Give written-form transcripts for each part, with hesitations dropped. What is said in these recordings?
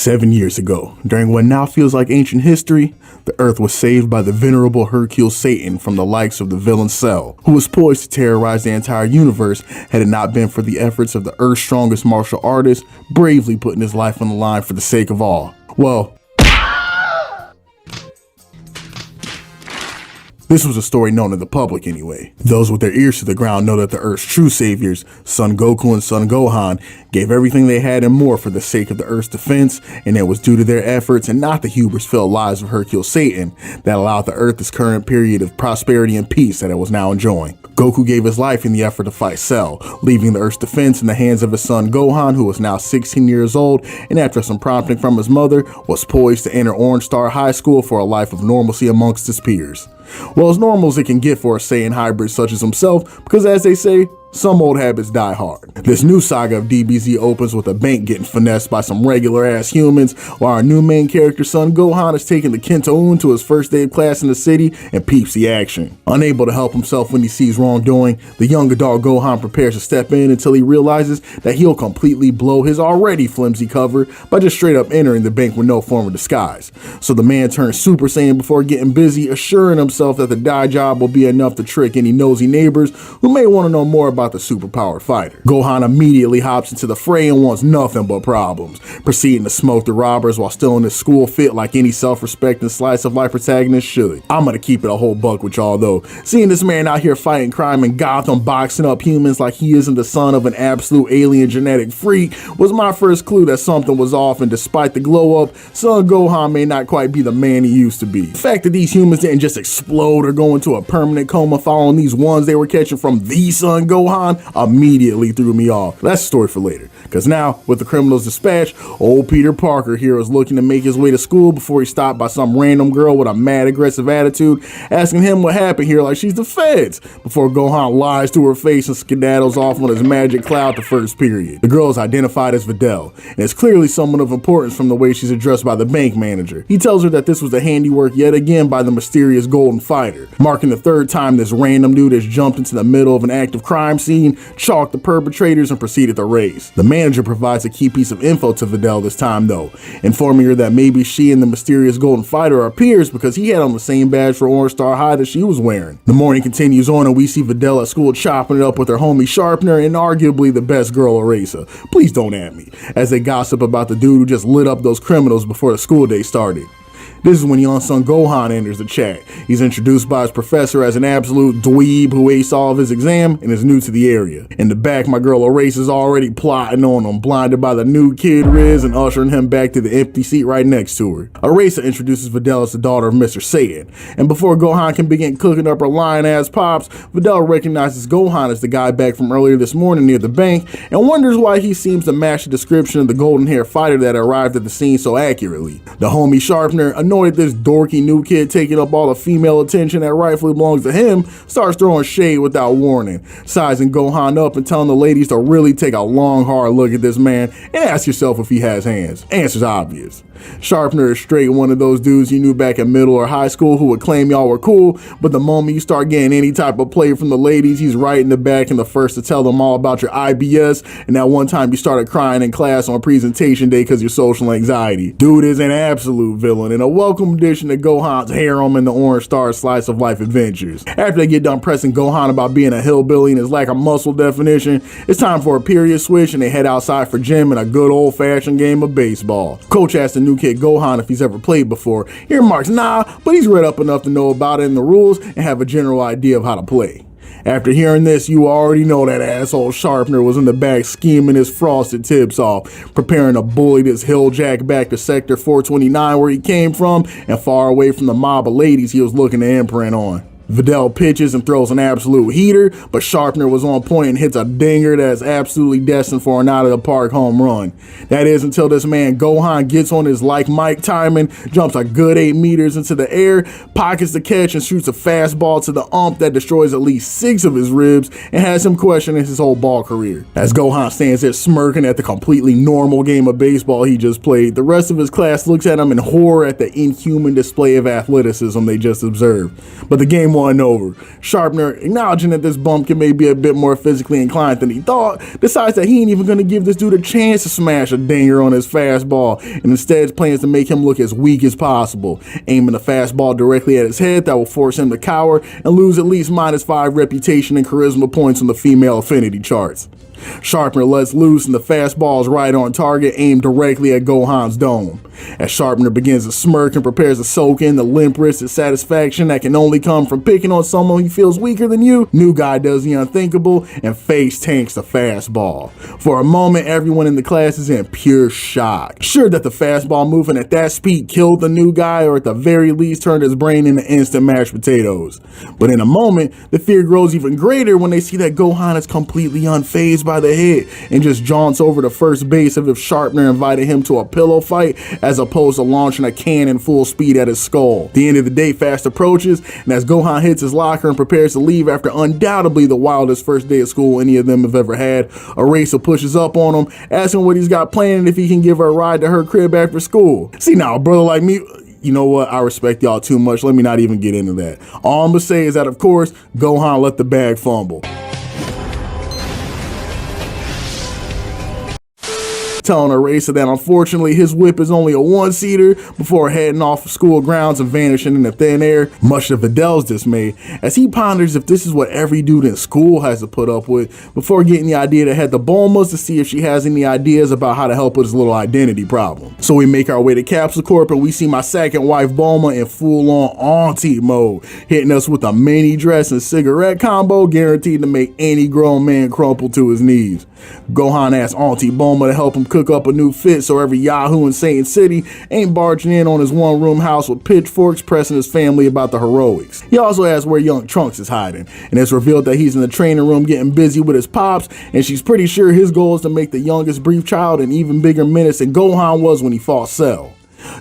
7 years ago, during what now feels like ancient history, the Earth was saved by the venerable Hercule Satan from the likes of the villain Cell, who was poised to terrorize the entire universe had it not been for the efforts of the Earth's strongest martial artist, bravely putting his life on the line for the sake of all. Well, this was a story known to the public anyway. Those with their ears to the ground know that the Earth's true saviors, Son Goku and Son Gohan, gave everything they had and more for the sake of the Earth's defense, and it was due to their efforts and not the hubris-filled lies of Hercule Satan that allowed the Earth this current period of prosperity and peace that it was now enjoying. Goku gave his life in the effort to fight Cell, leaving the Earth's defense in the hands of his son Gohan, who was now 16 years old, and after some prompting from his mother, was poised to enter Orange Star High School for a life of normalcy amongst his peers. Well, as normal as it can get for a Saiyan hybrid such as himself, because as they say, some old habits die hard. This new saga of DBZ opens with a bank getting finessed by some regular ass humans, while our new main character Son Gohan is taking the Kento-un to his first day of class in the city and peeps the action. Unable to help himself when he sees wrongdoing, the young adult Gohan prepares to step in until he realizes that he'll completely blow his already flimsy cover by just straight up entering the bank with no form of disguise. So the man turns Super Saiyan before getting busy, assuring himself that the dye job will be enough to trick any nosy neighbors who may want to know more about the superpowered fighter. Gohan immediately hops into the fray and wants nothing but problems, proceeding to smoke the robbers while still in his school fit like any self-respecting slice of life protagonist should. I'm gonna keep it a whole buck with y'all though. Seeing this man out here fighting crime in Gotham, boxing up humans like he isn't the son of an absolute alien genetic freak was my first clue that something was off, and despite the glow up, Son Gohan may not quite be the man he used to be. The fact that these humans didn't just explode or go into a permanent coma following these ones they were catching from the Son Gohan immediately threw me off. That's a story for later, because now, with the criminals dispatched, old Peter Parker here is looking to make his way to school before he's stopped by some random girl with a mad aggressive attitude, asking him what happened here like she's the feds, before Gohan lies to her face and skedaddles off on his magic cloud the first period. The girl is identified as Videl, and is clearly someone of importance from the way she's addressed by the bank manager. He tells her that this was the handiwork yet again by the mysterious Golden Fighter, marking the third time this random dude has jumped into the middle of an active crime scene, chalked the perpetrators, and proceeded to race. The manager provides a key piece of info to Videl this time though, informing her that maybe she and the mysterious Golden Fighter are peers because he had on the same badge for Orange Star High that she was wearing. The morning continues on and we see Videl at school chopping it up with her homie Sharpener and arguably the best girl eraser. Please don't at me, as they gossip about the dude who just lit up those criminals before the school day started. This is when young Son Gohan enters the chat. He's introduced by his professor as an absolute dweeb who aced all of his exam and is new to the area. In the back, my girl Erase is already plotting on him, blinded by the new Kid Riz and ushering him back to the empty seat right next to her. Eraser introduces Videl as the daughter of Mr. Saiyan, and before Gohan can begin cooking up her lion-ass pops, Videl recognizes Gohan as the guy back from earlier this morning near the bank and wonders why he seems to match the description of the golden-haired fighter that arrived at the scene so accurately. The homie Sharpener, annoyed at this dorky new kid taking up all the female attention that rightfully belongs to him, starts throwing shade without warning, sizing Gohan up and telling the ladies to really take a long hard look at this man and ask yourself if he has hands. Answer's obvious. Sharpener is straight one of those dudes you knew back in middle or high school who would claim y'all were cool, but the moment you start getting any type of play from the ladies, he's right in the back and the first to tell them all about your IBS and that one time you started crying in class on presentation day because your social anxiety. Dude is an absolute villain and a welcome addition to Gohan's harem and the Orange Star slice of life adventures. After they get done pressing Gohan about being a hillbilly and his lack of muscle definition, it's time for a period switch and they head outside for gym and a good old fashioned game of baseball. Coach asks the new kid Gohan if he's ever played before. He remarks nah, but he's read up enough to know about it and the rules and have a general idea of how to play. After hearing this, you already know that asshole Sharpener was in the back scheming his frosted tips off, preparing to bully this hilljack back to Sector 429 where he came from and far away from the mob of ladies he was looking to imprint on. Videl pitches and throws an absolute heater, but Sharpener was on point and hits a dinger that's absolutely destined for an out-of-the-park home run. That is until this man Gohan gets on his like Mike timing, jumps a good 8 meters into the air, pockets the catch and shoots a fastball to the ump that destroys at least 6 of his ribs and has him questioning his whole ball career. As Gohan stands there smirking at the completely normal game of baseball he just played, the rest of his class looks at him in horror at the inhuman display of athleticism they just observed. But the game one over. Sharpner, acknowledging that this bumpkin may be a bit more physically inclined than he thought, decides that he ain't even gonna give this dude a chance to smash a dinger on his fastball, and instead plans to make him look as weak as possible, aiming a fastball directly at his head that will force him to cower and lose at least -5 reputation and charisma points on the female affinity charts. Sharpner lets loose and the fastball is right on target, aimed directly at Gohan's dome. As Sharpner begins to smirk and prepares to soak in the limp-wristed satisfaction that can only come from picking on someone who feels weaker than you, New Guy does the unthinkable and face tanks the fastball. For a moment, everyone in the class is in pure shock, sure that the fastball moving at that speed killed the New Guy, or at the very least turned his brain into instant mashed potatoes. But in a moment, the fear grows even greater when they see that Gohan is completely unfazed by the hit and just jaunts over to first base as if Sharpner invited him to a pillow fight as opposed to launching a cannon full speed at his skull. The end of the day fast approaches, and as Gohan hits his locker and prepares to leave after undoubtedly the wildest first day of school any of them have ever had, Eraser pushes up on him, asking what he's got planned and if he can give her a ride to her crib after school. See, now a brother like me, you know what, I respect y'all too much, let me not even get into that. All I'm gonna say is that of course, Gohan let the bag fumble, telling Eraser that unfortunately his whip is only a one-seater before heading off of school grounds and vanishing into thin air, much to Vidal's dismay, as he ponders if this is what every dude in school has to put up with, before getting the idea to head to Bulma's to see if she has any ideas about how to help with his little identity problem. So we make our way to Capsule Corp and we see my second wife Bulma in full-on auntie mode, hitting us with a mini dress and cigarette combo guaranteed to make any grown man crumple to his knees. Gohan asks Auntie Bulma to help him cook up a new fit so every Yahoo in Satan City ain't barging in on his one-room house with pitchforks pressing his family about the heroics. He also asks where young Trunks is hiding, and it's revealed that he's in the training room getting busy with his pops, and she's pretty sure his goal is to make the youngest brief child an even bigger menace than Gohan was when he fought Cell.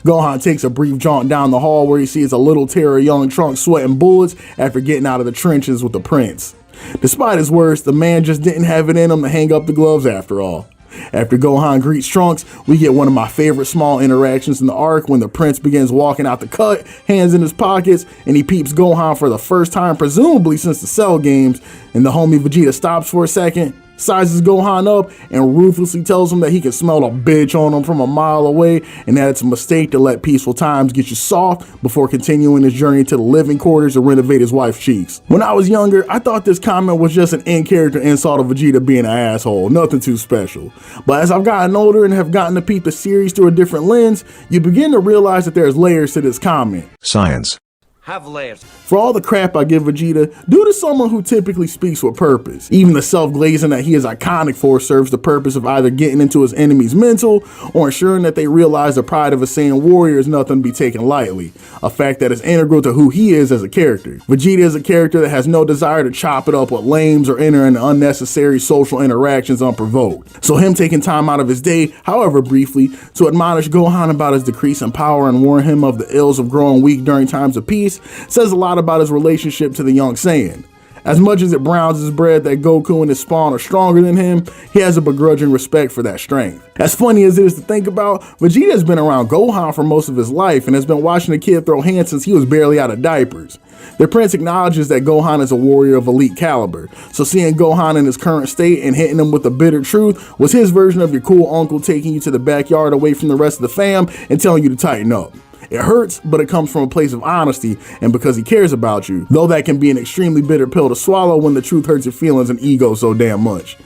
Gohan takes a brief jaunt down the hall where he sees a little terror young Trunks sweating bullets after getting out of the trenches with the prince. Despite his worst, the man just didn't have it in him to hang up the gloves after all. After Gohan greets Trunks, we get one of my favorite small interactions in the arc when the prince begins walking out the cut, hands in his pockets, and he peeps Gohan for the first time presumably since the Cell games, and the homie Vegeta stops for a second, sizes Gohan up, and ruthlessly tells him that he can smell a bitch on him from a mile away, and that it's a mistake to let peaceful times get you soft before continuing his journey to the living quarters to renovate his wife's cheeks. When I was younger, I thought this comment was just an in-character insult of Vegeta being an asshole, nothing too special. But as I've gotten older and have gotten to peep the series through a different lens, you begin to realize that there's layers to this comment. Science. Have layers. For all the crap I give Vegeta, due to someone who typically speaks with purpose. Even the self-glazing that he is iconic for serves the purpose of either getting into his enemy's mental or ensuring that they realize the pride of a Saiyan warrior is nothing to be taken lightly, a fact that is integral to who he is as a character. Vegeta is a character that has no desire to chop it up with lames or enter into unnecessary social interactions unprovoked. So him taking time out of his day, however briefly, to admonish Gohan about his decrease in power and warn him of the ills of growing weak during times of peace says a lot about his relationship to the young Saiyan. As much as it browns his bread that Goku and his spawn are stronger than him, he has a begrudging respect for that strength. As funny as it is to think about, Vegeta has been around Gohan for most of his life and has been watching the kid throw hands since he was barely out of diapers. The prince acknowledges that Gohan is a warrior of elite caliber, so seeing Gohan in his current state and hitting him with the bitter truth was his version of your cool uncle taking you to the backyard away from the rest of the fam and telling you to tighten up. It hurts, but it comes from a place of honesty and because he cares about you, though that can be an extremely bitter pill to swallow when the truth hurts your feelings and ego so damn much.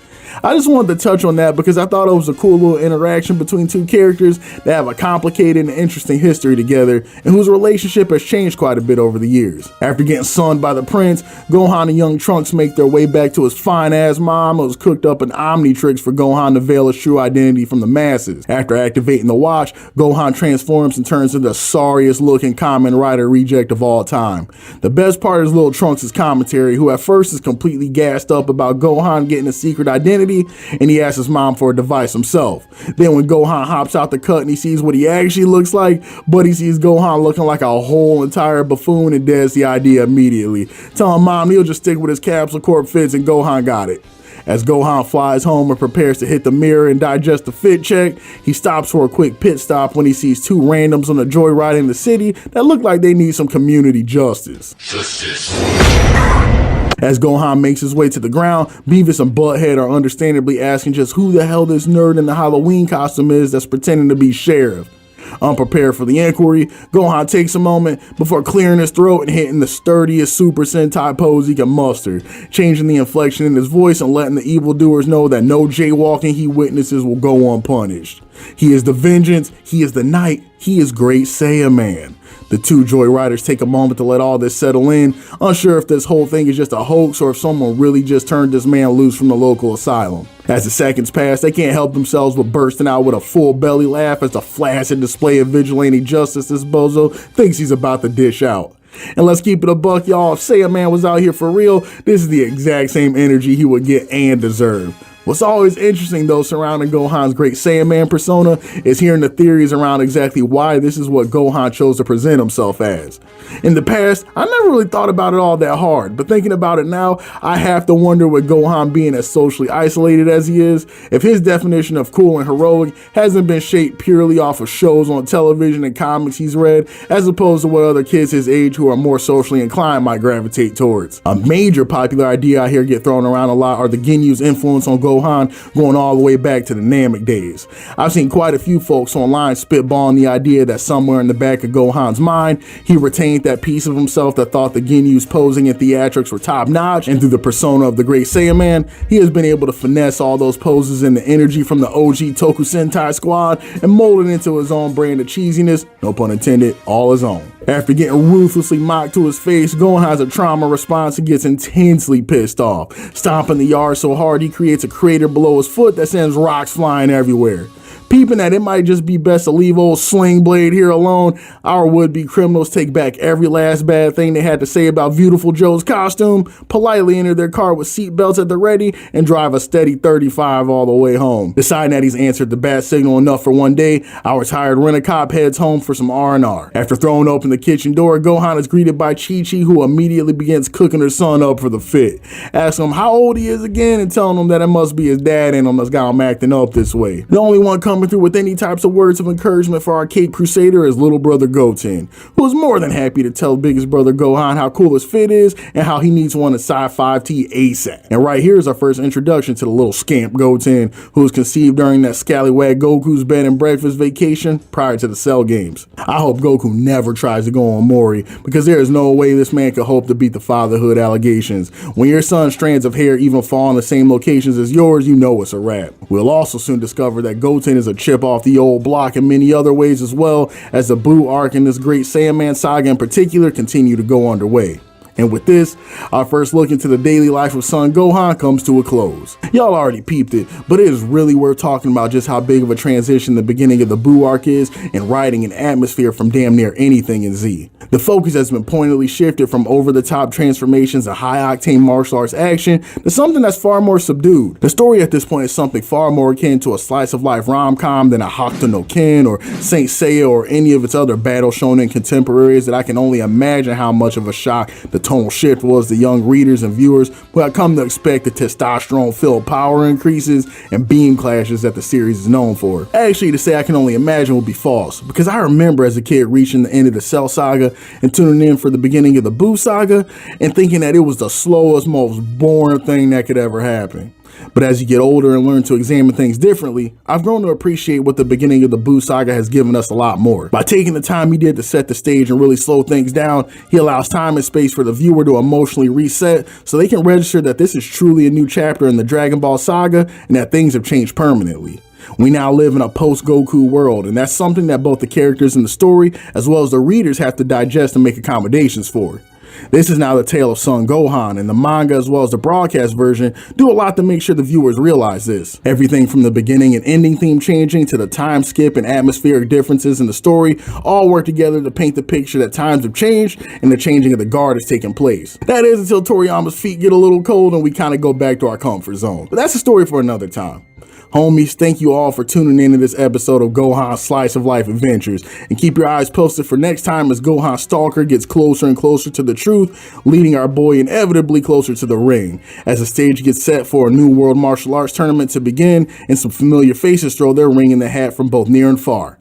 I just wanted to touch on that because I thought it was a cool little interaction between two characters that have a complicated and interesting history together and whose relationship has changed quite a bit over the years. After getting sunned by the prince, Gohan and young Trunks make their way back to his fine-ass mom who's cooked up an Omnitrix for Gohan to veil his true identity from the masses. After activating the watch, Gohan transforms and turns into the sorriest looking Kamen Rider reject of all time. The best part is little Trunks' commentary, who at first is completely gassed up about Gohan getting a secret identity, and he asks his mom for a device himself. Then when Gohan hops out the cut and he sees what he actually looks like, but he sees Gohan looking like a whole entire buffoon and deads the idea immediately, telling mom he'll just stick with his Capsule Corp fits and Gohan got it. As Gohan flies home and prepares to hit the mirror and digest the fit check, he stops for a quick pit stop when he sees two randoms on a joyride in the city that look like they need some community justice. As Gohan makes his way to the ground, Beavis and Butthead are understandably asking just who the hell this nerd in the Halloween costume is that's pretending to be sheriff. Unprepared for the inquiry, Gohan takes a moment before clearing his throat and hitting the sturdiest Super Sentai pose he can muster, changing the inflection in his voice and letting the evildoers know that no jaywalking he witnesses will go unpunished. He is the vengeance, he is the night, he is Great Saiyaman. The two Joyriders take a moment to let all this settle in, unsure if this whole thing is just a hoax or if someone really just turned this man loose from the local asylum. As the seconds pass, they can't help themselves but bursting out with a full belly laugh as the flaccid display of vigilante justice this bozo thinks he's about to dish out. And let's keep it a buck, y'all. If Saiyaman was out here for real, this is the exact same energy he would get and deserve. What's always interesting though surrounding Gohan's Great Saiyaman persona is hearing the theories around exactly why this is what Gohan chose to present himself as. In the past, I never really thought about it all that hard, but thinking about it now, I have to wonder with Gohan being as socially isolated as he is, if his definition of cool and heroic hasn't been shaped purely off of shows on television and comics he's read, as opposed to what other kids his age who are more socially inclined might gravitate towards. A major popular idea I hear get thrown around a lot are the Ginyu's influence on Gohan going all the way back to the Namek days. I've seen quite a few folks online spitballing the idea that somewhere in the back of Gohan's mind, he retained that piece of himself that thought the Ginyu's posing and theatrics were top notch, and through the persona of the Great Saiyaman, he has been able to finesse all those poses and the energy from the OG Toku Sentai squad and mold it into his own brand of cheesiness, no pun intended, all his own. After getting ruthlessly mocked to his face, Gohan has a trauma response and gets intensely pissed off, stomping the yard so hard he creates a crater below his foot that sends rocks flying everywhere. Peeping that it might just be best to leave old Sling Blade here alone, our would-be criminals take back every last bad thing they had to say about Beautiful Joe's costume, politely enter their car with seatbelts at the ready, and drive a steady 35 all the way home. Deciding that he's answered the bat signal enough for one day, our tired rent-a-cop heads home for some R&R. After throwing open the kitchen door, Gohan is greeted by Chi-Chi, who immediately begins cooking her son up for the fit, asking him how old he is again and telling him that it must be his dad in him that's got him acting up this way. The only one coming through with any types of words of encouragement for our Cape Crusader is little brother Goten, who is more than happy to tell biggest brother Gohan how cool his fit is and how he needs one in size 5T ASAP. And right here is our first introduction to the little scamp Goten, who was conceived during that scallywag Goku's bed and breakfast vacation prior to the Cell games. I hope Goku never tries to go on Mori, because there is no way this man could hope to beat the fatherhood allegations. When your son's strands of hair even fall in the same locations as yours, you know it's a wrap. We'll also soon discover that Goten is a chip off the old block in many other ways, as well as the Buu Arc and this Great Saiyaman Saga in particular continue to go underway. And with this, our first look into the daily life of Son Gohan comes to a close. Y'all already peeped it, but it is really worth talking about just how big of a transition the beginning of the Buu Arc is in writing an atmosphere from damn near anything in Z. The focus has been pointedly shifted from over-the-top transformations and high-octane martial arts action to something that's far more subdued. The story at this point is something far more akin to a slice-of-life rom-com than a Hakuto no Ken or Saint Seiya or any of its other battle shonen contemporaries that I can only imagine how much of a shock the tonal shift was to young readers and viewers who had come to expect the testosterone-filled power increases and beam clashes that the series is known for. Actually, to say I can only imagine would be false, because I remember as a kid reaching the end of the Cell Saga and tuning in for the beginning of the Buu Saga and thinking that it was the slowest, most boring thing that could ever happen. But as you get older and learn to examine things differently, I've grown to appreciate what the beginning of the Buu Saga has given us a lot more. By taking the time he did to set the stage and really slow things down, he allows time and space for the viewer to emotionally reset so they can register that this is truly a new chapter in the Dragon Ball Saga and that things have changed permanently. We now live in a post-Goku world, and that's something that both the characters in the story as well as the readers have to digest and make accommodations for. This is now the tale of Son Gohan, and the manga as well as the broadcast version do a lot to make sure the viewers realize this. Everything from the beginning and ending theme changing to the time skip and atmospheric differences in the story all work together to paint the picture that times have changed and the changing of the guard has taken place. That is until Toriyama's feet get a little cold and we kind of go back to our comfort zone. But that's a story for another time. Homies, thank you all for tuning in to this episode of Gohan's Slice of Life Adventures, and keep your eyes posted for next time as Gohan's stalker gets closer and closer to the truth, leading our boy inevitably closer to the ring, as the stage gets set for a new World Martial Arts Tournament to begin, and some familiar faces throw their ring in the hat from both near and far.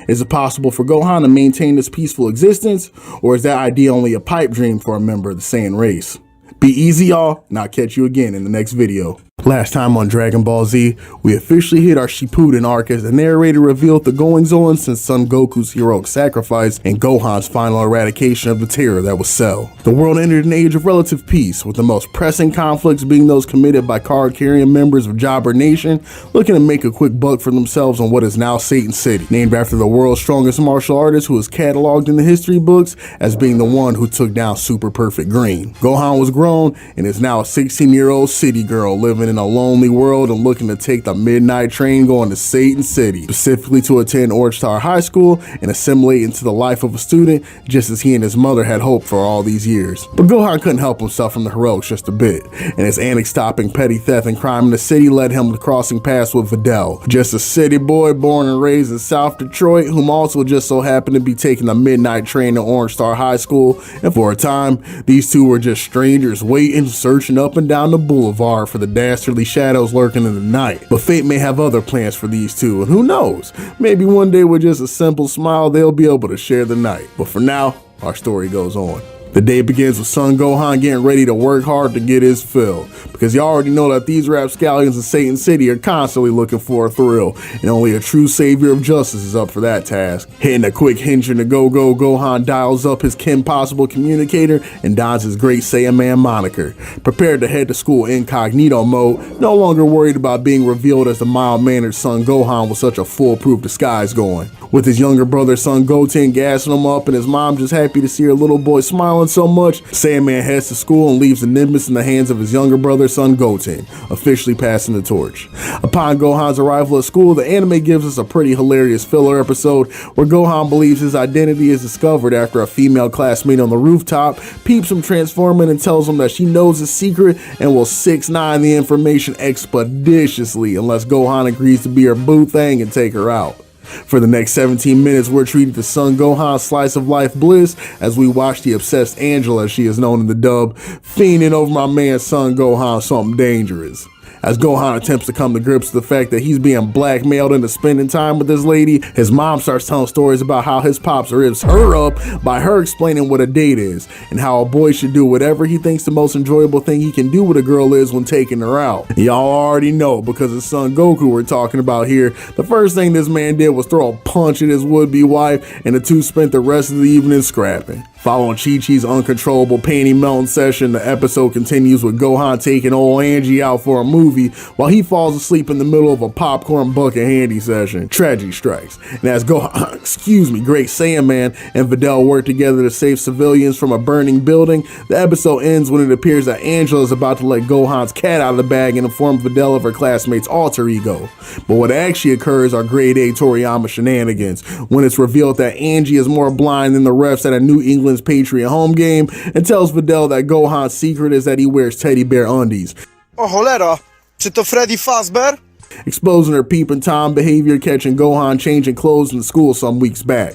Is it possible for Gohan to maintain this peaceful existence, or is that idea only a pipe dream for a member of the Saiyan race? Be easy, y'all, and I'll catch you again in the next video. Last time on Dragon Ball Z, we officially hit our Shippuden arc as the narrator revealed the goings-on since Son Goku's heroic sacrifice and Gohan's final eradication of the terror that was Cell. The world entered an age of relative peace, with the most pressing conflicts being those committed by card-carrying members of Jobber Nation looking to make a quick buck for themselves on what is now Satan City, named after the world's strongest martial artist who is cataloged in the history books as being the one who took down Super Perfect Green. Gohan was grown and is now a 16-year-old city girl living in a lonely world and looking to take the midnight train going to Satan City, specifically to attend Orange Star High School and assimilate into the life of a student, just as he and his mother had hoped for all these years. But Gohan couldn't help himself from the heroics just a bit, and his antic-stopping petty theft and crime in the city led him to crossing paths with Videl, just a city boy born and raised in South Detroit, whom also just so happened to be taking the midnight train to Orange Star High School, and for a time, these two were just strangers waiting, searching up and down the boulevard for the dastardly shadows lurking in the night. But fate may have other plans for these two, and who knows, maybe one day with just a simple smile they'll be able to share the night. But for now, our story goes on. The day begins with Son Gohan getting ready to work hard to get his fill, because you already know that these rapscallions in Satan City are constantly looking for a thrill, and only a true savior of justice is up for that task. Hitting a quick henshin to go-go, Gohan dials up his Kim Possible communicator and dons his Great Saiyaman moniker, prepared to head to school incognito mode, no longer worried about being revealed as the mild-mannered Son Gohan with such a foolproof disguise going. With his younger brother Son Goten gassing him up and his mom just happy to see her little boy smiling so much, Saiyaman heads to school and leaves the Nimbus in the hands of his younger brother Son Goten, officially passing the torch. Upon Gohan's arrival at school, the anime gives us a pretty hilarious filler episode where Gohan believes his identity is discovered after a female classmate on the rooftop peeps him transforming and tells him that she knows his secret and will 6ix9ine the information expeditiously unless Gohan agrees to be her boo thing and take her out. For the next 17 minutes, we're treated to Son Gohan's slice of life bliss as we watch the obsessed Angela, as she is known in the dub, fiending over my man Son Gohan something dangerous. As Gohan attempts to come to grips with the fact that he's being blackmailed into spending time with this lady, his mom starts telling stories about how his pops rips her up by her explaining what a date is, and how a boy should do whatever he thinks the most enjoyable thing he can do with a girl is when taking her out. And y'all already know, because it's Son Goku we're talking about here, the first thing this man did was throw a punch at his would-be wife, and the two spent the rest of the evening scrapping. Following Chi-Chi's uncontrollable panty melting session, the episode continues with Gohan taking old Angie out for a movie while he falls asleep in the middle of a popcorn bucket handy session. Tragedy strikes, and as Gohan, Great Saiyaman and Videl work together to save civilians from a burning building, the episode ends when it appears that Angela is about to let Gohan's cat out of the bag and inform Videl of her classmate's alter ego. But what actually occurs are grade A Toriyama shenanigans, when it's revealed that Angie is more blind than the refs at a New England's Patriot home game and tells Videl that Gohan's secret is that he wears teddy bear undies. O cholera, czy to Freddy Fazbear? Exposing her peeping Tom behavior, catching Gohan changing clothes in the school some weeks back.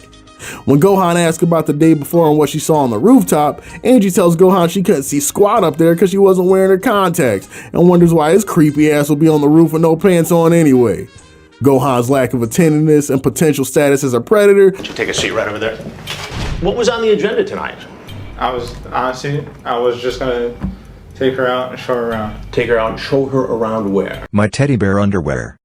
When Gohan asks about the day before and what she saw on the rooftop, Angie tells Gohan she couldn't see squat up there because she wasn't wearing her contacts, and wonders why his creepy ass will be on the roof with no pants on anyway. Gohan's lack of attentiveness and potential status as a predator. Take a seat right over there. What was on the agenda tonight? I was just gonna take her out and show her around. Take her out and show her around where? My teddy bear underwear.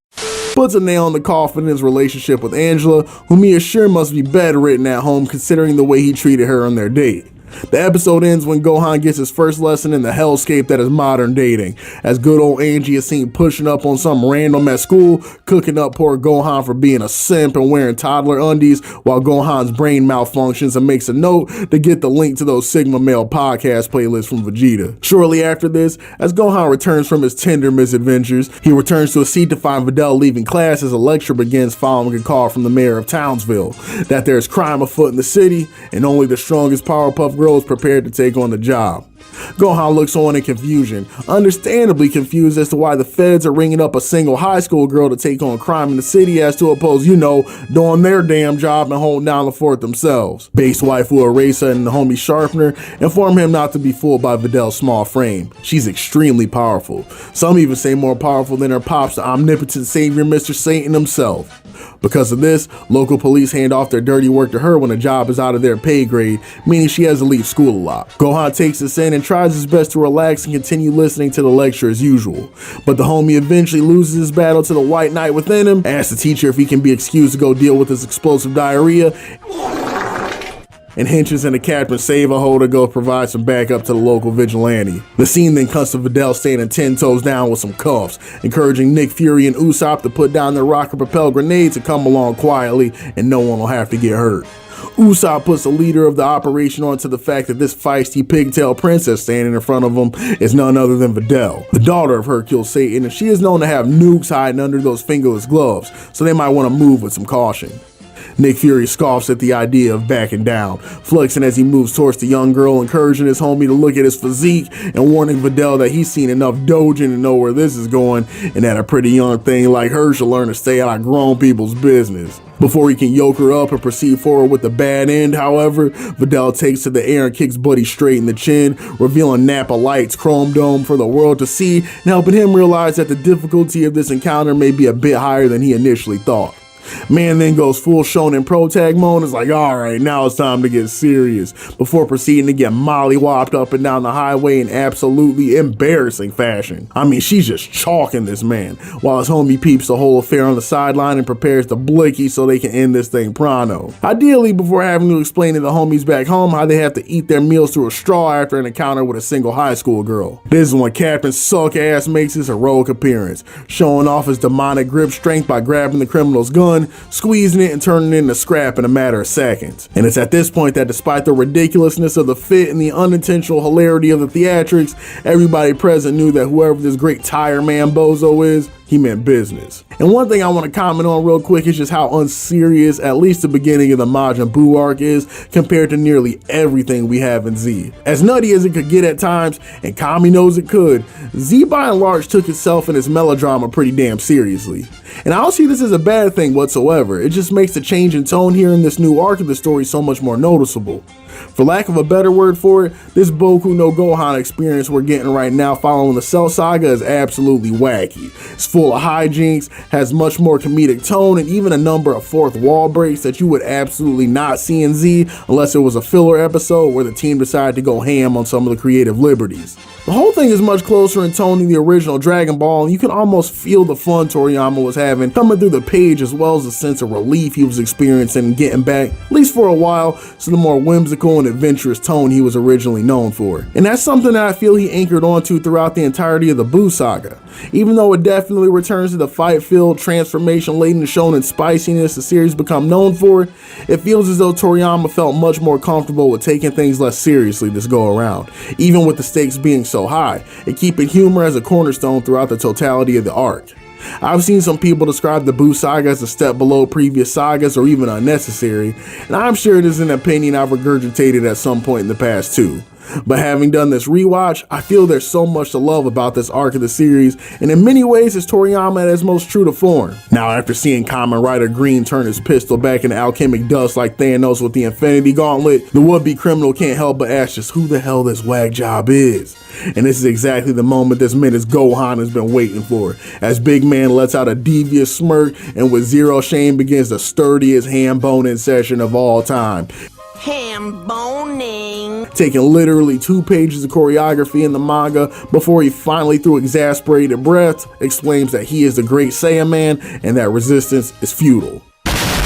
Puts a nail in the coffin in his relationship with Angela, whom he is sure must be bedridden at home considering the way he treated her on their date. The episode ends when Gohan gets his first lesson in the hellscape that is modern dating, as good old Angie is seen pushing up on some random at school, cooking up poor Gohan for being a simp and wearing toddler undies, while Gohan's brain malfunctions and makes a note to get the link to those Sigma Male podcast playlists from Vegeta. Shortly after this, as Gohan returns from his Tinder misadventures, he returns to a seat to find Videl leaving class as a lecture begins following a call from the mayor of Townsville that there is crime afoot in the city and only the strongest Powerpuff Girl is prepared to take on the job. Gohan looks on in confusion, understandably confused as to why the feds are ringing up a single high school girl to take on crime in the city as to oppose, doing their damn job and holding down the fort themselves. Base waifu Erasa and the homie Sharpener inform him not to be fooled by Videl's small frame. She's extremely powerful. Some even say more powerful than her pops, the omnipotent savior Mr. Satan himself. Because of this, local police hand off their dirty work to her when a job is out of their pay grade, meaning she has to leave school a lot. Gohan takes this in and tries his best to relax and continue listening to the lecture as usual. But the homie eventually loses his battle to the white knight within him, asks the teacher if he can be excused to go deal with his explosive diarrhea, and Henchins and the captain save a hole to go provide some backup to the local vigilante. The scene then cuts to Videl standing 10 toes down with some cuffs, encouraging Nick Fury and Usopp to put down their rocket-propelled grenades and come along quietly and no one will have to get hurt. Usopp puts the leader of the operation onto the fact that this feisty pigtail princess standing in front of him is none other than Videl, the daughter of Hercule Satan, and she is known to have nukes hiding under those fingerless gloves, so they might want to move with some caution. Nick Fury scoffs at the idea of backing down, flexing as he moves towards the young girl, encouraging his homie to look at his physique and warning Videl that he's seen enough dojin to know where this is going and that a pretty young thing like her should learn to stay out of grown people's business. Before he can yoke her up and proceed forward with the bad end, however, Videl takes to the air and kicks Buddy straight in the chin, revealing Nappa Light's chrome dome for the world to see and helping him realize that the difficulty of this encounter may be a bit higher than he initially thought. Man then goes full shonen pro tag mode and is like, alright, now it's time to get serious, before proceeding to get mollywopped up and down the highway in absolutely embarrassing fashion. I mean, she's just chalking this man, while his homie peeps the whole affair on the sideline and prepares the blicky so they can end this thing pronto. Ideally, before having to explain to the homies back home how they have to eat their meals through a straw after an encounter with a single high school girl. This is when Captain Suck-Ass makes his heroic appearance, showing off his demonic grip strength by grabbing the criminal's gun, squeezing it and turning it into scrap in a matter of seconds. And it's at this point that despite the ridiculousness of the fit and the unintentional hilarity of the theatrics, everybody present knew that whoever this great tire man bozo is, he meant business. And one thing I want to comment on real quick is just how unserious at least the beginning of the Majin Buu arc is compared to nearly everything we have in Z. As nutty as it could get at times, and Kami knows it could, Z by and large took itself and its melodrama pretty damn seriously. And I don't see this as a bad thing whatsoever, it just makes the change in tone here in this new arc of the story so much more noticeable. For lack of a better word for it, this Boku no Gohan experience we're getting right now following the Cell Saga is absolutely wacky. It's full of hijinks, has much more comedic tone, and even a number of fourth wall breaks that you would absolutely not see in Z unless it was a filler episode where the team decided to go ham on some of the creative liberties. The whole thing is much closer in tone to the original Dragon Ball, and you can almost feel the fun Toriyama was having coming through the page, as well as the sense of relief he was experiencing and getting back, at least for a while, to the more whimsical and adventurous tone he was originally known for. And that's something that I feel he anchored onto throughout the entirety of the Buu Saga. Even though it definitely returns to the fight-filled, transformation-laden shonen spiciness the series become known for, it feels as though Toriyama felt much more comfortable with taking things less seriously this go around, even with the stakes being so high, and keeping humor as a cornerstone throughout the totality of the arc. I've seen some people describe the Buu Saga as a step below previous sagas or even unnecessary, and I'm sure it is an opinion I've regurgitated at some point in the past too. But having done this rewatch, I feel there's so much to love about this arc of the series, and in many ways it's Toriyama at his most true to form. Now, after seeing Kamen Rider Green turn his pistol back into alchemic dust like Thanos with the Infinity Gauntlet, the would-be criminal can't help but ask just who the hell this whack job is. And this is exactly the moment this minute's Gohan has been waiting for, as Big Man lets out a devious smirk and with zero shame begins the sturdiest ham-boning session of all time. Ham boning. Taking literally 2 pages of choreography in the manga before he finally, through exasperated breath, exclaims that he is the Great Saiyaman and that resistance is futile.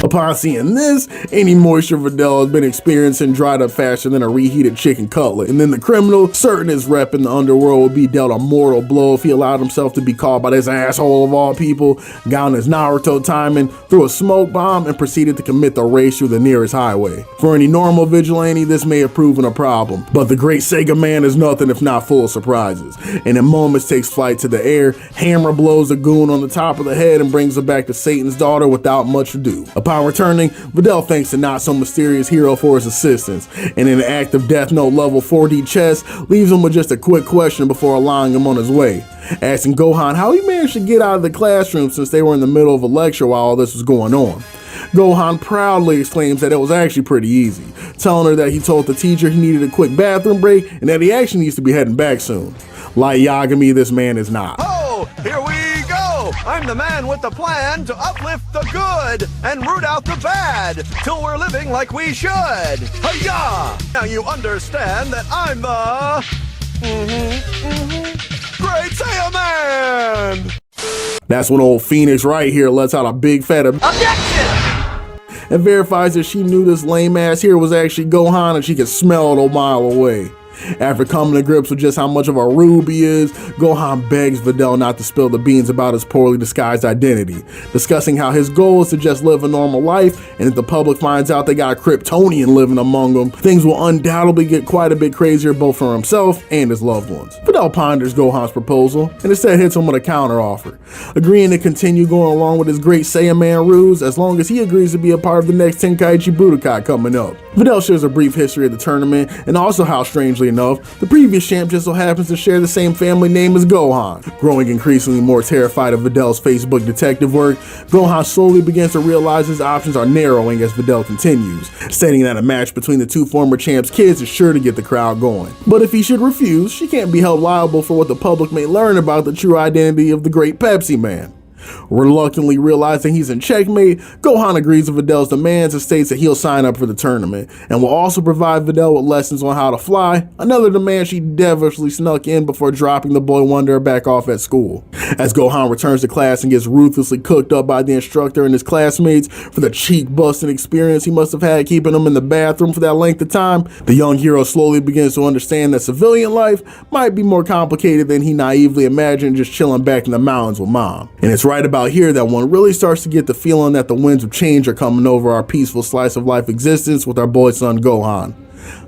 Upon seeing this, any moisture Videl has been experiencing dried up faster than a reheated chicken cutlet, and then the criminal, certain his rep in the underworld, would be dealt a mortal blow if he allowed himself to be caught by this asshole of all people, got on his Naruto timing, threw a smoke bomb, and proceeded to commit the race through the nearest highway. For any normal vigilante, this may have proven a problem, but the Great Saiyaman Man is nothing if not full of surprises, and in moments takes flight to the air, hammer blows the goon on the top of the head and brings her back to Satan's daughter without much ado. Upon Upon returning, Videl thanks the not-so-mysterious hero for his assistance, and in an act of Death Note level 4D chess, leaves him with just a quick question before allowing him on his way, asking Gohan how he managed to get out of the classroom since they were in the middle of a lecture while all this was going on. Gohan proudly exclaims that it was actually pretty easy, telling her that he told the teacher he needed a quick bathroom break and that he actually needs to be heading back soon. Like Yagami, this man is not. Oh, here we go! I'm the man with the plan to uplift the good and root out the bad till we're living like we should. Hi-ya! Now you understand that I'm the Great Saiyaman! That's when old Phoenix right here lets out a big fat objection and verifies that she knew this lame ass here was actually Gohan and she could smell it a mile away. After coming to grips with just how much of a rube he is, Gohan begs Videl not to spill the beans about his poorly disguised identity, discussing how his goal is to just live a normal life, and if the public finds out they got a Kryptonian living among them, things will undoubtedly get quite a bit crazier both for himself and his loved ones. Videl ponders Gohan's proposal, and instead hits him with a counteroffer, agreeing to continue going along with his Great Saiyaman ruse as long as he agrees to be a part of the next Tenkaichi Budokai coming up. Videl shares a brief history of the tournament, and also how, strangely enough, the previous champ just so happens to share the same family name as Gohan. Growing increasingly more terrified of Videl's Facebook detective work, Gohan slowly begins to realize his options are narrowing as Videl continues, stating that a match between the two former champs' kids is sure to get the crowd going. But if he should refuse, she can't be held liable for what the public may learn about the true identity of the Great Pepsi Man. Reluctantly realizing he's in checkmate, Gohan agrees with Videl's demands and states that he'll sign up for the tournament, and will also provide Videl with lessons on how to fly, another demand she devilishly snuck in before dropping the boy wonder back off at school. As Gohan returns to class and gets ruthlessly cooked up by the instructor and his classmates for the cheek-busting experience he must have had keeping him in the bathroom for that length of time, the young hero slowly begins to understand that civilian life might be more complicated than he naively imagined just chilling back in the mountains with mom. And it's right about here that one really starts to get the feeling that the winds of change are coming over our peaceful slice of life existence with our boy son Gohan.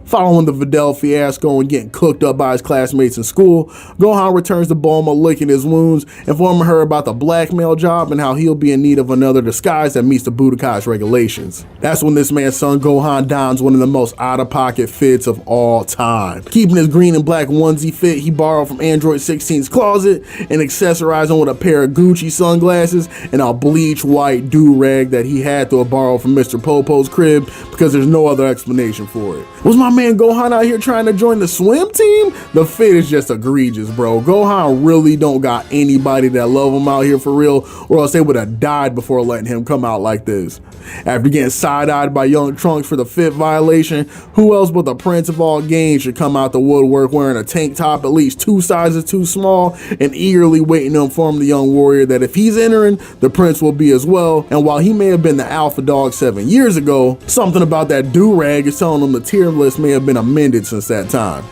Following the Videl fiasco and getting cooked up by his classmates in school, Gohan returns to Bulma licking his wounds, informing her about the blackmail job and how he'll be in need of another disguise that meets the Budokai's regulations. That's when this man's son Gohan dons one of the most out-of-pocket fits of all time. Keeping his green and black onesie fit he borrowed from Android 16's closet and accessorizing with a pair of Gucci sunglasses and a bleach white do-rag that he had to have borrowed from Mr. Popo's crib because there's no other explanation for it. Was my man Gohan out here trying to join the swim team? The fit is just egregious, bro. Gohan really don't got anybody that love him out here for real, or else they would have died before letting him come out like this. After getting side-eyed by young Trunks for the fit violation, who else but the Prince of all games should come out the woodwork wearing a tank top at least 2 sizes too small and eagerly waiting to inform the young warrior that if he's entering, the Prince will be as well. And while he may have been the alpha dog 7 years ago, something about that do-rag is telling him the tier list may have been amended since that time.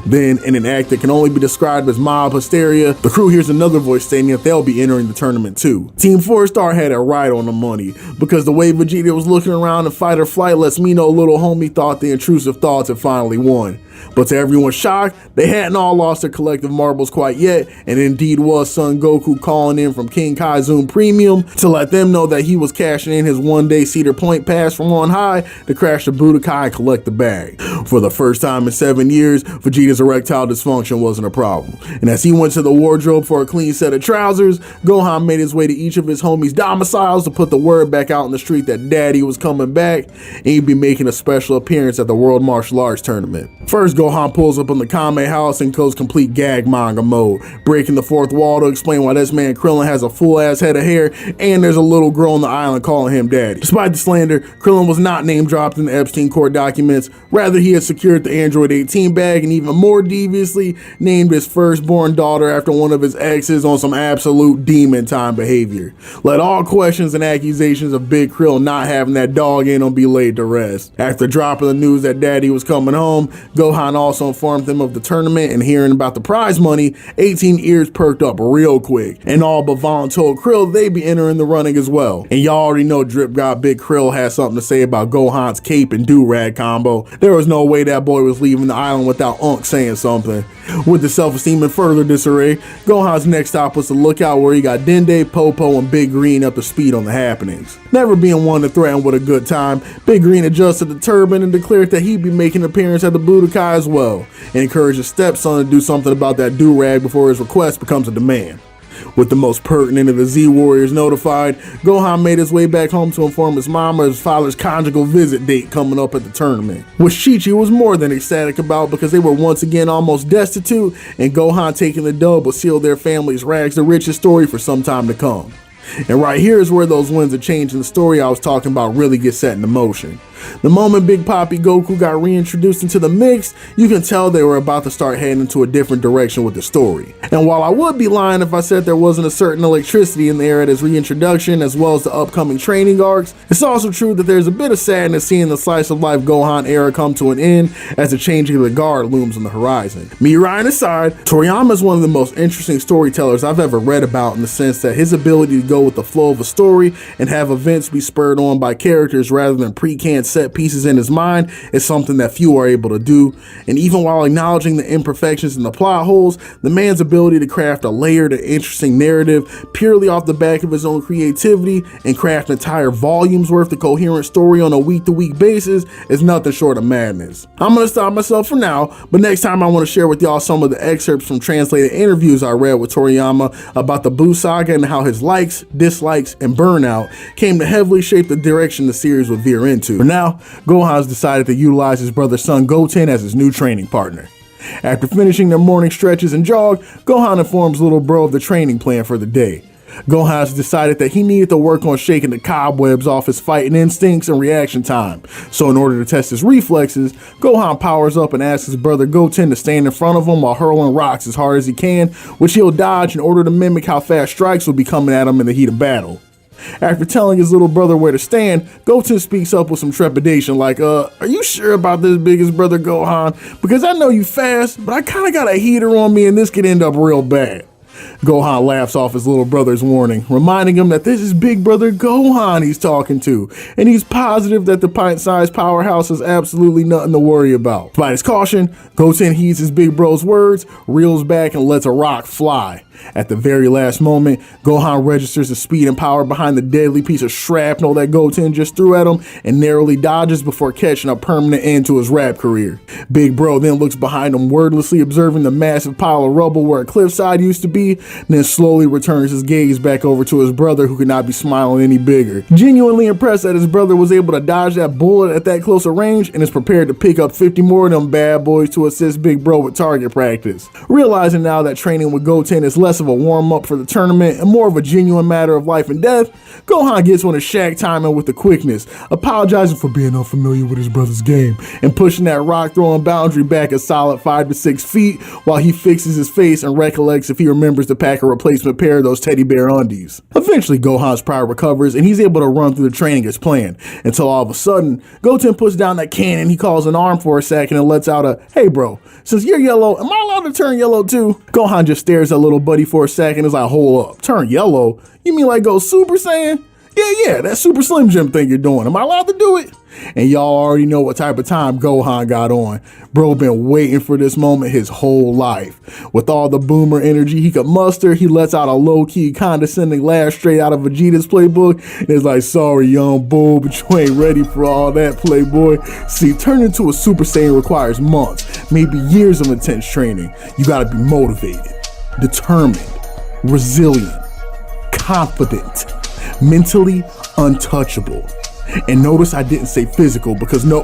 Then, in an act that can only be described as mob hysteria, the crew hears another voice stating that they'll be entering the tournament too. Team 4-Star had it right on the money, because the way Vegeta was looking around in fight or flight lets me know little homie thought the intrusive thoughts had finally won. But to everyone's shock, they hadn't all lost their collective marbles quite yet, and indeed was Son Goku calling in from King Kaizoon Premium to let them know that he was cashing in his one-day Cedar Point pass from on high to crash the Budokai and collect the bag. For the first time in 7 years, Vegeta's erectile dysfunction wasn't a problem, and as he went to the wardrobe for a clean set of trousers, Gohan made his way to each of his homies' domiciles to put the word back out in the street that Daddy was coming back, and he'd be making a special appearance at the World Martial Arts Tournament. First, Gohan pulls up on the Kame house and goes complete gag manga mode, breaking the fourth wall to explain why this man Krillin has a full-ass head of hair and there's a little girl on the island calling him daddy. Despite the slander, Krillin was not name-dropped in the Epstein court documents. Rather, he had secured the Android 18 bag and even more deviously named his firstborn daughter after one of his exes on some absolute demon time behavior. Let all questions and accusations of Big Krill not having that dog in him be laid to rest. After dropping the news that Daddy was coming home, Gohan Gohan also informed them of the tournament, and hearing about the prize money, 18 ears perked up real quick, and all but Vaughn told Krill they'd be entering the running as well. And y'all already know Drip God Big Krill had something to say about Gohan's cape and do-rag combo. There was no way that boy was leaving the island without Unk saying something. With the self-esteem in further disarray, Gohan's next stop was to Lookout, where he got Dende, Popo, and Big Green up to speed on the happenings. Never being one to threaten with a good time, Big Green adjusted the turban and declared that he'd be making an appearance at the Budokai as well, and encouraged his stepson to do something about that do-rag before his request becomes a demand. With the most pertinent of the Z-Warriors notified, Gohan made his way back home to inform his mom of his father's conjugal visit date coming up at the tournament, which Chi-Chi was more than ecstatic about because they were once again almost destitute, and Gohan taking the dub would seal their family's rags to riches story for some time to come. And right here is where those winds of change in the story I was talking about really get set into motion. The moment Big Papi Goku got reintroduced into the mix, you can tell they were about to start heading into a different direction with the story. And while I would be lying if I said there wasn't a certain electricity in the air at his reintroduction as well as the upcoming training arcs, it's also true that there's a bit of sadness seeing the slice of life Gohan era come to an end as the changing of the guard looms on the horizon. Me Ryan aside, Toriyama is one of the most interesting storytellers I've ever read about, in the sense that his ability to go with the flow of a story and have events be spurred on by characters rather than pre-canned set pieces in his mind is something that few are able to do. And even while acknowledging the imperfections and the plot holes, the man's ability to craft a layered and interesting narrative purely off the back of his own creativity and craft entire volumes worth of coherent story on a week-to-week basis is nothing short of madness. I'm gonna stop myself for now, but next time I want to share with y'all some of the excerpts from translated interviews I read with Toriyama about the Buu Saga and how his likes, dislikes, and burnout came to heavily shape the direction the series would veer into. For now, Gohan's decided to utilize his brother Son Goten as his new training partner. After finishing their morning stretches and jog, Gohan informs little bro of the training plan for the day. Gohan's decided that he needed to work on shaking the cobwebs off his fighting instincts and reaction time. So in order to test his reflexes, Gohan powers up and asks his brother Goten to stand in front of him while hurling rocks as hard as he can, which he'll dodge in order to mimic how fast strikes will be coming at him in the heat of battle. After telling his little brother where to stand, Goten speaks up with some trepidation like, are you sure about this, biggest brother Gohan? Because I know you fast, but I kinda got a heater on me and this could end up real bad. Gohan laughs off his little brother's warning, reminding him that this is big brother Gohan he's talking to, and he's positive that the pint-sized powerhouse is absolutely nothing to worry about. Despite his caution, Goten heeds his big bro's words, reels back, and lets a rock fly. At the very last moment, Gohan registers the speed and power behind the deadly piece of shrapnel that Goten just threw at him and narrowly dodges before catching a permanent end to his rap career. Big Bro then looks behind him, wordlessly observing the massive pile of rubble where a cliffside used to be, then slowly returns his gaze back over to his brother, who could not be smiling any bigger. Genuinely impressed that his brother was able to dodge that bullet at that close a range and is prepared to pick up 50 more of them bad boys to assist Big Bro with target practice. Realizing now that training with Goten is less of a warm-up for the tournament and more of a genuine matter of life and death, Gohan gets on his Shaq timing with the quickness, apologizing for being unfamiliar with his brother's game and pushing that rock-throwing boundary back a solid 5 to 6 feet while he fixes his face and recollects if he remembers to pack a replacement pair of those teddy bear undies. Eventually, Gohan's pride recovers and he's able to run through the training as planned, until all of a sudden, Goten puts down that cannon he calls an arm for a second and lets out a, "Hey bro, since you're yellow, am I allowed to turn yellow too?" Gohan just stares at little buddy for a second and is like, "Hold up, turn yellow? You mean like go Super Saiyan? Yeah, that Super Slim Jim thing you're doing. Am I allowed to do it?" And y'all already know what type of time Gohan got on. Bro been waiting for this moment his whole life. With all the boomer energy he could muster, he lets out a low-key condescending laugh straight out of Vegeta's playbook and is like, "Sorry, young bull, but you ain't ready for all that, playboy." See, turning into a Super Saiyan requires months, maybe years of intense training. You gotta be motivated, determined, resilient, confident, mentally untouchable. And notice I didn't say physical because no,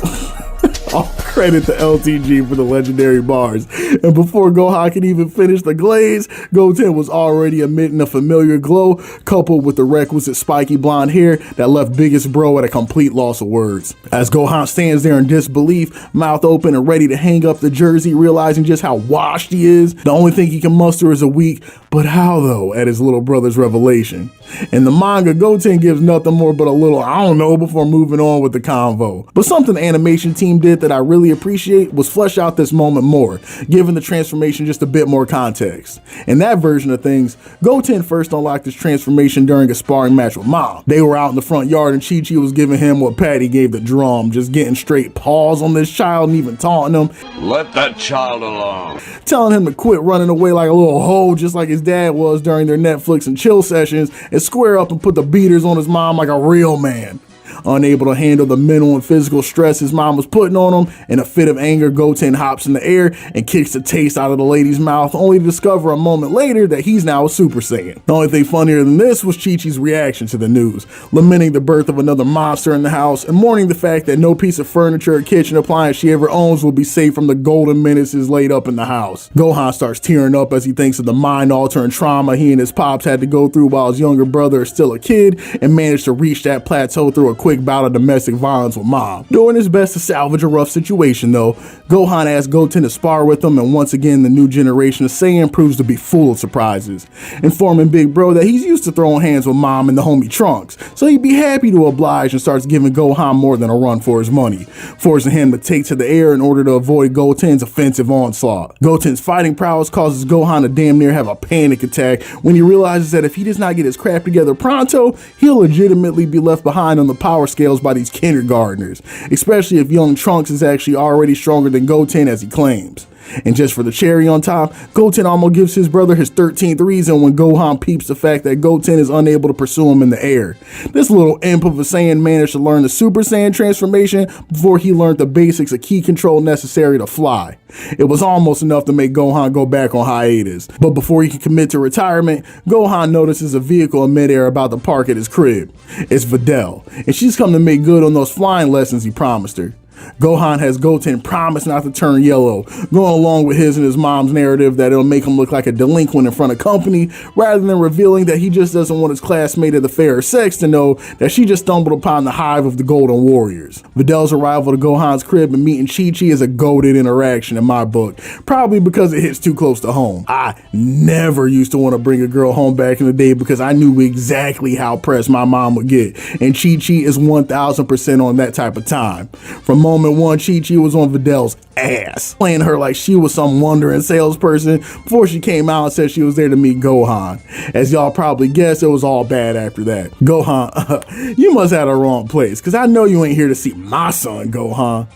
all credit to LTG for the legendary bars. And before Gohan could even finish the glaze, Goten was already emitting a familiar glow coupled with the requisite spiky blonde hair that left biggest bro at a complete loss of words. As Gohan stands there in disbelief, mouth open and ready to hang up the jersey, realizing just how washed he is, the only thing he can muster is a weak, "But how though?" at his little brother's revelation. In the manga, Goten gives nothing more but a little I don't know before moving on with the convo. But something the animation team did that I really appreciate was flesh out this moment more, giving the transformation just a bit more context. In that version of things, Goten first unlocked his transformation during a sparring match with Mom. They were out in the front yard and Chi-Chi was giving him what Patty gave the drum, just getting straight paws on this child and even taunting him. Let that child alone. Telling him to quit running away like a little hoe just like his dad was during their Netflix and chill sessions and square up and put the beaters on his mom like a real man. Unable to handle the mental and physical stress his mom was putting on him, in a fit of anger, Goten hops in the air and kicks the taste out of the lady's mouth, only to discover a moment later that he's now a Super Saiyan. The only thing funnier than this was Chi-Chi's reaction to the news, lamenting the birth of another monster in the house and mourning the fact that no piece of furniture or kitchen appliance she ever owns will be safe from the golden menaces laid up in the house. Gohan starts tearing up as he thinks of the mind-altering trauma he and his pops had to go through while his younger brother is still a kid and managed to reach that plateau through a quick bout of domestic violence with Mom. Doing his best to salvage a rough situation though, Gohan asks Goten to spar with him, and once again the new generation of Saiyan proves to be full of surprises, informing Big Bro that he's used to throwing hands with Mom and the homie Trunks, so he'd be happy to oblige, and starts giving Gohan more than a run for his money, forcing him to take to the air in order to avoid Goten's offensive onslaught. Goten's fighting prowess causes Gohan to damn near have a panic attack when he realizes that if he does not get his crap together pronto, he'll legitimately be left behind on the power scales by these kindergartners, especially if young Trunks is actually already stronger than Goten as he claims. And just for the cherry on top, Goten almost gives his brother his 13th reason when Gohan peeps the fact that Goten is unable to pursue him in the air. This little imp of a Saiyan managed to learn the Super Saiyan transformation before he learned the basics of key control necessary to fly. It was almost enough to make Gohan go back on hiatus. But before he can commit to retirement, Gohan notices a vehicle in midair about to park at his crib. It's Videl, and she's come to make good on those flying lessons he promised her. Gohan has Goten promise not to turn yellow, going along with his and his mom's narrative that it'll make him look like a delinquent in front of company, rather than revealing that he just doesn't want his classmate of the fairer sex to know that she just stumbled upon the hive of the Golden Warriors. Videl's arrival to Gohan's crib and meeting Chi-Chi is a goated interaction in my book, probably because it hits too close to home. I never used to want to bring a girl home back in the day because I knew exactly how pressed my mom would get, and Chi-Chi is 1000% on that type of time. From moment one, Chi-Chi was on Videl's ass, playing her like she was some wandering salesperson before she came out and said she was there to meet Gohan. As y'all probably guessed, it was all bad after that. Gohan, you must have the wrong place, because I know you ain't here to see my son, Gohan.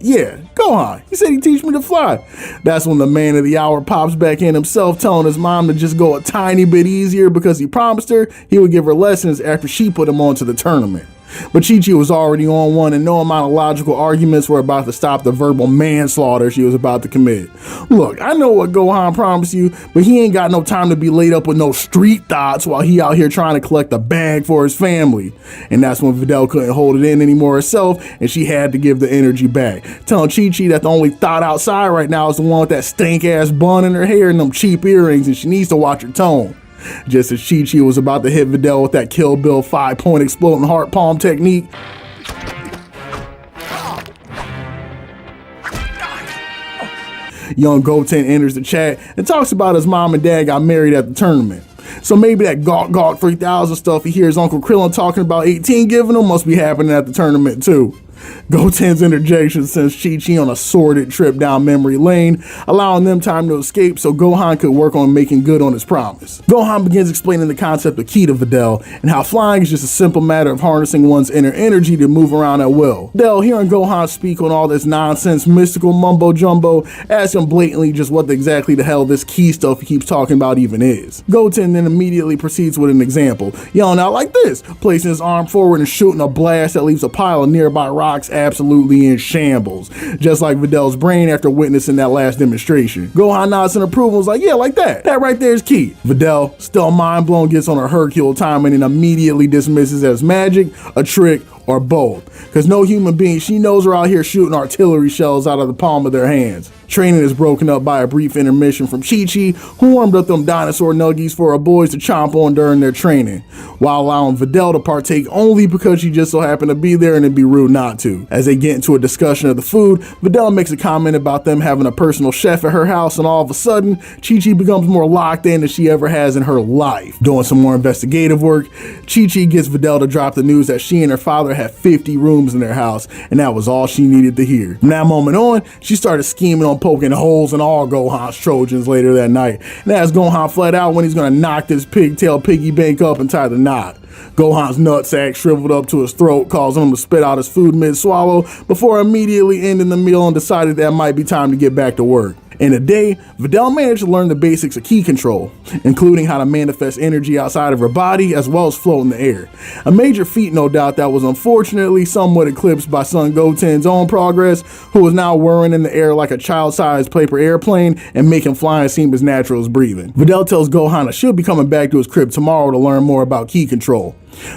Yeah, Gohan, he said he'd teach me to fly. That's when the man of the hour pops back in himself, telling his mom to just go a tiny bit easier because he promised her he would give her lessons after she put him on to the tournament. But Chi-Chi was already on one, and no amount of logical arguments were about to stop the verbal manslaughter she was about to commit. Look, I know what Gohan promised you, but he ain't got no time to be laid up with no street thoughts while he out here trying to collect a bag for his family. And that's when Videl couldn't hold it in anymore herself, and she had to give the energy back, telling Chi-Chi that the only thought outside right now is the one with that stank-ass bun in her hair and them cheap earrings, and she needs to watch her tone. Just as Chi-Chi was about to hit Videl with that Kill Bill 5-point exploding heart palm technique, young Goten enters the chat and talks about his mom and dad got married at the tournament. So maybe that Gawk 3000 stuff he hears Uncle Krillin talking about 18 giving him must be happening at the tournament too. Goten's interjection sends Chi-Chi on a sordid trip down memory lane, allowing them time to escape so Gohan could work on making good on his promise. Gohan begins explaining the concept of ki to Videl and how flying is just a simple matter of harnessing one's inner energy to move around at will. Videl, hearing Gohan speak on all this nonsense mystical mumbo jumbo, asks him blatantly just what exactly the hell this ki stuff he keeps talking about even is. Goten then immediately proceeds with an example, yelling out like this, placing his arm forward and shooting a blast that leaves a pile of nearby rocks absolutely in shambles, just like Videl's brain after witnessing that last demonstration. Gohan nods in approval and was like, yeah, like that. That right there is ki. Videl, still mind blown, gets on a Hercule timing and immediately dismisses as magic, a trick, or both, because no human being she knows are out here shooting artillery shells out of the palm of their hands. Training is broken up by a brief intermission from Chi-Chi, who warmed up them dinosaur nuggies for her boys to chomp on during their training, while allowing Videl to partake only because she just so happened to be there and it'd be rude not to. As they get into a discussion of the food, Videl makes a comment about them having a personal chef at her house, and all of a sudden, Chi-Chi becomes more locked in than she ever has in her life. Doing some more investigative work, Chi-Chi gets Videl to drop the news that she and her father had 50 rooms in their house, and that was all she needed to hear. From that moment on, she started scheming on poking holes in all Gohan's Trojans later that night, and as Gohan fled out when he's gonna knock this pigtail piggy bank up and tie the knot. Gohan's nutsack shriveled up to his throat, causing him to spit out his food mid-swallow before immediately ending the meal and decided that it might be time to get back to work. In a day, Videl managed to learn the basics of ki control, including how to manifest energy outside of her body as well as float in the air. A major feat, no doubt, that was unfortunately somewhat eclipsed by Son Goten's own progress, who was now whirring in the air like a child-sized paper airplane and making flying seem as natural as breathing. Videl tells Gohan that she'll be coming back to his crib tomorrow to learn more about ki control.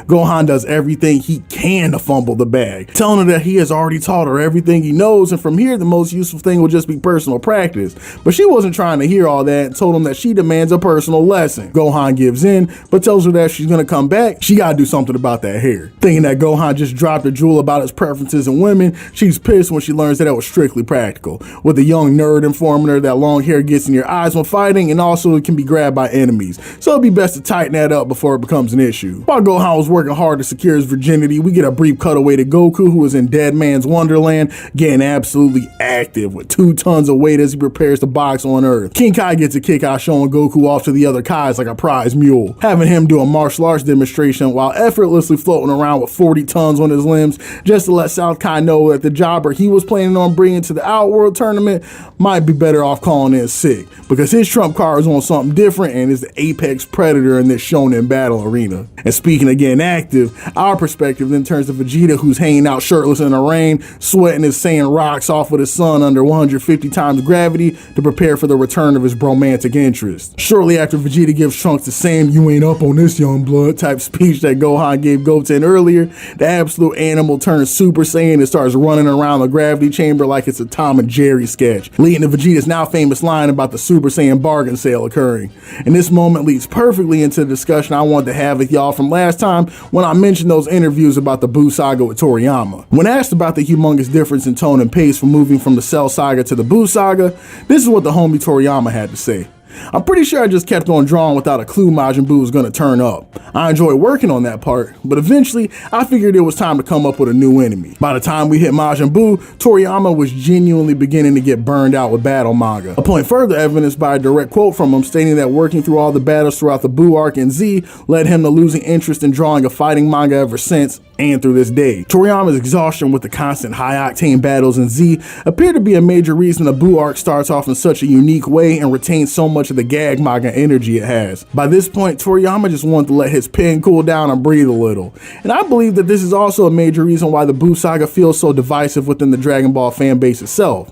Gohan does everything he can to fumble the bag, telling her that he has already taught her everything he knows, and from here the most useful thing will just be personal practice. But she wasn't trying to hear all that and told him that she demands a personal lesson. Gohan gives in, but tells her that if she's gonna come back, she gotta do something about that hair. Thinking that Gohan just dropped a jewel about his preferences in women, she's pissed when she learns that it was strictly practical, with a young nerd informing her that long hair gets in your eyes when fighting and also it can be grabbed by enemies, so it'd be best to tighten that up before it becomes an issue. While Gohan was working hard to secure his virginity, we get a brief cutaway to Goku, who is in Dead Man's Wonderland, getting absolutely active with 2 tons of weight as he prepares to box on Earth. King Kai gets a kick out showing Goku off to the other Kais like a prize mule, having him do a martial arts demonstration while effortlessly floating around with 40 tons on his limbs, just to let South Kai know that the jobber he was planning on bringing to the World Tournament might be better off calling in sick, because his trump card is on something different and is the apex predator in this shonen battle arena. And speaking of getting active, our perspective then turns to Vegeta, who's hanging out shirtless in the rain, sweating his Saiyan rocks off with his son under 150 times gravity to prepare for the return of his bromantic interest. Shortly after Vegeta gives Trunks the same "you ain't up on this, young blood" type speech that Gohan gave Goten earlier, the absolute animal turns Super Saiyan and starts running around the gravity chamber like it's a Tom and Jerry sketch, leading to Vegeta's now famous line about the Super Saiyan bargain sale occurring. And this moment leads perfectly into the discussion I wanted to have with y'all from last time when I mentioned those interviews about the Buu Saga with Toriyama. When asked about the humongous difference in tone and pace from moving from the Cell Saga to the Buu Saga, this is what the homie Toriyama had to say. I'm pretty sure I just kept on drawing without a clue Majin Buu was gonna turn up. I enjoyed working on that part, but eventually I figured it was time to come up with a new enemy. By the time we hit Majin Buu, Toriyama was genuinely beginning to get burned out with battle manga. A point further evidenced by a direct quote from him stating that working through all the battles throughout the Buu Arc and Z led him to losing interest in drawing a fighting manga ever since, and through this day. Toriyama's exhaustion with the constant high-octane battles in Z appear to be a major reason the Buu Arc starts off in such a unique way and retains so much of the gag manga energy it has. By this point, Toriyama just wanted to let his pen cool down and breathe a little. And I believe that this is also a major reason why the Buu Saga feels so divisive within the Dragon Ball fan base itself.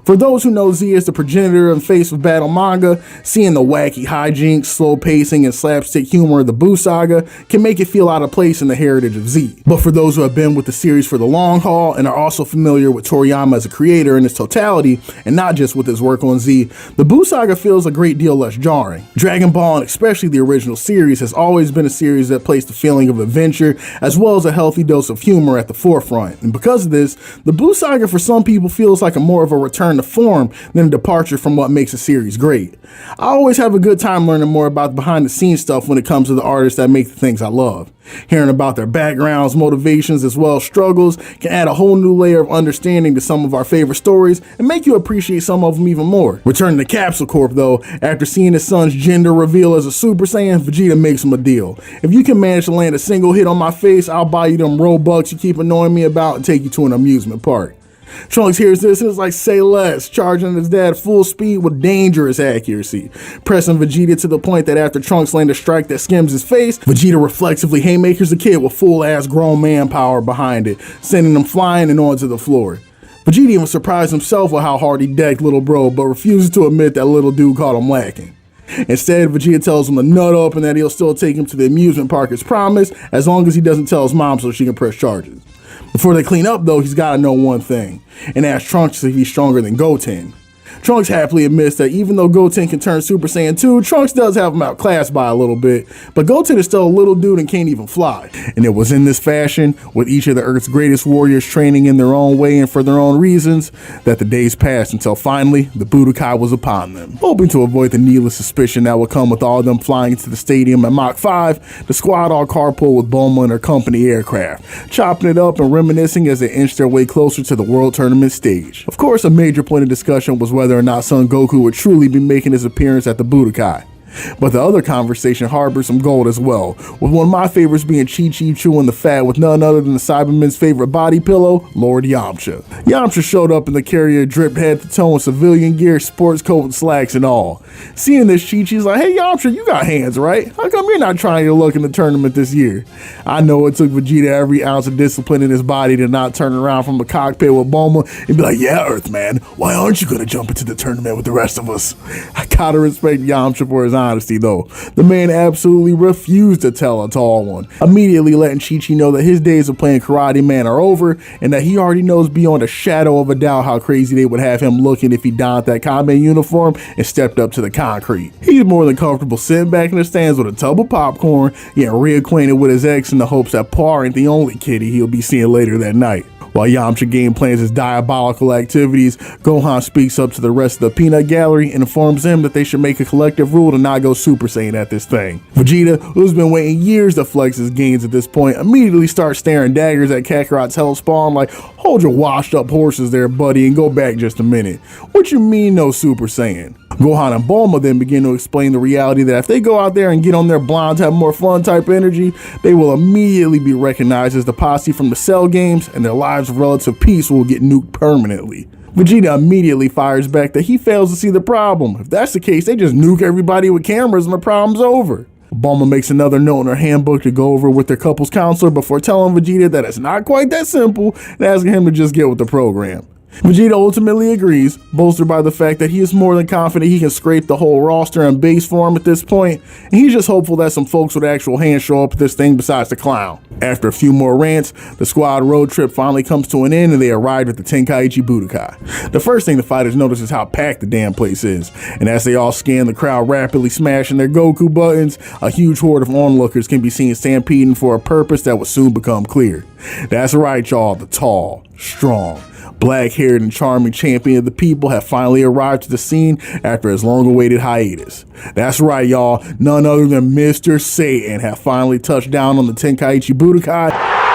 For those who know Z as the progenitor and face of battle manga, seeing the wacky hijinks, slow pacing, and slapstick humor of the Buu Saga can make it feel out of place in the heritage of Z. But for those who have been with the series for the long haul and are also familiar with Toriyama as a creator in its totality, and not just with his work on Z, the Buu Saga feels a great deal less jarring. Dragon Ball, and especially the original series, has always been a series that placed a feeling of adventure as well as a healthy dose of humor at the forefront. And because of this, the Buu Saga for some people feels like a more of a return to form than a departure from what makes a series great. I always have a good time learning more about the behind the scenes stuff when it comes to the artists that make the things I love. Hearing about their backgrounds, motivations, as well as struggles can add a whole new layer of understanding to some of our favorite stories and make you appreciate some of them even more. Returning to Capsule Corp though, after seeing his son's gender reveal as a Super Saiyan, Vegeta makes him a deal. If you can manage to land a single hit on my face, I'll buy you them Robux you keep annoying me about and take you to an amusement park. Trunks hears this and is like, say less, charging his dad full speed with dangerous accuracy, pressing Vegeta to the point that after Trunks lands a strike that skims his face, Vegeta reflexively haymakers the kid with full-ass grown man power behind it, sending him flying and onto the floor. Vegeta even surprised himself with how hard he decked little bro, but refuses to admit that little dude caught him lacking. Instead, Vegeta tells him to nut up and that he'll still take him to the amusement park as promised, as long as he doesn't tell his mom so she can press charges. Before they clean up though, he's gotta know one thing, and ask Trunks if he's stronger than Goten. Trunks happily admits that even though Goten can turn Super Saiyan 2, Trunks does have him outclassed by a little bit, but Goten is still a little dude and can't even fly. And it was in this fashion, with each of the Earth's greatest warriors training in their own way and for their own reasons, that the days passed until finally, the Budokai was upon them. Hoping to avoid the needless suspicion that would come with all of them flying into the stadium at Mach 5, the squad all carpool with Bulma and her company aircraft, chopping it up and reminiscing as they inched their way closer to the World Tournament stage. Of course, a major point of discussion was whether or not Son Goku would truly be making his appearance at the Budokai. But the other conversation harbored some gold as well, with one of my favorites being Chi-Chi chewing the fat with none other than the Cybermen's favorite body pillow, Lord Yamcha. Yamcha showed up in the carrier dripped head to toe in civilian gear, sports coat and slacks and all. Seeing this, Chi-Chi's like, hey Yamcha, you got hands, right? How come you're not trying your luck in the tournament this year? I know it took Vegeta every ounce of discipline in his body to not turn around from the cockpit with Bulma and be like, yeah, Earthman, why aren't you gonna jump into the tournament with the rest of us? I gotta respect Yamcha for his honesty though. The man absolutely refused to tell a tall one, immediately letting Chi-Chi know that his days of playing Karate Man are over and that he already knows beyond a shadow of a doubt how crazy they would have him looking if he donned that combat uniform and stepped up to the concrete. He's more than comfortable sitting back in the stands with a tub of popcorn, getting reacquainted with his ex in the hopes that Pa ain't the only kitty he'll be seeing later that night. While Yamcha game plans his diabolical activities, Gohan speaks up to the rest of the peanut gallery and informs them that they should make a collective rule to not go Super Saiyan at this thing. Vegeta, who's been waiting years to flex his gains at this point, immediately starts staring daggers at Kakarot's Hellspawn like, hold your washed up horses there, buddy, and go back just a minute. What you mean no Super Saiyan? Gohan and Bulma then begin to explain the reality that if they go out there and get on their blondes have more fun type energy, they will immediately be recognized as the posse from the Cell games and their lives of relative peace will get nuked permanently. Vegeta immediately fires back that he fails to see the problem. If that's the case, they just nuke everybody with cameras and the problem's over. Bulma makes another note in her handbook to go over with their couples counselor before telling Vegeta that it's not quite that simple and asking him to just get with the program. Vegeta ultimately agrees, bolstered by the fact that he is more than confident he can scrape the whole roster and base for him at this point, and he's just hopeful that some folks with actual hands show up at this thing besides the clown. After a few more rants, the squad road trip finally comes to an end and they arrive at the Tenkaichi Budokai. The first thing the fighters notice is how packed the damn place is, and as they all scan the crowd rapidly smashing their Goku buttons, a huge horde of onlookers can be seen stampeding for a purpose that will soon become clear. That's right y'all, the tall, strong, black-haired and charming champion of the people have finally arrived to the scene after his long-awaited hiatus. That's right, y'all. None other than Mr. Satan have finally touched down on the Tenkaichi Budokai,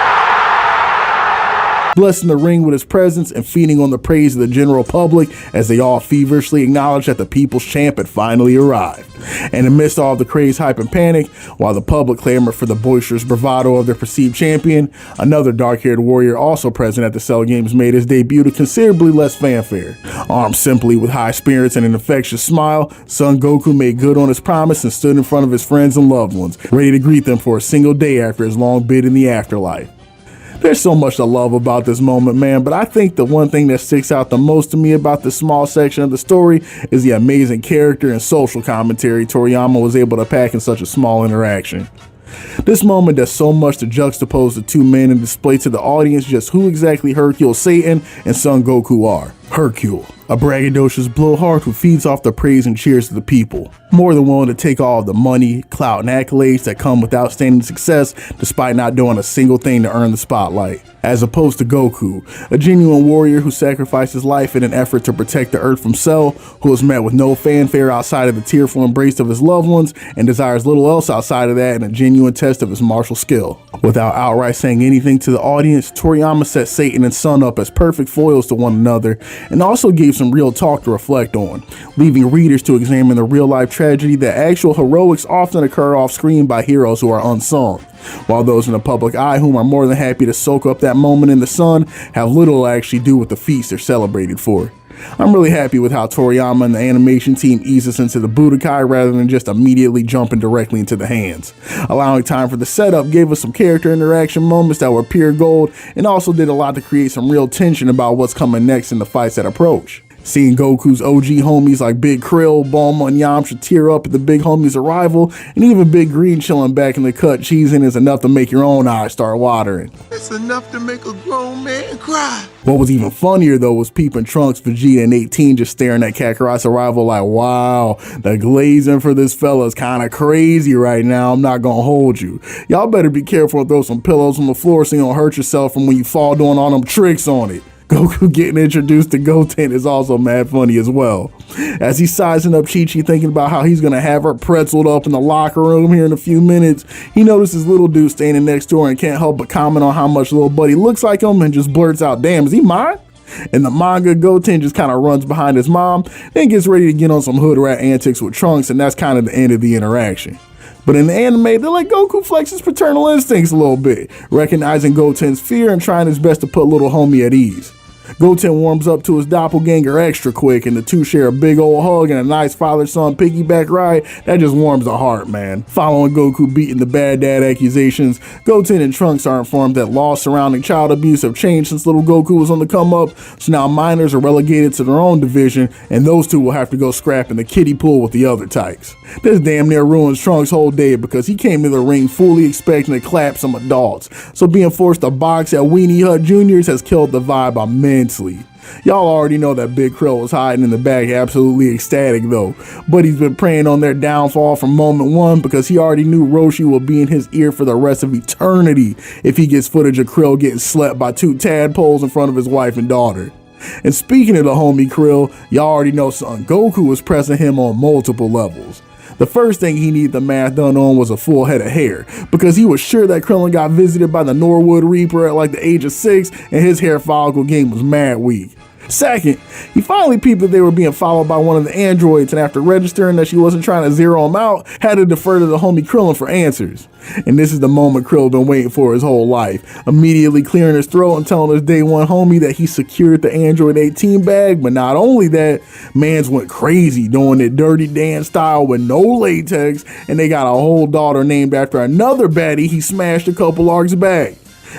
blessing the ring with his presence and feeding on the praise of the general public as they all feverishly acknowledge that the people's champ had finally arrived. And amidst all the craze, hype, and panic, while the public clamored for the boisterous bravado of their perceived champion, another dark-haired warrior also present at the Cell Games made his debut to considerably less fanfare. Armed simply with high spirits and an infectious smile, Son Goku made good on his promise and stood in front of his friends and loved ones, ready to greet them for a single day after his long bid in the afterlife. There's so much to love about this moment, man, but I think the one thing that sticks out the most to me about this small section of the story is the amazing character and social commentary Toriyama was able to pack in such a small interaction. This moment does so much to juxtapose the two men and display to the audience just who exactly Hercule Satan and Son Goku are. Hercule, a braggadocious blowhard who feeds off the praise and cheers of the people, more than willing to take all of the money, clout, and accolades that come with outstanding success despite not doing a single thing to earn the spotlight. As opposed to Goku, a genuine warrior who sacrificed his life in an effort to protect the Earth from Cell, who is met with no fanfare outside of the tearful embrace of his loved ones and desires little else outside of that in a genuine test of his martial skill. Without outright saying anything to the audience, Toriyama set Satan and Son up as perfect foils to one another and also gave some real talk to reflect on, leaving readers to examine the real-life tragedy that actual heroics often occur off-screen by heroes who are unsung, while those in the public eye whom are more than happy to soak up that moment in the sun have little to actually do with the feast they're celebrated for. I'm really happy with how Toriyama and the animation team ease us into the Budokai rather than just immediately jumping directly into the hands. Allowing time for the setup gave us some character interaction moments that were pure gold and also did a lot to create some real tension about what's coming next in the fights that approach. Seeing Goku's OG homies like Big Krill, Bulma, and Yamcha tear up at the big homie's arrival, and even Big Green chilling back in the cut cheesing is enough to make your own eyes start watering. It's enough to make a grown man cry. What was even funnier though was peeping Trunks, Vegeta, and 18 just staring at Kakarot's arrival like, wow, the glazing for this fella is kinda crazy right now, I'm not gonna hold you. Y'all better be careful and throw some pillows on the floor so you don't hurt yourself from when you fall doing all them tricks on it. Goku getting introduced to Goten is also mad funny as well. As he's sizing up Chi-Chi thinking about how he's gonna have her pretzeled up in the locker room here in a few minutes, he notices little dude standing next to her and can't help but comment on how much little buddy looks like him and just blurts out, damn, is he mine? In the manga, Goten just kind of runs behind his mom, then gets ready to get on some hood rat antics with Trunks, and that's kind of the end of the interaction. But in the anime, they let Goku flex his paternal instincts a little bit, recognizing Goten's fear and trying his best to put little homie at ease. Goten warms up to his doppelganger extra quick, and the two share a big old hug and a nice father-son piggyback ride that just warms the heart, man. Following Goku beating the bad dad accusations, Goten and Trunks are informed that laws surrounding child abuse have changed since little Goku was on the come up, so now minors are relegated to their own division, and those two will have to go scrap in the kiddie pool with the other tykes. This damn near ruins Trunks' whole day because he came to the ring fully expecting to clap some adults, so being forced to box at Weenie Hut Jr.'s has killed the vibe immensely. Y'all already know that Big Krill was hiding in the back absolutely ecstatic though, but he's been praying on their downfall from moment one because he already knew Roshi will be in his ear for the rest of eternity if he gets footage of Krill getting slept by two tadpoles in front of his wife and daughter. And speaking of the homie Krill, y'all already know Son Goku was pressing him on multiple levels. The first thing he needed the math done on was a full head of hair, because he was sure that Krillin got visited by the Norwood Reaper at like the age of 6 and his hair follicle game was mad weak. Second, he finally peeped that they were being followed by one of the androids, and after registering that she wasn't trying to zero him out, had to defer to the homie Krillin for answers. And this is the moment Krill been waiting for his whole life, immediately clearing his throat and telling his day one homie that he secured the Android 18 bag, but not only that, mans went crazy doing it dirty dance style with no latex, and they got a whole daughter named after another baddie he smashed a couple arcs back.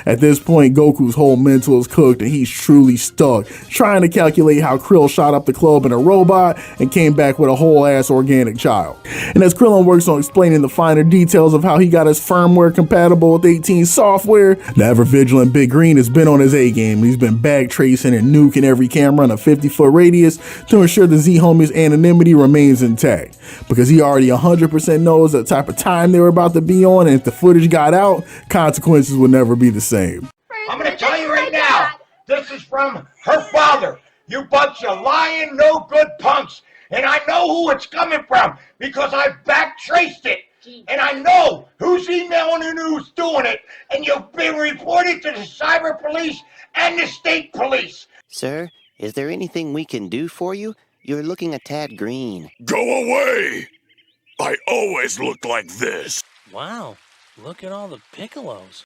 At this point, Goku's whole mental is cooked and he's truly stuck, trying to calculate how Krill shot up the club in a robot and came back with a whole ass organic child. And as Krillin works on explaining the finer details of how he got his firmware compatible with 18 software, the ever vigilant Big Green has been on his A game. He's been back tracing and nuking every camera in a 50-foot radius to ensure the Z-Homie's anonymity remains intact, because he already 100% knows the type of time they were about to be on, and if the footage got out, consequences would never be the same. I'm gonna tell you right now, this is from her father. You bunch of lying, no good punks. And I know who it's coming from because I back traced it. And I know who's emailing and who's doing it. And you've been reported to the cyber police and the state police. Sir, is there anything we can do for you? You're looking a tad green. Go away! I always look like this. Wow, look at all the piccolos.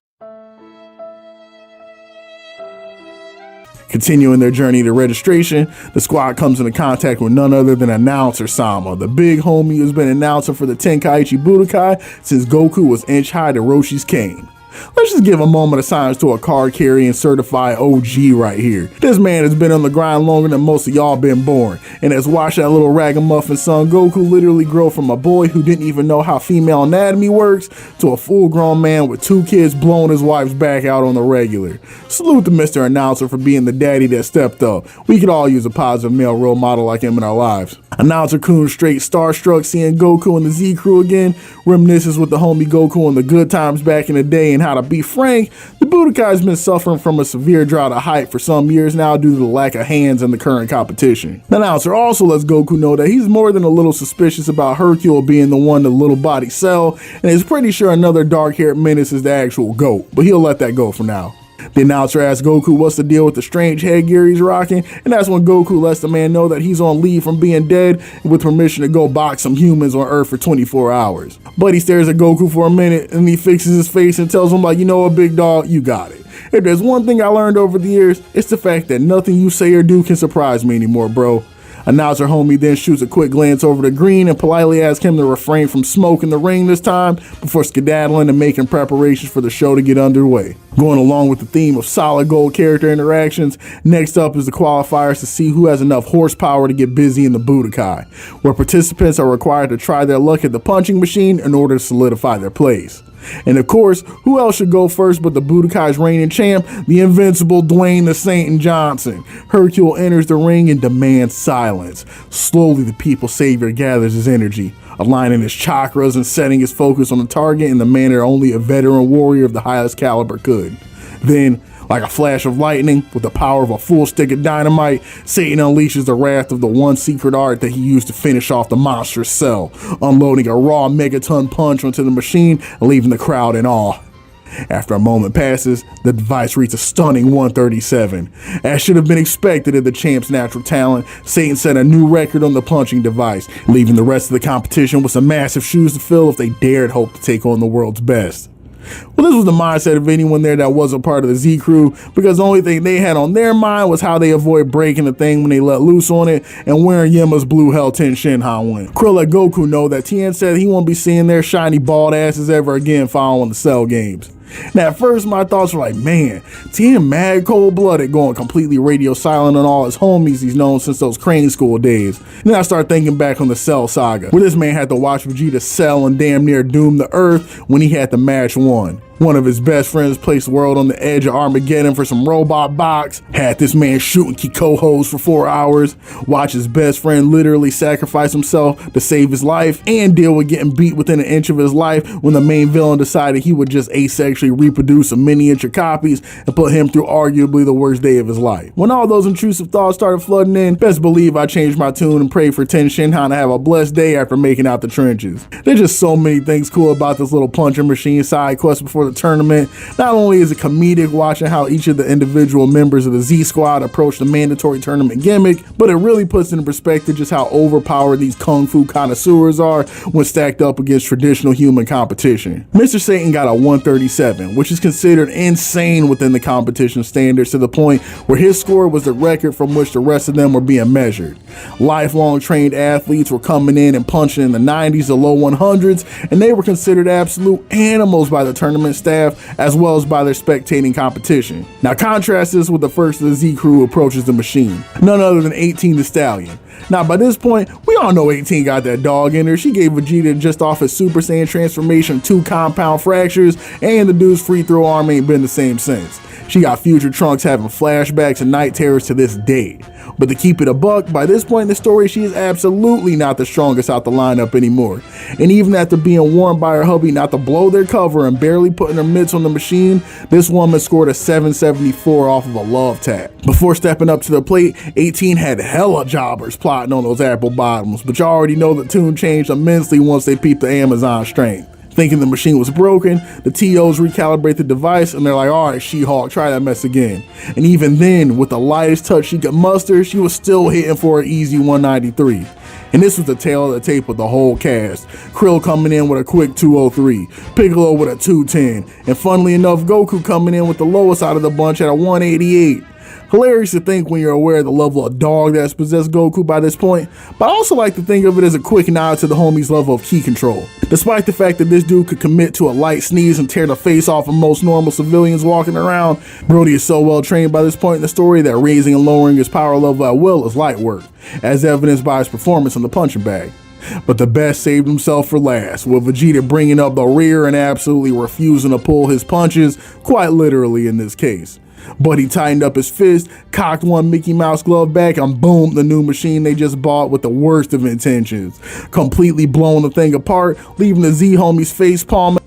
Continuing their journey to registration, the squad comes into contact with none other than Announcer Sama, the big homie who's been announcing for the Tenkaichi Budokai since Goku was inch high to Roshi's cane. Let's just give a moment of silence to a card carrying certified OG right here. This man has been on the grind longer than most of y'all been born, and has watched that little ragamuffin son Goku literally grow from a boy who didn't even know how female anatomy works to a full-grown man with 2 kids blowing his wife's back out on the regular. Salute to Mr. Announcer for being the daddy that stepped up. We could all use a positive male role model like him in our lives. Announcer Kun straight starstruck seeing Goku and the Z crew again, reminisces with the homie Goku on the good times back in the day, and how to be frank, the Budokai has been suffering from a severe drought of hype for some years now due to the lack of hands in the current competition. The announcer also lets Goku know that he's more than a little suspicious about Hercule being the one to little body sell, and is pretty sure another dark-haired menace is the actual GOAT, but he'll let that go for now. The announcer asks Goku what's the deal with the strange headgear he's rocking, and that's when Goku lets the man know that he's on leave from being dead and with permission to go box some humans on Earth for 24 hours. But he stares at Goku for a minute and he fixes his face and tells him like, you know what, big dog, you got it. If there's one thing I learned over the years, it's the fact that nothing you say or do can surprise me anymore, bro. Announcer homie then shoots a quick glance over to Green and politely asks him to refrain from smoking the ring this time before skedaddling and making preparations for the show to get underway. Going along with the theme of solid gold character interactions, next up is the qualifiers to see who has enough horsepower to get busy in the Budokai, where participants are required to try their luck at the punching machine in order to solidify their place. And of course, who else should go first but the Budokai's reigning champ, the invincible Dwayne the Saint Johnson. Hercule enters the ring and demands silence. Slowly, the people savior gathers his energy, aligning his chakras and setting his focus on the target in the manner only a veteran warrior of the highest caliber could. Then, like a flash of lightning, with the power of a full stick of dynamite, Satan unleashes the wrath of the one secret art that he used to finish off the monstrous Cell, unloading a raw megaton punch onto the machine and leaving the crowd in awe. After a moment passes, the device reaches a stunning 137. As should have been expected of the champ's natural talent, Satan set a new record on the punching device, leaving the rest of the competition with some massive shoes to fill if they dared hope to take on the world's best. Well, this was the mindset of anyone there that wasn't part of the Z crew, because the only thing they had on their mind was how they avoid breaking the thing when they let loose on it and wearing Yema's blue Hell 10 Shinhan one. Krill let Goku know that Tien said he won't be seeing their shiny bald asses ever again following the Cell games. Now, at first, my thoughts were like, man, Tien mad cold-blooded, going completely radio silent on all his homies he's known since those Crane School days. And then I started thinking back on the Cell Saga, where this man had to watch Vegeta Cell and damn near doom the Earth when he had the match won. One of his best friends placed the world on the edge of Armageddon for some robot box, had this man shooting Kikohos for 4 hours, watch his best friend literally sacrifice himself to save his life, and deal with getting beat within an inch of his life when the main villain decided he would just asexually reproduce some miniature copies and put him through arguably the worst day of his life. When all those intrusive thoughts started flooding in, best believe I changed my tune and prayed for Ten Shinhan to have a blessed day after making out the trenches. There's just so many things cool about this little puncher machine side quest before the tournament. Not only is it comedic watching how each of the individual members of the Z Squad approach the mandatory tournament gimmick, but it really puts into perspective just how overpowered these kung fu connoisseurs are when stacked up against traditional human competition. Mr. Satan got a 137, which is considered insane within the competition standards, to the point where his score was the record from which the rest of them were being measured. Lifelong trained athletes were coming in and punching in the 90s to low 100s, and they were considered absolute animals by the tournament staff as well as by their spectating competition. Now contrast this with the first of the Z crew who approaches the machine, none other than 18 the Stallion. Now by this point, we all know 18 got that dog in her. She gave Vegeta just off his Super Saiyan transformation 2 compound fractures, and the dude's free throw arm ain't been the same since. She got future Trunks having flashbacks and night terrors to this day. But to keep it a buck, by this point in the story, she is absolutely not the strongest out the lineup anymore. And even after being warned by her hubby not to blow their cover and barely putting her mitts on the machine, this woman scored a 774 off of a love tap. Before stepping up to the plate, 18 had hella jobbers plotting on those apple bottoms, but y'all already know the tune changed immensely once they peeped the Amazon strength. Thinking the machine was broken, the TOs recalibrate the device and they're like, alright, She-Hulk, try that mess again. And even then, with the lightest touch she could muster, she was still hitting for an easy 193. And this was the tail of the tape with the whole cast. Krill coming in with a quick 203, Piccolo with a 210, and funnily enough, Goku coming in with the lowest out of the bunch at a 188. Hilarious to think when you're aware of the level of dog that's possessed Goku by this point, but I also like to think of it as a quick nod to the homie's level of ki control. Despite the fact that this dude could commit to a light sneeze and tear the face off of most normal civilians walking around, Brody is so well trained by this point in the story that raising and lowering his power level at will is light work, as evidenced by his performance on the punching bag. But the best saved himself for last, with Vegeta bringing up the rear and absolutely refusing to pull his punches, quite literally in this case. But he tightened up his fist, cocked one Mickey Mouse glove back, and boom, the new machine they just bought with the worst of intentions, completely blowing the thing apart, leaving the Z homies face palm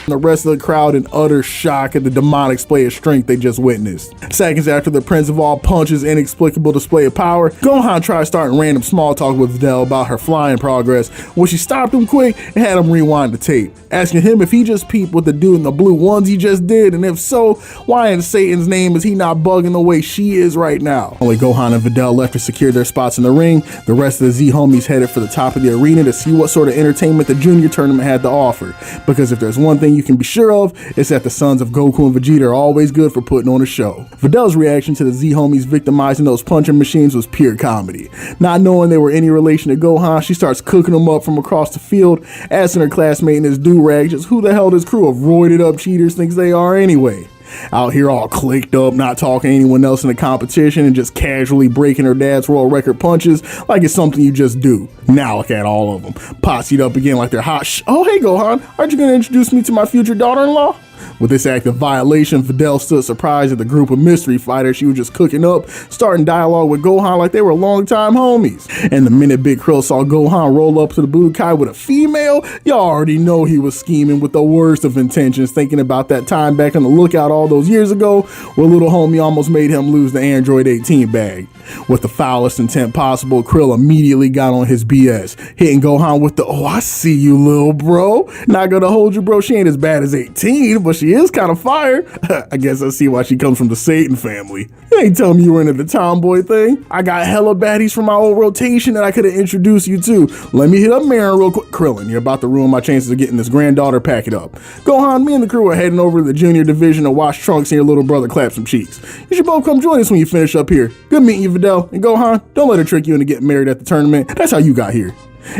the rest of the crowd in utter shock at the demonic display of strength they just witnessed. Seconds after the Prince of All Punch's inexplicable display of power, Gohan tried starting random small talk with Videl about her flying progress, when she stopped him quick and had him rewind the tape, asking him if he just peeped what the dude in the blue onesie just did, and if so, why in Satan's name is he not bugging the way she is right now? Only Gohan and Videl left to secure their spots in the ring. The rest of the Z homies headed for the top of the arena to see what sort of entertainment the junior tournament had to offer, because if there's one thing you can be sure of is that the sons of Goku and Vegeta are always good for putting on a show. Videl's reaction to the Z-homies victimizing those punching machines was pure comedy. Not knowing they were any relation to Gohan, she starts cooking them up from across the field, asking her classmate in his do-rag just who the hell this crew of roided up cheaters thinks they are anyway. Out here all clicked up, not talking to anyone else in the competition and just casually breaking her dad's world record punches like it's something you just do. Now look at all of them, posseed up again like they're hot oh hey Gohan, aren't you gonna introduce me to my future daughter-in-law? With this act of violation, Videl stood surprised at the group of mystery fighters she was just cooking up, starting dialogue with Gohan like they were longtime homies. And the minute Big Krill saw Gohan roll up to the Budokai with a female, y'all already know he was scheming with the worst of intentions, thinking about that time back on the lookout all those years ago where little homie almost made him lose the Android 18 bag. With the foulest intent possible, Krill immediately got on his BS, hitting Gohan with the, oh, I see you, little bro. Not gonna hold you, bro. She ain't as bad as 18, but she is kind of fire. I guess I see why she comes from the Satan family. You ain't telling me you were into the tomboy thing. I got hella baddies from my old rotation that I could have introduced you to. Let me hit up Marin real quick. Krillin, you're about to ruin my chances of getting this granddaughter. Pack it up. Gohan, me and the crew are heading over to the junior division to watch Trunks and your little brother clap some cheeks. You should both come join us when you finish up here. Good meeting you, Videl. And Gohan, don't let her trick you into getting married at the tournament. That's how you got here.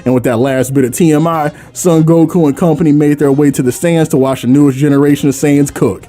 And with that last bit of TMI, Son Goku and company made their way to the stands to watch the newest generation of Saiyans cook.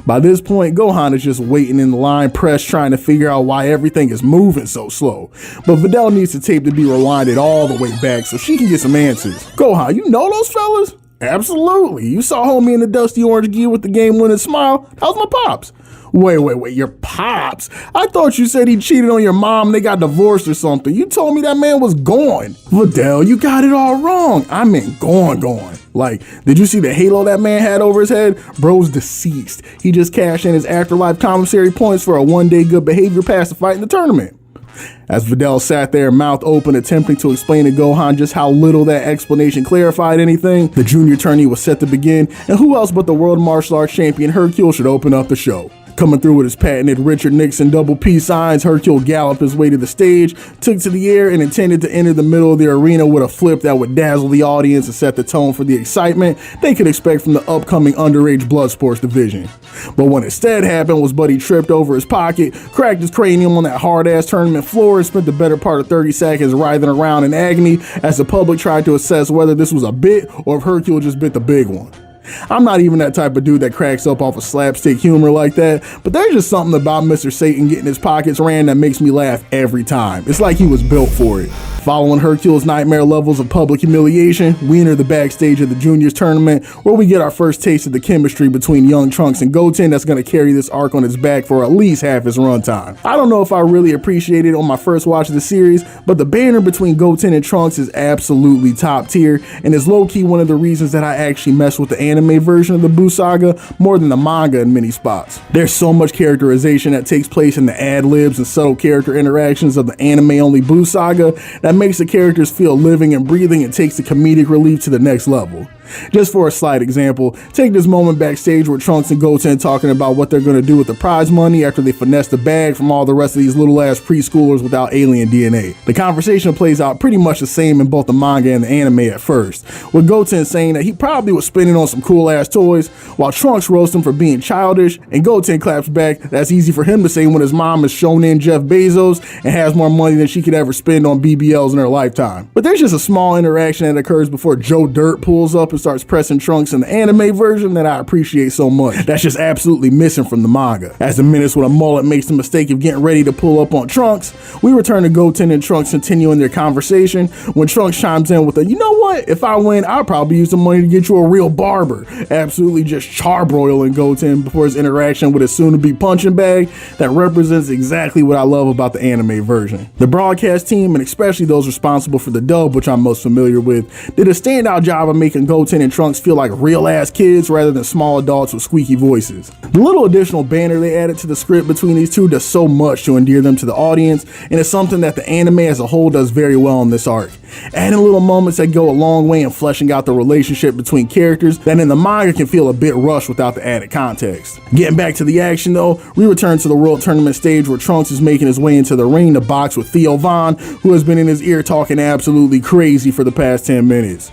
By this point, Gohan is just waiting in the line press trying to figure out why everything is moving so slow. But Videl needs the tape to be rewinded all the way back so she can get some answers. Gohan, you know those fellas? Absolutely. You saw homie in the dusty orange gear with the game-winning smile. That was my pops. Wait, your pops? I thought you said he cheated on your mom and they got divorced or something. You told me that man was gone. Videl, you got it all wrong. I meant gone. Like, did you see the halo that man had over his head? Bro's deceased. He just cashed in his afterlife commissary points for a one-day good behavior pass to fight in the tournament. As Videl sat there, mouth open, attempting to explain to Gohan just how little that explanation clarified anything, the junior tourney was set to begin, and who else but the world martial arts champion Hercule should open up the show. Coming through with his patented Richard Nixon double P signs, Hercule galloped his way to the stage, took to the air, and intended to enter the middle of the arena with a flip that would dazzle the audience and set the tone for the excitement they could expect from the upcoming underage blood sports division. But what instead happened was Buddy tripped over his pocket, cracked his cranium on that hard-ass tournament floor, and spent the better part of 30 seconds writhing around in agony as the public tried to assess whether this was a bit or if Hercule just bit the big one. I'm not even that type of dude that cracks up off of slapstick humor like that, but there's just something about Mr. Satan getting his pockets ran that makes me laugh every time. It's like he was built for it. Following Hercule's nightmare levels of public humiliation, we enter the backstage of the juniors tournament where we get our first taste of the chemistry between young Trunks and Goten that's going to carry this arc on its back for at least half its runtime. I don't know if I really appreciated it on my first watch of the series, but the banter between Goten and Trunks is absolutely top tier and is low-key one of the reasons that I actually mess with the anime version of the Buu Saga more than the manga in many spots. There's so much characterization that takes place in the ad-libs and subtle character interactions of the anime-only Buu Saga that makes the characters feel living and breathing and takes the comedic relief to the next level. Just for a slight example, take this moment backstage where Trunks and Goten talking about what they're going to do with the prize money after they finesse the bag from all the rest of these little ass preschoolers without alien DNA. The conversation plays out pretty much the same in both the manga and the anime at first, with Goten saying that he probably was spending on some cool ass toys, while Trunks roasts him for being childish, and Goten claps back that's easy for him to say when his mom is shonen Jeff Bezos and has more money than she could ever spend on BBLs in her lifetime. But there's just a small interaction that occurs before Joe Dirt pulls up and starts pressing Trunks in the anime version that I appreciate so much. That's just absolutely missing from the manga. As the menace with a mullet makes the mistake of getting ready to pull up on Trunks, we return to Goten and Trunks continuing their conversation when Trunks chimes in with a, you know what, if I win, I'll probably use the money to get you a real barber. Absolutely just charbroiling Goten before his interaction with his soon-to-be punching bag that represents exactly what I love about the anime version. The broadcast team, and especially those responsible for the dub, which I'm most familiar with, did a standout job of making Goten and Trunks feel like real ass kids rather than small adults with squeaky voices. The little additional banter they added to the script between these two does so much to endear them to the audience, and it's something that the anime as a whole does very well in this arc. Adding little moments that go a long way in fleshing out the relationship between characters that in the manga can feel a bit rushed without the added context. Getting back to the action though, we return to the World Tournament stage where Trunks is making his way into the ring to box with Theo Von, who has been in his ear talking absolutely crazy for the past 10 minutes.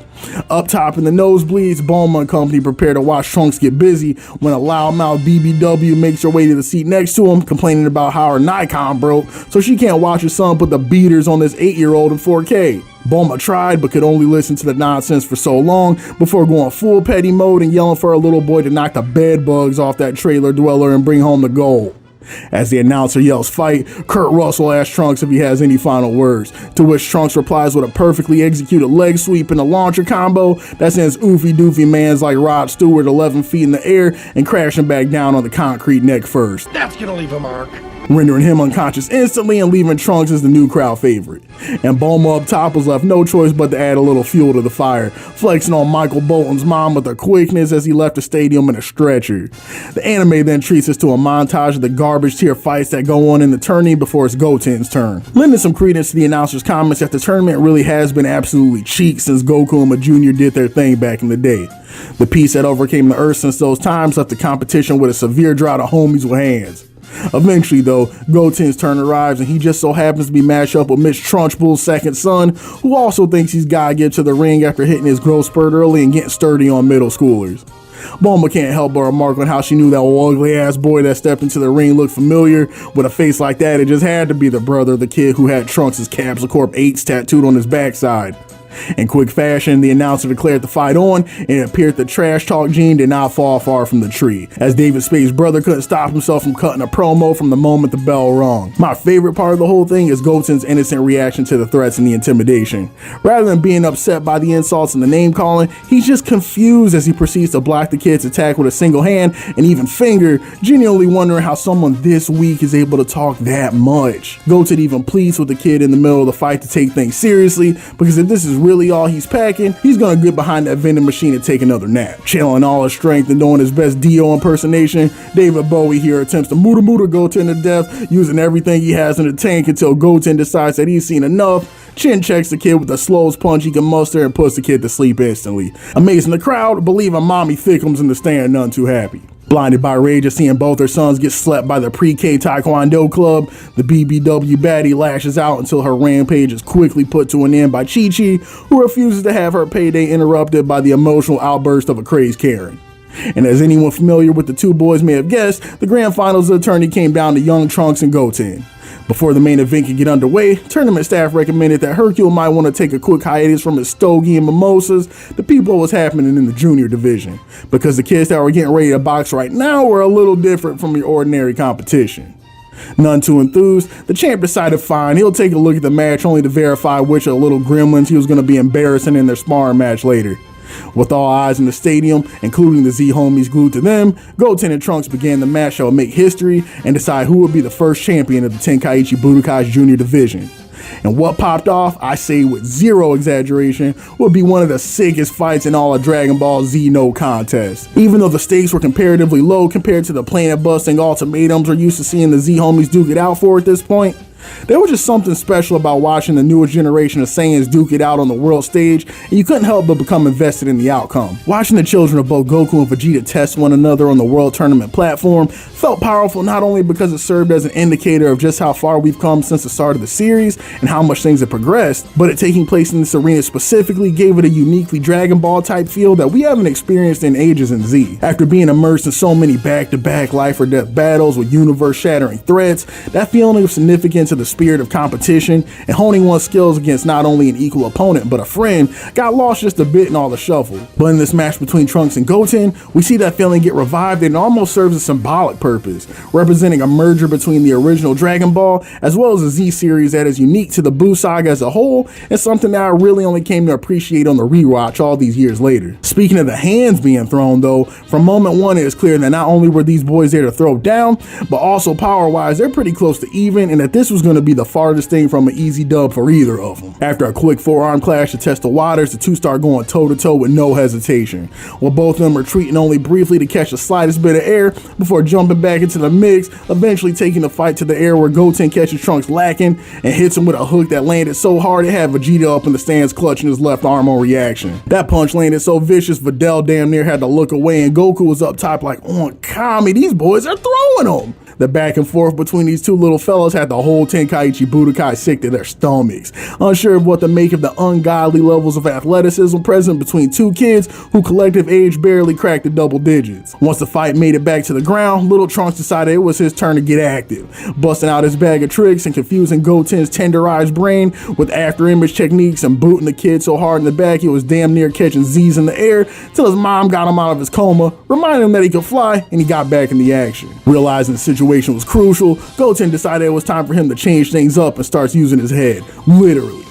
Up top in the nosebleeds, Bulma and company prepare to watch Trunks get busy when a loudmouth BBW makes her way to the seat next to him, complaining about how her Nikon broke, so she can't watch her son put the beaters on this 8-year-old in 4K. Bulma tried, but could only listen to the nonsense for so long before going full petty mode and yelling for her little boy to knock the bed bugs off that trailer dweller and bring home the gold. As the announcer yells fight, Kurt Russell asks Trunks if he has any final words, to which Trunks replies with a perfectly executed leg sweep and a launcher combo that sends oofy doofy mans like Rod Stewart 11 feet in the air and crashing back down on the concrete neck first. That's gonna leave a mark. Rendering him unconscious instantly and leaving Trunks as the new crowd favorite. And Bulma up top was left no choice but to add a little fuel to the fire, flexing on Michael Bolton's mom with her quickness as he left the stadium in a stretcher. The anime then treats us to a montage of the garbage tier fights that go on in the tourney before it's Goten's turn, lending some credence to the announcer's comments that the tournament really has been absolutely cheap since Goku and Jr. did their thing back in the day. The peace that overcame the Earth since those times left the competition with a severe drought of homies with hands. Eventually, though, Goten's turn arrives and he just so happens to be matched up with Mitch Trunchbull's second son, who also thinks he's gotta get to the ring after hitting his growth spurt early and getting sturdy on middle schoolers. Bulma can't help but remark on how she knew that ugly ass boy that stepped into the ring looked familiar. With a face like that, it just had to be the brother of the kid who had Trunks' Capsule Corp 8s tattooed on his backside. In quick fashion, the announcer declared the fight on, and it appeared the trash talk gene did not fall far from the tree, as David Spade's brother couldn't stop himself from cutting a promo from the moment the bell rung. My favorite part of the whole thing is Goten's innocent reaction to the threats and the intimidation. Rather than being upset by the insults and the name calling, he's just confused as he proceeds to block the kid's attack with a single hand and even finger, genuinely wondering how someone this weak is able to talk that much. Goten even pleads with the kid in the middle of the fight to take things seriously, because if this is really all he's packing, he's gonna get behind that vending machine and take another nap. Channeling all his strength and doing his best Dio impersonation, David Bowie here attempts to muda Goten to death, using everything he has in the tank until Goten decides that he's seen enough, chin checks the kid with the slowest punch he can muster and puts the kid to sleep instantly. Amazing the crowd, believing Mommy Thickums in the stand none too happy. Blinded by rage at seeing both her sons get slept by the pre-K Taekwondo club, the BBW baddie lashes out until her rampage is quickly put to an end by Chi-Chi, who refuses to have her payday interrupted by the emotional outburst of a crazed Karen. And as anyone familiar with the two boys may have guessed, the grand finals of the tourney came down to young Trunks and Goten. Before the main event could get underway, tournament staff recommended that Hercule might want to take a quick hiatus from his stogie and mimosas to peep what was happening in the junior division, because the kids that were getting ready to box right now were a little different from your ordinary competition. None too enthused, the champ decided fine, he'll take a look at the match only to verify which of the little gremlins he was going to be embarrassing in their sparring match later. With all eyes in the stadium, including the Z-homies glued to them, Goten and Trunks began the match that would make history and decide who would be the first champion of the Tenkaichi Budokai's junior division. And what popped off, I say with zero exaggeration, would be one of the sickest fights in all of Dragon Ball Z no contest. Even though the stakes were comparatively low compared to the planet-busting ultimatums we're used to seeing the Z-homies duke it out for at this point, there was just something special about watching the newest generation of Saiyans duke it out on the world stage, and you couldn't help but become invested in the outcome. Watching the children of both Goku and Vegeta test one another on the World Tournament platform felt powerful not only because it served as an indicator of just how far we've come since the start of the series and how much things have progressed, but it taking place in this arena specifically gave it a uniquely Dragon Ball type feel that we haven't experienced in ages in Z. After being immersed in so many back-to-back life or death battles with universe-shattering threats, that feeling of significance of the spirit of competition and honing one's skills against not only an equal opponent but a friend got lost just a bit in all the shuffle. But in this match between Trunks and Goten, we see that feeling get revived, and it almost serves a symbolic purpose, representing a merger between the original Dragon Ball as well as a Z series that is unique to the Buu Saga as a whole, and something that I really only came to appreciate on the rewatch all these years later. Speaking of the hands being thrown though, from moment one it is clear that not only were these boys there to throw down, but also power-wise they're pretty close to even, and that this was going to be the farthest thing from an easy dub for either of them. After a quick forearm clash to test the waters, the two start going toe-to-toe with no hesitation, while both of them retreating only briefly to catch the slightest bit of air before jumping back into the mix, eventually taking the fight to the air where Goten catches Trunks lacking and hits him with a hook that landed so hard it had Vegeta up in the stands clutching his left arm on reaction. That punch landed so vicious Videl damn near had to look away, and Goku was up top like, on Kami, these boys are throwing them. The back and forth between these two little fellas had the whole Tenkaichi Budokai sick to their stomachs, unsure of what to make of the ungodly levels of athleticism present between two kids who collective age barely cracked the double digits. Once the fight made it back to the ground, Little Trunks decided it was his turn to get active, busting out his bag of tricks and confusing Goten's tenderized brain with after-image techniques and booting the kid so hard in the back he was damn near catching Z's in the air till his mom got him out of his coma, reminding him that he could fly, and he got back in the action. Realizing the situation was crucial, Goten decided it was time for him to change things up and starts using his head, literally.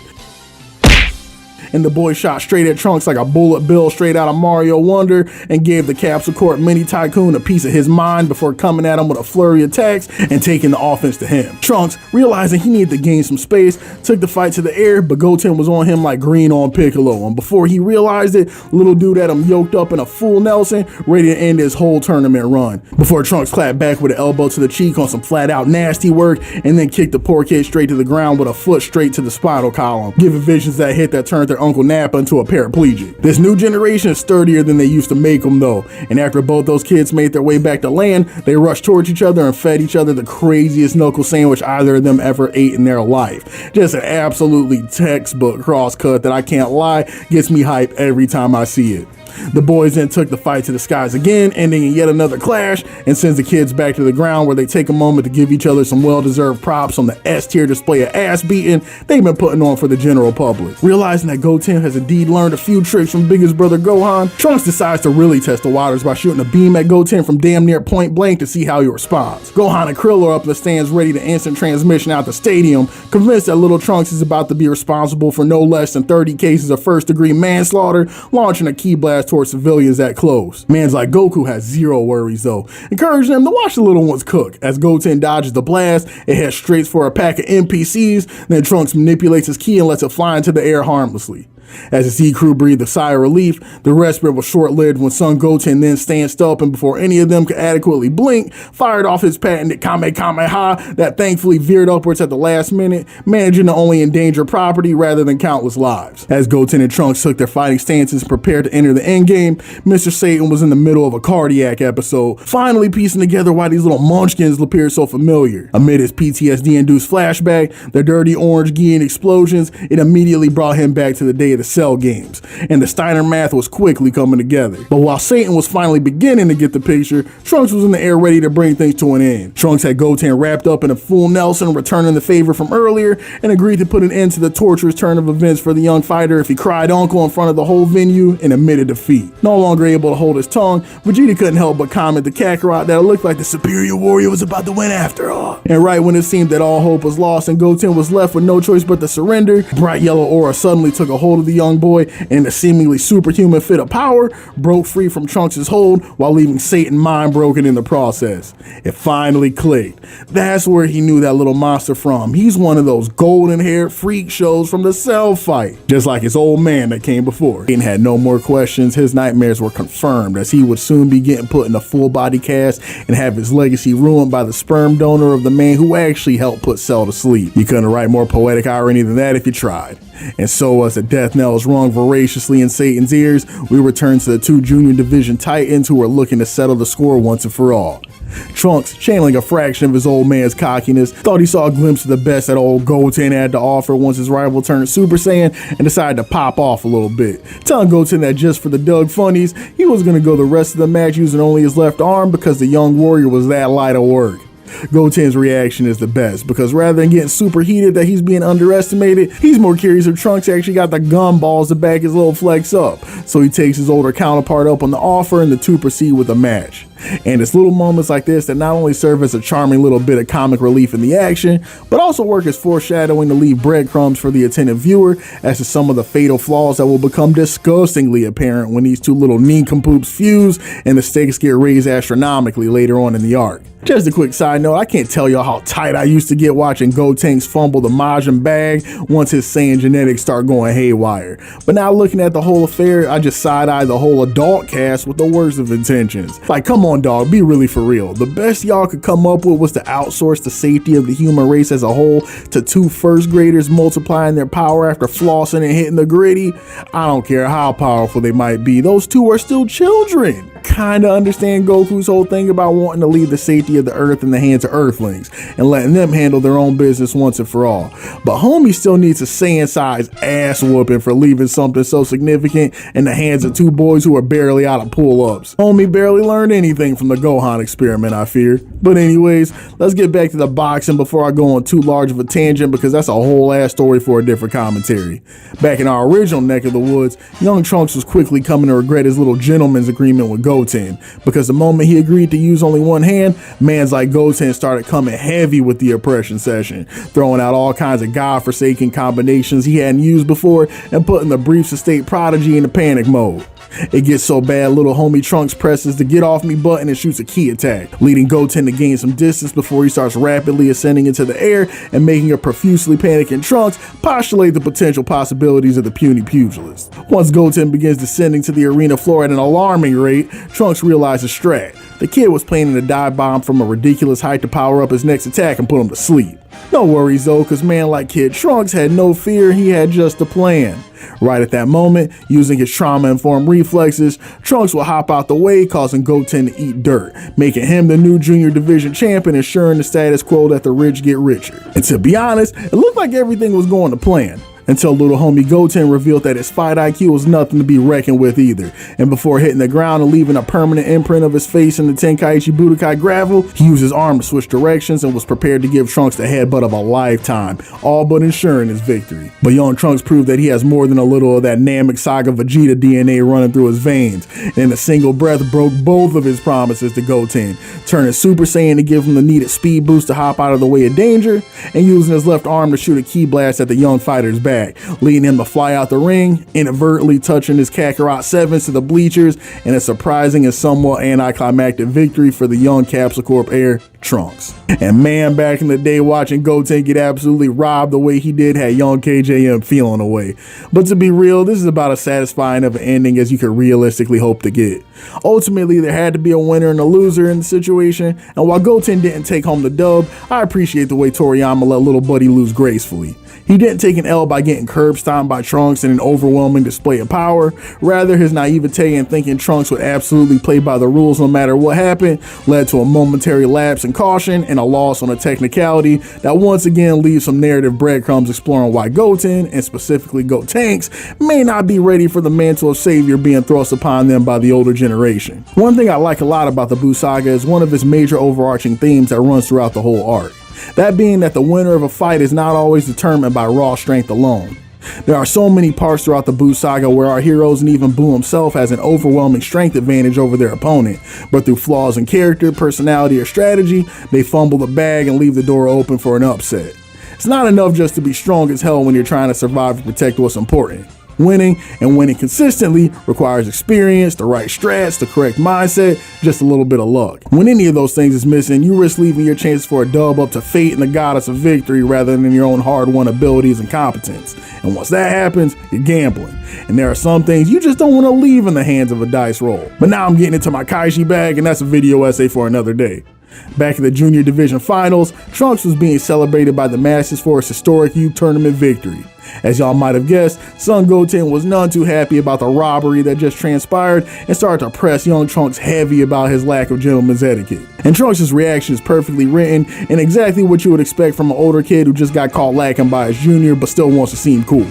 And the boy shot straight at Trunks like a bullet bill straight out of Mario Wonder and gave the Capsule Corp Mini Tycoon a piece of his mind before coming at him with a flurry of attacks and taking the offense to him. Trunks, realizing he needed to gain some space, took the fight to the air, but Goten was on him like green on Piccolo, and before he realized it, little dude had him yoked up in a full Nelson, ready to end his whole tournament run. Before Trunks clapped back with an elbow to the cheek on some flat out nasty work, and then kicked the poor kid straight to the ground with a foot straight to the spinal column, giving visions that hit that turned their Uncle Nappa into a paraplegic. This new generation is sturdier than they used to make them though, and after both those kids made their way back to land, they rushed towards each other and fed each other the craziest knuckle sandwich either of them ever ate in their life. Just an absolutely textbook crosscut that I can't lie, gets me hype every time I see it. The boys then took the fight to the skies again, ending in yet another clash, and sends the kids back to the ground where they take a moment to give each other some well-deserved props on the S-tier display of ass beating they've been putting on for the general public. Realizing that Goten has indeed learned a few tricks from biggest brother Gohan, Trunks decides to really test the waters by shooting a beam at Goten from damn near point blank to see how he responds. Gohan and Krill are up in the stands ready to instant transmission out the stadium, convinced that little Trunks is about to be responsible for no less than 30 cases of first-degree manslaughter, launching a ki blast towards civilians that close. Man's like Goku has zero worries though, encouraging them to watch the little ones cook. As Goten dodges the blast, it heads straight for a pack of NPCs, then Trunks manipulates his ki and lets it fly into the air harmlessly. As the Z crew breathed a sigh of relief, the respite was short-lived when Son Goten then stanced up and before any of them could adequately blink, fired off his patented Kamehameha that thankfully veered upwards at the last minute, managing to only endanger property rather than countless lives. As Goten and Trunks took their fighting stances and prepared to enter the endgame, Mr. Satan was in the middle of a cardiac episode, finally piecing together why these little munchkins appear so familiar. Amid his PTSD-induced flashback, the dirty orange gi and explosions, it immediately brought him back to the day of the Cell games, and the Steiner math was quickly coming together. But while Satan was finally beginning to get the picture, Trunks was in the air ready to bring things to an end. Trunks had Goten wrapped up in a full Nelson, returning the favor from earlier, and agreed to put an end to the torturous turn of events for the young fighter if he cried uncle in front of the whole venue and admitted defeat. No longer able to hold his tongue, Vegeta couldn't help but comment to Kakarot that it looked like the superior warrior was about to win after all. And right when it seemed that all hope was lost and Goten was left with no choice but to surrender, bright yellow aura suddenly took a hold of the young boy and in a seemingly superhuman fit of power, broke free from Trunks' hold while leaving Satan mind broken in the process. It finally clicked. That's where he knew that little monster from. He's one of those golden-haired freak shows from the Cell fight, just like his old man that came before. Satan had no more questions. His nightmares were confirmed as he would soon be getting put in a full body cast and have his legacy ruined by the sperm donor of the man who actually helped put Cell to sleep. You couldn't write more poetic irony than that if you tried. And so as the death knells rung voraciously in Satan's ears, we return to the two junior division titans who are looking to settle the score once and for all. Trunks, channeling a fraction of his old man's cockiness, thought he saw a glimpse of the best that old Goten had to offer once his rival turned Super Saiyan and decided to pop off a little bit, telling Goten that just for the Doug funnies, he was going to go the rest of the match using only his left arm because the young warrior was that light of work. Goten's reaction is the best because rather than getting super heated that he's being underestimated, he's more curious if Trunks actually got the gumballs to back his little flex up. So he takes his older counterpart up on the offer and the two proceed with the match. And it's little moments like this that not only serve as a charming little bit of comic relief in the action, but also work as foreshadowing to leave breadcrumbs for the attentive viewer as to some of the fatal flaws that will become disgustingly apparent when these two little nincompoops fuse and the stakes get raised astronomically later on in the arc. Just a quick side note, I can't tell y'all how tight I used to get watching Gotenks fumble the Majin bag once his Saiyan genetics start going haywire. But now looking at the whole affair, I just side-eye the whole adult cast with the worst of intentions. Like, come on dog, be really for real. The best y'all could come up with was to outsource the safety of the human race as a whole to two first graders multiplying their power after flossing and hitting the gritty. I don't care how powerful they might be, those two are still children. kinda understand Goku's whole thing about wanting to leave the safety of the Earth in the hands of Earthlings and letting them handle their own business once and for all. But homie still needs a Saiyan-sized ass whooping for leaving something so significant in the hands of two boys who are barely out of pull-ups. Homie barely learned anything from the Gohan experiment, I fear. But anyways, let's get back to the boxing before I go on too large of a tangent, because that's a whole ass story for a different commentary. Back in our original neck of the woods, young Trunks was quickly coming to regret his little gentleman's agreement with Goten, because the moment he agreed to use only one hand, mans like Goten started coming heavy with the oppression session, throwing out all kinds of godforsaken combinations he hadn't used before and putting the Briefs of State Prodigy into panic mode. It gets so bad, little homie Trunks presses the get off me button and shoots a key attack, leading Goten to gain some distance before he starts rapidly ascending into the air and making a profusely panicking Trunks postulate the potential possibilities of the puny pugilist. Once Goten begins descending to the arena floor at an alarming rate, Trunks realizes strat. The kid was planning a dive bomb from a ridiculous height to power up his next attack and put him to sleep. No worries though, cause man like Kid Trunks had no fear, he had just a plan. Right at that moment, using his trauma-informed reflexes, Trunks will hop out the way, causing Goten to eat dirt, making him the new junior division champion, ensuring the status quo that the rich get richer. And to be honest, it looked like everything was going to plan, until little homie Goten revealed that his fight IQ was nothing to be reckoned with either, and before hitting the ground and leaving a permanent imprint of his face in the Tenkaichi Budokai gravel, he used his arm to switch directions and was prepared to give Trunks the headbutt of a lifetime, all but ensuring his victory. But young Trunks proved that he has more than a little of that Namek Saga Vegeta DNA running through his veins, and in a single breath broke both of his promises to Goten, turning Super Saiyan to give him the needed speed boost to hop out of the way of danger, and using his left arm to shoot a ki blast at the young fighter's back, leading him to fly out the ring, inadvertently touching his Kakarot 7s to the bleachers, and a surprising and somewhat anticlimactic victory for the young Capsule Corp heir, Trunks. And man, back in the day, watching Goten get absolutely robbed the way he did had young KJM feeling away. But to be real, this is about as satisfying of an ending as you could realistically hope to get. Ultimately, there had to be a winner and a loser in the situation, and while Goten didn't take home the dub, I appreciate the way Toriyama let little buddy lose gracefully. He didn't take an L by getting curb stomped by Trunks in an overwhelming display of power. Rather, his naivete and thinking Trunks would absolutely play by the rules no matter what happened led to a momentary lapse in caution and a loss on a technicality that once again leaves some narrative breadcrumbs exploring why Goten, and specifically Gotenks, may not be ready for the mantle of savior being thrust upon them by the older generation. One thing I like a lot about the Buu Saga is one of its major overarching themes that runs throughout the whole arc. That being that the winner of a fight is not always determined by raw strength alone. There are so many parts throughout the Buu Saga where our heroes and even Buu himself has an overwhelming strength advantage over their opponent, but through flaws in character, personality, or strategy, they fumble the bag and leave the door open for an upset. It's not enough just to be strong as hell when you're trying to survive and protect what's important. Winning, and winning consistently, requires experience, the right strats, the correct mindset, just a little bit of luck. When any of those things is missing, you risk leaving your chances for a dub up to fate and the goddess of victory rather than your own hard-won abilities and competence. And once that happens, you're gambling. And there are some things you just don't want to leave in the hands of a dice roll. But now I'm getting into my Kaishi bag, and that's a video essay for another day. Back in the Junior Division Finals, Trunks was being celebrated by the masses for his historic youth tournament victory. As y'all might have guessed, Son Goten was none too happy about the robbery that just transpired and started to press young Trunks heavy about his lack of gentleman's etiquette. And Trunks' reaction is perfectly written and exactly what you would expect from an older kid who just got caught lacking by his junior but still wants to seem cool.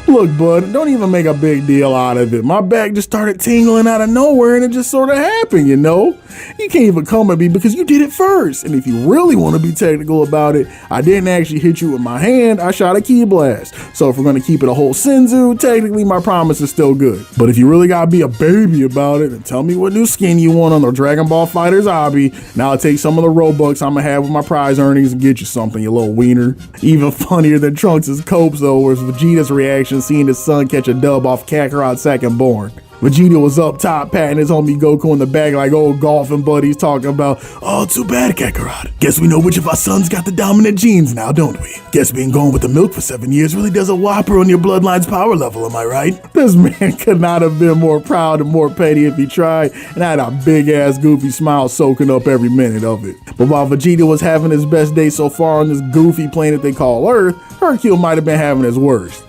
Look, bud, don't even make a big deal out of it. My back just started tingling out of nowhere and it just sort of happened, you know? You can't even come at me because you did it first. And if you really want to be technical about it, I didn't actually hit you with my hand, I shot a ki blast. So if we're going to keep it a whole Senzu, technically my promise is still good. But if you really got to be a baby about it, then tell me what new skin you want on the Dragon Ball FighterZ obby. Now I'll take some of the Robux I'm going to have with my prize earnings and get you something, you little wiener. Even funnier than Trunks' copes though was Vegeta's reaction seeing his son catch a dub off Kakarot's second born. Vegeta was up top patting his homie Goku in the back like old golfing buddies talking about, "Oh, too bad, Kakarot. Guess we know which of our sons got the dominant genes now, don't we? Guess being gone with the milk for 7 years really does a whopper on your bloodline's power level, am I right?" This man could not have been more proud and more petty if he tried, and I had a big ass goofy smile soaking up every minute of it. But while Vegeta was having his best day so far on this goofy planet they call Earth, Hercule might have been having his worst.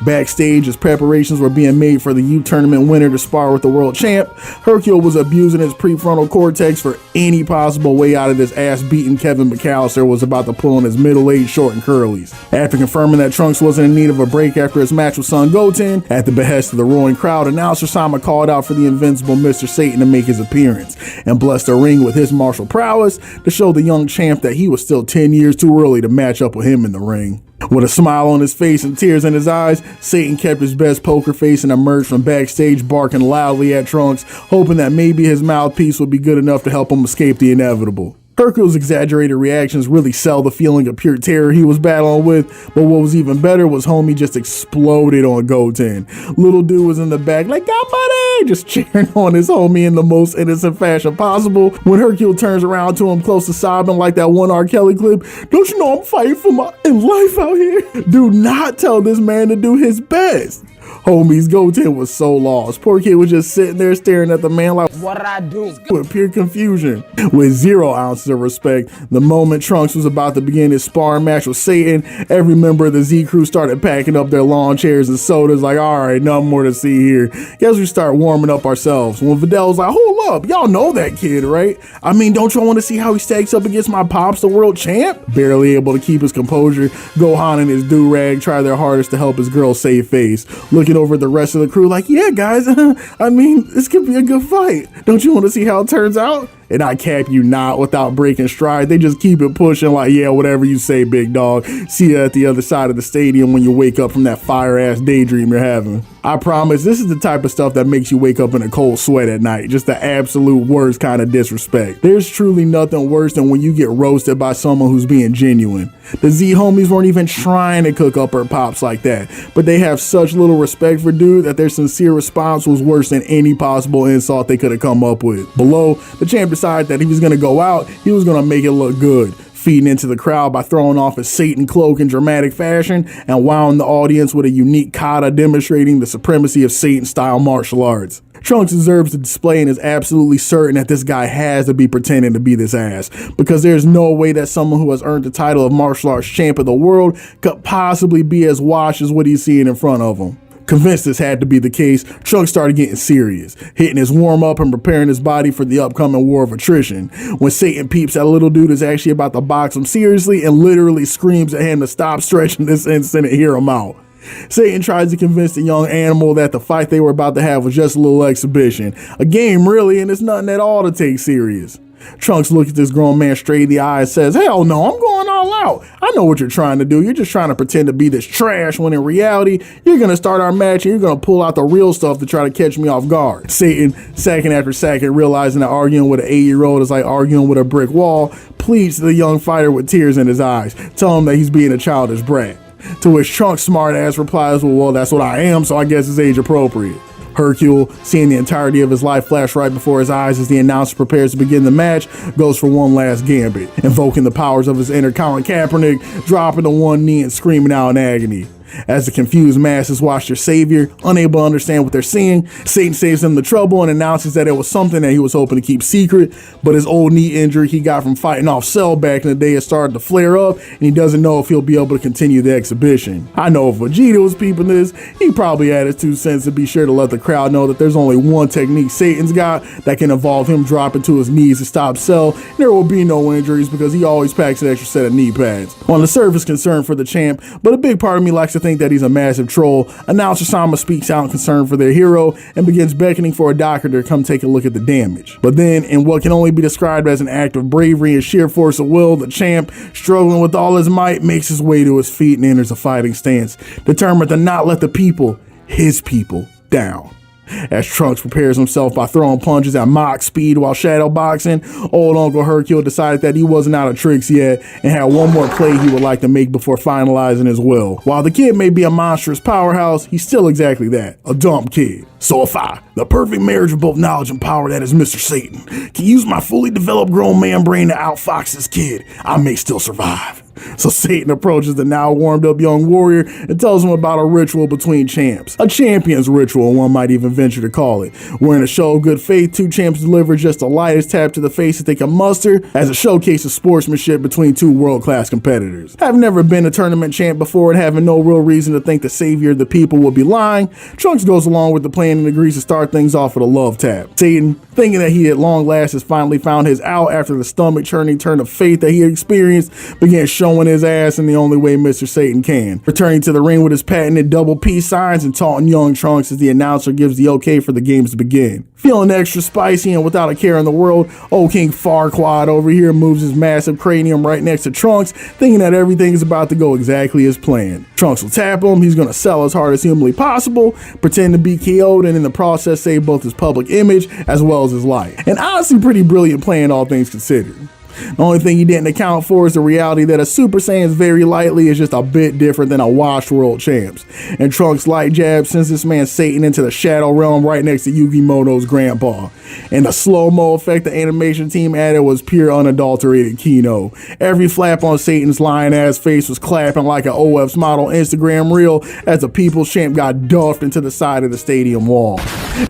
Backstage, as preparations were being made for the youth tournament winner to spar with the world champ, Hercule was abusing his prefrontal cortex for any possible way out of this ass-beating Kevin McAllister was about to pull on his middle-aged short and curlies. After confirming that Trunks wasn't in need of a break after his match with Son Goten, at the behest of the roaring crowd, announcer Sama called out for the invincible Mr. Satan to make his appearance and blessed the ring with his martial prowess to show the young champ that he was still 10 years too early to match up with him in the ring. With a smile on his face and tears in his eyes, Satan kept his best poker face and emerged from backstage barking loudly at Trunks, hoping that maybe his mouthpiece would be good enough to help him escape the inevitable. Hercule's exaggerated reactions really sell the feeling of pure terror he was battling with, but what was even better was homie just exploded on Goten. Little dude was in the back like, "Got money!" just cheering on his homie in the most innocent fashion possible. When Hercule turns around to him close to sobbing like that one R. Kelly clip, "Don't you know I'm fighting for my life out here?" Do not tell this man to do his best. Homie's Goten was so lost. Poor kid was just sitting there staring at the man like, "What'd I do?" with pure confusion. With 0 ounces of respect, the moment Trunks was about to begin his sparring match with Satan, every member of the Z crew started packing up their lawn chairs and sodas like, "All right, nothing more to see here. Guess we start warming up ourselves." When Vidal was like, "Hold up, y'all know that kid, right? I mean, don't y'all want to see how he stacks up against my pops, the world champ?" Barely able to keep his composure, Gohan and his do-rag try their hardest to help his girl save face, looking over the rest of the crew like, "Yeah, guys, I mean, this could be a good fight. Don't you want to see how it turns out?" And I cap you not, without breaking stride, they just keep it pushing like, "Yeah, whatever you say, big dog. See you at the other side of the stadium when you wake up from that fire-ass daydream you're having." I promise, this is the type of stuff that makes you wake up in a cold sweat at night. Just the absolute worst kind of disrespect. There's truly nothing worse than when you get roasted by someone who's being genuine. The Z homies weren't even trying to cook up her pops like that, but they have such little respect for dude that their sincere response was worse than any possible insult they could have come up with. Below, the champ decided that he was going to go out, he was going to make it look good, feeding into the crowd by throwing off his Satan cloak in dramatic fashion and wowing the audience with a unique kata demonstrating the supremacy of Satan-style martial arts. Trunks deserves the display and is absolutely certain that this guy has to be pretending to be this ass, because there's no way that someone who has earned the title of martial arts champ of the world could possibly be as washed as what he's seeing in front of him. Convinced this had to be the case, Trunks started getting serious, hitting his warm-up and preparing his body for the upcoming war of attrition. When Satan peeps that little dude is actually about to box him seriously and literally screams at him to stop stretching this instant and hear him out. Satan tries to convince the young animal that the fight they were about to have was just a little exhibition, a game really, and it's nothing at all to take serious. Trunks looks at this grown man straight in the eye and says, "Hell no, I'm going all out. I know what you're trying to do. You're just trying to pretend to be this trash when in reality, you're going to start our match and you're going to pull out the real stuff to try to catch me off guard." Satan, second after second, realizing that arguing with an 8-year-old is like arguing with a brick wall, pleads to the young fighter with tears in his eyes, telling him that he's being a childish brat. To which Trunks' smart ass replies, "Well, that's what I am, so I guess it's age appropriate." Hercule, seeing the entirety of his life flash right before his eyes as the announcer prepares to begin the match, goes for one last gambit, invoking the powers of his inner Colin Kaepernick, dropping to one knee and screaming out in agony. As the confused masses watch their savior, unable to understand what they're seeing, Satan saves them the trouble and announces that it was something that he was hoping to keep secret, but his old knee injury he got from fighting off Cell back in the day has started to flare up, and he doesn't know if he'll be able to continue the exhibition. I know if Vegeta was peeping this, he probably had his 2 cents to be sure to let the crowd know that there's only one technique Satan's got that can involve him dropping to his knees to stop Cell, and there will be no injuries because he always packs an extra set of knee pads. On the surface, concern for the champ, but a big part of me likes to think that he's a massive troll. Announcer Sama speaks out in concern for their hero and begins beckoning for a doctor to come take a look at the damage. But then, in what can only be described as an act of bravery and sheer force of will, the champ, struggling with all his might, makes his way to his feet and enters a fighting stance, determined to not let the people, his people, down. As Trunks prepares himself by throwing punches at mock speed while shadow boxing, old Uncle Hercule decided that he wasn't out of tricks yet and had one more play he would like to make before finalizing his will. While the kid may be a monstrous powerhouse, he's still exactly that, a dumb kid. So if I, the perfect marriage of both knowledge and power that is Mr. Satan, can use my fully developed grown man brain to outfox this kid, I may still survive. So Satan approaches the now warmed up young warrior and tells him about a ritual between champs. A champion's ritual, one might even venture to call it. Where in a show of good faith, two champs deliver just the lightest tap to the face that they can muster as a showcase of sportsmanship between two world-class competitors. Having never been a tournament champ before and having no real reason to think the savior of the people will be lying, Trunks goes along with the plan and agrees to start things off with a love tap. Satan, thinking that he at long last has finally found his out after the stomach-churning turn of fate that he had experienced, began showing his ass in the only way Mr. Satan can, returning to the ring with his patented double peace signs and taunting young Trunks as the announcer gives the okay for the games to begin. Feeling extra spicy and without a care in the world, old King Farquaad over here moves his massive cranium right next to Trunks, thinking that everything is about to go exactly as planned. Trunks will tap him, he's gonna sell as hard as humanly possible, pretend to be KO'd, and in the process save both his public image as well as his life. And honestly pretty brilliant plan, all things considered. The only thing he didn't account for is the reality that a Super Saiyan's very lightly is just a bit different than a washed world champs. And Trunks' light jab sends this man Satan into the shadow realm right next to Yukimoto's grandpa. And the slow-mo effect the animation team added was pure unadulterated kino. Every flap on Satan's lion-ass face was clapping like an OF's model Instagram reel as the people's champ got duffed into the side of the stadium wall.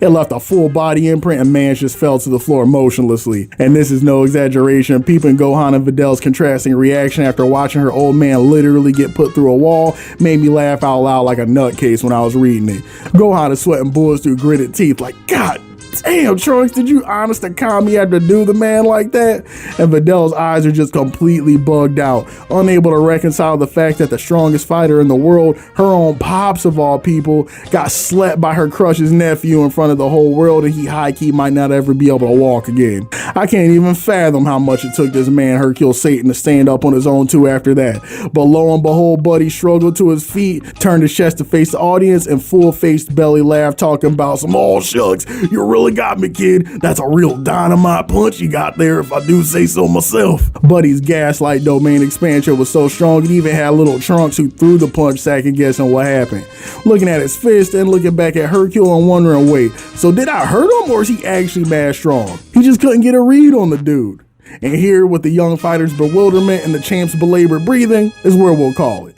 It left a full body imprint and man just fell to the floor motionlessly. And this is no exaggeration. Peeping Gohan and Vidal's contrasting reaction after watching her old man literally get put through a wall made me laugh out loud like a nutcase when I was reading it. Gohan is sweating bullets through gritted teeth like, God damn, Trunks, did you honest to calm have to do the man like that? And Vidal's eyes are just completely bugged out, unable to reconcile the fact that the strongest fighter in the world, her own pops of all people, got slept by her crush's nephew in front of the whole world and he high-key might not ever be able to walk again. I can't even fathom how much it took this man Hercule Satan to stand up on his own too after that. But lo and behold, Buddy struggled to his feet, turned his chest to face the audience, and full-faced belly laugh talking about some, oh shucks, you really got me, kid. That's a real dynamite punch you got there if I do say so myself. Buddy's gaslight domain expansion was so strong it even had little Trunks who threw the punch second guessing what happened. Looking at his fist and looking back at Hercule and wondering, wait, so did I hurt him or is he actually mad strong? He just couldn't get a read on the dude. And here with the young fighter's bewilderment and the champ's belabored breathing is where we'll call it.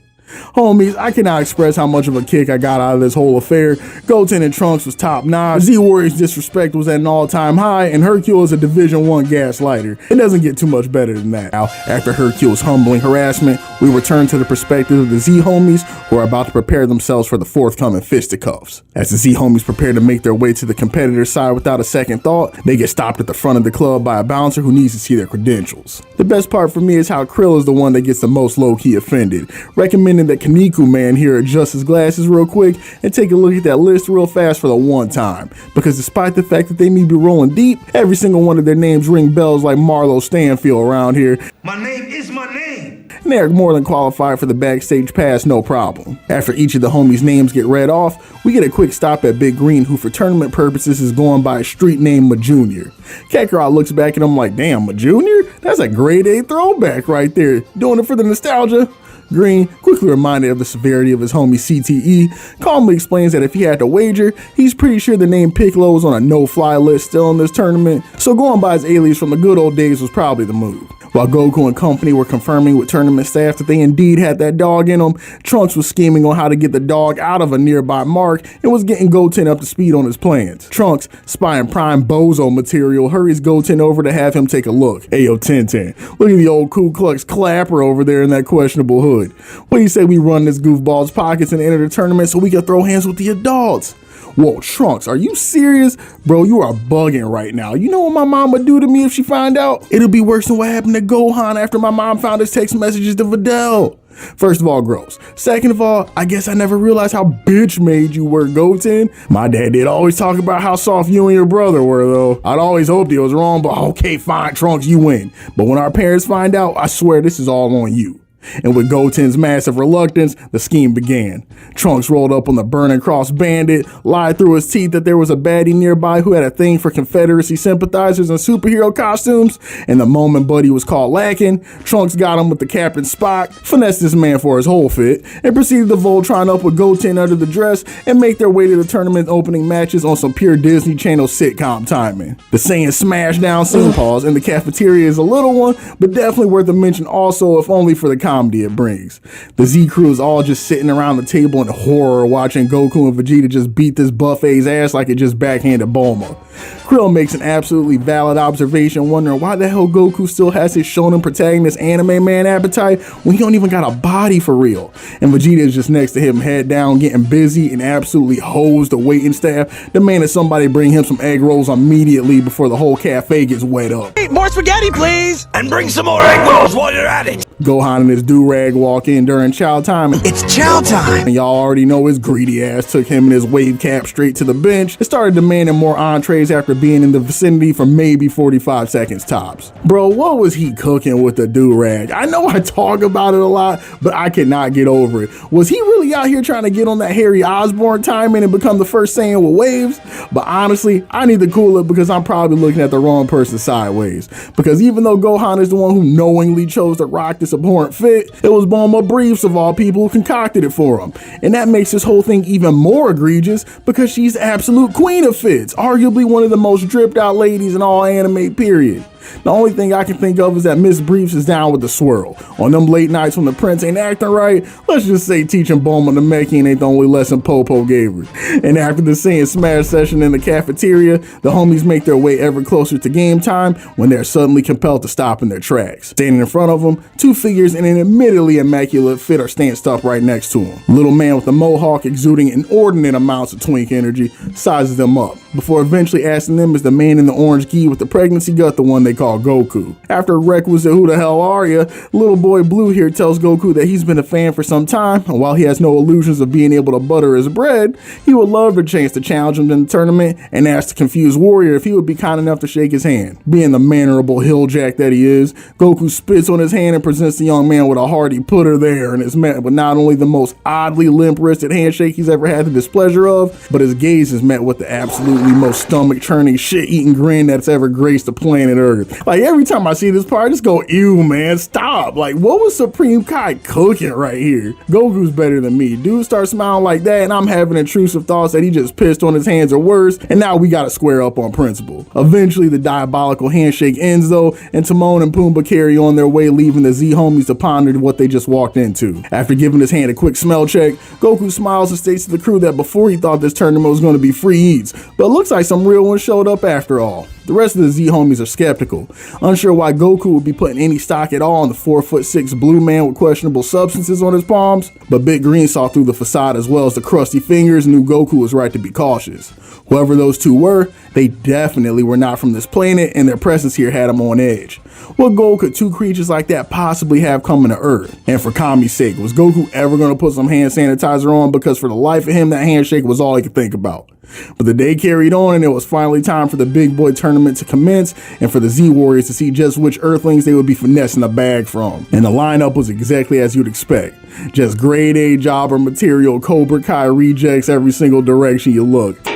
Homies, I cannot express how much of a kick I got out of this whole affair. Goten and Trunks was top notch, Z-Warrior's disrespect was at an all-time high, and Hercule is a Division 1 gaslighter. It doesn't get too much better than that. Now, after Hercule's humbling harassment, we return to the perspective of the Z-Homies, who are about to prepare themselves for the forthcoming fisticuffs. As the Z-Homies prepare to make their way to the competitor's side without a second thought, they get stopped at the front of the club by a bouncer who needs to see their credentials. The best part for me is how Krill is the one that gets the most low-key offended, recommending that Kaniku man here adjust his glasses real quick and take a look at that list real fast for the one time, because despite the fact that they may be rolling deep, every single one of their names ring bells like Marlo Stanfield around here. My name is my name. And they're more than qualified for the backstage pass, no problem. After each of the homies' names get read off, we get a quick stop at Big Green, who for tournament purposes is going by a street name Ma Jr. Kakarot looks back at him like, damn, Ma Jr.? That's a grade A throwback right there. Doing it for the nostalgia. Green, quickly reminded of the severity of his homie CTE, calmly explains that if he had to wager, he's pretty sure the name Piccolo was on a no-fly list still in this tournament, so going by his alias from the good old days was probably the move. While Goku and company were confirming with tournament staff that they indeed had that dog in them, Trunks was scheming on how to get the dog out of a nearby mark and was getting Goten up to speed on his plans. Trunks, spying prime bozo material, hurries Goten over to have him take a look. Ayo Tenten, look at the old Ku Klux Clapper over there in that questionable hood. What do you say we run this goofball's pockets and enter the tournament so we can throw hands with the adults? Whoa, Trunks, are you serious? Bro, you are bugging right now. You know what my mom would do to me if she find out? It'll be worse than what happened to Gohan after my mom found his text messages to Vidal. First of all, gross. Second of all, I guess I never realized how bitch made you were, Goten. My dad did always talk about how soft you and your brother were, though. I'd always hoped he was wrong, but okay, fine, Trunks, you win. But when our parents find out, I swear this is all on you. And with Goten's massive reluctance, the scheme began. Trunks rolled up on the Burning Cross bandit, lied through his teeth that there was a baddie nearby who had a thing for Confederacy sympathizers in superhero costumes, and the moment Buddy was caught lacking, Trunks got him with the Captain Spock, finessed this man for his whole fit, and proceeded to Voltron up with Goten under the dress and make their way to the tournament opening matches on some pure Disney Channel sitcom timing. The Saiyan Smashdown scene pause in the cafeteria is a little one, but definitely worth a mention also, if only for the comedy it brings. The Z crew is all just sitting around the table in horror watching Goku and Vegeta just beat this buffet's ass like it just backhanded Bulma. Krill makes an absolutely valid observation, wondering why the hell Goku still has his shonen protagonist anime man appetite when he don't even got a body for real. And Vegeta is just next to him, head down, getting busy and absolutely hosed the waiting staff, demanding somebody bring him some egg rolls immediately before the whole cafe gets wet up. Hey, more spaghetti, please! And bring some more egg rolls while you're at it. Gohan and his do-rag walk in during chow time. It's chow time! And y'all already know his greedy ass took him and his wave cap straight to the bench and started demanding more entrees after being in the vicinity for maybe 45 seconds tops. Bro, what was he cooking with the do-rag? I know I talk about it a lot, but I cannot get over it. Was he really out here trying to get on that Harry Osborn timing and become the first Saiyan with waves? But honestly, I need to cool it because I'm probably looking at the wrong person sideways. Because even though Gohan is the one who knowingly chose to rock this abhorrent fit, it was Bulma Briefs of all people who concocted it for him. And that makes this whole thing even more egregious because she's the absolute queen of fits, arguably one of the most dripped out ladies in all anime period. The only thing I can think of is that Miss Briefs is down with the swirl. On them late nights when the prince ain't acting right, let's just say teaching Bulma the Mekian ain't the only lesson Popo gave her. And after the Saiyan Smash session in the cafeteria, the homies make their way ever closer to game time when they're suddenly compelled to stop in their tracks. Standing in front of them, two figures in an admittedly immaculate fit are stanced up right next to him. Little man with the mohawk exuding inordinate amounts of twink energy sizes them up, before eventually asking them is the man in the orange gi with the pregnancy gut the one they call Goku. After a requisite who the hell are ya, little boy Blue here tells Goku that he's been a fan for some time, and while he has no illusions of being able to butter his bread, he would love a chance to challenge him in the tournament and ask the confused warrior if he would be kind enough to shake his hand. Being the mannerable hilljack that he is, Goku spits on his hand and presents the young man with a hearty putter there, and is met with not only the most oddly limp-wristed handshake he's ever had the displeasure of, but his gaze is met with the absolutely most stomach-churning, shit-eating grin that's ever graced the planet Earth. Like, every time I see this part, I just go, ew, man, stop. Like, what was Supreme Kai cooking right here? Goku's better than me. Dude starts smiling like that, and I'm having intrusive thoughts that he just pissed on his hands or worse, and now we gotta square up on principle. Eventually, the diabolical handshake ends, though, and Timon and Pumbaa carry on their way, leaving the Z homies to ponder what they just walked into. After giving his hand a quick smell check, Goku smiles and states to the crew that before he thought this tournament was going to be free eats, but it looks like some real ones showed up after all. The rest of the Z homies are skeptical, unsure why Goku would be putting any stock at all in the 4'6" blue man with questionable substances on his palms, but Big Green saw through the facade as well as the crusty fingers and knew Goku was right to be cautious. Whoever those two were, they definitely were not from this planet, and their presence here had them on edge. What goal could two creatures like that possibly have coming to Earth? And for Kami's sake, was Goku ever going to put some hand sanitizer on? Because for the life of him, that handshake was all he could think about. But the day carried on, and it was finally time for the big boy tournament to commence and for the Z Warriors to see just which Earthlings they would be finessing a bag from. And the lineup was exactly as you'd expect. Just grade A jobber material Cobra Kai rejects every single direction you looked.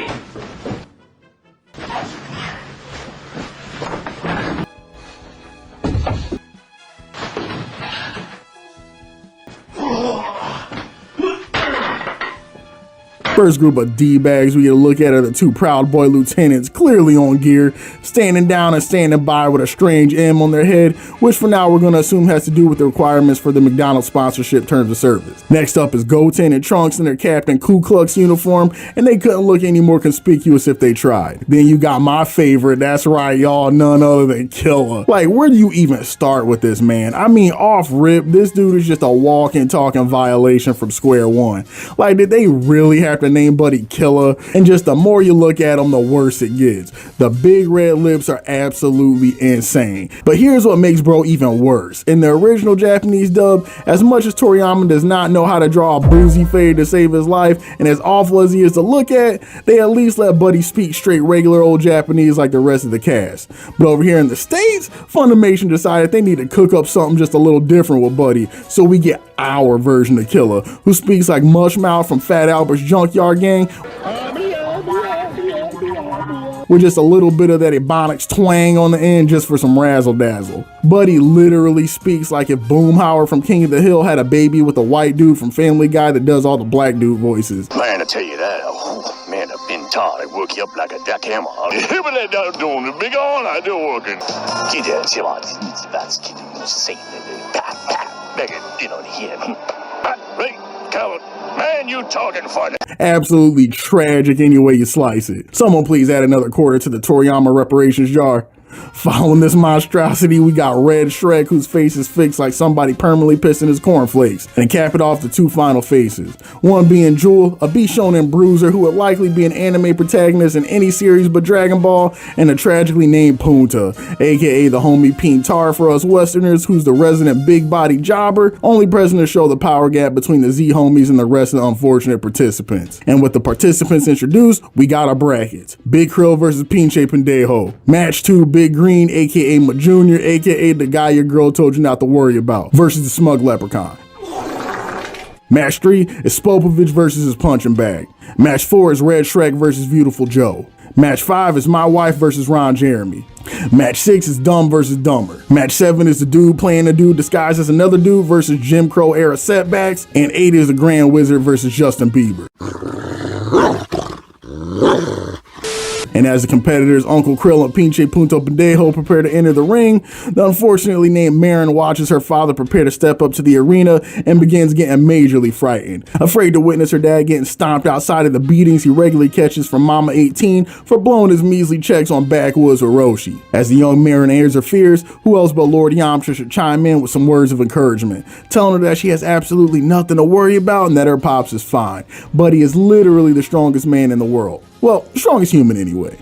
First group of D-bags we get a look at are the two Proud Boy lieutenants, clearly on gear, standing down and standing by with a strange M on their head, which for now we're going to assume has to do with the requirements for the McDonald's sponsorship terms of service. Next up is Goten and Trunks in their Captain Ku Klux uniform, and they couldn't look any more conspicuous if they tried. Then you got my favorite, that's right y'all, none other than Killer. Like, where do you even start with this man? I mean, off rip, this dude is just a walking, talking violation from square one. Like, did they really have to name Buddy Killer? And just the more you look at him, the worse it gets. The big red lips are absolutely insane. But here's what makes bro even worse. In the original Japanese dub, as much as Toriyama does not know how to draw a boozy fade to save his life, and as awful as he is to look at, they at least let Buddy speak straight regular old Japanese like the rest of the cast. But over here in the States, Funimation decided they need to cook up something just a little different with Buddy, so we get our version of Killer, who speaks like Mushmouth from Fat Albert's Junkyard Gang, with just a little bit of that Ebonics twang on the end just for some razzle dazzle. Buddy literally speaks like if Boomhauer from King of the Hill had a baby with a white dude from Family Guy that does all the black dude voices. Man, I tell you that, man, I've been taught I work you up like a jackhammer. But that dog doing the big all I do working. make it, here. Right, coward. Man, you talking funny. Absolutely tragic any way you slice it. Someone please add another quarter to the Toriyama reparations jar. Following this monstrosity, we got Red Shrek, whose face is fixed like somebody permanently pissed in his cornflakes. And cap it off, the two final faces. One being Jewel, a B-shonen bruiser who would likely be an anime protagonist in any series but Dragon Ball, and a tragically named Punta, aka the homie Pink Tar for us Westerners, who's the resident big body jobber, only present to show the power gap between the Z homies and the rest of the unfortunate participants. And with the participants introduced, we got our brackets. Big Krill versus Pinche Pendejo. Match 2, Big Green, aka Ma Jr., aka the guy your girl told you not to worry about, versus the Smug Leprechaun. Match 3 is Spopovich versus his punching bag. Match 4 is Red Shrek versus Beautiful Joe. Match 5 is My Wife versus Ron Jeremy. Match 6 is Dumb versus Dumber. Match 7 is the dude playing a dude disguised as another dude versus Jim Crow era setbacks. And 8 is the Grand Wizard versus Justin Bieber. And as the competitors Uncle Krill and Pinche Punto Pendejo prepare to enter the ring, the unfortunately named Marin watches her father prepare to step up to the arena and begins getting majorly frightened, afraid to witness her dad getting stomped outside of the beatings he regularly catches from Mama 18 for blowing his measly checks on backwoods with Roshi. As the young Marin airs her fears, who else but Lord Yamcha should chime in with some words of encouragement, telling her that she has absolutely nothing to worry about and that her pops is fine. Buddy is literally the strongest man in the world. Well, strongest human anyway.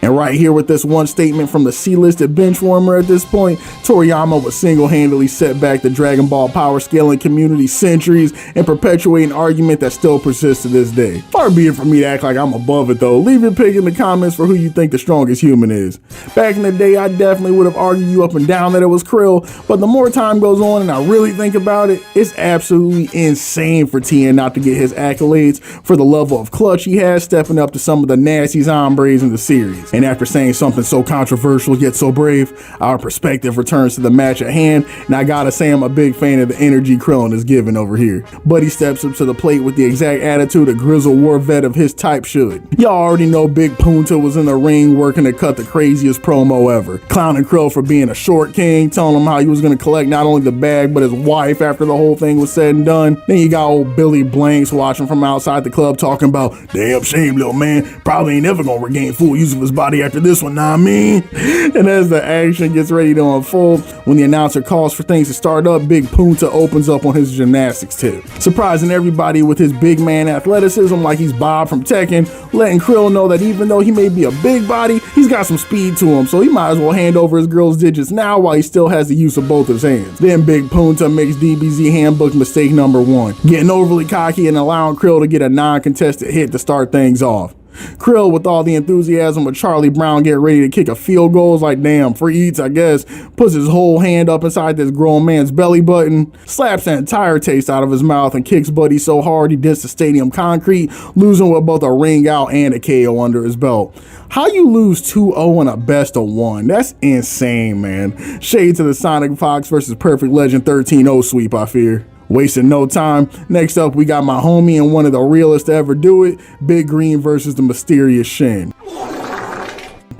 And right here with this one statement from the C-listed benchwarmer at this point, Toriyama would single-handedly set back the Dragon Ball power scaling community centuries and perpetuate an argument that still persists to this day. Far be it for me to act like I'm above it though. Leave your pick in the comments for who you think the strongest human is. Back in the day, I definitely would have argued you up and down that it was Krill, but the more time goes on and I really think about it, it's absolutely insane for Tien not to get his accolades for the level of clutch he has stepping up to some of the nastiest hombres in the series. And after saying something so controversial yet so brave, our perspective returns to the match at hand, and I gotta say I'm a big fan of the energy Krillin is giving over here. Buddy steps up to the plate with the exact attitude a grizzled war vet of his type should. Y'all already know Big Punta was in the ring working to cut the craziest promo ever, clowning Krill for being a short king, telling him how he was gonna collect not only the bag but his wife after the whole thing was said and done. Then you got old Billy Blanks watching from outside the club talking about, damn shame little man, probably ain't ever gonna regain full use of his body after this one, nah I mean. And as the action gets ready to unfold, when the announcer calls for things to start up, Big Punta opens up on his gymnastics tip, surprising everybody with his big man athleticism like he's Bob from Tekken, letting Krill know that even though he may be a big body, he's got some speed to him, so he might as well hand over his girl's digits now while he still has the use of both his hands. Then Big Punta makes DBZ handbook mistake number 1, getting overly cocky and allowing Krill to get a non-contested hit to start things off. Krill, with all the enthusiasm of Charlie Brown get ready to kick a field goal, is like, damn, free eats I guess, puts his whole hand up inside this grown man's belly button, slaps the entire taste out of his mouth and kicks Buddy so hard he dents the stadium concrete, losing with both a ring out and a KO under his belt. How you lose 2-0 in a best of 1? That's insane, man. Shade to the Sonic Fox versus Perfect Legend 13-0 sweep, I fear. Wasting no time, next up we got my homie and one of the realest to ever do it, Big Green versus the mysterious Shin.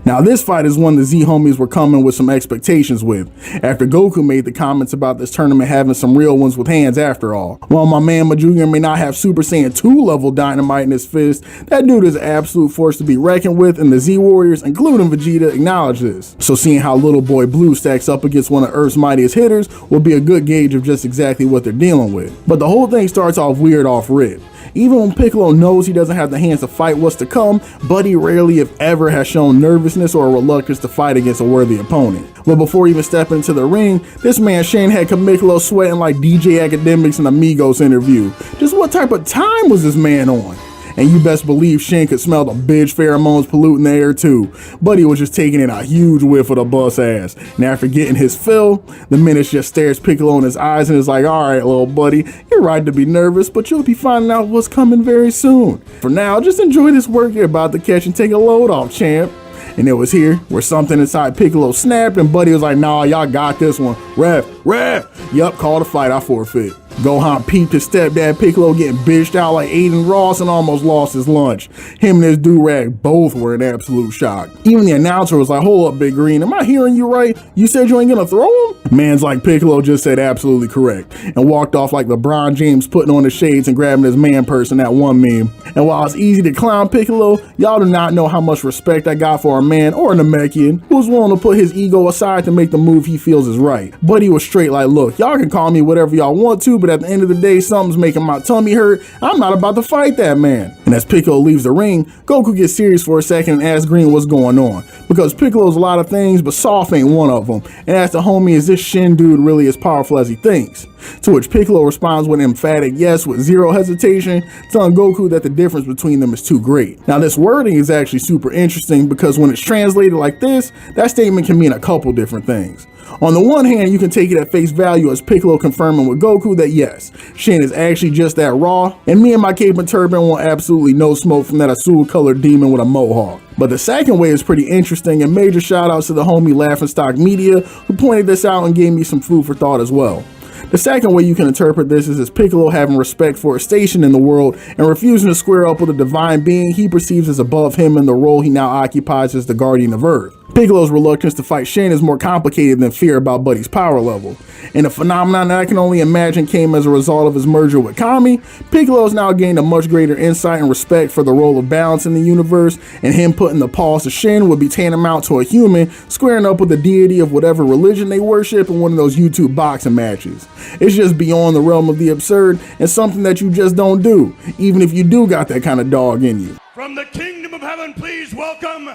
Now this fight is one the Z homies were coming with some expectations with, after Goku made the comments about this tournament having some real ones with hands after all. While my man Ma Jr. may not have Super Saiyan 2 level dynamite in his fist, that dude is an absolute force to be reckoned with, and the Z Warriors, including Vegeta, acknowledge this. So seeing how Little Boy Blue stacks up against one of Earth's mightiest hitters will be a good gauge of just exactly what they're dealing with. But the whole thing starts off weird off rip. Even when Piccolo knows he doesn't have the hands to fight what's to come, Buddy rarely if ever has shown nervousness or a reluctance to fight against a worthy opponent. But before even stepping into the ring, this man Shane had Piccolo sweating like DJ Academics in a Migos interview. Just what type of time was this man on? And you best believe Shin could smell the bitch pheromones polluting the air too. Buddy was just taking in a huge whiff of the bus ass. And after getting his fill, the menace just stares Piccolo in his eyes and is like, alright little buddy, you're right to be nervous, but you'll be finding out what's coming very soon. For now, just enjoy this work you're about to catch and take a load off, champ. And it was here where something inside Piccolo snapped and Buddy was like, nah, y'all got this one. Ref, Ref! Yup, call the fight, I forfeit. Gohan peeped his stepdad Piccolo getting bitched out like Aiden Ross and almost lost his lunch. Him and his do-rag both were in absolute shock. Even the announcer was like, hold up, Big Green, am I hearing you right? You said you ain't gonna throw him? Man's like, Piccolo just said absolutely correct, and walked off like LeBron James putting on the shades and grabbing his man purse in that one meme. And while it's easy to clown Piccolo, y'all do not know how much respect I got for a man or a Namekian who's willing to put his ego aside to make the move he feels is right. But he was straight like, look, y'all can call me whatever y'all want to, but at the end of the day, something's making my tummy hurt. I'm not about to fight that man. And as Piccolo leaves the ring, Goku gets serious for a second and asks Green what's going on. Because Piccolo's a lot of things, but soft ain't one of them. And asks the homie, is this Shin dude really as powerful as he thinks? To which Piccolo responds with an emphatic yes with zero hesitation, telling Goku that the difference between them is too great. Now this wording is actually super interesting because when it's translated like this, that statement can mean a couple different things. On the one hand, you can take it at face value as Piccolo confirming with Goku that yes, Shin is actually just that raw, and me and my cape and turban want absolutely no smoke from that azul-colored demon with a mohawk. But the second way is pretty interesting, and major shout outs to the homie Laughing Stock Media who pointed this out and gave me some food for thought as well. The second way you can interpret this is as Piccolo having respect for his station in the world and refusing to square up with a divine being he perceives as above him in the role he now occupies as the Guardian of Earth. Piccolo's reluctance to fight Shin is more complicated than fear about Buddy's power level. And a phenomenon that I can only imagine came as a result of his merger with Kami, Piccolo has now gained a much greater insight and respect for the role of balance in the universe, and him putting the paws to Shin would be tantamount to a human squaring up with the deity of whatever religion they worship in one of those YouTube boxing matches. It's just beyond the realm of the absurd and something that you just don't do, even if you do got that kind of dog in you. From the kingdom of heaven, please welcome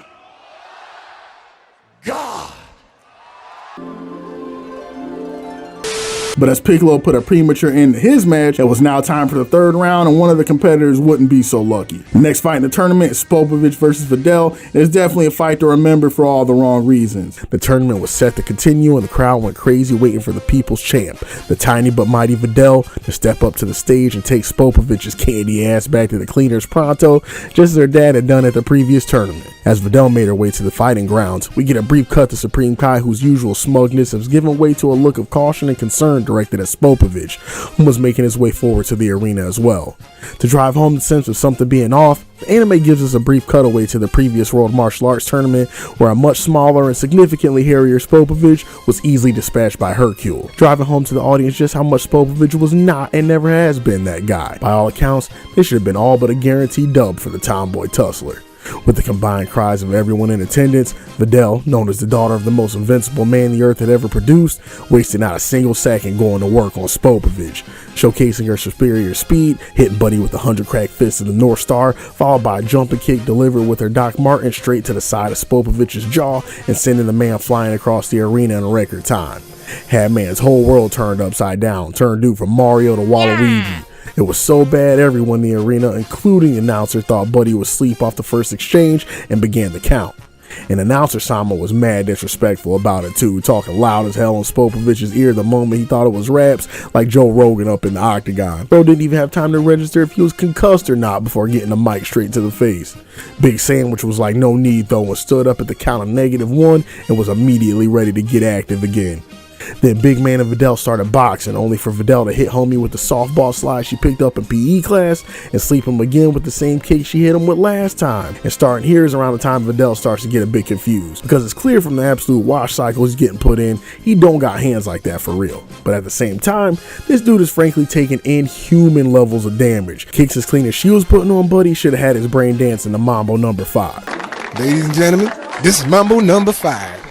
God. But as Piccolo put a premature end to his match, it was now time for the third round, and one of the competitors wouldn't be so lucky. The next fight in the tournament is Spopovich versus Videl, and it's definitely a fight to remember for all the wrong reasons. The tournament was set to continue, and the crowd went crazy waiting for the people's champ, the tiny but mighty Videl, to step up to the stage and take Spopovich's candy ass back to the cleaners pronto, just as her dad had done at the previous tournament. As Videl made her way to the fighting grounds, we get a brief cut to Supreme Kai, whose usual smugness has given way to a look of caution and concern directed at Spopovich, who was making his way forward to the arena as well. To drive home the sense of something being off, the anime gives us a brief cutaway to the previous World Martial Arts Tournament, where a much smaller and significantly hairier Spopovich was easily dispatched by Hercule, driving home to the audience just how much Spopovich was not and never has been that guy. By all accounts, this should have been all but a guaranteed dub for the tomboy tussler. With the combined cries of everyone in attendance, Videl, known as the daughter of the most invincible man the earth had ever produced, wasted not a single second going to work on Spopovich, showcasing her superior speed, hitting Buddy with 100 crack fists of the North Star, followed by a jumping kick delivered with her Doc Martin straight to the side of Spopovich's jaw and sending the man flying across the arena in a record time. Had man's whole world turned upside down, turned dude from Mario to Waluigi. It was so bad everyone in the arena, including the announcer, thought Buddy would sleep off the first exchange and began the count. And announcer Sama was mad disrespectful about it too, talking loud as hell in Spopovich's ear the moment he thought it was raps, like Joe Rogan up in the octagon. Bro didn't even have time to register if he was concussed or not before getting the mic straight to the face. Big Sandwich was like no need though and stood up at the count of -1 and was immediately ready to get active again. Then Big Man and Videl started boxing, only for Videl to hit homie with the softball slide she picked up in PE class and sleep him again with the same kick she hit him with last time. And starting here is around the time Videl starts to get a bit confused, because it's clear from the absolute wash cycle he's getting put in, he don't got hands like that for real. But at the same time, this dude is frankly taking inhuman levels of damage. Kicks as clean as she was putting on Buddy should have had his brain dancing to Mambo number 5. Ladies and gentlemen, this is Mambo number 5.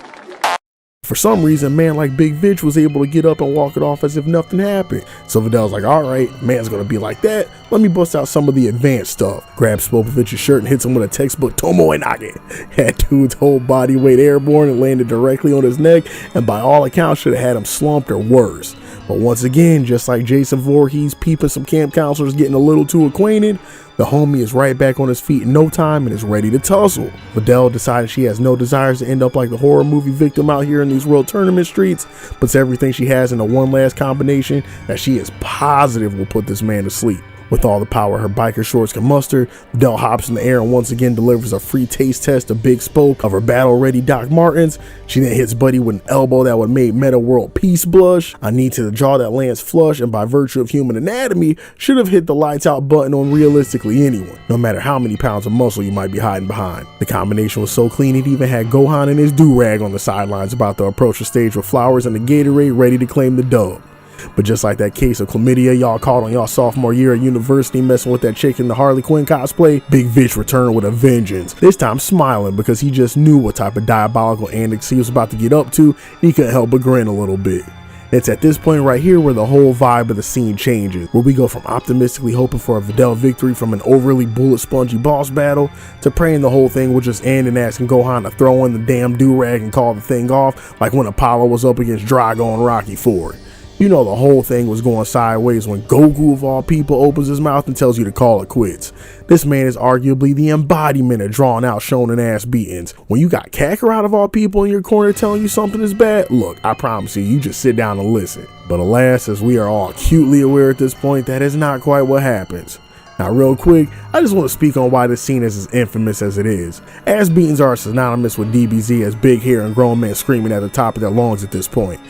For some reason, man like Big Vitch was able to get up and walk it off as if nothing happened. So Videl's like, alright, man's gonna be like that, let me bust out some of the advanced stuff. Grabs Spopovich's shirt and hits him with a textbook Tomoe Nage. Had dude's whole body weight airborne and landed directly on his neck, and by all accounts should have had him slumped or worse. But once again, just like Jason Voorhees peeping some camp counselors getting a little too acquainted, the homie is right back on his feet in no time and is ready to tussle. Videl decided she has no desires to end up like the horror movie victim out here in these World Tournament streets, puts everything she has into one last combination that she is positive will put this man to sleep. With all the power her biker shorts can muster, Videl hops in the air and once again delivers a free taste test of Big Spoke of her battle-ready Doc Martens. She then hits Buddy with an elbow that would make Meta World Peace blush, a knee to the jaw that lands flush and by virtue of human anatomy should have hit the lights out button on realistically anyone, no matter how many pounds of muscle you might be hiding behind. The combination was so clean it even had Gohan and his do-rag on the sidelines about to approach the stage with flowers and a Gatorade ready to claim the dub. But just like that case of chlamydia y'all caught on y'all sophomore year at university messing with that chick in the Harley Quinn cosplay, Big Vitch returned with a vengeance, this time smiling because he just knew what type of diabolical antics he was about to get up to and he couldn't help but grin a little bit. It's at this point right here where the whole vibe of the scene changes, where we go from optimistically hoping for a Videl victory from an overly bullet spongy boss battle to praying the whole thing would just end and asking Gohan to throw in the damn do-rag and call the thing off like when Apollo was up against Drago and Rocky IV. You know the whole thing was going sideways when Goku of all people opens his mouth and tells you to call it quits. This man is arguably the embodiment of drawn out shonen ass beatings. When you got Kakarot of all people in your corner telling you something is bad, look, I promise you just sit down and listen. But alas, as we are all acutely aware at this point, that is not quite what happens. Now real quick, I just want to speak on why this scene is as infamous as it is. Ass beatings are synonymous with DBZ as big hair and grown men screaming at the top of their lungs at this point.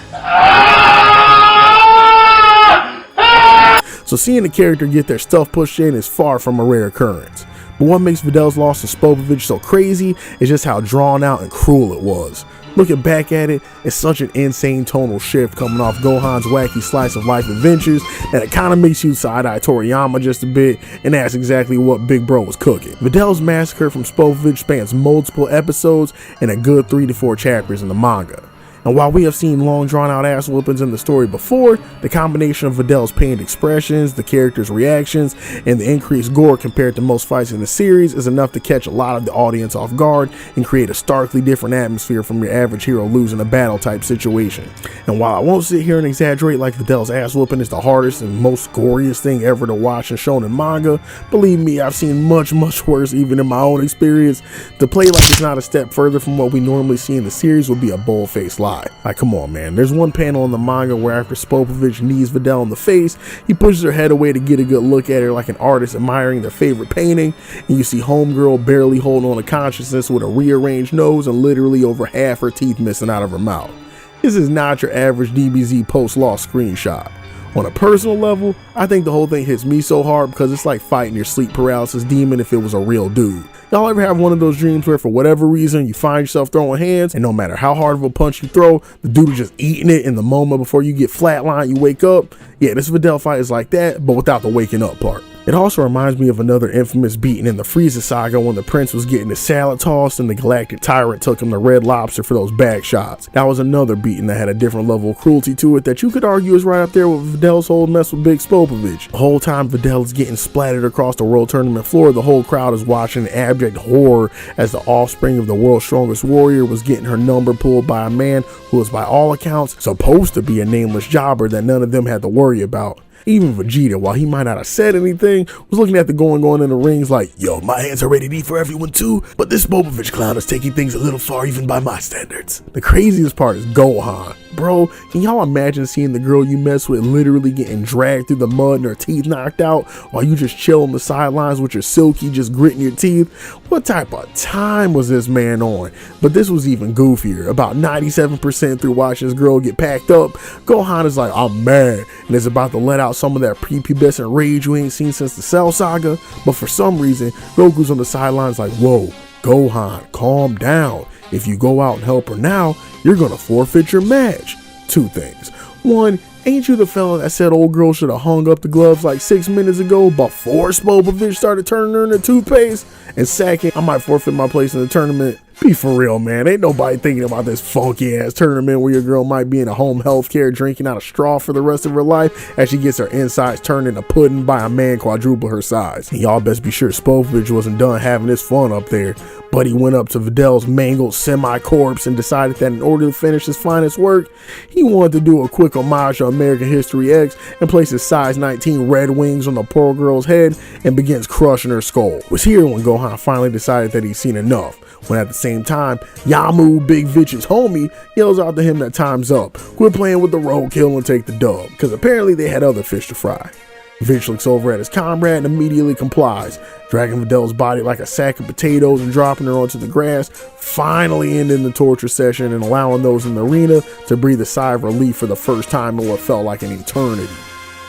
So seeing the character get their stuff pushed in is far from a rare occurrence. But what makes Videl's loss to Spopovich so crazy is just how drawn out and cruel it was. Looking back at it, it's such an insane tonal shift coming off Gohan's wacky slice of life adventures that it kind of makes you side-eye Toriyama just a bit, and that's exactly what Big Bro was cooking. Videl's massacre from Spopovich spans multiple episodes and a good 3 to 4 chapters in the manga. And while we have seen long drawn out ass whoopings in the story before, the combination of Videl's pained expressions, the characters' reactions, and the increased gore compared to most fights in the series is enough to catch a lot of the audience off guard and create a starkly different atmosphere from your average hero losing a battle type situation. And while I won't sit here and exaggerate like Videl's ass whooping is the hardest and most goriest thing ever to watch and shown in manga, believe me, I've seen much worse even in my own experience. To play like it's not a step further from what we normally see in the series would be a bold-faced lie. Like, come on, man. There's one panel in the manga where after Spopovich knees Videl in the face, he pushes her head away to get a good look at her like an artist admiring their favorite painting, and you see homegirl barely holding on to consciousness with a rearranged nose and literally over half her teeth missing out of her mouth. This is not your average DBZ post-loss screenshot. On a personal level, I think the whole thing hits me so hard because it's like fighting your sleep paralysis demon if it was a real dude. Y'all ever have one of those dreams where for whatever reason you find yourself throwing hands and no matter how hard of a punch you throw, the dude is just eating it in the moment before you get flatlined, you wake up? Yeah, this Videl fight is like that, but without the waking up part. It also reminds me of another infamous beating in the Frieza Saga when the prince was getting his salad tossed and the galactic tyrant took him to Red Lobster for those bag shots. That was another beating that had a different level of cruelty to it that you could argue is right up there with Videl's whole mess with Big Spopovich. The whole time Videl is getting splattered across the World Tournament floor, the whole crowd is watching in abject horror as the offspring of the world's strongest warrior was getting her number pulled by a man who was by all accounts supposed to be a nameless jobber that none of them had to worry about. Even Vegeta, while he might not have said anything, was looking at the going on in the rings like, yo, my hands are ready to eat for everyone too, but this Spopovich clown is taking things a little far even by my standards. The craziest part is Gohan. Bro, can y'all imagine seeing the girl you mess with literally getting dragged through the mud and her teeth knocked out while you just chill on the sidelines with your silky just gritting your teeth? What type of time was this man on? But this was even goofier. About 97% through watching this girl get packed up, Gohan is like, I'm mad, and is about to let out some of that prepubescent rage you ain't seen since the Cell Saga. But for some reason, Goku's on the sidelines like, whoa, Gohan, calm down. If you go out and help her now, you're gonna forfeit your match. Two things. One, ain't you the fella that said old girl should have hung up the gloves like 6 minutes ago before Spopovich started turning her into toothpaste? And second, I might forfeit my place in the tournament. Be for real, man. Ain't nobody thinking about this funky ass tournament where your girl might be in a home health care drinking out of straw for the rest of her life as she gets her insides turned into pudding by a man quadruple her size. And y'all best be sure Spopovich wasn't done having his fun up there, but he went up to Videl's mangled semi-corpse and decided that in order to finish his finest work, he wanted to do a quick homage to American History X and place his size 19 Red Wings on the poor girl's head and begins crushing her skull. It was here when Gohan finally decided that he'd seen enough, when at the same time, Yamu, Big Vitch's homie, yells out to him that time's up. Quit playing with the roadkill and take the dub, because apparently they had other fish to fry. Vids looks over at his comrade and immediately complies, dragging Videl's body like a sack of potatoes and dropping her onto the grass, finally ending the torture session and allowing those in the arena to breathe a sigh of relief for the first time in what felt like an eternity.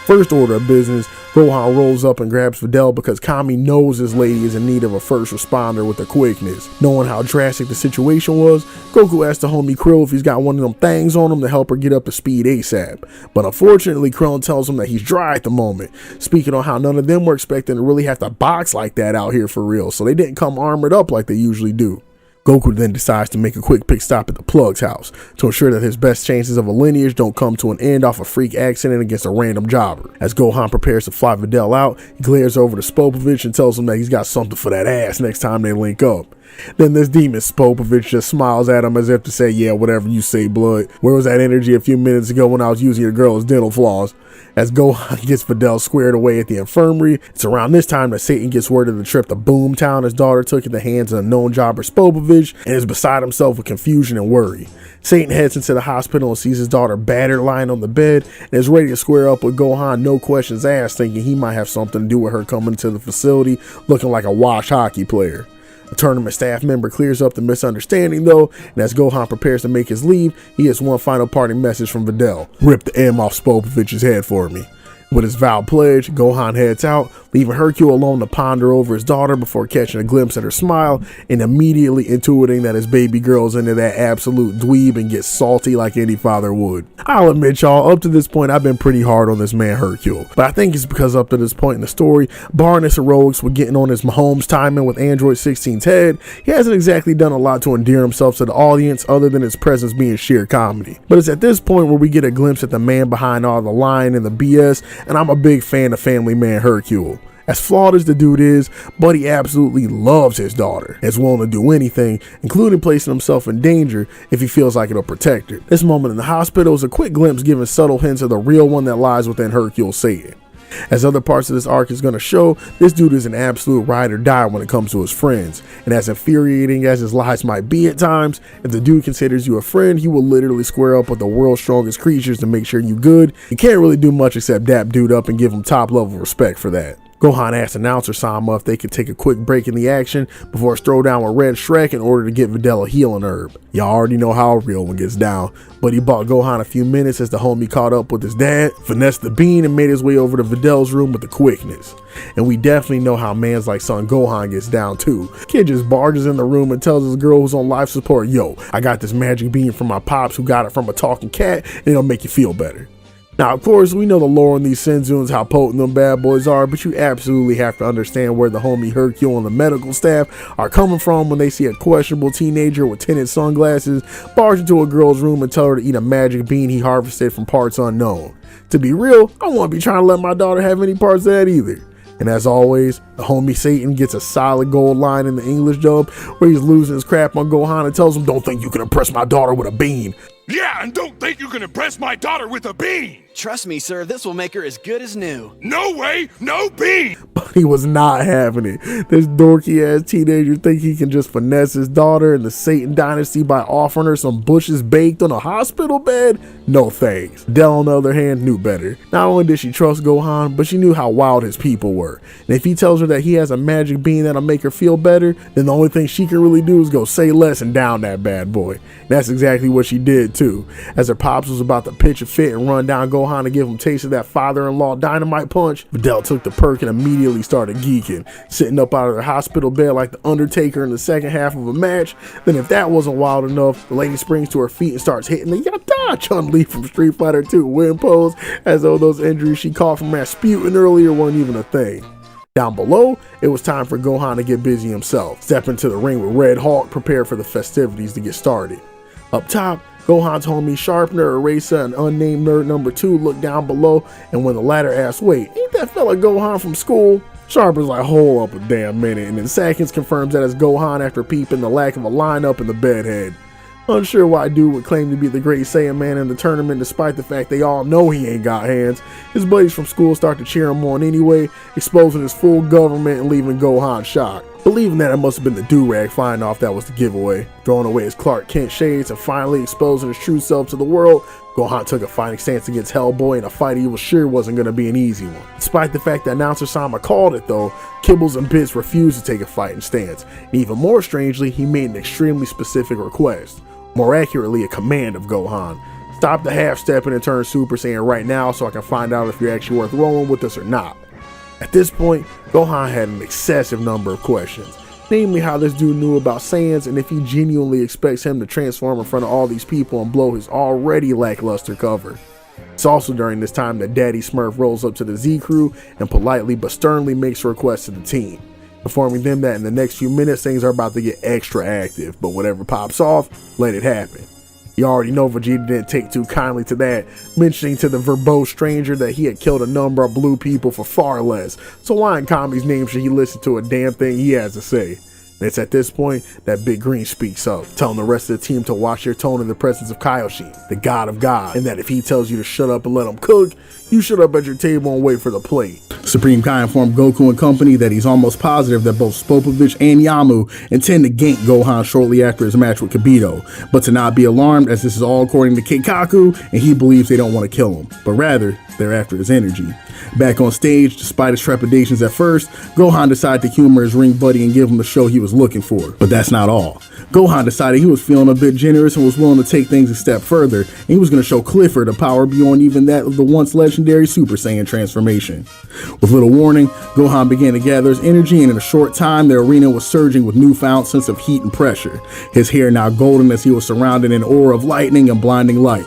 First order of business, Gohan rolls up and grabs Videl because Kami knows this lady is in need of a first responder with the quickness. Knowing how drastic the situation was, Goku asks the homie Krill if he's got one of them things on him to help her get up to speed ASAP. But unfortunately, Krillin tells him that he's dry at the moment, speaking on how none of them were expecting to really have to box like that out here for real, so they didn't come armored up like they usually do. Goku then decides to make a quick pit stop at the Plug's house to ensure that his best chances of a lineage don't come to an end off a freak accident against a random jobber. As Gohan prepares to fly Videl out, he glares over to Spopovich and tells him that he's got something for that ass next time they link up. Then this demon Spopovich just smiles at him as if to say, yeah, whatever you say, blood. Where was that energy a few minutes ago when I was using your girl's dental floss? As Gohan gets Videl squared away at the infirmary, it's around this time that Satan gets word of the trip to Boomtown his daughter took at the hands of a known jobber Spopovich and is beside himself with confusion and worry. Satan heads into the hospital and sees his daughter battered lying on the bed and is ready to square up with Gohan, no questions asked, thinking he might have something to do with her coming to the facility looking like a washed hockey player. A tournament staff member clears up the misunderstanding though, and as Gohan prepares to make his leave, he gets one final parting message from Videl. Rip the M off Spopovich's head for me. With his vowed pledge, Gohan heads out, leaving Hercule alone to ponder over his daughter before catching a glimpse at her smile and immediately intuiting that his baby girl's into that absolute dweeb and gets salty like any father would. I'll admit y'all, up to this point I've been pretty hard on this man Hercule, but I think it's because up to this point in the story, barring his heroics with getting on his Mahomes timing with Android 16's head, he hasn't exactly done a lot to endear himself to the audience other than his presence being sheer comedy. But it's at this point where we get a glimpse at the man behind all the lying and the BS, and I'm a big fan of family man Hercule. As flawed as the dude is, Buddy absolutely loves his daughter, is willing to do anything, including placing himself in danger if he feels like it'll protect her. This moment in the hospital is a quick glimpse giving subtle hints of the real one that lies within Hercule's Satan. As other parts of this arc is going to show, this dude is an absolute ride or die when it comes to his friends, and as infuriating as his lies might be at times, if the dude considers you a friend, he will literally square up with the world's strongest creatures to make sure you good. You can't really do much except dap dude up and give him top level respect for that. Gohan asked announcer Sama if they could take a quick break in the action before a throwdown with Red Shrek in order to get Videl a healing herb. Y'all already know how a real one gets down, but he bought Gohan a few minutes as the homie caught up with his dad, finessed the bean, and made his way over to Videl's room with the quickness. And we definitely know how mans like Son Gohan gets down too. Kid just barges in the room and tells his girl who's on life support, yo, I got this magic bean from my pops who got it from a talking cat and it'll make you feel better. Now, of course, we know the lore on these Senzuns, how potent them bad boys are, but you absolutely have to understand where the homie Hercule and the medical staff are coming from when they see a questionable teenager with tinted sunglasses barge into a girl's room and tell her to eat a magic bean he harvested from parts unknown. To be real, I won't be trying to let my daughter have any parts of that either. And as always, the homie Satan gets a solid gold line in the English dub where he's losing his crap on Gohan and tells him, don't think you can impress my daughter with a bean. Yeah, and don't think you can impress my daughter with a bean! Trust me, sir, this will make her as good as new. No way, no bean! But he was not having it. This dorky ass teenager think he can just finesse his daughter in the Satan dynasty by offering her some bushes baked on a hospital bed? No thanks. Videl, on the other hand, knew better. Not only did she trust Gohan, but she knew how wild his people were. And if he tells her that he has a magic bean that'll make her feel better, then the only thing she can really do is go say less and down that bad boy. And that's exactly what she did too. As her pops was about to pitch a fit and run down Gohan to give him taste of that father-in-law dynamite punch, Videl took the perk and immediately started geeking, sitting up out of their hospital bed like the Undertaker in the second half of a match. Then if that wasn't wild enough, the lady springs to her feet and starts hitting the Yatta Chun-Li from Street Fighter 2 win pose, as though those injuries she caught from Rasputin earlier weren't even a thing. Down below, it was time for Gohan to get busy himself, step into the ring with Red Hawk, prepared for the festivities to get started. Up top, Gohan's homie Sharpener, Eraser, and unnamed nerd number 2 looked down below, and when the latter asked, wait, ain't that fella Gohan from school? Sharper's like, hold up a damn minute, and in seconds confirms that it's Gohan after peeping the lack of a lineup in the bedhead. Unsure why dude would claim to be the Great Saiyaman in the tournament despite the fact they all know he ain't got hands, his buddies from school start to cheer him on anyway, exposing his full government and leaving Gohan shocked. believing that it must have been the do-rag flying off that was the giveaway. Throwing away his Clark Kent shades and finally exposing his true self to the world, Gohan took a fighting stance against Hellboy in a fight he was sure wasn't going to be an easy one. Despite the fact that announcer Sama called it though, Kibbles and Bits refused to take a fighting stance, and even more strangely, he made an extremely specific request. More accurately, a command of Gohan. Stop the half-stepping and turn Super Saiyan right now so I can find out if you're actually worth rolling with us or not. At this point, Gohan had an excessive number of questions, namely how this dude knew about Saiyans and if he genuinely expects him to transform in front of all these people and blow his already lackluster cover. It's also during this time that Daddy Smurf rolls up to the Z crew and politely but sternly makes a request to the team, informing them that in the next few minutes things are about to get extra active, but whatever pops off, let it happen. You already know Vegeta didn't take too kindly to that, mentioning to the verbose stranger that he had killed a number of blue people for far less, so why in Kami's name should he listen to a damn thing he has to say? And it's at this point that Big Green speaks up, telling the rest of the team to watch their tone in the presence of Kaioshin, the god of God, and that if he tells you to shut up and let him cook, you shut up at your table and wait for the plate. Supreme Kai informed Goku and company that he's almost positive that both Spopovich and Yamu intend to gank Gohan shortly after his match with Kibito, but to not be alarmed as this is all according to Keikaku and he believes they don't want to kill him, but rather they're after his energy. Back on stage, despite his trepidations at first, Gohan decided to humor his ring buddy and give him the show he was looking for. But that's not all. Gohan decided he was feeling a bit generous and was willing to take things a step further, and he was going to show Clifford a power beyond even that of the once legendary Super Saiyan transformation. With little warning, Gohan began to gather his energy, and in a short time, the arena was surging with newfound sense of heat and pressure, his hair now golden as he was surrounded in an aura of lightning and blinding light.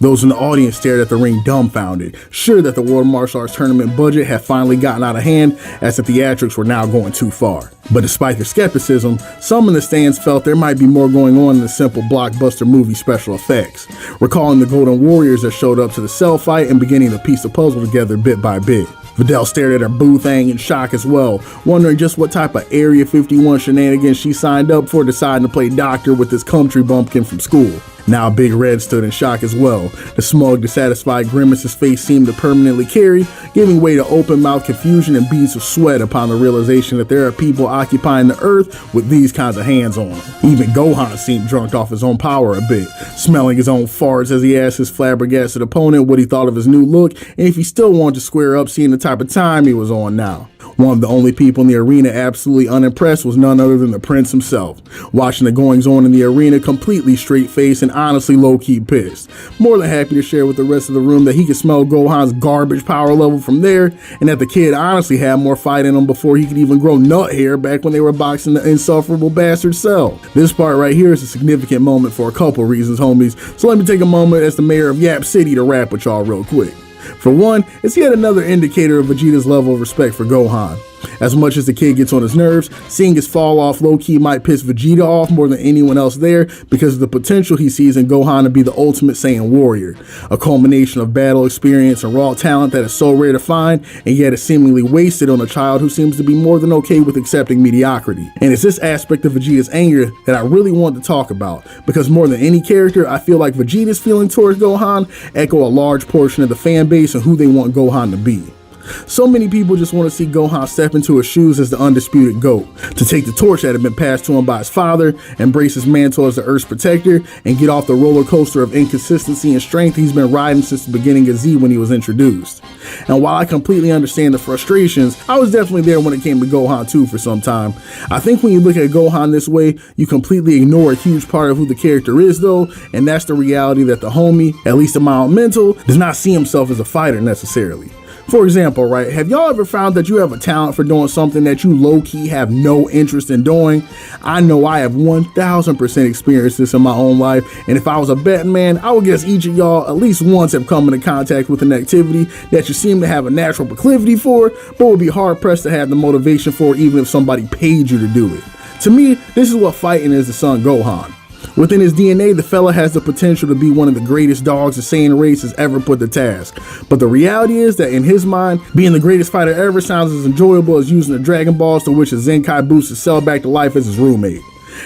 Those in the audience stared at the ring dumbfounded, sure that the World Martial Arts Tournament budget had finally gotten out of hand, as the theatrics were now going too far. But despite their skepticism, some in the stands felt there might be more going on than the simple blockbuster movie special effects, recalling the Golden Warriors that showed up to the Cell fight and beginning to piece the puzzle together bit by bit. Videl stared at her Boo thing in shock as well, wondering just what type of Area 51 shenanigans she signed up for deciding to play doctor with this country bumpkin from school. Now Big Red stood in shock as well. The smug, dissatisfied grimace his face seemed to permanently carry, giving way to open-mouthed confusion and beads of sweat upon the realization that there are people occupying the earth with these kinds of hands on them. Even Gohan seemed drunk off his own power a bit, smelling his own farts as he asked his flabbergasted opponent what he thought of his new look and if he still wanted to square up seeing the type of time he was on now. One of the only people in the arena absolutely unimpressed was none other than the Prince himself, watching the goings-on in the arena completely straight-faced and honestly low-key pissed. More than happy to share with the rest of the room that he could smell Gohan's garbage power level from there, and that the kid honestly had more fight in him before he could even grow nut hair back when they were boxing the insufferable bastard Cell. This part right here is a significant moment for a couple reasons, homies, so let me take a moment as the mayor of Yap City to rap with y'all real quick. For one, it's yet another indicator of Vegeta's level of respect for Gohan. As much as the kid gets on his nerves, seeing his fall off low-key might piss Vegeta off more than anyone else there because of the potential he sees in Gohan to be the ultimate Saiyan warrior, a culmination of battle experience and raw talent that is so rare to find and yet is seemingly wasted on a child who seems to be more than okay with accepting mediocrity. And it's this aspect of Vegeta's anger that I really want to talk about, because more than any character, I feel like Vegeta's feelings towards Gohan echo a large portion of the fan base and who they want Gohan to be. So many people just want to see Gohan step into his shoes as the undisputed GOAT, to take the torch that had been passed to him by his father, embrace his mantle as the Earth's protector, and get off the roller coaster of inconsistency and strength he's been riding since the beginning of Z when he was introduced. And while I completely understand the frustrations, I was definitely there when it came to Gohan too for some time. I think when you look at Gohan this way, you completely ignore a huge part of who the character is though, and that's the reality that the homie, at least in my own mental, does not see himself as a fighter necessarily. For example, right, have y'all ever found that you have a talent for doing something that you low-key have no interest in doing? I know I have 1000% experienced this in my own life, and if I was a betting man, I would guess each of y'all at least once have come into contact with an activity that you seem to have a natural proclivity for, but would be hard-pressed to have the motivation for even if somebody paid you to do it. To me, this is what fighting is to son Gohan. Within his DNA, the fella has the potential to be one of the greatest dogs the Saiyan race has ever put to task. But the reality is that in his mind, being the greatest fighter ever sounds as enjoyable as using the Dragon Balls to which a Zenkai boosts his cell back to life as his roommate.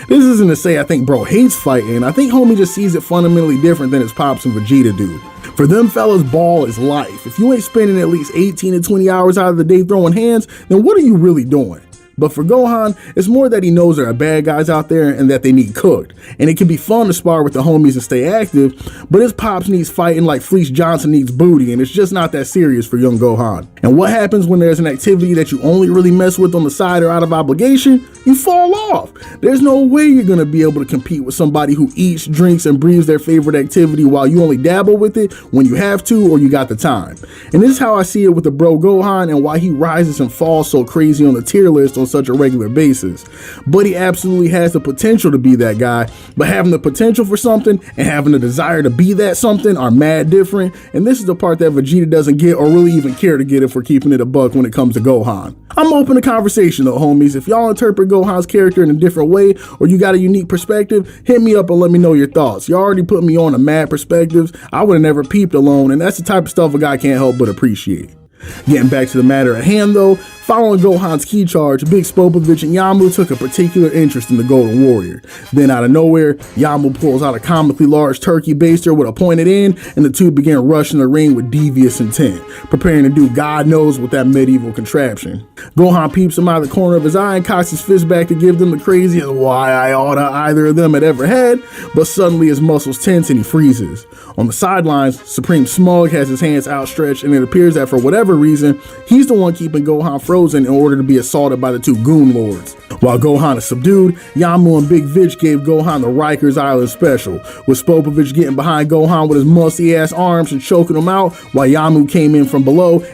This isn't to say I think bro hates fighting, I think homie just sees it fundamentally different than his pops and Vegeta do. For them fellas, ball is life. If you ain't spending at least 18 to 20 hours out of the day throwing hands, then what are you really doing? But for Gohan, it's more that he knows there are bad guys out there and that they need cooked. And it can be fun to spar with the homies and stay active, but his pops needs fighting like Fleece Johnson needs booty, and it's just not that serious for young Gohan. And what happens when there's an activity that you only really mess with on the side or out of obligation? You fall off. There's no way you're gonna be able to compete with somebody who eats, drinks, and breathes their favorite activity while you only dabble with it when you have to or you got the time. And this is how I see it with the bro Gohan and why he rises and falls so crazy on the tier list on such a regular basis. But he absolutely has the potential to be that guy, but having the potential for something and having the desire to be that something are mad different, and this is the part that Vegeta doesn't get or really even care to get if we're keeping it a buck when it comes to Gohan. I'm open to conversation though, homies. If y'all interpret Gohan's character in a different way or you got a unique perspective, hit me up and let me know your thoughts. You already put me on a mad perspectives. I would have never peeped alone, and that's the type of stuff a guy can't help but appreciate. Getting back to the matter at hand though, following Gohan's key charge, Big Spopovich and Yamu took a particular interest in the Golden Warrior. Then out of nowhere, Yamu pulls out a comically large turkey baster with a pointed end, and the two begin rushing the ring with devious intent, preparing to do God knows with that medieval contraption. Gohan peeps him out of the corner of his eye and cocks his fist back to give them the craziest why I oughta either of them had ever had, but suddenly his muscles tense and he freezes. On the sidelines, Supreme Smug has his hands outstretched, and it appears that for whatever reason, he's the one keeping Gohan frozen in order to be assaulted by the two Goon Lords. While Gohan is subdued, Yamu and Big Vitch gave Gohan the Rikers Island special, with Spopovich getting behind Gohan with his musty ass arms and choking him out, while Yamu came in from below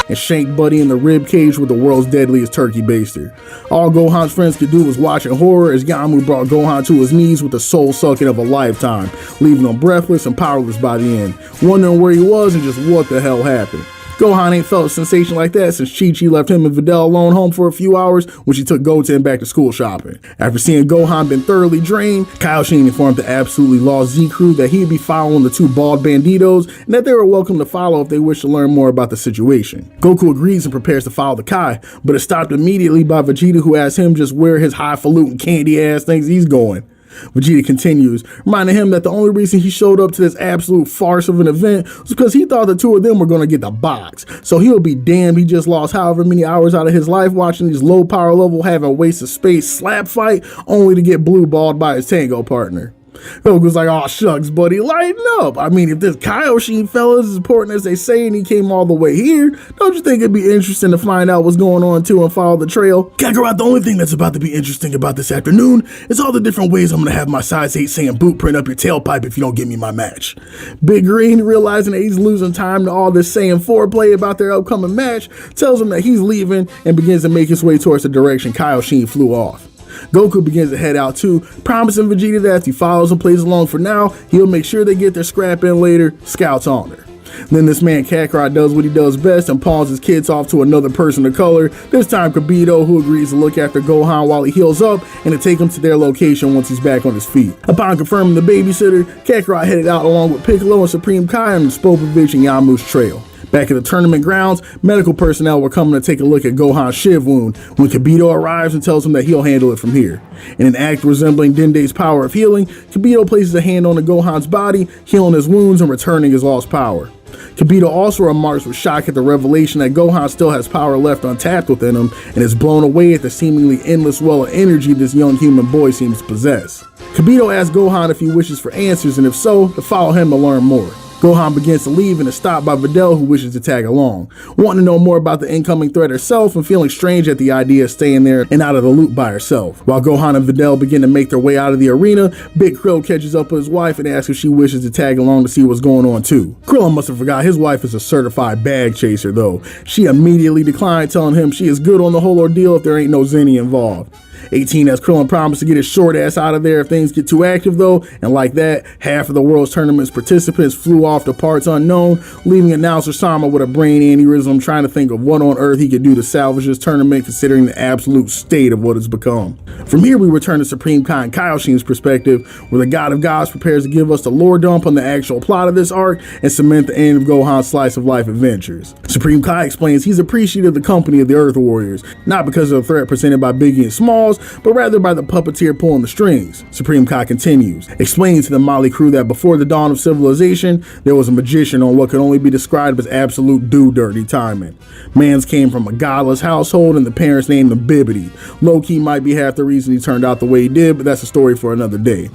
and shanked Buddy in the rib cage with the world's deadliest turkey baster. All Gohan's friends could do was watch in horror as Yamu brought Gohan to his knees with the soul sucking of a lifetime, leaving him breathless and powerless by the end, wondering where he was and just what the hell happened. Gohan ain't felt a sensation like that since Chi-Chi left him and Videl alone home for a few hours when she took Goten back to school shopping. After seeing Gohan been thoroughly drained, Kaioshin informed the absolutely lost Z-Crew that he'd be following the two bald banditos and that they were welcome to follow if they wish to learn more about the situation. Goku agrees and prepares to follow the Kai, but is stopped immediately by Vegeta, who asks him just where his highfalutin candy ass thinks he's going. Vegeta continues, reminding him that the only reason he showed up to this absolute farce of an event was because he thought the two of them were going to get the box. So he'll be damned he just lost however many hours out of his life watching these low power level having a waste of space slap fight only to get blue balled by his tango partner. Goku's like, oh shucks, buddy, lighten up. I mean, if this Kaioshin fella is as important as they say and he came all the way here, don't you think it'd be interesting to find out what's going on too and follow the trail? Kakarot, the only thing that's about to be interesting about this afternoon is all the different ways I'm gonna have my size 8 Saiyan boot print up your tailpipe if you don't give me my match. Big Green, realizing that he's losing time to all this Saiyan foreplay about their upcoming match, tells him that he's leaving and begins to make his way towards the direction Kaioshin flew off. Goku begins to head out too, promising Vegeta that if he follows and plays along for now, he'll make sure they get their scrap in later, Scout's honor. Then this man Kakarot does what he does best and pawns his kids off to another person of color, this time Kibito, who agrees to look after Gohan while he heals up and to take him to their location once he's back on his feet. Upon confirming the babysitter, Kakarot headed out along with Piccolo and Supreme Kai on the Spopovich and Yamu's trail. Back at the tournament grounds, medical personnel were coming to take a look at Gohan's shiv wound when Kibito arrives and tells him that he'll handle it from here. In an act resembling Dende's power of healing, Kibito places a hand on Gohan's body, healing his wounds and returning his lost power. Kibito also remarks with shock at the revelation that Gohan still has power left untapped within him and is blown away at the seemingly endless well of energy this young human boy seems to possess. Kibito asks Gohan if he wishes for answers, and if so, to follow him to learn more. Gohan begins to leave and is stopped by Videl, who wishes to tag along, wanting to know more about the incoming threat herself and feeling strange at the idea of staying there and out of the loop by herself. While Gohan and Videl begin to make their way out of the arena, Big Krill catches up with his wife and asks if she wishes to tag along to see what's going on too. Krillin must have forgot his wife is a certified bag chaser though. She immediately declined, telling him she is good on the whole ordeal if there ain't no Zenny involved. 18 as Krillin promised to get his short ass out of there if things get too active though, and like that, half of the World Tournament's participants flew off to parts unknown, leaving announcer Sama with a brain aneurysm trying to think of what on earth he could do to salvage this tournament considering the absolute state of what it's become. From here we return to Supreme Kai and Kaioshin's perspective, where the God of Gods prepares to give us the lore dump on the actual plot of this arc and cement the end of Gohan's slice of life adventures. Supreme Kai explains he's appreciative of the company of the Earth Warriors, not because of the threat presented by Biggie and Smalls, but rather by the puppeteer pulling the strings. Supreme Kai continues, explaining to the Mali crew that before the dawn of civilization, there was a magician on what could only be described as absolute do-dirty timing. Mans came from a godless household and the parents named him Babidi. Low-key might be half the reason he turned out the way he did, but that's a story for another day.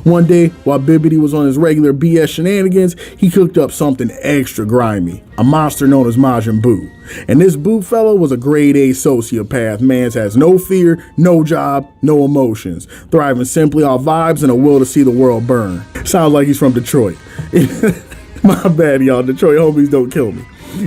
One day, while Babidi was on his regular BS shenanigans, he cooked up something extra grimy, a monster known as Majin Buu. And this Boo fellow was a grade A sociopath. Mans has no fear, no job, no emotions, thriving simply off vibes and a will to see the world burn. Sounds like he's from Detroit. My bad, y'all. Detroit homies, don't kill me.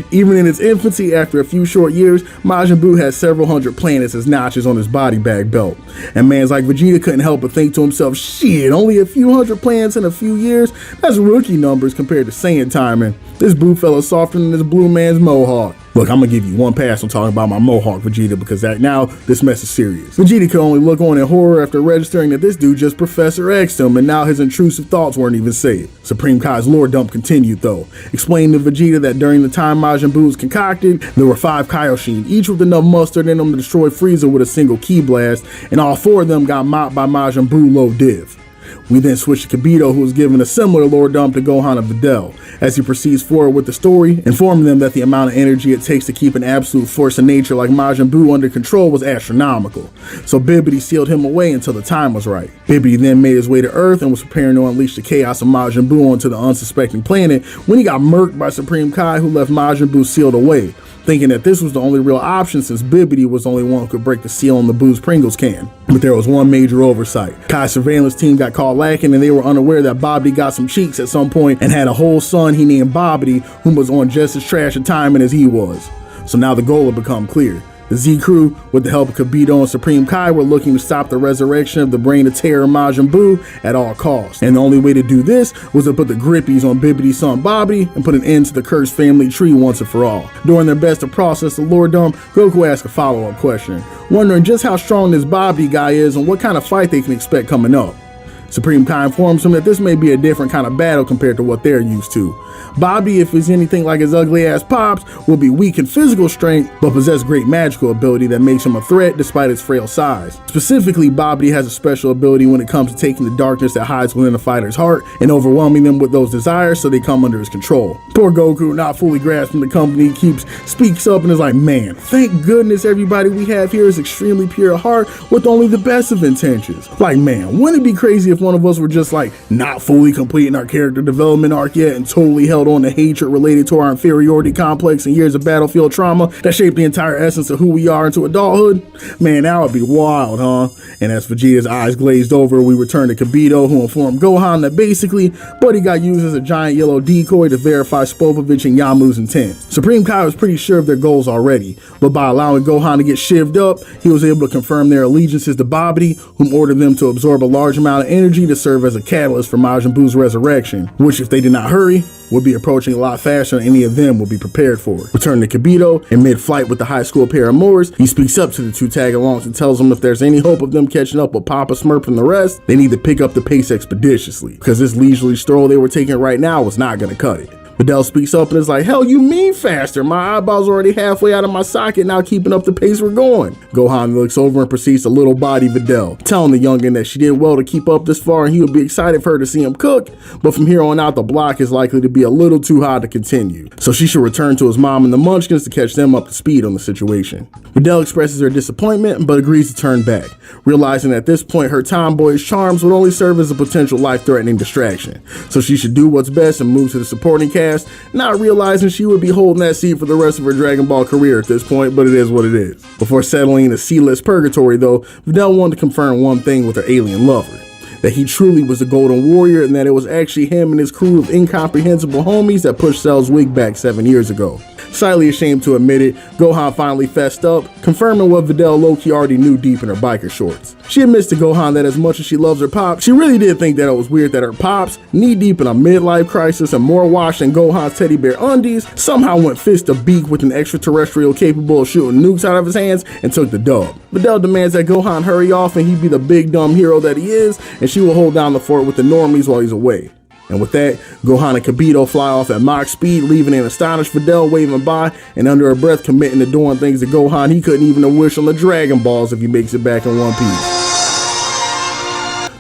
Even in its infancy, after a few short years, Majin Buu had several hundred planets as notches on his body bag belt. And mans like Vegeta couldn't help but think to himself, shit, only a few hundred planets in a few years? That's rookie numbers compared to Saiyan timing. This Boo fella's softer than this blue man's mohawk. Look, I'm gonna give you one pass on talking about my mohawk, Vegeta, because now this mess is serious. Vegeta could only look on in horror after registering that this dude just Professor X'd him, and now his intrusive thoughts weren't even safe. Supreme Kai's lore dump continued though, explaining to Vegeta that during the time Majin Buu was concocted, there were 5 Kaioshin, each with enough mustard in them to destroy Frieza with a single ki blast, and all 4 of them got mopped by Majin Buu low div. We then switch to Kibito, who was given a similar lore dump to Gohan and Videl, as he proceeds forward with the story, informing them that the amount of energy it takes to keep an absolute force of nature like Majin Buu under control was astronomical. So Babidi sealed him away until the time was right. Babidi then made his way to Earth and was preparing to unleash the chaos of Majin Buu onto the unsuspecting planet when he got murked by Supreme Kai, who left Majin Buu sealed away, thinking that this was the only real option since Babidi was the only one who could break the seal on the Boo's Pringles can. But there was one major oversight. Kai's surveillance team got caught lacking and they were unaware that Babidi got some cheeks at some point and had a whole son he named Babidi, who was on just as trash a timing as he was. So now the goal had become clear. The Z crew, with the help of Kibito and Supreme Kai, were looking to stop the resurrection of the brain of terror Majin Buu at all costs. And the only way to do this was to put the grippies on Bibidi's son Babidi and put an end to the cursed family tree once and for all. Doing their best to process the lore dump, Goku asked a follow-up question, wondering just how strong this Babidi guy is and what kind of fight they can expect coming up. Supreme Kai informs him that this may be a different kind of battle compared to what they're used to. Bobby, if he's anything like his ugly ass pops, will be weak in physical strength, but possess great magical ability that makes him a threat despite his frail size. Specifically, Bobby has a special ability when it comes to taking the darkness that hides within a fighter's heart and overwhelming them with those desires so they come under his control. Poor Goku, not fully grasping the company, speaks up and is like, man, thank goodness everybody we have here is extremely pure of heart with only the best of intentions. Like, man, wouldn't it be crazy if one of us were just like not fully completing our character development arc yet and totally held on to hatred related to our inferiority complex and years of battlefield trauma that shaped the entire essence of who we are into adulthood? Man, that would be wild, huh? And as Vegeta's eyes glazed over, we return to Kibito, who informed Gohan that basically Buddy got used as a giant yellow decoy to verify Spopovich and Yamu's intent. Supreme Kai was pretty sure of their goals already, but by allowing Gohan to get shivved up, he was able to confirm their allegiances to Babidi, whom ordered them to absorb a large amount of energy to serve as a catalyst for Majin Buu's resurrection, which if they did not hurry, would be approaching a lot faster than any of them would be prepared for. Returning to Kibito, in mid-flight with the high school pair of Moors, he speaks up to the two tag-alongs and tells them if there's any hope of them catching up with Papa Smurf and the rest, they need to pick up the pace expeditiously, because this leisurely stroll they were taking right now was not going to cut it. Videl speaks up and is like, hell you mean faster? My eyeball's already halfway out of my socket now keeping up the pace we're going. Gohan looks over and proceeds to little body Videl, telling the youngin that she did well to keep up this far and he would be excited for her to see him cook, but from here on out the block is likely to be a little too high to continue, so she should return to his mom and the Munchkins to catch them up to speed on the situation. Videl expresses her disappointment but agrees to turn back, realizing at this point her tomboyish charms would only serve as a potential life-threatening distraction, so she should do what's best and move to the supporting cast, not realizing she would be holding that seat for the rest of her Dragon Ball career at this point, but it is what it is. Before settling in a C-list purgatory though, Videl wanted to confirm one thing with her alien lover, that he truly was the Golden Warrior and that it was actually him and his crew of incomprehensible homies that pushed Cell's wig back 7 years ago. Slightly ashamed to admit it, Gohan finally fessed up, confirming what Videl low-key already knew deep in her biker shorts. She admits to Gohan that as much as she loves her pops, she really did think that it was weird that her pops, knee-deep in a midlife crisis and more washed than Gohan's teddy bear undies, somehow went fist to beak with an extraterrestrial capable of shooting nukes out of his hands and took the dub. Videl demands that Gohan hurry off and he be the big dumb hero that he is, and she will hold down the fort with the normies while he's away. And with that, Gohan and Kibito fly off at Mach speed, leaving an astonished Videl waving by and under her breath committing to doing things to Gohan he couldn't even wish on the Dragon Balls if he makes it back in one piece.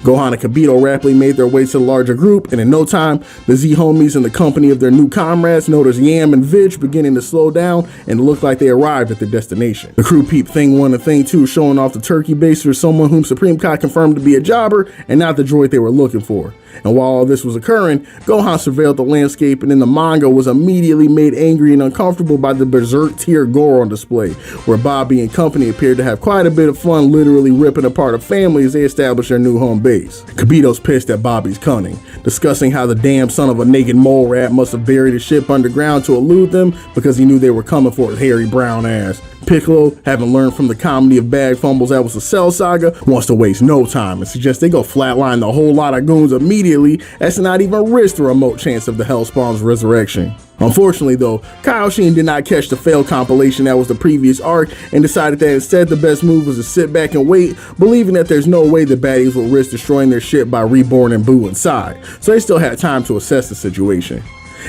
Gohan and Kibito rapidly made their way to the larger group, and in no time, the Z homies in the company of their new comrades noticed Yam and Vids beginning to slow down and it looked like they arrived at their destination. The crew peeped Thing 1 and Thing 2 showing off the turkey base for someone whom Supreme Kai confirmed to be a jobber and not the droid they were looking for. And while all this was occurring, Gohan surveilled the landscape and in the manga was immediately made angry and uncomfortable by the berserk tier gore on display, where Bobby and company appeared to have quite a bit of fun literally ripping apart a family as they established their new home base. Kibito's pissed at Bobby's cunning, discussing how the damn son of a naked mole rat must have buried his ship underground to elude them because he knew they were coming for his hairy brown ass. Piccolo, having learned from the comedy of bag fumbles that was the Cell Saga, wants to waste no time and suggests they go flatline the whole lot of goons immediately as to not even risk the remote chance of the Hellspawn's resurrection. Unfortunately though, Kaioshin did not catch the failed compilation that was the previous arc and decided that instead the best move was to sit back and wait, believing that there's no way the baddies would risk destroying their ship by reborn and Boo inside, so they still had time to assess the situation.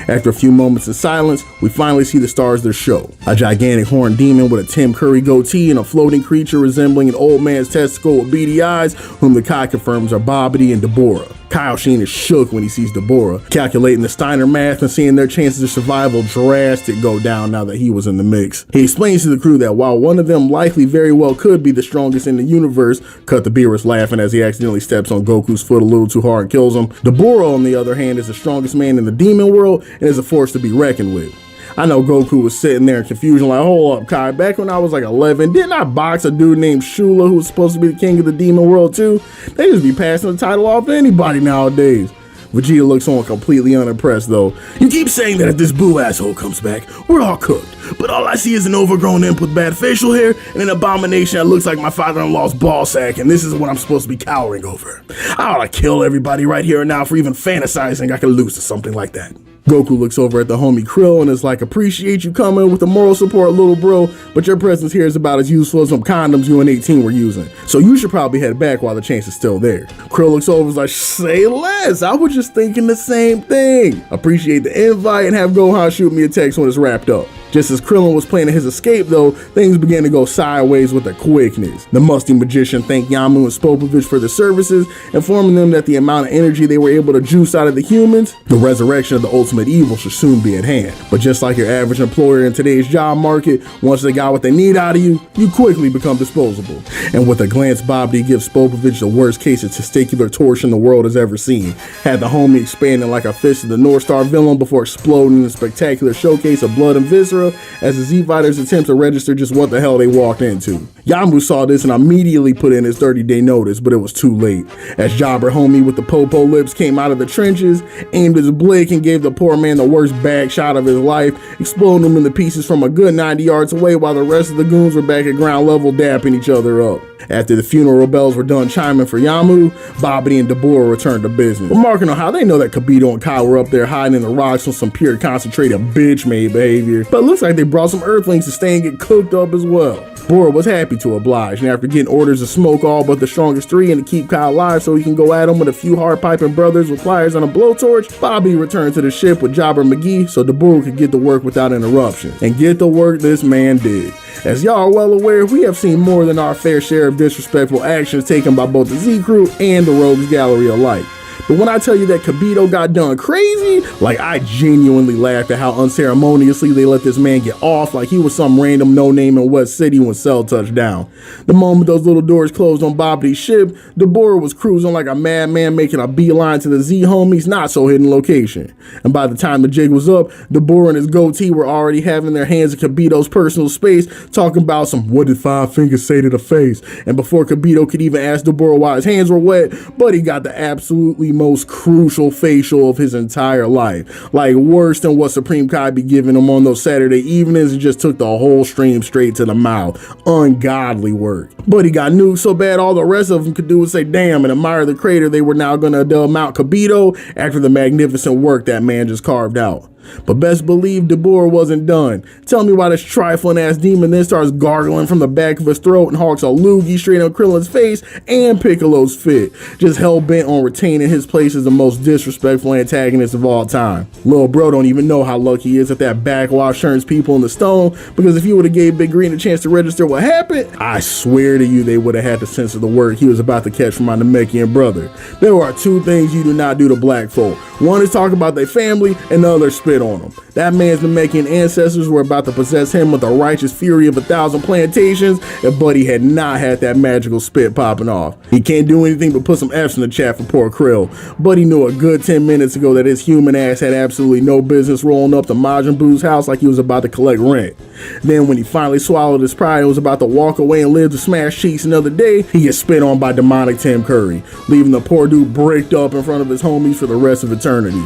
After a few moments of silence, we finally see the stars of the show. A gigantic horned demon with a Tim Curry goatee and a floating creature resembling an old man's testicle with beady eyes, whom the Kai confirms are Babidi and Deborah. Kaioshin is shook when he sees Deborah, calculating the Steiner math and seeing their chances of survival drastic go down now that he was in the mix. He explains to the crew that while one of them likely very well could be the strongest in the universe, Cut the Beerus laughing as he accidentally steps on Goku's foot a little too hard and kills him, Deborah on the other hand is the strongest man in the demon world and is a force to be reckoned with. I know Goku was sitting there in confusion like, hold up, Kai, back when I was like 11, didn't I box a dude named Shula who was supposed to be the king of the demon world too? They just be passing the title off to anybody nowadays. Vegeta looks on completely unimpressed though. You keep saying that if this Boo asshole comes back, we're all cooked. But all I see is an overgrown imp with bad facial hair and an abomination that looks like my father-in-law's ball sack, and this is what I'm supposed to be cowering over. I ought to kill everybody right here and now for even fantasizing I could lose to something like that. Goku looks over at the homie Krill and is like, appreciate you coming with the moral support, little bro, but your presence here is about as useful as some condoms you and 18 were using. So you should probably head back while the chance is still there. Krill looks over and is like, say less, I was just thinking the same thing. Appreciate the invite and have Gohan shoot me a text when it's wrapped up. Just as Krillin was planning his escape though, things began to go sideways with the quickness. The musty magician thanked Yamu and Spopovich for their services, informing them that the amount of energy they were able to juice out of the humans, the resurrection of the ultimate evil should soon be at hand. But just like your average employer in today's job market, once they got what they need out of you, you quickly become disposable. And with a glance, Babidi gives Spopovich the worst case of testicular torsion the world has ever seen. Had the homie expanding like a fist of the North Star villain before exploding in a spectacular showcase of blood and viscera as the Z-Fighters attempt to register just what the hell they walked into. Yamu saw this and immediately put in his 30-day notice, but it was too late. As Jobber homie with the popo lips came out of the trenches, aimed his blick and gave the poor man the worst bag shot of his life, exploding him into pieces from a good 90 yards away while the rest of the goons were back at ground level dapping each other up. After the funeral bells were done chiming for Yamu, Babidi and Deborah returned to business, remarking on how they know that Kibito and Kai were up there hiding in the rocks on some pure concentrated bitch-made behavior, but it looks like they brought some Earthlings to stay and get cooked up as well. Bora was happy to oblige, and after getting orders to smoke all but the strongest three and to keep Kai alive so he can go at him with a few hard-piping brothers with pliers and a blowtorch, Bobby returned to the ship with Jobber McGee so Deborah could get to work without interruption. And get the work this man did. As y'all are well aware, we have seen more than our fair share of disrespectful actions taken by both the Z Crew and the Rogues Gallery alike. But when I tell you that Kibito got done crazy, like I genuinely laughed at how unceremoniously they let this man get off like he was some random no-name in West City when Cell touched down. The moment those little doors closed on Babidi's ship, Deborah was cruising like a madman making a beeline to the Z homies' not-so-hidden location. And by the time the jig was up, Deborah and his goatee were already having their hands in Kibito's personal space, talking about some what did Five Fingers say to the face? And before Kibito could even ask Deborah why his hands were wet, Buddy got the absolutely most crucial facial of his entire life. Like worse than what Supreme Kai be giving him on those Saturday evenings and just took the whole stream straight to the mouth. Ungodly work. But he got nuked so bad all the rest of them could do was say damn and admire the crater they were now gonna mount Kibito after the magnificent work that man just carved out. But best believe Dabura wasn't done. Tell me why this trifling ass demon then starts gargling from the back of his throat and hawks a loogie straight on Krillin's face and Piccolo's fit, just hell bent on retaining his place as the most disrespectful antagonist of all time. Lil bro don't even know how lucky he is that backwash turns people into stone, because if he would have gave Big Green a chance to register what happened, I swear to you they would have had to censor the word he was about to catch from my Namekian brother. There are two things you do not do to black folk. One is talk about their family, and the other spit on them. That man's Namekian ancestors were about to possess him with the righteous fury of 1,000 plantations if Buddy had not had that magical spit popping off. He can't do anything but put some F's in the chat for poor Krill. Buddy knew a good 10 minutes ago that his human ass had absolutely no business rolling up to Majin Boo's house like he was about to collect rent. Then when he finally swallowed his pride and was about to walk away and live to smash cheeks another day, he gets spit on by demonic Tim Curry, leaving the poor dude bricked up in front of his homies for the rest of eternity.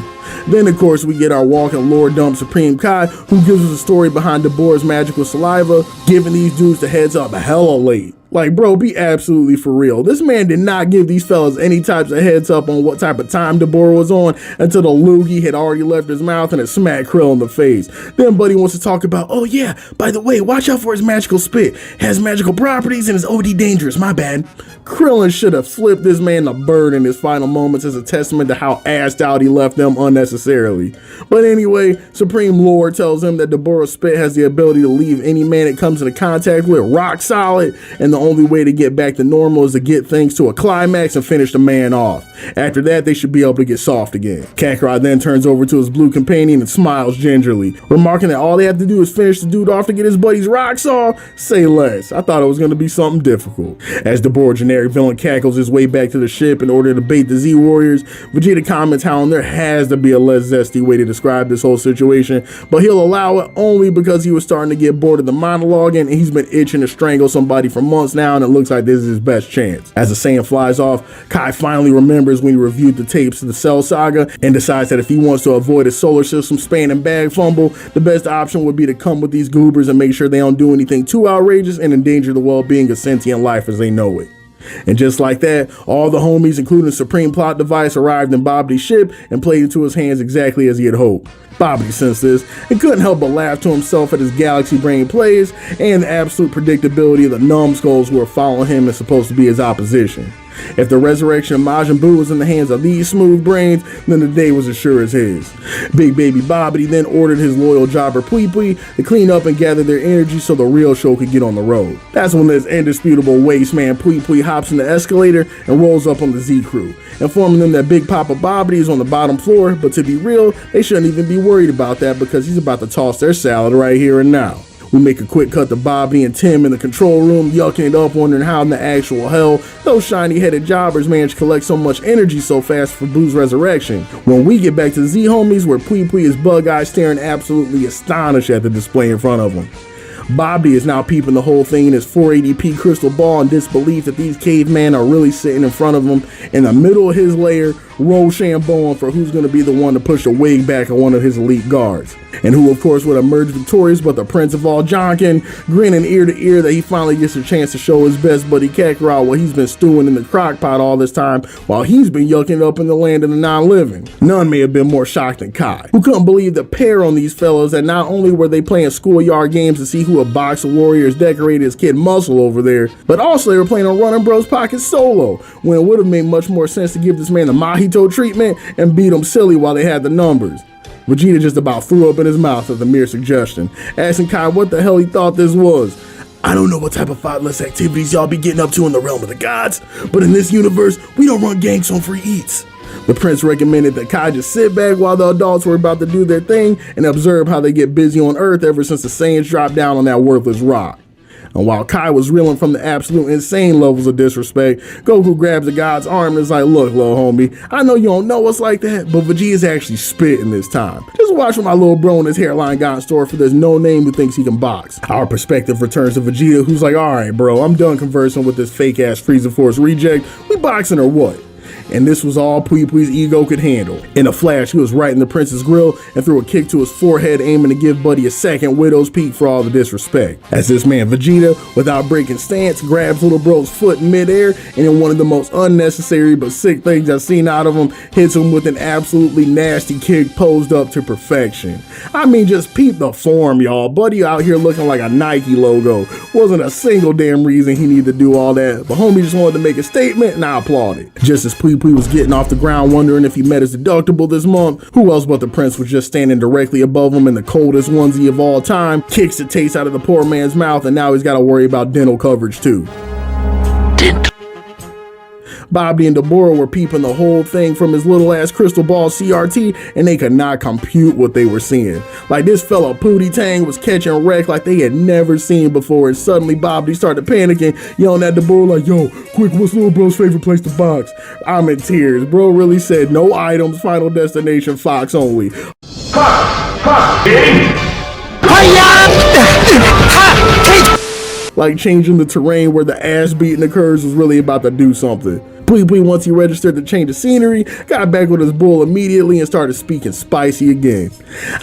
Then of course we get our walking lore dump Supreme Kai, who gives us a story behind Dabura's magical saliva, giving these dudes the heads up hella late. Like, bro, be absolutely for real. This man did not give these fellas any types of heads up on what type of time Dabura was on until the loogie had already left his mouth and it smacked Krill in the face. Then Buddy wants to talk about, oh yeah, by the way, watch out for his magical spit. Has magical properties and is OD dangerous, my bad. Krillin should have flipped this man the bird in his final moments as a testament to how assed out he left them unnecessarily. But anyway, Supreme Lord tells him that Dabura's spit has the ability to leave any man it comes into contact with rock solid, and the only way to get back to normal is to get things to a climax and finish the man off. After that, they should be able to get soft again. Kakarot then turns over to his blue companion and smiles gingerly, remarking that all they have to do is finish the dude off to get his buddy's rocks off. Say less. I thought it was going to be something difficult. As Dabura generic villain cackles his way back to the ship in order to bait the Z Warriors, Vegeta comments how there has to be a less zesty way to describe this whole situation, but he'll allow it only because he was starting to get bored of the monologuing and he's been itching to strangle somebody for months now, and it looks like this is his best chance. As the Saiyan flies off, Kai finally remembers when he reviewed the tapes of the Cell Saga and decides that if he wants to avoid a solar system spanning bag fumble, the best option would be to come with these goobers and make sure they don't do anything too outrageous and endanger the well-being of sentient life as they know it. And just like that, all the homies, including Supreme Plot Device, arrived in Babidi's ship and played into his hands exactly as he had hoped. Babidi sensed this and couldn't help but laugh to himself at his galaxy brain plays and the absolute predictability of the numbskulls who were following him and supposed to be his opposition. If the resurrection of Majin Buu was in the hands of these smooth brains, then the day was as sure as his. Big baby Babidi then ordered his loyal jobber Pui Pui to clean up and gather their energy so the real show could get on the road. That's when this indisputable waste man Pui Pui hops in the escalator and rolls up on the Z crew, informing them that Big Papa Babidi is on the bottom floor, but to be real, they shouldn't even be worried about that because he's about to toss their salad right here and now. We make a quick cut to Babidi and Tim in the control room, yucking it up, wondering how in the actual hell those shiny-headed jobbers managed to collect so much energy so fast for Boo's resurrection. When we get back to the Z homies, where Pui Pui is bug-eyed, staring absolutely astonished at the display in front of him. Babidi is now peeping the whole thing in his 480p crystal ball in disbelief that these cavemen are really sitting in front of him in the middle of his lair, Rochambeau for who's going to be the one to push the wig back on one of his elite guards. And who of course would emerge victorious but the prince of all Jonkin, grinning ear to ear that he finally gets a chance to show his best buddy Kakarot while he's been stewing in the crock pot all this time while he's been yucking it up in the land of the non-living. None may have been more shocked than Kai, who couldn't believe the pair on these fellows that not only were they playing schoolyard games to see who a box of warriors decorated as Kid Muscle over there, but also they were playing a Running Bros Pocket solo, when it would have made much more sense to give this man the Mahito treatment and beat him silly while they had the numbers. Vegeta just about threw up in his mouth at the mere suggestion, asking Kai what the hell he thought this was. I don't know what type of thoughtless activities y'all be getting up to in the realm of the gods, but in this universe, we don't run gangs on free eats. The prince recommended that Kai just sit back while the adults were about to do their thing and observe how they get busy on Earth ever since the Saiyans dropped down on that worthless rock. And while Kai was reeling from the absolute insane levels of disrespect, Goku grabs the god's arm and is like, look, little homie, I know you don't know us like that, but Vegeta's actually spitting this time. Just watch what my little bro and his hairline got in store for this no name who thinks he can box. Our perspective returns to Vegeta, who's like, alright bro, I'm done conversing with this fake ass Frieza Force reject. We boxing or what? And this was all Pui Pui's ego could handle. In a flash, he was right in the prince's grill and threw a kick to his forehead, aiming to give Buddy a second widow's peak for all the disrespect. As this man Vegeta, without breaking stance, grabs little bro's foot in midair, and in one of the most unnecessary but sick things I've seen out of him, hits him with an absolutely nasty kick posed up to perfection. I mean, just peep the form, y'all. Buddy out here looking like a Nike logo. Wasn't a single damn reason he needed to do all that, but homie just wanted to make a statement, and I applaud it. Just as Pui Pui was getting off the ground wondering if he met his deductible this month, who else but the prince was just standing directly above him in the coldest onesie of all time, kicks the taste out of the poor man's mouth, and now he's got to worry about dental coverage too. Babidi and Dabura were peeping the whole thing from his little ass crystal ball CRT, and they could not compute what they were seeing. Like, this fella Pootie Tang was catching wreck like they had never seen before, and suddenly Babidi started panicking, yelling at Dabura like, "Yo, quick, what's little bro's favorite place to box?" I'm in tears. Bro really said no items, final destination, Fox only. Like changing the terrain where the ass beating occurs was really about to do something. Pui Pui, once he registered to change the scenery, got back with his bull immediately and started speaking spicy again.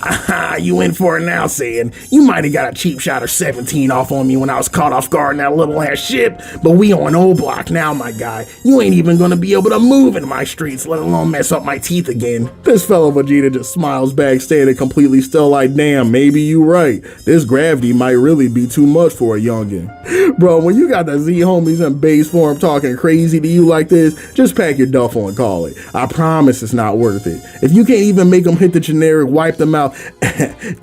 "Aha, you in for it now, Saiyan. You might have got a cheap shot or 17 off on me when I was caught off guard in that little ass ship, but we on O Block now, my guy. You ain't even gonna be able to move in my streets, let alone mess up my teeth again." This fellow Vegeta just smiles back, standing completely still like, damn, maybe you right. This gravity might really be too much for a youngin'. Bro, when you got the Z homies in base form talking crazy to you like this, just pack your duffel and call it. I promise it's not worth it. If you can't even make them hit the generic wipe them out,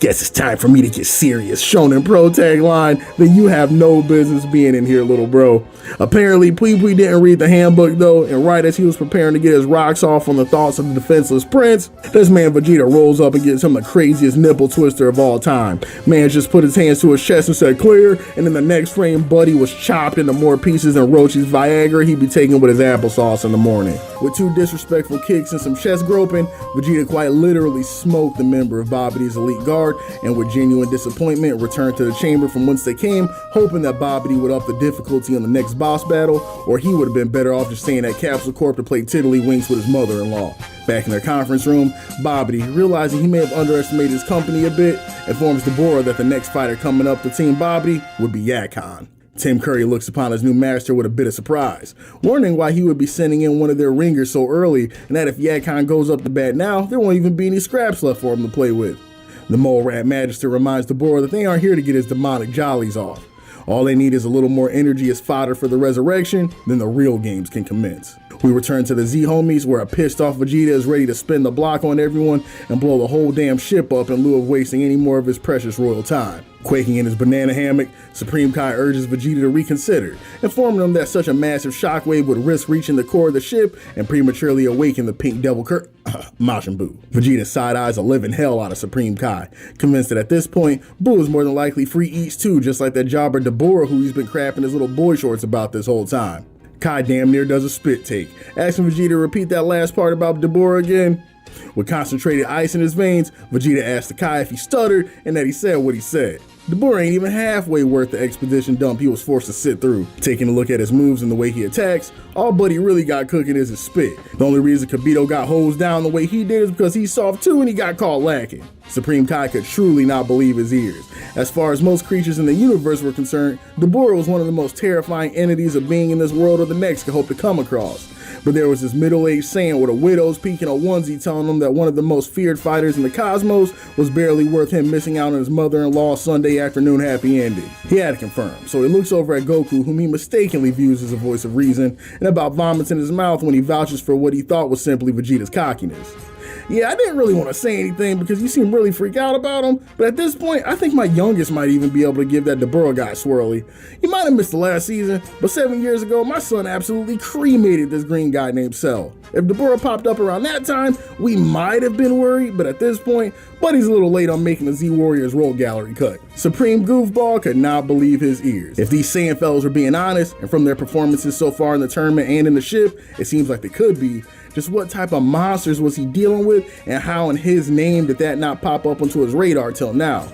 guess it's time for me to get serious, Shonen Pro tagline, then you have no business being in here, little bro. Apparently, Pui Pui didn't read the handbook though, and right as he was preparing to get his rocks off on the thoughts of the defenseless prince, this man Vegeta rolls up and gives him the craziest nipple twister of all time. Man just put his hands to his chest and said clear, and in the next frame, Buddy was chopped into more pieces than Rochi's Viagra he'd be taking with his applesauce in the morning. With two disrespectful kicks and some chest groping, Vegeta quite literally smoked the member of Babidi's elite guard, and with genuine disappointment returned to the chamber from whence they came, hoping that Babidi would up the difficulty on the next boss battle, or he would have been better off just staying at Capsule Corp to play tiddlywinks with his mother-in-law. Back in their conference room, Babidi, realizing he may have underestimated his company a bit, informs Dabura that the next fighter coming up to Team Babidi would be Yakon. Tim Curry looks upon his new master with a bit of surprise, wondering why he would be sending in one of their ringers so early, and that if Yakon goes up to bat now, there won't even be any scraps left for him to play with. The Mole Rat Magister reminds Dabura that they aren't here to get his demonic jollies off. All they need is a little more energy as fodder for the resurrection, then the real games can commence. We return to the Z homies where a pissed off Vegeta is ready to spin the block on everyone and blow the whole damn ship up in lieu of wasting any more of his precious royal time. Quaking in his banana hammock, Supreme Kai urges Vegeta to reconsider, informing him that such a massive shockwave would risk reaching the core of the ship and prematurely awaken the pink devil Majin Buu. Vegeta side-eyes a living hell out of Supreme Kai, convinced that at this point, Buu is more than likely free eats too, just like that jobber Dabura who he's been crapping his little boy shorts about this whole time. Kai damn near does a spit take, asking Vegeta to repeat that last part about Dabura again. With concentrated ice in his veins, Vegeta asked the Kai if he stuttered and that he said what he said. Dabura ain't even halfway worth the expedition dump he was forced to sit through. Taking a look at his moves and the way he attacks, all Buddy really got cooking is his spit. The only reason Kibito got hosed down the way he did is because he's soft too and he got caught lacking. Supreme Kai could truly not believe his ears. As far as most creatures in the universe were concerned, Dabura was one of the most terrifying entities of being in this world or the next could hope to come across. But there was this middle-aged Saiyan with a widow's peak and a onesie telling him that one of the most feared fighters in the cosmos was barely worth him missing out on his mother-in-law's Sunday afternoon happy ending. He had to confirm, so he looks over at Goku, whom he mistakenly views as a voice of reason, and about vomits in his mouth when he vouches for what he thought was simply Vegeta's cockiness. Yeah, I didn't really want to say anything because you seem really freaked out about him, but at this point, I think my youngest might even be able to give that Dabura guy swirly. He might have missed the last season, but 7 years ago, my son absolutely cremated this green guy named Cell. If Dabura popped up around that time, we might have been worried, but at this point, Buddy's a little late on making the Z Warriors roll gallery cut. Supreme Goofball could not believe his ears. If these Saiyan fellows were being honest, and from their performances so far in the tournament and in the ship, it seems like they could be, just what type of monsters was he dealing with, and how in his name did that not pop up onto his radar till now?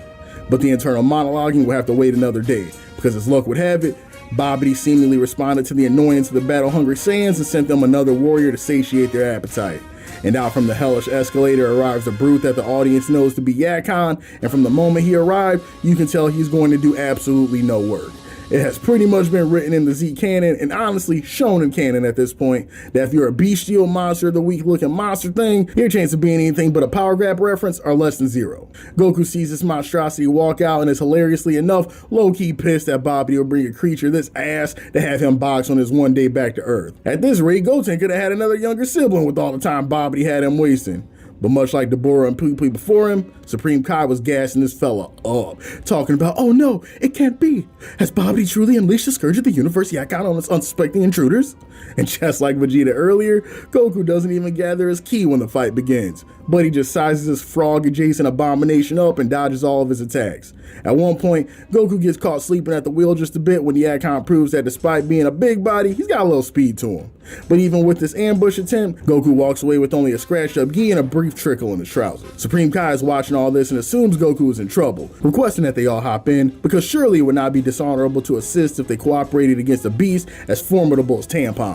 But the internal monologuing will have to wait another day, because as luck would have it, Babidi seemingly responded to the annoyance of the battle-hungry Saiyans and sent them another warrior to satiate their appetite. And out from the hellish escalator arrives a brute that the audience knows to be Yakon, and from the moment he arrived, you can tell he's going to do absolutely no work. It has pretty much been written in the Z canon, and honestly shown in canon at this point, that if you're a bestial monster of the week looking monster thing, your chance of being anything but a power grab reference are less than zero. Goku sees this monstrosity walk out and is hilariously enough low-key pissed that Babidi will bring a creature this ass to have him box on his one day back to Earth. At this rate, Goten could have had another younger sibling with all the time Babidi had him wasting. But much like Deborah and Pui before him, Supreme Kai was gassing this fella up, talking about, oh no, it can't be. Has Babidi truly unleashed the scourge of the universe Yakon on its unsuspecting intruders? And just like Vegeta earlier, Goku doesn't even gather his ki when the fight begins, but he just sizes his frog-adjacent abomination up and dodges all of his attacks. At one point, Goku gets caught sleeping at the wheel just a bit when Yakon proves that despite being a big body, he's got a little speed to him. But even with this ambush attempt, Goku walks away with only a scratched up gi and a brief trickle in his trousers. Supreme Kai is watching all this and assumes Goku is in trouble, requesting that they all hop in, because surely it would not be dishonorable to assist if they cooperated against a beast as formidable as Tampon.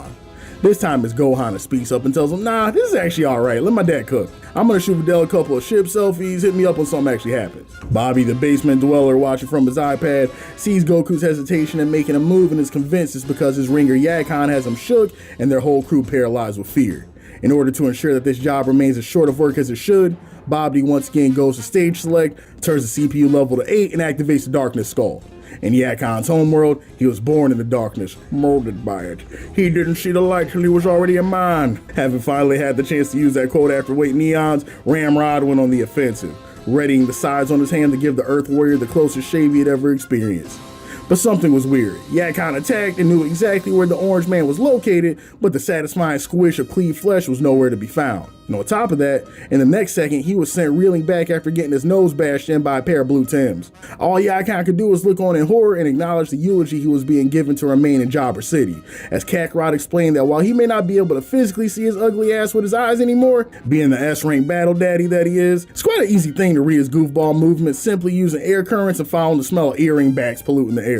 This time it's Gohan that speaks up and tells him, nah, this is actually alright, let my dad cook. I'm gonna shoot Videl a couple of ship selfies, hit me up when something actually happens. Bobby, the basement dweller watching from his iPad, sees Goku's hesitation and making a move and is convinced it's because his ringer Yakon has him shook and their whole crew paralyzed with fear. In order to ensure that this job remains as short of work as it should, Babidi once again goes to stage select, turns the CPU level to 8 and activates the Darkness Skull. In Yakon's homeworld, he was born in the darkness, molded by it. He didn't see the light till he was already a mine. Having finally had the chance to use that quote after waiting eons, Ramrod went on the offensive, readying the sides on his hand to give the Earth Warrior the closest shave he had ever experienced. But something was weird. Yakon attacked and knew exactly where the Orange Man was located, but the satisfying squish of cleaved flesh was nowhere to be found. And on top of that, in the next second, he was sent reeling back after getting his nose bashed in by a pair of blue Tims. All Yakon could do was look on in horror and acknowledge the eulogy he was being given to remain in Jobber City, as Kakarot explained that while he may not be able to physically see his ugly ass with his eyes anymore, being the S-rank battle daddy that he is, it's quite an easy thing to read his goofball movements simply using air currents and following the smell of earring backs polluting the air.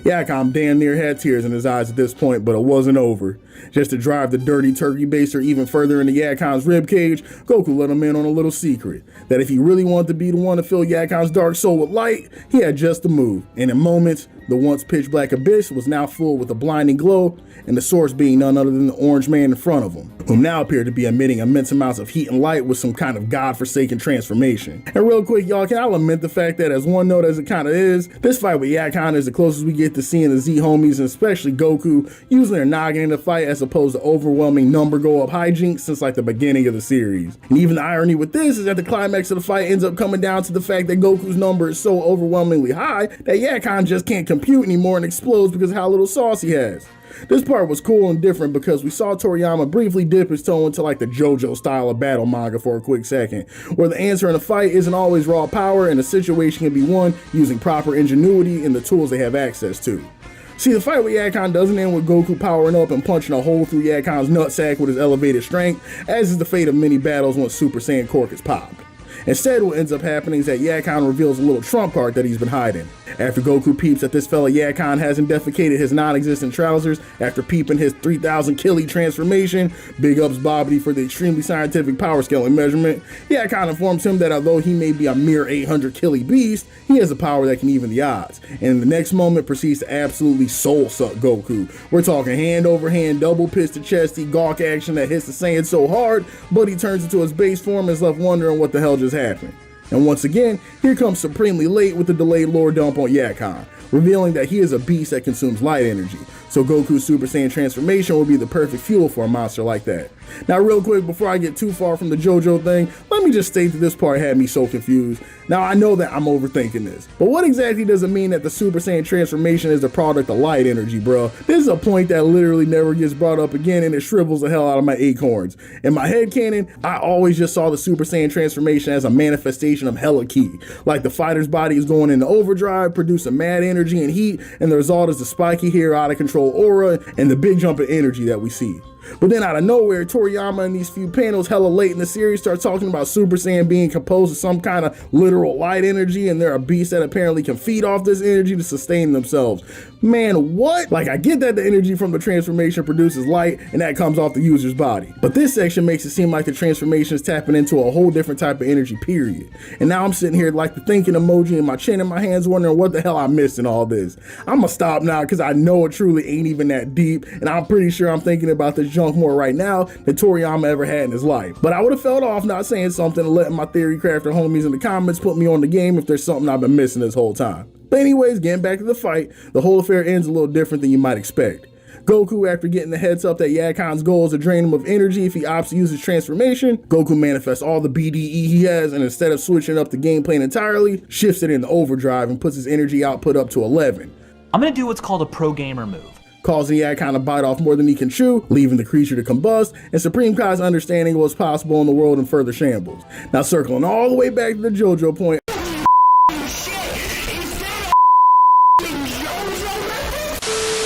Yakon damn near had tears in his eyes at this point, but it wasn't over. Just to drive the dirty turkey baster even further into Yakon's ribcage, Goku let him in on a little secret, that if he really wanted to be the one to fill Yakon's dark soul with light, he had just to move, and in moments, the once pitch black abyss was now full with a blinding glow, and the source being none other than the Orange Man in front of him, who now appeared to be emitting immense amounts of heat and light with some kind of godforsaken transformation. And real quick, y'all, can I lament the fact that as one note as it kind of is, this fight with Yakon is the closest we get to seeing the Z homies, and especially Goku, using their noggin in the fight as opposed to overwhelming number go up hijinks since like the beginning of the series. And even the irony with this is that the climax of the fight ends up coming down to the fact that Goku's number is so overwhelmingly high that Yakon just can't compute anymore and explodes because of how little sauce he has. This part was cool and different because we saw Toriyama briefly dip his toe into like the JoJo style of battle manga for a quick second, where the answer in a fight isn't always raw power and the situation can be won using proper ingenuity and the tools they have access to. See, the fight with Yakon doesn't end with Goku powering up and punching a hole through Yakon's nutsack with his elevated strength, as is the fate of many battles once Super Saiyan Cork is popped. Instead, what ends up happening is that Yakon reveals a little trump card that he's been hiding. After Goku peeps that this fella Yakon hasn't defecated his non-existent trousers after peeping his 3,000 kili transformation, big ups Babidi for the extremely scientific power scaling measurement, Yakon informs him that although he may be a mere 800 kili beast, he has a power that can even the odds, and in the next moment proceeds to absolutely soul suck Goku. We're talking hand over hand, double piston chesty, gawk action that hits the Saiyan so hard, but he turns into his base form and is left wondering what the hell just happened. And once again, here comes Supremely Late with the delayed lore dump on Yakon, revealing that he is a beast that consumes light energy, so Goku's Super Saiyan transformation will be the perfect fuel for a monster like that. Now real quick, before I get too far from the JoJo thing, let me just state that this part had me so confused. Now I know that I'm overthinking this, but what exactly does it mean that the Super Saiyan transformation is the product of light energy, bro? This is a point that literally never gets brought up again and it shrivels the hell out of my acorns. In my head canon, I always just saw the Super Saiyan transformation as a manifestation of hella ki. Like the fighter's body is going into overdrive, producing mad energy and heat, and the result is the spiky hair, out of control aura, and the big jump in energy that we see. But then out of nowhere, Toriyama in these few panels hella late in the series starts talking about Super Saiyan being composed of some kind of literal light energy, and there are beasts that apparently can feed off this energy to sustain themselves. Man, what? Like, I get that the energy from the transformation produces light and that comes off the user's body, but this section makes it seem like the transformation is tapping into a whole different type of energy, period. And now I'm sitting here like the thinking emoji and my chin in my hands wondering what the hell I missed in all this. I'ma stop now because I know it truly ain't even that deep, and I'm pretty sure I'm thinking about this junk more right now than Toriyama ever had in his life. But I would have felt off not saying something and letting my theory crafter homies in the comments put me on the game if there's something I've been missing this whole time. But anyways, getting back to the fight, the whole affair ends a little different than you might expect. Goku, after getting the heads up that Yakan's goal is to drain him of energy if he opts to use his transformation, Goku manifests all the BDE he has, and instead of switching up the game plan entirely, shifts it into overdrive and puts his energy output up to 11. I'm gonna do what's called a pro gamer move, causing Yakon to bite off more than he can chew, leaving the creature to combust, and Supreme Kai's understanding of what's possible in the world in further shambles. Now circling all the way back to the JoJo point,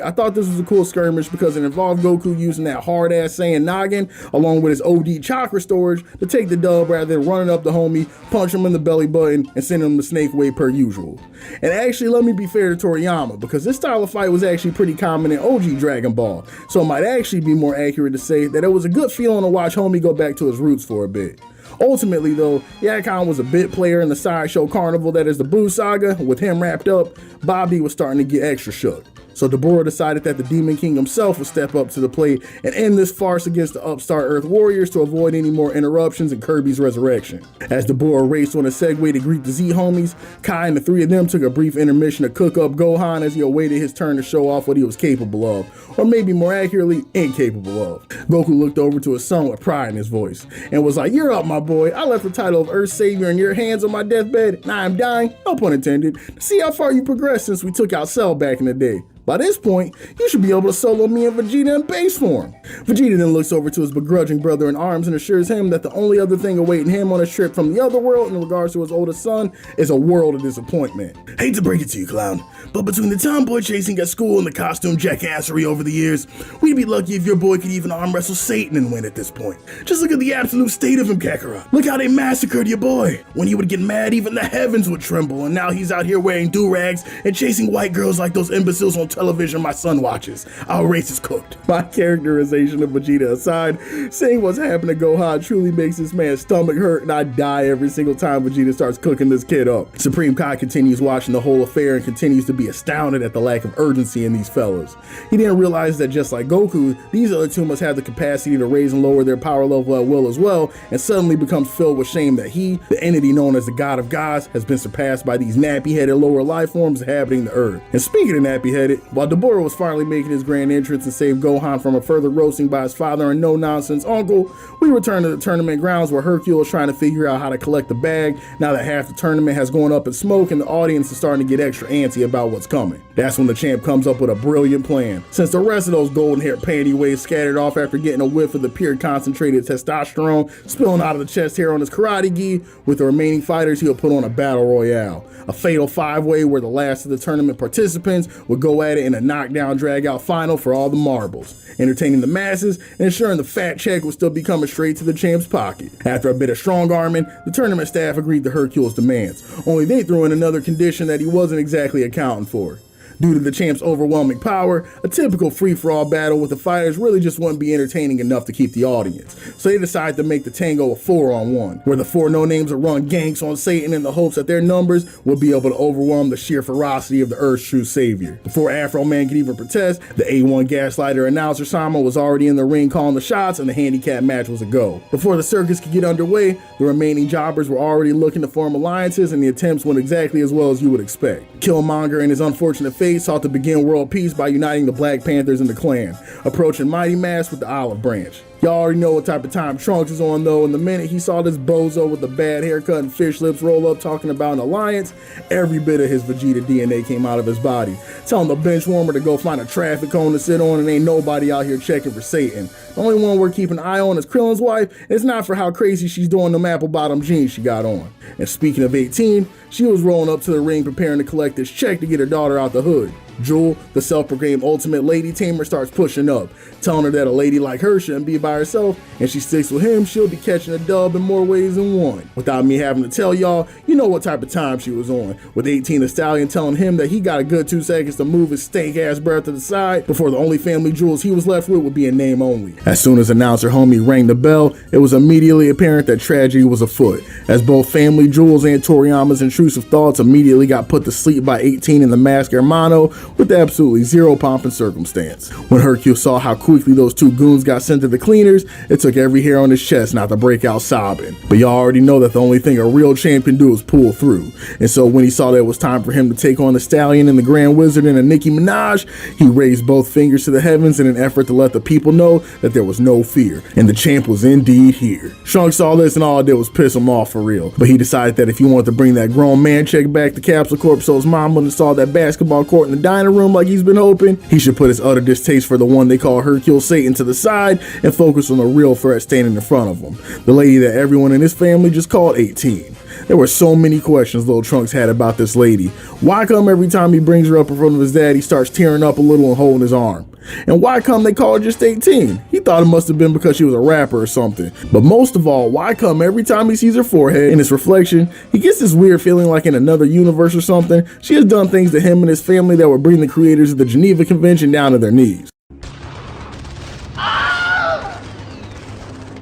I thought this was a cool skirmish because it involved Goku using that hard-ass Saiyan noggin along with his OD chakra storage to take the dub rather than running up the homie, punch him in the belly button, and send him the snake way per usual. And actually, let me be fair to Toriyama, because this style of fight was actually pretty common in OG Dragon Ball, so it might actually be more accurate to say that it was a good feeling to watch homie go back to his roots for a bit. Ultimately though, Yakon was a bit player in the sideshow carnival that is the Buu Saga. With him wrapped up, Babidi was starting to get extra shook. So Deborah decided that the Demon King himself would step up to the plate and end this farce against the upstart Earth Warriors to avoid any more interruptions in Kirby's resurrection. As Deborah raced on a Segway to greet the Z homies, Kai and the three of them took a brief intermission to cook up Gohan as he awaited his turn to show off what he was capable of, or maybe more accurately, incapable of. Goku looked over to his son with pride in his voice and was like, "You're up, my boy. I left the title of Earth's Savior in your hands on my deathbed, and I am dying, no pun intended, to see how far you progressed since we took out Cell back in the day. By this point, you should be able to solo me and Vegeta in base form." Vegeta then looks over to his begrudging brother in arms and assures him that the only other thing awaiting him on his trip from the other world in regards to his oldest son is a world of disappointment. "Hate to break it to you, clown, but between the tomboy chasing at school and the costume jackassery over the years, we'd be lucky if your boy could even arm wrestle Satan and win at this point. Just look at the absolute state of him, Kakarot. Look how they massacred your boy. When he would get mad, even the heavens would tremble, and now he's out here wearing do-rags and chasing white girls like those imbeciles on television my son watches. Our race is cooked." My characterization of Vegeta aside, seeing what's happened to Gohan truly makes this man's stomach hurt, and I die every single time Vegeta starts cooking this kid up. Supreme Kai continues watching the whole affair and continues to be astounded at the lack of urgency in these fellas. He didn't realize that just like Goku, these other two must have the capacity to raise and lower their power level at will as well, and suddenly becomes filled with shame that he, the entity known as the God of Gods, has been surpassed by these nappy-headed lower life forms inhabiting the earth. And speaking of nappy-headed, while Deborah was finally making his grand entrance and saved Gohan from a further roasting by his father and no-nonsense uncle, we return to the tournament grounds where Hercule is trying to figure out how to collect the bag now that half the tournament has gone up in smoke and the audience is starting to get extra antsy about what's coming. That's when the champ comes up with a brilliant plan. Since the rest of those golden-haired panty waves scattered off after getting a whiff of the pure concentrated testosterone spilling out of the chest hair on his karate gi, with the remaining fighters he'll put on a battle royale. A fatal five-way where the last of the tournament participants would go at it in a knockdown drag-out final for all the marbles, entertaining the masses and ensuring the fat check would still be coming straight to the champ's pocket. After a bit of strong-arming, the tournament staff agreed to Hercule's demands, only they threw in another condition that he wasn't exactly accounting for. Due to the champ's overwhelming power, a typical free-for-all battle with the fighters really just wouldn't be entertaining enough to keep the audience, so they decided to make the tango a 4-on-1, where the four no-names would run ganks on Satan in the hopes that their numbers would be able to overwhelm the sheer ferocity of the Earth's true savior. Before Afro Man could even protest, the A1 Gaslighter announcer Sama was already in the ring calling the shots and the handicap match was a go. Before the circus could get underway, the remaining jobbers were already looking to form alliances and the attempts went exactly as well as you would expect. Killmonger and his unfortunate fate sought to begin world peace by uniting the Black Panthers and the Klan, approaching Mighty Mass with the olive branch. Y'all already know what type of time Trunks is on though, and the minute he saw this bozo with the bad haircut and fish lips roll up talking about an alliance, every bit of his Vegeta DNA came out of his body, telling the bench warmer to go find a traffic cone to sit on and ain't nobody out here checking for Satan. The only one we're keeping an eye on is Krillin's wife, and it's not for how crazy she's doing them apple bottom jeans she got on. And speaking of 18, she was rolling up to the ring preparing to collect this check to get her daughter out the hood. Jewel, the self-proclaimed ultimate lady tamer, starts pushing up, telling her that a lady like her shouldn't be by herself, and she sticks with him, she'll be catching a dub in more ways than one. Without me having to tell y'all, you know what type of time she was on, with 18 the Stallion telling him that he got a good 2 seconds to move his stank-ass breath to the side before the only family jewels he was left with would be in name only. As soon as announcer homie rang the bell, it was immediately apparent that tragedy was afoot, as both family jewels and Toriyama's intrusive thoughts immediately got put to sleep by 18 and the masked Hermano with absolutely zero pomp and circumstance. When Hercule saw how quickly those 2 goons got sent to the cleaners, it took every hair on his chest not to break out sobbing. But y'all already know that the only thing a real champ can do is pull through. And so when he saw that it was time for him to take on the Stallion and the Grand Wizard and a Nicki Minaj, he raised both fingers to the heavens in an effort to let the people know that there was no fear, and the champ was indeed here. Trunks saw this and all it did was piss him off for real, but he decided that if he wanted to bring that grown man check back to Capsule Corp so his mom wouldn't install that basketball court in the dining room like he's been hoping, he should put his utter distaste for the one they call Hercule Satan to the side and focus on the real threat standing in front of him, the lady that everyone in his family just called 18. There were so many questions Lil Trunks had about this lady. Why come every time he brings her up in front of his dad, he starts tearing up a little and holding his arm? And why come they call her just 18? He thought it must have been because she was a rapper or something. But most of all, why come every time he sees her forehead in his reflection, he gets this weird feeling like in another universe or something, she has done things to him and his family that would bring the creators of the Geneva Convention down to their knees.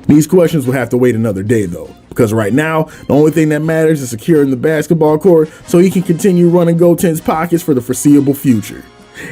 These questions will have to wait another day though, because right now, the only thing that matters is securing the basketball court so he can continue running Goten's pockets for the foreseeable future.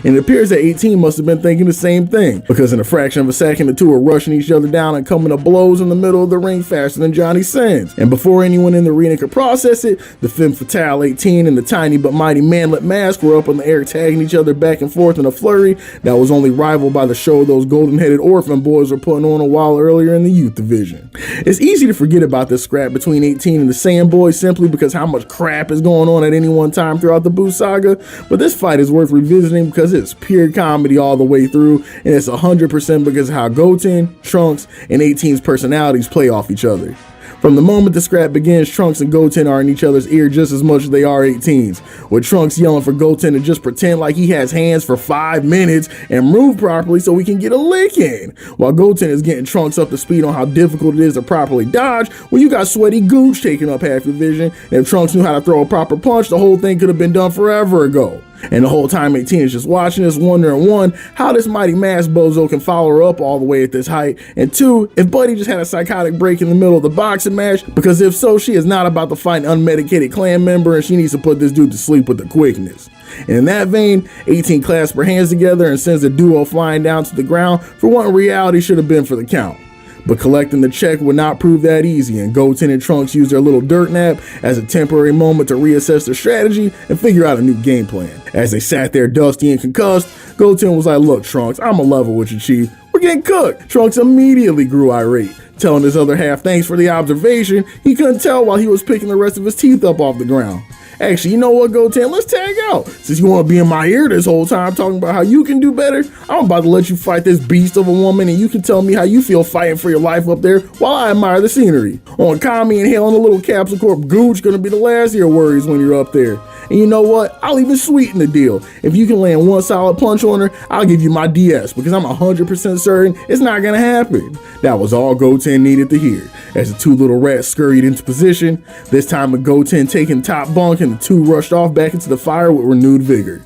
And it appears that 18 must have been thinking the same thing, because in a fraction of a second, the two are rushing each other down and coming to blows in the middle of the ring faster than Johnny Sins. And before anyone in the arena could process it, the femme fatale 18 and the tiny but mighty Manlet Mask were up in the air tagging each other back and forth in a flurry that was only rivaled by the show those golden-headed orphan boys were putting on a while earlier in the youth division. It's easy to forget about this scrap between 18 and the Sand Boys simply because how much crap is going on at any one time throughout the Buu Saga, but this fight is worth revisiting because it's pure comedy all the way through, and it's 100% because of how Goten, Trunks, and 18's personalities play off each other. From the moment the scrap begins, Trunks and Goten are in each other's ear just as much as they are 18's, with Trunks yelling for Goten to just pretend like he has hands for 5 minutes and move properly so he can get a lick in, while Goten is getting Trunks up to speed on how difficult it is to properly dodge when you got sweaty Gooch taking up half your vision, and if Trunks knew how to throw a proper punch, the whole thing could have been done forever ago. And the whole time 18 is just watching this, wondering, 1, how this mighty mask bozo can follow her up all the way at this height, and 2, if Buddy just had a psychotic break in the middle of the boxing match, because if so, she is not about to fight an unmedicated clan member and she needs to put this dude to sleep with the quickness. And in that vein, 18 clasps her hands together and sends the duo flying down to the ground for what in reality should have been for the count. But collecting the check would not prove that easy, and Goten and Trunks used their little dirt nap as a temporary moment to reassess their strategy and figure out a new game plan. As they sat there dusty and concussed, Goten was like, "Look, Trunks, I'm a level with you, chief. We're getting cooked." Trunks immediately grew irate, telling his other half thanks for the observation. He couldn't tell while he was picking the rest of his teeth up off the ground. Actually, you know what, Goten? Let's tag out. Since you want to be in my ear this whole time talking about how you can do better, I'm about to let you fight this beast of a woman and you can tell me how you feel fighting for your life up there while I admire the scenery. On Kami and hailing a little Capsule Corp gooch gonna be the last of your worries when you're up there. And you know what? I'll even sweeten the deal. If you can land one solid punch on her, I'll give you my DS because I'm 100% certain it's not gonna happen. That was all Goten needed to hear. As the two little rats scurried into position, this time with Goten taking top bunk and the two rushed off back into the fire with renewed vigor.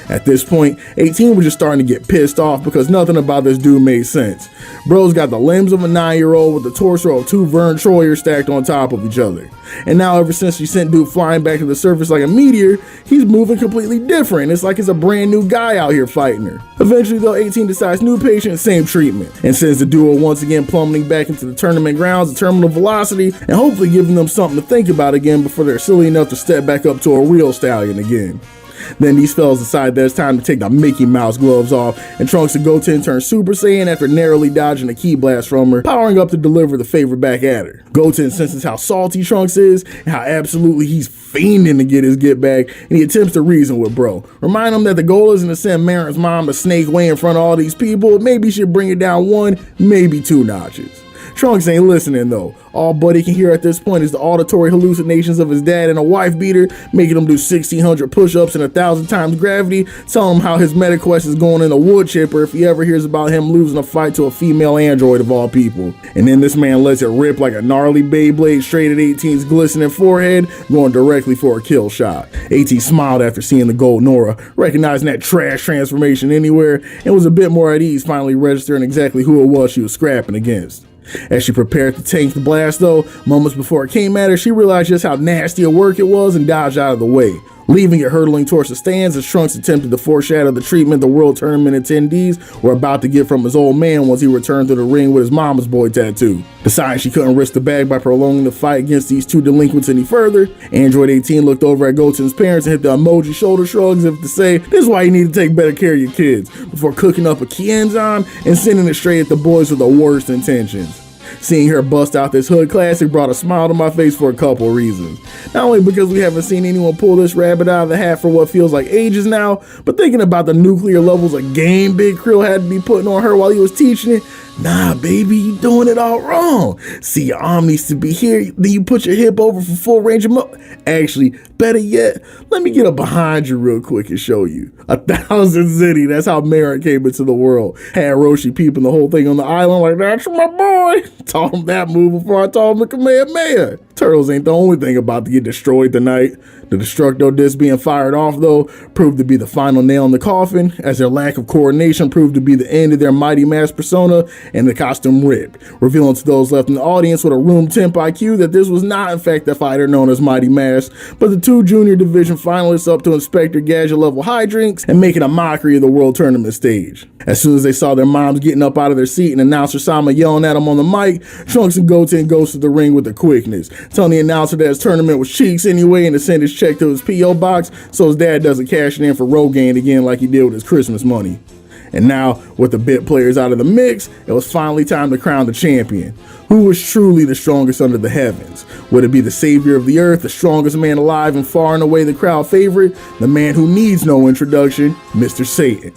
At this point, 18 was just starting to get pissed off because nothing about this dude made sense. Bro's got the limbs of a 9-year-old with the torso of 2 Vern Troyers stacked on top of each other. And now ever since she sent dude flying back to the surface like a meteor, he's moving completely different. It's like it's a brand new guy out here fighting her. Eventually though, 18 decides new patient, same treatment, and sends the duo once again plummeting back into the tournament grounds at terminal velocity and hopefully giving them something to think about again before they're silly enough to step back up to a real stallion again. Then these fellas decide that it's time to take the Mickey Mouse gloves off, and Trunks and Goten turn Super Saiyan after narrowly dodging a ki blast from her, powering up to deliver the favor back at her. Goten senses how salty Trunks is, and how absolutely he's fiending to get his get back, and he attempts to reason with Bro. Remind him that the goal isn't to send Marin's mom to snake way in front of all these people, maybe he should bring it down 1, maybe 2 notches. Trunks ain't listening though. All Buddy can hear at this point is the auditory hallucinations of his dad and a wife beater, making him do 1,600 push-ups and 1,000 times gravity, telling him how his MetaQuest is going in the wood chipper if he ever hears about him losing a fight to a female android of all people. And then this man lets it rip like a gnarly Beyblade straight at 18's glistening forehead, going directly for a kill shot. 18 smiled after seeing the gold Nora, recognizing that trash transformation anywhere, and was a bit more at ease finally registering exactly who it was she was scrapping against. As she prepared to tank the blast though, moments before it came at her, she realized just how nasty a work it was and dodged out of the way, leaving it hurtling towards the stands as Trunks attempted to foreshadow the treatment the World Tournament attendees were about to get from his old man once he returned to the ring with his mama's boy tattoo. Deciding she couldn't risk the bag by prolonging the fight against these two delinquents any further, Android 18 looked over at Goten's parents and hit the emoji shoulder shrugs as if to say, this is why you need to take better care of your kids, before cooking up a Kienzan and sending it straight at the boys with the worst intentions. Seeing her bust out this hood classic brought a smile to my face for a couple reasons. Not only because we haven't seen anyone pull this rabbit out of the hat for what feels like ages now, but thinking about the nuclear levels of game Big Krill had to be putting on her while he was teaching it. Nah, baby, you doing it all wrong. See, your arm needs to be here, then you put your hip over for full range of Actually, better yet, let me get up behind you real quick and show you. 1,000 zitty, that's how Marin came into the world. Had Roshi peeping the whole thing on the island like, that's my boy. Taught him that move before I taught him the Kamehameha. Turtles ain't the only thing about to get destroyed tonight. The Destructo disc being fired off, though, proved to be the final nail in the coffin, as their lack of coordination proved to be the end of their mighty mass persona, and the costume ripped, revealing to those left in the audience with a room temp IQ that this was not in fact the fighter known as Mighty Mass, but the two junior division finalists up to Inspector Gadget level hijinks and making a mockery of the World Tournament stage. As soon as they saw their moms getting up out of their seat and announcer Sama yelling at them on the mic, Trunks and Goten goes to the ring with the quickness, telling the announcer that his tournament was cheeks anyway and to send his check to his P.O. box so his dad doesn't cash it in for Rogaine again like he did with his Christmas money. And now, with the bit players out of the mix, it was finally time to crown the champion. Who was truly the strongest under the heavens? Would it be the savior of the earth, the strongest man alive and far and away the crowd favorite, the man who needs no introduction, Mr. Satan?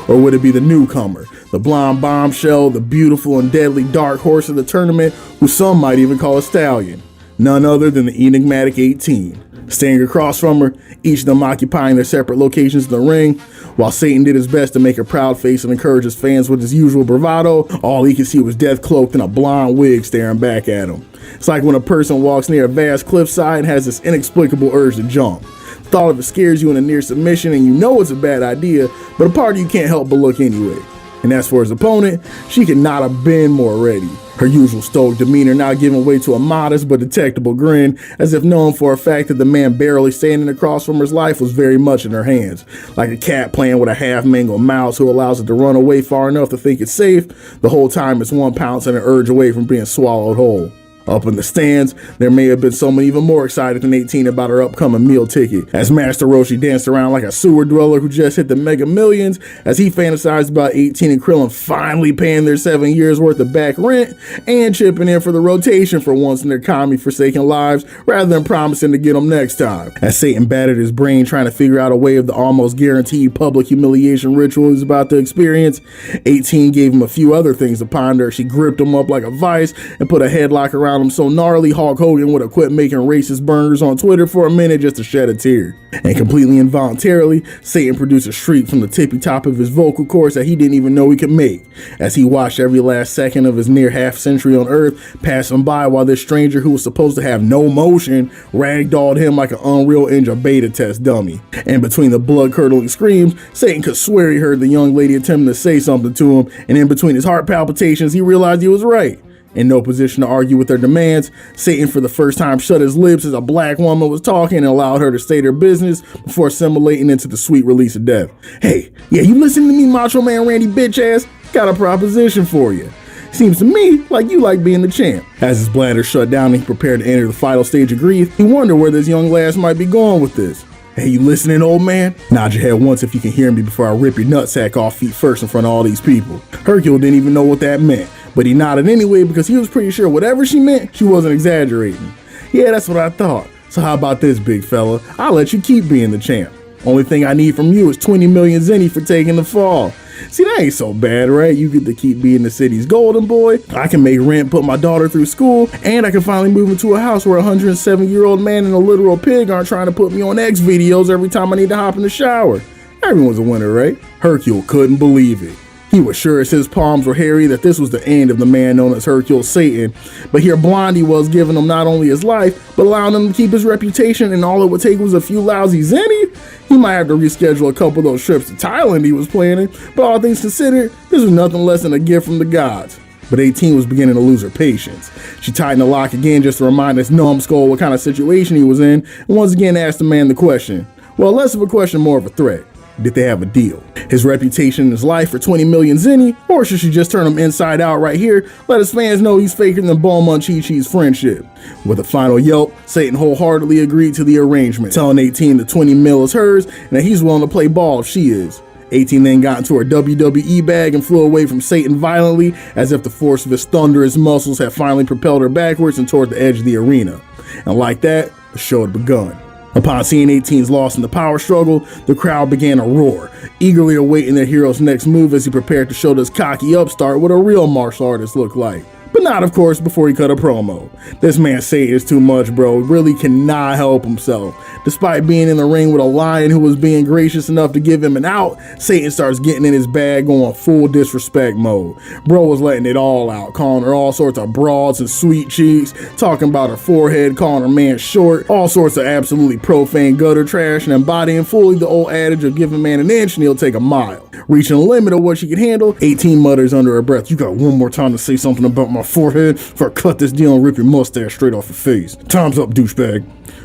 Or would it be the newcomer, the blonde bombshell, the beautiful and deadly dark horse of the tournament, who some might even call a stallion? None other than the enigmatic 18. Standing across from her, each of them occupying their separate locations in the ring, while Satan did his best to make a proud face and encourage his fans with his usual bravado, all he could see was death cloaked in a blonde wig staring back at him. It's like when a person walks near a vast cliffside and has this inexplicable urge to jump. The thought of it scares you in a near submission and you know it's a bad idea, but a part of you can't help but look anyway. And as for his opponent, she could not have been more ready. Her usual stoic demeanor now giving way to a modest but detectable grin, as if knowing for a fact that the man barely standing across from her's life was very much in her hands. Like a cat playing with a half-mangled mouse who allows it to run away far enough to think it's safe, the whole time it's one pounce and an urge away from being swallowed whole. Up in the stands, there may have been someone even more excited than 18 about her upcoming meal ticket, as Master Roshi danced around like a sewer dweller who just hit the Mega Millions, as he fantasized about 18 and Krillin finally paying their 7 years worth of back rent and chipping in for the rotation for once in their commie-forsaken lives, rather than promising to get them next time. As Satan battered his brain trying to figure out a way of the almost guaranteed public humiliation ritual he was about to experience, 18 gave him a few other things to ponder. She gripped him up like a vice and put a headlock around him so gnarly Hulk Hogan would have quit making racist burners on Twitter for a minute just to shed a tear. And completely involuntarily, Satan produced a shriek from the tippy top of his vocal cords that he didn't even know he could make, as he watched every last second of his near half century on Earth pass him by while this stranger who was supposed to have no motion ragdolled him like an Unreal Engine beta test dummy. And between the blood-curdling screams, Satan could swear he heard the young lady attempting to say something to him, and in between his heart palpitations, he realized he was right. In no position to argue with their demands, Satan for the first time shut his lips as a black woman was talking and allowed her to state her business before assimilating into the sweet release of death. Hey, yeah, you listening to me, Macho Man Randy bitch ass? Got a proposition for you. Seems to me like you like being the champ. As his bladder shut down and he prepared to enter the final stage of grief, he wondered where this young lass might be going with this. Hey, you listening, old man? Nod your head once if you can hear me before I rip your nutsack off feet first in front of all these people. Hercule didn't even know what that meant, but he nodded anyway because he was pretty sure whatever she meant, she wasn't exaggerating. Yeah, that's what I thought. So how about this, big fella? I'll let you keep being the champ. Only thing I need from you is 20 million zenny for taking the fall. See, that ain't so bad, right? You get to keep being the city's golden boy. I can make rent, put my daughter through school, and I can finally move into a house where a 107-year-old man and a literal pig aren't trying to put me on X videos every time I need to hop in the shower. Everyone's a winner, right? Hercule couldn't believe it. He was sure as his palms were hairy that this was the end of the man known as Hercule Satan, but here Blondie was giving him not only his life, but allowing him to keep his reputation, and all it would take was a few lousy zenny. He might have to reschedule a couple of those trips to Thailand he was planning, but all things considered, this was nothing less than a gift from the gods. But 18 was beginning to lose her patience. She tightened the lock again just to remind this numbskull what kind of situation he was in, and once again asked the man the question. Well, less of a question, more of a threat. Did they have a deal? His reputation and his life for 20 million zenny? Or should she just turn him inside out right here, let his fans know he's faker than Bulma and Chi-Chi's friendship? With a final yelp, Satan wholeheartedly agreed to the arrangement, telling 18 the 20 mil is hers and that he's willing to play ball if she is. 18 then got into her WWE bag and flew away from Satan violently, as if the force of his thunderous muscles had finally propelled her backwards and toward the edge of the arena. And like that, the show had begun. Upon seeing 18's loss in the power struggle, the crowd began to roar, eagerly awaiting their hero's next move as he prepared to show this cocky upstart what a real martial artist looked like. But not, of course, before he cut a promo. This man Satan is too much, bro. Really cannot help himself. Despite being in the ring with a lion who was being gracious enough to give him an out, Satan starts getting in his bag, going full disrespect mode. Bro was letting it all out, calling her all sorts of broads and sweet cheeks, talking about her forehead, calling her man short, all sorts of absolutely profane gutter trash, and embodying fully the old adage of give a man an inch and he'll take a mile. Reaching the limit of what she could handle, 18 mutters under her breath, "You got one more time to say something about my forehead before I cut this deal and rip your mustache straight off your face. Time's up, douchebag."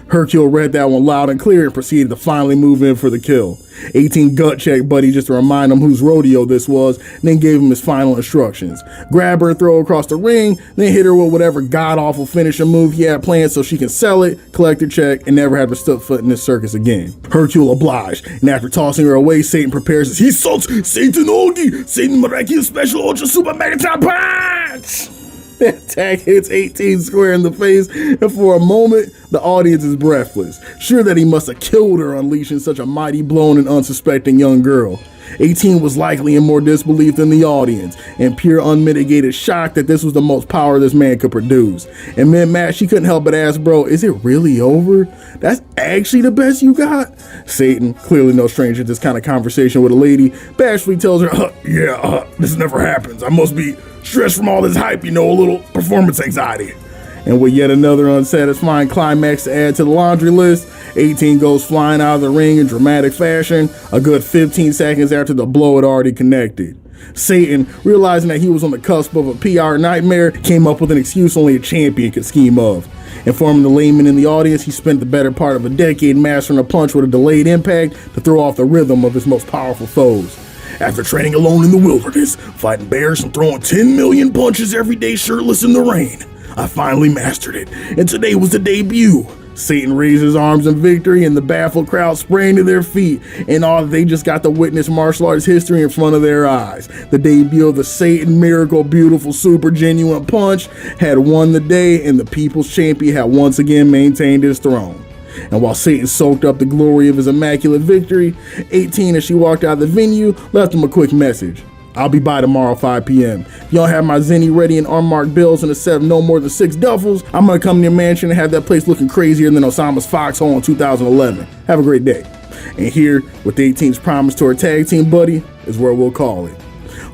Hercule read that one loud and clear and proceeded to finally move in for the kill. 18 gut checked Buddy just to remind him whose rodeo this was, and then gave him his final instructions. Grab her and throw her across the ring, then hit her with whatever god-awful finishing move he had planned so she can sell it, collect her check, and never have to step foot in this circus again. Hercule obliged, and after tossing her away, Satan prepares his Hisotsu Satan Ogi, Satan Miraculous Special Ultra Super Megaton Punch! The attack hits 18 square in the face, and for a moment, the audience is breathless, sure that he must have killed her unleashing such a mighty blow on an unsuspecting young girl. 18 was likely in more disbelief than the audience, in pure unmitigated shock that this was the most power this man could produce. And mid-match, she couldn't help but ask, "Bro, is it really over? That's actually the best you got?" Satan, clearly no stranger to this kind of conversation with a lady, bashfully tells her, this never happens. I must be stressed from all this hype, a little performance anxiety." And with yet another unsatisfying climax to add to the laundry list, 18 goes flying out of the ring in dramatic fashion, a good 15 seconds after the blow had already connected. Satan, realizing that he was on the cusp of a PR nightmare, came up with an excuse only a champion could scheme of. Informing the layman in the audience, he spent the better part of a decade mastering a punch with a delayed impact to throw off the rhythm of his most powerful foes. After training alone in the wilderness, fighting bears and throwing 10 million punches every day shirtless in the rain, I finally mastered it, and today was the debut. Satan raised his arms in victory, and the baffled crowd sprang to their feet, and all they just got to witness martial arts history in front of their eyes. The debut of the Satan Miracle Beautiful Super Genuine Punch had won the day, and the people's champion had once again maintained his throne. And while Satan soaked up the glory of his immaculate victory, 18, as she walked out of the venue, left him a quick message. "I'll be by tomorrow 5 p.m. If y'all have my zenny ready and unmarked bills and a set of no more than 6 duffels, I'm gonna come to your mansion and have that place looking crazier than Osama's foxhole in 2011. Have a great day." And here, with 18's promise to her tag team buddy, is where we'll call it.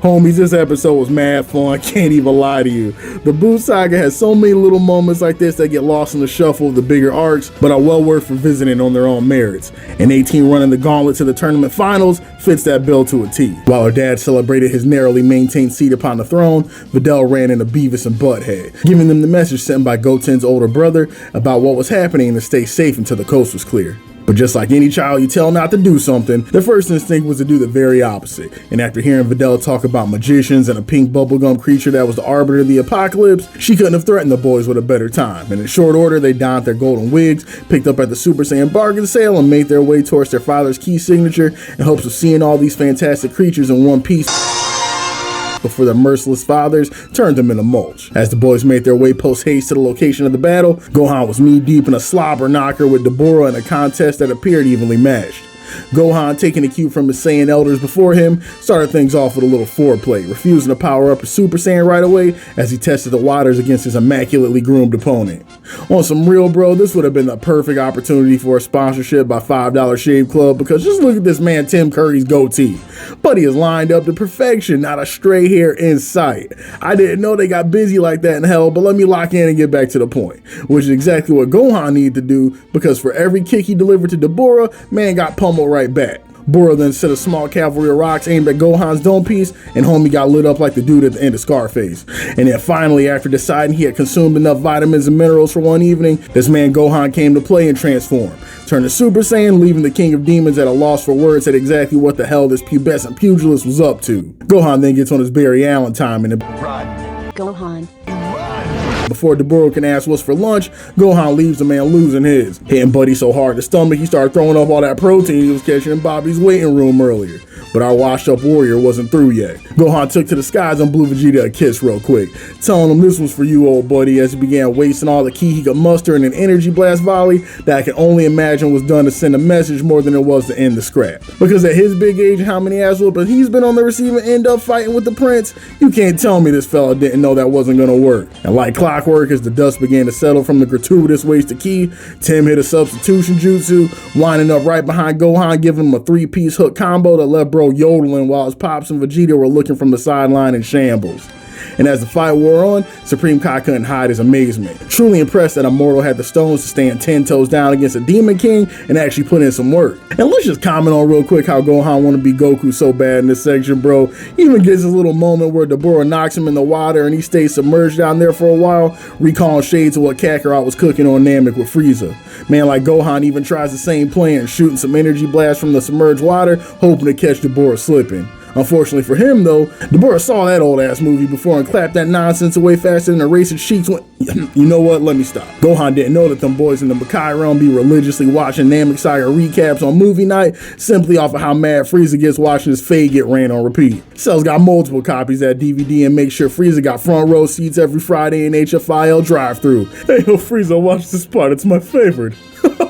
Homies, this episode was mad fun, can't even lie to you. The Buu Saga has so many little moments like this that get lost in the shuffle of the bigger arcs, but are well worth revisiting on their own merits. And 18 running the gauntlet to the tournament finals fits that bill to a T. While her dad celebrated his narrowly maintained seat upon the throne, Videl ran into Beavis and Butthead, giving them the message sent by Goten's older brother about what was happening and to stay safe until the coast was clear. But just like any child you tell not to do something, their first instinct was to do the very opposite. And after hearing Videl talk about magicians and a pink bubblegum creature that was the arbiter of the apocalypse, she couldn't have threatened the boys with a better time. And in short order, they donned their golden wigs, picked up at the Super Saiyan bargain sale, and made their way towards their father's key signature in hopes of seeing all these fantastic creatures in one piece before their merciless fathers turned them into mulch. As the boys made their way post-haste to the location of the battle, Gohan was knee-deep in a slobber knocker with Deborah in a contest that appeared evenly matched. Gohan, taking a cue from the Saiyan elders before him, started things off with a little foreplay, refusing to power up his Super Saiyan right away as he tested the waters against his immaculately groomed opponent. On some real bro, this would have been the perfect opportunity for a sponsorship by $5 Shave Club, because just look at this man Tim Curry's goatee. Buddy is lined up to perfection, not a stray hair in sight. I didn't know they got busy like that in hell, but let me lock in and get back to the point, which is exactly what Gohan needed to do, because for every kick he delivered to Dabura, man got pummeled right back. Bora then set a small cavalry of rocks aimed at Gohan's dome piece, and homie got lit up like the dude at the end of Scarface. And then finally, after deciding he had consumed enough vitamins and minerals for one evening, this man Gohan came to play and transform, turned to Super Saiyan, leaving the King of Demons at a loss for words at exactly what the hell this pubescent pugilist was up to. Gohan then gets on his Barry Allen time and Gohan. before Dabura can ask what's for lunch, Gohan leaves the man losing his, hitting Buddy so hard in the stomach he started throwing up all that protein he was catching in Bobby's waiting room earlier. But our washed up warrior wasn't through yet. Gohan took to the skies and blew Vegeta a kiss real quick, telling him this was for you, old buddy, as he began wasting all the ki he could muster in an energy blast volley that I can only imagine was done to send a message more than it was to end the scrap. Because at his big age and how many ass whoopings he's been on the receiving end of fighting with the prince, you can't tell me this fella didn't know that wasn't gonna work. And like clockwork, as the dust began to settle from the gratuitous waste of ki, Tim hit a substitution jutsu, lining up right behind Gohan, giving him a 3-piece hook combo that left bro yodeling while his Pops and Vegeta were looking from the sideline in shambles. And as the fight wore on, Supreme Kai couldn't hide his amazement, truly impressed that a mortal had the stones to stand 10 toes down against a Demon King and actually put in some work. And let's just comment on real quick how Gohan want to be Goku so bad in this section, bro. He even gets this little moment where Dabura knocks him in the water and he stays submerged down there for a while, recalling shades of what Kakarot was cooking on Namek with Frieza. Man, like Gohan even tries the same plan, shooting some energy blasts from the submerged water, hoping to catch Dabura slipping. Unfortunately for him, though, Dabura saw that old ass movie before and clapped that nonsense away faster than the racist cheeks went. You know what? Let me stop. Gohan didn't know that them boys in the Makai realm be religiously watching Namek Saga recaps on movie night simply off of how mad Frieza gets watching his fade get ran on repeat. Cell's got multiple copies of that DVD and make sure Frieza got front row seats every Friday in HFIL drive-thru. Hey, yo, Frieza, watch this part. It's my favorite.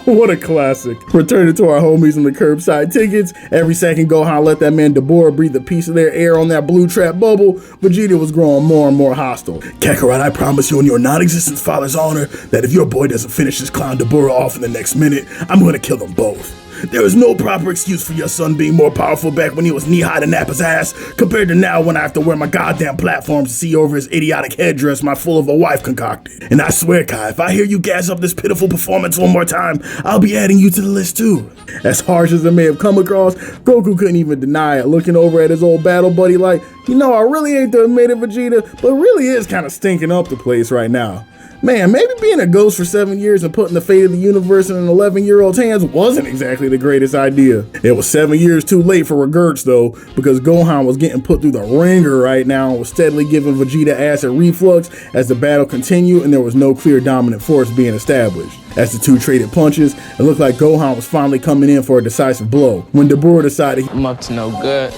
What a classic. Returning to our homies in the curbside tickets, every second Gohan let that man Dabura breathe a piece of their air on that blue trap bubble, Vegeta was growing more and more hostile. Kakarot, I promise you in your non-existent father's honor that if your boy doesn't finish this clown Dabura off in the next minute, I'm gonna kill them both. There is no proper excuse for your son being more powerful back when he was knee-high to Nappa's ass, compared to now when I have to wear my goddamn platforms to see over his idiotic headdress my fool of a wife concocted. And I swear, Kai, if I hear you gas up this pitiful performance one more time, I'll be adding you to the list too. As harsh as it may have come across, Goku couldn't even deny it, looking over at his old battle buddy like, you know, I really hate to admit it, Vegeta, but it really is kind of stinking up the place right now. Man, maybe being a ghost for 7 years and putting the fate of the universe in an 11-year-old's hands wasn't exactly the greatest idea. It was 7 years too late for regrets though, because Gohan was getting put through the ringer right now and was steadily giving Vegeta acid reflux as the battle continued and there was no clear dominant force being established. As the two traded punches, it looked like Gohan was finally coming in for a decisive blow, when Dabura decided I'm up to no good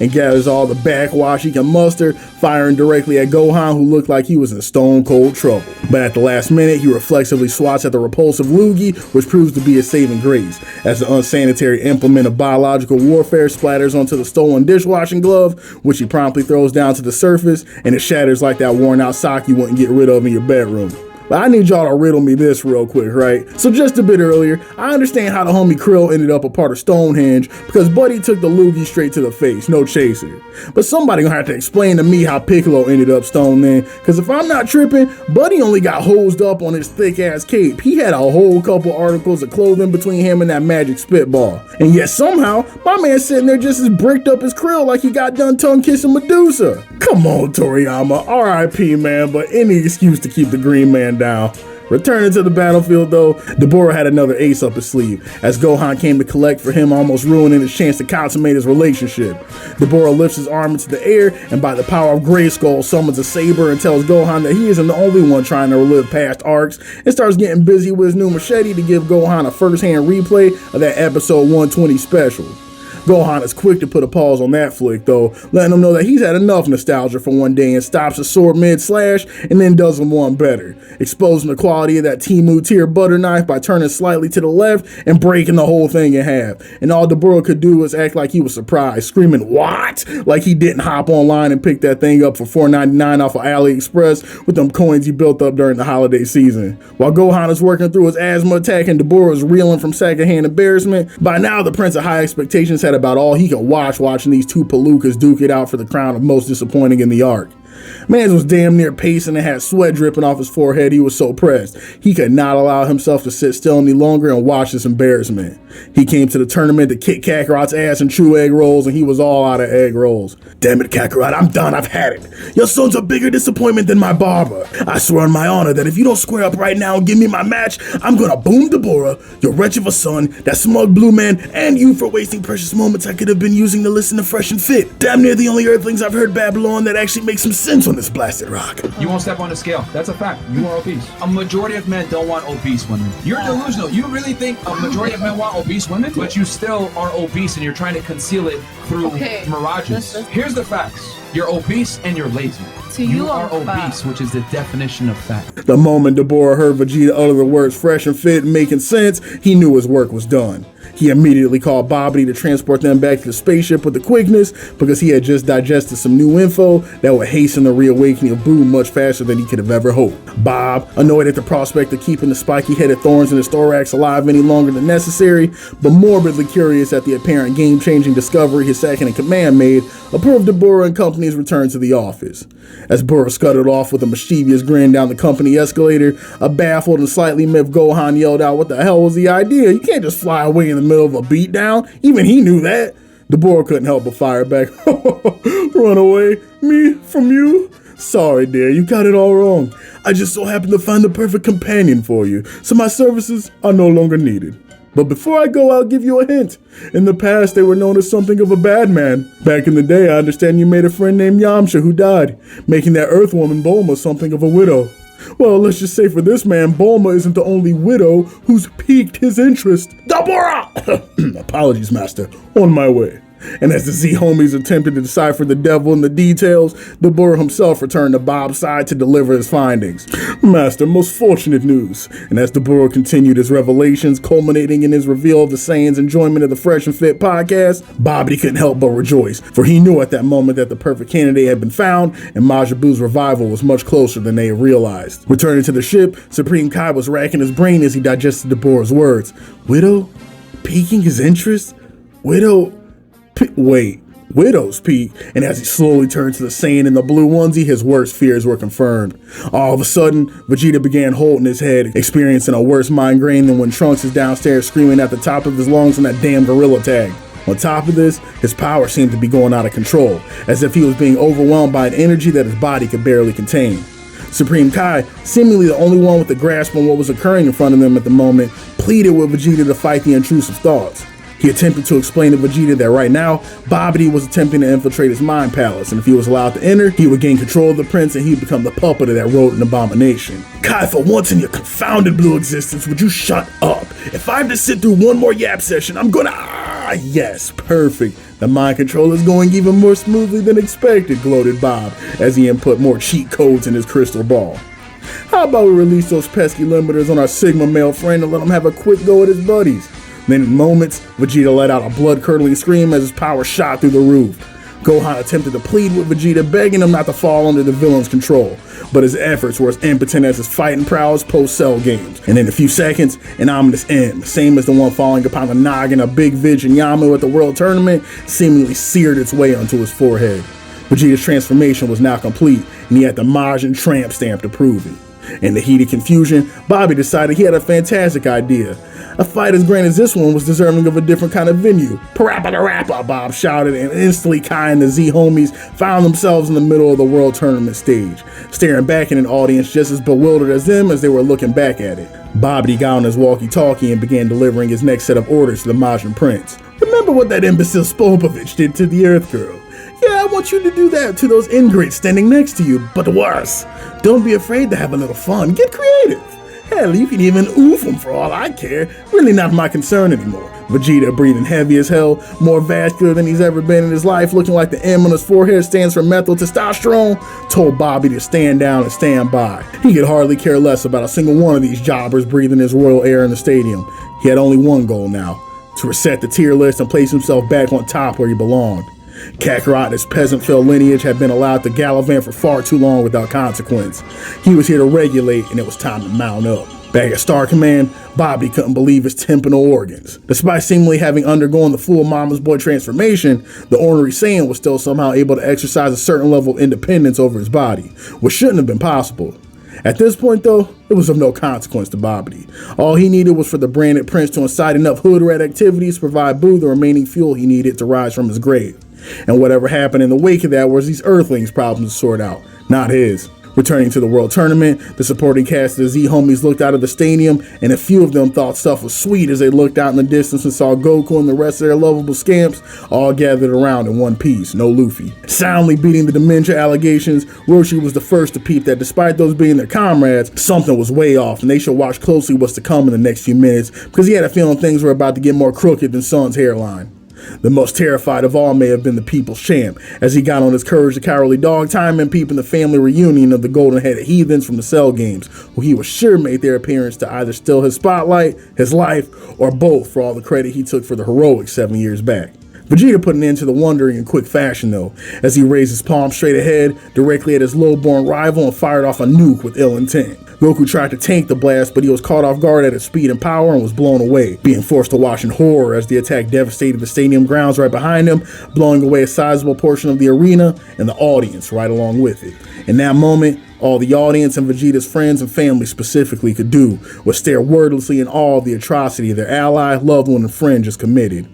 and gathers all the backwash he can muster, firing directly at Gohan, who looked like he was in stone cold trouble. But at the last minute, he reflexively swats at the repulsive Loogie, which proves to be a saving grace, as the unsanitary implement of biological warfare splatters onto the stolen dishwashing glove, which he promptly throws down to the surface, and it shatters like that worn out sock you wouldn't get rid of in your bedroom. But I need y'all to riddle me this real quick, right? So just a bit earlier, I understand how the homie Krill ended up a part of Stonehenge because Buddy took the Loogie straight to the face, no chaser. But somebody gonna have to explain to me how Piccolo ended up stone then, because if I'm not tripping, Buddy only got hosed up on his thick ass cape. He had a whole couple articles of clothing between him and that magic spitball. And yet somehow, my man's sitting there just as bricked up as Krill like he got done tongue kissing Medusa. Come on, Toriyama, RIP man, but any excuse to keep the green man down. Returning to the battlefield though, Dabura had another ace up his sleeve, as Gohan came to collect for him, almost ruining his chance to consummate his relationship. Dabura lifts his arm into the air and by the power of Grayskull summons a saber and tells Gohan that he isn't the only one trying to relive past arcs, and starts getting busy with his new machete to give Gohan a first-hand replay of that episode 120 special. Gohan is quick to put a pause on that flick though, letting him know that he's had enough nostalgia for one day and stops a sword mid-slash and then does him one better, exposing the quality of that Temu tier butter knife by turning slightly to the left and breaking the whole thing in half. And all Dabura could do was act like he was surprised, screaming, "What?" Like he didn't hop online and pick that thing up for $4.99 off of AliExpress with them coins he built up during the holiday season. While Gohan is working through his asthma attack and Dabura is reeling from secondhand embarrassment, by now the Prince of High Expectations had about all he could watching these two palookas duke it out for the crown of most disappointing in the arc. Mans was damn near pacing and had sweat dripping off his forehead. He was so pressed. He could not allow himself to sit still any longer and watch this embarrassment. He came to the tournament to kick Kakarot's ass and chew egg rolls, and he was all out of egg rolls. "Damn it, Kakarot, I'm done. I've had it. Your son's a bigger disappointment than my barber. I swear on my honor that if you don't square up right now and give me my match, I'm gonna boom Dabura, your wretch of a son, that smug blue man, and you for wasting precious moments I could have been using to listen to Fresh and Fit. Damn near the only Earthlings I've heard babble on that actually makes some sense on this blasted rock." You won't step on the scale. That's a fact. You are obese. A majority of men don't want obese women. You're delusional. You really think a majority of men want obese women? But you still are obese and you're trying to conceal it through mirages. Here's the facts. You're obese and you're lazy. So you are obese, which is the definition of fat. The moment Dabura heard Vegeta utter the words fresh and fit and making sense, he knew his work was done. He immediately called Babidi to transport them back to the spaceship with the quickness because he had just digested some new info that would hasten the reawakening of Buu much faster than he could have ever hoped. Bob, annoyed at the prospect of keeping the spiky-headed thorns in his thorax alive any longer than necessary, but morbidly curious at the apparent game-changing discovery his second-in-command made, approved Dabura and company's return to the office. As Bura scuttled off with a mischievous grin down the company escalator, a baffled and slightly miffed Gohan yelled out, "What the hell was the idea? You can't just fly away in the middle of a beatdown." Even he knew that. Dabura couldn't help but fire back. "Run away? Me? From you? Sorry, dear, you got it all wrong. I just so happened to find the perfect companion for you, so my services are no longer needed. But before I go, I'll give you a hint. In the past, they were known as something of a bad man. Back in the day, I understand you made a friend named Yamcha who died, making that Earth woman Bulma something of a widow. Well, let's just say for this man, Bulma isn't the only widow who's piqued his interest. Dabura!" "Apologies, master. On my way." And as the Z-homies attempted to decipher the devil in the details, Dabura himself returned to Bob's side to deliver his findings. "Master, most fortunate news." And as Dabura continued his revelations, culminating in his reveal of the Saiyan's enjoyment of the Fresh and Fit podcast, Babidi couldn't help but rejoice, for he knew at that moment that the perfect candidate had been found, and Majin Buu's revival was much closer than they had realized. Returning to the ship, Supreme Kai was racking his brain as he digested Dabura's words. Widow? Piquing his interest? Widow? Widow's peak, and as he slowly turned to the Saiyan in the blue onesie, his worst fears were confirmed. All of a sudden, Vegeta began holding his head, experiencing a worse migraine than when Trunks is downstairs screaming at the top of his lungs on that damn gorilla tag. On top of this, his power seemed to be going out of control, as if he was being overwhelmed by an energy that his body could barely contain. Supreme Kai, seemingly the only one with a grasp on what was occurring in front of them at the moment, pleaded with Vegeta to fight the intrusive thoughts. He attempted to explain to Vegeta that right now, Babidi was attempting to infiltrate his mind palace, and if he was allowed to enter, he would gain control of the prince and he'd become the puppet of that rodent abomination. "Kai, for once in your confounded blue existence, would you shut up? If I have to sit through one more yap session, I'm gonna— Ah, yes, perfect. The mind control is going even more smoothly than expected," gloated Bob, as he input more cheat codes in his crystal ball. "How about we release those pesky limiters on our Sigma male friend and let him have a quick go at his buddies?" Then in moments, Vegeta let out a blood-curdling scream as his power shot through the roof. Gohan attempted to plead with Vegeta, begging him not to fall under the villain's control, but his efforts were as impotent as his fighting prowess post-Cell games. And in a few seconds, an ominous end, same as the one falling upon the noggin of Big Vids and Yamu at the World Tournament, seemingly seared its way onto his forehead. Vegeta's transformation was now complete, and he had the Majin tramp stamp to prove it. In the heated confusion, Bobby decided he had a fantastic idea. A fight as grand as this one was deserving of a different kind of venue. "Parappa-da-rappa," Bob shouted, and instantly Kai and the Z-homies found themselves in the middle of the World Tournament stage, staring back at an audience just as bewildered as them as they were looking back at it. Babidi got on his walkie-talkie and began delivering his next set of orders to the Majin Prince. "Remember what that imbecile Spopovich did to the Earth Girl? Yeah, I want you to do that to those ingrates standing next to you, but worse. Don't be afraid to have a little fun. Get creative. Hell, you can even oof them for all I care. Really not my concern anymore. Vegeta, breathing heavy as hell, more vascular than he's ever been in his life, looking like the M on his forehead stands for methyl testosterone, told Bobby to stand down and stand by. He could hardly care less about a single one of these jobbers breathing his royal air in the stadium. He had only one goal now, to reset the tier list and place himself back on top where he belonged. Kakarot and his peasant-filled lineage had been allowed to gallivant for far too long without consequence. He was here to regulate, and it was time to mount up. Back at Star Command, Bobby couldn't believe his tympanoid organs. Despite seemingly having undergone the full Mama's Boy transformation, the ornery Saiyan was still somehow able to exercise a certain level of independence over his body, which shouldn't have been possible. At this point, though, it was of no consequence to Babidi. All he needed was for the branded prince to incite enough hood rat activities to provide Boo the remaining fuel he needed to rise from his grave. And whatever happened in the wake of that was these Earthlings' problems to sort out, not his. Returning to the World Tournament, the supporting cast of the Z-Homies looked out of the stadium, and a few of them thought stuff was sweet as they looked out in the distance and saw Goku and the rest of their lovable scamps all gathered around in one piece, no Luffy. Soundly beating the dementia allegations, Roshi was the first to peep that despite those being their comrades, something was way off, and they should watch closely what's to come in the next few minutes, because he had a feeling things were about to get more crooked than Sun's hairline. The most terrified of all may have been the people's champ, as he got on his Courage the Cowardly Dog time and peeping the family reunion of the golden-headed heathens from the Cell games, who he was sure made their appearance to either steal his spotlight, his life, or both for all the credit he took for the heroics 7 years back. Vegeta put an end to the wondering in quick fashion though, as he raised his palm straight ahead, directly at his low-born rival and fired off a nuke with ill intent. Goku tried to tank the blast, but he was caught off guard at its speed and power and was blown away, being forced to watch in horror as the attack devastated the stadium grounds right behind him, blowing away a sizable portion of the arena and the audience right along with it. In that moment, all the audience and Vegeta's friends and family specifically could do was stare wordlessly in awe of the atrocity their ally, loved one, and friend just committed.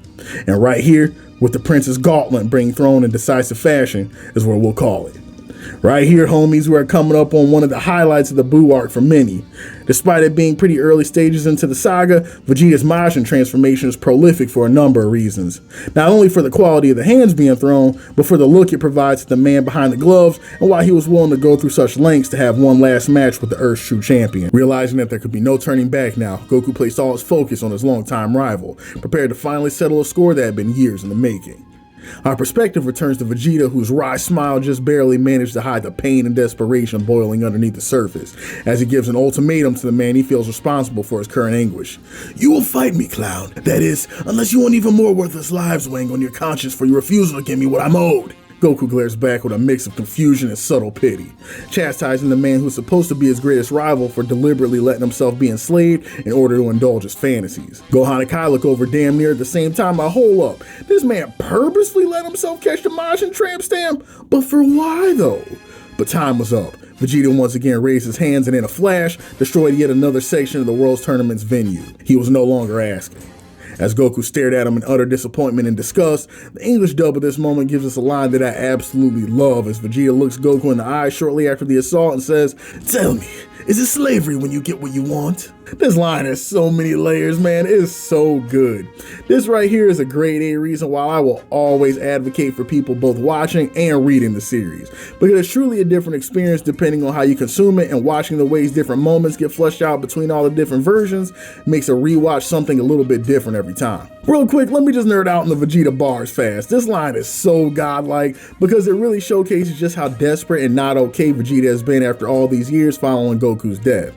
And right here, with the Prince's gauntlet being thrown in decisive fashion, is where we'll call it. Right here, homies, we're coming up on one of the highlights of the Boo arc for many. Despite it being pretty early stages into the saga, Vegeta's Majin transformation is prolific for a number of reasons. Not only for the quality of the hands being thrown, but for the look it provides to the man behind the gloves and why he was willing to go through such lengths to have one last match with the Earth's true champion. Realizing that there could be no turning back now, Goku placed all his focus on his longtime rival, prepared to finally settle a score that had been years in the making. Our perspective returns to Vegeta, whose wry smile just barely managed to hide the pain and desperation boiling underneath the surface, as he gives an ultimatum to the man he feels responsible for his current anguish. You will fight me, clown. That is, unless you want even more worthless lives weighing on your conscience for your refusal to give me what I'm owed. Goku glares back with a mix of confusion and subtle pity, chastising the man who's supposed to be his greatest rival for deliberately letting himself be enslaved in order to indulge his fantasies. Gohan and Kai look over damn near at the same time. Hold up, this man purposely let himself catch the Majin tramp stamp? But for why though? But time was up. Vegeta once again raised his hands and in a flash, destroyed yet another section of the World Tournament's venue. He was no longer asking. As Goku stared at him in utter disappointment and disgust, the English dub of this moment gives us a line that I absolutely love as Vegeta looks Goku in the eye shortly after the assault and says, "Tell me, is it slavery when you get what you want?" This line has so many layers, man. It is so good. This right here is a grade A reason why I will always advocate for people both watching and reading the series, because it's truly a different experience depending on how you consume it, and watching the ways different moments get fleshed out between all the different versions makes a rewatch something a little bit different every time. Real quick, let me just nerd out in the Vegeta bars fast. This line is so godlike because it really showcases just how desperate and not okay Vegeta has been after all these years following Goku's death.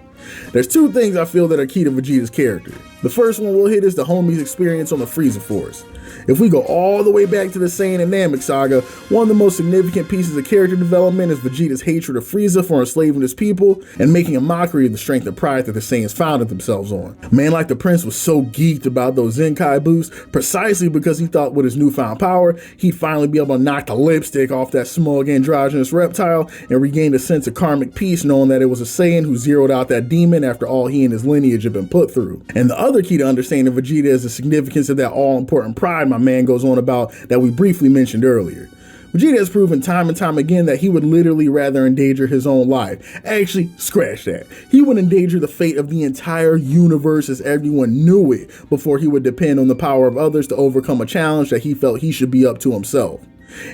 There's two things I feel that are key to Vegeta's character. The first one we'll hit is the homies' experience on the Frieza Force. If we go all the way back to the Saiyan and Namek saga, one of the most significant pieces of character development is Vegeta's hatred of Frieza for enslaving his people and making a mockery of the strength and pride that the Saiyans founded themselves on. A man like the Prince was so geeked about those Zenkai boosts precisely because he thought with his newfound power, he'd finally be able to knock the lipstick off that smug androgynous reptile and regain a sense of karmic peace knowing that it was a Saiyan who zeroed out that demon after all he and his lineage had been put through. And the other key to understanding Vegeta is the significance of that all-important pride my man goes on about that we briefly mentioned earlier. Vegeta has proven time and time again that he would literally rather endanger his own life. Actually, scratch that. He would endanger the fate of the entire universe as everyone knew it before he would depend on the power of others to overcome a challenge that he felt he should be up to himself.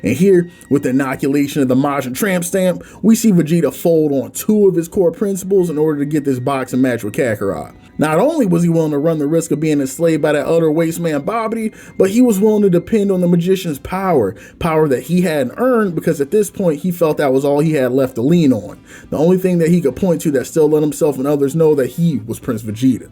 And here, with the inoculation of the Majin tramp stamp, we see Vegeta fold on two of his core principles in order to get this boxing match with Kakarot. Not only was he willing to run the risk of being enslaved by that utter waste man Babidi, but he was willing to depend on the magician's power that he hadn't earned, because at this point he felt that was all he had left to lean on. The only thing that he could point to that still let himself and others know that he was Prince Vegeta.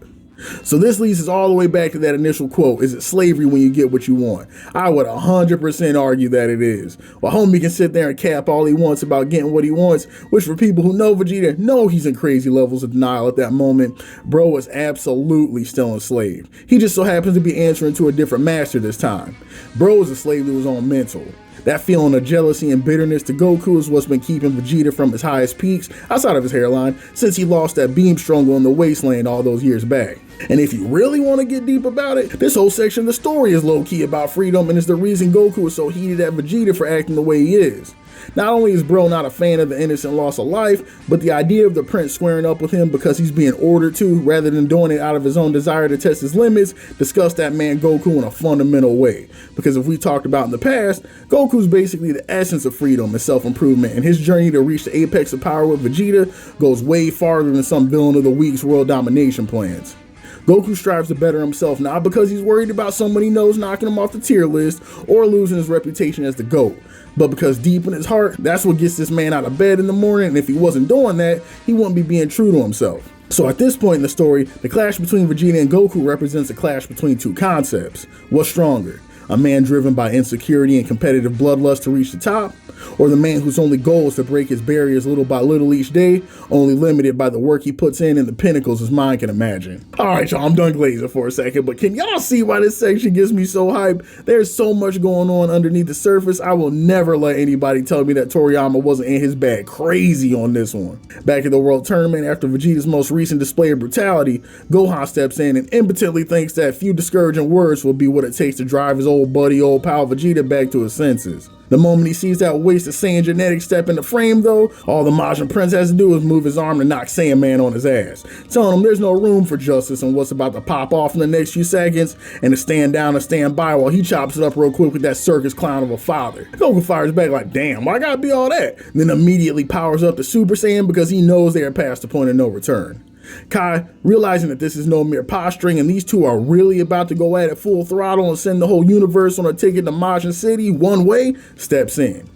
So this leads us all the way back to that initial quote, is it slavery when you get what you want? I would 100% argue that it is. While homie can sit there and cap all he wants about getting what he wants, which for people who know Vegeta know he's in crazy levels of denial at that moment, bro was absolutely still enslaved. He just so happens to be answering to a different master this time. Bro is a slave to his own mental. That feeling of jealousy and bitterness to Goku is what's been keeping Vegeta from his highest peaks, outside of his hairline, since he lost that beam struggle in the wasteland all those years back. And if you really want to get deep about it, this whole section of the story is low-key about freedom, and is the reason Goku is so heated at Vegeta for acting the way he is. Not only is bro not a fan of the innocent loss of life, but the idea of the prince squaring up with him because he's being ordered to, rather than doing it out of his own desire to test his limits, discuss that man Goku in a fundamental way. Because if we talked about in the past, Goku's basically the essence of freedom and self-improvement, and his journey to reach the apex of power with Vegeta goes way farther than some villain of the week's world domination plans. Goku strives to better himself not because he's worried about someone he knows knocking him off the tier list or losing his reputation as the GOAT, but because deep in his heart, that's what gets this man out of bed in the morning, and if he wasn't doing that, he wouldn't be being true to himself. So at this point in the story, the clash between Vegeta and Goku represents a clash between two concepts. What's stronger? A man driven by insecurity and competitive bloodlust to reach the top? Or the man whose only goal is to break his barriers little by little each day, only limited by the work he puts in and the pinnacles his mind can imagine? Alright y'all, I'm done glazing for a second, but can y'all see why this section gets me so hyped? There's so much going on underneath the surface. I will never let anybody tell me that Toriyama wasn't in his bag crazy on this one. Back at the World Tournament, after Vegeta's most recent display of brutality, Gohan steps in and impotently thinks that few discouraging words will be what it takes to drive his old buddy, old pal Vegeta back to his senses. The moment he sees that waste of Saiyan genetics step into frame though, all the Majin Prince has to do is move his arm to knock Saiyan Man on his ass, telling him there's no room for justice on what's about to pop off in the next few seconds, and to stand down and stand by while he chops it up real quick with that circus clown of a father. Goku fires back like, damn, why gotta be all that? Then immediately powers up to Super Saiyan because he knows they are past the point of no return. Kai, realizing that this is no mere posturing and these two are really about to go at it full throttle and send the whole universe on a ticket to Majin City one way, steps in.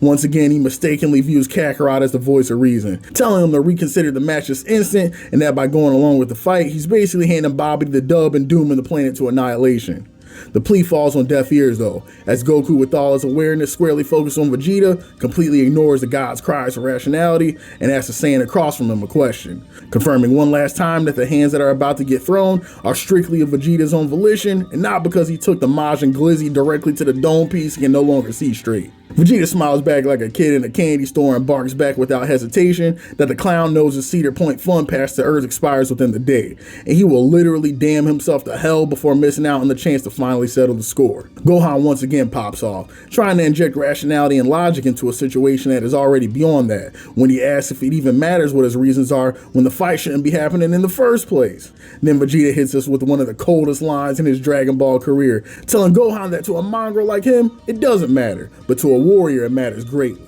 Once again, he mistakenly views Kakarot as the voice of reason, telling him to reconsider the match this instant, and that by going along with the fight, he's basically handing Babidi the dub and dooming the planet to annihilation. The plea falls on deaf ears though, as Goku, with all his awareness squarely focused on Vegeta, completely ignores the god's cries for rationality and asks the Saiyan across from him a question, confirming one last time that the hands that are about to get thrown are strictly of Vegeta's own volition and not because he took the Majin Glizzy directly to the dome piece and can no longer see straight. Vegeta smiles back like a kid in a candy store and barks back without hesitation that the clown knows his Cedar Point fun pass to Earth expires within the day, and he will literally damn himself to hell before missing out on the chance to finally settle the score. Gohan once again pops off, trying to inject rationality and logic into a situation that is already beyond that, when he asks if it even matters what his reasons are when the fight shouldn't be happening in the first place. Then Vegeta hits us with one of the coldest lines in his Dragon Ball career, telling Gohan that to a mongrel like him, it doesn't matter, but to a warrior it matters greatly.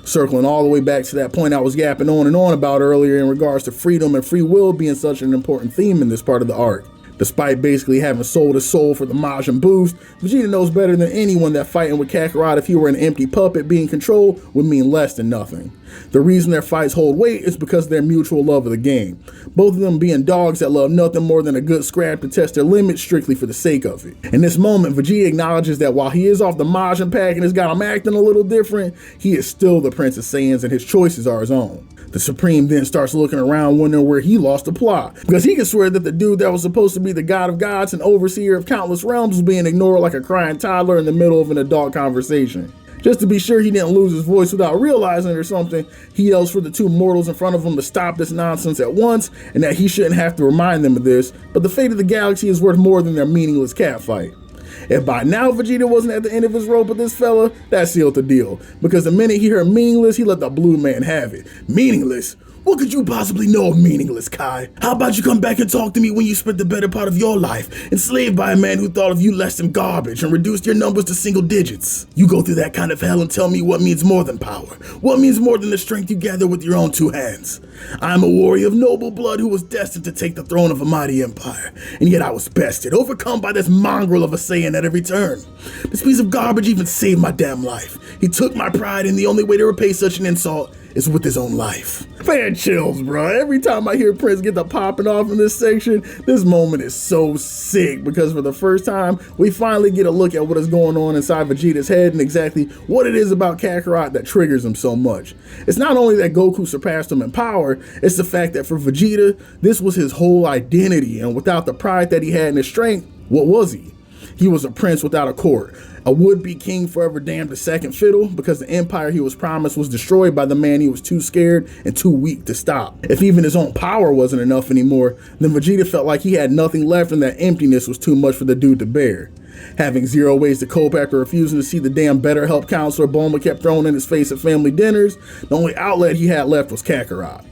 Circling all the way back to that point I was yapping on and on about earlier in regards to freedom and free will being such an important theme in this part of the arc. Despite basically having sold his soul for the Majin boost, Vegeta knows better than anyone that fighting with Kakarot if he were an empty puppet being controlled would mean less than nothing. The reason their fights hold weight is because of their mutual love of the game, both of them being dogs that love nothing more than a good scrap to test their limits strictly for the sake of it. In this moment, Vegeta acknowledges that while he is off the Majin pack and has got him acting a little different, he is still the Prince of Saiyans and his choices are his own. The Supreme then starts looking around wondering where he lost the plot, because he can swear that the dude that was supposed to be the god of gods and overseer of countless realms was being ignored like a crying toddler in the middle of an adult conversation. Just to be sure he didn't lose his voice without realizing it or something, he yells for the two mortals in front of him to stop this nonsense at once and that he shouldn't have to remind them of this, but the fate of the galaxy is worth more than their meaningless catfight. If by now Vegeta wasn't at the end of his rope with this fella, that sealed the deal, because the minute he heard meaningless, he let the blue man have it. Meaningless? What could you possibly know of meaningless, Kai? How about you come back and talk to me when you spent the better part of your life enslaved by a man who thought of you less than garbage and reduced your numbers to single digits? You go through that kind of hell and tell me what means more than power, what means more than the strength you gather with your own 2 hands. I am a warrior of noble blood who was destined to take the throne of a mighty empire, and yet I was bested, overcome by this mongrel of a Saiyan at every turn. This piece of garbage even saved my damn life. He took my pride, and the only way to repay such an insult is with his own life. Man, chills, bro. Every time I hear Prince get the popping off in this section, this moment is so sick because for the first time, we finally get a look at what is going on inside Vegeta's head and exactly what it is about Kakarot that triggers him so much. It's not only that Goku surpassed him in power, it's the fact that for Vegeta, this was his whole identity, and without the pride that he had in his strength, what was he? He was a prince without a court, a would-be king forever damned to second fiddle because the empire he was promised was destroyed by the man he was too scared and too weak to stop. If even his own power wasn't enough anymore, then Vegeta felt like he had nothing left and that emptiness was too much for the dude to bear. Having 0 ways to cope after refusing to see the damn better help counselor Bulma kept throwing in his face at family dinners, the only outlet he had left was Kakarot.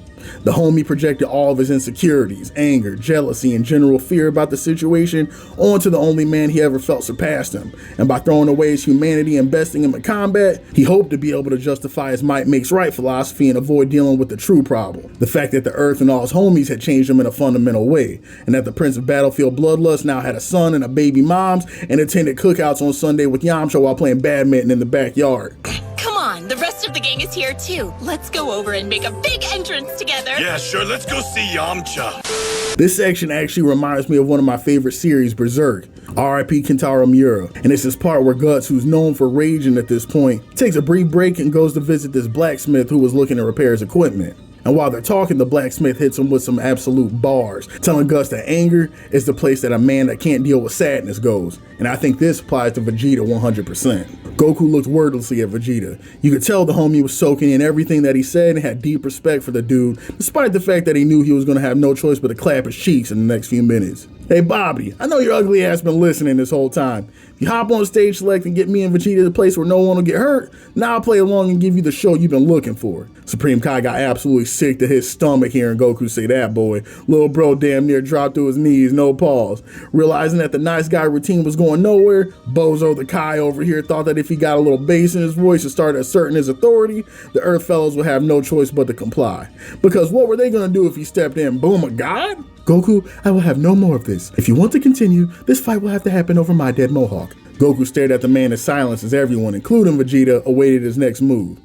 The homie projected all of his insecurities, anger, jealousy, and general fear about the situation onto the only man he ever felt surpassed him, and by throwing away his humanity and besting him in combat, he hoped to be able to justify his might makes right philosophy and avoid dealing with the true problem, the fact that the Earth and all his homies had changed him in a fundamental way, and that the Prince of Battlefield Bloodlust now had a son and a baby moms, and attended cookouts on Sunday with Yamcha while playing badminton in the backyard. Come on, the rest of the gang is here too. Let's go over and make a big entrance together. Yeah, sure, let's go see Yamcha. This section actually reminds me of one of my favorite series, Berserk, R.I.P. Kentaro Miura, and it's this part where Guts, who's known for raging at this point, takes a brief break and goes to visit this blacksmith who was looking to repair his equipment. And while they're talking, the blacksmith hits him with some absolute bars, telling Gus that anger is the place that a man that can't deal with sadness goes. And I think this applies to Vegeta 100%. Goku looked wordlessly at Vegeta. You could tell the homie was soaking in everything that he said and had deep respect for the dude, despite the fact that he knew he was going to have no choice but to clap his cheeks in the next few minutes. Hey Bobby, I know your ugly ass been listening this whole time. If you hop on stage select and get me and Vegeta to the place where no one will get hurt, now I'll play along and give you the show you've been looking for. Supreme Kai got absolutely sick to his stomach hearing Goku say that, boy. Little bro damn near dropped to his knees, no pause. Realizing that the nice guy routine was going nowhere, Bozo the Kai over here thought that if he got a little bass in his voice and started asserting his authority, the Earth fellows would have no choice but to comply. Because what were they gonna do if he stepped in? Boom, a god? Goku, I will have no more of this. If you want to continue, this fight will have to happen over my dead mohawk. Goku stared at the man in silence as everyone, including Vegeta, awaited his next move.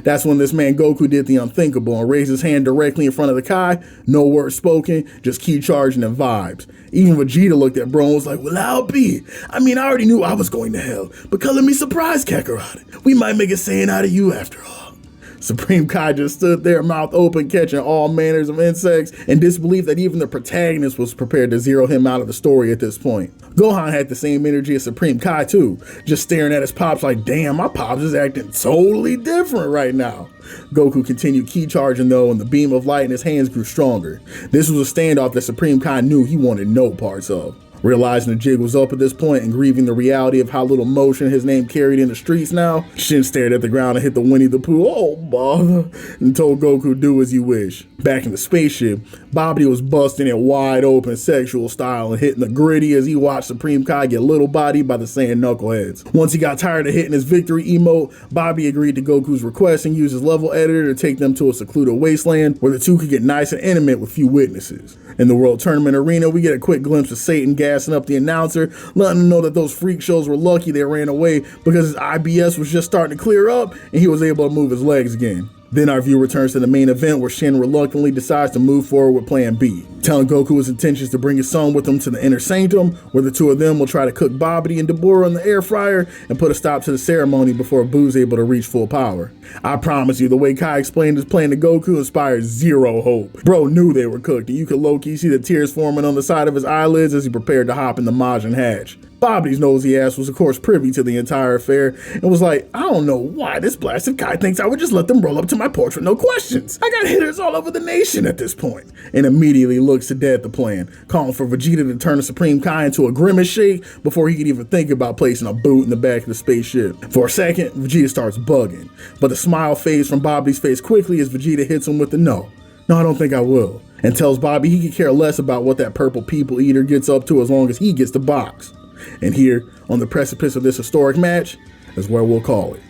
That's when this man Goku did the unthinkable and raised his hand directly in front of the Kai, no words spoken, just key charging and vibes. Even Vegeta looked at bro and was like, well, I'll be. I mean, I already knew I was going to hell, but color me surprised, Kakarot. We might make a Saiyan out of you after all. Supreme Kai just stood there, mouth open, catching all manners of insects, and disbelief that even the protagonist was prepared to zero him out of the story at this point. Gohan had the same energy as Supreme Kai too, just staring at his pops like, damn, my pops is acting totally different right now. Goku continued key charging though, and the beam of light in his hands grew stronger. This was a standoff that Supreme Kai knew he wanted no parts of. Realizing the jig was up at this point and grieving the reality of how little motion his name carried in the streets now, Shin stared at the ground and hit the Winnie the Pooh, oh bother, and told Goku, do as you wish. Back in the spaceship, Babidi was busting it wide open sexual style and hitting the gritty as he watched Supreme Kai get little bodied by the Saiyan knuckleheads. Once he got tired of hitting his victory emote, Babidi agreed to Goku's request and used his level editor to take them to a secluded wasteland where the two could get nice and intimate with few witnesses. In the World Tournament arena, we get a quick glimpse of Satan gassing up the announcer, letting him know that those freak shows were lucky they ran away because his IBS was just starting to clear up and he was able to move his legs again. Then our view returns to the main event where Shin reluctantly decides to move forward with Plan B, telling Goku his intentions to bring his son with him to the Inner Sanctum, where the two of them will try to cook Babidi and Deborah in the air fryer and put a stop to the ceremony before Boo's able to reach full power. I promise you, the way Kai explained his plan to Goku inspired zero hope. Bro knew they were cooked, and you could low-key see the tears forming on the side of his eyelids as he prepared to hop in the Majin hatch. Babidi's nosy ass was of course privy to the entire affair and was like, I don't know why this blasted Kai thinks I would just let them roll up to my porch with no questions. I got hitters all over the nation at this point. And immediately looks to dead the plan, calling for Vegeta to turn the Supreme Kai into a grimace shake before he could even think about placing a boot in the back of the spaceship. For a second, Vegeta starts bugging, but the smile fades from Babidi's face quickly as Vegeta hits him with the no. "No, I don't think I will," and tells Bobby he could care less about what that purple people eater gets up to as long as he gets the box. And here, on the precipice of this historic match, is where we'll call it.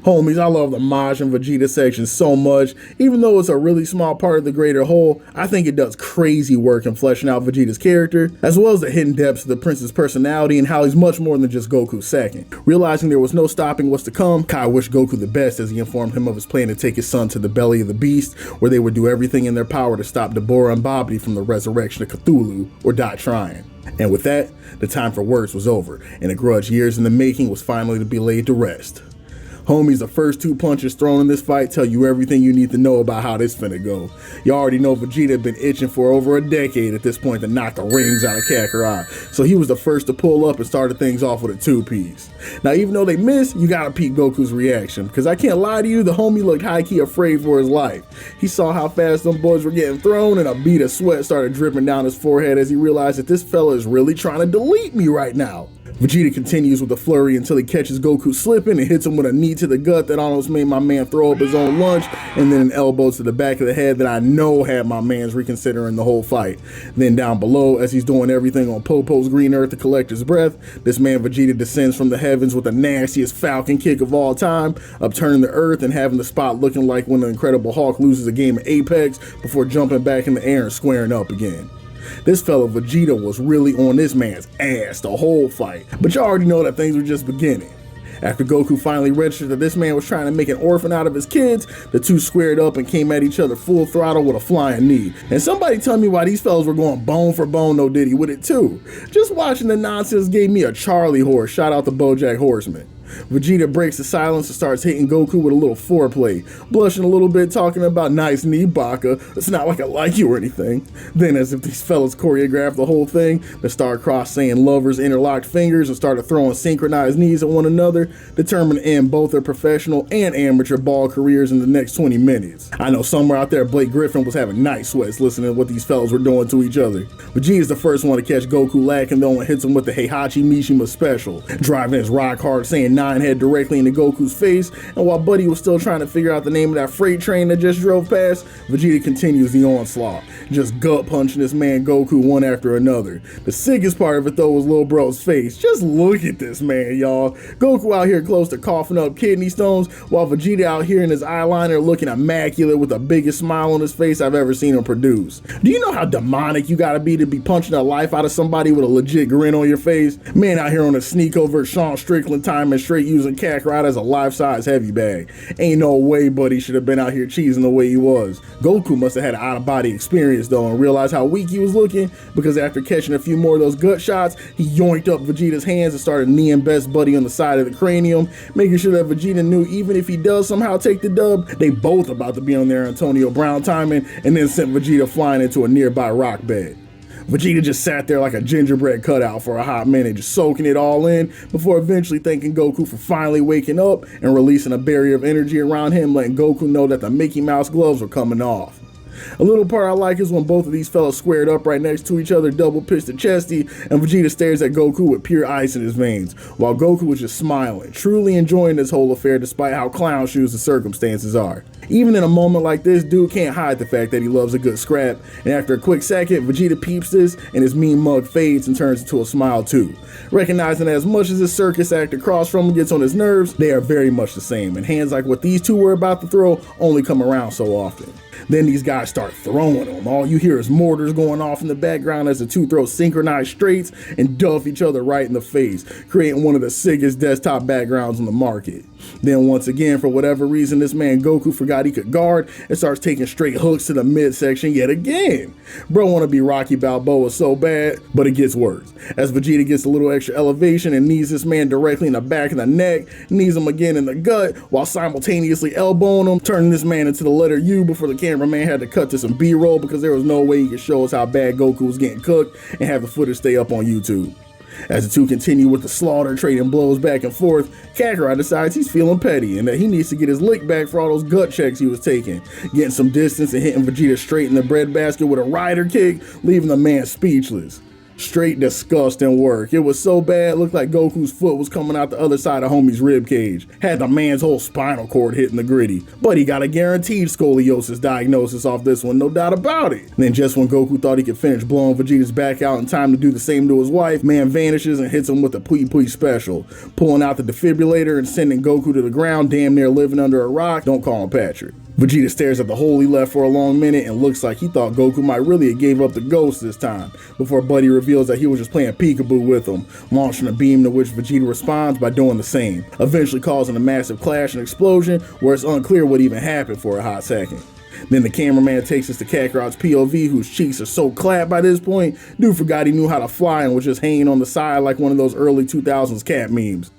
Homies, I love the Majin Vegeta section so much. Even though it's a really small part of the greater whole, I think it does crazy work in fleshing out Vegeta's character, as well as the hidden depths of the prince's personality and how he's much more than just Goku's second. Realizing there was no stopping what's to come, Kai wished Goku the best as he informed him of his plan to take his son to the belly of the beast, where they would do everything in their power to stop Deborah and Babidi from the resurrection of Cthulhu, or die trying. And with that, the time for words was over, and a grudge years in the making was finally to be laid to rest. Homies, the first 2 punches thrown in this fight tell you everything you need to know about how this finna go. You already know Vegeta had been itching for over a decade at this point to knock the rings out of Kakarot, so he was the first to pull up and started things off with a 2-piece. Now, even though they missed, you gotta peep Goku's reaction, because I can't lie to you, the homie looked high-key afraid for his life. He saw how fast them boys were getting thrown, and a bead of sweat started dripping down his forehead as he realized that this fella is really trying to delete me right now. Vegeta continues with the flurry until he catches Goku slipping and hits him with a knee to the gut that almost made my man throw up his own lunch, and then an elbow to the back of the head that I know had my man's reconsidering the whole fight. Then down below, as he's doing everything on Popo's green earth to collect his breath, this man Vegeta descends from the heavens with the nastiest falcon kick of all time, upturning the earth and having the spot looking like when the Incredible Hulk loses a game of Apex before jumping back in the air and squaring up again. This fella Vegeta was really on this man's ass the whole fight, but you already know that things were just beginning. After Goku finally registered that this man was trying to make an orphan out of his kids, the two squared up and came at each other full throttle with a flying knee. And somebody tell me why these fellas were going bone for bone no diddy with it too. Just watching the nonsense gave me a Charlie horse, shout out to BoJack Horseman. Vegeta breaks the silence and starts hitting Goku with a little foreplay, blushing a little bit, talking about nice knee, Baka. It's not like I like you or anything. Then, as if these fellas choreographed the whole thing, they started cross-saying lovers, interlocked fingers, and started throwing synchronized knees at one another, determined to end both their professional and amateur ball careers in the next 20 minutes. I know somewhere out there Blake Griffin was having night sweats listening to what these fellas were doing to each other. Vegeta's the first one to catch Goku lacking though and hits him with the Heihachi Mishima special, driving his rock hard saying head directly into Goku's face, and while Buddy was still trying to figure out the name of that freight train that just drove past, Vegeta continues the onslaught, just gut punching this man Goku one after another. The sickest part of it though was Lil Bro's face. Just look at this man, y'all. Goku out here close to coughing up kidney stones, while Vegeta out here in his eyeliner looking immaculate with the biggest smile on his face I've ever seen him produce. Do you know how demonic you gotta be to be punching the life out of somebody with a legit grin on your face? Man out here on a sneak over Sean Strickland time and straight using Kakarot as a life-size heavy bag. Ain't no way Buddy should have been out here cheesing the way he was. Goku must have had an out-of-body experience though and realized how weak he was looking, because after catching a few more of those gut shots, he yoinked up Vegeta's hands and started kneeing Best Buddy on the side of the cranium, making sure that Vegeta knew even if he does somehow take the dub, they both about to be on their Antonio Brown timing, and then sent Vegeta flying into a nearby rock bed. Vegeta just sat there like a gingerbread cutout for a hot minute, just soaking it all in, before eventually thanking Goku for finally waking up and releasing a barrier of energy around him, letting Goku know that the Mickey Mouse gloves were coming off. A little part I like is when both of these fellas squared up right next to each other, double pisted chesty, and Vegeta stares at Goku with pure ice in his veins, while Goku was just smiling, truly enjoying this whole affair despite how clown shoes the circumstances are. Even in a moment like this, dude can't hide the fact that he loves a good scrap, and after a quick second, Vegeta peeps this, and his mean mug fades and turns into a smile too. Recognizing that as much as this circus act across from him gets on his nerves, they are very much the same, and hands like what these two were about to throw only come around so often. Then these guys start throwing them. All you hear is mortars going off in the background as the two throw synchronized straights and duff each other right in the face, creating one of the sickest desktop backgrounds on the market. Then once again, for whatever reason, this man Goku forgot he could guard and starts taking straight hooks to the midsection yet again. Bro wanna be Rocky Balboa so bad, but it gets worse. As Vegeta gets a little extra elevation and knees this man directly in the back of the neck, knees him again in the gut, while simultaneously elbowing him, turning this man into the letter U before the cameraman had to cut to some B-roll because there was no way he could show us how bad Goku was getting cooked and have the footage stay up on YouTube. As the two continue with the slaughter, trading blows back and forth, Kakarot decides he's feeling petty and that he needs to get his lick back for all those gut checks he was taking, getting some distance and hitting Vegeta straight in the breadbasket with a rider kick, leaving the man speechless. Straight disgusting work. It was so bad, looked like Goku's foot was coming out the other side of homie's ribcage. Had the man's whole spinal cord hitting the gritty. But he got a guaranteed scoliosis diagnosis off this one, no doubt about it. And then just when Goku thought he could finish blowing Vegeta's back out in time to do the same to his wife, man vanishes and hits him with a Pui Pui special, pulling out the defibrillator and sending Goku to the ground, damn near living under a rock. Don't call him Patrick. Vegeta stares at the hole he left for a long minute and looks like he thought Goku might really have gave up the ghost this time, before Buddy reveals that he was just playing peekaboo with him, launching a beam to which Vegeta responds by doing the same, eventually causing a massive clash and explosion where it's unclear what even happened for a hot second. Then the cameraman takes us to Kakarot's POV, whose cheeks are so clapped by this point, dude forgot he knew how to fly and was just hanging on the side like one of those early 2000s cat memes.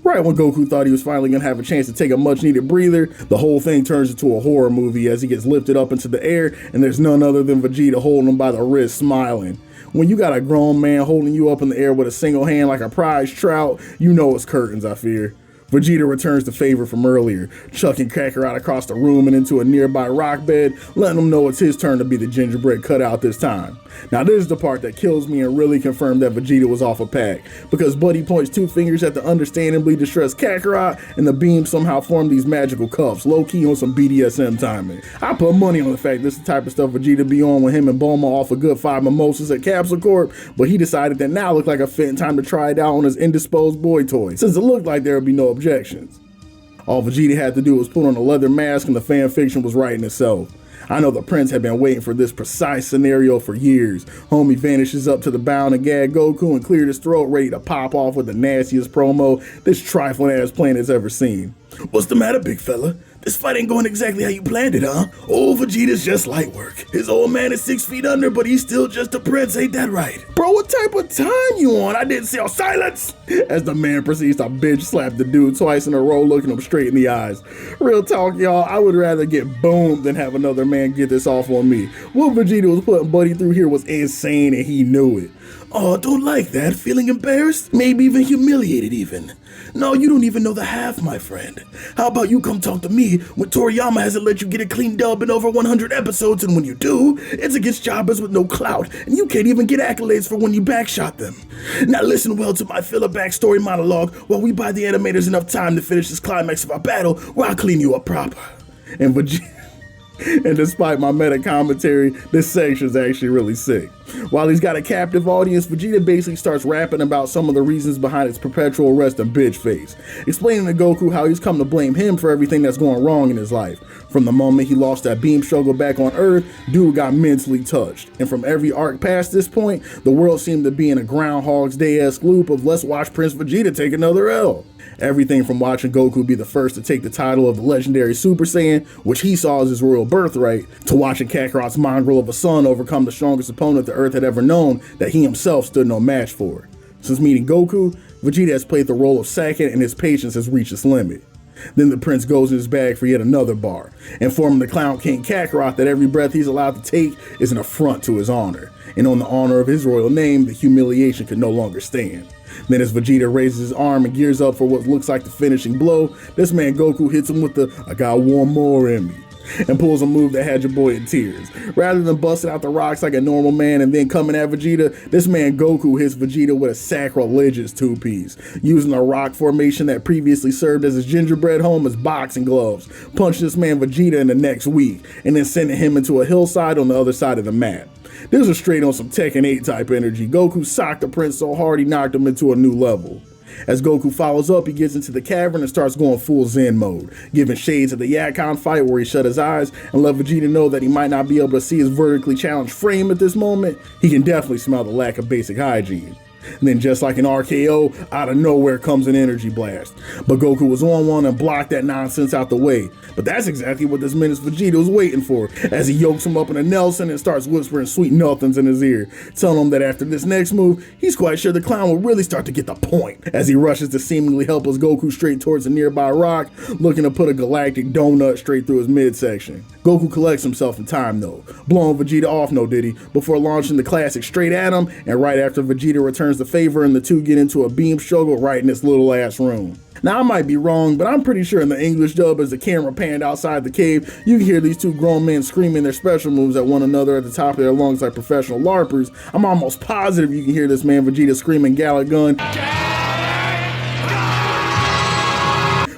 Right when Goku thought he was finally gonna have a chance to take a much needed breather, the whole thing turns into a horror movie as he gets lifted up into the air and there's none other than Vegeta holding him by the wrist smiling. When you got a grown man holding you up in the air with a single hand like a prize trout, you know it's curtains, I fear. Vegeta returns the favor from earlier, chucking Kakarot across the room and into a nearby rock bed, letting him know it's his turn to be the gingerbread cutout this time. Now this is the part that kills me and really confirmed that Vegeta was off a pack, because Buddy points two fingers at the understandably distressed Kakarot and the beam somehow formed these magical cuffs, low-key on some BDSM timing. I put money on the fact this is the type of stuff Vegeta be on when him and Bulma off a good 5 mimosas at Capsule Corp, but he decided that now looked like a fitting time to try it out on his indisposed boy toy, since it looked like there would be no objections. All Vegeta had to do was put on a leather mask and the fan fiction was writing itself. I know the prince had been waiting for this precise scenario for years. Homie vanishes up to the bound and gag Goku and cleared his throat, ready to pop off with the nastiest promo this trifling ass planet's ever seen. What's the matter, big fella? This fight ain't going exactly how you planned it, huh? Old Vegeta's just light work. His old man is 6 feet under, but he's still just a prince, ain't that right? Bro, what type of time you on? I didn't say silence! As the man proceeds to bitch slap the dude twice in a row, looking him straight in the eyes. Real talk, y'all, I would rather get boomed than have another man get this off on me. What Vegeta was putting Buddy through here was insane and he knew it. Oh, don't like that. Feeling embarrassed? Maybe even humiliated even. No, you don't even know the half, my friend. How about you come talk to me when Toriyama hasn't let you get a clean dub in over 100 episodes, and when you do, it's against jobbers with no clout, and you can't even get accolades for when you backshot them. Now listen well to my filler backstory monologue while we buy the animators enough time to finish this climax of our battle where I'll clean you up proper. And Vegeta... And despite my meta commentary, this section's actually really sick. While he's got a captive audience, Vegeta basically starts rapping about some of the reasons behind his perpetual resting bitch face, explaining to Goku how he's come to blame him for everything that's going wrong in his life. From the moment he lost that beam struggle back on Earth, dude got mentally touched. And from every arc past this point, the world seemed to be in a Groundhog's Day-esque loop of let's watch Prince Vegeta take another L. Everything from watching Goku be the first to take the title of the legendary Super Saiyan, which he saw as his royal birthright, to watching Kakarot's mongrel of a son overcome the strongest opponent the Earth had ever known that he himself stood no match for. Since meeting Goku, Vegeta has played the role of second and his patience has reached its limit. Then the prince goes in his bag for yet another bar, informing the Clown King Kakarot that every breath he's allowed to take is an affront to his honor, and on the honor of his royal name, the humiliation could no longer stand. Then as Vegeta raises his arm and gears up for what looks like the finishing blow, this man Goku hits him with the "I got one more in me," and pulls a move that had your boy in tears. Rather than busting out the rocks like a normal man and then coming at Vegeta, this man Goku hits Vegeta with a sacrilegious two-piece, using a rock formation that previously served as his gingerbread home as boxing gloves, punched this man Vegeta in the next week, and then sending him into a hillside on the other side of the map. This was straight on some Tekken 8 type energy. Goku socked the prince so hard he knocked him into a new level. As Goku follows up, he gets into the cavern and starts going full Zen mode, giving shades of the Yakon fight where he shut his eyes and let Vegeta know that he might not be able to see his vertically challenged frame at this moment. He can definitely smell the lack of basic hygiene. And then just like an RKO, out of nowhere comes an energy blast. But Goku was on one and blocked that nonsense out the way. But that's exactly what this menace Vegeta was waiting for, as he yokes him up in a Nelson and starts whispering sweet nothings in his ear, telling him that after this next move, he's quite sure the clown will really start to get the point, as he rushes the seemingly helpless Goku straight towards a nearby rock, looking to put a galactic donut straight through his midsection. Goku collects himself in time though, blowing Vegeta off no diddy, before launching the classic straight at him, and right after Vegeta returns returns the favor and the two get into a beam struggle right in this little ass room. Now I might be wrong, but I'm pretty sure in the English dub as the camera panned outside the cave, you can hear these two grown men screaming their special moves at one another at the top of their lungs like professional LARPers. I'm almost positive you can hear this man Vegeta screaming Galick Gun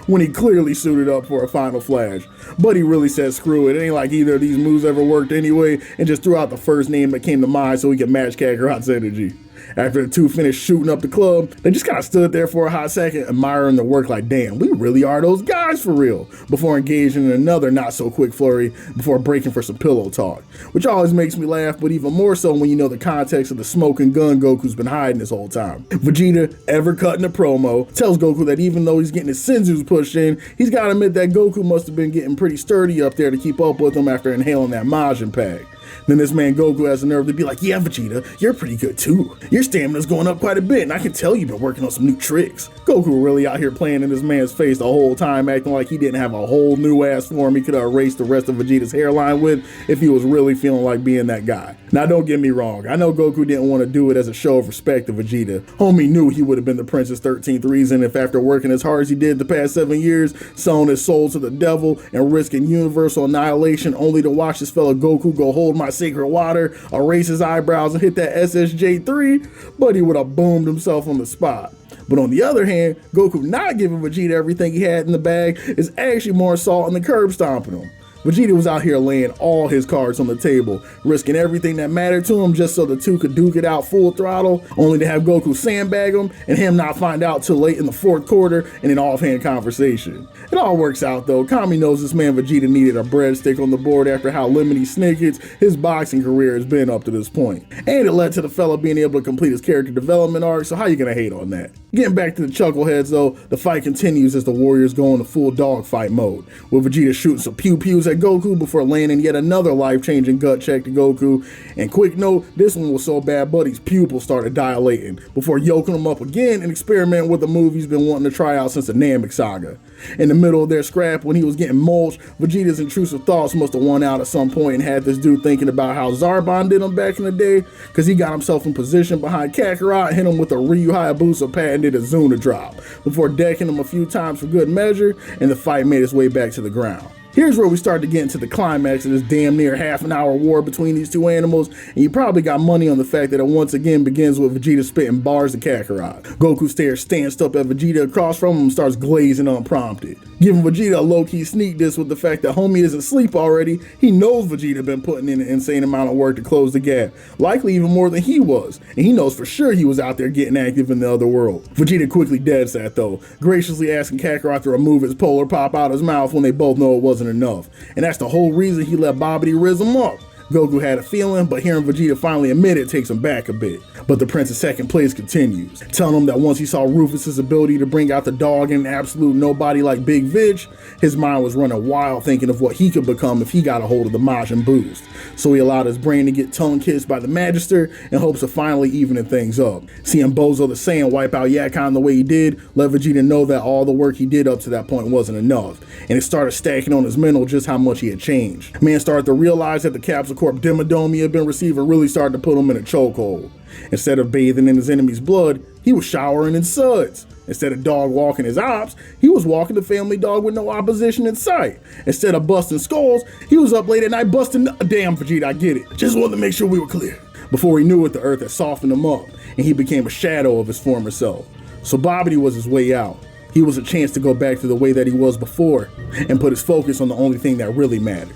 when he clearly suited up for a final flash. But he really said screw it, it ain't like either of these moves ever worked anyway, and just threw out the first name that came to mind so he could match Kakarot's energy. After the two finished shooting up the club, they just kind of stood there for a hot second, admiring the work like, damn, we really are those guys for real, before engaging in another not so quick flurry before breaking for some pillow talk, which always makes me laugh, but even more so when you know the context of the smoking gun Goku's been hiding this whole time. Vegeta, ever cutting a promo, tells Goku that even though he's getting his senzus pushed in, he's got to admit that Goku must have been getting pretty sturdy up there to keep up with him after inhaling that Majin pack. Then this man Goku has the nerve to be like, yeah, Vegeta, you're pretty good too. Your stamina's going up quite a bit, and I can tell you've been working on some new tricks. Goku really out here playing in this man's face the whole time, acting like he didn't have a whole new ass form he could have erased the rest of Vegeta's hairline with if he was really feeling like being that guy. Now don't get me wrong, I know Goku didn't want to do it as a show of respect to Vegeta. Homie knew he would have been the Prince's 13th reason if after working as hard as he did the past 7 years, selling his soul to the devil and risking universal annihilation only to watch this fella Goku go hold my sacred water, erase his eyebrows and hit that SSJ3, but he would have boomed himself on the spot. But on the other hand, Goku not giving Vegeta everything he had in the bag is actually more salt in the curb stomping him. Vegeta was out here laying all his cards on the table, risking everything that mattered to him just so the two could duke it out full throttle, only to have Goku sandbag him and him not find out till late in the fourth quarter in an offhand conversation. It all works out though. Kami knows this man Vegeta needed a breadstick on the board after how lemony snickets his boxing career has been up to this point. And it led to the fella being able to complete his character development arc, so how you gonna hate on that? Getting back to the chuckleheads though, the fight continues as the Warriors go into full dogfight mode, with Vegeta shooting some pew-pews at Goku before landing yet another life-changing gut check to Goku. And quick note, this one was so bad Buddy's pupils started dilating before yoking him up again and experimenting with a move he's been wanting to try out since the Namek Saga. In the middle of their scrap when he was getting mulched, Vegeta's intrusive thoughts must have won out at some point and had this dude thinking about how Zarbon did him back in the day, because he got himself in position behind Kakarot, hit him with a Ryu Hayabusa patented Azuna drop before decking him a few times for good measure, and the fight made its way back to the ground. Here's where we start to get into the climax of this damn near half-an-hour war between these two animals, and you probably got money on the fact that it once again begins with Vegeta spitting bars at Kakarot. Goku stares stanced up at Vegeta across from him and starts glazing unprompted, giving Vegeta a low-key sneak diss with the fact that homie isn't asleep already. He knows Vegeta been putting in an insane amount of work to close the gap, likely even more than he was, and he knows for sure he was out there getting active in the other world. Vegeta quickly deads that though, graciously asking Kakarot to remove his polar pop out of his mouth when they both know it wasn't enough, and that's the whole reason he let Babidi riz him up. Goku had a feeling, but hearing Vegeta finally admit it takes him back a bit. But the Prince's second place continues, telling him that once he saw Rufus's ability to bring out the dog in an absolute nobody like Big Vidge, his mind was running wild thinking of what he could become if he got a hold of the Majin Boost. So he allowed his brain to get tongue-kissed by the Magister in hopes of finally evening things up. Seeing Bozo the Saiyan wipe out Yakon the way he did let Vegeta know that all the work he did up to that point wasn't enough, and it started stacking on his mental just how much he had changed. Man started to realize that the Capsule Corp Dimmadome he had been receiving really started to put him in a chokehold. Instead of bathing in his enemy's blood, he was showering in suds. Instead of dog walking his ops, he was walking the family dog with no opposition in sight. Instead of busting skulls, he was up late at night busting. Damn, Vegeta, I get it. Just wanted to make sure we were clear. Before he knew it, the earth had softened him up, and he became a shadow of his former self. So Babidi was his way out. He was a chance to go back to the way that he was before, and put his focus on the only thing that really mattered.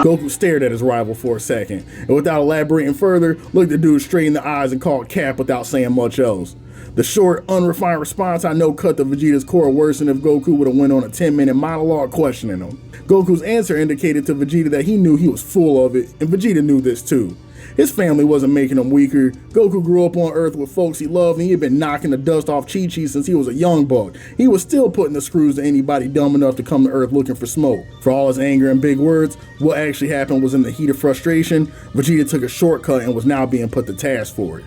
Goku stared at his rival for a second, and without elaborating further, looked the dude straight in the eyes and called cap without saying much else. The short, unrefined response I know cut to Vegeta's core worse than if Goku would have went on a 10-minute monologue questioning him. Goku's answer indicated to Vegeta that he knew he was full of it, and Vegeta knew this too. His family wasn't making him weaker. Goku grew up on Earth with folks he loved, and he had been knocking the dust off Chi-Chi since he was a young buck. He was still putting the screws to anybody dumb enough to come to Earth looking for smoke. For all his anger and big words, what actually happened was in the heat of frustration, Vegeta took a shortcut and was now being put to task for it.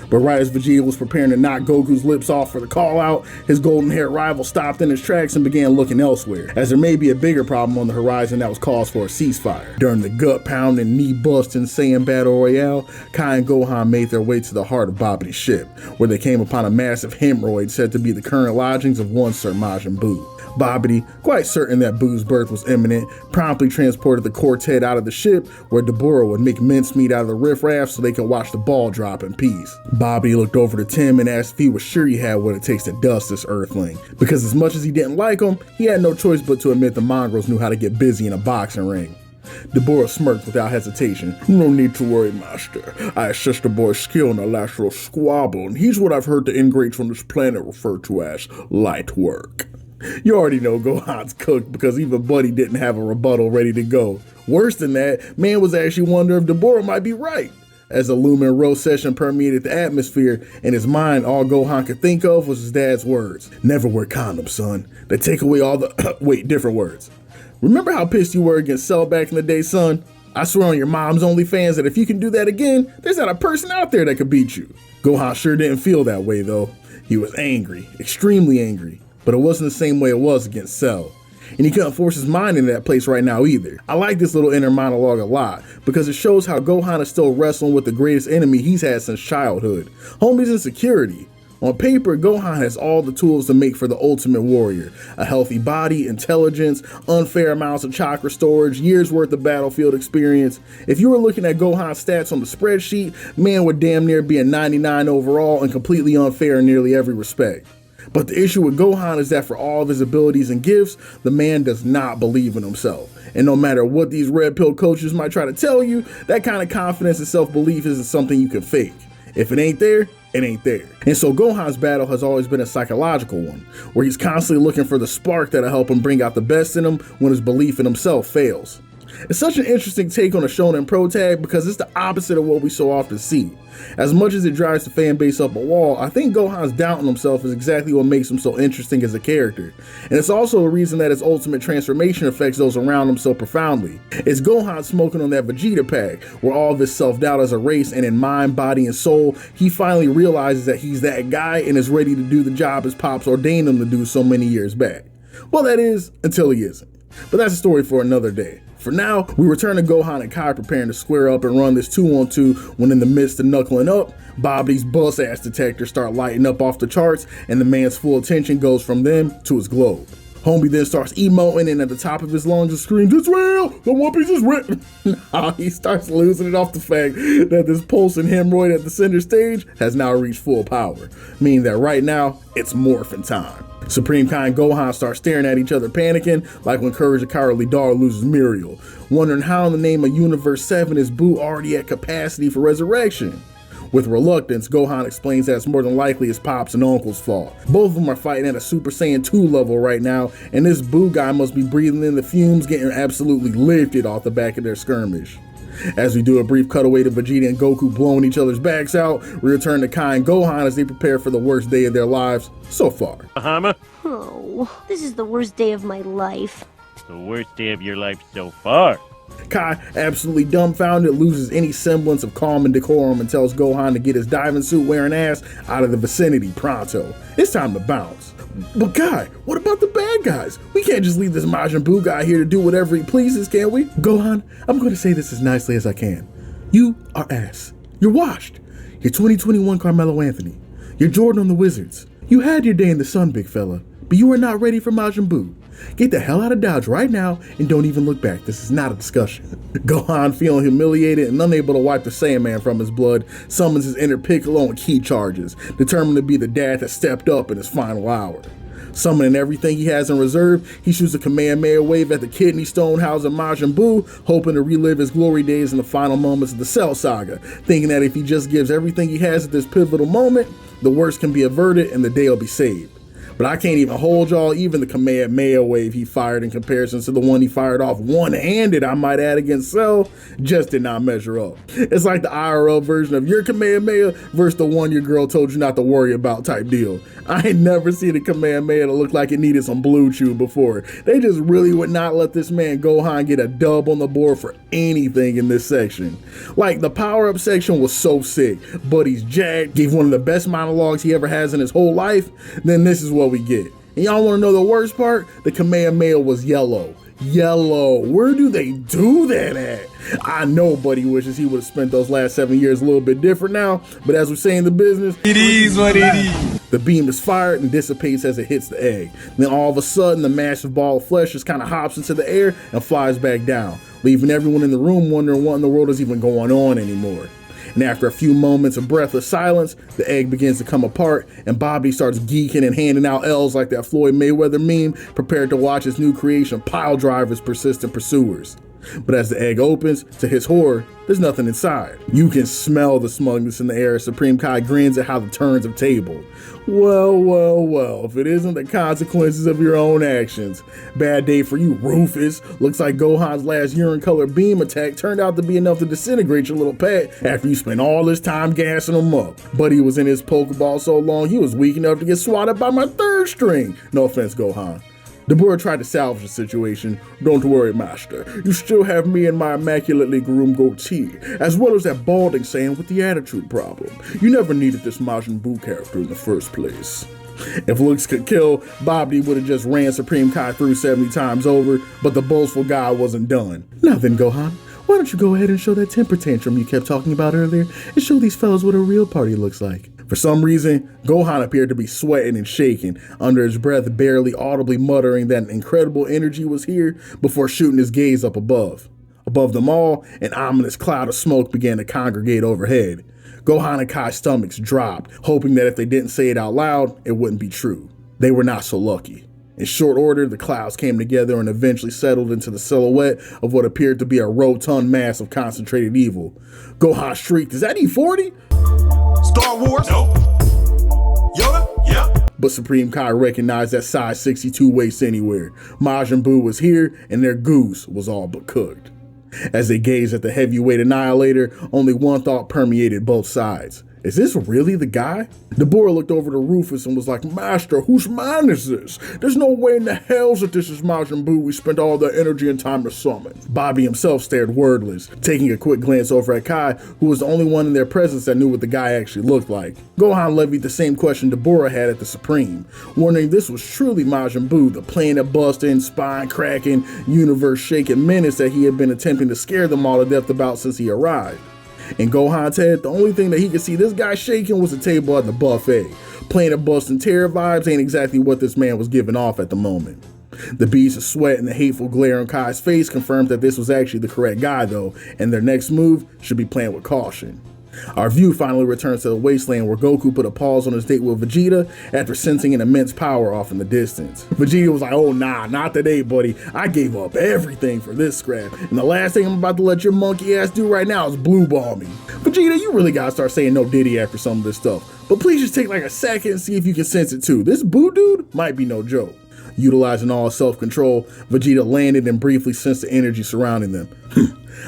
But right as Vegeta was preparing to knock Goku's lips off for the call out, his golden-haired rival stopped in his tracks and began looking elsewhere, as there may be a bigger problem on the horizon that was cause for a ceasefire. During the gut-pounding, knee-busting Saiyan Battle Royale, Kai and Gohan made their way to the heart of Babidi's ship, where they came upon a massive hemorrhoid said to be the current lodgings of one Sir Majin Buu. Babidi, quite certain that Buu's birth was imminent, promptly transported the quartet out of the ship, where Deborah would make mincemeat out of the riffraff so they could watch the ball drop in peace. Babidi looked over to Tim and asked if he was sure he had what it takes to dust this earthling, because as much as he didn't like him, he had no choice but to admit the mongrels knew how to get busy in a boxing ring. Deborah smirked without hesitation. "No need to worry, master. I assessed the boy's skill in a last little squabble, and he's what I've heard the ingrates on this planet refer to as light work." You already know Gohan's cooked because even Buddy didn't have a rebuttal ready to go. Worse than that, man was actually wondering if Deborah might be right. As the Lumen Row session permeated the atmosphere, in his mind all Gohan could think of was his dad's words. "Never wear condoms, son. They take away all the..." Wait, different words. "Remember how pissed you were against Cell back in the day, son? I swear on your mom's OnlyFans that if you can do that again, there's not a person out there that could beat you." Gohan sure didn't feel that way though. He was angry, extremely angry. But it wasn't the same way it was against Cell. And he couldn't force his mind into that place right now either. I like this little inner monologue a lot, because it shows how Gohan is still wrestling with the greatest enemy he's had since childhood. Homie's insecurity. On paper, Gohan has all the tools to make for the ultimate warrior. A healthy body, intelligence, unfair amounts of chakra storage, years worth of battlefield experience. If you were looking at Gohan's stats on the spreadsheet, man would damn near be a 99 overall and completely unfair in nearly every respect. But the issue with Gohan is that for all of his abilities and gifts, the man does not believe in himself. And no matter what these red pill coaches might try to tell you, that kind of confidence and self-belief isn't something you can fake. If it ain't there, it ain't there. And so Gohan's battle has always been a psychological one, where he's constantly looking for the spark that'll help him bring out the best in him when his belief in himself fails. It's such an interesting take on a shonen protag because it's the opposite of what we so often see. As much as it drives the fan base up a wall, I think Gohan's doubting himself is exactly what makes him so interesting as a character. And it's also a reason that his ultimate transformation affects those around him so profoundly. It's Gohan smoking on that Vegeta pack, where all of his self-doubt as a race and in mind, body, and soul, he finally realizes that he's that guy and is ready to do the job his pops ordained him to do so many years back. Well, that is, until he isn't. But that's a story for another day. For now, we return to Gohan and Kai preparing to square up and run this 2-on-2 when in the midst of knuckling up, Babidi's bus-ass detectors start lighting up off the charts and the man's full attention goes from them to his globe. Homie then starts emoting and at the top of his lungs and screams, "It's real! The One Piece is real!" Now he starts losing it off the fact that this pulsing hemorrhoid at the center stage has now reached full power, meaning that right now, it's morphin' time. Supreme Kai and Gohan start staring at each other panicking, like when Courage the Cowardly Dog loses Muriel, wondering how in the name of Universe 7 is Buu already at capacity for resurrection. With reluctance, Gohan explains that it's more than likely his pops and uncle's fault. Both of them are fighting at a Super Saiyan 2 level right now, and this Buu guy must be breathing in the fumes, getting absolutely lifted off the back of their skirmish. As we do a brief cutaway to Vegeta and Goku blowing each other's backs out, we return to Kai and Gohan as they prepare for the worst day of their lives so far. Oh, this is the worst day of my life. The worst day of your life so far. Kai, absolutely dumbfounded, loses any semblance of calm and decorum and tells Gohan to get his diving suit wearing ass out of the vicinity pronto. It's time to bounce. But Kai, what about the bad guys? We can't just leave this Majin Buu guy here to do whatever he pleases, can we? Gohan, I'm going to say this as nicely as I can. You are ass. You're washed. You're 2021 Carmelo Anthony. You're Jordan on the Wizards. You had your day in the sun, big fella, but you are not ready for Majin Buu. Get the hell out of Dodge right now and don't even look back. This is not a discussion. Gohan, feeling humiliated and unable to wipe the Saiyaman from his blood, summons his inner Piccolo and Ki charges, determined to be the dad that stepped up in his final hour. Summoning everything he has in reserve, he shoots a Kamehameha wave at the kidney stone housing Majin Buu, hoping to relive his glory days in the final moments of the Cell Saga, thinking that if he just gives everything he has at this pivotal moment, the worst can be averted and the day will be saved. But I can't even hold y'all, even the Kamehameha wave he fired in comparison to the one he fired off one-handed, I might add, against Cell, just did not measure up. It's like the IRL version of your Kamehameha versus the one your girl told you not to worry about type deal. I ain't never seen a Kamehameha that looked like it needed some blue chew before. They just really would not let this man Gohan get a dub on the board for anything in this section. Like, the power-up section was so sick. Buddy's jacked, gave one of the best monologues he ever has in his whole life. Then this is what we get. And y'all want to know the worst part? The Kamehameha was yellow. Yellow. Where do they do that at? I know Buddy wishes he would have spent those last 7 years a little bit different now, but as we say in the business, it is what it is. The beam is fired and dissipates as it hits the egg. Then all of a sudden, the massive ball of flesh just kind of hops into the air and flies back down, leaving everyone in the room wondering what in the world is even going on anymore. And after a few moments of breathless silence, the egg begins to come apart and Bobby starts geeking and handing out L's like that Floyd Mayweather meme, prepared to watch his new creation pile drive his persistent pursuers. But as the egg opens, to his horror, there's nothing inside. You can smell the smugness in the air as Supreme Kai grins at how the turns have tabled. Well, if it isn't the consequences of your own actions. Bad day for you, Rufus. Looks like Gohan's last urine-colored beam attack turned out to be enough to disintegrate your little pet after you spent all this time gassing him up. Buddy was in his Pokeball so long he was weak enough to get swatted by my third string. No offense, Gohan. Dabura tried to salvage the situation. Don't worry, Master. You still have me and my immaculately groomed goatee, as well as that balding Saiyan with the attitude problem. You never needed this Majin Buu character in the first place. If looks could kill, Babidi would have just ran Supreme Kai through 70 times over, but the boastful guy wasn't done. Now then, Gohan, why don't you go ahead and show that temper tantrum you kept talking about earlier, and show these fellas what a real party looks like. For some reason, Gohan appeared to be sweating and shaking, under his breath barely audibly muttering that an incredible energy was here before shooting his gaze up above. Above them all, an ominous cloud of smoke began to congregate overhead. Gohan and Kai's stomachs dropped, hoping that if they didn't say it out loud, it wouldn't be true. They were not so lucky. In short order, the clouds came together and eventually settled into the silhouette of what appeared to be a rotund mass of concentrated evil. Gohan shrieked, "Is that E40? Star Wars? No. Yoda? Yeah. But Supreme Kai recognized that size 62 waist anywhere. Majin Buu was here, and their goose was all but cooked. As they gazed at the heavyweight annihilator, only one thought permeated both sides. Is this really the guy? Dabura looked over to Rufus and was like, Master, whose man is this? There's no way in the hells that this is Majin Buu we spent all the energy and time to summon. Bobby himself stared wordless, taking a quick glance over at Kai, who was the only one in their presence that knew what the guy actually looked like. Gohan levied the same question Dabura had at the Supreme, wondering if this was truly Majin Buu, the planet-busting, spine-cracking, universe-shaking menace that he had been attempting to scare them all to death about since he arrived. In Gohan's head, the only thing that he could see this guy shaking was the table at the buffet. Planet-busting terror vibes ain't exactly what this man was giving off at the moment. The beads of sweat and the hateful glare on Kai's face confirmed that this was actually the correct guy though, and their next move should be playing with caution. Our view finally returns to the wasteland where Goku put a pause on his date with Vegeta after sensing an immense power off in the distance. Vegeta was like, oh nah, not today buddy, I gave up everything for this scrap, and the last thing I'm about to let your monkey ass do right now is blue ball me. Vegeta, you really gotta start saying no Diddy after some of this stuff, but please just take like a second and see if you can sense it too. This Buu dude might be no joke. Utilizing all self-control, Vegeta landed and briefly sensed the energy surrounding them.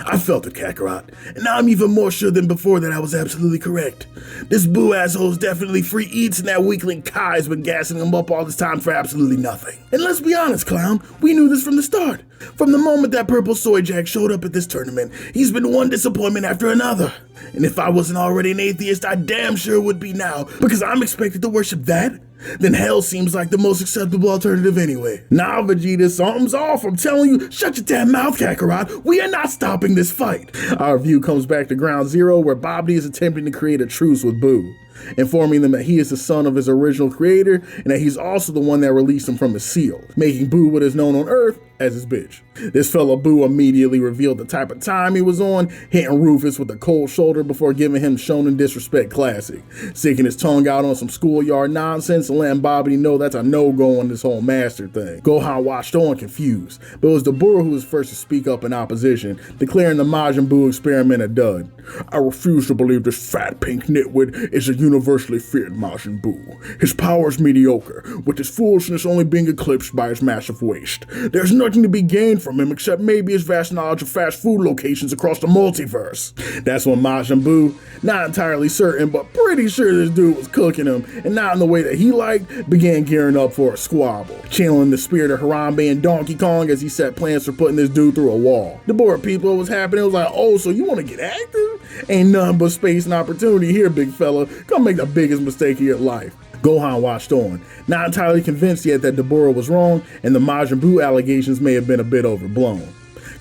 I felt it, Kakarot, and now I'm even more sure than before that I was absolutely correct. This Buu asshole's definitely free eats, and that weakling Kai's been gassing him up all this time for absolutely nothing. And let's be honest, clown, we knew this from the start. From the moment that purple soy jack showed up at this tournament, he's been one disappointment after another. And if I wasn't already an atheist, I damn sure would be now, because I'm expected to worship that. Then hell seems like the most acceptable alternative anyway. Nah, Vegeta, something's off. I'm telling you, shut your damn mouth, Kakarot. We are not stopping this fight. Our view comes back to ground zero where Babidi is attempting to create a truce with Buu, informing them that he is the son of his original creator and that he's also the one that released him from his seal, making Buu what is known on Earth as his bitch. This fellow Buu immediately revealed the type of time he was on, hitting Rufus with a cold shoulder before giving him Shonen Disrespect classic, sticking his tongue out on some schoolyard nonsense and letting Babidi know that's a no-go on this whole master thing. Gohan watched on confused, but it was Dabura who was first to speak up in opposition, declaring the Majin Buu experiment a dud. I refuse to believe this fat pink nitwit is a universally feared Majin Buu. His power is mediocre, with his foolishness only being eclipsed by his massive waste. There's nothing to be gained from him except maybe his vast knowledge of fast food locations across the multiverse. That's when Majin Buu, not entirely certain, but pretty sure this dude was cooking him, and not in the way that he liked, began gearing up for a squabble, channeling the spirit of Harambe and Donkey Kong as he set plans for putting this dude through a wall. The board people what was happening, it was like, oh, so you want to get active? Ain't nothing but space and opportunity here, big fella. Come make the biggest mistake of your life. Gohan watched on, not entirely convinced yet that Deborah was wrong, and the Majin Buu allegations may have been a bit overblown.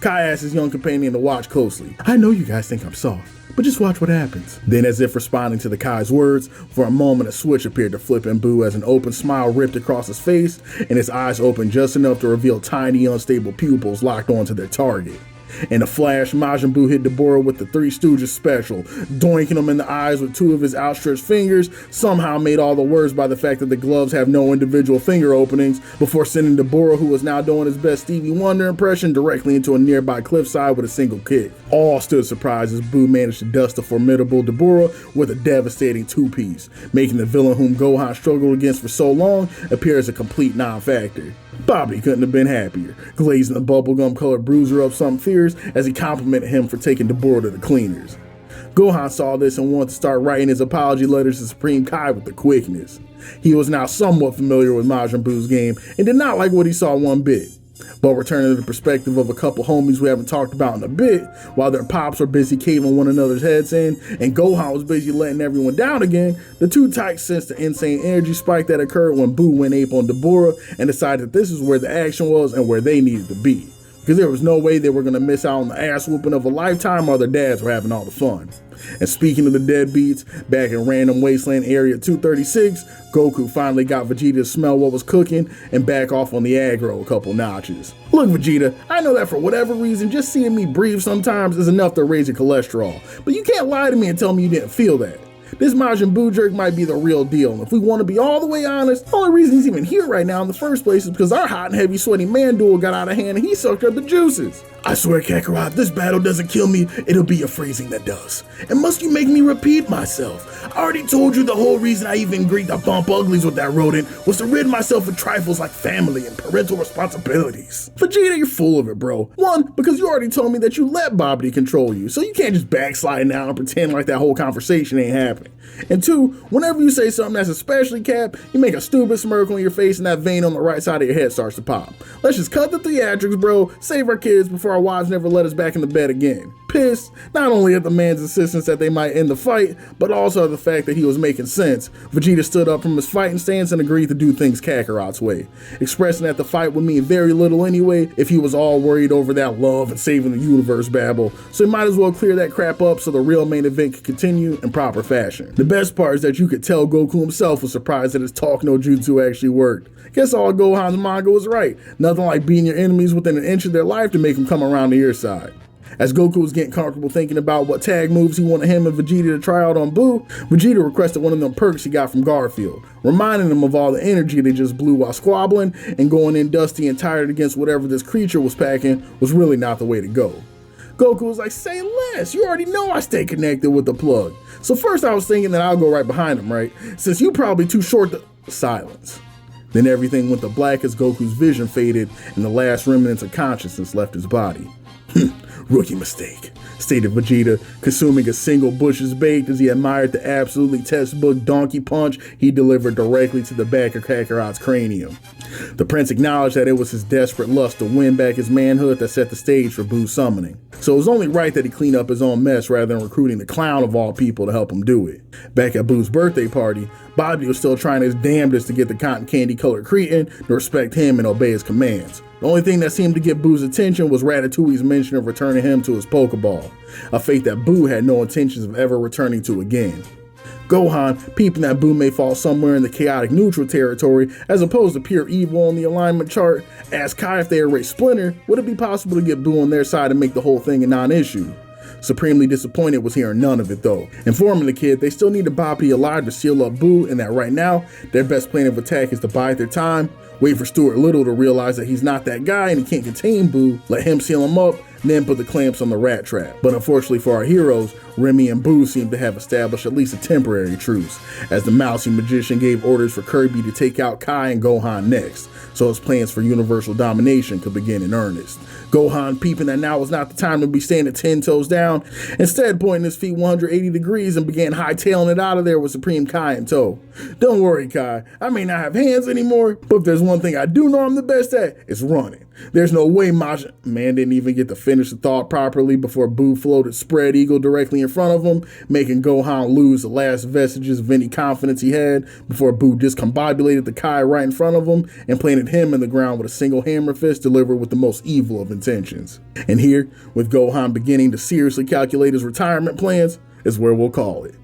Kai asked his young companion to watch closely. I know you guys think I'm soft, but just watch what happens. Then, as if responding to the Kai's words, for a moment a switch appeared to flip in Buu as an open smile ripped across his face, and his eyes opened just enough to reveal tiny, unstable pupils locked onto their target. In a flash, Majin Buu hit Deborah with the Three Stooges special, doinking him in the eyes with two of his outstretched fingers, somehow made all the worse by the fact that the gloves have no individual finger openings, before sending Deborah, who was now doing his best Stevie Wonder impression, directly into a nearby cliffside with a single kick. All stood surprised as Buu managed to dust the formidable Deborah with a devastating two-piece, making the villain whom Gohan struggled against for so long appear as a complete non-factor. Bobby couldn't have been happier, glazing the bubblegum-colored bruiser up something fierce as he complimented him for taking Deborah to the cleaners. Gohan saw this and wanted to start writing his apology letters to Supreme Kai with the quickness. He was now somewhat familiar with Majin Buu's game and did not like what he saw one bit. But returning to the perspective of a couple homies we haven't talked about in a bit, while their pops were busy caving one another's heads in, and Gohan was busy letting everyone down again, the two tykes sensed the insane energy spike that occurred when Buu went ape on Deborah and decided that this is where the action was and where they needed to be. Because there was no way they were going to miss out on the ass whooping of a lifetime while their dads were having all the fun. And speaking of the deadbeats, back in Random Wasteland Area 236, Goku finally got Vegeta to smell what was cooking and back off on the aggro a couple notches. Look, Vegeta, I know that for whatever reason, just seeing me breathe sometimes is enough to raise your cholesterol, but you can't lie to me and tell me you didn't feel that. This Majin Buu jerk might be the real deal, and if we want to be all the way honest, the only reason he's even here right now in the first place is because our hot and heavy sweaty man duel got out of hand and he sucked up the juices. I swear, Kakarot, this battle doesn't kill me, it'll be your phrasing that does. And must you make me repeat myself? I already told you the whole reason I even agreed to bump uglies with that rodent was to rid myself of trifles like family and parental responsibilities. Vegeta, you're full of it, bro. One, because you already told me that you let Babidi control you, so you can't just backslide now and pretend like that whole conversation ain't happening. And two, whenever you say something that's especially cap, you make a stupid smirk on your face and that vein on the right side of your head starts to pop. Let's just cut the theatrics, bro, save our kids before our wives never let us back in the bed again. Pissed, not only at the man's insistence that they might end the fight, but also at the fact that he was making sense, Vegeta stood up from his fighting stance and agreed to do things Kakarot's way, expressing that the fight would mean very little anyway if he was all worried over that love and saving the universe babble, so he might as well clear that crap up so the real main event could continue in proper fashion. The best part is that you could tell Goku himself was surprised that his talk no jutsu actually worked. Guess all Gohan's manga was right. Nothing like beating your enemies within an inch of their life to make them come around to your side. As Goku was getting comfortable thinking about what tag moves he wanted him and Vegeta to try out on Buu, Vegeta requested one of them perks he got from Garfield, reminding him of all the energy they just blew while squabbling, and going in dusty and tired against whatever this creature was packing was really not the way to go. Goku was like, say less, you already know I stay connected with the plug. So first I was thinking that I'll go right behind him, right? Since you probably too short to... Silence. Then everything went to black as Goku's vision faded and the last remnants of consciousness left his body. Rookie mistake, stated Vegeta, consuming a single Bush's baked as he admired the absolutely textbook donkey punch he delivered directly to the back of Kakarot's cranium. The prince acknowledged that it was his desperate lust to win back his manhood that set the stage for Buu's summoning, so it was only right that he clean up his own mess rather than recruiting the clown of all people to help him do it. Back at Buu's birthday party, Babidi was still trying his damnedest to get the cotton candy colored cretin to respect him and obey his commands. The only thing that seemed to get Buu's attention was Ratatouille's mention of returning him to his Pokeball, a fate that Buu had no intentions of ever returning to again. Gohan, peeping that Buu may fall somewhere in the chaotic neutral territory as opposed to pure evil on the alignment chart, asked Kai if they erased Splinter, would it be possible to get Buu on their side and make the whole thing a non-issue? Supremely disappointed was hearing none of it though, informing the kid they still need a Babidi alive to seal up Buu and that right now, their best plan of attack is to bide their time, Wait for Stuart Little to realize that he's not that guy and he can't contain Boo, let him seal him up, then put the clamps on the rat trap. But unfortunately for our heroes, Remy and Boo seem to have established at least a temporary truce, as the mousy magician gave orders for Kirby to take out Kai and Gohan next, so his plans for universal domination could begin in earnest. Gohan, peeping that now was not the time to be standing 10 toes down, instead pointing his feet 180 degrees and began hightailing it out of there with Supreme Kai in tow. Don't worry, Kai, I may not have hands anymore, but if there's one thing I do know I'm the best at, it's running. There's no way Majin... Man didn't even get to finish the thought properly before Boo floated spread eagle directly in front of him, making Gohan lose the last vestiges of any confidence he had before Boo discombobulated the Kai right in front of him and planted him in the ground with a single hammer fist delivered with the most evil of intentions. And here, with Gohan beginning to seriously calculate his retirement plans, is where we'll call it.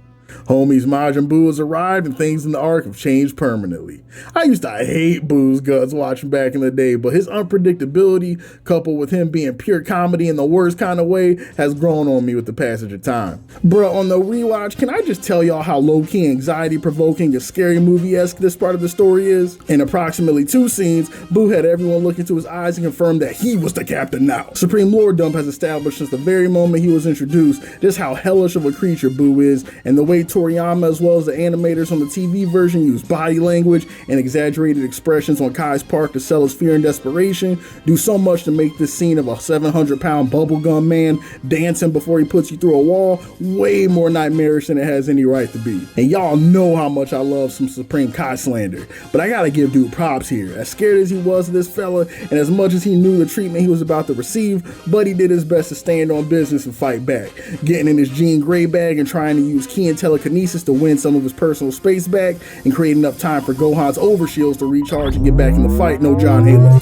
Homies, Majin Buu has arrived and things in the arc have changed permanently. I used to hate Boo's guts watching back in the day, but his unpredictability, coupled with him being pure comedy in the worst kind of way, has grown on me with the passage of time. Bruh, on the rewatch, can I just tell y'all how low-key anxiety-provoking and scary movie-esque this part of the story is? In approximately 2 scenes, Boo had everyone look into his eyes and confirm that he was the captain now. Supreme Lord Dump has established since the very moment he was introduced just how hellish of a creature Boo is, and the way Toriyama as well as the animators on the TV version use body language and exaggerated expressions on Kai's part to sell his fear and desperation do so much to make this scene of a 700-pound bubblegum man dancing before he puts you through a wall way more nightmarish than it has any right to be. And y'all know how much I love some Supreme Kai slander, but I gotta give dude props here. As scared as he was of this fella and as much as he knew the treatment he was about to receive, Buddy did his best to stand on business and fight back, getting in his Jean Grey bag and trying to use key and telekinesis to win some of his personal space back and create enough time for Gohan's overshields to recharge and get back in the fight. No John Halo.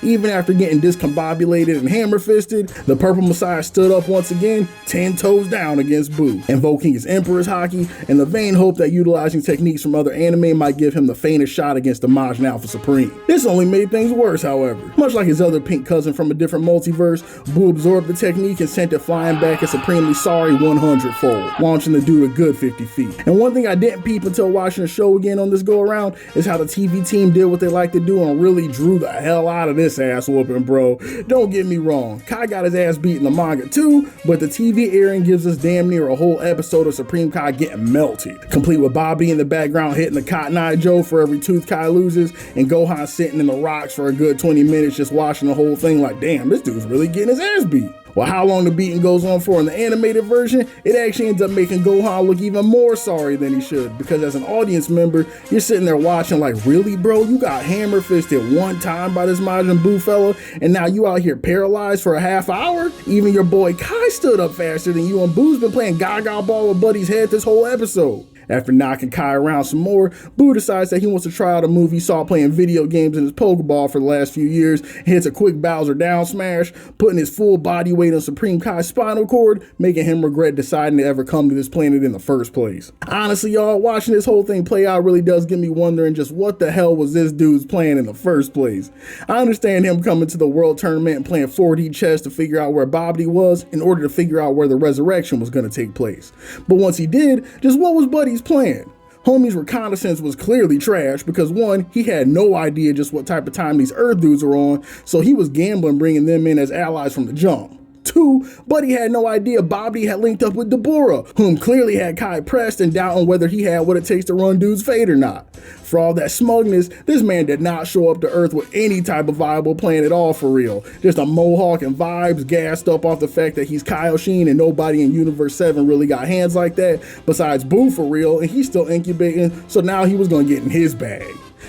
Even after getting discombobulated and hammer-fisted, the Purple Messiah stood up once again, 10 toes down against Boo, invoking his Emperor's Haki in the vain hope that utilizing techniques from other anime might give him the faintest shot against the Majin Alpha Supreme. This only made things worse, however. Much like his other pink cousin from a different multiverse, Boo absorbed the technique and sent it flying back a supremely sorry 100-fold, launching the dude a good 50 feet. And one thing I didn't peep until watching the show again on this go-around is how the TV team did what they like to do and really drew the hell out of this ass whooping, bro. Don't get me wrong, Kai got his ass beat in the manga too, but the TV airing gives us damn near a whole episode of Supreme Kai getting melted, complete with Bobby in the background hitting the Cotton Eye Joe for every tooth Kai loses, and Gohan sitting in the rocks for a good 20 minutes just watching the whole thing like, damn, this dude's really getting his ass beat. Well, how long the beating goes on for in the animated version, it actually ends up making Gohan look even more sorry than he should, because as an audience member, you're sitting there watching like, really, bro? You got hammer fisted one time by this Majin Buu fella, and now you out here paralyzed for a half hour? Even your boy Kai stood up faster than you, and Boo's been playing Gaga Ball with Buddy's head this whole episode. After knocking Kai around some more, Boo decides that he wants to try out a move he saw playing video games in his Pokeball for the last few years, and hits a quick Bowser down smash, putting his full body weight on Supreme Kai's spinal cord, making him regret deciding to ever come to this planet in the first place. Honestly, y'all, watching this whole thing play out really does get me wondering just what the hell was this dude's plan in the first place. I understand him coming to the World Tournament and playing 4D chess to figure out where Babidi was in order to figure out where the resurrection was going to take place. But once he did, just what was Buddy's plan? Homie's reconnaissance was clearly trash because 1, he had no idea just what type of time these Earth dudes were on, so he was gambling bringing them in as allies from the jump. 2, Buddy had no idea Bobby had linked up with Deborah, whom clearly had Kai pressed and doubting whether he had what it takes to run dude's fate or not. For all that smugness, this man did not show up to Earth with any type of viable plan at all for real. Just a mohawk and vibes, gassed up off the fact that he's Kaioshin and nobody in Universe 7 really got hands like that besides Boo for real, and he's still incubating, so now he was gonna get in his bag.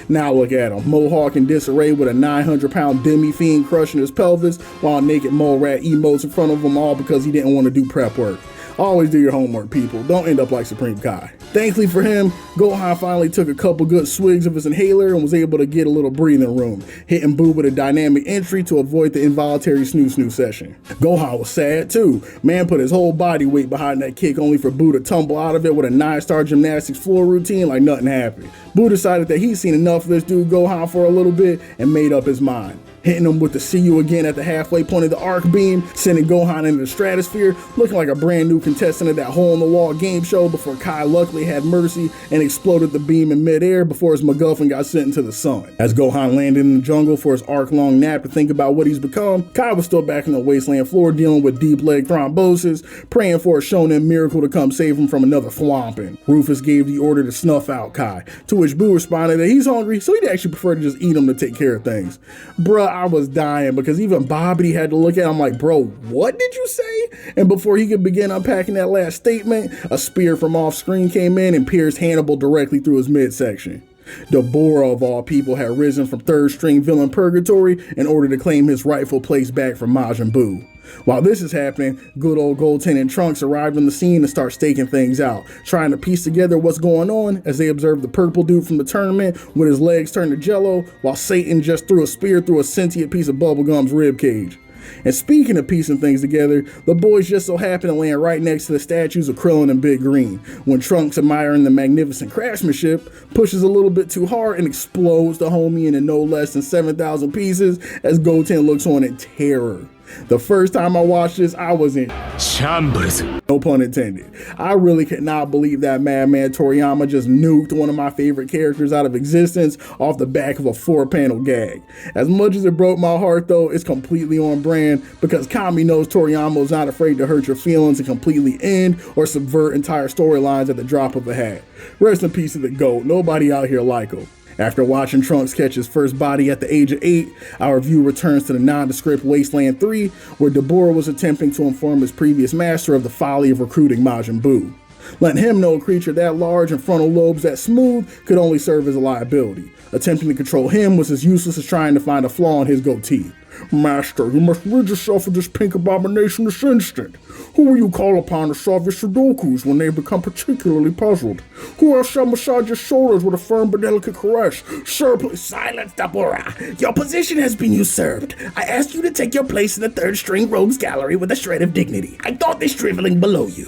Now look at him, mohawk in disarray with a 900-pound demi-fiend crushing his pelvis while naked mole rat emotes in front of him, all because he didn't want to do prep work. Always do your homework, people. Don't end up like Supreme Kai. Thankfully for him, Gohan finally took a couple good swigs of his inhaler and was able to get a little breathing room, hitting Boo with a dynamic entry to avoid the involuntary snoo session. Gohan was sad too. Man put his whole body weight behind that kick only for Boo to tumble out of it with a 9-star gymnastics floor routine like nothing happened. Boo decided that he'd seen enough of this dude Gohan for a little bit and made up his mind. hitting him with the see you again at the halfway point of the arc beam, sending Gohan into the stratosphere, looking like a brand new contestant of that hole-in-the-wall game show before Kai luckily had mercy and exploded the beam in midair before his MacGuffin got sent into the sun. As Gohan landed in the jungle for his arc-long nap to think about what he's become, Kai was still back in the wasteland floor dealing with deep leg thrombosis, praying for a shonen miracle to come save him from another thwomping. Rufus gave the order to snuff out Kai, to which Boo responded that he's hungry, so he'd actually prefer to just eat him to take care of things. Bruh, I was dying because even Babidi had to look at him like, bro, what did you say? And before he could begin unpacking that last statement, a spear from off screen came in and pierced Hannibal directly through his midsection. Deborah, of all people, had risen from third string villain purgatory in order to claim his rightful place back from Majin Buu. While this is happening, good old Goten and Trunks arrived on the scene to start staking things out, trying to piece together what's going on as they observed the purple dude from the tournament with his legs turned to jello, while Satan just threw a spear through a sentient piece of Bubblegum's ribcage. And speaking of piecing things together, the boys just so happen to land right next to the statues of Krillin and Big Green, when Trunks, admiring the magnificent craftsmanship, pushes a little bit too hard and explodes the homie into no less than 7,000 pieces as Goten looks on in terror. The first time I watched this, I was in shambles. No pun intended. I really could not believe that Madman Toriyama just nuked one of my favorite characters out of existence off the back of a 4-panel gag. As much as it broke my heart though, it's completely on brand because Kami knows Toriyama is not afraid to hurt your feelings and completely end or subvert entire storylines at the drop of a hat. Rest in peace to the GOAT, nobody out here like him. After watching Trunks catch his first body at the age of 8, our view returns to the nondescript Wasteland 3, where Deborah was attempting to inform his previous master of the folly of recruiting Majin Buu. Letting him know a creature that large and frontal lobes that smooth could only serve as a liability. Attempting to control him was as useless as trying to find a flaw in his goatee. Master, you must rid yourself of this pink abomination this instant. Who will you call upon to solve your sudokus when they become particularly puzzled? Who else shall massage your shoulders with a firm but delicate caress? Sir, please silence, Deborah. Your position has been usurped. I asked you to take your place in the third string rogues gallery with a shred of dignity. I thought this shriveling below you.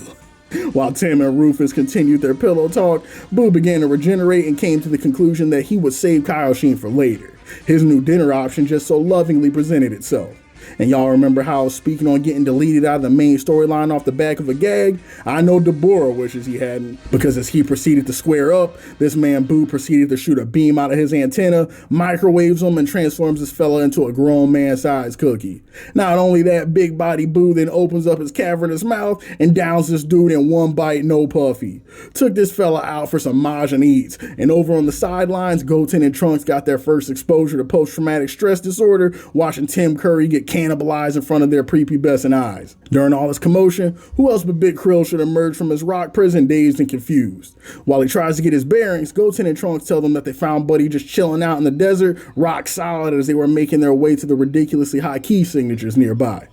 While Tim and Rufus continued their pillow talk, Boo began to regenerate and came to the conclusion that he would save Kaioshin for later. His new dinner option just so lovingly presented itself. And y'all remember how I was speaking on getting deleted out of the main storyline off the back of a gag? I know Deborah wishes he hadn't, because as he proceeded to square up, this man Boo proceeded to shoot a beam out of his antenna, microwaves him, and transforms this fella into a grown man-sized cookie. Not only that, big body Boo then opens up his cavernous mouth and downs this dude in one bite, no puffy. Took this fella out for some Majin eats, and over on the sidelines, Goten and Trunks got their first exposure to post-traumatic stress disorder, watching Tim Curry get cannibalized in front of their prepubescent eyes. During all this commotion, who else but Big Krill should emerge from his rock prison dazed and confused? While he tries to get his bearings, Goten and Trunks tell them that they found Buddy just chilling out in the desert, rock solid, as they were making their way to the ridiculously high key signatures nearby.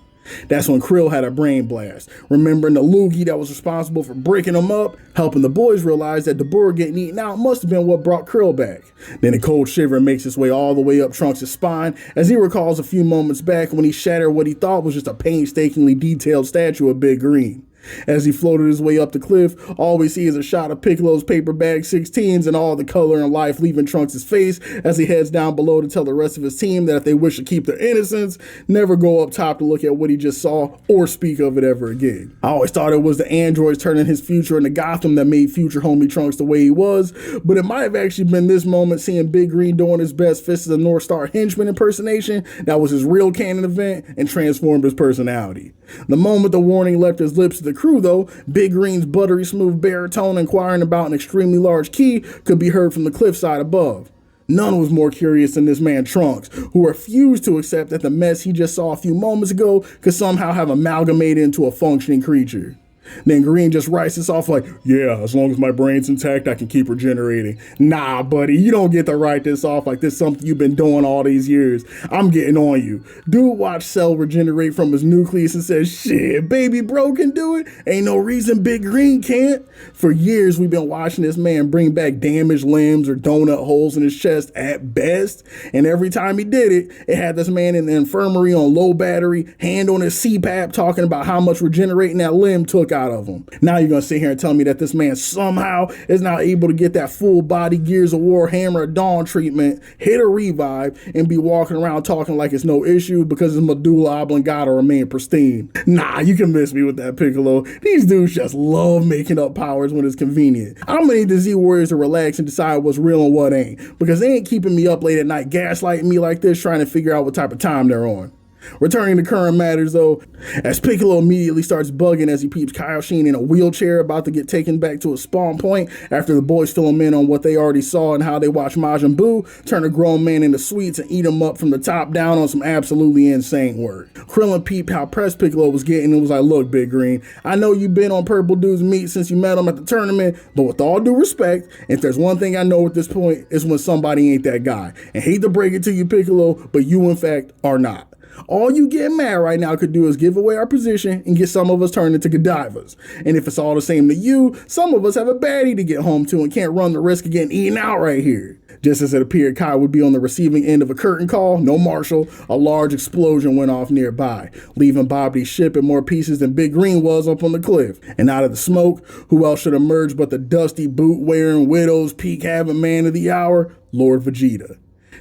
That's when Krill had a brain blast, remembering the loogie that was responsible for breaking him up, helping the boys realize that Deborah getting eaten out must have been what brought Krill back. Then a cold shiver makes its way all the way up Trunks' spine as he recalls a few moments back when he shattered what he thought was just a painstakingly detailed statue of Big Green. As he floated his way up the cliff, all we see is a shot of Piccolo's paper bag 16s and all the color and life leaving Trunks' face as he heads down below to tell the rest of his team that if they wish to keep their innocence, never go up top to look at what he just saw or speak of it ever again. I always thought it was the androids turning his future into Gotham that made future homie Trunks the way he was, but it might have actually been this moment seeing Big Green doing his best Fist of the North Star henchman impersonation that was his real canon event and transformed his personality. The moment the warning left his lips to the crew though, Big Green's buttery smooth baritone inquiring about an extremely large key could be heard from the cliffside above. None was more curious than this man Trunks, who refused to accept that the mess he just saw a few moments ago could somehow have amalgamated into a functioning creature. Then Green just writes this off like, yeah, as long as my brain's intact, I can keep regenerating. Nah, buddy, you don't get to write this off like this is something you've been doing all these years. I'm getting on you. Dude watched Cell regenerate from his nucleus and says, shit, baby bro can do it. Ain't no reason Big Green can't. For years, we've been watching this man bring back damaged limbs or donut holes in his chest at best. And every time he did it, it had this man in the infirmary on low battery, hand on his CPAP, talking about how much regenerating that limb took out of him. Now you're gonna sit here and tell me that this man somehow is now able to get that full body Gears of War Hammer of Dawn treatment, hit a revive, and be walking around talking like it's no issue because his medulla oblongata remain pristine. Nah, you can miss me with that, Piccolo. These dudes just love making up powers when it's convenient. I'm gonna need the Z Warriors to relax and decide what's real and what ain't, because they ain't keeping me up late at night gaslighting me like this trying to figure out what type of time they're on. Returning to current matters though, as Piccolo immediately starts bugging as he peeps Kaioshin in a wheelchair about to get taken back to a spawn point after the boys fill him in on what they already saw and how they watched Majin Buu turn a grown man into sweets and eat him up from the top down on some absolutely insane work. Krillin peeped how pressed Piccolo was getting and was like, look, Big Green, I know you've been on Purple Dude's meat since you met him at the tournament, but with all due respect, if there's one thing I know at this point, it's when somebody ain't that guy. And hate to break it to you, Piccolo, but you in fact are not. All you getting mad right now could do is give away our position and get some of us turned into Godivas. And if it's all the same to you, some of us have a baddie to get home to and can't run the risk of getting eaten out right here. Just as it appeared Kai would be on the receiving end of a curtain call, no Marshall, a large explosion went off nearby, leaving Babidi's ship in more pieces than Big Green was up on the cliff. And out of the smoke, who else should emerge but the dusty boot-wearing widow's peak-having man of the hour, Lord Vegeta.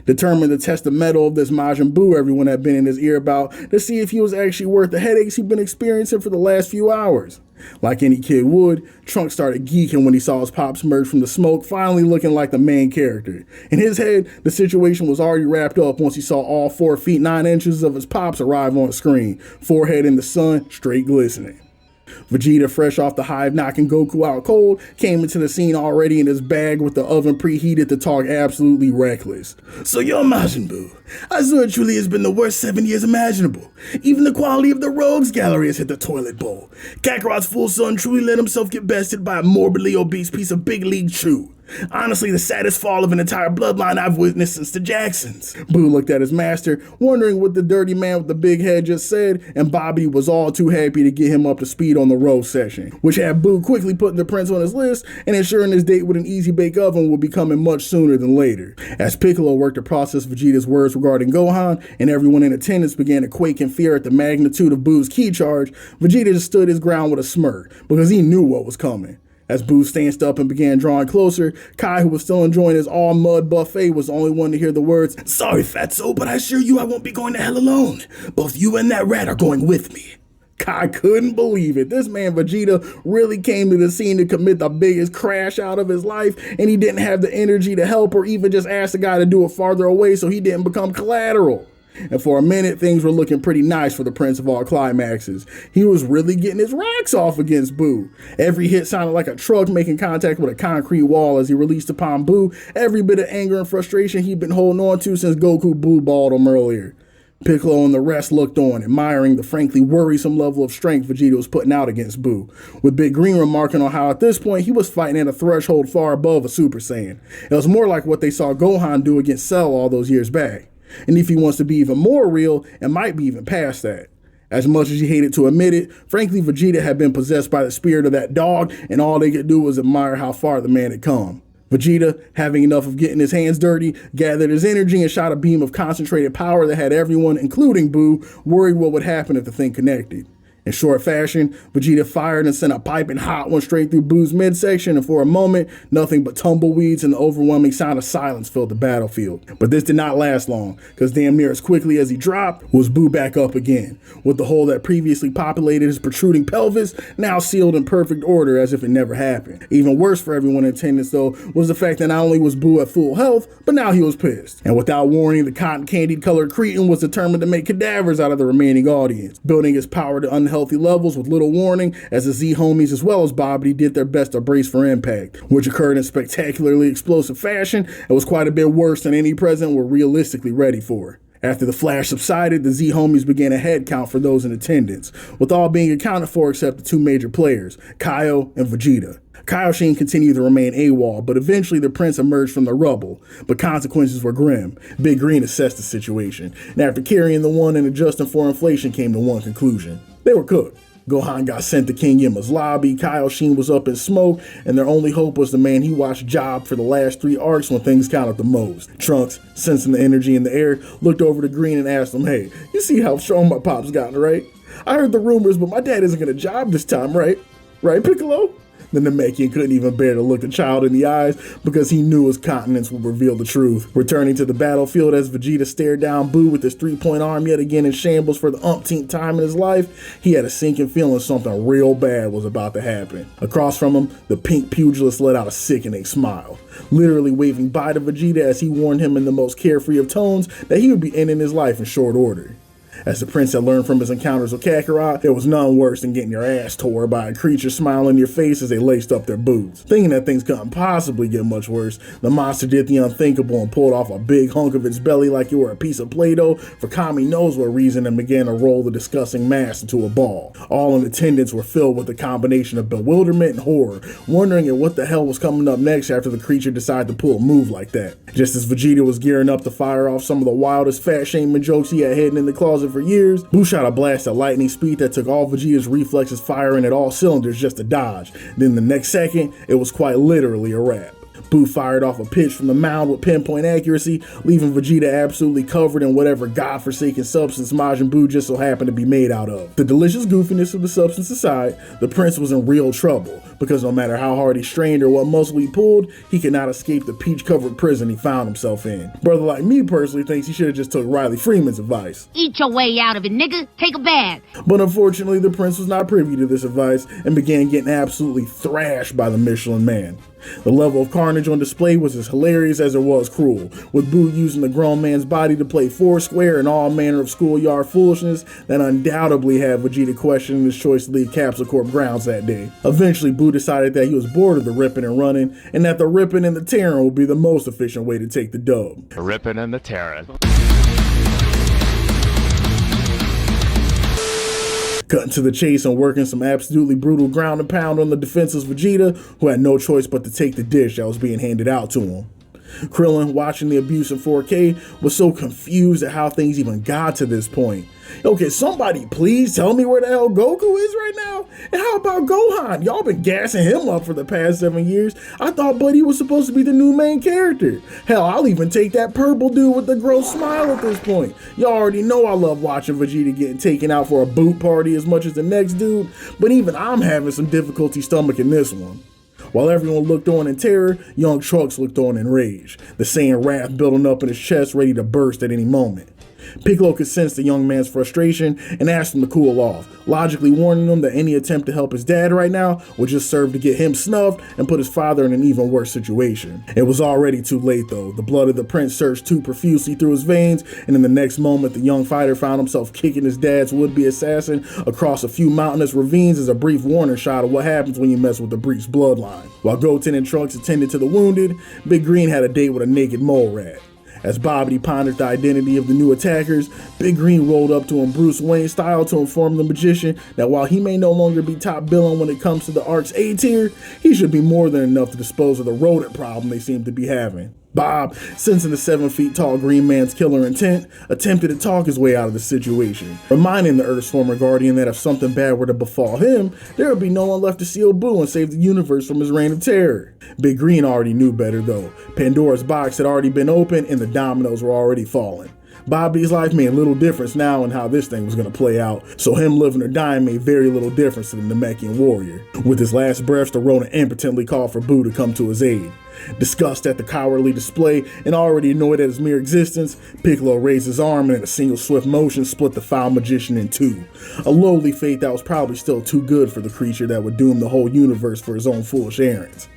Determined to test the mettle of this Majin Buu everyone had been in his ear about to see if he was actually worth the headaches he'd been experiencing for the last few hours. Like any kid would, Trunks started geeking when he saw his pops emerge from the smoke, finally looking like the main character. In his head, the situation was already wrapped up once he saw all 4 feet 9 inches of his pops arrive on screen, forehead in the sun, straight glistening. Vegeta, fresh off the hive knocking Goku out cold, came into the scene already in his bag with the oven preheated to talk absolutely reckless. So yo, Majin Buu, I saw it truly has been the worst 7 years imaginable. Even the quality of the rogues gallery has hit the toilet bowl. Kakarot's full son truly let himself get bested by a morbidly obese piece of big league chew. Honestly, the saddest fall of an entire bloodline I've witnessed since the Jacksons. Boo looked at his master, wondering what the dirty man with the big head just said, and Babidi was all too happy to get him up to speed on the roast session, which had Boo quickly putting the prince on his list and ensuring his date with an easy bake oven would be coming much sooner than later. As Piccolo worked to process Vegeta's words regarding Gohan, and everyone in attendance began to quake in fear at the magnitude of Boo's key charge, Vegeta just stood his ground with a smirk, because he knew what was coming. As Boo stanced up and began drawing closer, Kai, who was still enjoying his all-mud buffet, was the only one to hear the words, "Sorry, fatso, but I assure you I won't be going to hell alone. Both you and that rat are going with me." Kai couldn't believe it. This man Vegeta really came to the scene to commit the biggest crash out of his life, and he didn't have the energy to help or even just ask the guy to do it farther away so he didn't become collateral. And for a minute, things were looking pretty nice for the Prince of all climaxes. He was really getting his rocks off against Boo. Every hit sounded like a truck making contact with a concrete wall as he released upon Boo every bit of anger and frustration he'd been holding on to since Goku blue-balled him earlier. Piccolo and the rest looked on, admiring the frankly worrisome level of strength Vegeta was putting out against Boo, with Big Green remarking on how at this point he was fighting at a threshold far above a Super Saiyan. It was more like what they saw Gohan do against Cell all those years back. And if he wants to be even more real, it might be even past that. As much as he hated to admit it, frankly, Vegeta had been possessed by the spirit of that dog, and all they could do was admire how far the man had come. Vegeta, having enough of getting his hands dirty, gathered his energy and shot a beam of concentrated power that had everyone, including Boo, worried what would happen if the thing connected. In short fashion, Vegeta fired and sent a piping hot one straight through Boo's midsection, and for a moment, nothing but tumbleweeds and the overwhelming sound of silence filled the battlefield. But this did not last long, because damn near as quickly as he dropped, was Boo back up again, with the hole that previously populated his protruding pelvis now sealed in perfect order as if it never happened. Even worse for everyone in attendance, though, was the fact that not only was Boo at full health, but now he was pissed. And without warning, the cotton candy colored cretin was determined to make cadavers out of the remaining audience, building his power to unhealthy levels with little warning as the Z homies as well as Babidi did their best to brace for impact, which occurred in spectacularly explosive fashion and was quite a bit worse than any present were realistically ready for. After the flash subsided, the Z homies began a head count for those in attendance, with all being accounted for except the two major players, Kaio and Vegeta. Kaioshin continued to remain AWOL, but eventually the prince emerged from the rubble, but consequences were grim. Big Green assessed the situation, and after carrying the one and adjusting for inflation came to one conclusion. They were cooked. Gohan got sent to King Yama's lobby, Kaioshin was up in smoke, and their only hope was the man he watched job for the last 3 arcs when things counted the most. Trunks, sensing the energy in the air, looked over to Green and asked him, "Hey, you see how strong my pop's gotten, right? I heard the rumors, but my dad isn't gonna job this time, right?" Right, Piccolo? The Namekian couldn't even bear to look the child in the eyes because he knew his countenance would reveal the truth. Returning to the battlefield as Vegeta stared down Buu with his 3-point arm yet again in shambles for the umpteenth time in his life, he had a sinking feeling something real bad was about to happen. Across from him, the pink pugilist let out a sickening smile, literally waving bye to Vegeta as he warned him in the most carefree of tones that he would be ending his life in short order. As the prince had learned from his encounters with Kakarot, there was none worse than getting your ass tore by a creature smiling in your face as they laced up their boots. Thinking that things couldn't possibly get much worse, the monster did the unthinkable and pulled off a big hunk of its belly like it were a piece of Play-Doh for Kami knows what reason and began to roll the disgusting mass into a ball. All in attendance were filled with a combination of bewilderment and horror, wondering at what the hell was coming up next after the creature decided to pull a move like that. Just as Vegeta was gearing up to fire off some of the wildest fat shaming jokes he had hidden in the closet for years, Buu shot a blast at lightning speed that took all Vegeta's reflexes firing at all cylinders just to dodge. Then the next second, it was quite literally a wrap. Buu fired off a pitch from the mound with pinpoint accuracy, leaving Vegeta absolutely covered in whatever godforsaken substance Majin Buu just so happened to be made out of. The delicious goofiness of the substance aside, the prince was in real trouble, because no matter how hard he strained or what muscle he pulled, he could not escape the peach-covered prison he found himself in. Brother like me personally thinks he should have just took Riley Freeman's advice. Eat your way out of it, nigga. Take a bath. But unfortunately, the prince was not privy to this advice and began getting absolutely thrashed by the Michelin Man. The level of carnage on display was as hilarious as it was cruel, with Buu using the grown man's body to play foursquare and all manner of schoolyard foolishness that undoubtedly had Vegeta questioning his choice to leave Capsule Corp grounds that day. Eventually, Buu decided that he was bored of the ripping and running, and that the ripping and the tearing would be the most efficient way to take the dub. The ripping and the tearing. Cutting to the chase and working some absolutely brutal ground and pound on the defenseless Vegeta, who had no choice but to take the dish that was being handed out to him. Krillin, watching the abuse in 4K, was so confused at how things even got to this point. Okay, somebody please tell me where the hell Goku is right now? And how about Gohan? Y'all been gassing him up for the past 7 years. I thought Buddy was supposed to be the new main character. Hell, I'll even take that purple dude with the gross smile at this point. Y'all already know I love watching Vegeta getting taken out for a boot party as much as the next dude, but even I'm having some difficulty stomaching this one. While everyone looked on in terror, young Trunks looked on in rage, the Saiyan wrath building up in his chest ready to burst at any moment. Piccolo could sense the young man's frustration and asked him to cool off, logically warning him that any attempt to help his dad right now would just serve to get him snuffed and put his father in an even worse situation. It was already too late though. The blood of the prince surged too profusely through his veins, and in the next moment the young fighter found himself kicking his dad's would-be assassin across a few mountainous ravines as a brief warning shot of what happens when you mess with the brief's bloodline. While Goten and Trunks attended to the wounded, Big Green had a date with a naked mole rat. As Babidi pondered the identity of the new attackers, Big Green rolled up to him Bruce Wayne style to inform the magician that while he may no longer be top billing when it comes to the Arc's A tier, he should be more than enough to dispose of the rodent problem they seem to be having. Bob, sensing the 7-feet-tall green man's killer intent, attempted to talk his way out of the situation, reminding the Earth's former guardian that if something bad were to befall him, there would be no one left to seal Buu and save the universe from his reign of terror. Big Green already knew better though. Pandora's box had already been opened and the dominoes were already falling. Babidi's life made little difference now in how this thing was going to play out, so him living or dying made very little difference to the Namekian warrior. With his last breath, the rodent impotently called for Buu to come to his aid. Disgusted at the cowardly display and already annoyed at his mere existence, Piccolo raised his arm and in a single swift motion split the foul magician in two. A lowly fate that was probably still too good for the creature that would doom the whole universe for his own foolish errands.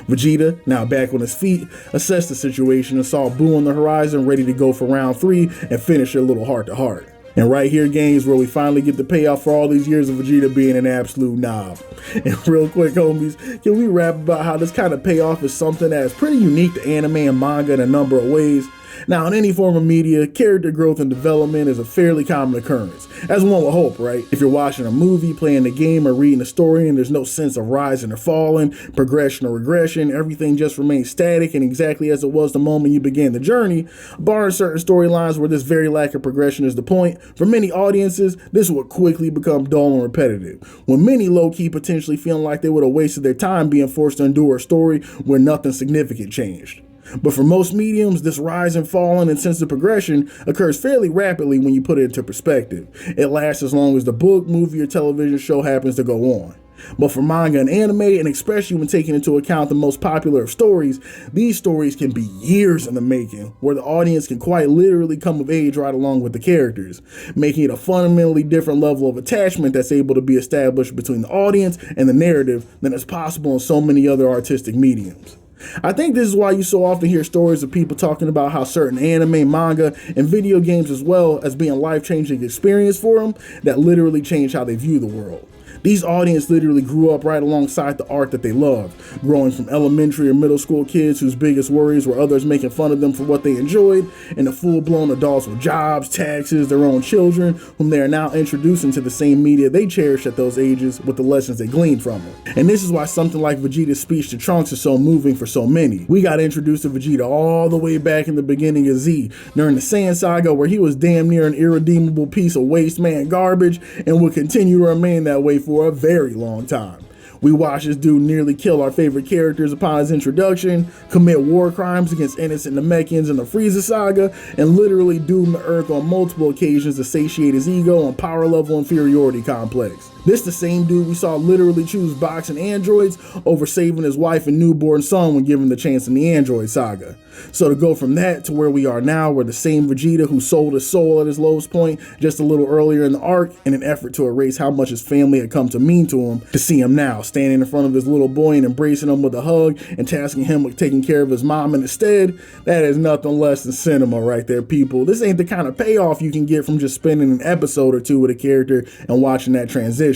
Vegeta, now back on his feet, assessed the situation and saw Buu on the horizon ready to go for round 3 and finish their little heart-to-heart. And right here, games, where we finally get the payoff for all these years of Vegeta being an absolute knob. And real quick, homies, can we rap about how this kind of payoff is something that is pretty unique to anime and manga in a number of ways? Now, in any form of media, character growth and development is a fairly common occurrence, as one would hope, right? If you're watching a movie, playing a game, or reading a story and there's no sense of rising or falling, progression or regression, everything just remains static and exactly as it was the moment you began the journey, barring certain storylines where this very lack of progression is the point, for many audiences, this would quickly become dull and repetitive, with many low-key potentially feeling like they would have wasted their time being forced to endure a story where nothing significant changed. But for most mediums, this rise and fall and sense of progression occurs fairly rapidly when you put it into perspective. It lasts as long as the book, movie, or television show happens to go on. But for manga and anime, and especially when taking into account the most popular of stories, these stories can be years in the making, where the audience can quite literally come of age right along with the characters, making it a fundamentally different level of attachment that's able to be established between the audience and the narrative than is possible in so many other artistic mediums. I think this is why you so often hear stories of people talking about how certain anime, manga, and video games as well as being life-changing experience for them that literally change how they view the world. These audiences literally grew up right alongside the art that they loved, growing from elementary or middle school kids whose biggest worries were others making fun of them for what they enjoyed, into full-blown adults with jobs, taxes, their own children, whom they are now introducing to the same media they cherished at those ages with the lessons they gleaned from it. And this is why something like Vegeta's speech to Trunks is so moving for so many. We got introduced to Vegeta all the way back in the beginning of Z, during the Saiyan Saga, where he was damn near an irredeemable piece of waste man garbage and would continue to remain that way for a very long time. We watched this dude nearly kill our favorite characters upon his introduction, commit war crimes against innocent Namekians in the Frieza Saga, and literally doom the Earth on multiple occasions to satiate his ego and power level inferiority complex. This the same dude we saw literally choose boxing androids over saving his wife and newborn son when given the chance in the Android Saga. So to go from that to where we are now, where the same Vegeta who sold his soul at his lowest point just a little earlier in the arc in an effort to erase how much his family had come to mean to him, to see him now standing in front of his little boy and embracing him with a hug and tasking him with taking care of his mom instead, that is nothing less than cinema right there, people. This ain't the kind of payoff you can get from just spending an episode or two with a character and watching that transition.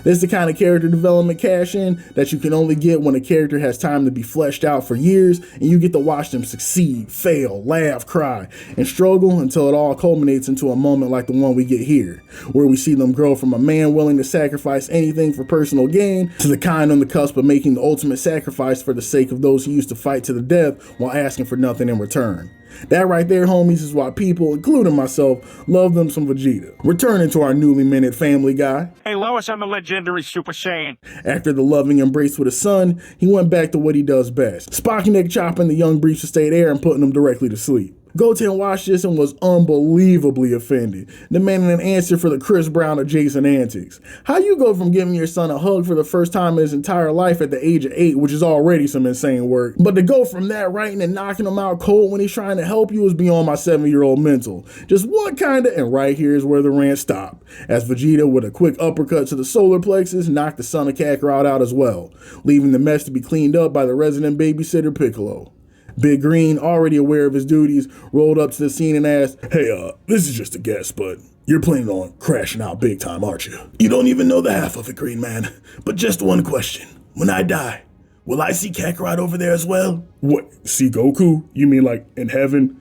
This is the kind of character development cash-in that you can only get when a character has time to be fleshed out for years and you get to watch them succeed, fail, laugh, cry, and struggle until it all culminates into a moment like the one we get here, where we see them grow from a man willing to sacrifice anything for personal gain to the kind on the cusp of making the ultimate sacrifice for the sake of those who used to fight to the death while asking for nothing in return. That right there, homies, is why people, including myself, love them some Vegeta. Returning to our newly minted Family Guy. Hey Lois, I'm the legendary Super Saiyan. After the loving embrace with his son, he went back to what he does best, Spock neck chopping the young Breach to state air and putting him directly to sleep. Goten watched this and was unbelievably offended, demanding an answer for the Chris Brown adjacent antics. How you go from giving your son a hug for the first time in his entire life at the age of 8, which is already some insane work, but to go from that right into knocking him out cold when he's trying to help you is beyond my 7-year-old mental. Just what kind of, and right here is where the rant stopped, as Vegeta with a quick uppercut to the solar plexus knocked the son of Kakarot out as well, leaving the mess to be cleaned up by the resident babysitter Piccolo. Big Green, already aware of his duties, rolled up to the scene and asked, "Hey, this is just a guess, but you're planning on crashing out big time, aren't you? You don't even know the half of it, Green Man. But just one question. When I die, will I see Kakarot over there as well?" "What, see Goku? You mean like in heaven?"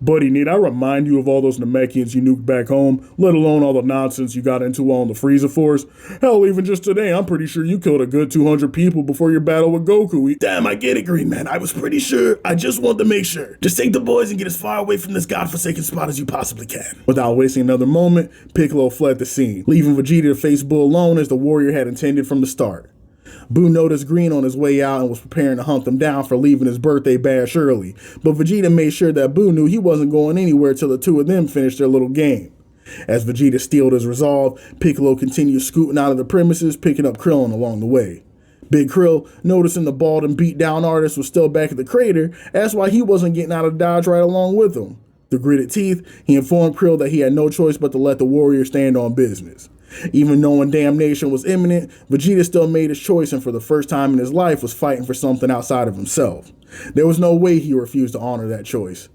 "Buddy, need I remind you of all those Namekians you nuked back home, let alone all the nonsense you got into on the Frieza Force? Hell, even just today, I'm pretty sure you killed a good 200 people before your battle with Goku." "Damn, I get it, Green Man. I was pretty sure. I just wanted to make sure. Just take the boys and get as far away from this godforsaken spot as you possibly can." Without wasting another moment, Piccolo fled the scene, leaving Vegeta to face Buu alone as the warrior had intended from the start. Buu noticed Green on his way out and was preparing to hunt them down for leaving his birthday bash early, but Vegeta made sure that Buu knew he wasn't going anywhere till the two of them finished their little game. As Vegeta steeled his resolve, Piccolo continued scooting out of the premises, picking up Krillin along the way. Big Krill, noticing the bald and beat down artist was still back at the crater, asked why he wasn't getting out of Dodge right along with him. Through gritted teeth, he informed Krill that he had no choice but to let the warrior stand on business. Even knowing damnation was imminent, Vegeta still made his choice and for the first time in his life was fighting for something outside of himself. There was no way he refused to honor that choice.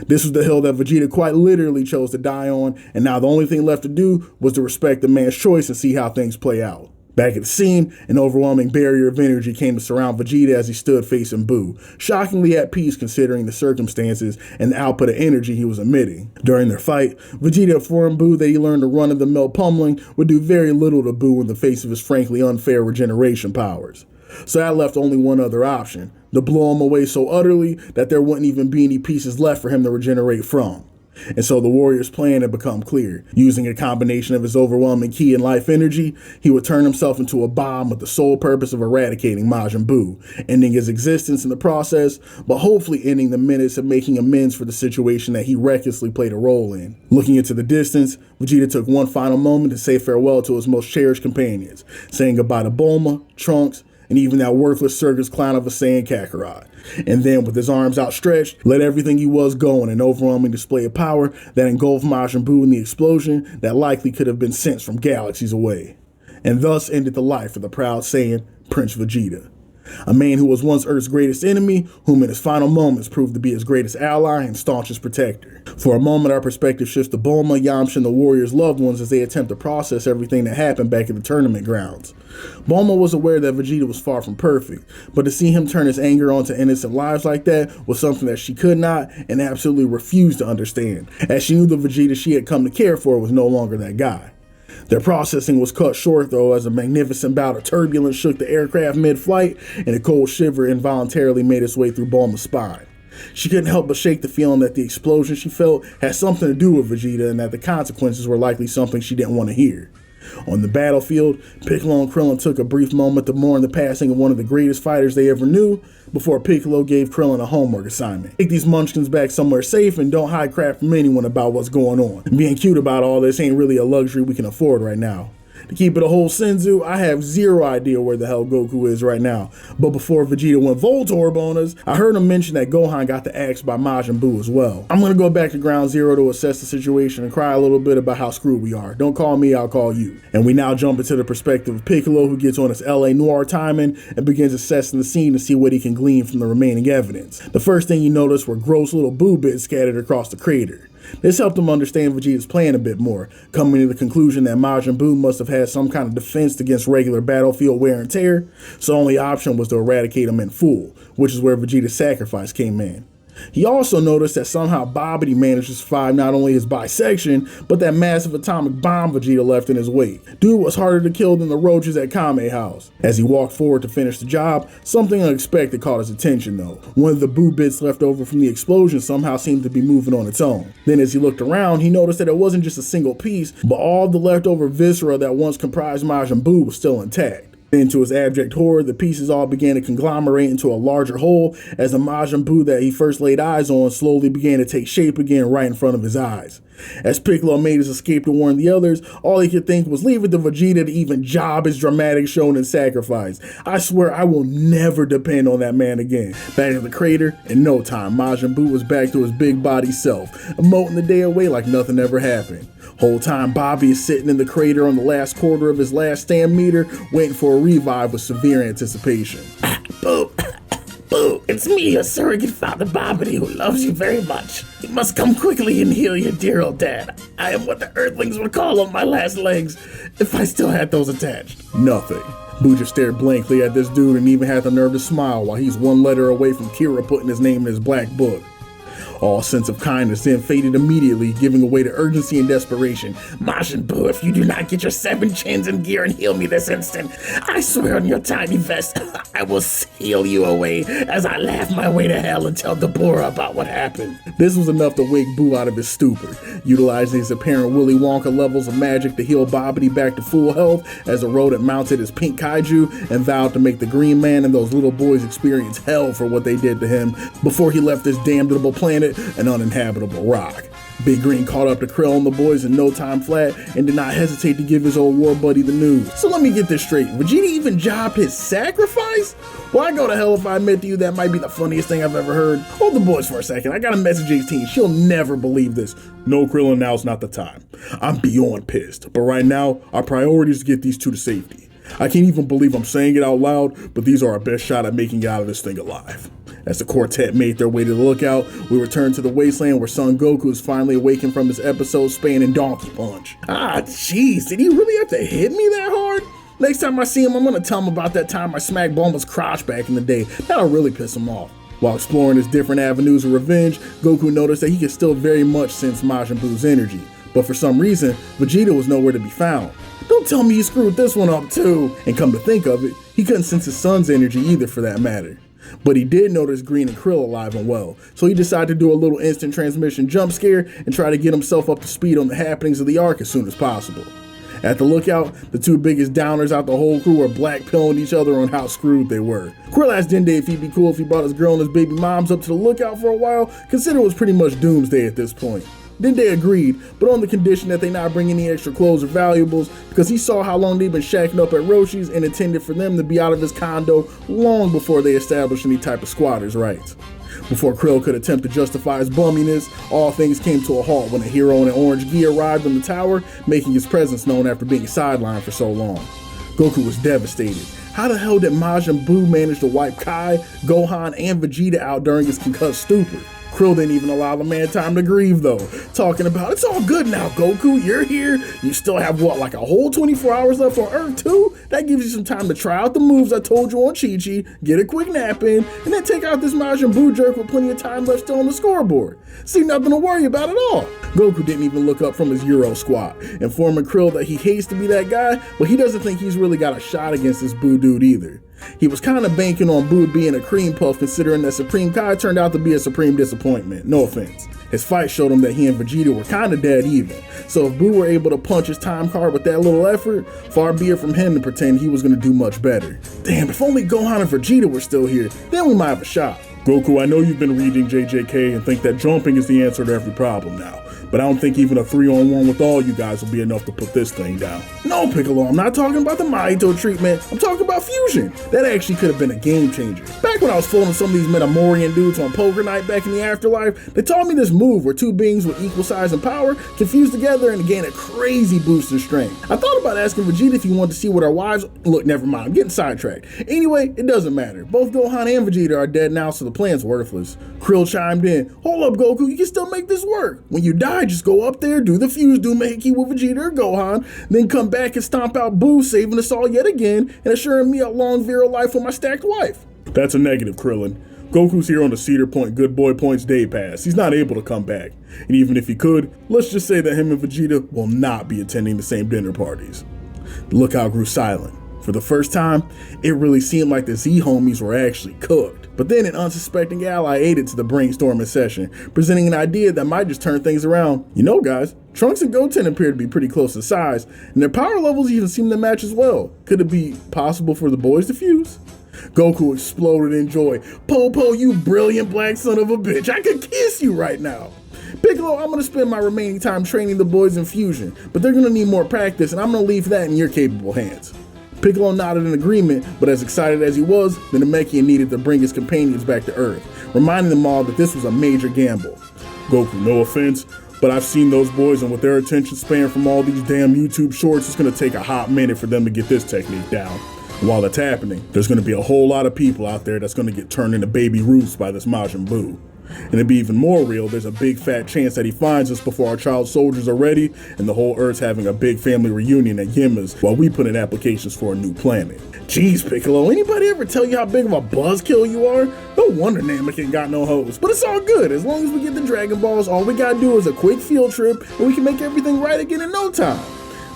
This was the hill that Vegeta quite literally chose to die on, and now the only thing left to do was to respect the man's choice and see how things play out. Back at the scene, an overwhelming barrier of energy came to surround Vegeta as he stood facing Buu, shockingly at peace considering the circumstances and the output of energy he was emitting. During their fight, Vegeta informed Buu that he learned the run-of-the-mill pummeling would do very little to Buu in the face of his frankly unfair regeneration powers. So that left only one other option, to blow him away so utterly that there wouldn't even be any pieces left for him to regenerate from. And so the warrior's plan had become clear. Using a combination of his overwhelming ki and life energy, he would turn himself into a bomb with the sole purpose of eradicating Majin Buu, ending his existence in the process, but hopefully ending the menace of making amends for the situation that he recklessly played a role in. Looking into the distance, Vegeta took one final moment to say farewell to his most cherished companions, saying goodbye to Bulma, Trunks, and even that worthless circus clown of a Saiyan Kakarot. And then, with his arms outstretched, let everything he was go in an overwhelming display of power that engulfed Majin Buu in the explosion that likely could have been sensed from galaxies away. And thus ended the life of the proud Saiyan, Prince Vegeta. A man who was once Earth's greatest enemy, whom in his final moments proved to be his greatest ally and staunchest protector. For a moment, our perspective shifts to Bulma, Yamcha, and the warrior's loved ones as they attempt to process everything that happened back at the tournament grounds. Bulma was aware that Vegeta was far from perfect, but to see him turn his anger onto innocent lives like that was something that she could not and absolutely refused to understand, as she knew the Vegeta she had come to care for was no longer that guy. Their processing was cut short, though, as a magnificent bout of turbulence shook the aircraft mid-flight, and a cold shiver involuntarily made its way through Bulma's spine. She couldn't help but shake the feeling that the explosion she felt had something to do with Vegeta, and that the consequences were likely something she didn't want to hear. On the battlefield, Piccolo and Krillin took a brief moment to mourn the passing of one of the greatest fighters they ever knew, before Piccolo gave Krillin a homework assignment. Take these munchkins back somewhere safe and don't hide crap from anyone about what's going on. Being cute about all this ain't really a luxury we can afford right now. To keep it a whole Senzu, I have zero idea where the hell Goku is right now. But before Vegeta went Voltorb on us, I heard him mention that Gohan got the axe by Majin Buu as well. I'm gonna go back to ground zero to assess the situation and cry a little bit about how screwed we are. Don't call me, I'll call you. And we now jump into the perspective of Piccolo, who gets on his LA Noir timing and begins assessing the scene to see what he can glean from the remaining evidence. The first thing you notice were gross little boo bits scattered across the crater. This helped him understand Vegeta's plan a bit more, coming to the conclusion that Majin Buu must have had some kind of defense against regular battlefield wear and tear, so the only option was to eradicate him in full, which is where Vegeta's sacrifice came in. He also noticed that somehow Babidi managed to survive not only his bisection, but that massive atomic bomb Vegeta left in his wake. Dude was harder to kill than the roaches at Kame House. As he walked forward to finish the job, something unexpected caught his attention though. One of the boo bits left over from the explosion somehow seemed to be moving on its own. Then as he looked around, he noticed that it wasn't just a single piece, but all the leftover viscera that once comprised Majin Buu was still intact. Then, to his abject horror, the pieces all began to conglomerate into a larger whole as the Majin Buu that he first laid eyes on slowly began to take shape again right in front of his eyes. As Piccolo made his escape to warn the others, all he could think was leave it to Vegeta to even job his dramatic shonen sacrifice. I swear I will never depend on that man again. Back at the crater, in no time, Majin Buu was back to his big body self, emoting the day away like nothing ever happened. Whole time, Bobby is sitting in the crater on the last quarter of his last stand meter, waiting for a revive with severe anticipation. Boo, Boo, it's me, your surrogate father Babidi, who loves you very much. You must come quickly and heal your dear old dad. I am what the Earthlings would call on my last legs, if I still had those attached. Nothing. Boo just stared blankly at this dude and even had the nerve to smile while he's one letter away from Kira putting his name in his black book. All sense of kindness then faded immediately, giving away to urgency and desperation. Majin Buu, if you do not get your 7 chins in gear and heal me this instant, I swear on your tiny vest, I will seal you away as I laugh my way to hell and tell Dabura about what happened. This was enough to wake Boo out of his stupor, utilizing his apparent Willy Wonka levels of magic to heal Babidi back to full health as the rodent mounted his pink kaiju and vowed to make the Green Man and those little boys experience hell for what they did to him before he left this damnable planet an uninhabitable rock. Big Green caught up to Krill and the boys in no time flat and did not hesitate to give his old war buddy the news. So let me get this straight, Vegeta even jobbed his sacrifice? Well, I go to hell if I admit to you that might be the funniest thing I've ever heard. Hold the boys for a second, I gotta message 18, she'll never believe this. No, Krillin, now's not the time. I'm beyond pissed, but right now, our priority is to get these two to safety. I can't even believe I'm saying it out loud, but these are our best shot at making it out of this thing alive. As the quartet made their way to the lookout, we returned to the wasteland where Son Goku is finally awakened from his episode spanning Donkey Punch. Ah, jeez, did he really have to hit me that hard? Next time I see him, I'm gonna tell him about that time I smacked Bulma's crotch back in the day. That'll really piss him off. While exploring his different avenues of revenge, Goku noticed that he could still very much sense Majin Buu's energy, but for some reason, Vegeta was nowhere to be found. Don't tell me he screwed this one up too. And come to think of it, he couldn't sense his son's energy either for that matter. But he did notice Green and Krill alive and well, so he decided to do a little instant transmission jump scare and try to get himself up to speed on the happenings of the arc as soon as possible. At the lookout, the two biggest downers out the whole crew were blackpilling each other on how screwed they were. Krill asked Dende if he'd be cool if he brought his girl and his baby moms up to the lookout for a while, considering it was pretty much doomsday at this point. Dende agreed, but on the condition that they not bring any extra clothes or valuables, because he saw how long they'd been shacking up at Roshi's and intended for them to be out of his condo long before they established any type of squatters' rights. Before Krill could attempt to justify his bumminess, all things came to a halt when a hero in an orange gi arrived in the tower, making his presence known after being sidelined for so long. Goku was devastated. How the hell did Majin Buu manage to wipe Kai, Gohan, and Vegeta out during his concussed stupor? Krill didn't even allow the man time to grieve though, talking about, it's all good now, Goku, you're here, you still have what, like a whole 24 hours left on Earth too? That gives you some time to try out the moves I told you on Chi-Chi, get a quick nap in, and then take out this Majin Buu jerk with plenty of time left still on the scoreboard. See, nothing to worry about at all. Goku didn't even look up from his Euro squat, informing Krill that he hates to be that guy, but he doesn't think he's really got a shot against this Buu dude either. He was kind of banking on Buu being a cream puff, considering that Supreme Kai turned out to be a supreme disappointment, no offense. His fight showed him that he and Vegeta were kind of dead even, so if Buu were able to punch his time card with that little effort, far be it from him to pretend he was going to do much better. Damn, if only Gohan and Vegeta were still here, then we might have a shot. Goku, I know you've been reading JJK and think that jumping is the answer to every problem now, but I don't think even a 3-on-1 with all you guys will be enough to put this thing down. No, Piccolo, I'm not talking about the Mahito treatment, I'm talking about Fusion. That actually could have been a game changer. Back when I was following some of these Metamorian dudes on poker night back in the afterlife, they taught me this move where two beings with equal size and power can fuse together and gain a crazy boost in strength. I thought about asking Vegeta if he wanted to see what our wives... Look, never mind, I'm getting sidetracked. Anyway, it doesn't matter. Both Gohan and Vegeta are dead now, so the plan's worthless. Krill chimed in, hold up Goku, you can still make this work. When you die, just go up there, do the fuse doohickey with Vegeta or Gohan, then come back and stomp out Buu, saving us all yet again, and assuring me a long virile life with my stacked wife. That's a negative, Krillin. Goku's here on the Cedar Point Good Boy Points Day Pass. He's not able to come back. And even if he could, let's just say that him and Vegeta will not be attending the same dinner parties. The lookout grew silent. For the first time, it really seemed like the Z homies were actually cooked. But then an unsuspecting ally aided to the brainstorming session, presenting an idea that might just turn things around. You know guys, Trunks and Goten appear to be pretty close in size, and their power levels even seem to match as well. Could it be possible for the boys to fuse? Goku exploded in joy. Popo, you brilliant black son of a bitch, I could kiss you right now. Piccolo, I'm gonna spend my remaining time training the boys in fusion, but they're gonna need more practice, and I'm gonna leave that in your capable hands. Piccolo nodded in agreement, but as excited as he was, the Namekian needed to bring his companions back to Earth, reminding them all that this was a major gamble. Goku, no offense, but I've seen those boys, and with their attention span from all these damn YouTube shorts, it's gonna take a hot minute for them to get this technique down. And while that's happening, there's gonna be a whole lot of people out there that's gonna get turned into baby Ruths by this Majin Buu. And to be even more real, there's a big fat chance that he finds us before our child soldiers are ready and the whole Earth's having a big family reunion at Yima's while we put in applications for a new planet. Jeez, Piccolo, anybody ever tell you how big of a buzzkill you are? No wonder Namek ain't got no hoes. But it's all good. As long as we get the Dragon Balls, all we gotta do is a quick field trip and we can make everything right again in no time.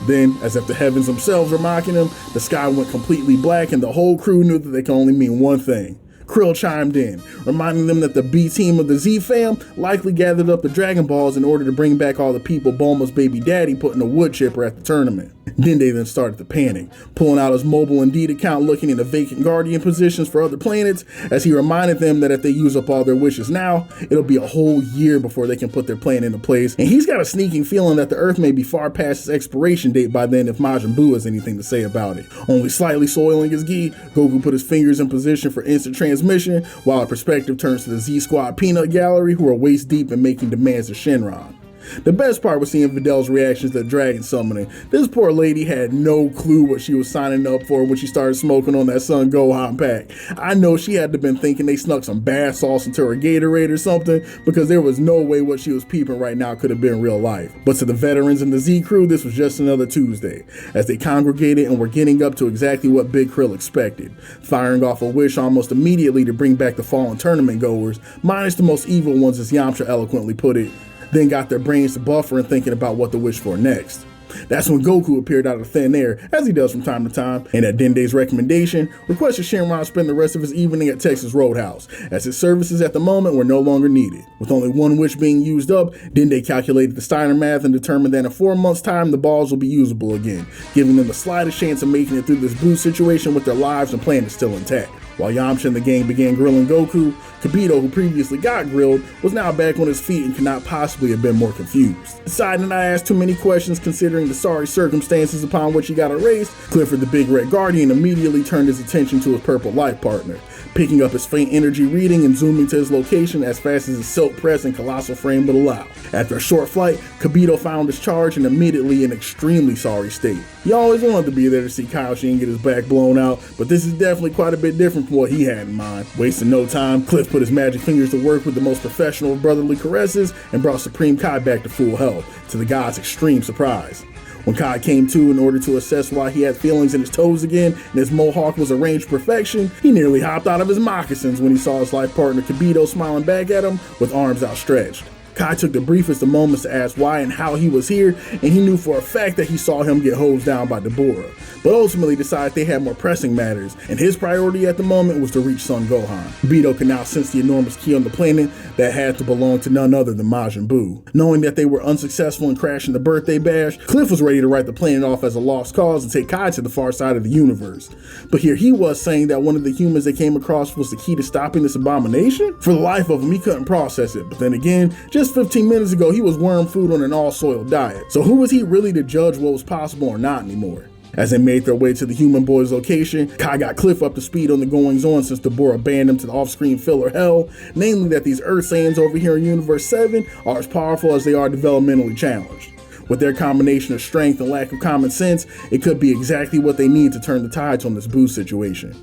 Then, as if the heavens themselves were mocking him, the sky went completely black and the whole crew knew that they could only mean one thing. Krill chimed in, reminding them that the B team of the Z fam likely gathered up the Dragon Balls in order to bring back all the people Bulma's baby daddy put in a wood chipper at the tournament. Dende then started to panic, pulling out his mobile Indeed account looking into vacant Guardian positions for other planets, as he reminded them that if they use up all their wishes now, it'll be a whole year before they can put their plan into place, and he's got a sneaking feeling that the Earth may be far past its expiration date by then if Majin Buu has anything to say about it. Only slightly soiling his gi, Goku put his fingers in position for instant transmission, while our perspective turns to the Z-Squad peanut gallery who are waist deep in making demands to Shenron. The best part was seeing Videl's reactions to the dragon summoning. This poor lady had no clue what she was signing up for when she started smoking on that Son Gohan pack. I know she had to been thinking they snuck some bath sauce into her Gatorade or something, because there was no way what she was peeping right now could have been real life. But to the veterans and the Z crew, this was just another Tuesday, as they congregated and were getting up to exactly what Big Krill expected, firing off a wish almost immediately to bring back the fallen tournament goers, minus the most evil ones as Yamcha eloquently put it, then got their brains to buffer and thinking about what to wish for next. That's when Goku appeared out of thin air, as he does from time to time, and at Dende's recommendation, requested Shenron spend the rest of his evening at Texas Roadhouse, as his services at the moment were no longer needed. With only one wish being used up, Dende calculated the Steiner math and determined that in 4 months' time the balls will be usable again, giving them the slightest chance of making it through this Buu situation with their lives and planet still intact. While Yamcha and the gang began grilling Goku, Kibito, who previously got grilled, was now back on his feet and could not possibly have been more confused. Deciding not to ask too many questions considering the sorry circumstances upon which he got erased, Clifford the Big Red Guardian immediately turned his attention to his purple life partner, picking up his faint energy reading and zooming to his location as fast as his silk press and colossal frame would allow. After a short flight, Kibito found his charge and immediately in extremely sorry state. He always wanted to be there to see Kaioshin get his back blown out, but this is definitely quite a bit different from what he had in mind. Wasting no time, Cliff put his magic fingers to work with the most professional of brotherly caresses and brought Supreme Kai back to full health, to the god's extreme surprise. When Kai came to in order to assess why he had feelings in his toes again and his mohawk was arranged to perfection, he nearly hopped out of his moccasins when he saw his life partner Kibito smiling back at him with arms outstretched. Kai took the briefest of moments to ask why and how he was here, and he knew for a fact that he saw him get hosed down by Deborah, but ultimately decided they had more pressing matters, and his priority at the moment was to reach Son Gohan. Kibito could now sense the enormous key on the planet that had to belong to none other than Majin Buu. Knowing that they were unsuccessful in crashing the birthday bash, Cliff was ready to write the planet off as a lost cause and take Kai to the far side of the universe. But here he was saying that one of the humans they came across was the key to stopping this abomination? For the life of him, he couldn't process it, but then again, just 15 minutes ago, he was worm food on an all-soil diet. So who was he really to judge what was possible or not anymore? As they made their way to the human boy's location, Kai got Cliff up to speed on the goings-on since Deborah banned him to the off-screen filler hell, namely that these Earth Saiyans over here in Universe 7 are as powerful as they are developmentally challenged. With their combination of strength and lack of common sense, it could be exactly what they need to turn the tides on this Buu situation.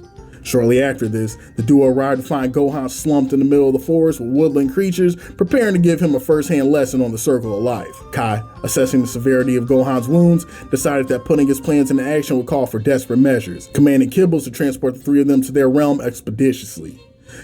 Shortly after this, the duo arrived to find Gohan slumped in the middle of the forest with woodland creatures, preparing to give him a first-hand lesson on the circle of life. Kai, assessing the severity of Gohan's wounds, decided that putting his plans into action would call for desperate measures, commanding Kibbles to transport the three of them to their realm expeditiously.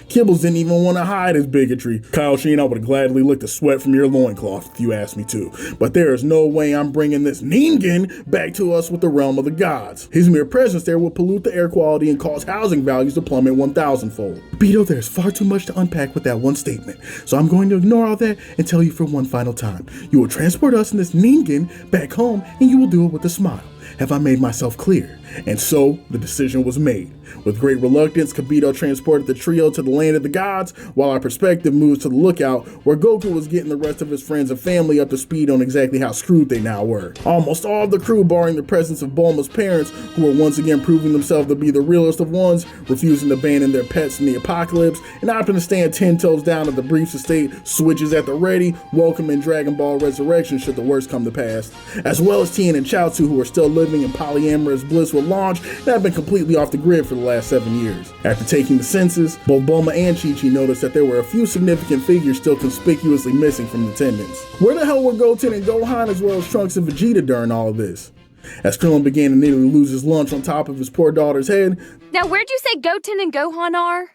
Kibbles didn't even want to hide his bigotry. Kaioshin, I would have gladly licked the sweat from your loincloth if you asked me to, but there is no way I'm bringing this Ningen back to us with the realm of the gods. His mere presence there will pollute the air quality and cause housing values to plummet 1,000-fold. Beto, there's far too much to unpack with that one statement, so I'm going to ignore all that and tell you for one final time. You will transport us and this Ningen back home, and you will do it with a smile. Have I made myself clear? And so, the decision was made. With great reluctance, Kibito transported the trio to the land of the gods, while our perspective moves to the lookout, where Goku was getting the rest of his friends and family up to speed on exactly how screwed they now were. Almost all of the crew, barring the presence of Bulma's parents, who were once again proving themselves to be the realest of ones, refusing to abandon their pets in the apocalypse, and opting to stand 10 toes down at the Briefs estate, switches at the ready, welcoming Dragon Ball Resurrection should the worst come to pass, as well as Tien and Chaozu, who are still living in polyamorous bliss with Launch and have been completely off the grid for the last 7 years. After taking the census, both Bulma and Chi-Chi noticed that there were a few significant figures still conspicuously missing from attendance. Where the hell were Goten and Gohan as well as Trunks and Vegeta during all of this? As Krillin began to nearly lose his lunch on top of his poor daughter's head. Now where'd you say Goten and Gohan are?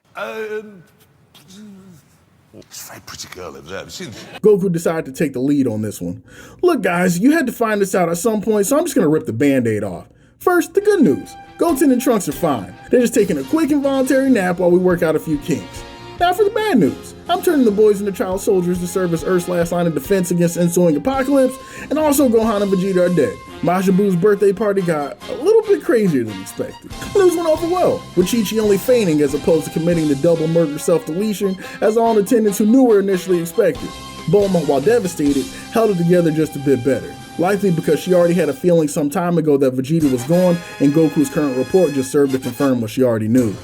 It's very pretty girl over there. Goku decided to take the lead on this one. Look guys, you had to find this out at some point, so I'm just gonna rip the band-aid off. First, the good news. Goten and Trunks are fine. They're just taking a quick involuntary nap while we work out a few kinks. Now for the bad news. I'm turning the boys into child soldiers to serve as Earth's last line of defense against ensuing apocalypse, and also Gohan and Vegeta are dead. Majin Buu's birthday party got a little bit crazier than expected. The news went over well, with Chi-Chi only feigning as opposed to committing the double murder self-deletion as all in attendance who knew were initially expected. Bulma, while devastated, held it together just a bit better. Likely because she already had a feeling some time ago that Vegeta was gone, and Goku's current report just served to confirm what she already knew.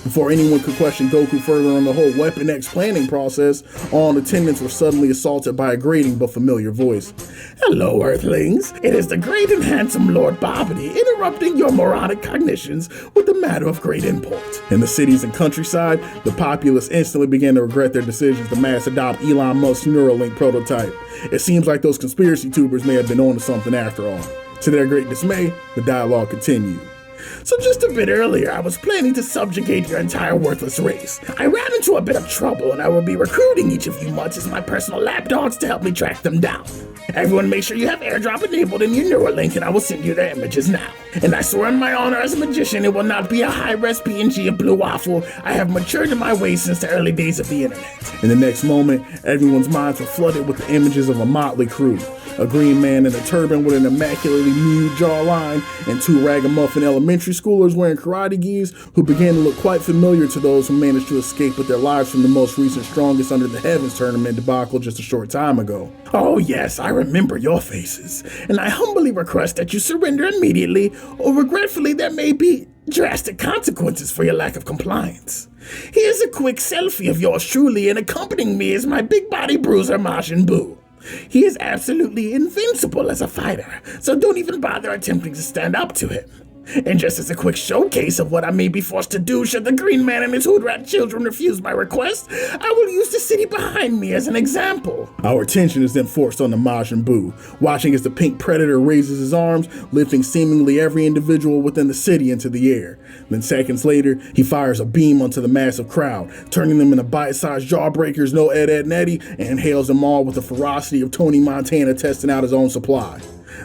Before anyone could question Goku further on the whole Weapon X planning process, all in attendance were suddenly assaulted by a grating but familiar voice. Hello, Earthlings. It is the great and handsome Lord Babidi interrupting your moronic cognitions with a matter of great import. In the cities and countryside, the populace instantly began to regret their decisions to mass adopt Elon Musk's Neuralink prototype. It seems like those conspiracy tubers may have been on to something after all. To their great dismay, the dialogue continued. So just a bit earlier, I was planning to subjugate your entire worthless race. I ran into a bit of trouble, and I will be recruiting each of you much as my personal lapdogs to help me track them down. Everyone make sure you have airdrop enabled in your Neuralink and I will send you the images now. And I swear on my honor as a magician, it will not be a high-res PNG of blue waffle. I have matured in my ways since the early days of the internet. In the next moment, everyone's minds were flooded with the images of a motley crew. A green man in a turban with an immaculately nude jawline, and two ragamuffin elementary schoolers wearing karate gis who began to look quite familiar to those who managed to escape with their lives from the most recent Strongest Under the Heavens tournament debacle just a short time ago. Oh yes, I remember your faces, and I humbly request that you surrender immediately, or regretfully there may be drastic consequences for your lack of compliance. Here's a quick selfie of yours truly, and accompanying me is my big body bruiser Majin Buu. He is absolutely invincible as a fighter, so don't even bother attempting to stand up to him. And just as a quick showcase of what I may be forced to do should the green man and his hood rat children refuse my request, I will use the city behind me as an example. Our attention is then forced on the Majin Buu, watching as the pink predator raises his arms, lifting seemingly every individual within the city into the air. Then seconds later, he fires a beam onto the massive crowd, turning them into bite-sized jawbreakers, no Ed, Ed, and Eddie, and hails them all with the ferocity of Tony Montana testing out his own supply.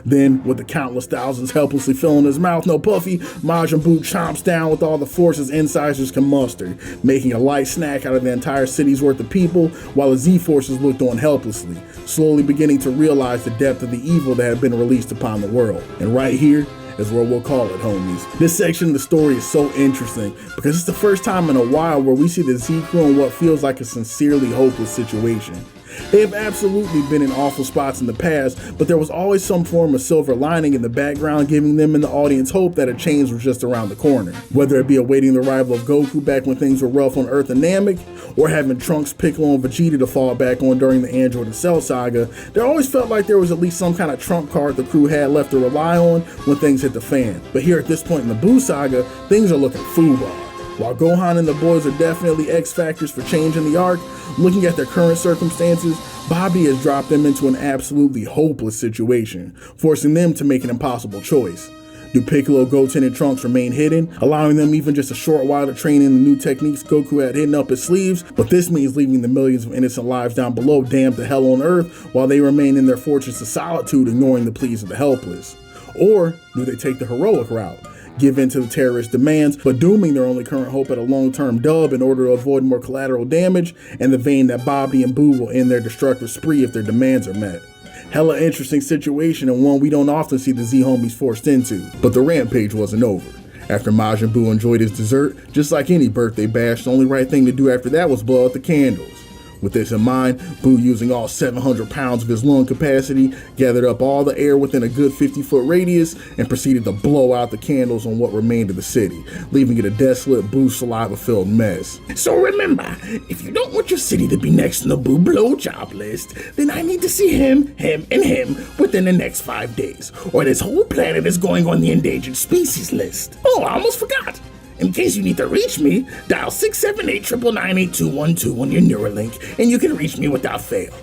Then, with the countless thousands helplessly filling his mouth, no Puffy, Majin Buu chomps down with all the force his incisors can muster, making a light snack out of the entire city's worth of people, while the Z-forces looked on helplessly, slowly beginning to realize the depth of the evil that had been released upon the world. And right here is where we'll call it, homies. This section of the story is so interesting because it's the first time in a while where we see the Z-crew in what feels like a sincerely hopeless situation. They have absolutely been in awful spots in the past, but there was always some form of silver lining in the background, giving them and the audience hope that a change was just around the corner. Whether it be awaiting the arrival of Goku back when things were rough on Earth and Namek, or having Trunks, Piccolo, and Vegeta to fall back on during the Android and Cell saga, there always felt like there was at least some kind of trump card the crew had left to rely on when things hit the fan. But here at this point in the Buu Saga, things are looking foobar. While Gohan and the boys are definitely X factors for changing the arc, looking at their current circumstances, Babidi has dropped them into an absolutely hopeless situation, forcing them to make an impossible choice. Do Piccolo, Goten, and Trunks remain hidden, allowing them even just a short while to train in the new techniques Goku had hidden up his sleeves, but this means leaving the millions of innocent lives down below damned to hell on Earth while they remain in their fortress of solitude, ignoring the pleas of the helpless? Or do they take the heroic route, give in to the terrorist demands, but dooming their only current hope at a long-term dub in order to avoid more collateral damage, in the vein that Babidi and Buu will end their destructive spree if their demands are met? Hella interesting situation, and one we don't often see the Z-homies forced into. But the rampage wasn't over. After Majin Buu enjoyed his dessert, just like any birthday bash, the only right thing to do after that was blow out the candles. With this in mind, Buu, using all 700 pounds of his lung capacity, gathered up all the air within a good 50-foot radius and proceeded to blow out the candles on what remained of the city, leaving it a desolate, Buu saliva-filled mess. So remember, if you don't want your city to be next on the Buu blowjob list, then I need to see him, and him within the next 5 days, or this whole planet is going on the endangered species list. Oh, I almost forgot. In case you need to reach me, dial 678-999-8212 on your Neuralink, and you can reach me without fail.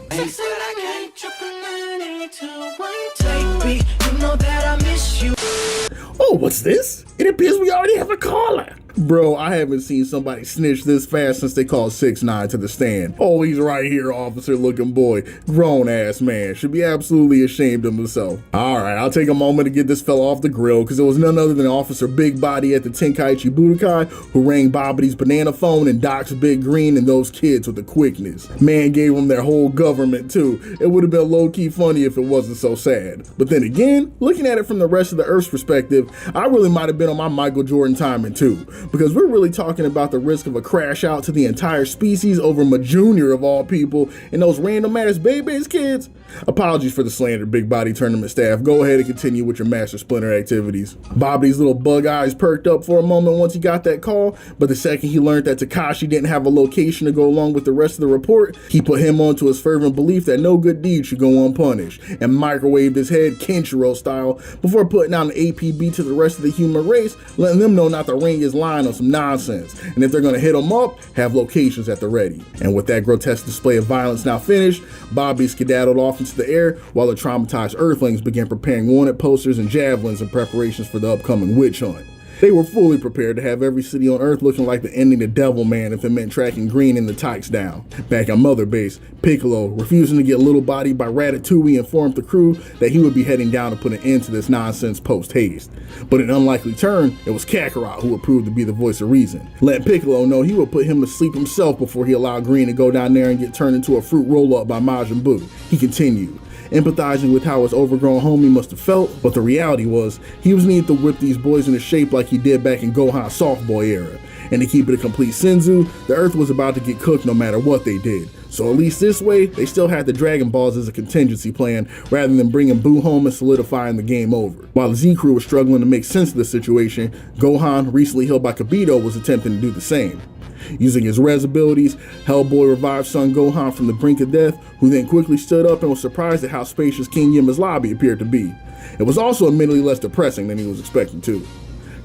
Oh, what's this? It appears we already have a caller. Bro, I haven't seen somebody snitch this fast since they called 6ix9ine to the stand. Oh, he's right here, officer looking boy. Grown ass man. Should be absolutely ashamed of himself. Alright, I'll take a moment to get this fella off the grill, because it was none other than Officer Big Body at the Tenkaichi Budokai who rang Babidi's banana phone and doxed Big Green and those kids with the quickness. Man gave them their whole government too. It would have been low-key funny if it wasn't so sad. But then again, looking at it from the rest of the Earth's perspective, I really might have been on my Michael Jordan timing too. Because we're really talking about the risk of a crash out to the entire species over Majunior of all people and those random ass babies kids. Apologies for the slander, Big Body Tournament staff. Go ahead and continue with your Master Splinter activities. Babidi's little bug eyes perked up for a moment once he got that call, but the second he learned that Takashi didn't have a location to go along with the rest of the report, he put him onto his fervent belief that no good deed should go unpunished, and microwaved his head Kenshiro style before putting out an APB to the rest of the human race, letting them know not to ring his line on some nonsense, and if they're gonna hit him up, have locations at the ready. And with that grotesque display of violence now finished, Babidi skedaddled off into the air while the traumatized Earthlings began preparing wanted posters and javelins in preparations for the upcoming witch hunt. They were fully prepared to have every city on Earth looking like the ending to Devil Man if it meant tracking Green and the Tykes down. Back on Mother Base, Piccolo, refusing to get little bodied by Ratatouille, informed the crew that he would be heading down to put an end to this nonsense post-haste. But in an unlikely turn, it was Kakarot who would prove to be the voice of reason, letting Piccolo know he would put him to sleep himself before he allowed Green to go down there and get turned into a fruit roll-up by Majin Buu. He continued, empathizing with how his overgrown homie must have felt, but the reality was, he was needed to whip these boys into shape like he did back in Gohan's soft boy era. And to keep it a complete Senzu, the Earth was about to get cooked no matter what they did. So at least this way, they still had the Dragon Balls as a contingency plan, rather than bringing Buu home and solidifying the game over. While the Z Crew was struggling to make sense of the situation, Gohan, recently healed by Kibito, was attempting to do the same. Using his res abilities, Hellboy revived Son Gohan from the brink of death, who then quickly stood up and was surprised at how spacious King Yimba's lobby appeared to be. It was also admittedly less depressing than he was expecting to.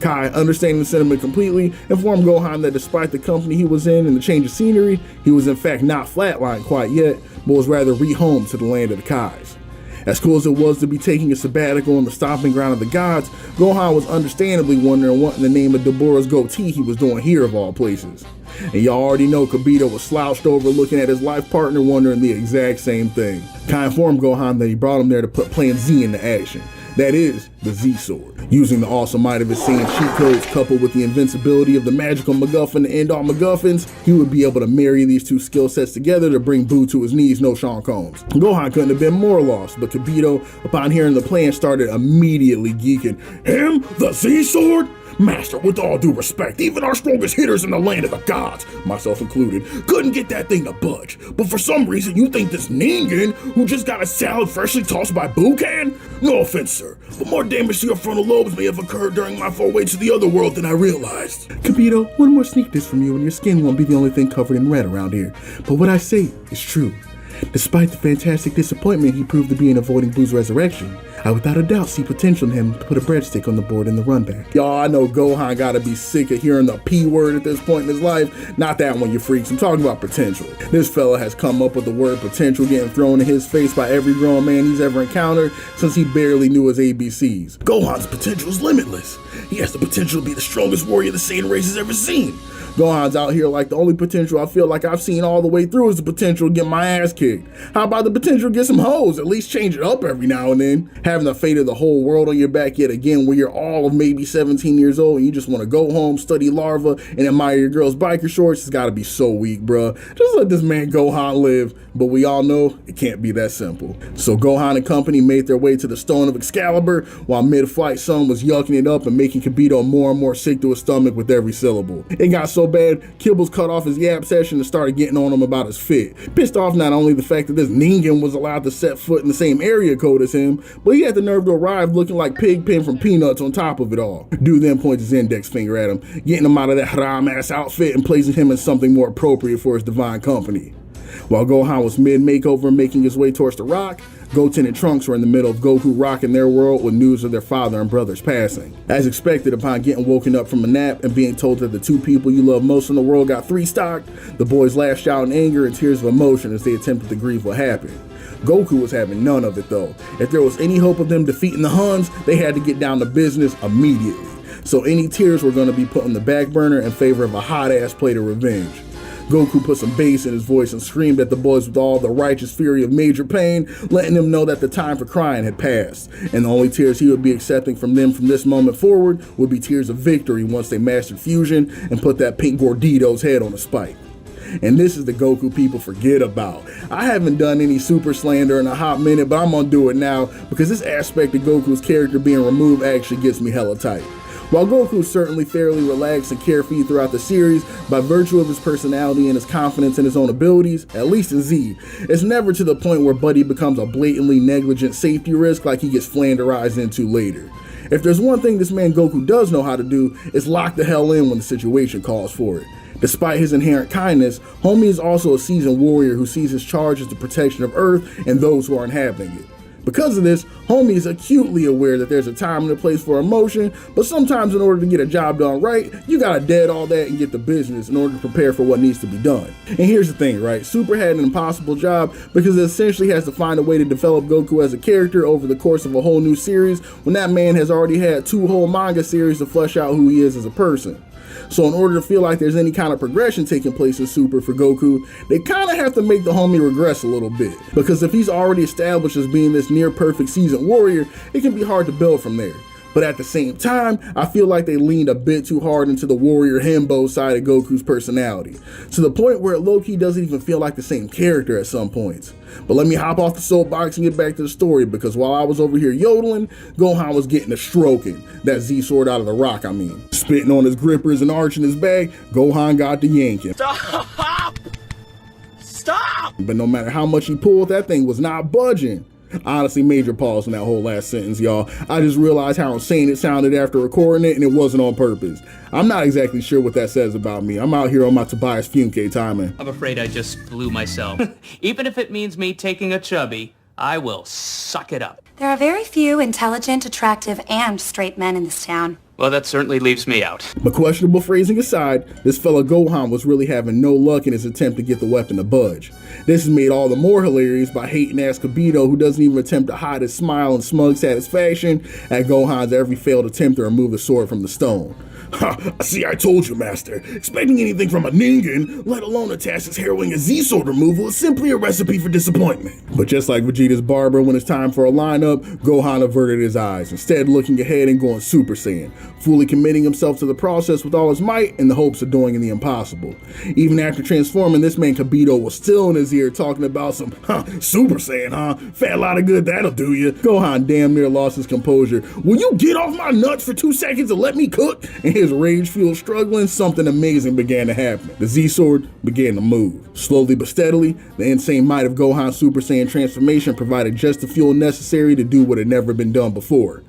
Kai, understanding the sentiment completely, informed Gohan that despite the company he was in and the change of scenery, he was in fact not flatlined quite yet, but was rather rehomed to the land of the Kais. As cool as it was to be taking a sabbatical on the stomping ground of the gods, Gohan was understandably wondering what in the name of Deborah's goatee he was doing here of all places. And y'all already know Kibito was slouched over looking at his life partner wondering the exact same thing. Kai informed Gohan that he brought him there to put Plan Z into action. That is, the Z-Sword. Using the awesome might of his Saiyan cheat codes coupled with the invincibility of the magical MacGuffin to end all MacGuffins, he would be able to marry these two skill sets together to bring Buu to his knees, no Sean Combs. Gohan couldn't have been more lost, but Kibito, upon hearing the plan, started immediately geeking. Him? The Z-Sword? Master, with all due respect, even our strongest hitters in the land of the gods, myself included, couldn't get that thing to budge. But for some reason, you think this Ningen, who just got a salad freshly tossed by Buu can? No offense, sir, but more damage to your frontal lobes may have occurred during my foray to the other world than I realized. Kibito, one more sneak diss from you and your skin won't be the only thing covered in red around here. But what I say is true. Despite the fantastic disappointment he proved to be in avoiding Buu's resurrection, I without a doubt see potential in him to put a breadstick on the board in the run back. Y'all, I know Gohan gotta be sick of hearing the P word at this point in his life. Not that one, you freaks. I'm talking about potential. This fella has come up with the word potential getting thrown in his face by every grown man he's ever encountered since he barely knew his ABCs. Gohan's potential is limitless. He has the potential to be the strongest warrior the Saiyan race has ever seen. Gohan's out here like the only potential I feel like I've seen all the way through is the potential to get my ass kicked. How about the potential to get some hoes? At least change it up every now and then. Having the fate of the whole world on your back yet again where you're all of maybe 17 years old and you just want to go home, study larva, and admire your girl's biker shorts, it's gotta be so weak, bruh. Just let this man Gohan live. But we all know it can't be that simple. So Gohan and company made their way to the Stone of Excalibur while mid-flight Son was yucking it up and making Kibito more and more sick to his stomach with every syllable. It got so bad, Kibbles cut off his yap session and started getting on him about his fit. Pissed off not only the fact that this Ningen was allowed to set foot in the same area code as him, but he had the nerve to arrive looking like Pigpen from Peanuts on top of it all. Dude then points his index finger at him, getting him out of that haram-ass outfit and placing him in something more appropriate for his divine company. While Gohan was mid-makeover and making his way towards the Rock, Goten and Trunks were in the middle of Goku rocking their world with news of their father and brother's passing. As expected, upon getting woken up from a nap and being told that the two people you love most in the world got three-stocked, the boys lashed out in anger and tears of emotion as they attempted to grieve what happened. Goku was having none of it though. If there was any hope of them defeating the Huns, they had to get down to business immediately. So any tears were going to be put on the back burner in favor of a hot-ass plate of revenge. Goku put some bass in his voice and screamed at the boys with all the righteous fury of major pain, letting them know that the time for crying had passed, and the only tears he would be accepting from them from this moment forward would be tears of victory once they mastered fusion and put that pink Gordito's head on a spike. And this is the Goku people forget about. I haven't done any super slander in a hot minute, but I'm gonna do it now because this aspect of Goku's character being removed actually gets me hella tight. While Goku is certainly fairly relaxed and carefree throughout the series, by virtue of his personality and his confidence in his own abilities, at least in Z, it's never to the point where Buddy becomes a blatantly negligent safety risk like he gets flanderized into later. If there's one thing this man Goku does know how to do, it's lock the hell in when the situation calls for it. Despite his inherent kindness, Homie is also a seasoned warrior who sees his charge as the protection of Earth and those who are inhabiting it. Because of this, Homie is acutely aware that there's a time and a place for emotion, but sometimes in order to get a job done right, you gotta dead all that and get the business in order to prepare for what needs to be done. And here's the thing, right? Super had an impossible job because it essentially has to find a way to develop Goku as a character over the course of a whole new series when that man has already had 2 whole manga series to flesh out who he is as a person. So in order to feel like there's any kind of progression taking place in Super for Goku, they kind of have to make the homie regress a little bit. Because if he's already established as being this near perfect seasoned warrior, it can be hard to build from there. But at the same time, I feel like they leaned a bit too hard into the warrior himbo side of Goku's personality, to the point where it low-key doesn't even feel like the same character at some points. But let me hop off the soapbox and get back to the story, because while I was over here yodeling, Gohan was getting a stroking. That Z-sword out of the rock, I mean. Spitting on his grippers and arching his bag, Gohan got to yanking. Stop! Stop! But no matter how much he pulled, that thing was not budging. Honestly, major pause in that whole last sentence, y'all. I just realized how insane it sounded after recording it, and it wasn't on purpose. I'm not exactly sure what that says about me. I'm out here on my Tobias Funke timing. I'm afraid I just blew myself. Even if it means me taking a chubby, I will suck it up. There are very few intelligent, attractive, and straight men in this town. Well, that certainly leaves me out. But questionable phrasing aside, this fella Gohan was really having no luck in his attempt to get the weapon to budge. This is made all the more hilarious by hating-ass Kibito, who doesn't even attempt to hide his smile and smug satisfaction at Gohan's every failed attempt to remove the sword from the stone. Ha, see, I told you, Master. Expecting anything from a Ningen, let alone a task as harrowing as Z-sword removal, is simply a recipe for disappointment. But just like Vegeta's barber when it's time for a lineup, Gohan averted his eyes, instead looking ahead and going Super Saiyan, fully committing himself to the process with all his might in the hopes of doing the impossible. Even after transforming, this man Kibito was still in his ear talking about some, Super Saiyan, huh? Fat lot of good that'll do you. Gohan damn near lost his composure. Will you get off my nuts for 2 seconds and let me cook? And his rage-fueled struggling, something amazing began to happen. The Z-sword began to move. Slowly but steadily, the insane might of Gohan's Super Saiyan transformation provided just the fuel necessary to do what had never been done before.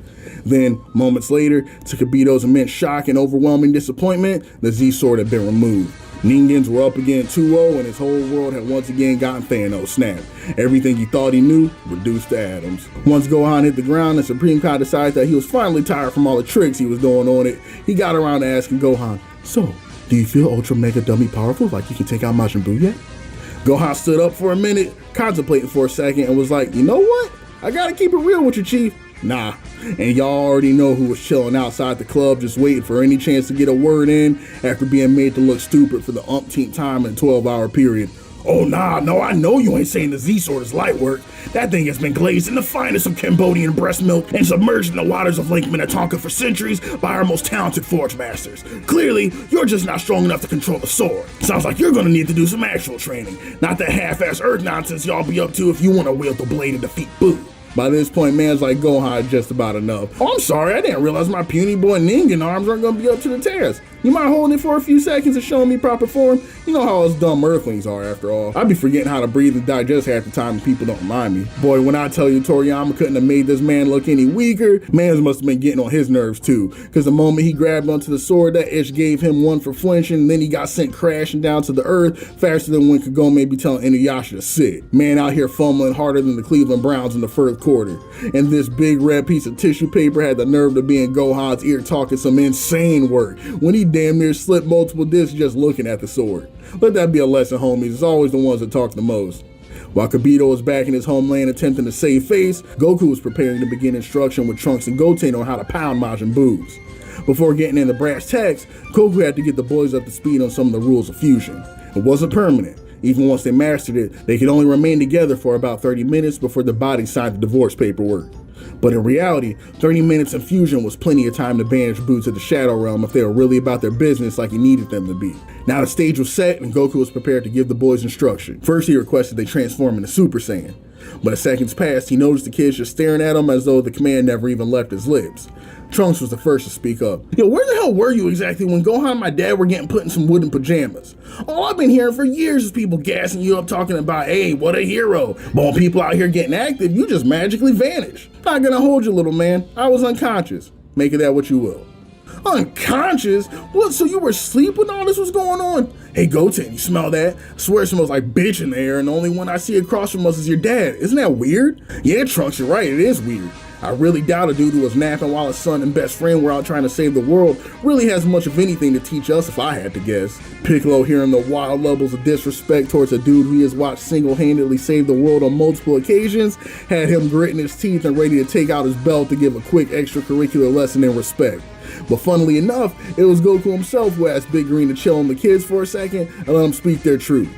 Then, moments later, to Kibito's immense shock and overwhelming disappointment, the Z-sword had been removed. Ningens were up again 2-0, and his whole world had once again gotten Thanos snapped. Everything he thought he knew reduced to atoms. Once Gohan hit the ground and Supreme Kai decided that he was finally tired from all the tricks he was doing on it, he got around to asking Gohan, "So, do you feel Ultra Mega Dummy powerful like you can take out Majin Buu yet?" Gohan stood up for a minute, contemplating for a second, and was like, "You know what? I gotta keep it real with you, Chief. Nah." And y'all already know who was chilling outside the club just waiting for any chance to get a word in after being made to look stupid for the umpteenth time in a 12-hour period. "Oh nah, no, I know you ain't saying the Z-sword is light work. That thing has been glazed in the finest of Cambodian breast milk and submerged in the waters of Lake Minnetonka for centuries by our most talented forge masters. Clearly, you're just not strong enough to control the sword. Sounds like you're gonna need to do some actual training, not that half-ass earth nonsense y'all be up to if you want to wield the blade and defeat Boo." By this point, man's like, Gohan just about enough. "Oh, I'm sorry, I didn't realize my puny boy Ningen arms aren't gonna be up to the task. You mind holding it for a few seconds and showing me proper form? You know how us dumb earthlings are, after all. I be forgetting how to breathe and digest half the time and people don't remind me. Boy, when I tell you Toriyama couldn't have made this man look any weaker, mans must have been getting on his nerves too. Cause the moment he grabbed onto the sword, that itch gave him one for flinching, and then he got sent crashing down to the earth faster than when Kagome be telling Inuyasha to sit. Man out here fumbling harder than the Cleveland Browns in the first quarter. And this big red piece of tissue paper had the nerve to be in Gohan's ear talking some insane work, when he damn near slipped multiple discs just looking at the sword. Let that be a lesson, homies. It's always the ones that talk the most. While Kibito was back in his homeland attempting to save face, Goku was preparing to begin instruction with Trunks and Goten on how to pound Majin Buus. Before getting into brass tacks, Goku had to get the boys up to speed on some of the rules of fusion. It wasn't permanent. Even once they mastered it, they could only remain together for about 30 minutes before the bodies signed the divorce paperwork. But in reality, 30 minutes in fusion was plenty of time to banish Buu to the Shadow Realm if they were really about their business like he needed them to be. Now the stage was set and Goku was prepared to give the boys instruction. First he requested they transform into Super Saiyan. But as seconds passed, he noticed the kids just staring at him as though the command never even left his lips. Trunks was the first to speak up. "Yo, where the hell were you exactly when Gohan and my dad were getting put in some wooden pajamas? All I've been hearing for years is people gassing you up talking about, hey, what a hero. But when people out here getting active, you just magically vanish. Not gonna hold you, little man. I was unconscious. Make of that what you will." Unconscious? What, so you were asleep when all this was going on? Hey Goten, you smell that? I swear it smells like bitch in the air, and the only one I see across from us is your dad. Isn't that weird? Yeah, Trunks, you're right, it is weird. I really doubt a dude who was napping while his son and best friend were out trying to save the world really has much of anything to teach us if I had to guess. Piccolo hearing the wild levels of disrespect towards a dude who he has watched single-handedly save the world on multiple occasions had him gritting his teeth and ready to take out his belt to give a quick extracurricular lesson in respect. But funnily enough, it was Goku himself who asked Big Green to chill on the kids for a second and let them speak their truth.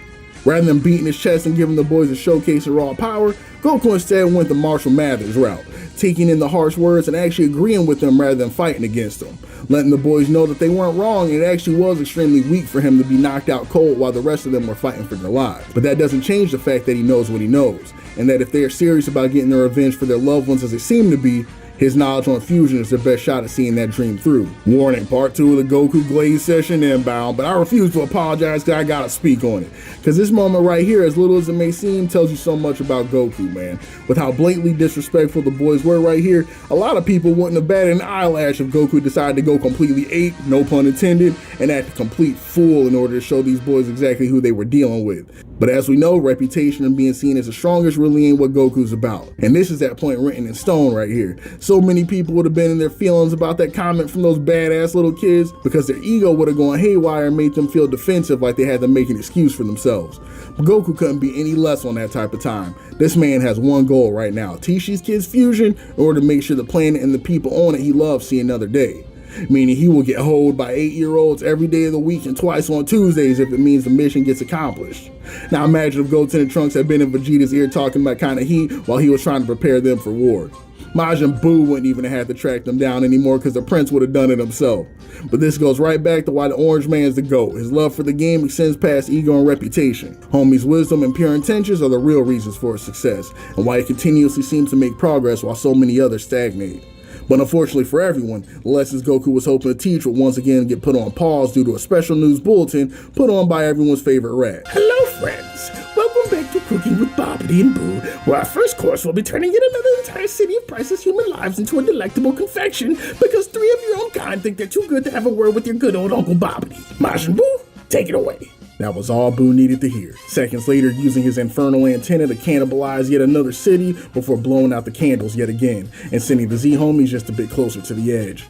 Rather than beating his chest and giving the boys a showcase of raw power, Goku instead went the Marshall Mathers route, taking in the harsh words and actually agreeing with them rather than fighting against them, letting the boys know that they weren't wrong and it actually was extremely weak for him to be knocked out cold while the rest of them were fighting for their lives. But that doesn't change the fact that he knows what he knows, and that if they are serious about getting their revenge for their loved ones as they seem to be, his knowledge on fusion is their best shot at seeing that dream through. Warning, part 2 of the Goku Glaze session inbound, but I refuse to apologize because I gotta speak on it. Because this moment right here, as little as it may seem, tells you so much about Goku, man. With how blatantly disrespectful the boys were right here, a lot of people wouldn't have batted an eyelash if Goku decided to go completely ape, no pun intended, and act a complete fool in order to show these boys exactly who they were dealing with. But as we know, reputation and being seen as the strongest really ain't what Goku's about. And this is that point written in stone right here. So many people would have been in their feelings about that comment from those badass little kids because their ego would have gone haywire and made them feel defensive like they had to make an excuse for themselves. But Goku couldn't be any less on that type of time. This man has one goal right now, teach these kids fusion in order to make sure the planet and the people on it he loves see another day. Meaning he will get holed by 8-year-olds every day of the week and twice on Tuesdays if it means the mission gets accomplished. Now imagine if Goten and Trunks had been in Vegeta's ear talking about kind of heat while he was trying to prepare them for war. Majin Buu wouldn't even have to track them down anymore because the prince would have done it himself. But this goes right back to why the Orange Man's the GOAT. His love for the game extends past ego and reputation. Homie's wisdom and pure intentions are the real reasons for his success, and why he continuously seems to make progress while so many others stagnate. But unfortunately for everyone, the lessons Goku was hoping to teach would once again get put on pause due to a special news bulletin put on by everyone's favorite rat. Hello friends, welcome back to Cooking with Babidi and Boo, where our first course will be turning yet another entire city of priceless human lives into a delectable confection because 3 of your own kind think they're too good to have a word with your good old Uncle Babidi. Majin Buu, take it away. That was all Boo needed to hear. Seconds later, using his infernal antenna to cannibalize yet another city before blowing out the candles yet again and sending the Z-homies just a bit closer to the edge.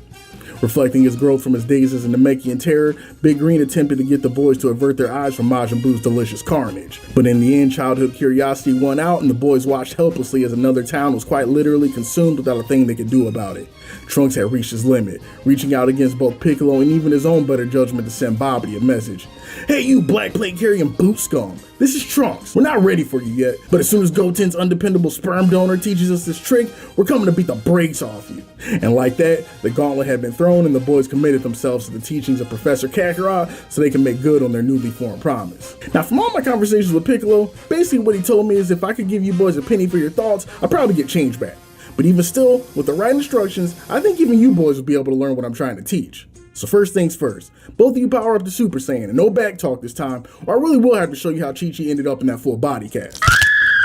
Reflecting his growth from his days as a Namekian terror, Big Green attempted to get the boys to avert their eyes from Majin Buu's delicious carnage. But in the end, childhood curiosity won out and the boys watched helplessly as another town was quite literally consumed without a thing they could do about it. Trunks had reached his limit, reaching out against both Piccolo and even his own better judgment to send Babidi a message. Hey you black plate carrying boot scum, this is Trunks. We're not ready for you yet, but as soon as Goten's undependable sperm donor teaches us this trick, we're coming to beat the brakes off you. And like that, the gauntlet had been thrown and the boys committed themselves to the teachings of Professor Kakarot so they can make good on their newly formed promise. Now from all my conversations with Piccolo, basically what he told me is if I could give you boys a penny for your thoughts, I'd probably get change back. But even still, with the right instructions, I think even you boys will be able to learn what I'm trying to teach. So first things first, both of you power up to Super Saiyan and no back talk this time, or I really will have to show you how Chi-Chi ended up in that full body cast.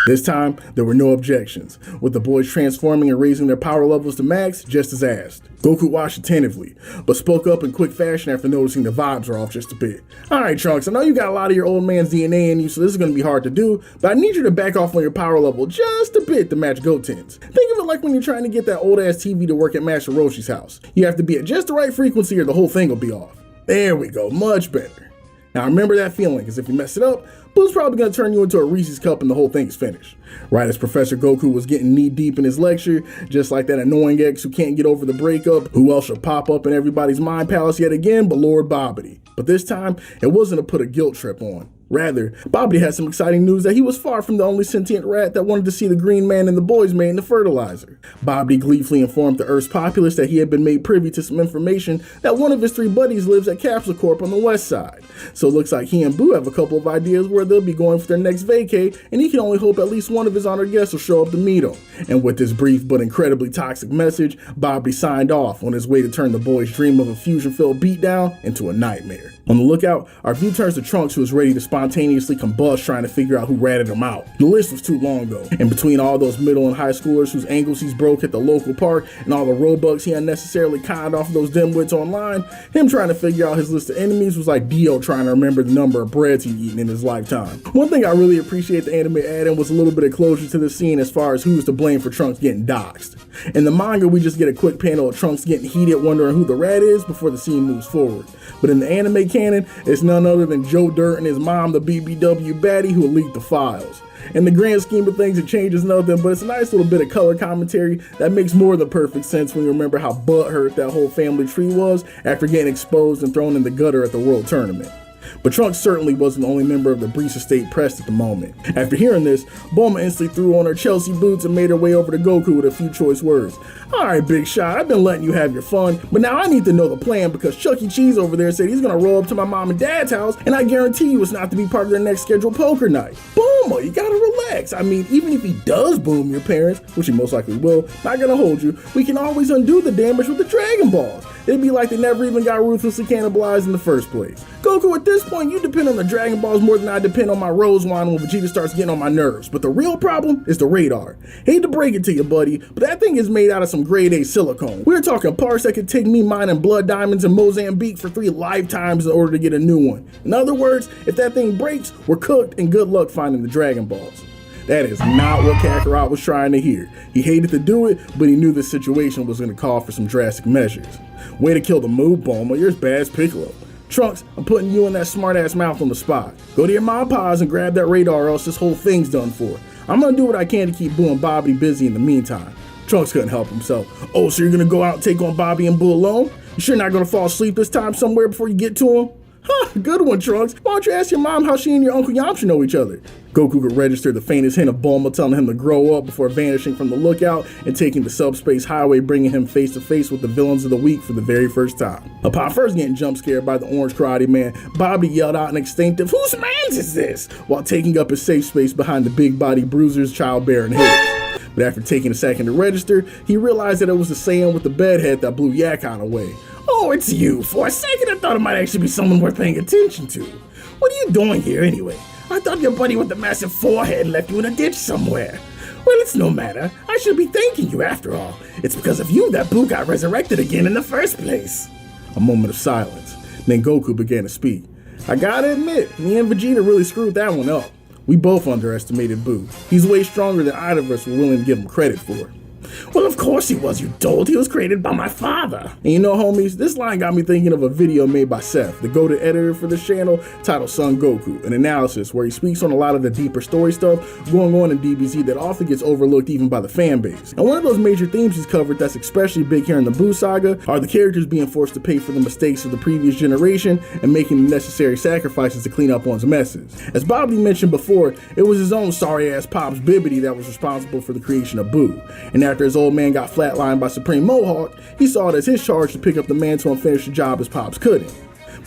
This time, there were no objections, with the boys transforming and raising their power levels to max just as asked. Goku watched attentively, but spoke up in quick fashion after noticing the vibes were off just a bit. Alright Trunks, I know you got a lot of your old man's DNA in you, so this is going to be hard to do, but I need you to back off on your power level just a bit to match Goten's. Think of it like when you're trying to get that old ass TV to work at Master Roshi's house. You have to be at just the right frequency or the whole thing will be off. There we go, much better. Now remember that feeling, because if you mess it up, Boo's probably going to turn you into a Reese's cup and the whole thing is finished. Right as Professor Goku was getting knee deep in his lecture, just like that annoying ex who can't get over the breakup, who else should pop up in everybody's mind palace yet again but Lord Babidi. But this time, it wasn't to put a guilt trip on. Rather, Babidi had some exciting news that he was far from the only sentient rat that wanted to see the Green Man and the boys made into fertilizer. Babidi gleefully informed the Earth's populace that he had been made privy to some information that one of his 3 buddies lives at Capsule Corp on the west side. So it looks like he and Boo have a couple of ideas where they'll be going for their next vacay, and he can only hope at least one of his honored guests will show up to meet him. And with this brief but incredibly toxic message, Babidi signed off on his way to turn the boys' dream of a fusion-filled beatdown into a nightmare. On the lookout, our view turns to Trunks, who is ready to spy spontaneously combust trying to figure out who ratted him out. The list was too long though, and between all those middle and high schoolers whose ankles he's broke at the local park and all the Robux he unnecessarily conned off of those dimwits online, him trying to figure out his list of enemies was like Dio trying to remember the number of breads he'd eaten in his lifetime. One thing I really appreciate the anime add-in was a little bit of closure to the scene as far as who was to blame for Trunks getting doxxed. In the manga, we just get a quick panel of Trunks getting heated wondering who the rat is before the scene moves forward. But in the anime canon, it's none other than Joe Dirt and his mom, the BBW baddie, who leaked the files. In the grand scheme of things, it changes nothing, but it's a nice little bit of color commentary that makes more than perfect sense when you remember how butthurt that whole family tree was after getting exposed and thrown in the gutter at the World Tournament. But Trunks certainly wasn't the only member of the Brees estate pressed at the moment. After hearing this, Bulma instantly threw on her Chelsea boots and made her way over to Goku with a few choice words. Alright, big shot, I've been letting you have your fun, but now I need to know the plan because Chuck E. Cheese over there said he's gonna roll up to my mom and dad's house, and I guarantee you it's not to be part of their next scheduled poker night. Bulma, you gotta relax. I mean, even if he does boom your parents, which he most likely will, not gonna hold you, we can always undo the damage with the Dragon Balls. It'd be like they never even got ruthlessly cannibalized in the first place. Goku, at this point, you depend on the Dragon Balls more than I depend on my Rose Wine when Vegeta starts getting on my nerves. But the real problem is the radar. Hate to break it to you, buddy, but that thing is made out of some grade A silicone. We're talking parts that could take me mining blood diamonds in Mozambique for 3 lifetimes in order to get a new one. In other words, if that thing breaks, we're cooked and good luck finding the Dragon Balls. That is not what Kakarot was trying to hear. He hated to do it, but he knew this situation was going to call for some drastic measures. Way to kill the mood, Bulma. You're as bad as Piccolo. Trunks, I'm putting you in that smart-ass mouth on the spot. Go to your mom paws and grab that radar or else this whole thing's done for. I'm gonna do what I can to keep Boo and Babidi busy in the meantime. Trunks couldn't help himself. Oh, so you're gonna go out and take on Bobby and Boo alone? You sure not gonna fall asleep this time somewhere before you get to him? Huh, good one, Trunks. Why don't you ask your mom how she and your Uncle Yamcha know each other? Goku could register the faintest hint of Bulma telling him to grow up before vanishing from the lookout and taking the subspace highway, bringing him face to face with the villains of the week for the very first time. Upon first getting jump scared by the orange karate man, Bobby yelled out an instinctive, "Whose man's is this?" while taking up his safe space behind the big body bruisers, childbearing heads. But after taking a second to register, he realized that it was the Saiyan with the bedhead that blew Yakon away. Oh, it's you. For a second, I thought it might actually be someone worth paying attention to. What are you doing here anyway? I thought your buddy with the massive forehead left you in a ditch somewhere. Well, it's no matter. I should be thanking you after all. It's because of you that Boo got resurrected again in the first place. A moment of silence. Then Goku began to speak. I gotta admit, me and Vegeta really screwed that one up. We both underestimated Boo. He's way stronger than either of us were willing to give him credit for. Well, of course he was, you dolt. He was created by my father. And you know, homies, this line got me thinking of a video made by Seth, the go-to editor for this channel, titled Son Goku, an analysis where he speaks on a lot of the deeper story stuff going on in DBZ that often gets overlooked even by the fan base. And one of those major themes he's covered that's especially big here in the Buu Saga are the characters being forced to pay for the mistakes of the previous generation and making the necessary sacrifices to clean up one's messes. As Bobby mentioned before, it was his own sorry-ass pops Babidi that was responsible for the creation of Buu. And after his old man got flatlined by Supreme Mohawk, he saw it as his charge to pick up the mantle and finish the job his pops couldn't.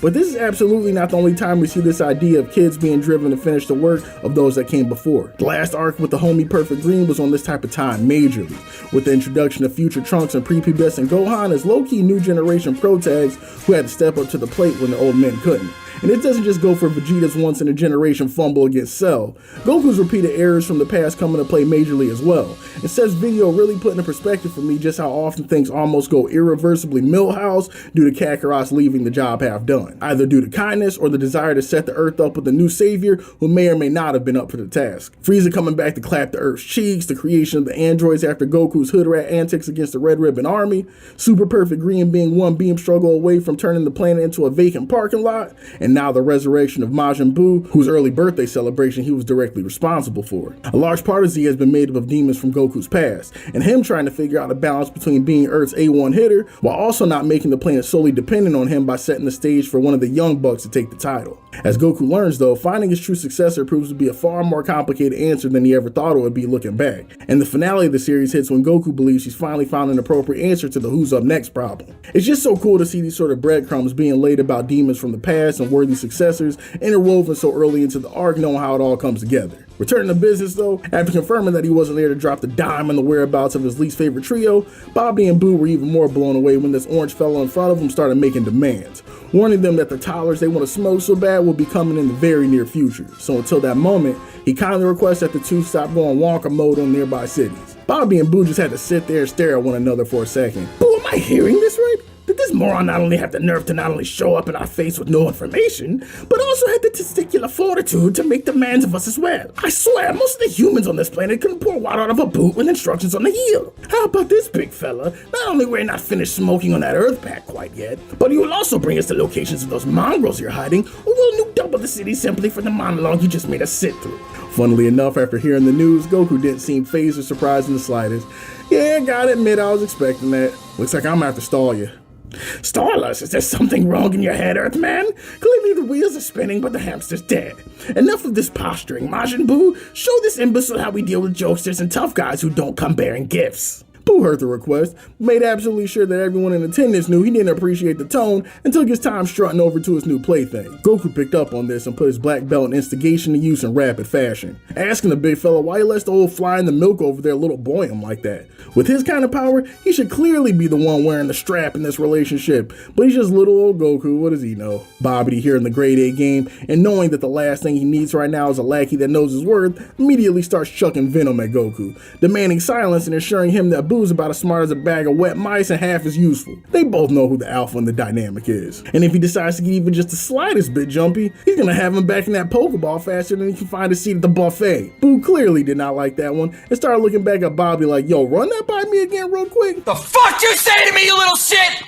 But this is absolutely not the only time we see this idea of kids being driven to finish the work of those that came before. The last arc with the homie Perfect Green was on this type of time majorly, with the introduction of future Trunks and prepubescent Gohan as low-key new generation protags who had to step up to the plate when the old men couldn't. And it doesn't just go for Vegeta's once-in-a-generation fumble against Cell. Goku's repeated errors from the past come into play majorly as well. And Seth's video really put into perspective for me just how often things almost go irreversibly Milhouse due to Kakarot's leaving the job half done, either due to kindness or the desire to set the Earth up with a new savior who may or may not have been up for the task. Frieza coming back to clap the Earth's cheeks, the creation of the androids after Goku's hood rat antics against the Red Ribbon Army, Super Perfect Green being one beam struggle away from turning the planet into a vacant parking lot, and now the resurrection of Majin Buu, whose early birthday celebration he was directly responsible for. A large part of Z has been made up of demons from Goku's past, and him trying to figure out a balance between being Earth's A1 hitter while also not making the planet solely dependent on him by setting the stage for one of the young bucks to take the title. As Goku learns though, finding his true successor proves to be a far more complicated answer than he ever thought it would be looking back. And the finale of the series hits when Goku believes he's finally found an appropriate answer to the who's up next problem. It's just so cool to see these sort of breadcrumbs being laid about demons from the past and worthy successors interwoven so early into the arc, knowing how it all comes together. Returning to business though, after confirming that he wasn't there to drop the dime on the whereabouts of his least favorite trio, Babidi and Boo were even more blown away when this orange fellow in front of them started making demands, warning them that the toddlers they want to smoke so bad will be coming in the very near future. So until that moment, he kindly requests that the two stop going Wonka mode on nearby cities. Babidi and Boo just had to sit there and stare at one another for a second. Boo, am I hearing this right? Did this moron not only have the nerve to not only show up in our face with no information, but also had the testicular fortitude to make demands of us as well? I swear, most of the humans on this planet couldn't pour water out of a boot with instructions on the heel. How about this big fella? Not only were you not finished smoking on that earth pack quite yet, but you will also bring us the locations of those mongrels you're hiding, or we'll nuke double the city simply for the monologue you just made us sit through. Funnily enough, after hearing the news, Goku didn't seem fazed or surprised in the slightest. Yeah, gotta admit I was expecting that. Looks like I'm gonna have to stall you. Stall us? Is there something wrong in your head, Earthman? Clearly the wheels are spinning, but the hamster's dead. Enough of this posturing, Majin Buu. Show this imbecile how we deal with jokesters and tough guys who don't come bearing gifts. Boo heard the request, made absolutely sure that everyone in attendance knew he didn't appreciate the tone, and took his time strutting over to his new plaything. Goku picked up on this and put his black belt in instigation to use in rapid fashion, asking the big fella why he lets the old fly in the milk over there little boy him like that. With his kind of power, he should clearly be the one wearing the strap in this relationship, but he's just little old Goku, what does he know? Babidi here in the grade A game, and knowing that the last thing he needs right now is a lackey that knows his worth, immediately starts chucking venom at Goku, demanding silence and assuring him that Boo's about as smart as a bag of wet mice and half as useful. They both know who the alpha in the dynamic is. And if he decides to get even just the slightest bit jumpy, he's gonna have him back in that Pokeball faster than he can find a seat at the buffet. Boo clearly did not like that one and started looking back at Bobby like, yo, run that by me again real quick. The fuck you say to me, you little shit?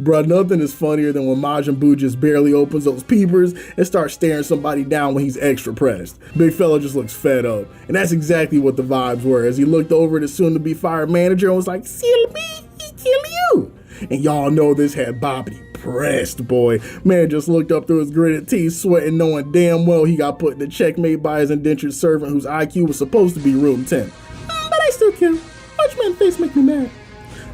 Bruh, nothing is funnier than when Majin Buu just barely opens those peepers and starts staring somebody down when he's extra pressed. Big fella just looks fed up, and that's exactly what the vibes were as he looked over at his soon-to-be fired manager and was like, "Kill me, he kill you." And y'all know this had Babidi pressed, boy. Man just looked up through his gritted teeth, sweating, knowing damn well he got put in a checkmate by his indentured servant whose IQ was supposed to be room 10. But I still kill. Watch man face make me mad.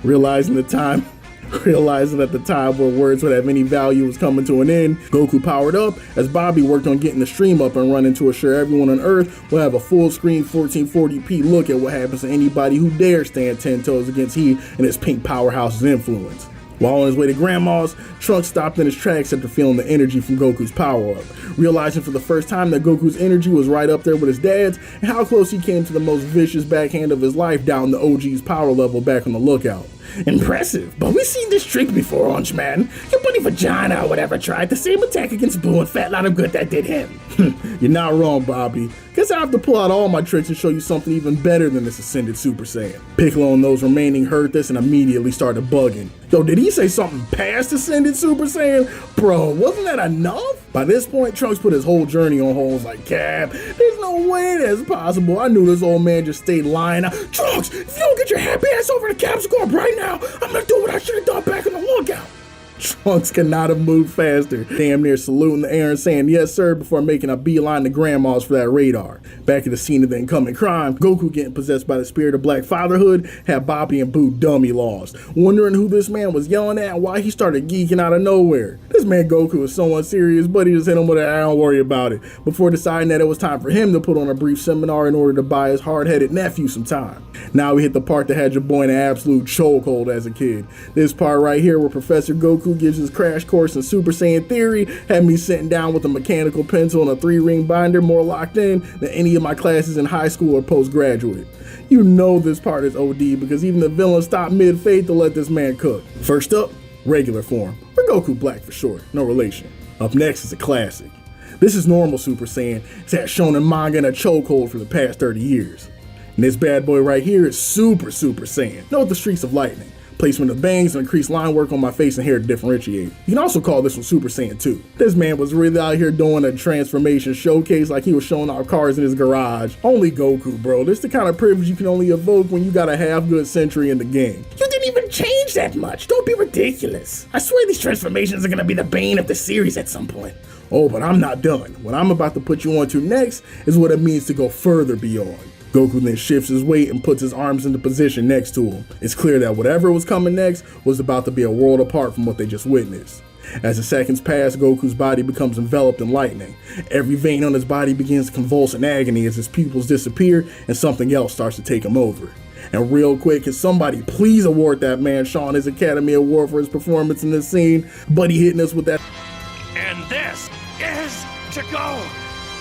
Realizing at the time where words would have any value was coming to an end, Goku powered up as Bobby worked on getting the stream up and running to assure everyone on Earth will have a full screen 1440p look at what happens to anybody who dares stand 10 toes against he and his pink powerhouse's influence. While on his way to Grandma's, Trunks stopped in his tracks after feeling the energy from Goku's power-up, realizing for the first time that Goku's energy was right up there with his dad's and how close he came to the most vicious backhand of his life down the OG's power level back on the lookout. Impressive, but we've seen this trick before, Orange Man. Your buddy Vagina or whatever tried the same attack against Boo and fat lot of good that did him. You're not wrong, Bobby. Guess I have to pull out all my tricks and show you something even better than this Ascended Super Saiyan. Piccolo and those remaining heard this and immediately started bugging. Yo, did he say something past Ascended Super Saiyan? Bro, wasn't that enough? By this point, Trunks put his whole journey on hold. Like, Cap, there's no way that's possible. I knew this old man just stayed lying. Trunks, if you don't get your happy ass over to Capscorp right now, I'm gonna do what I should have done back in the lookout. Trunks could not have moved faster, damn near saluting the air and saying yes sir before making a beeline to Grandma's for that radar. Back at the scene of the incoming crime, Goku getting possessed by the spirit of black fatherhood had Bobby and Boo dummy lost, wondering who this man was yelling at and why he started geeking out of nowhere. This man Goku is so unserious, but he just hit him with a "I don't worry about it," before deciding that it was time for him to put on a brief seminar in order to buy his hard-headed nephew some time. Now we hit the part that had your boy in an absolute chokehold as a kid. This part right here where Professor Goku gives his crash course in Super Saiyan theory had me sitting down with a mechanical pencil and a 3-ring binder more locked in than any of my classes in high school or postgraduate. You know this part is OD because even the villain stopped mid-fate to let this man cook. First up, regular form, or Goku Black for short, no relation. Up next is a classic. This is normal Super Saiyan. It's had shown in manga in a chokehold for the past 30 years. And this bad boy right here is Super Saiyan. Note the streaks of lightning, placement of bangs, and increased line work on my face and hair to differentiate. You can also call this one Super Saiyan 2. This man was really out here doing a transformation showcase like he was showing off cars in his garage. Only Goku, bro. This the kind of privilege you can only evoke when you got a half-good century in the game. You didn't even change that much. Don't be ridiculous. I swear these transformations are gonna be the bane of the series at some point. Oh, but I'm not done. What I'm about to put you onto next is what it means to go further beyond. Goku then shifts his weight and puts his arms into position next to him. It's clear that whatever was coming next was about to be a world apart from what they just witnessed. As the seconds pass, Goku's body becomes enveloped in lightning. Every vein on his body begins to convulse in agony as his pupils disappear and something else starts to take him over. And real quick, can somebody please award that man Sean his Academy Award for his performance in this scene? Buddy hitting us with that. And this is to go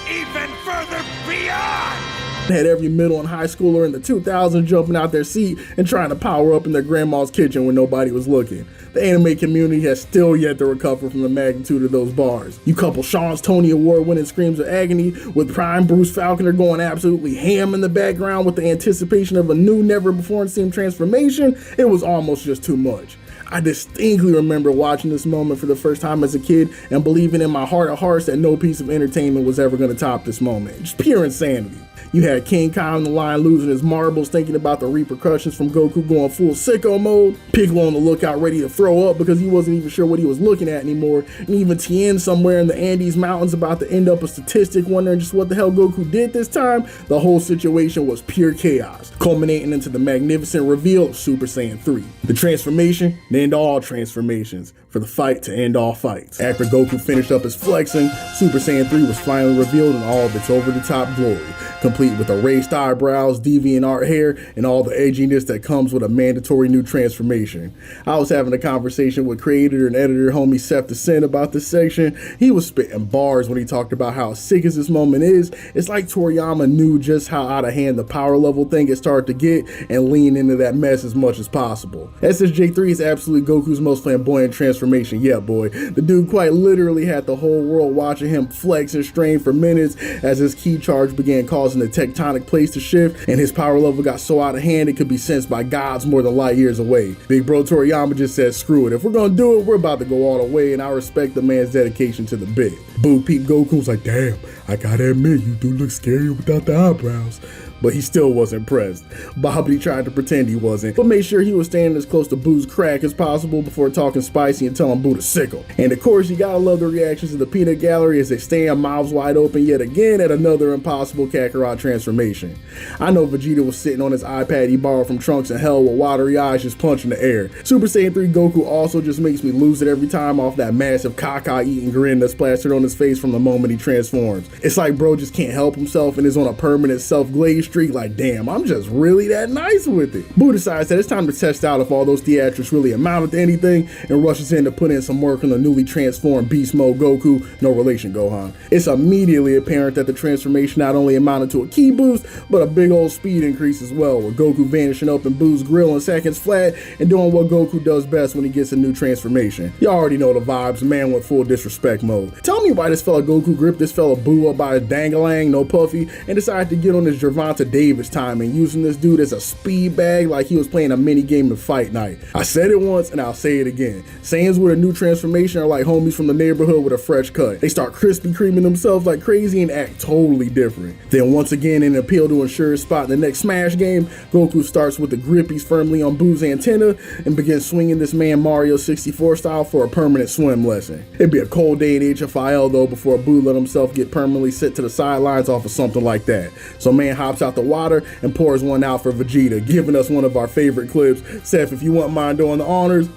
even further beyond! Had every middle and high schooler in the 2000s jumping out their seat and trying to power up in their grandma's kitchen when nobody was looking. The anime community has still yet to recover from the magnitude of those bars. You couple Sean's Tony Award winning screams of agony with Prime Bruce Falconer going absolutely ham in the background with the anticipation of a new never before seen transformation, it was almost just too much. I distinctly remember watching this moment for the first time as a kid and believing in my heart of hearts that no piece of entertainment was ever going to top this moment. Just pure insanity. You had King Kai on the line losing his marbles, thinking about the repercussions from Goku going full sicko mode, Piccolo on the lookout ready to throw up because he wasn't even sure what he was looking at anymore, and even Tien somewhere in the Andes Mountains about to end up a statistic wondering just what the hell Goku did this time. The whole situation was pure chaos, culminating into the magnificent reveal of Super Saiyan 3. The transformation to end all transformations, for the fight to end all fights. After Goku finished up his flexing, Super Saiyan 3 was finally revealed in all of its over-the-top glory, complete with erased eyebrows, deviant art hair, and all the edginess that comes with a mandatory new transformation. I was having a conversation with creator and editor homie Seth Descent about this section. He was spitting bars when he talked about how sick as this moment is. It's like Toriyama knew just how out of hand the power level thing had started to get and leaned into that mess as much as possible. SSJ3 is absolutely Goku's most flamboyant transformation yet, boy. The dude quite literally had the whole world watching him flex and strain for minutes as his ki charge began causing the tectonic plates to shift, and his power level got so out of hand it could be sensed by gods more than light years away. Big bro Toriyama just said, screw it, if we're gonna do it, we're about to go all the way, and I respect the man's dedication to the bit. Boo peep Goku's like, damn, I gotta admit, you do look scary without the eyebrows. But he still wasn't impressed. Babidi tried to pretend he wasn't, but made sure he was standing as close to Boo's crack as possible before talking spicy and telling Boo to sickle. And of course, you gotta love the reactions of the peanut gallery as they stand mouths wide open yet again at another impossible Kakarot transformation. I know Vegeta was sitting on his iPad he borrowed from Trunks in hell with watery eyes just punching the air. Super Saiyan 3 Goku also just makes me lose it every time off that massive caca eating grin that's plastered on his face from the moment he transforms. It's like bro just can't help himself and is on a permanent self-glaze streak like, damn, I'm just really that nice with it. Boo decides that it's time to test out if all those theatrics really amounted to anything and rushes in to put in some work on the newly transformed beast mode Goku, no relation Gohan. It's immediately apparent that the transformation not only amounted to a ki boost, but a big old speed increase as well, with Goku vanishing up in Boo's grill in seconds flat and doing what Goku does best when he gets a new transformation. You already know the vibes, man went full disrespect mode. Tell me why this fella Goku gripped this fella Boo up by his dangalang, no puffy, and decided to get on his Gervonta Davis time and using this dude as a speed bag like he was playing a mini game of Fight Night. I said it once and I'll say it again. Saiyans with a new transformation are like homies from the neighborhood with a fresh cut. They start Krispy Kreming themselves like crazy and act totally different. Then once again, in an appeal to ensure his spot in the next Smash game, Goku starts with the grippies firmly on Boo's antenna and begins swinging this man Mario 64 style for a permanent swim lesson. It'd be a cold day in HFIL though before Boo let himself get permanently sent to the sidelines off of something like that. So man hops out the water and pours one out for Vegeta, giving us one of our favorite clips. Seth, if you wouldn't mind doing the honors.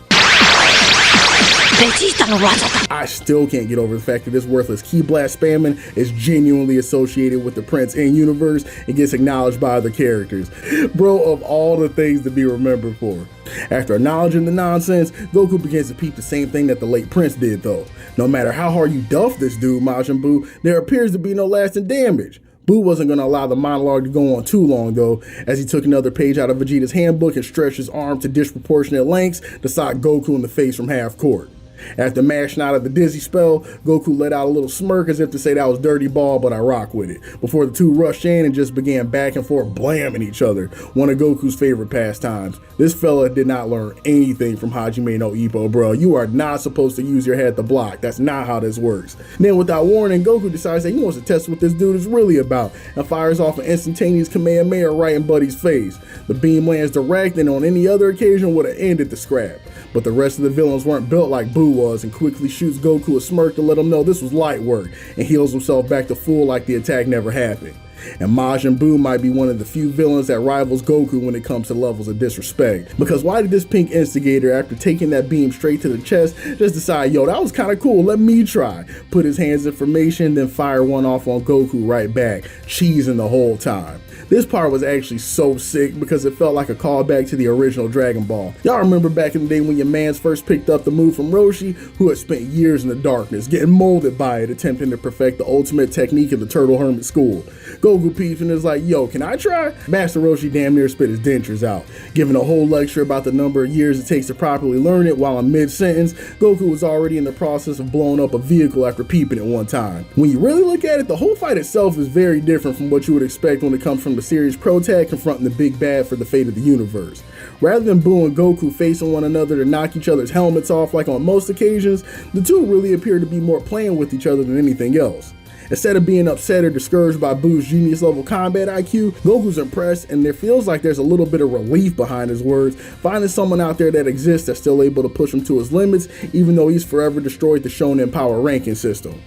I still can't get over the fact that this worthless ki blast spamming is genuinely associated with the Prince in universe and gets acknowledged by other characters. Bro, of all the things to be remembered for. After acknowledging the nonsense, Goku begins to peep the same thing that the late Prince did though. No matter how hard you duff this dude, Majin Buu, there appears to be no lasting damage. Boo wasn't going to allow the monologue to go on too long though, as he took another page out of Vegeta's handbook and stretched his arm to disproportionate lengths to sock Goku in the face from half court. After mashing out of the dizzy spell, Goku let out a little smirk as if to say that was dirty ball, but I rock with it, before the two rushed in and just began back and forth blamming each other, one of Goku's favorite pastimes. This fella did not learn anything from Hajime no Ippo, bro. You are not supposed to use your head to block. That's not how this works. Then without warning, Goku decides that he wants to test what this dude is really about and fires off an instantaneous Kamehameha right in Buddy's face. The beam lands direct and on any other occasion would have ended the scrap. But the rest of the villains weren't built like Boo was and quickly shoots Goku a smirk to let him know this was light work and heals himself back to full like the attack never happened. And Majin Buu might be one of the few villains that rivals Goku when it comes to levels of disrespect. Because why did this pink instigator, after taking that beam straight to the chest, just decide, yo, that was kind of cool, let me try. Put his hands in formation, then fire one off on Goku right back, cheesing the whole time. This part was actually so sick because it felt like a callback to the original Dragon Ball. Y'all remember back in the day when your mans first picked up the move from Roshi, who had spent years in the darkness, getting molded by it, attempting to perfect the ultimate technique of the Turtle Hermit School. Goku peeps and is like, yo, can I try? Master Roshi damn near spit his dentures out, giving a whole lecture about the number of years it takes to properly learn it, while in mid-sentence, Goku was already in the process of blowing up a vehicle after peeping it one time. When you really look at it, the whole fight itself is very different from what you would expect when it comes from the series pro-tag confronting the big bad for the fate of the universe. Rather than Buu and Goku facing one another to knock each other's helmets off like on most occasions, the two really appear to be more playing with each other than anything else. Instead of being upset or discouraged by Buu's genius level combat IQ, Goku's impressed, and there feels like there's a little bit of relief behind his words, finding someone out there that exists that's still able to push him to his limits, even though he's forever destroyed the Shonen power ranking system.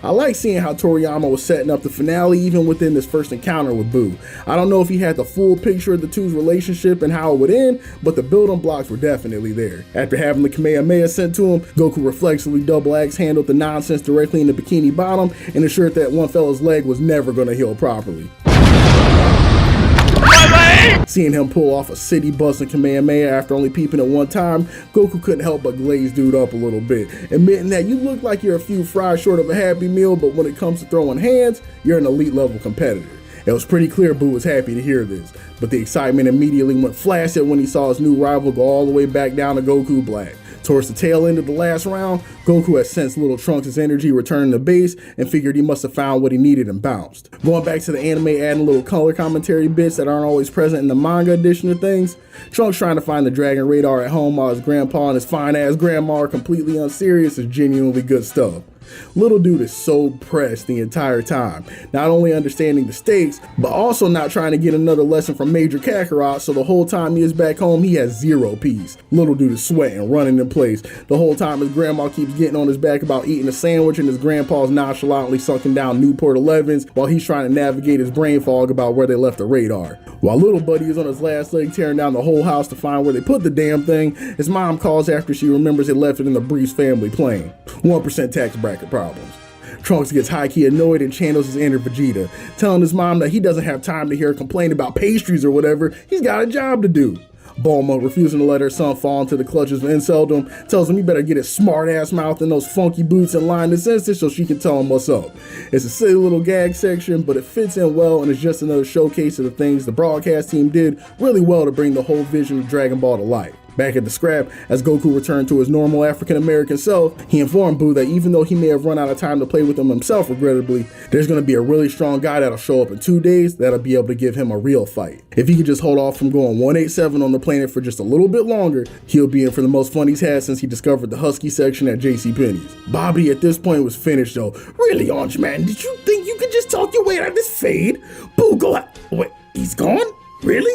I like seeing how Toriyama was setting up the finale even within this first encounter with Buu. I don't know if he had the full picture of the two's relationship and how it would end, but the building blocks were definitely there. After having the Kamehameha sent to him, Goku reflexively double axe handled the nonsense directly in the Bikini Bottom and ensured that one fella's leg was never going to heal properly. Seeing him pull off a city busting Kamehameha after only peeping at one time, Goku couldn't help but glaze dude up a little bit, admitting that you look like you're a few fries short of a Happy Meal, but when it comes to throwing hands, you're an elite level competitor. It was pretty clear Buu was happy to hear this, but the excitement immediately went flaccid when he saw his new rival go all the way back down to Goku Black. Towards the tail end of the last round, Goku had sensed little Trunks' energy returning to base and figured he must have found what he needed and bounced. Going back to the anime, adding little color commentary bits that aren't always present in the manga edition of things, Trunks trying to find the Dragon Radar at home while his grandpa and his fine ass grandma are completely unserious is genuinely good stuff. Little dude is so pressed the entire time, not only understanding the stakes, but also not trying to get another lesson from Major Kakarot, so the whole time he is back home, he has zero peace. Little dude is sweating, running in place. The whole time his grandma keeps getting on his back about eating a sandwich, and his grandpa's nonchalantly sunken down Newport 11s while he's trying to navigate his brain fog about where they left the radar. While little buddy is on his last leg tearing down the whole house to find where they put the damn thing, his mom calls after she remembers they left it in the Breeze family plane. 1% tax bracket problems. Trunks gets high-key annoyed and channels his inner Vegeta, telling his mom that he doesn't have time to hear her complain about pastries or whatever, he's got a job to do. Bulma, refusing to let her son fall into the clutches of inceldom, tells him he better get his smart-ass mouth in those funky boots and line this instant so she can tell him what's up. It's a silly little gag section, but it fits in well and is just another showcase of the things the broadcast team did really well to bring the whole vision of Dragon Ball to life. Back at the scrap, as Goku returned to his normal African-American self, he informed Buu that even though he may have run out of time to play with him himself regrettably, there's going to be a really strong guy that'll show up in 2 days that'll be able to give him a real fight. If he could just hold off from going 187 on the planet for just a little bit longer, he'll be in for the most fun he's had since he discovered the Husky section at JCPenney's. Babidi at this point was finished though. Really, Orange Man, did you think you could just talk your way out of this fade? Buu, go out. Wait, he's gone? Really?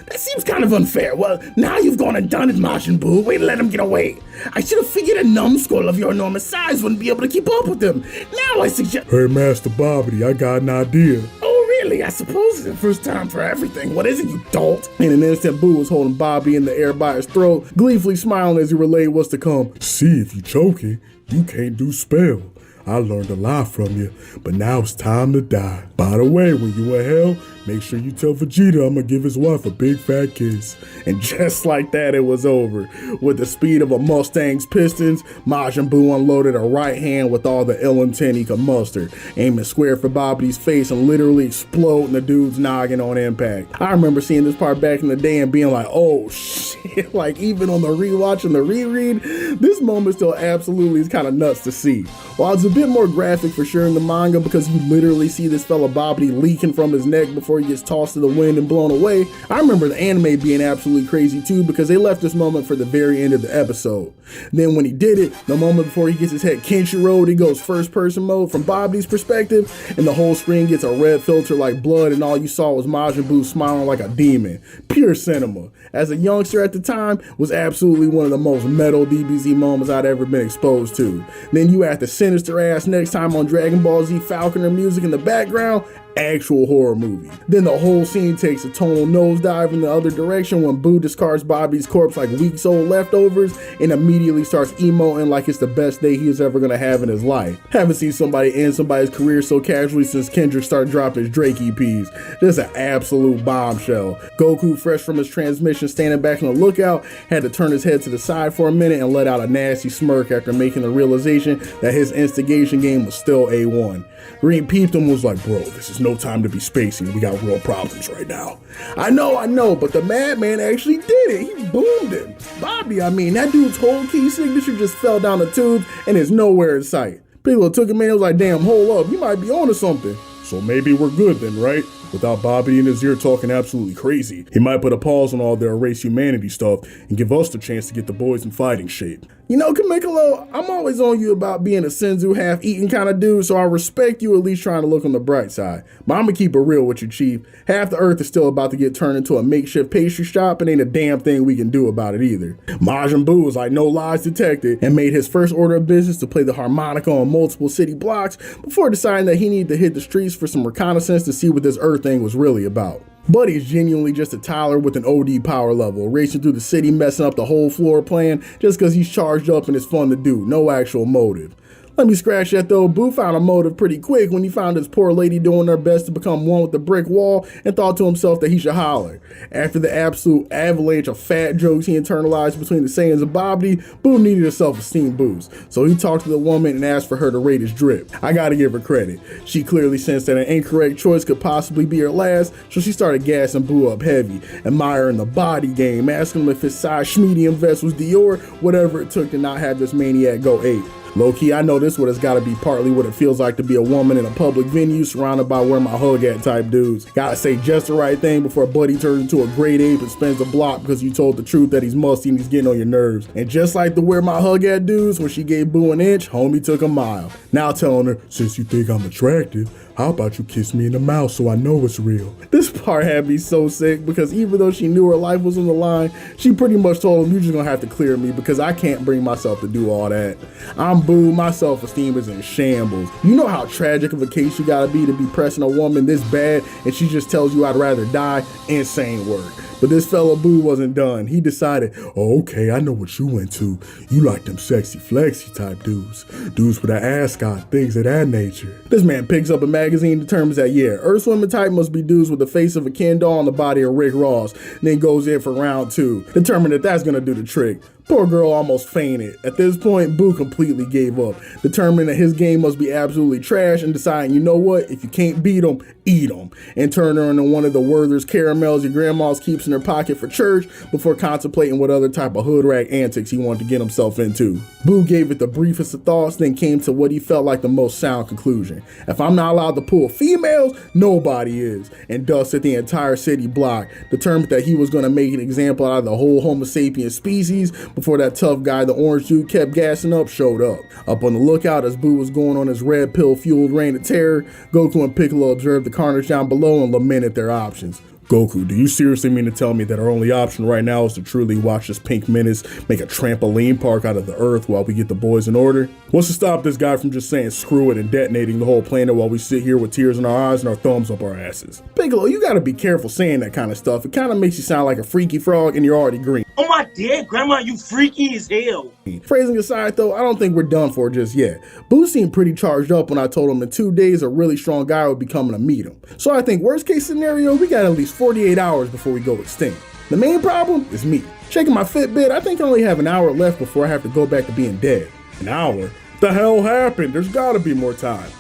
That seems kind of unfair. Well, now you've gone and done it, Majin Buu. Way to let him get away. I should have figured a numbskull of your enormous size wouldn't be able to keep up with him. Now I suggest— Hey, Master Babidi, I got an idea. Oh, really? I suppose it's the first time for everything. What is it, you dolt? In an instant, Buu was holding Babidi in the air by his throat, gleefully smiling as he relayed what's to come. See, if you choking, you can't do spell. I learned a lot from you, but now it's time to die. By the way, when you in hell, make sure you tell Vegeta I'm gonna give his wife a big fat kiss. And just like that, it was over. With the speed of a Mustang's pistons, Majin Buu unloaded a right hand with all the ill intent he could muster, aiming square for Babidi's face and literally exploding the dude's noggin on impact. I remember seeing this part back in the day and being like, oh shit, like even on the rewatch and the reread, this moment still absolutely is kind of nuts to see. While it's a bit more graphic for sure in the manga because you literally see this fella Babidi leaking from his neck before he gets tossed to the wind and blown away, I remember the anime being absolutely crazy too because they left this moment for the very end of the episode. Then when he did it, the moment before he gets his head Kenshiro, he goes first person mode from Babidi's perspective and the whole screen gets a red filter like blood and all you saw was Majin Buu smiling like a demon. Pure cinema. As a youngster at the time, was absolutely one of the most metal DBZ moments I'd ever been exposed to. Then you add the sinister ass next time on Dragon Ball Z Falconer music in the background, actual horror movie. Then the whole scene takes a tonal nosedive in the other direction when Boo discards Babidi's corpse like weeks old leftovers and immediately starts emoting like it's the best day he is ever gonna have in his life. Haven't seen somebody end somebody's career so casually since Kendrick started dropping his Drake EPs. Just an absolute bombshell. Goku, fresh from his transmission, standing back on the lookout, had to turn his head to the side for a minute and let out a nasty smirk after making the realization that his instigation game was still A1. Green peeped him and was like, bro, this is no time to be spacing. We got real problems right now. I know, but the madman actually did it. He boomed him. Bobby, that dude's whole key signature just fell down the tubes and is nowhere in sight. Piccolo took him in and was like, damn, hold up, you might be onto something. So maybe we're good then, right? Without Babidi in his ear talking absolutely crazy, he might put a pause on all their erase humanity stuff and give us the chance to get the boys in fighting shape. You know, Kamikolo, I'm always on you about being a Senzu half-eaten kind of dude, so I respect you at least trying to look on the bright side. But I'm gonna keep it real with you, Chief. Half the Earth is still about to get turned into a makeshift pastry shop and ain't a damn thing we can do about it either. Majin Buu was like no lies detected and made his first order of business to play the harmonica on multiple city blocks before deciding that he needed to hit the streets for some reconnaissance to see what this Earth thing was really about. Buddy's genuinely just a Tyler with an OD power level, racing through the city messing up the whole floor plan just cause he's charged up and it's fun to do, no actual motive. Let me scratch that though, Boo found a motive pretty quick when he found his poor lady doing her best to become one with the brick wall and thought to himself that he should holler. After the absolute avalanche of fat jokes he internalized between the Saiyans and Babidi, Boo needed a self-esteem boost, so he talked to the woman and asked for her to rate his drip. I gotta give her credit. She clearly sensed that an incorrect choice could possibly be her last, so she started gassing Boo up heavy, admiring the body game, asking him if his size schmedium vest was Dior, whatever it took to not have this maniac go ape. Low-key, I know this one has got to be partly what it feels like to be a woman in a public venue surrounded by where my hug at type dudes. Gotta say just the right thing before Buddy turns into a great ape and spends a block because you told the truth that he's musty and he's getting on your nerves. And just like the where my hug at dudes, when she gave Boo an inch, homie took a mile. Now telling her, since you think I'm attractive, how about you kiss me in the mouth so I know it's real? This part had me so sick because even though she knew her life was on the line, she pretty much told him, you're just gonna have to clear me because I can't bring myself to do all that. I'm Boo, my self-esteem is in shambles. You know how tragic of a case you gotta be pressing a woman this bad and she just tells you I'd rather die? Insane work. But this fella Boo wasn't done. He decided, oh, okay, I know what you into. You like them sexy flexy type dudes. Dudes with an ascot, things of that nature. This man picks up a magazine and determines that, yeah, Earthwomen type must be dudes with the face of a Ken doll and the body of Rick Ross. And then goes in for round 2, determined that that's gonna do the trick. Poor girl almost fainted. At this point, Boo completely gave up, determined that his game must be absolutely trash and deciding, you know what, if you can't beat him, eat him, and turn her into one of the Werther's caramels your grandma's keeps in her pocket for church before contemplating what other type of hood rat antics he wanted to get himself into. Boo gave it the briefest of thoughts, then came to what he felt like the most sound conclusion. If I'm not allowed to pull females, nobody is, and dusted the entire city block, determined that he was going to make an example out of the whole Homo sapien species before that tough guy the orange dude kept gassing up showed up. Up on the lookout as Boo was going on his red pill fueled reign of terror, Goku and Piccolo observed the carnage down below and lamented their options. Goku, do you seriously mean to tell me that our only option right now is to truly watch this pink menace make a trampoline park out of the earth while we get the boys in order? What's to stop this guy from just saying screw it and detonating the whole planet while we sit here with tears in our eyes and our thumbs up our asses? Piccolo, you gotta be careful saying that kind of stuff. It kind of makes you sound like a freaky frog and you're already green. Oh my dear grandma, you freaky as hell. Phrasing aside though, I don't think we're done for just yet. Boo seemed pretty charged up when I told him in 2 days a really strong guy would be coming to meet him. So I think worst case scenario, we got at least 48 hours before we go extinct. The main problem is me. Checking my Fitbit, I think I only have an hour left before I have to go back to being dead. An hour? What the hell happened? There's gotta be more time.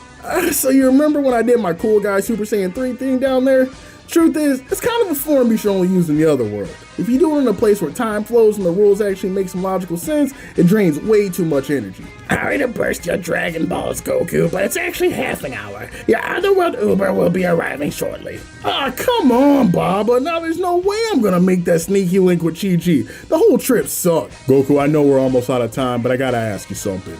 So you remember when I did my cool guy Super Saiyan 3 thing down there? Truth is, it's kind of a form you should only use in the other world. If you do it in a place where time flows and the rules actually make some logical sense, it drains way too much energy. Sorry to burst your Dragon Balls, Goku, but it's actually half an hour. Your Underworld Uber will be arriving shortly. Come on, Baba. Now there's no way I'm gonna make that sneaky link with Chi-Chi. The whole trip sucked. Goku, I know we're almost out of time, but I gotta ask you something.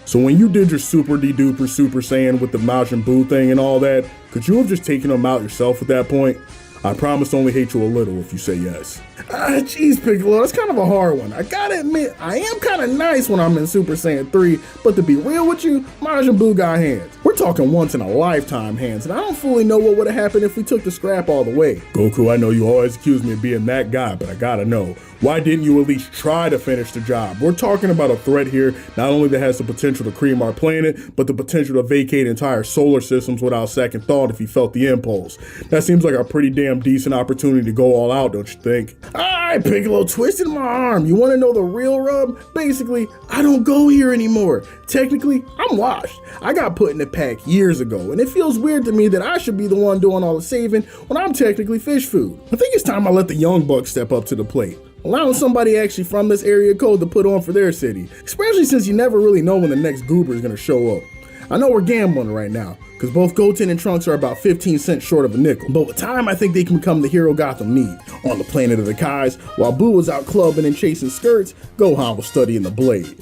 So when you did your super de-duper Super Saiyan with the Majin Buu thing and all that, could you have just taken him out yourself at that point? I promise to only hate you a little if you say yes. Jeez, Piccolo, that's kind of a hard one. I gotta admit, I am kind of nice when I'm in Super Saiyan 3, but to be real with you, Majin Buu got hands. We're talking once in a lifetime hands, and I don't fully know what would have happened if we took the scrap all the way. Goku, I know you always accuse me of being that guy, but I gotta know, why didn't you at least try to finish the job? We're talking about a threat here, not only that has the potential to cream our planet, but the potential to vacate entire solar systems without second thought if you felt the impulse. That seems like a pretty damn decent opportunity to go all out, don't you think? Alright, Piccolo, twisted my arm. You wanna know the real rub? Basically, I don't go here anymore. Technically, I'm washed. I got put in the pack years ago, and it feels weird to me that I should be the one doing all the saving when I'm technically fish food. I think it's time I let the young bucks step up to the plate, allowing somebody actually from this area code to put on for their city, especially since you never really know when the next goober is gonna show up. I know we're gambling right now, because both Goten and Trunks are about 15 cents short of a nickel, but with time I think they can become the hero Gotham need. On the planet of the Kais, while Boo was out clubbing and chasing skirts, Gohan was studying the blade.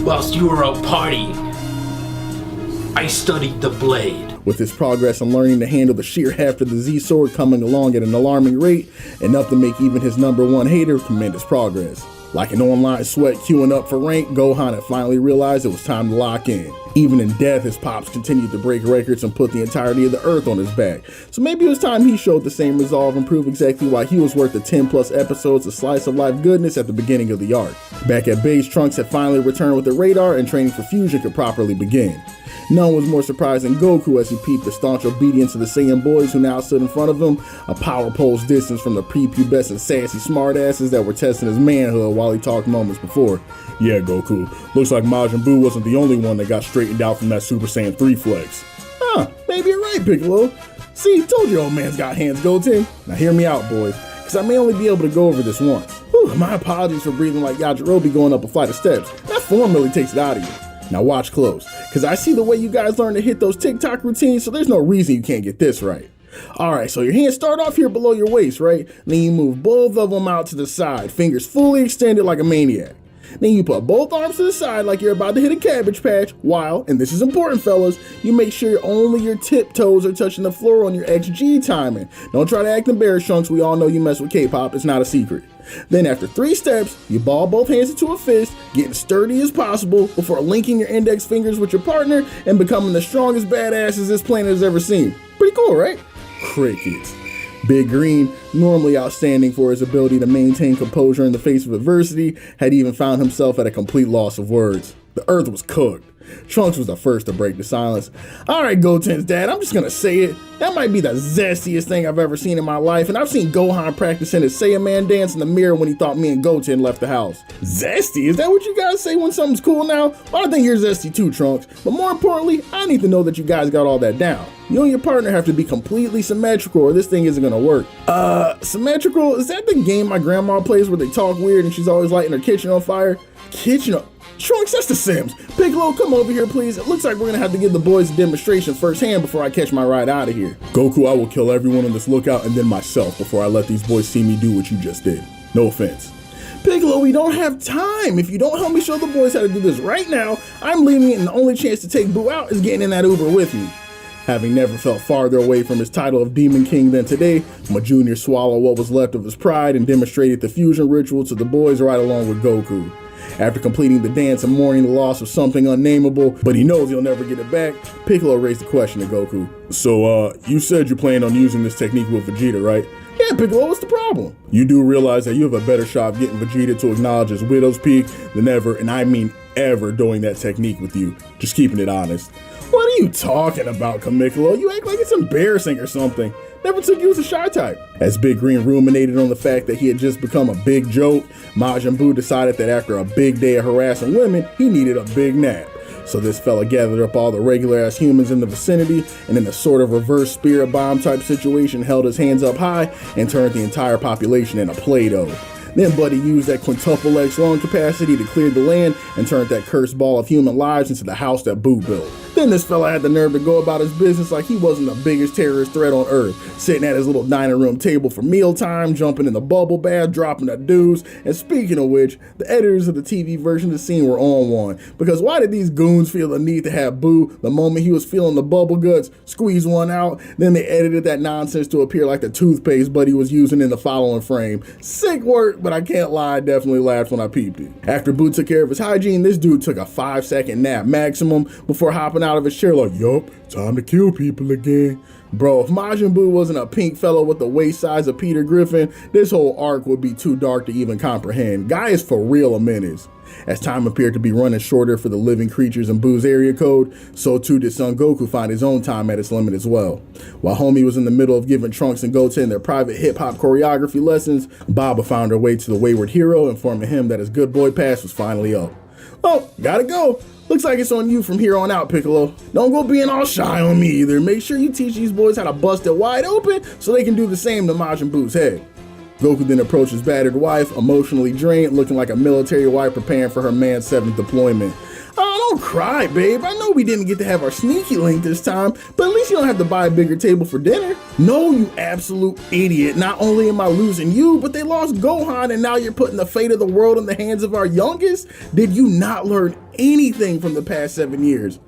Whilst you were out partying, I studied the blade. With his progress in learning to handle the sheer heft of the Z-Sword coming along at an alarming rate, enough to make even his #1 hater commend his progress. Like an online sweat queuing up for rank, Gohan had finally realized it was time to lock in. Even in death, his pops continued to break records and put the entirety of the earth on his back. So maybe it was time he showed the same resolve and proved exactly why he was worth the 10+ episodes of slice of life goodness at the beginning of the arc. Back at base, Trunks had finally returned with the radar and training for Fusion could properly begin. None was more surprised than Goku as he peeped the staunch obedience of the Saiyan boys who now stood in front of him, a power pole's distance from the prepubescent sassy smartasses that were testing his manhood while he talked moments before. Yeah, Goku, looks like Majin Buu wasn't the only one that got straightened out from that Super Saiyan 3 flex. Huh, maybe you're right, Piccolo. See, told you old man's got hands, Goten. Now hear me out, boys, because I may only be able to go over this once. Whew, my apologies for breathing like Yajirobe going up a flight of steps. That form really takes it out of you. Now watch close, because I see the way you guys learn to hit those TikTok routines, so there's no reason you can't get this right. Alright, so your hands start off here below your waist, right? Then you move both of them out to the side, fingers fully extended like a maniac. Then you put both arms to the side like you're about to hit a cabbage patch, while, and this is important fellas, you make sure only your tiptoes are touching the floor on your XG timing. Don't try to act embarrassed, Trunks, we all know you mess with K-pop, it's not a secret. Then after 3 steps, you ball both hands into a fist, getting sturdy as possible before linking your index fingers with your partner and becoming the strongest badasses this planet has ever seen. Pretty cool, right? Crickets. Big Green, normally outstanding for his ability to maintain composure in the face of adversity, had even found himself at a complete loss of words. The earth was cooked. Trunks was the first to break the silence. Alright, Goten's dad, I'm just gonna say it. That might be the zestiest thing I've ever seen in my life, and I've seen Gohan practicing his Saiyaman dance in the mirror when he thought me and Goten left the house. Zesty? Is that what you guys say when something's cool now? Well, I think you're zesty too, Trunks. But more importantly, I need to know that you guys got all that down. You and your partner have to be completely symmetrical or this thing isn't gonna work. Symmetrical? Is that the game my grandma plays where they talk weird and she's always lighting her kitchen on fire? Trunks, that's the Sims. Piccolo, come over here, please. It looks like we're gonna have to give the boys a demonstration firsthand before I catch my ride out of here. Goku, I will kill everyone on this lookout and then myself before I let these boys see me do what you just did. No offense. Piccolo, we don't have time. If you don't help me show the boys how to do this right now, I'm leaving it and the only chance to take Boo out is getting in that Uber with me. Having never felt farther away from his title of Demon King than today, my junior swallowed what was left of his pride and demonstrated the fusion ritual to the boys right along with Goku. After completing the dance and mourning the loss of something unnameable, but he knows he'll never get it back, Piccolo raised the question to Goku. So, you said you plan on using this technique with Vegeta, right? Yeah, Piccolo, what's the problem? You do realize that you have a better shot of getting Vegeta to acknowledge his widow's peak than ever, and I mean ever, doing that technique with you. Just keeping it honest. What are you talking about, Kamikolo? You act like it's embarrassing or something. Never took you as a shy type. As Big Green ruminated on the fact that he had just become a big joke, Majin Buu decided that after a big day of harassing women, he needed a big nap. So this fella gathered up all the regular ass humans in the vicinity and in a sort of reverse spirit bomb type situation held his hands up high and turned the entire population into Play-Doh. Then Buddy used that quintuple X lung capacity to clear the land and turned that cursed ball of human lives into the house that Boo built. Then this fella had the nerve to go about his business like he wasn't the biggest terrorist threat on earth, sitting at his little dining room table for mealtime, jumping in the bubble bath, dropping the dues, and speaking of which, the editors of the TV version of the scene were on one, because why did these goons feel the need to have Boo, the moment he was feeling the bubble guts, squeeze one out, then they edited that nonsense to appear like the toothpaste Buddy was using in the following frame. Sick work, but I can't lie, I definitely laughed when I peeped it. After Boo took care of his hygiene, this dude took a 5-second nap maximum before hopping out out of his chair like, yup, time to kill people again. Bro, if Majin Buu wasn't a pink fellow with the waist size of Peter Griffin, this whole arc would be too dark to even comprehend. Guy is for real a menace. As time appeared to be running shorter for the living creatures in Buu's area code, so too did Son Goku find his own time at its limit as well. While Homie was in the middle of giving Trunks and Goten their private hip-hop choreography lessons, Baba found her way to the wayward hero, informing him that his good boy pass was finally up. Oh, gotta go. Looks like it's on you from here on out, Piccolo. Don't go being all shy on me either. Make sure you teach these boys how to bust it wide open so they can do the same to Majin Buu's head. Goku then approached his battered wife, emotionally drained, looking like a military wife preparing for her man's 7th deployment. Oh, don't cry, babe. I know we didn't get to have our sneaky link this time, but at least you don't have to buy a bigger table for dinner. No, you absolute idiot. Not only am I losing you, but they lost Gohan and now you're putting the fate of the world in the hands of our youngest? Did you not learn anything from the past 7 years?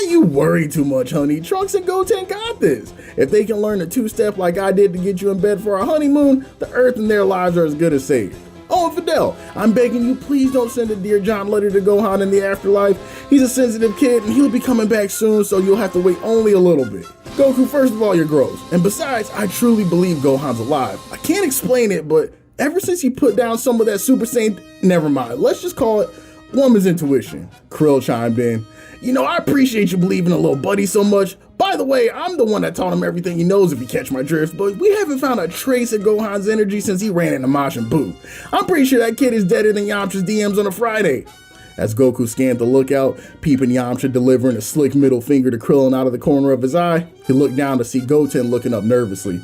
You worry too much, honey. Trunks and Goten got this. If they can learn a two-step like I did to get you in bed for our honeymoon, the Earth and their lives are as good as safe. Oh, and Fidel, I'm begging you, please don't send a Dear John letter to Gohan in the afterlife. He's a sensitive kid and he'll be coming back soon, so you'll have to wait only a little bit. Goku, first of all, you're gross. And besides, I truly believe Gohan's alive. I can't explain it, but ever since he put down some of that Super Saiyan, never mind, let's just call it woman's intuition. Krill chimed in. You know, I appreciate you believing in little buddy so much. By the way, I'm the one that taught him everything he knows, if you catch my drift, but we haven't found a trace of Gohan's energy since he ran into Majin Buu. I'm pretty sure that kid is deader than Yamcha's DMs on a Friday. As Goku scanned the lookout, peeping Yamcha delivering a slick middle finger to Krillin out of the corner of his eye, he looked down to see Goten looking up nervously.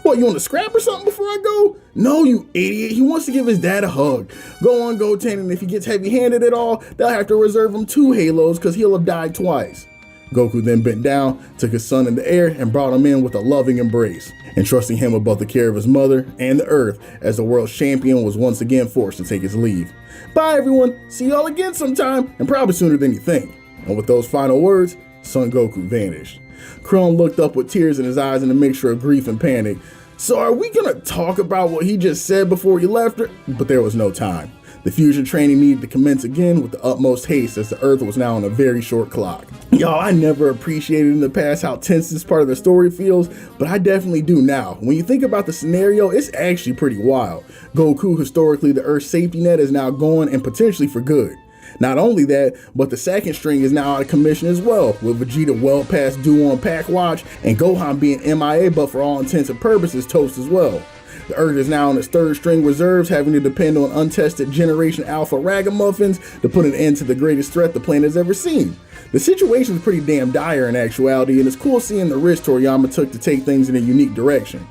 What, you want to scrap or something before I go? No, you idiot. He wants to give his dad a hug. Go on, Goten, and if he gets heavy-handed at all, they'll have to reserve him 2 halos because he'll have died twice. Goku then bent down, took his son in the air, and brought him in with a loving embrace, entrusting him about the care of his mother and the Earth as the world's champion was once again forced to take his leave. Bye, everyone. See y'all again sometime, and probably sooner than you think. And with those final words, Son Goku vanished. Krillin looked up with tears in his eyes and a mixture of grief and panic. So are we gonna talk about what he just said before he left her? But there was no time. The fusion training needed to commence again with the utmost haste as the Earth was now on a very short clock. Y'all, I never appreciated in the past how tense this part of the story feels, but I definitely do now. When you think about the scenario, it's actually pretty wild. Goku, historically the Earth's safety net, is now gone and potentially for good. Not only that, but the second string is now out of commission as well, with Vegeta well past due on pack watch and Gohan being MIA but for all intents and purposes toast as well. The Earth is now on its 3rd string reserves, having to depend on untested Generation Alpha ragamuffins to put an end to the greatest threat the planet has ever seen. The situation is pretty damn dire in actuality, and it's cool seeing the risk Toriyama took to take things in a unique direction.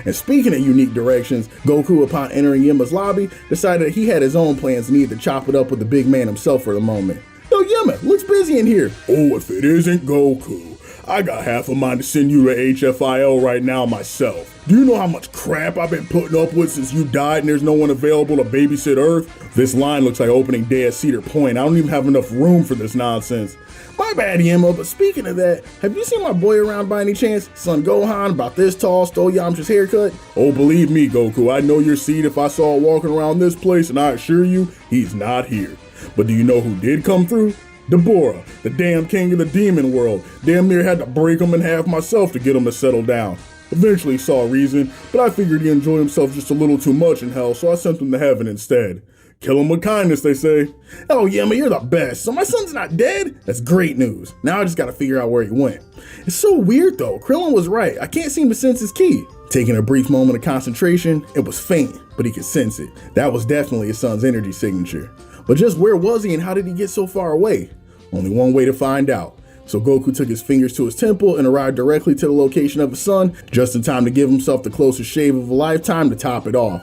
And speaking of unique directions, Goku, upon entering Yama's lobby, decided that he had his own plans and needed to chop it up with the big man himself for the moment. Yo, Yama, looks busy in here. Oh, if it isn't Goku, I got half a mind to send you to HFIL right now myself. Do you know how much crap I've been putting up with since you died and there's no one available to babysit Earth? This line looks like opening day at Cedar Point. I don't even have enough room for this nonsense. My bad, Yama, but speaking of that, have you seen my boy around by any chance? Son Gohan, about this tall, stole Yamcha's haircut? Oh, believe me, Goku, I know your seed if I saw walking around this place, and I assure you, he's not here. But do you know who did come through? Deborah, the damn king of the demon world. Damn near had to break him in half myself to get him to settle down. Eventually saw reason, but I figured he enjoyed himself just a little too much in hell, so I sent him to heaven instead. Kill him with kindness, they say. Oh, Yama, you're the best. So my son's not dead? That's great news. Now I just gotta figure out where he went. It's so weird though. Krillin was right. I can't seem to sense his ki. Taking a brief moment of concentration, it was faint, but he could sense it. That was definitely his son's energy signature. But just where was he and how did he get so far away? Only one way to find out. So Goku took his fingers to his temple and arrived directly to the location of his son, just in time to give himself the closest shave of a lifetime to top it off.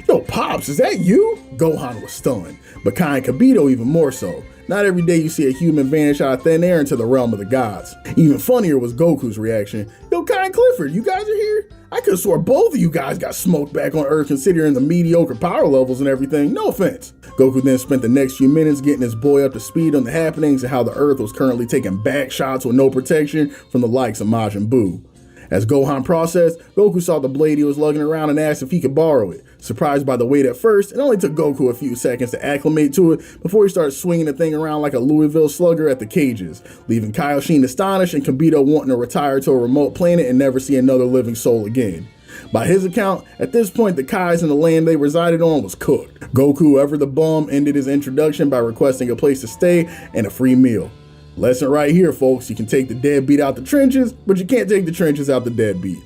Yo, Pops, is that you? Gohan was stunned, but Kai and Kibito even more so. Not every day you see a human vanish out of thin air into the realm of the gods. Even funnier was Goku's reaction. Yo, Kai and Clifford, you guys are here? I could have swore both of you guys got smoked back on Earth considering the mediocre power levels and everything. No offense. Goku then spent the next few minutes getting his boy up to speed on the happenings and how the Earth was currently taking back shots with no protection from the likes of Majin Buu. As Gohan processed, Goku saw the blade he was lugging around and asked if he could borrow it. Surprised by the weight at first, it only took Goku a few seconds to acclimate to it before he started swinging the thing around like a Louisville slugger at the cages, leaving Kaioshin astonished and Kibito wanting to retire to a remote planet and never see another living soul again. By his account, at this point the Kais and the land they resided on was cooked. Goku, ever the bum, ended his introduction by requesting a place to stay and a free meal. Lesson right here, folks. You can take the deadbeat out the trenches, but you can't take the trenches out the deadbeat.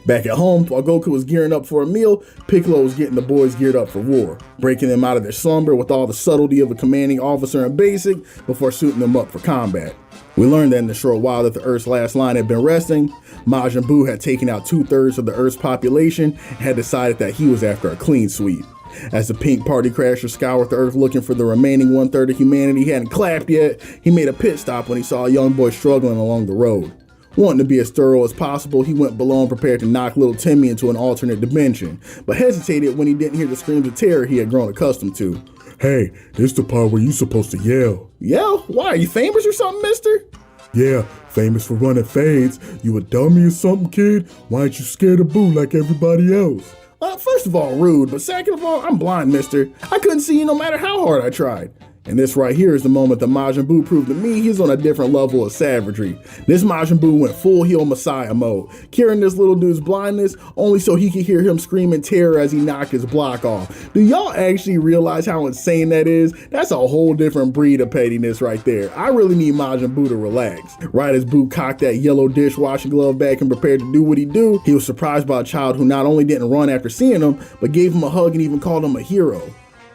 Back at home, while Goku was gearing up for a meal, Piccolo was getting the boys geared up for war, breaking them out of their slumber with all the subtlety of a commanding officer in basic before suiting them up for combat. We learned that in the short while that the Earth's last line had been resting, Majin Buu had taken out 2/3 of the Earth's population and had decided that he was after a clean sweep. As the pink party crasher scoured the Earth looking for the remaining 1/3 of humanity he hadn't clapped yet, he made a pit stop when he saw a young boy struggling along the road. Wanting to be as thorough as possible, he went below and prepared to knock little Timmy into an alternate dimension, but hesitated when he didn't hear the screams of terror he had grown accustomed to. Hey, this the part where you supposed to yell. Yell? Why, are you famous or something, mister? Yeah, famous for running fades. You a dummy or something, kid? Why ain't you scared of Boo like everybody else? First of all, rude, but second of all, I'm blind, mister. I couldn't see you no matter how hard I tried. And this right here is the moment that Majin Buu proved to me he's on a different level of savagery. This Majin Buu went full heel Messiah mode, curing this little dude's blindness only so he could hear him scream in terror as he knocked his block off. Do y'all actually realize how insane that is? That's a whole different breed of pettiness right there. I really need Majin Buu to relax. Right as Buu cocked that yellow dishwashing glove back and prepared to do what he do, he was surprised by a child who not only didn't run after seeing him, but gave him a hug and even called him a hero.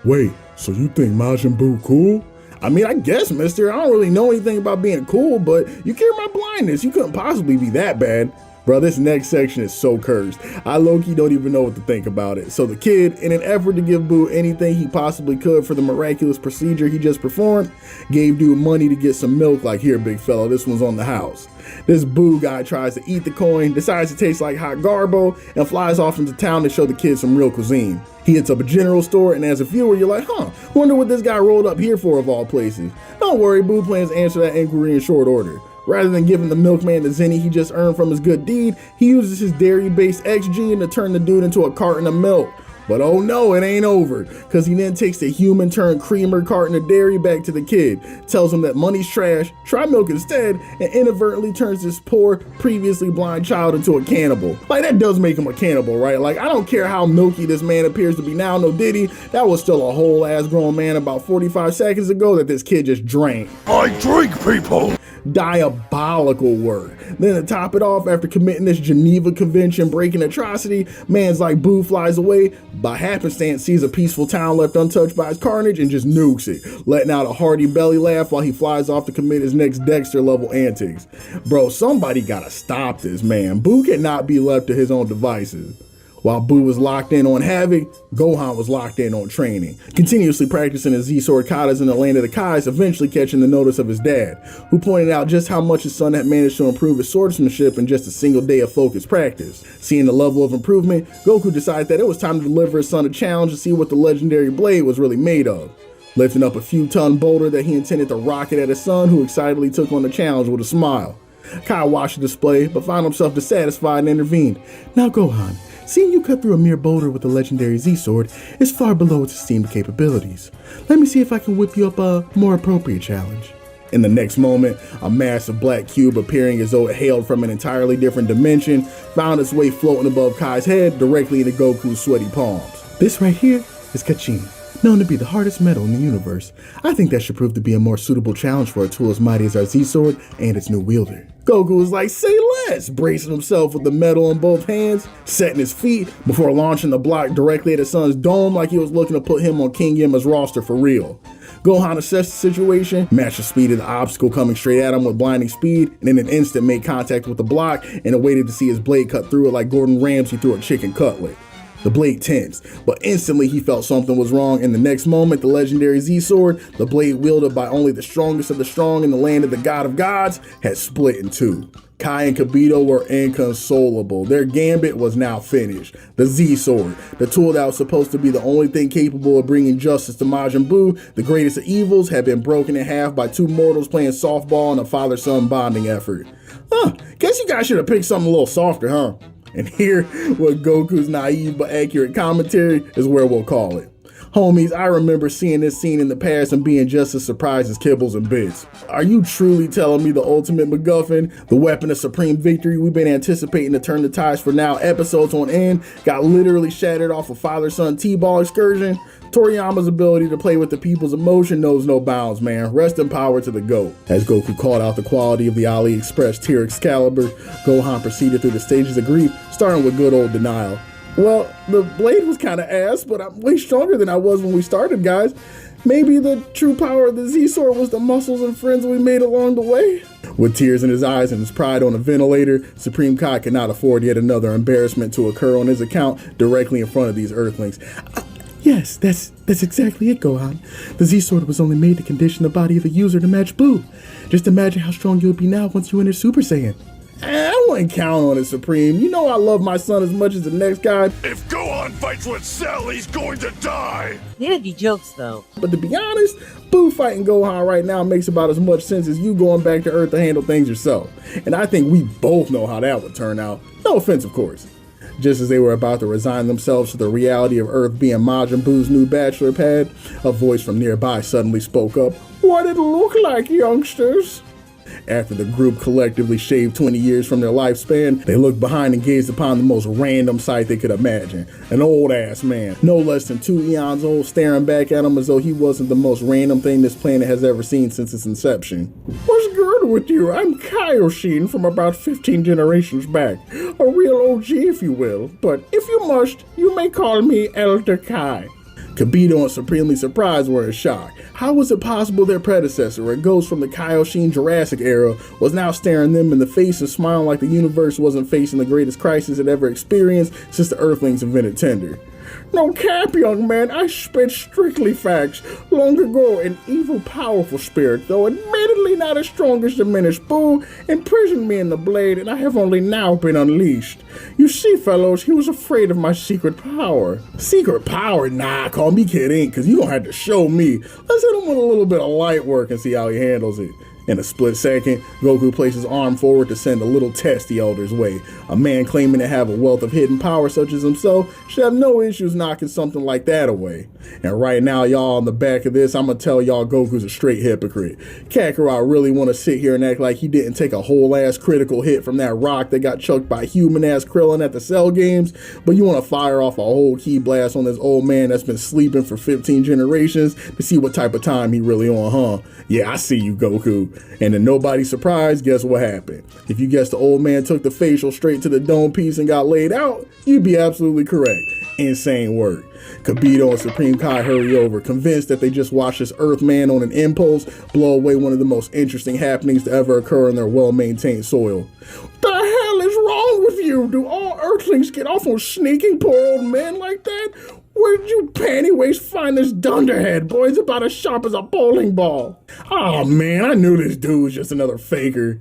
Wait, so you think Majin Buu cool? I mean, I guess, mister. I don't really know anything about being cool, but you cure my blindness. You couldn't possibly be that bad. Bro, this next section is so cursed. I low-key don't even know what to think about it. So the kid, in an effort to give Buu anything he possibly could for the miraculous procedure he just performed, gave dude money to get some milk like, here, big fella, this one's on the house. This Buu guy tries to eat the coin, decides it tastes like hot garbo, and flies off into town to show the kid some real cuisine. He hits up a general store, and as a viewer, you're like, wonder what this guy rolled up here for of all places. Don't worry, Buu plans to answer that inquiry in short order. Rather than giving the milkman the zenny he just earned from his good deed, he uses his dairy-based XG to turn the dude into a carton of milk. But oh no, it ain't over, because he then takes the human-turned-creamer carton of dairy back to the kid, tells him that money's trash, try milk instead, and inadvertently turns this poor, previously blind child into a cannibal. Like, that does make him a cannibal, right? Like, I don't care how milky this man appears to be now, no diddy, that was still a whole-ass grown man about 45 seconds ago that this kid just drank. I drink, people! Diabolical work. Then to top it off, after committing this Geneva Convention breaking atrocity, man's like Buu flies away, by happenstance sees a peaceful town left untouched by his carnage and just nukes it, letting out a hearty belly laugh while he flies off to commit his next Dexter level antics. Bro, somebody gotta stop this man. Buu cannot be left to his own devices. While Buu was locked in on Havoc, Gohan was locked in on training, continuously practicing his Z-Sword katas in the land of the Kais, eventually catching the notice of his dad, who pointed out just how much his son had managed to improve his swordsmanship in just a single day of focused practice. Seeing the level of improvement, Goku decided that it was time to deliver his son a challenge to see what the legendary blade was really made of. Lifting up a few-ton boulder that he intended to rocket at his son, who excitedly took on the challenge with a smile. Kai watched the display, but found himself dissatisfied and intervened. Now Gohan, seeing you cut through a mere boulder with the legendary Z-Sword is far below its esteemed capabilities. Let me see if I can whip you up a more appropriate challenge. In the next moment, a massive black cube appearing as though it hailed from an entirely different dimension found its way floating above Kai's head directly into Goku's sweaty palms. This right here is Kachin, known to be the hardest metal in the universe. I think that should prove to be a more suitable challenge for a tool as mighty as our Z-Sword and its new wielder. Goku was like, say less, bracing himself with the metal in both hands, setting his feet before launching the block directly at his son's dome like he was looking to put him on King Yemma's roster for real. Gohan assessed the situation, matched the speed of the obstacle coming straight at him with blinding speed, and in an instant made contact with the block and awaited to see his blade cut through it like Gordon Ramsay through a chicken cutlet. The blade tensed, but instantly he felt something was wrong, and the next moment the legendary Z-Sword, the blade wielded by only the strongest of the strong in the land of the God of Gods, had split in two. Kai and Kibito were inconsolable. Their gambit was now finished. The Z-Sword, the tool that was supposed to be the only thing capable of bringing justice to Majin Buu, the greatest of evils, had been broken in half by two mortals playing softball in a father-son bonding effort. Guess you guys should have picked something a little softer, huh? And here, what Goku's naive but accurate commentary is where we'll call it. Homies, I remember seeing this scene in the past and being just as surprised as Kibbles and Bits. Are you truly telling me the ultimate MacGuffin, the weapon of supreme victory we've been anticipating to turn the tides for now episodes on end, got literally shattered off a father-son T-ball excursion? Toriyama's ability to play with the people's emotion knows no bounds, man. Rest in power to the GOAT. As Goku called out the quality of the AliExpress Tier Excalibur, Gohan proceeded through the stages of grief, starting with good old denial. Well, the blade was kind of ass, but I'm way stronger than I was when we started, guys. Maybe the true power of the Z-Sword was the muscles and friends we made along the way? With tears in his eyes and his pride on a ventilator, Supreme Kai could not afford yet another embarrassment to occur on his account directly in front of these Earthlings. Yes, that's exactly it, Gohan. The Z-Sword was only made to condition the body of a user to match Buu. Just imagine how strong you'll be now once you enter Super Saiyan. I wouldn't count on it, Supreme. You know I love my son as much as the next guy. If Gohan fights with Cell, he's going to die. They'd be jokes, though. But to be honest, Buu fighting Gohan right now makes about as much sense as you going back to Earth to handle things yourself. And I think we both know how that would turn out. No offense, of course. Just as they were about to resign themselves to the reality of Earth being Majin Buu's new bachelor pad, a voice from nearby suddenly spoke up. What it look like, youngsters? After the group collectively shaved 20 years from their lifespan, they looked behind and gazed upon the most random sight they could imagine. An old-ass man, no less than 2 eons old, staring back at him as though he wasn't the most random thing this planet has ever seen since its inception. What's good with you? I'm Kaioshin from about 15 generations back. A real OG, if you will. But if you must, you may call me Elder Kai. Kibito and Supremely Surprised were in shock. How was it possible their predecessor, a ghost from the Kaioshin Jurassic era, was now staring them in the face and smiling like the universe wasn't facing the greatest crisis it ever experienced since the Earthlings invented Tinder? No cap, young man, I spit strictly facts. Long ago, an evil, powerful spirit, though admittedly not as strong as diminished Buu, imprisoned me in the blade, and I have only now been unleashed. You see, fellows, he was afraid of my secret power. Secret power? Nah, call me kidding, because you gonna have to show me. Let's hit him with a little bit of light work and see how he handles it. In a split second, Goku placed his arm forward to send a little test the Elder's way. A man claiming to have a wealth of hidden power such as himself should have no issues knocking something like that away. And right now, y'all, on the back of this, I'm gonna tell y'all Goku's a straight hypocrite. Kakarot really wanna sit here and act like he didn't take a whole ass critical hit from that rock that got chucked by human ass Krillin at the Cell games, but you wanna fire off a whole key blast on this old man that's been sleeping for 15 generations to see what type of time he really on, huh? Yeah, I see you, Goku. And then nobody surprised, guess what happened? If you guessed the old man took the facial straight to the dome piece and got laid out, you'd be absolutely correct. Insane work. Kibito and Supreme Kai hurry over, convinced that they just watched this Earthman on an impulse blow away one of the most interesting happenings to ever occur in their well-maintained soil. The hell is wrong with you? Do all Earthlings get off on sneaking poor old men like that? Where'd you panty waist find this dunderhead, boy? It's about as sharp as a bowling ball. Oh man, I knew this dude was just another faker.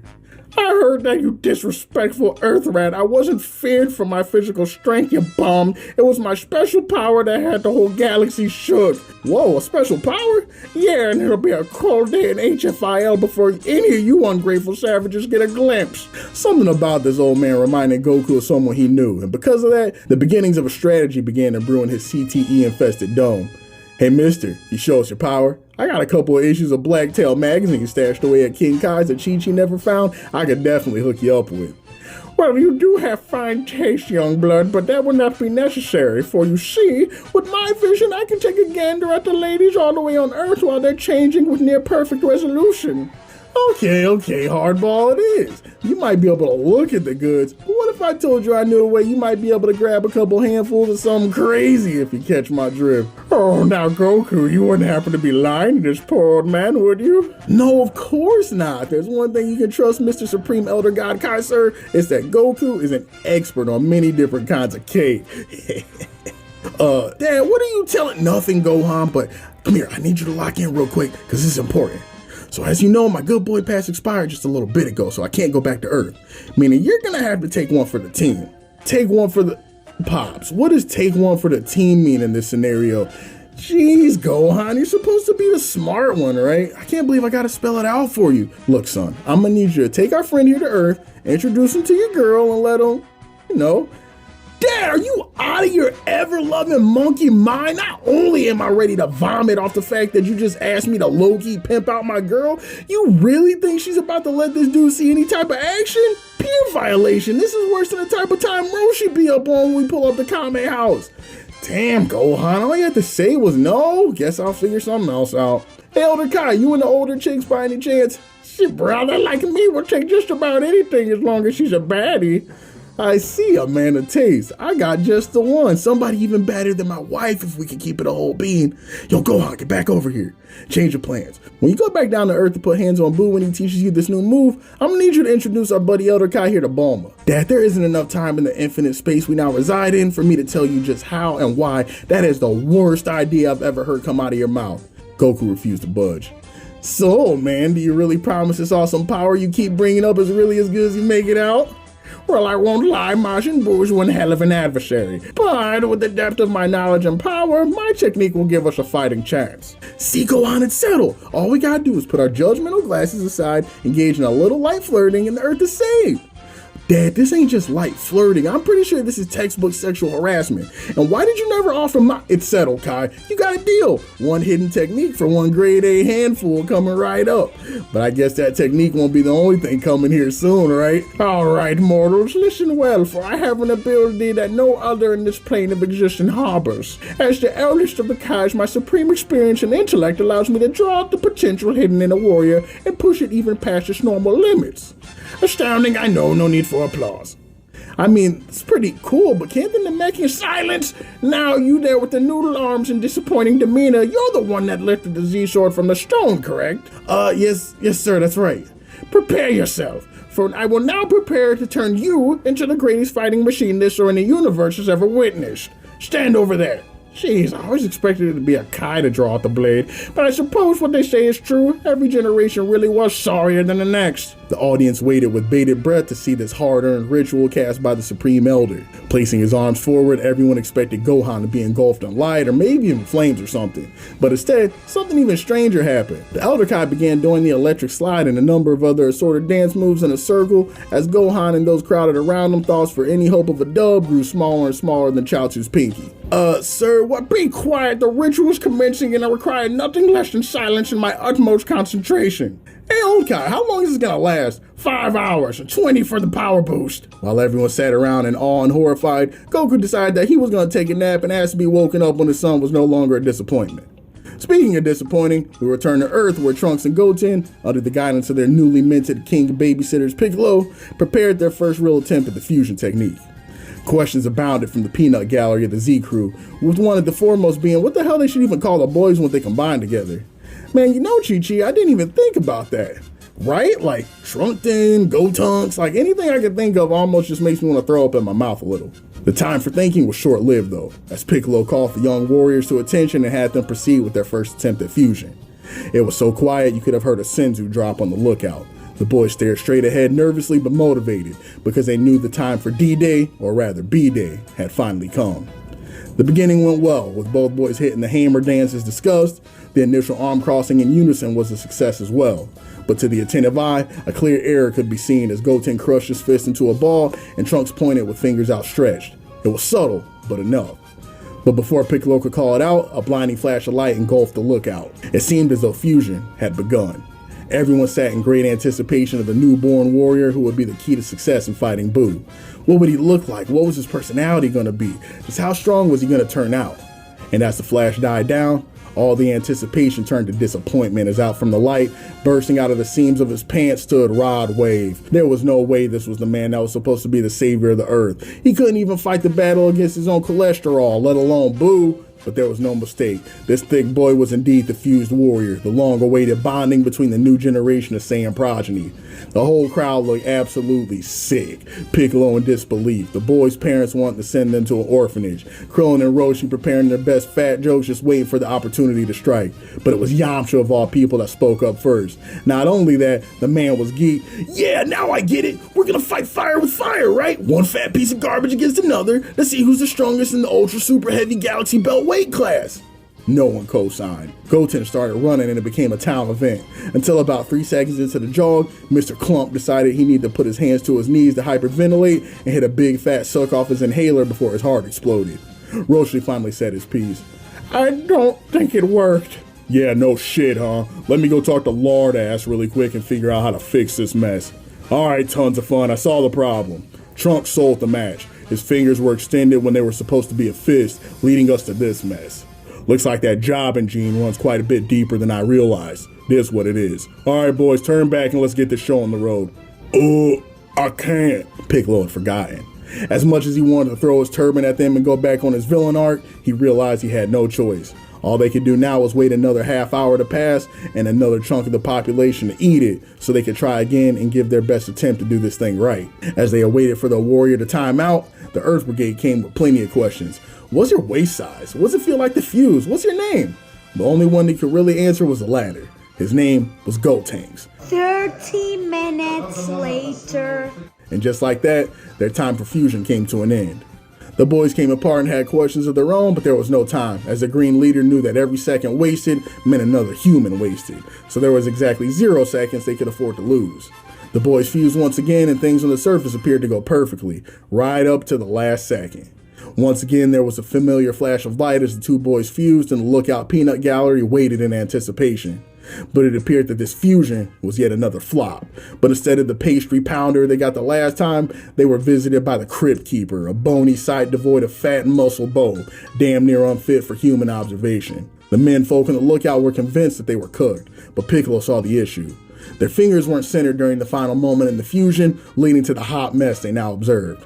I heard that, you disrespectful Earth rat. I wasn't feared for my physical strength, you bum. It was my special power that had the whole galaxy shook. Whoa, a special power? Yeah, and it'll be a cold day in HFIL before any of you ungrateful savages get a glimpse. Something about this old man reminded Goku of someone he knew, and because of that, the beginnings of a strategy began to brew in his CTE-infested dome. Hey mister, you show us your power? I got a couple of issues of Blacktail magazine stashed away at King Kai's that Chi-Chi never found. I could definitely hook you up with. Well, you do have fine taste, young blood, but that would not be necessary, for you see, with my vision, I can take a gander at the ladies all the way on Earth while they're changing with near-perfect resolution. Okay, hardball it is. You might be able to look at the goods, but what if I told you I knew a way you might be able to grab a couple handfuls of something crazy if you catch my drift? Oh, now Goku, you wouldn't happen to be lying to this poor old man, would you? No, of course not. There's one thing you can trust Mr. Supreme Elder God Kai, sir, it's that Goku is an expert on many different kinds of cake. Dad, what are you telling? Nothing, Gohan, but come here, I need you to lock in real quick, because this is important. So as you know, my good boy pass expired just a little bit ago, so I can't go back to Earth. Meaning you're gonna have to take one for the team. Take one for the Pops. What does take one for the team mean in this scenario? Jeez, Gohan, you're supposed to be the smart one, right? I can't believe I gotta spell it out for you. Look, son, I'm gonna need you to take our friend here to Earth introduce him to your girl and let him, you know. Dad, are you out of your ever-loving monkey mind? Not only am I ready to vomit off the fact that you just asked me to low-key pimp out my girl, you really think she's about to let this dude see any type of action? Peer violation. This is worse than the type of time Roshi be up on when we pull up the Kame house. Damn, Gohan, all you had to say was no. Guess I'll figure something else out. Hey, Elder Kai, you and the older chicks by any chance? Shit, brother, like me will take just about anything as long as she's a baddie. I see a man of taste. I got just the one. Somebody even better than my wife if we can keep it a whole bean. Yo, Gohan, get back over here. Change your plans. When you go back down to Earth to put hands on Boo when he teaches you this new move, I'm gonna need you to introduce our buddy Elder Kai here to Bulma. Dad, there isn't enough time in the infinite space we now reside in for me to tell you just how and why that is the worst idea I've ever heard come out of your mouth. Goku refused to budge. So, man, do you really promise this awesome power you keep bringing up is really as good as you make it out? Well, I won't lie, Majin Buu is one hell of an adversary. But with the depth of my knowledge and power, my technique will give us a fighting chance. See, Gohan, it's settled. All we gotta do is put our judgmental glasses aside, engage in a little light flirting, and the Earth is saved. Dad, this ain't just light flirting. I'm pretty sure this is textbook sexual harassment. And why did you never offer my— It's settled, Kai. You got a deal. One hidden technique for one grade A handful coming right up. But I guess that technique won't be the only thing coming here soon, right? All right, mortals, listen well, for I have an ability that no other in this plane of existence harbors. As the eldest of the Kais, my supreme experience and intellect allows me to draw out the potential hidden in a warrior and push it even past its normal limits. Astounding, I know, no need for applause. I mean, it's pretty cool, but can't the Namekian— Silence? Now you there with the noodle arms and disappointing demeanor, you're the one that lifted the Z-sword from the stone, correct? Yes, sir, that's right. Prepare yourself, for I will now prepare to turn you into the greatest fighting machine this or any universe has ever witnessed. Stand over there. Jeez, I always expected it to be a Kai to draw out the blade, but I suppose what they say is true. Every generation really was sorrier than the next. The audience waited with bated breath to see this hard-earned ritual cast by the Supreme Elder. Placing his arms forward, everyone expected Gohan to be engulfed in light or maybe even flames or something. But instead, something even stranger happened. The Elder Kai began doing the electric slide and a number of other assorted dance moves in a circle as Gohan and those crowded around him thoughts for any hope of a dub grew smaller and smaller than Chaozu's pinky. Sir, what? Be quiet. The ritual is commencing and I require nothing less than silence and my utmost concentration. Hey, old Kai, how long is this gonna last? 5 hours, 20 for the power boost. While everyone sat around in awe and horrified, Goku decided that he was gonna take a nap and asked to be woken up when his son was no longer a disappointment. Speaking of disappointing, we return to Earth where Trunks and Goten, under the guidance of their newly minted king babysitters Piccolo, prepared their first real attempt at the fusion technique. Questions abounded from the peanut gallery of the Z crew, with one of the foremost being what the hell they should even call the boys when they combine together. Man, you know, Chi-Chi, I didn't even think about that. Right? Like Shrunken, Gotenks, like anything I could think of almost just makes me want to throw up in my mouth a little. The time for thinking was short-lived though, as Piccolo called the young warriors to attention and had them proceed with their first attempt at fusion. It was so quiet you could have heard a Senzu drop on the lookout. The boys stared straight ahead nervously but motivated because they knew the time for D-Day, or rather B-Day, had finally come. The beginning went well, with both boys hitting the hammer dance as discussed. The initial arm crossing in unison was a success as well. But to the attentive eye, a clear error could be seen as Goten crushed his fist into a ball and Trunks pointed with fingers outstretched. It was subtle, but enough. But before Piccolo could call it out, a blinding flash of light engulfed the lookout. It seemed as though fusion had begun. Everyone sat in great anticipation of the newborn warrior who would be the key to success in fighting Boo. What would he look like? What was his personality going to be? Just how strong was he going to turn out? And as the flash died down, all the anticipation turned to disappointment as out from the light, bursting out of the seams of his pants, stood Rod Wave. There was no way this was the man that was supposed to be the savior of the earth. He couldn't even fight the battle against his own cholesterol, let alone Boo. But there was no mistake. This thick boy was indeed the fused warrior, the long-awaited bonding between the new generation of Saiyan progeny. The whole crowd looked absolutely sick. Piccolo in disbelief, the boys' parents wanting to send them to an orphanage, Krillin and Roshi preparing their best fat jokes, just waiting for the opportunity to strike. But it was Yamcha of all people that spoke up first. Not only that, the man was geeked. Yeah, now I get it. We're gonna fight fire with fire, right? One fat piece of garbage against another. Let's see who's the strongest in the ultra super heavy galaxy belt weight class. No one co-signed. Goten started running and it became a town event. Until about 3 seconds into the jog, Mr. Clump decided he needed to put his hands to his knees to hyperventilate and hit a big fat suck off his inhaler before his heart exploded. Roshi finally said his piece. I don't think it worked. Yeah, no shit, huh? Let me go talk to Lard Ass really quick and figure out how to fix this mess. Alright, tons of fun. I saw the problem. Trunks sold the match. His fingers were extended when they were supposed to be a fist, leading us to this mess. Looks like that jobbing gene runs quite a bit deeper than I realized. This what it is. Alright boys, turn back and let's get this show on the road. I can't. Piccolo had forgotten. As much as he wanted to throw his turban at them and go back on his villain arc, he realized he had no choice. All they could do now was wait another half hour to pass and another chunk of the population to eat it so they could try again and give their best attempt to do this thing right. As they awaited for the warrior to time out, the Earth Brigade came with plenty of questions. What's your waist size? What's it feel like to fuse? What's your name? The only one they could really answer was the latter. His name was Gotenks. 30 minutes later. And just like that, their time for fusion came to an end. The boys came apart and had questions of their own, but there was no time, as the green leader knew that every second wasted meant another human wasted. So there was exactly 0 seconds they could afford to lose. The boys fused once again and things on the surface appeared to go perfectly, right up to the last second. Once again, there was a familiar flash of light as the two boys fused and the lookout peanut gallery waited in anticipation. But it appeared that this fusion was yet another flop. But instead of the pastry pounder they got the last time, they were visited by the Crypt Keeper, a bony sight devoid of fat and muscle bone, damn near unfit for human observation. The men folk on the lookout were convinced that they were cooked, but Piccolo saw the issue. Their fingers weren't centered during the final moment in the fusion, leading to the hot mess they now observed.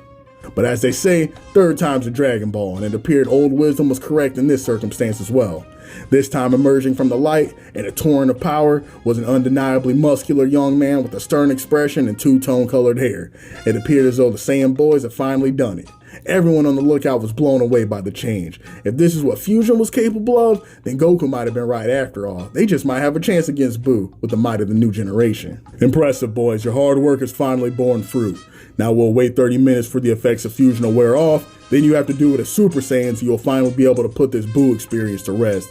But as they say, third time's a Dragon Ball, and it appeared old wisdom was correct in this circumstance as well. This time emerging from the light in a torrent of power was an undeniably muscular young man with a stern expression and two-tone colored hair. It appeared as though the Saiyan boys had finally done it. Everyone on the lookout was blown away by the change. If this is what fusion was capable of, then Goku might have been right after all. They just might have a chance against Buu with the might of the new generation. Impressive, boys. Your hard work has finally borne fruit. Now we'll wait 30 minutes for the effects of fusion to wear off. Then you have to do it as Super Saiyan so you'll finally be able to put this Buu experience to rest.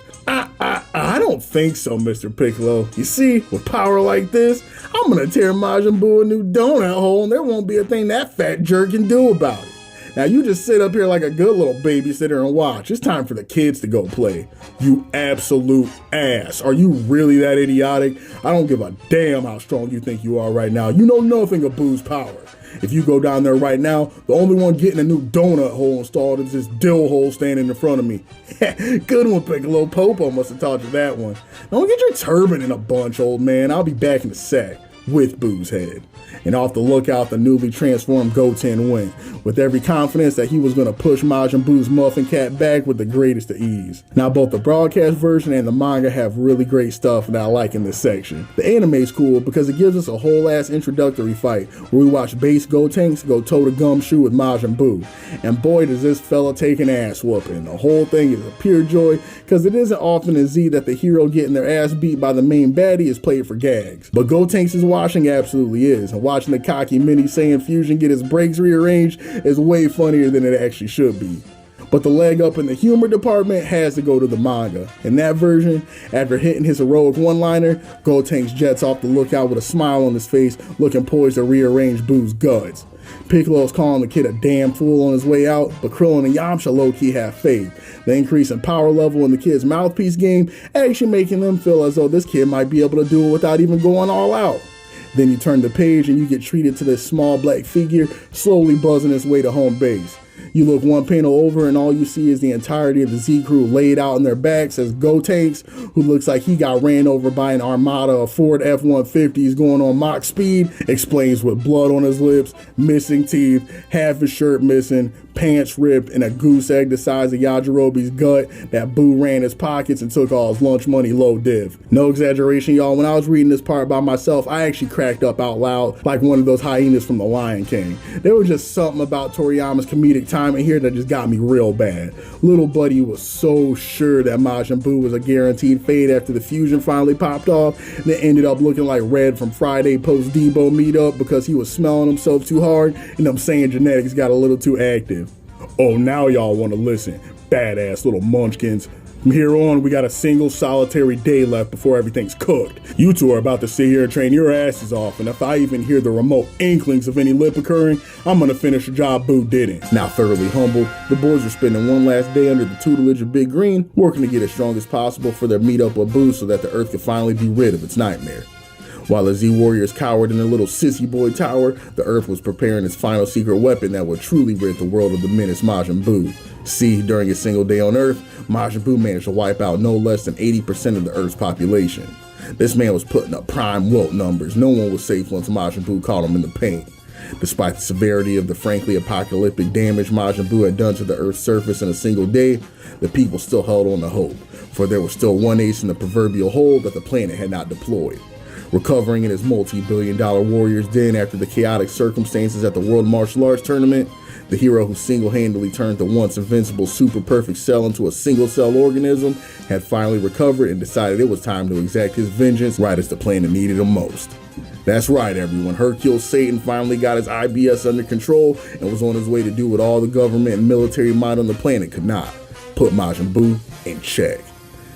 I don't think so, Mr. Piccolo. You see, with power like this, I'm gonna tear Majin Buu a new donut hole and there won't be a thing that fat jerk can do about it. Now you just sit up here like a good little babysitter and watch. It's time for the kids to go play. You absolute ass. Are you really that idiotic? I don't give a damn how strong you think you are right now. You know nothing of Buu's power. If you go down there right now, the only one getting a new donut hole installed is this dill hole standing in front of me. Good one, Piccolo. Popo must have taught you that one. Don't get your turban in a bunch, old man. I'll be back in a sec with Buu's head. And off the lookout, the newly transformed Goten went, with every confidence that he was going to push Majin Buu's muffin cap back with the greatest of ease. Now, both the broadcast version and the manga have really great stuff that I like in this section. The anime's cool because it gives us a whole ass introductory fight where we watch base Gotenks go toe to gumshoe with Majin Buu. And boy, does this fella take an ass whooping. The whole thing is a pure joy because it isn't often in Z that the hero getting their ass beat by the main baddie is played for gags. But Gotenks' watching absolutely is. And watching the cocky mini Saiyan fusion get his brakes rearranged is way funnier than it actually should be. But the leg up in the humor department has to go to the manga. In that version, after hitting his heroic one-liner, Gotenks jets off the lookout with a smile on his face, looking poised to rearrange Buu's guts. Piccolo's calling the kid a damn fool on his way out, but Krillin and Yamcha low-key have faith. The increase in power level in the kid's mouthpiece game actually making them feel as though this kid might be able to do it without even going all out. Then you turn the page and you get treated to this small black figure slowly buzzing its way to home base. You look one panel over and all you see is the entirety of the Z crew laid out on their backs as Gotenks, who looks like he got ran over by an armada of Ford F-150s going on Mach speed, explains with blood on his lips, missing teeth, half his shirt missing, pants ripped, and a goose egg the size of Yajirobe's gut that Buu ran his pockets and took all his lunch money low div. No exaggeration, y'all. When I was reading this part by myself, I actually cracked up out loud like one of those hyenas from The Lion King. There was just something about Toriyama's comedic timing here that just got me real bad. Little buddy was so sure that Majin Buu was a guaranteed fade after the fusion finally popped off, and it ended up looking like Red from Friday post Debo meetup because he was smelling himself too hard and them Saiyan genetics got a little too active. Oh, now y'all want to listen, badass little munchkins. From here on, we got a single solitary day left before everything's cooked. You two are about to sit here and train your asses off, and if I even hear the remote inklings of any lip occurring, I'm gonna finish the job Boo didn't. Now thoroughly humbled, the boys are spending one last day under the tutelage of Big Green, working to get as strong as possible for their meetup with Boo so that the Earth could finally be rid of its nightmare. While the Z-Warriors cowered in their little sissy boy tower, the Earth was preparing its final secret weapon that would truly rid the world of the menace Majin Buu. See, during a single day on Earth, Majin Buu managed to wipe out no less than 80% of the Earth's population. This man was putting up prime Wilt numbers. No one was safe once Majin Buu caught him in the paint. Despite the severity of the frankly apocalyptic damage Majin Buu had done to the Earth's surface in a single day, the people still held on to hope, for there was still one ace in the proverbial hole that the planet had not deployed. Recovering in his multi-billion-dollar warrior's den after the chaotic circumstances at the World Martial Arts Tournament, the hero who single-handedly turned the once invincible super perfect cell into a single-cell organism had finally recovered and decided it was time to exact his vengeance right as the planet needed him most. That's right, everyone. Hercule Satan finally got his IBS under control and was on his way to do what all the government and military might on the planet could not: put Majin Buu in check.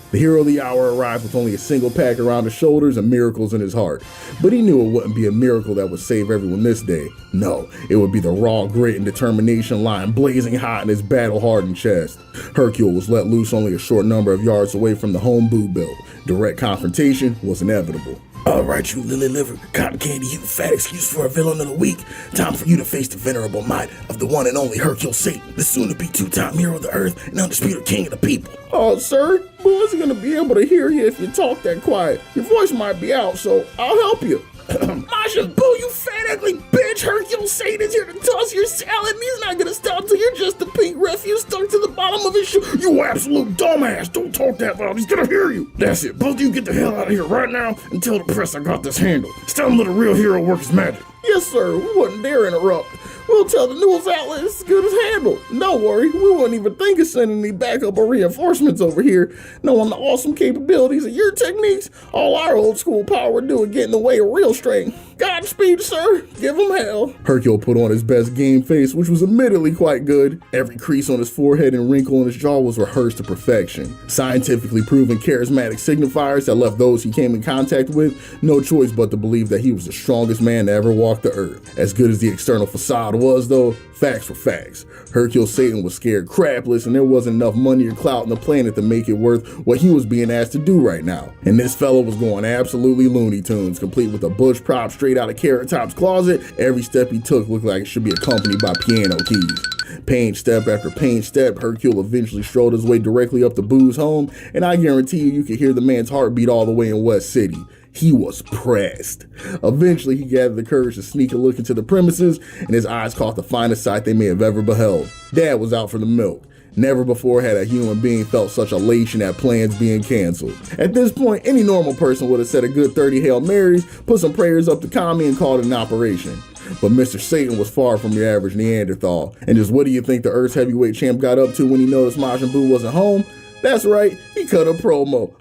The hero of the hour arrived with only a single pack around his shoulders and miracles in his heart. But he knew it wouldn't be a miracle that would save everyone this day. No, it would be the raw grit and determination lying blazing hot in his battle-hardened chest. Hercule was let loose only a short number of yards away from the home Boo built. Direct confrontation was inevitable. All right, you lily liver, cotton candy, you fat excuse for a villain of the week. Time for you to face the venerable might of the one and only Hercule Satan, the soon-to-be two-time hero of the earth and undisputed king of the people. Oh, sir, Boo isn't gonna be able to hear you if you talk that quiet. Your voice might be out, so I'll help you. Majin Buu, you fat ugly bitch! Hercule Satan's here to toss your salad, and he's not gonna stop till you're just a pink refuse stuck to the bottom of his shoe. You absolute dumbass! Don't talk that loud, he's gonna hear you! That's it, both of you get the hell out of here right now and tell the press I got this handled. It's time to let a real hero work his magic. Yes, sir, we wouldn't dare interrupt. We'll tell the news outlet it's as good as handled. Don't worry, we wouldn't even think of sending any backup or reinforcements over here. Knowing the awesome capabilities of your techniques, all our old school power would do is get in the way of real strength. Godspeed, sir. Give him hell. Hercule put on his best game face, which was admittedly quite good. Every crease on his forehead and wrinkle in his jaw was rehearsed to perfection. Scientifically proven charismatic signifiers that left those he came in contact with no choice but to believe that he was the strongest man to ever walk the earth. As good as the external facade was, though, facts were facts. Hercule Satan was scared crapless, and there wasn't enough money or clout on the planet to make it worth what he was being asked to do right now. And this fella was going absolutely Looney Tunes, complete with a bush prop straight out of Carrot Top's closet. Every step he took looked like it should be accompanied by piano keys. Pain step after pain step, Hercule eventually strolled his way directly up to Boo's home, and I guarantee you could hear the man's heartbeat all the way in West City. He was pressed. Eventually, he gathered the courage to sneak a look into the premises, and his eyes caught the finest sight they may have ever beheld. Dad was out for the milk. Never before had a human being felt such elation at plans being canceled. At this point, any normal person would have said a good 30 Hail Marys, put some prayers up to Kami, and called it an operation. But Mr. Satan was far from your average Neanderthal. And just what do you think the Earth's heavyweight champ got up to when he noticed Majin Buu wasn't home? That's right, he cut a promo.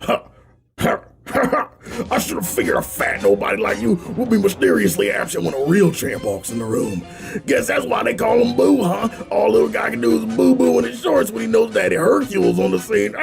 I should have figured a fat nobody like you would be mysteriously absent when a real champ walks in the room. Guess that's why they call him Boo, huh? All little guy can do is boo-boo in his shorts when he knows Daddy Hercule's on the scene.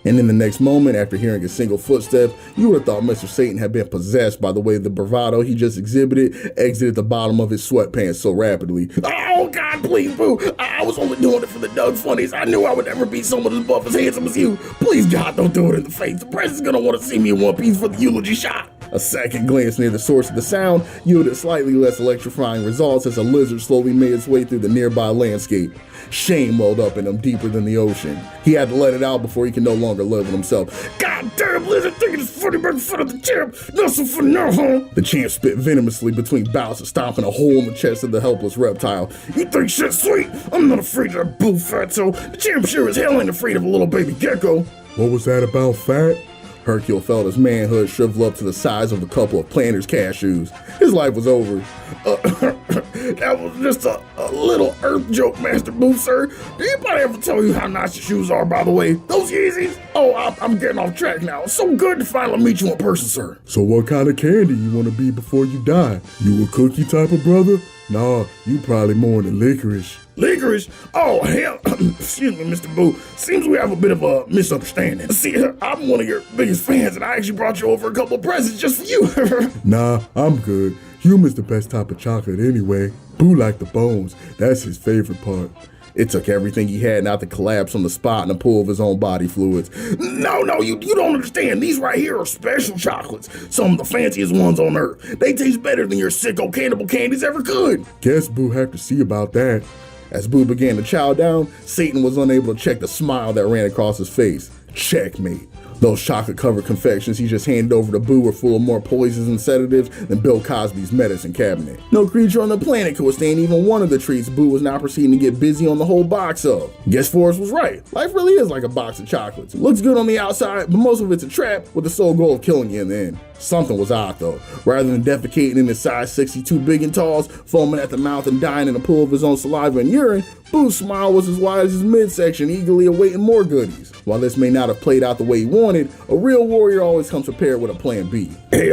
And in the next moment, after hearing a single footstep, you would have thought Mr. Satan had been possessed by the way the bravado he just exhibited exited the bottom of his sweatpants so rapidly. Oh, God, please, Boo. I was only doing it for the Doug Funnies. I knew I would never be someone as buff as handsome as you. Please, God, don't do it in the face. The press is gonna want to see me in one piece for the eulogy shot. A second glance near the source of the sound yielded slightly less electrifying results as a lizard slowly made its way through the nearby landscape. Shame welled up in him deeper than the ocean. He had to let it out before he could no longer live with himself. God damn, lizard, thinking it's funny back in front of the champ. Nothing for now, huh? The champ spit venomously between bouts of stomping a hole in the chest of the helpless reptile. You think shit's sweet? I'm not afraid of that Boo fatso. The champ sure as hell ain't afraid of a little baby gecko. What was that about, fat? Hercule felt his manhood shrivel up to the size of a couple of Planters cashews. His life was over. That was just a little earth joke, Master Boo, sir. Did anybody ever tell you how nice your shoes are, by the way? Those Yeezys? Oh, I'm getting off track now. It's so good to finally meet you in person, sir. So what kind of candy you want to be before you die? You a cookie type of brother? Nah, you probably more into licorice. Licorice? Oh, hell. Excuse me, Mr. Boo. Seems we have a bit of a misunderstanding. See, I'm one of your biggest fans, and I actually brought you over a couple of presents just for you. Nah, I'm good. Human's the best type of chocolate anyway. Boo like the bones. That's his favorite part. It took everything he had not to collapse on the spot in a pool of his own body fluids. No, you don't understand. These right here are special chocolates. Some of the fanciest ones on earth. They taste better than your sicko cannibal candies ever could. Guess Boo have to see about that. As Boo began to chow down, Satan was unable to check the smile that ran across his face. Checkmate. Those chocolate-covered confections he just handed over to Boo were full of more poisons and sedatives than Bill Cosby's medicine cabinet. No creature on the planet could withstand even one of the treats Boo was now proceeding to get busy on the whole box of. Guess Forrest was right. Life really is like a box of chocolates. It looks good on the outside, but most of it's a trap with the sole goal of killing you in the end. Something was odd though. Rather than defecating in his size 62 big and talls, foaming at the mouth and dying in a pool of his own saliva and urine, Boo's smile was as wide as his midsection, eagerly awaiting more goodies. While this may not have played out the way he wanted, a real warrior always comes prepared with a plan B. Hey,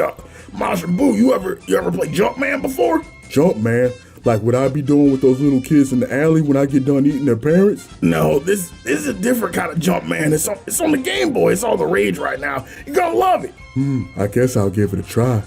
Majin Buu, you ever play Jumpman before? Jumpman? Like what I be doing with those little kids in the alley when I get done eating their parents? No, this is a different kind of Jumpman. It's on the Game Boy. It's all the rage right now. You're gonna love it. I guess I'll give it a try.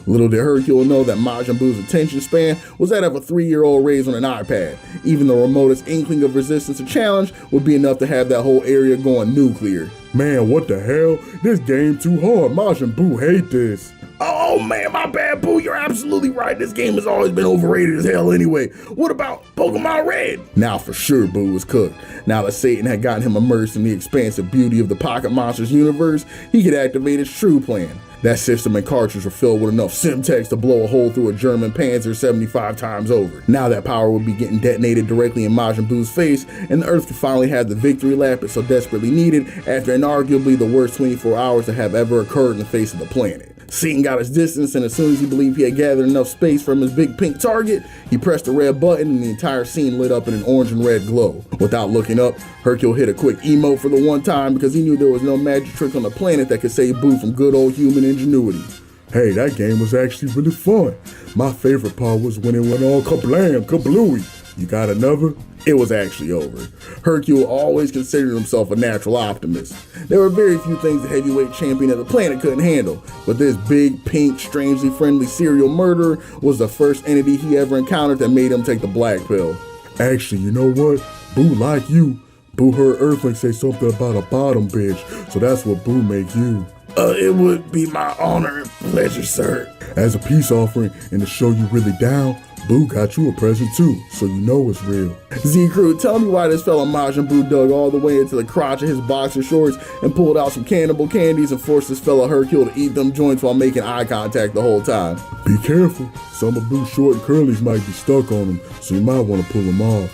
Little did Hercule know that Majin Buu's attention span was that of a 3-year-old raised on an iPad. Even the remotest inkling of resistance or challenge would be enough to have that whole area going nuclear. Man, what the hell? This game too hard. Majin Buu hate this. Oh man, my bad, Boo. You're absolutely right. This game has always been overrated as hell anyway. What about Pokemon Red? Now for sure Boo was cooked. Now that Satan had gotten him immersed in the expansive beauty of the Pocket Monsters universe, he could activate his true plan. That system and cartridge were filled with enough Simtex to blow a hole through a German Panzer 75 times over. Now that power would be getting detonated directly in Majin Buu's face, and the Earth could finally have the victory lap it so desperately needed after inarguably the worst 24 hours to have ever occurred in the face of the planet. Satan got his distance, and as soon as he believed he had gathered enough space from his big pink target, he pressed the red button and the entire scene lit up in an orange and red glow. Without looking up, Hercule hit a quick emote for the one time because he knew there was no magic trick on the planet that could save Boo from good old human ingenuity. Hey, that game was actually really fun. My favorite part was when it went all kablam, kablooey. You got another? It was actually over. Hercule always considered himself a natural optimist. There were very few things the heavyweight champion of the planet couldn't handle, but this big, pink, strangely friendly serial murderer was the first entity he ever encountered that made him take the black pill. Actually, you know what? Boo like you. Boo heard Earthling say something about a bottom bitch, so that's what Boo make you. It would be my honor and pleasure, sir. As a peace offering and to show you really down, Boo got you a present too, so you know it's real. Z-Crew, tell me why this fella Majin Buu dug all the way into the crotch of his boxer shorts and pulled out some cannibal candies and forced this fella Hercule to eat them joints while making eye contact the whole time. Be careful, some of Boo's short and curlies might be stuck on him, so you might want to pull them off.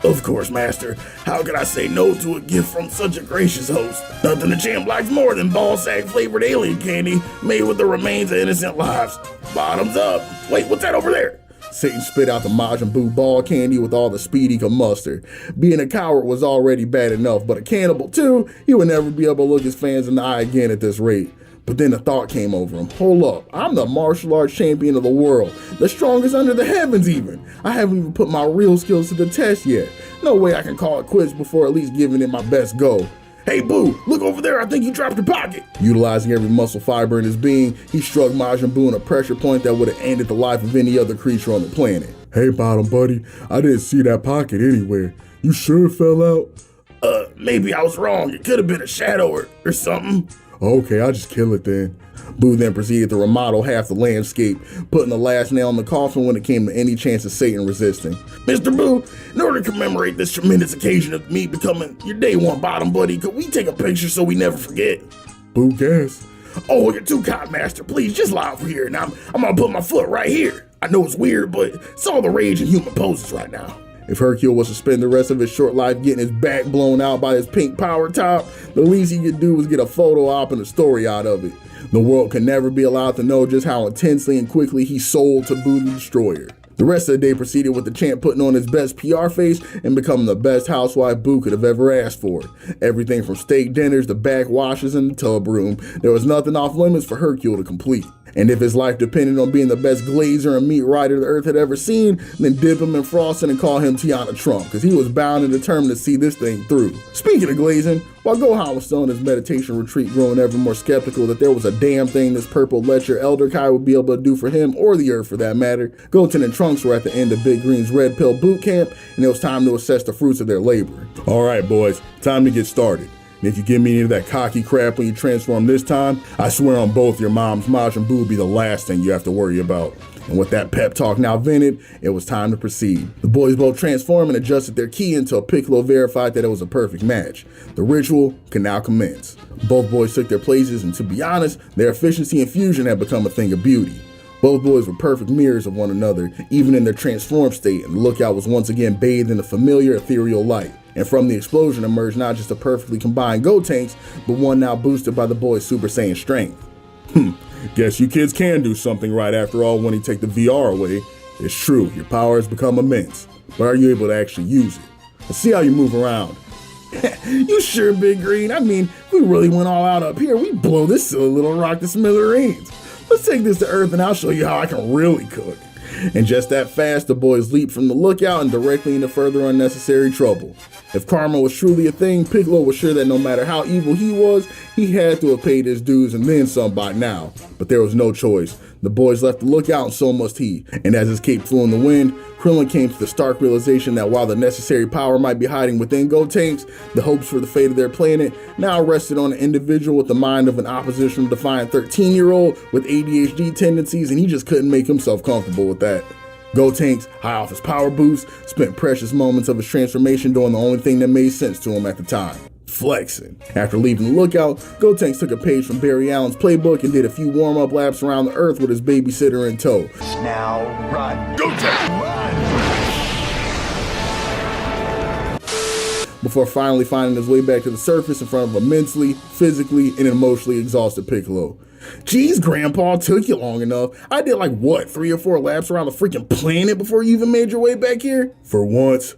Of course, Master. How could I say no to a gift from such a gracious host? Nothing the champ likes more than ball sack flavored alien candy made with the remains of innocent lives. Bottoms up. Wait, what's that over there? Satan spit out the Majin Buu ball candy with all the speed he could muster. Being a coward was already bad enough, but a cannibal too, he would never be able to look his fans in the eye again at this rate. But then a thought came over him. Hold up, I'm the martial arts champion of the world, the strongest under the heavens even. I haven't even put my real skills to the test yet. No way I can call it quits before at least giving it my best go. Hey Boo, look over there, I think you dropped your pocket. Utilizing every muscle fiber in his being, he struck Majin Buu in a pressure point that would have ended the life of any other creature on the planet. Hey bottom buddy, I didn't see that pocket anywhere. You sure it fell out? Maybe I was wrong. It could have been a shadow or something. Okay, I'll just kill it then. Boo then proceeded to remodel half the landscape, putting the last nail in the coffin when it came to any chance of Satan resisting. Mr. Boo, in order to commemorate this tremendous occasion of me becoming your day one bottom buddy, could we take a picture so we never forget? Boo guess. Oh, you're too kind, Master. Please, just lie over here, and I'm gonna put my foot right here. I know it's weird, but it's all the rage in human poses right now. If Hercule was to spend the rest of his short life getting his back blown out by his pink power top, the least he could do was get a photo op and a story out of it. The world can never be allowed to know just how intensely and quickly he sold to Boo the Destroyer. The rest of the day proceeded with the champ putting on his best PR face and becoming the best housewife Boo could have ever asked for. Everything from steak dinners to back washes and the tub room, there was nothing off limits for Hercule to complete. And if his life depended on being the best glazer and meat rider the Earth had ever seen, then dip him in frosting and call him Tiana Trump, because he was bound and determined to see this thing through. Speaking of glazing, while Gohan was still in his meditation retreat growing ever more skeptical that there was a damn thing this purple lecher Elder Kai would be able to do for him or the Earth for that matter, Goten and Trunks were at the end of Big Green's Red Pill boot camp, and it was time to assess the fruits of their labor. Alright boys, time to get started. And if you give me any of that cocky crap when you transform this time, I swear on both your moms, Majin Buu will be the last thing you have to worry about. And with that pep talk now vented, it was time to proceed. The boys both transformed and adjusted their ki until Piccolo verified that it was a perfect match. The ritual can now commence. Both boys took their places, and to be honest, their efficiency and fusion had become a thing of beauty. Both boys were perfect mirrors of one another, even in their transformed state, and the lookout was once again bathed in a familiar ethereal light. And from the explosion emerged not just a perfectly combined Gotenks, but one now boosted by the boys' Super Saiyan strength. Guess you kids can do something right after all when you take the VR away. It's true, your power has become immense, but are you able to actually use it? Let's see how you move around. You sure, Big Green? I mean, if we really went all out up here, we'd blow this silly little rock to smithereens. Let's take this to Earth and I'll show you how I can really cook. And just that fast, the boys leaped from the lookout and directly into further unnecessary trouble. If karma was truly a thing, Piccolo was sure that no matter how evil he was, he had to have paid his dues and then some by now. But there was no choice. The boys left the lookout and so must he. And as his cape flew in the wind, Krillin came to the stark realization that while the necessary power might be hiding within Gotenks, the hopes for the fate of their planet now rested on an individual with the mind of an opposition-defiant 13-year-old with ADHD tendencies, and he just couldn't make himself comfortable with that. Gotenks, high off his power boost, spent precious moments of his transformation doing the only thing that made sense to him at the time. Flexing. After leaving the lookout, Gotenks took a page from Barry Allen's playbook and did a few warm-up laps around the Earth with his babysitter in tow. Now run. Gotenks, run! Before finally finding his way back to the surface in front of a mentally, physically, and emotionally exhausted Piccolo. Geez, Grandpa, took you long enough. I did like, what, 3 or 4 laps around the freaking planet before you even made your way back here? For once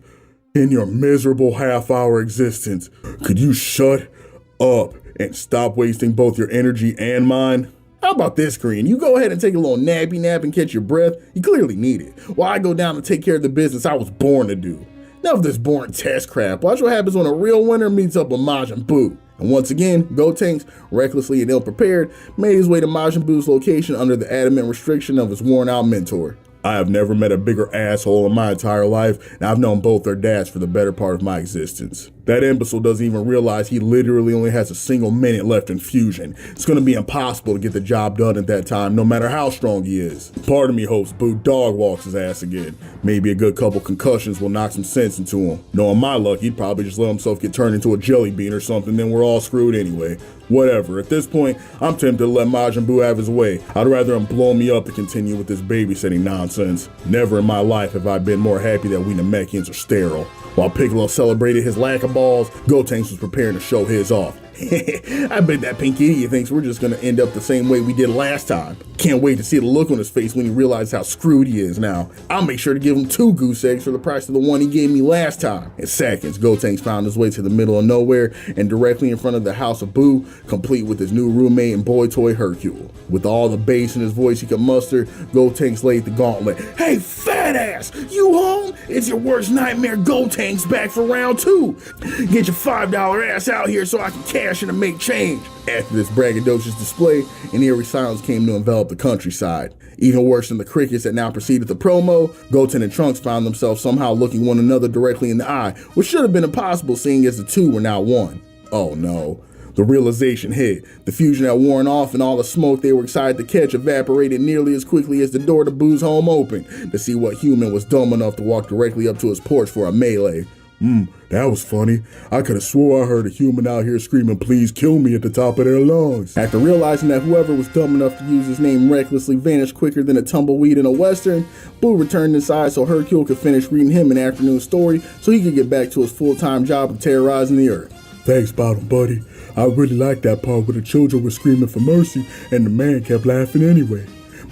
in your miserable half-hour existence, could you shut up and stop wasting both your energy and mine? How about this, Green? You go ahead and take a little nappy nap and catch your breath. You clearly need it. While I go down and take care of the business I was born to do. Enough of this boring test crap. Watch what happens when a real winner meets up with Majin Buu. And once again, Gotenks, recklessly and ill-prepared, made his way to Majin Buu's location under the adamant restriction of his worn-out mentor. I have never met a bigger asshole in my entire life, and I've known both their dads for the better part of my existence. That imbecile doesn't even realize he literally only has a single minute left in Fusion. It's gonna be impossible to get the job done at that time, no matter how strong he is. Part of me hopes Boo dog walks his ass again. Maybe a good couple concussions will knock some sense into him. Knowing my luck, he'd probably just let himself get turned into a jelly bean or something, then we're all screwed anyway. Whatever, at this point, I'm tempted to let Majin Buu have his way. I'd rather him blow me up to continue with this babysitting nonsense. Never in my life have I been more happy that we Namekians are sterile. While Piccolo celebrated his lack of balls, Gotenks was preparing to show his off. I bet that pink idiot thinks we're just gonna end up the same way we did last time. Can't wait to see the look on his face when he realizes how screwed he is now. I'll make sure to give him 2 goose eggs for the price of the one he gave me last time. In seconds, Gotenks found his way to the middle of nowhere and directly in front of the house of Buu, complete with his new roommate and boy toy Hercule. With all the bass in his voice he could muster, Gotenks laid the gauntlet. Hey, fat ass, you home? It's your worst nightmare, Gotenks, back for round 2. Get your $5 ass out here so I can cash in and make change. After this braggadocious display, an eerie silence came to envelop the countryside. Even worse than the crickets that now preceded the promo, Goten and Trunks found themselves somehow looking one another directly in the eye, which should have been impossible seeing as the two were now one. Oh no. The realization hit. The fusion had worn off and all the smoke they were excited to catch evaporated nearly as quickly as the door to Boo's home opened to see what human was dumb enough to walk directly up to his porch for a melee. That was funny. I could have swore I heard a human out here screaming, "Please kill me," at the top of their lungs. After realizing that whoever was dumb enough to use his name recklessly vanished quicker than a tumbleweed in a western, Boo returned inside so Hercule could finish reading him an afternoon story so he could get back to his full-time job of terrorizing the earth. Thanks, Bottom Buddy. I really liked that part where the children were screaming for mercy and the man kept laughing anyway.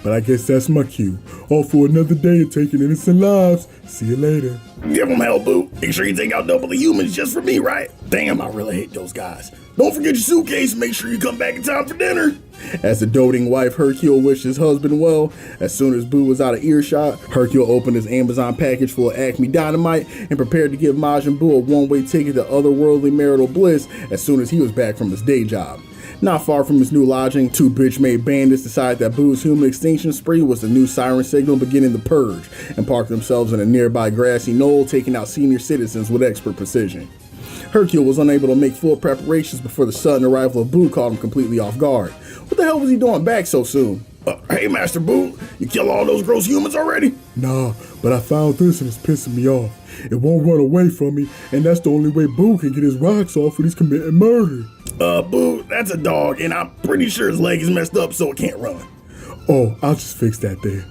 But I guess that's my cue. All for another day of taking innocent lives. See you later. Give him hell, Boo. Make sure you take out double the humans just for me, right? Damn, I really hate those guys. Don't forget your suitcase and make sure you come back in time for dinner. As the doting wife Hercule wished his husband well, as soon as Boo was out of earshot, Hercule opened his Amazon package full of Acme Dynamite and prepared to give Majin Buu a one-way ticket to otherworldly marital bliss as soon as he was back from his day job. Not far from his new lodging, two bitch-made bandits decided that Boo's human extinction spree was the new siren signal beginning the purge, and parked themselves in a nearby grassy knoll, taking out senior citizens with expert precision. Hercule was unable to make full preparations before the sudden arrival of Boo caught him completely off guard. What the hell was he doing back so soon? Hey, Master Boo, you kill all those gross humans already? Nah, but I found this and it's pissing me off. It won't run away from me, and that's the only way Boo can get his rocks off when he's committing murder. Boo, that's a dog, and I'm pretty sure his leg is messed up so it can't run. Oh, I'll just fix that there.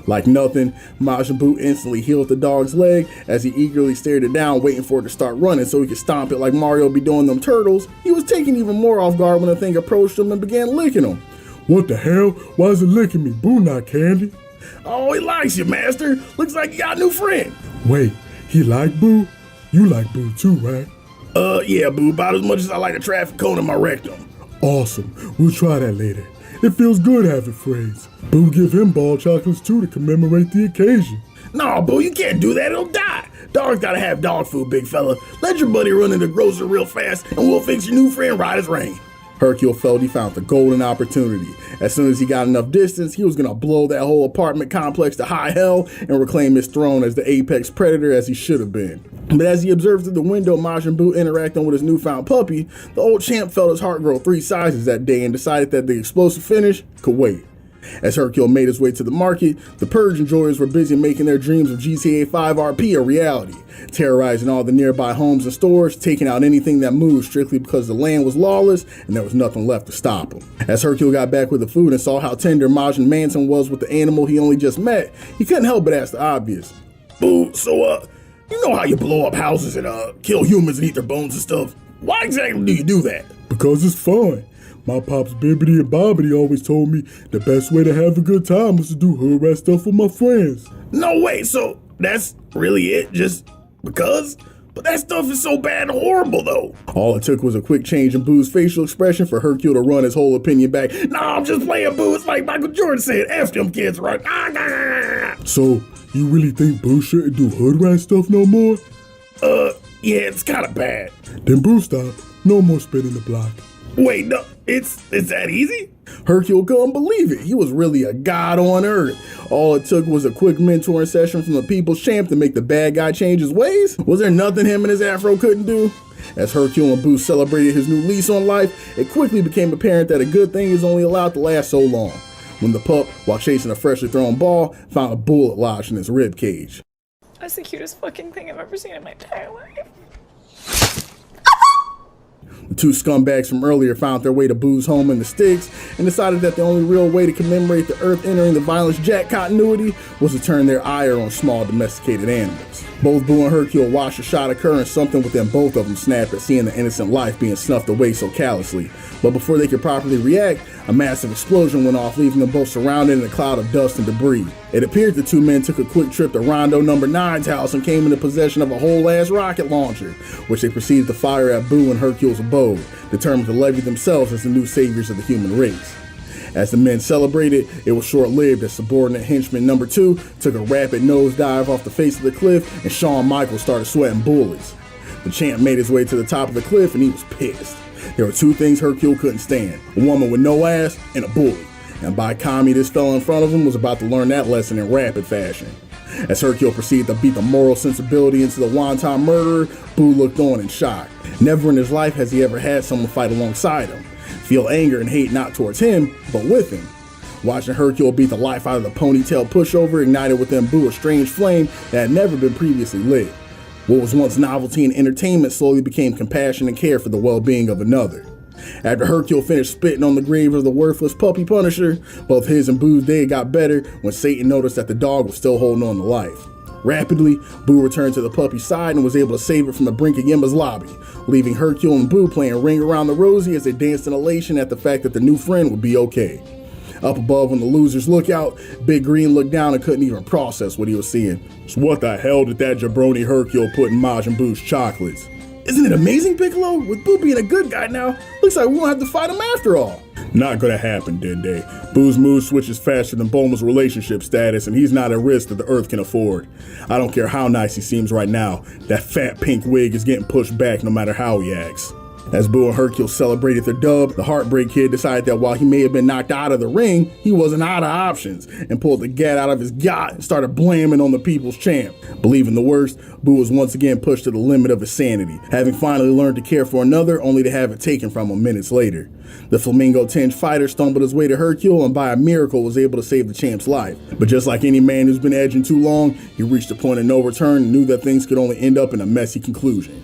Like nothing, Majin Buu instantly healed the dog's leg as he eagerly stared it down, waiting for it to start running so he could stomp it like Mario be doing them turtles. He was taken even more off guard when the thing approached him and began licking him. What the hell? Why is it licking me? Boo not candy. Oh, he likes you, Master. Looks like you got a new friend. Wait, he like Boo? You like Boo too, right? Yeah, Boo, about as much as I like a traffic cone in my rectum. Awesome. We'll try that later. It feels good having friends. Boo give him ball chocolates too to commemorate the occasion. No, Boo, you can't do that. It'll die. Dogs gotta have dog food, big fella. Let your buddy run into the grocery real fast and we'll fix your new friend right as rain. Hercule felt he found the golden opportunity. As soon as he got enough distance, he was gonna blow that whole apartment complex to high hell and reclaim his throne as the apex predator as he should have been. But as he observed through the window Majin Buu interacting with his newfound puppy, the old champ felt his heart grow 3 sizes that day and decided that the explosive finish could wait. As Hercule made his way to the market, the Purge enjoyers were busy making their dreams of GTA 5 RP a reality, terrorizing all the nearby homes and stores, taking out anything that moved strictly because the land was lawless and there was nothing left to stop them. As Hercule got back with the food and saw how tender Majin Manson was with the animal he only just met, he couldn't help but ask the obvious. Boo, so you know how you blow up houses and kill humans and eat their bones and stuff? Why exactly do you do that? Because it's fun. My pops Babidi and Babidi always told me the best way to have a good time was to do hood rat stuff with my friends. No way, so that's really it? Just because? But that stuff is so bad and horrible though. All it took was a quick change in Boo's facial expression for Hercule to run his whole opinion back. Nah, I'm just playing, Boo. It's like Michael Jordan said, F them kids, right? So, you really think Boo shouldn't do hood rat stuff no more? Yeah, it's kind of bad. Then Boo stop. No more spinning the block. Wait, no, it's that easy? Hercule couldn't believe it. He was really a god on earth. All it took was a quick mentoring session from the people's champ to make the bad guy change his ways. Was there nothing him and his afro couldn't do? As Hercule and Boo celebrated his new lease on life, it quickly became apparent that a good thing is only allowed to last so long. When the pup, while chasing a freshly thrown ball, found a bullet lodged in his rib cage. That's the cutest fucking thing I've ever seen in my entire life. The two scumbags from earlier found their way to Boo's home in the sticks and decided that the only real way to commemorate the Earth entering the Violence Jack continuity was to turn their ire on small domesticated animals. Both Boo and Hercule watched a shot occur and something within both of them snapped at seeing the innocent life being snuffed away so callously. But before they could properly react, a massive explosion went off, leaving them both surrounded in a cloud of dust and debris. It appeared the two men took a quick trip to Rondo No. 9's house and came into possession of a whole-ass rocket launcher, which they proceeded to fire at Boo and Hercule's abode, determined to levy themselves as the new saviors of the human race. As the men celebrated, it was short-lived as subordinate henchman No. 2 took a rapid nosedive off the face of the cliff and Shawn Michaels started sweating bullets. The champ made his way to the top of the cliff and he was pissed. There were two things Hercule couldn't stand, a woman with no ass and a bully. And by commie, this fella in front of him was about to learn that lesson in rapid fashion. As Hercule proceeded to beat the moral sensibility into the wonton murderer, Boo looked on in shock. Never in his life has he ever had someone fight alongside him, feel anger and hate not towards him, but with him. Watching Hercule beat the life out of the ponytail pushover ignited within Boo a strange flame that had never been previously lit. What was once novelty and entertainment slowly became compassion and care for the well-being of another. After Hercule finished spitting on the grave of the worthless puppy punisher, both his and Boo's day got better when Satan noticed that the dog was still holding on to life. Rapidly, Boo returned to the puppy's side and was able to save it from the brink of Yimba's lobby, leaving Hercule and Boo playing Ring Around the Rosie as they danced in elation at the fact that the new friend would be okay. Up above on the loser's lookout, Big Green looked down and couldn't even process what he was seeing. So what the hell did that jabroni Hercule put in Majin Boo's chocolates? Isn't it amazing, Piccolo? With Boo being a good guy now, looks like we won't have to fight him after all. Not gonna happen, Dende. Boo's move switches faster than Bulma's relationship status, and he's not a risk that the Earth can afford. I don't care how nice he seems right now, that fat pink wig is getting pushed back no matter how he acts. As Boo and Hercule celebrated their dub, the Heartbreak Kid decided that while he may have been knocked out of the ring, he wasn't out of options, and pulled the gat out of his yacht and started blamming on the people's champ. Believing the worst, Boo was once again pushed to the limit of his sanity, having finally learned to care for another only to have it taken from him minutes later. The flamingo-tinged fighter stumbled his way to Hercule and by a miracle was able to save the champ's life. But just like any man who's been edging too long, he reached a point of no return and knew that things could only end up in a messy conclusion.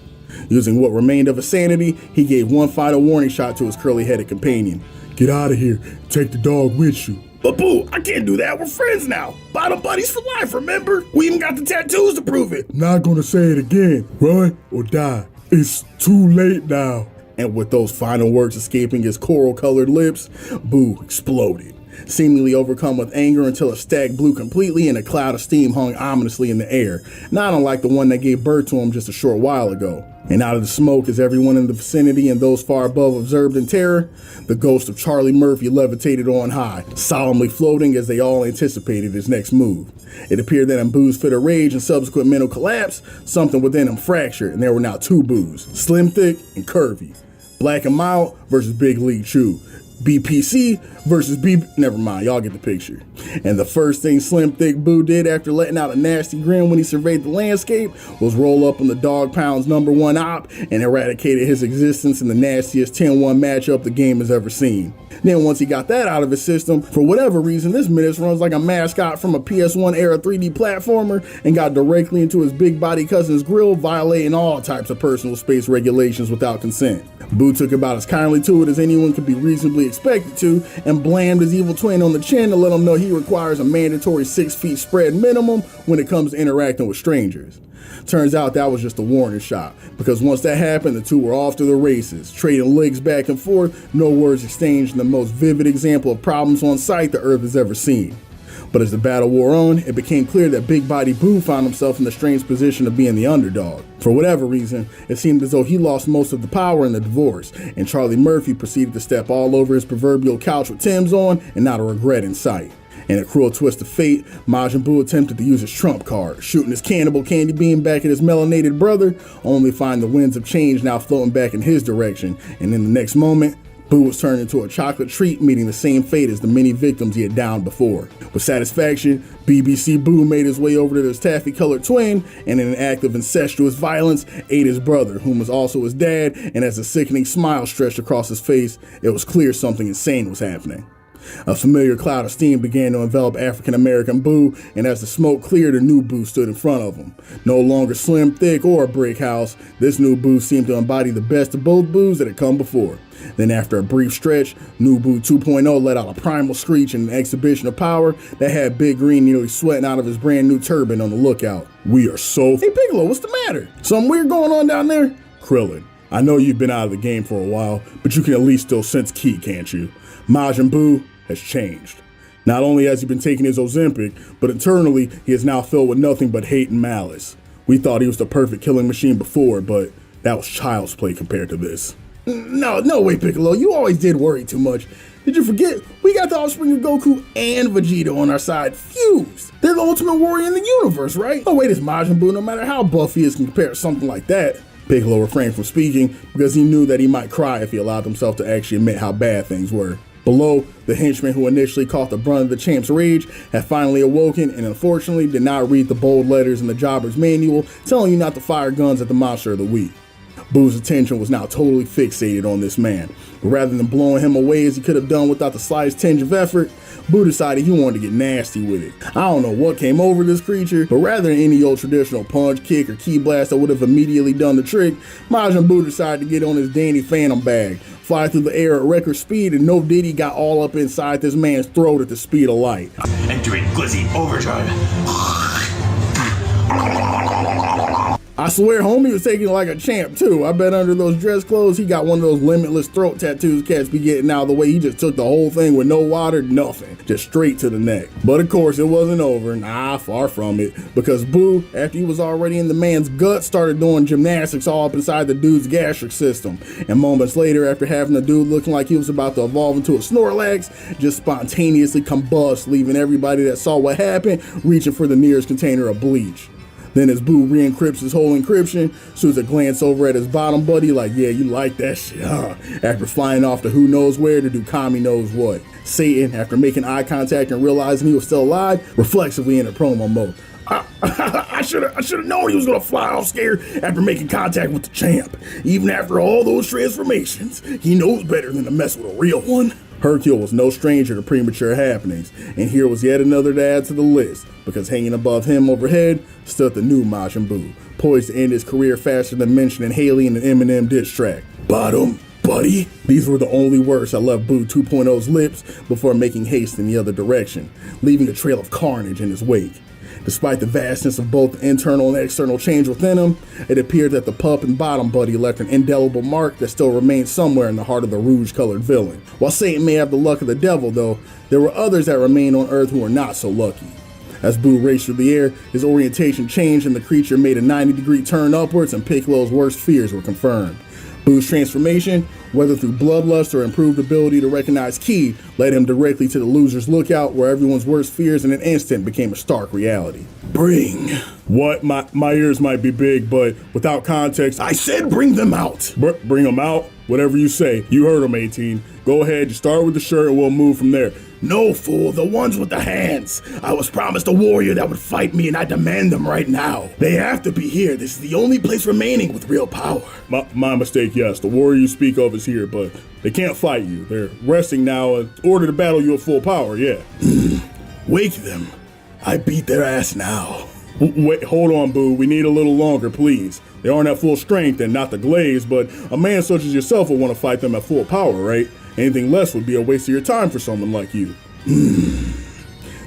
Using what remained of his sanity, he gave one final warning shot to his curly-headed companion. Get out of here. Take the dog with you. But Boo, I can't do that. We're friends now. Bottom buddies for life, remember? We even got the tattoos to prove it. Not gonna say it again. Run or die. It's too late now. And with those final words escaping his coral-colored lips, Boo exploded, seemingly overcome with anger until his stack blew completely and a cloud of steam hung ominously in the air, not unlike the one that gave birth to him just a short while ago. And out of the smoke, as everyone in the vicinity and those far above observed in terror, the ghost of Charlie Murphy levitated on high, solemnly floating as they all anticipated his next move. It appeared that in Boo's fit of rage and subsequent mental collapse, something within him fractured, and there were now two Boos, Slim Thick and Curvy. Black and Mild versus Big League Chew. BPC versus never mind, y'all get the picture. And the first thing Slim Thick Boo did after letting out a nasty grin when he surveyed the landscape was roll up on the Dog Pound's #1 op and eradicated his existence in the nastiest 10-1 matchup the game has ever seen. Then once he got that out of his system, for whatever reason, this Menace runs like a mascot from a PS1 era 3D platformer and got directly into his big body cousin's grill, violating all types of personal space regulations without consent. Boo took about as kindly to it as anyone could be reasonably expected to, and blamed his evil twin on the chin to let him know he requires a mandatory 6 feet spread minimum when it comes to interacting with strangers. Turns out that was just a warning shot, because once that happened, the two were off to the races, trading legs back and forth, no words exchanged, in the most vivid example of problems on sight the Earth has ever seen. But as the battle wore on, it became clear that Big Body Boo found himself in the strange position of being the underdog. For whatever reason, it seemed as though he lost most of the power in the divorce, and Charlie Murphy proceeded to step all over his proverbial couch with Tim's on, and not a regret in sight. In a cruel twist of fate, Majin Buu attempted to use his trump card, shooting his cannibal candy beam back at his melanated brother, only to find the winds of change now floating back in his direction, and in the next moment, Boo was turned into a chocolate treat, meeting the same fate as the many victims he had downed before. With satisfaction, BBC Boo made his way over to his taffy-colored twin, and in an act of incestuous violence, ate his brother, whom was also his dad, and as a sickening smile stretched across his face, it was clear something insane was happening. A familiar cloud of steam began to envelop African-American Boo, and as the smoke cleared, a new Boo stood in front of him. No longer slim, thick, or a brick house, this new Boo seemed to embody the best of both Boos that had come before. Then after a brief stretch, New Boo 2.0 let out a primal screech in an exhibition of power that had Big Green nearly sweating out of his brand new turban on the lookout. We are so— Hey Piccolo, what's the matter? Something weird going on down there? Krillin, I know you've been out of the game for a while, but you can at least still sense ki, can't you? Majin Buu has changed. Not only has he been taking his Ozempic, but internally he is now filled with nothing but hate and malice. We thought he was the perfect killing machine before, but that was child's play compared to this. No way, Piccolo. You always did worry too much. Did you forget? We got the offspring of Goku and Vegeta on our side fused. They're the ultimate warrior in the universe, right? Oh wait, it's Majin Buu, no matter how buff he is compared to something like that. Piccolo refrained from speaking because he knew that he might cry if he allowed himself to actually admit how bad things were. Below, the henchman who initially caught the brunt of the champ's rage had finally awoken and unfortunately did not read the bold letters in the jobber's manual telling you not to fire guns at the monster of the week. Boo's attention was now totally fixated on this man, but rather than blowing him away as he could have done without the slightest tinge of effort, Boo decided he wanted to get nasty with it. I don't know what came over this creature, but rather than any old traditional punch, kick, or ki blast that would have immediately done the trick, Majin Buu decided to get on his Danny Phantom bag, fly through the air at record speed, and no diddy got all up inside this man's throat at the speed of light. Entering Glizzy Overdrive. I swear homie was taking it like a champ too. I bet under those dress clothes, he got one of those limitless throat tattoos cats be getting out of the way. He just took the whole thing with no water, nothing. Just straight to the neck. But of course, it wasn't over. Nah, far from it. Because Boo, after he was already in the man's gut, started doing gymnastics all up inside the dude's gastric system. And moments later, after having the dude looking like he was about to evolve into a Snorlax, just spontaneously combust, leaving everybody that saw what happened reaching for the nearest container of bleach. Then as Boo re-encrypts his whole encryption, Souza glanced over at his bottom buddy like, yeah, you like that shit, huh? After flying off to who knows where to do Kami knows what. Satan, after making eye contact and realizing he was still alive, reflexively entered promo mode. I should have known he was gonna fly off scared after making contact with the champ. Even after all those transformations, he knows better than to mess with a real one. Hercule was no stranger to premature happenings, and here was yet another to add to the list, because hanging above him overhead stood the new Majin Buu, poised to end his career faster than mentioning Haley in an Eminem diss track. Bottom, buddy. These were the only words that left Buu 2.0's lips before making haste in the other direction, leaving a trail of carnage in his wake. Despite the vastness of both internal and external change within him, it appeared that the pup and bottom buddy left an indelible mark that still remained somewhere in the heart of the rouge-colored villain. While Satan may have the luck of the devil, though, there were others that remained on Earth who were not so lucky. As Boo raced through the air, his orientation changed and the creature made a 90-degree turn upwards, and Piccolo's worst fears were confirmed. Boo's transformation, whether through bloodlust or improved ability to recognize ki, led him directly to the loser's lookout, where everyone's worst fears in an instant became a stark reality. Bring. What? My ears might be big, but without context, I said bring them out. Bring them out? Whatever you say. You heard him, 18. Go ahead, you start with the shirt and we'll move from there. No, fool, the ones with the hands. I was promised a warrior that would fight me, and I demand them right now. They have to be here. This is the only place remaining with real power. My mistake, yes. The warrior you speak of is here, but they can't fight you. They're resting now in order to battle you at full power, yeah. Wake them. I beat their ass now. Wait, hold on, Boo. We need a little longer, please. They aren't at full strength and not the glaze, but a man such as yourself will want to fight them at full power, right? Anything less would be a waste of your time for someone like you.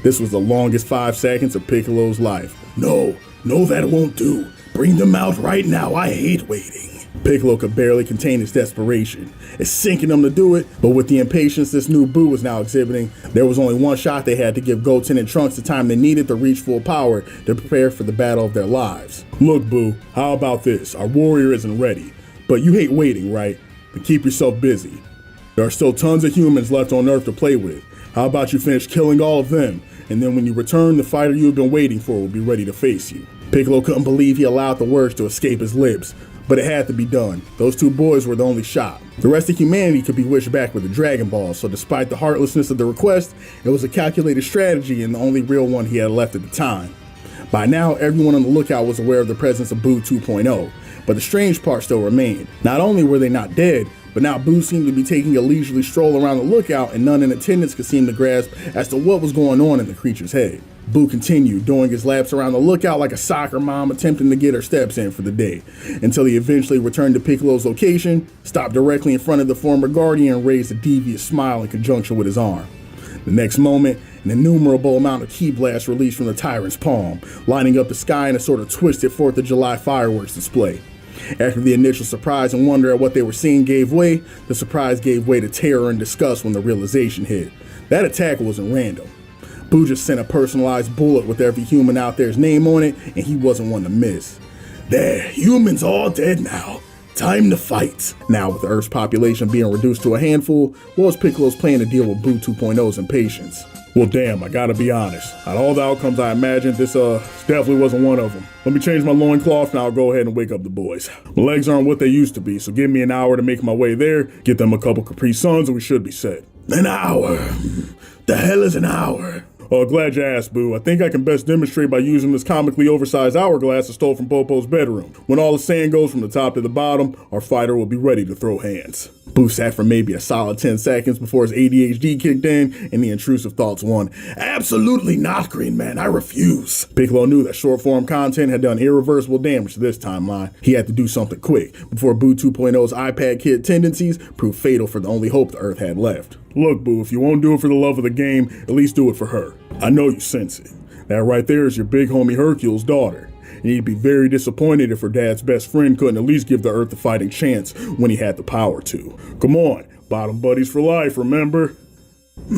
This was the longest 5 seconds of Piccolo's life. No, that won't do. Bring them out right now. I hate waiting. Piccolo could barely contain his desperation. It's sinking him to do it, but with the impatience this new Boo was now exhibiting, there was only one shot they had to give Goten and Trunks the time they needed to reach full power to prepare for the battle of their lives. Look, Boo, how about this? Our warrior isn't ready, but you hate waiting, right? Then keep yourself busy. There are still tons of humans left on Earth to play with. How about you finish killing all of them, and then when you return, the fighter you've been waiting for will be ready to face you. Piccolo couldn't believe he allowed the words to escape his lips, but it had to be done. Those two boys were the only shot. The rest of humanity could be wished back with the Dragon Ball, so despite the heartlessness of the request, it was a calculated strategy and the only real one he had left at the time. By now, everyone on the lookout was aware of the presence of Boo 2.0, but the strange part still remained. Not only were they not dead, but now Boo seemed to be taking a leisurely stroll around the lookout, and none in attendance could seem to grasp as to what was going on in the creature's head. Boo continued, doing his laps around the lookout like a soccer mom attempting to get her steps in for the day, until he eventually returned to Piccolo's location, stopped directly in front of the former guardian, and raised a devious smile in conjunction with his arm. The next moment, an innumerable amount of ki blasts released from the tyrant's palm, lining up the sky in a sort of twisted 4th of July fireworks display. After the initial surprise and wonder at what they were seeing gave way, the surprise gave way to terror and disgust when the realization hit. That attack wasn't random. Boo just sent a personalized bullet with every human out there's name on it, and he wasn't one to miss. There, humans all dead now. Time to fight. Now, with the Earth's population being reduced to a handful, what was Piccolo's plan to deal with Boo 2.0's impatience? Well, damn, I gotta be honest. Out of all the outcomes I imagined, this definitely wasn't one of them. Let me change my loincloth and I'll go ahead and wake up the boys. My legs aren't what they used to be, so give me an hour to make my way there, get them a couple Capri Suns, and we should be set. An hour? The hell is an hour? Oh, glad you asked, Boo. I think I can best demonstrate by using this comically oversized hourglass I stole from Popo's bedroom. When all the sand goes from the top to the bottom, our fighter will be ready to throw hands. Boo sat for maybe a solid 10 seconds before his ADHD kicked in and the intrusive thoughts won. Absolutely not, Green Man. I refuse. Piccolo knew that short-form content had done irreversible damage to this timeline. He had to do something quick before Boo 2.0's iPad kid tendencies proved fatal for the only hope the Earth had left. Look, Boo, if you won't do it for the love of the game, at least do it for her. I know you sense it. That right there is your big homie Hercule's daughter. and he'd be very disappointed if her dad's best friend couldn't at least give the Earth a fighting chance when he had the power to. Come on, bottom buddies for life, remember?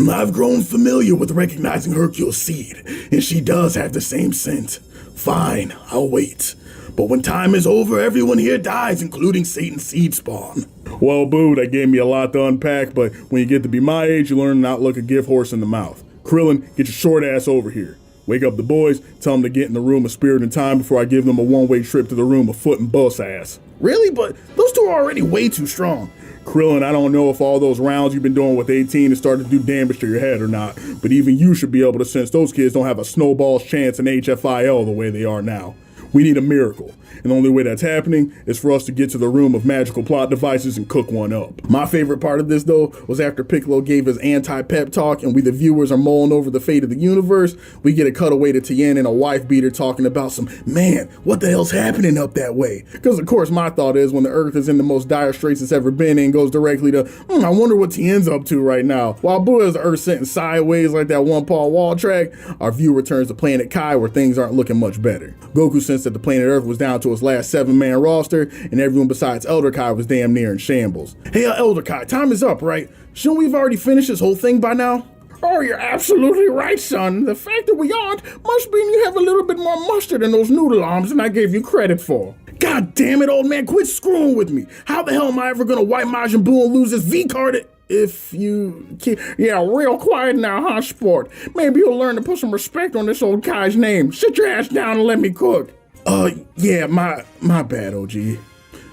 I've grown familiar with recognizing Hercule's seed, and she does have the same scent. Fine, I'll wait. But when time is over, everyone here dies, including Satan's seed spawn. Well, Boo, that gave me a lot to unpack, but when you get to be my age, you learn to not look a gift horse in the mouth. Krillin, get your short ass over here. Wake up the boys, tell them to get in the room of spirit and time before I give them a one-way trip to the room of foot and bus ass. Really? But those two are already way too strong. Krillin, I don't know if all those rounds you've been doing with 18 has started to do damage to your head or not, but even you should be able to sense those kids don't have a snowball's chance in HFIL the way they are now. We need a miracle, and the only way that's happening is for us to get to the room of magical plot devices and cook one up. My favorite part of this, though, was after Piccolo gave his anti-pep talk and we the viewers are mulling over the fate of the universe, we get a cutaway to Tien and a wife beater talking about some, man, what the hell's happening up that way? Because of course my thought is when the Earth is in the most dire straits it's ever been and goes directly to, I wonder what Tien's up to right now. While Boo has the Earth sitting sideways like that one Paul Wall track, our view returns to planet Kai where things aren't looking much better. Goku sensed that the planet Earth was down to its last 7-man roster, and everyone besides Elder Kai was damn near in shambles. Hey, Elder Kai, time is up, right? Shouldn't we have already finished this whole thing by now? Oh, you're absolutely right, son. The fact that we aren't must mean you have a little bit more mustard in those noodle arms than I gave you credit for. God damn it, old man, quit screwing with me. How the hell am I ever gonna wipe Majin Buu and lose his V-card if you keep... Yeah, real quiet now, huh, sport? Maybe you'll learn to put some respect on this old Kai's name. Sit your ass down and let me cook. Yeah, my bad, OG.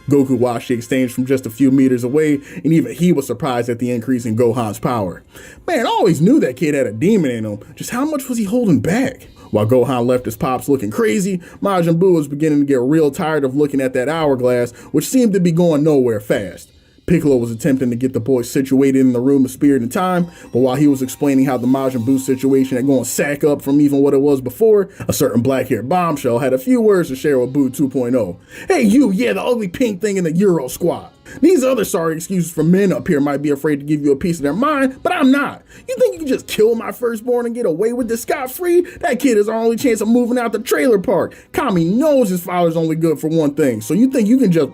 Goku watched the exchange from just a few meters away, and even he was surprised at the increase in Gohan's power. Man, I always knew that kid had a demon in him, just how much was he holding back? While Gohan left his pops looking crazy, Majin Buu was beginning to get real tired of looking at that hourglass, which seemed to be going nowhere fast. Piccolo was attempting to get the boys situated in the room of spirit and time, but while he was explaining how the Majin Buu situation had gone sack up from even what it was before, a certain black-haired bombshell had a few words to share with Buu 2.0. Hey you, yeah, the ugly pink thing in the Euro squad. These other sorry excuses for men up here might be afraid to give you a piece of their mind, but I'm not. You think you can just kill my firstborn and get away with this scot-free? That kid is our only chance of moving out the trailer park. Kami knows his father's only good for one thing, so you think you can just...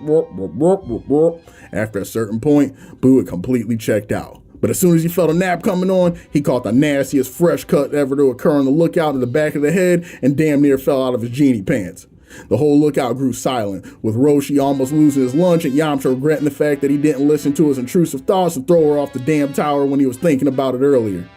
After a certain point, Buu had completely checked out. But as soon as he felt a nap coming on, he caught the nastiest fresh cut ever to occur on the lookout to the back of the head and damn near fell out of his genie pants. The whole lookout grew silent, with Roshi almost losing his lunch and Yamcha regretting the fact that he didn't listen to his intrusive thoughts and throw her off the damn tower when he was thinking about it earlier.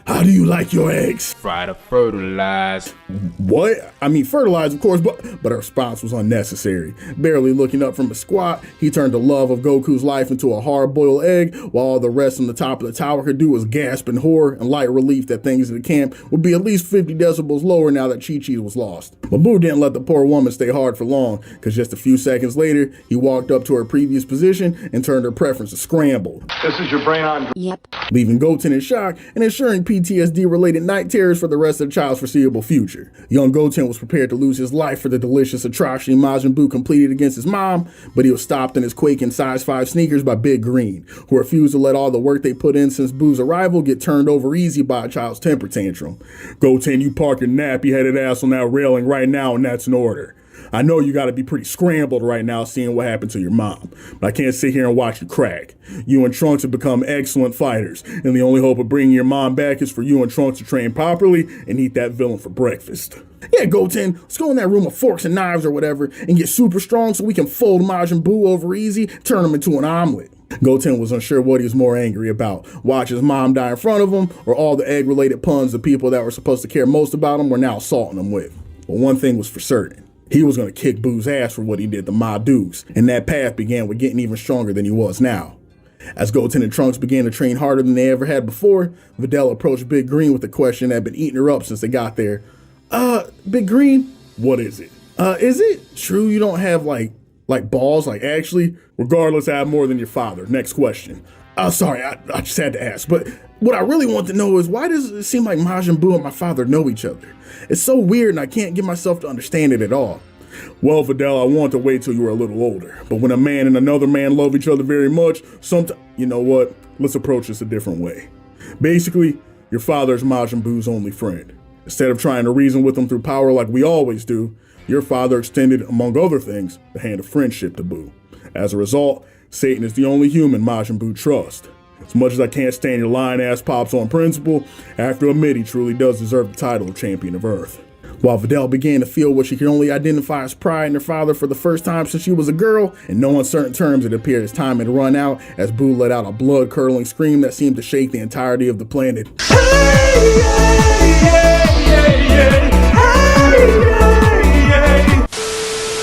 How do you like your eggs? Fried or fertilized. What? I mean, fertilized, of course, but her response was unnecessary. Barely looking up from a squat, he turned the love of Goku's life into a hard-boiled egg, while all the rest on the top of the tower could do was gasp in horror and light relief that things in the camp would be at least 50 decibels lower now that Chi-Chi was lost. But Buu didn't let the poor woman stay hard for long, because just a few seconds later, he walked up to her previous position and turned her preference to scramble. This is your brain on. Yep. Leaving Goten in shock and ensuring PTSD-related night terrors for the rest of the child's foreseeable future. Young Goten was prepared to lose his life for the delicious atrocity Majin Buu completed against his mom, but he was stopped in his quaking size 5 sneakers by Big Green, who refused to let all the work they put in since Boo's arrival get turned over easy by a child's temper tantrum. Goten, you park your nappy-headed ass on that railing right now, and that's an order. I know you gotta be pretty scrambled right now seeing what happened to your mom, but I can't sit here and watch you crack. You and Trunks have become excellent fighters, and the only hope of bringing your mom back is for you and Trunks to train properly and eat that villain for breakfast. Yeah, Goten, let's go in that room of forks and knives or whatever and get super strong so we can fold Majin Buu over easy, turn him into an omelet. Goten was unsure what he was more angry about, watch his mom die in front of him, or all the egg-related puns the people that were supposed to care most about him were now assaulting him with. But one thing was for certain. He was going to kick Boo's ass for what he did to Ma Dukes, and that path began with getting even stronger than he was now. As Goten and Trunks began to train harder than they ever had before, Videl approached Big Green with a question that had been eating her up since they got there. Big Green? What is it? Is it true you don't have, like balls, like actually? Regardless, I have more than your father. Next question. Sorry, I just had to ask, but what I really want to know is why does it seem like Majin Buu and my father know each other? It's so weird and I can't get myself to understand it at all. Well, Videl, I want to wait till you were a little older, but when a man and another man love each other very much, you know what? Let's approach this a different way. Basically, your father is Majin Buu's only friend. Instead of trying to reason with him through power like we always do, Your father extended, among other things, the hand of friendship to Boo. As a result, Satan is the only human Majin Buu trusts. As much as I can't stand your lying-ass pops on principle, I have to admit he truly does deserve the title of Champion of Earth. While Videl began to feel what she could only identify as pride in her father for the first time since she was a girl, in no uncertain terms it appeared his time had run out as Boo let out a blood-curdling scream that seemed to shake the entirety of the planet.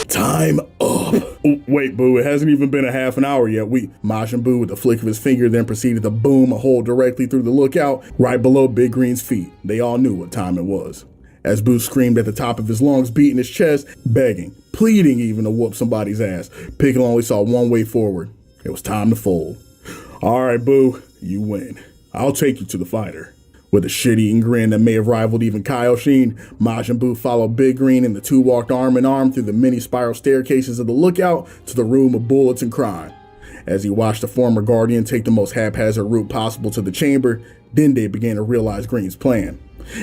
Time up. Oh, wait, Boo, it hasn't even been a half an hour yet. Majin Buu, with a flick of his finger, then proceeded to boom a hole directly through the lookout, right below Big Green's feet. They all knew what time it was. As Boo screamed at the top of his lungs, beating his chest, begging, pleading even to whoop somebody's ass, Piccolo only saw one way forward. It was time to fold. All right, Boo, you win. I'll take you to the fighter. With a shit-eating grin that may have rivaled even Kaioshin, Majin Buu followed Big Green and the two walked arm in arm through the many spiral staircases of the lookout to the room of bullets and crime. As he watched the former Guardian take the most haphazard route possible to the chamber, Dende began to realize Green's plan.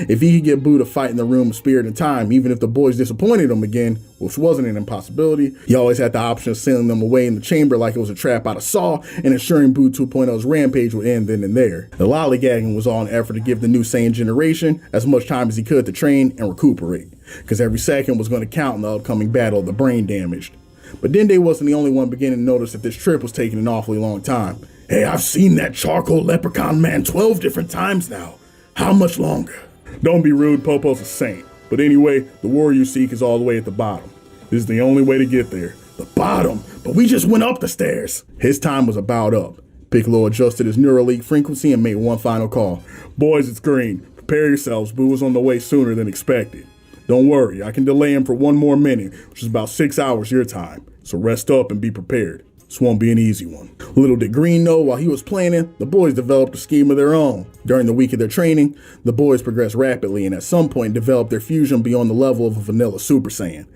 If he could get Boo to fight in the room of spirit and time, even if the boys disappointed him again, which wasn't an impossibility, he always had the option of sending them away in the chamber like it was a trap out of Saw and ensuring Boo 2.0's rampage would end then and there. The lollygagging was all an effort to give the new Saiyan generation as much time as he could to train and recuperate, because every second was going to count in the upcoming battle of the brain damaged. But Dende wasn't the only one beginning to notice that this trip was taking an awfully long time. Hey, I've seen that charcoal leprechaun man 12 different times now. How much longer? Don't be rude, Popo's a saint. But anyway, the warrior you seek is all the way at the bottom. This is the only way to get there. The bottom? But we just went up the stairs. His time was about up. Piccolo adjusted his Neuralink frequency and made one final call. Boys, it's Green. Prepare yourselves. Boo was on the way sooner than expected. Don't worry, I can delay him for one more minute, which is about 6 hours your time. So rest up and be prepared. This won't be an easy one. Little did Green know, while he was planning, the boys developed a scheme of their own. During the week of their training, the boys progressed rapidly and at some point developed their fusion beyond the level of a vanilla Super Saiyan.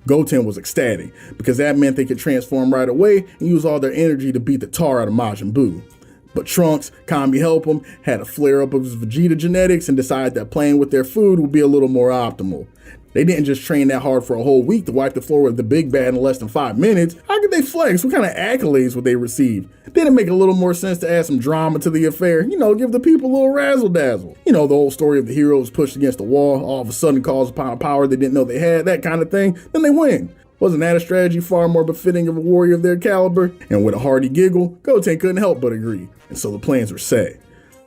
Goten was ecstatic, because that meant they could transform right away and use all their energy to beat the tar out of Majin Buu. But Trunks, Kami help him, had a flare-up of his Vegeta genetics and decided that playing with their food would be a little more optimal. They didn't just train that hard for a whole week to wipe the floor with the big bad in less than 5 minutes. How could they flex? What kind of accolades would they receive? Didn't it make a little more sense to add some drama to the affair? Give the people a little razzle-dazzle. The whole story of the heroes pushed against the wall, all of a sudden calls upon a power they didn't know they had, that kind of thing. Then they win. Wasn't that a strategy far more befitting of a warrior of their caliber? And with a hearty giggle, Goten couldn't help but agree. And so the plans were set.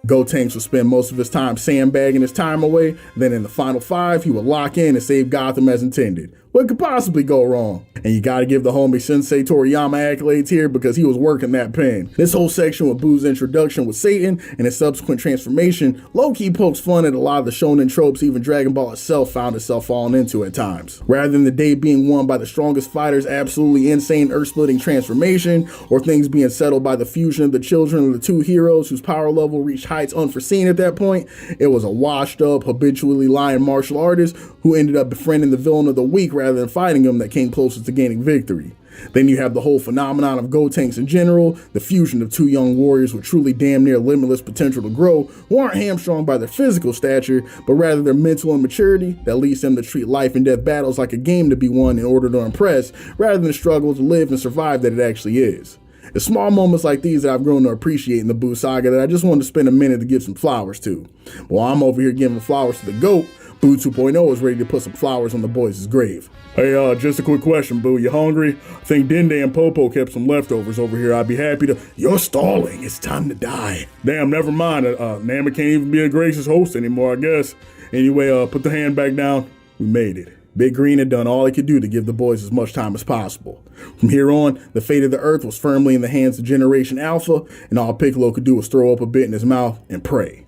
Gotenks would spend most of his time sandbagging his time away, then in the final 5, he would lock in and save Gotham as intended. What could possibly go wrong? And you gotta give the homie Sensei Toriyama accolades here because he was working that pen. This whole section with Boo's introduction with Satan and his subsequent transformation low-key pokes fun at a lot of the shonen tropes even Dragon Ball itself found itself falling into at times. Rather than the day being won by the strongest fighter's absolutely insane earth-splitting transformation, or things being settled by the fusion of the children of the two heroes whose power level reached heights unforeseen at that point, it was a washed-up, habitually lying martial artist who ended up befriending the villain of the week rather than fighting him that came closest to gaining victory. Then you have the whole phenomenon of Gotenks in general, the fusion of two young warriors with truly damn near limitless potential to grow, who aren't hamstrung by their physical stature, but rather their mental immaturity that leads them to treat life and death battles like a game to be won in order to impress, rather than struggle to live and survive that it actually is. It's small moments like these that I've grown to appreciate in the Buu Saga that I just wanted to spend a minute to give some flowers to. While I'm over here giving flowers to the GOAT, Boo 2.0 is ready to put some flowers on the boys' grave. Hey, just a quick question, Boo. You hungry? I think Dende and Popo kept some leftovers over here. I'd be happy to... You're stalling. It's time to die. Damn, never mind. Nama can't even be a gracious host anymore, I guess. Anyway, put the hand back down. We made it. Big Green had done all he could do to give the boys as much time as possible. From here on, the fate of the Earth was firmly in the hands of Generation Alpha, and all Piccolo could do was throw up a bit in his mouth and pray.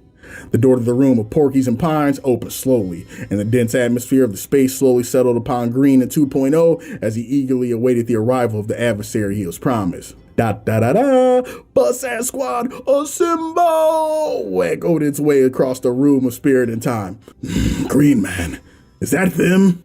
The door to the room of Porkies and Pines opened slowly, and the dense atmosphere of the space slowly settled upon Green and 2.0 as he eagerly awaited the arrival of the adversary he was promised. Da-da-da-da, bus-ass squad, assemble! Echoed its way across the room of spirit and time. Green Man, is that them?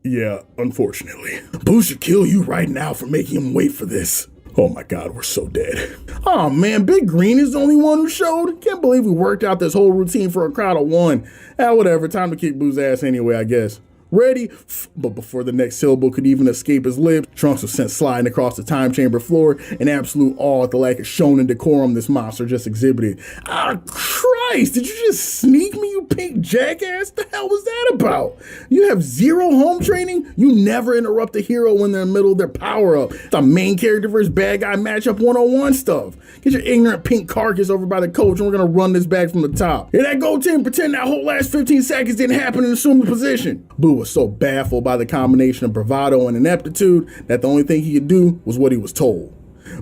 Yeah, unfortunately. Boo should kill you right now for making him wait for this. Oh my God, we're so dead. Oh man, Big Green is the only one who showed. Can't believe we worked out this whole routine for a crowd of one. Whatever, time to kick Boo's ass anyway, I guess. Ready? But before the next syllable could even escape his lips, Trunks was sent sliding across the time chamber floor in absolute awe at the lack of shonen decorum this monster just exhibited. Ah, Christ, did you just sneak me, you pink jackass? The hell was that about? You have zero home training? You never interrupt a hero when they're in the middle of their power-up. The main character versus bad guy matchup 101 stuff. Get your ignorant pink carcass over by the coach and we're gonna run this back from the top. Hear that, Goten? Pretend that whole last 15 seconds didn't happen and assume the position. Boo was so baffled by the combination of bravado and ineptitude that the only thing he could do was what he was told.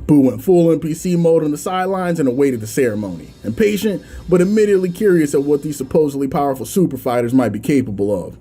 Boo went full NPC mode on the sidelines and awaited the ceremony, impatient but admittedly curious at what these supposedly powerful super fighters might be capable of.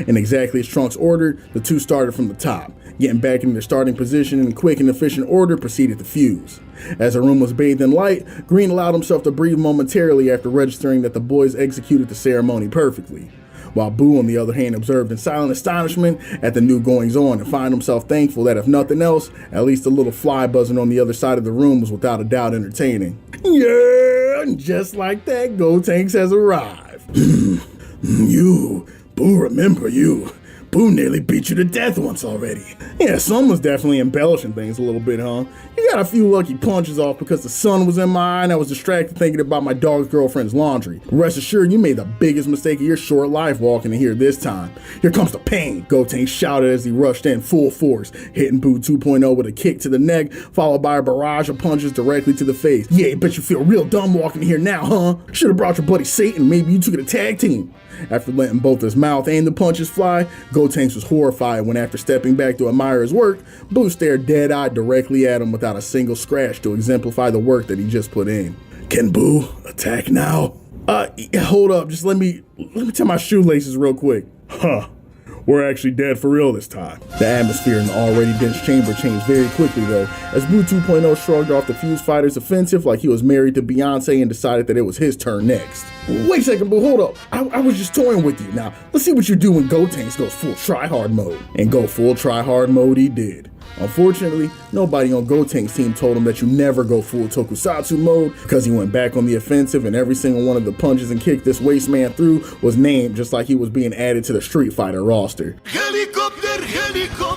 And exactly as Trunks ordered, the two started from the top. Getting back into their starting position in quick and efficient order proceeded to fuse. As the room was bathed in light, Green allowed himself to breathe momentarily after registering that the boys executed the ceremony perfectly. While Boo, on the other hand, observed in silent astonishment at the new goings-on and found himself thankful that if nothing else, at least the little fly buzzing on the other side of the room was without a doubt entertaining. Yeah, and just like that, Gotenks has arrived. You, Boo, remember you. Boo nearly beat you to death once already. Yeah, someone's definitely embellishing things a little bit, huh? You got a few lucky punches off because the sun was in my eye and I was distracted thinking about my dog's girlfriend's laundry. Rest assured, you made the biggest mistake of your short life walking in here this time. Here comes the pain, Goten shouted as he rushed in full force, hitting Boo 2.0 with a kick to the neck, followed by a barrage of punches directly to the face. Yeah, bet you feel real dumb walking in here now, huh? Should've brought your buddy Satan, maybe you two could a tag team. After letting both his mouth and the punches fly, Gotenks was horrified when after stepping back to admire his work, Boo stared dead-eyed directly at him without a single scratch to exemplify the work that he just put in. Can Boo attack now? Hold up, just let me tie my shoelaces real quick. Huh. We're actually dead for real this time. The atmosphere in the already dense chamber changed very quickly though, as Boo 2.0 shrugged off the Fuse Fighter's offensive like he was married to Beyonce and decided that it was his turn next. Wait a second, Boo, hold up. I was just toying with you. Now, let's see what you do when Gotenks goes full tryhard mode. And go full tryhard mode he did. Unfortunately, nobody on Gotenks' team told him that you never go full tokusatsu mode because he went back on the offensive and every single one of the punches and kicks this waste man threw was named just like he was being added to the Street Fighter roster. Helicopter, helicopter!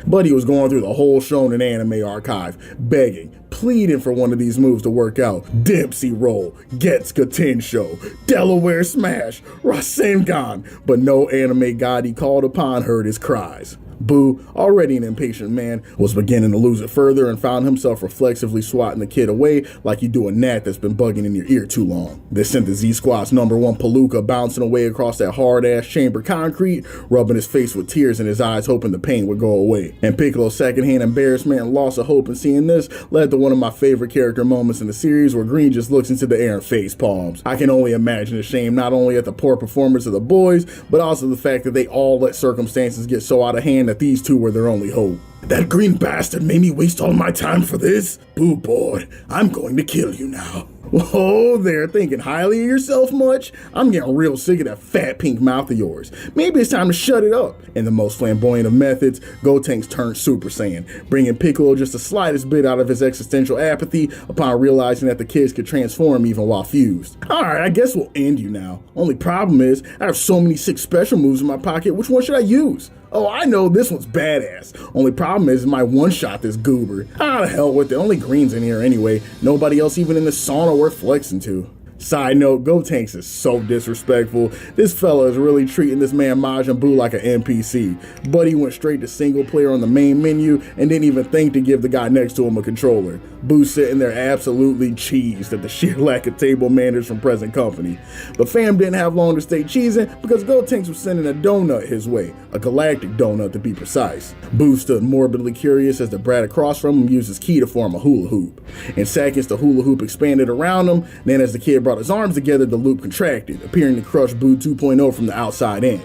But he was going through the whole shonen anime archive, begging, pleading for one of these moves to work out. Dempsey Roll, Getsuka Tensho, Delaware Smash, Rasengan, but no anime god he called upon heard his cries. Boo, already an impatient man, was beginning to lose it further and found himself reflexively swatting the kid away like you do a gnat that's been bugging in your ear too long. This sent the Z-Squad's #1 Palooka bouncing away across that hard-ass chamber concrete, rubbing his face with tears in his eyes hoping the pain would go away. And Piccolo's secondhand embarrassment and loss of hope in seeing this led to one of my favorite character moments in the series where Green just looks into the air and face palms. I can only imagine the shame not only at the poor performance of the boys, but also the fact that they all let circumstances get so out of hand that these two were their only hope. That green bastard made me waste all my time for this? Boo boy, I'm going to kill you now. Whoa there, thinking highly of yourself much? I'm getting real sick of that fat pink mouth of yours. Maybe it's time to shut it up. In the most flamboyant of methods, Gotenks turned Super Saiyan, bringing Piccolo just the slightest bit out of his existential apathy upon realizing that the kids could transform even while fused. Alright, I guess we'll end you now. Only problem is, I have so many sick special moves in my pocket, which one should I use? Oh, I know, this one's badass. Only problem is, my one-shot this goober. Ah, the hell with it, only Green's in here anyway. Nobody else even in the sauna worth flexing to. Side note, Gotenks is so disrespectful. This fella is really treating this man Majin Buu like an NPC. Buddy went straight to single player on the main menu and didn't even think to give the guy next to him a controller. Boo sitting there absolutely cheesed at the sheer lack of table manners from present company. But fam didn't have long to stay cheesing because Gotenks was sending a donut his way. A galactic donut to be precise. Boo stood morbidly curious as the brat across from him used his ki to form a hula hoop. In seconds the hula hoop expanded around him, then as the kid brought his arms together, the loop contracted, appearing to crush Boo 2.0 from the outside in.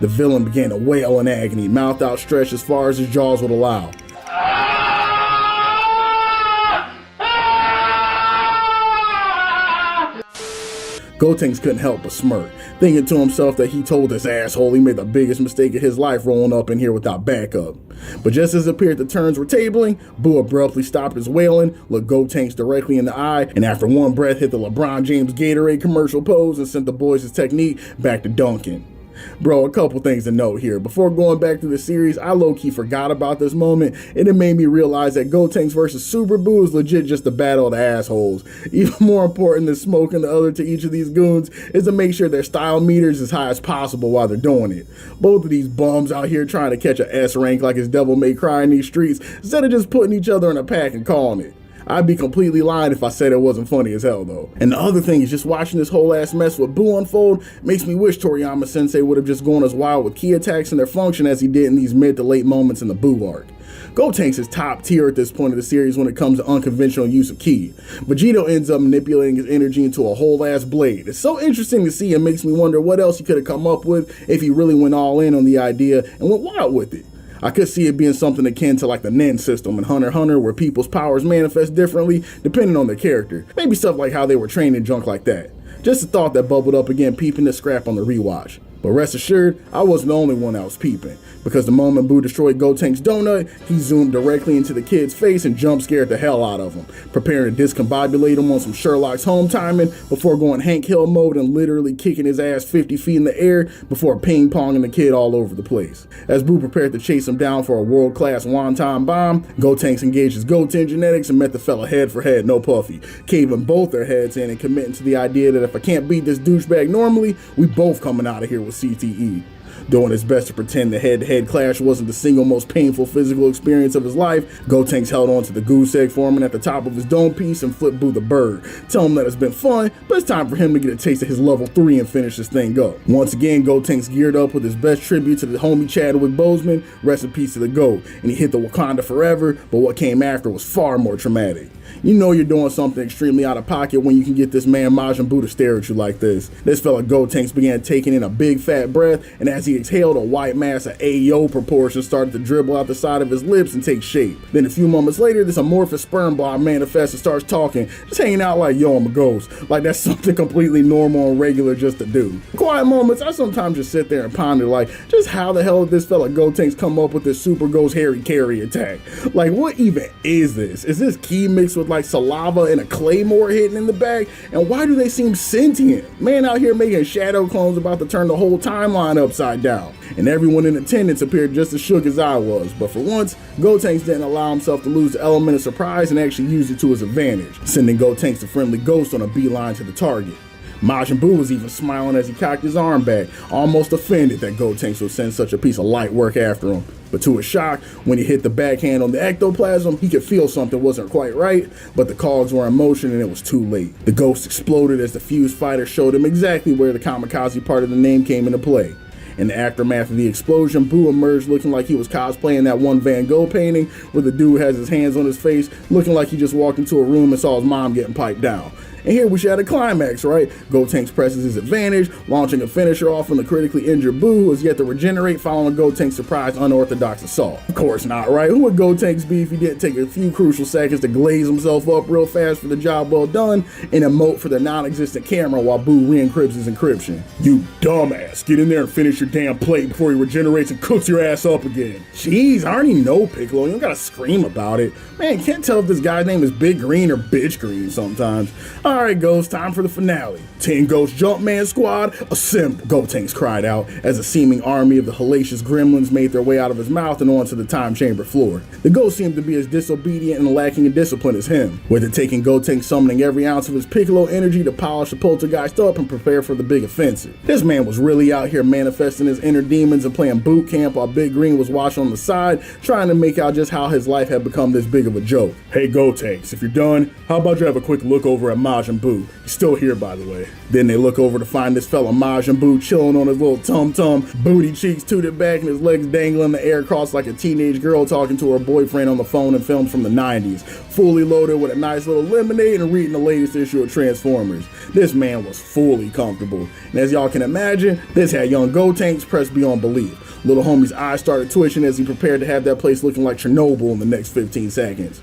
The villain began to wail in agony, mouth outstretched as far as his jaws would allow. Gotenks couldn't help but smirk, thinking to himself that he told this asshole he made the biggest mistake of his life rolling up in here without backup. But just as it appeared the turns were tabling, Boo abruptly stopped his wailing, looked Gotenks directly in the eye, and after one breath hit the LeBron James Gatorade commercial pose and sent the boys' technique back to dunking. Bro, a couple things to note here. Before going back to the series, I low-key forgot about this moment, and it made me realize that Gotenks versus Super Buu is legit just a battle of the assholes. Even more important than smoking the other to each of these goons is to make sure their style meter's as high as possible while they're doing it. Both of these bums out here trying to catch a S rank like it's Devil May Cry in these streets, instead of just putting each other in a pack and calling it. I'd be completely lying if I said it wasn't funny as hell though. And the other thing is just watching this whole ass mess with Buu unfold makes me wish Toriyama Sensei would have just gone as wild with key attacks and their function as he did in these mid to late moments in the Buu arc. Gotenks is top tier at this point of the series when it comes to unconventional use of ki. Vegito ends up manipulating his energy into a whole ass blade. It's so interesting to see and makes me wonder what else he could have come up with if he really went all in on the idea and went wild with it. I could see it being something akin to like the Nen system in Hunter x Hunter, where people's powers manifest differently depending on their character. Maybe stuff like how they were trained and junk like that. Just a thought that bubbled up again peeping this scrap on the rewatch. But rest assured, I wasn't the only one that was peeping, because the moment Buu destroyed Gotenks' donut, he zoomed directly into the kid's face and jump scared the hell out of him, preparing to discombobulate him on some Sherlock's home timing before going Hank Hill mode and literally kicking his ass 50 feet in the air before ping-ponging the kid all over the place. As Buu prepared to chase him down for a world-class wonton bomb, Gotenks engaged his Goten genetics and met the fella head for head, no puffy, caving both their heads in and committing to the idea that if I can't beat this douchebag normally, we both coming out of here with CTE. Doing his best to pretend the head-to-head clash wasn't the single most painful physical experience of his life, Gotenks held on to the goose egg forming at the top of his dome piece and flipped Buu the bird, telling him that it's been fun, but it's time for him to get a taste of his level 3 and finish this thing up. Once again, Gotenks geared up with his best tribute to the homie Chadwick Boseman, rest in peace to the GOAT, and he hit the Wakanda forever, but what came after was far more traumatic. You know you're doing something extremely out of pocket when you can get this man Majin Buu to stare at you like this. This fella Gotenks began taking in a big fat breath, and as he exhaled, a white mass of Ayo proportions started to dribble out the side of his lips and take shape. Then a few moments later, this amorphous sperm blob manifests and starts talking, just hanging out like, yo, I'm a ghost. Like that's something completely normal and regular just to do. Quiet moments, I sometimes just sit there and ponder like, just how the hell did this fella Gotenks come up with this super ghost Harry Carry attack? Like what even is this? Is this ki mixed with like saliva and a claymore hidden in the back? And why do they seem sentient? Man out here making shadow clones about to turn the whole timeline upside down. And everyone in attendance appeared just as shook as I was. But for once, Gotenks didn't allow himself to lose the element of surprise and actually used it to his advantage, sending Gotenks the friendly ghost on a beeline to the target. Majin Buu was even smiling as he cocked his arm back, almost offended that Gotenks would send such a piece of light work after him. But to his shock, when he hit the backhand on the ectoplasm, he could feel something wasn't quite right, but the cogs were in motion and it was too late. The ghost exploded as the fused fighter showed him exactly where the kamikaze part of the name came into play. In the aftermath of the explosion, Buu emerged looking like he was cosplaying that one Van Gogh painting where the dude has his hands on his face, looking like he just walked into a room and saw his mom getting piped down. And here we should have a climax, right? Gotenks presses his advantage, launching a finisher off on the critically injured Buu, who has yet to regenerate following Gotenks' surprise unorthodox assault. Of course not, right? Who would Gotenks be if he didn't take a few crucial seconds to glaze himself up real fast for the job well done and emote for the non-existent camera while Buu re-encrypts his encryption? You dumbass, get in there and finish your damn plate before he regenerates and cooks your ass up again. Jeez, I already know Piccolo, you don't gotta scream about it. Man, can't tell if this guy's name is Big Green or Bitch Green sometimes. Alright, Ghost, time for the finale. 10 Ghost Jumpman Squad, assemble! Gotenks cried out as a seeming army of the hellacious gremlins made their way out of his mouth and onto the time chamber floor. The ghost seemed to be as disobedient and lacking in discipline as him, with it taking Gotenks summoning every ounce of his Piccolo energy to polish the poltergeist up and prepare for the big offensive. This man was really out here manifesting his inner demons and playing boot camp while Big Green was watching on the side, trying to make out just how his life had become this big of a joke. Hey Gotenks, if you're done, how about you have a quick look over at Majin Buu? He's still here, by the way. Then they look over to find this fella Majin Buu chilling on his little tum-tum, booty cheeks tooted back and his legs dangling in the air crossed like a teenage girl talking to her boyfriend on the phone in films from the 90s, fully loaded with a nice little lemonade and reading the latest issue of Transformers. This man was fully comfortable, and as y'all can imagine, this had young Gotenks pressed beyond belief. Little homie's eyes started twitching as he prepared to have that place looking like Chernobyl in the next 15 seconds.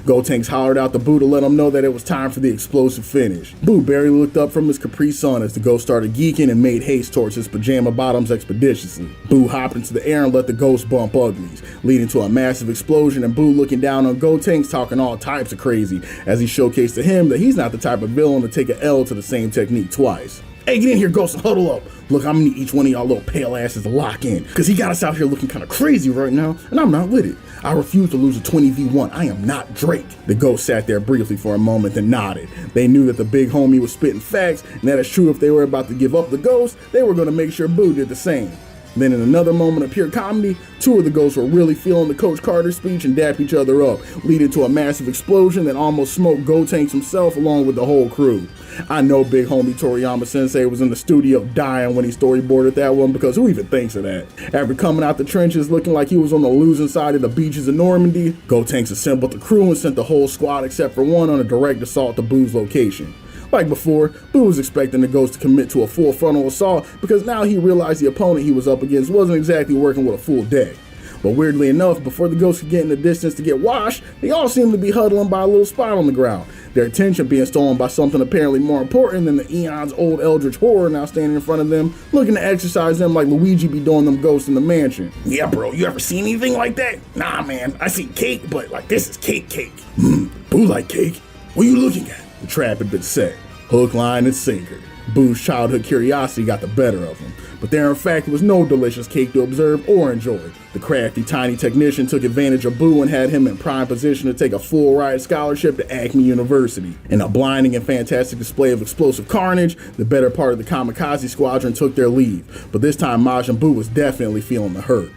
Gotenks hollered out to Buu to let him know that it was time for the explosive finish. Buu barely looked up from his Capri Sun as the ghost started geeking and made haste towards his pajama bottoms expeditiously. Buu hopped into the air and let the ghost bump uglies, leading to a massive explosion and Buu looking down on Gotenks talking all types of crazy as he showcased to him that he's not the type of villain to take an L to the same technique twice. Hey, get in here, Ghost, and huddle up. look, I'm gonna need each one of y'all little pale asses to lock in, because he got us out here looking kind of crazy right now, and I'm not with it. I refuse to lose a 20v1. I am not Drake. The ghost sat there briefly for a moment, then nodded. They knew that the big homie was spitting facts, and that it's true if they were about to give up the ghost, they were gonna make sure Boo did the same. Then in another moment of pure comedy, two of the ghosts were really feeling the Coach Carter speech and dapped each other up, leading to a massive explosion that almost smoked Gotenks himself along with the whole crew. I know big homie Toriyama Sensei was in the studio dying when he storyboarded that one, because who even thinks of that? After coming out the trenches looking like he was on the losing side of the beaches of Normandy, Gotenks assembled the crew and sent the whole squad except for one on a direct assault to Boo's location. Like before, Boo was expecting the ghost to commit to a full frontal assault because now he realized the opponent he was up against wasn't exactly working with a full deck. But weirdly enough, before the ghost could get in the distance to get washed, they all seemed to be huddling by a little spot on the ground, their attention being stolen by something apparently more important than the eons old eldritch horror now standing in front of them, looking to exercise them like Luigi be doing them ghosts in the mansion. Yeah bro, you ever seen anything like that? Nah man, I see cake, but like this is cake. Boo like cake? What are you looking at? The trap had been set. Hook, line, and sinker. Boo's childhood curiosity got the better of him, but there in fact was no delicious cake to observe or enjoy. The crafty tiny technician took advantage of Boo and had him in prime position to take a full ride scholarship to Acme University. In a blinding and fantastic display of explosive carnage, the better part of the kamikaze squadron took their leave, but this time Majin Buu was definitely feeling the hurt.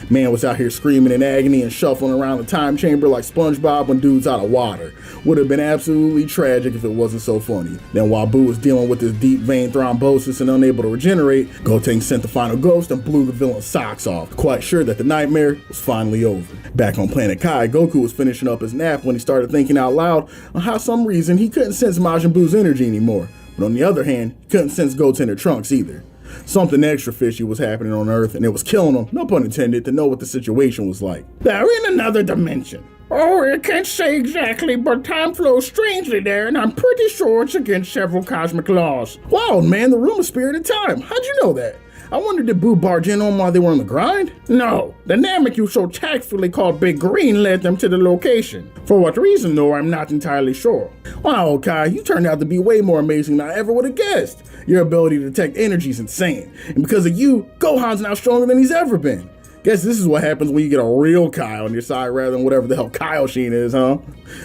Man was out here screaming in agony and shuffling around the time chamber like SpongeBob when dude's out of water. Would have been absolutely tragic if it wasn't so funny. Then while Boo was dealing with his deep vein thrombosis and unable to regenerate, Gotenks sent the final ghost and blew the villain's socks off, quite sure that the nightmare was finally over. Back on planet Kai, Goku was finishing up his nap when he started thinking out loud on how some reason he couldn't sense Majin Buu's energy anymore. But on the other hand, he couldn't sense Goten or Trunks either. Something extra fishy was happening on Earth, and it was killing him, no pun intended, to know what the situation was like. They're in another dimension. Oh, I can't say exactly, but time flows strangely there, and I'm pretty sure it's against several cosmic laws. Wow, man, the room of spirit of time. How'd you know that? I wonder, did Boo barge in on while they were on the grind? No, the Namek you so tactfully called Big Green led them to the location. For what reason, though, I'm not entirely sure. Wow, Kai, you turned out to be way more amazing than I ever would have guessed. Your ability to detect energy is insane, and because of you, Gohan's now stronger than he's ever been. Guess this is what happens when you get a real Kai on your side rather than whatever the hell Kaioshin is, huh?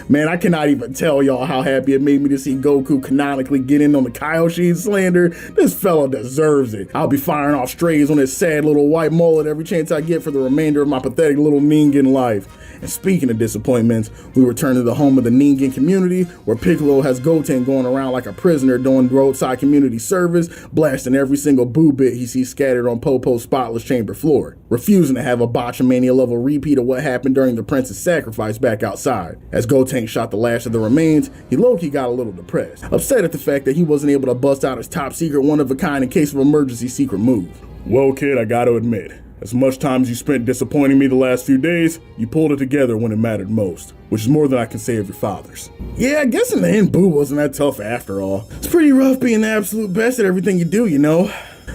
Man, I cannot even tell y'all how happy it made me to see Goku canonically get in on the Kaioshin slander. This fella deserves it. I'll be firing off strays on his sad little white mullet every chance I get for the remainder of my pathetic little Ningen life. And speaking of disappointments, we return to the home of the Ningen community, where Piccolo has Goten going around like a prisoner doing roadside community service, blasting every single boo bit he sees scattered on Popo's spotless chamber floor, refusing to have a Botchamania level repeat of what happened during the Prince's sacrifice back outside. As Goten shot the last of the remains, he low-key got a little depressed, upset at the fact that he wasn't able to bust out his top secret one-of-a-kind in case of emergency secret move. Well kid, I gotta admit, as much time as you spent disappointing me the last few days, you pulled it together when it mattered most, which is more than I can say of your fathers. Yeah, I guess in the end, Boo wasn't that tough after all. It's pretty rough being the absolute best at everything you do, you know?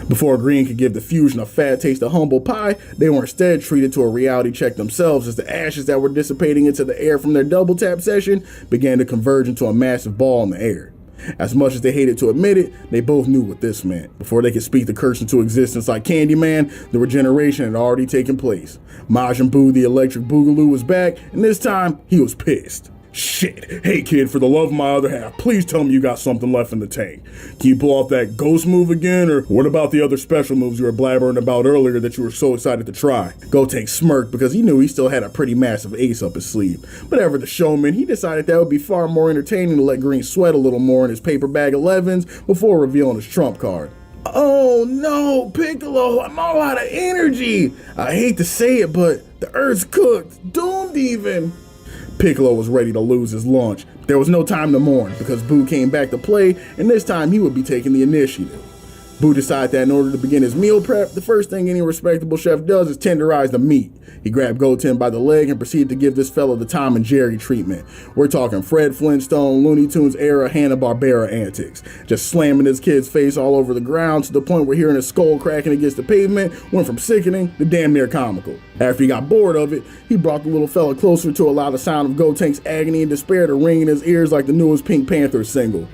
Before Green could give the Fusion a fat taste of humble pie, they were instead treated to a reality check themselves as the ashes that were dissipating into the air from their double tap session began to converge into a massive ball in the air. As much as they hated to admit it, they both knew what this meant. Before they could speak the curse into existence like Candyman, the regeneration had already taken place. Majin Buu, the electric boogaloo, was back, and this time, he was pissed. Shit. Hey kid, for the love of my other half, please tell me you got something left in the tank. Can you pull off that ghost move again, or what about the other special moves you were blabbering about earlier that you were so excited to try? Goten smirked because he knew he still had a pretty massive ace up his sleeve. But ever the showman, he decided that would be far more entertaining to let Green sweat a little more in his paper bag 11s before revealing his trump card. Oh no, Piccolo, I'm all out of energy. I hate to say it, but the Earth's cooked, doomed even. Piccolo was ready to lose his lunch. There was no time to mourn because Boo came back to play, and this time he would be taking the initiative. Boo decided that in order to begin his meal prep, the first thing any respectable chef does is tenderize the meat. He grabbed Goten by the leg and proceeded to give this fella the Tom and Jerry treatment. We're talking Fred Flintstone, Looney Tunes era Hanna-Barbera antics. Just slamming his kid's face all over the ground to the point where hearing his skull cracking against the pavement went from sickening to damn near comical. After he got bored of it, he brought the little fella closer to allow the sound of Gotenks' agony and despair to ring in his ears like the newest Pink Panther single.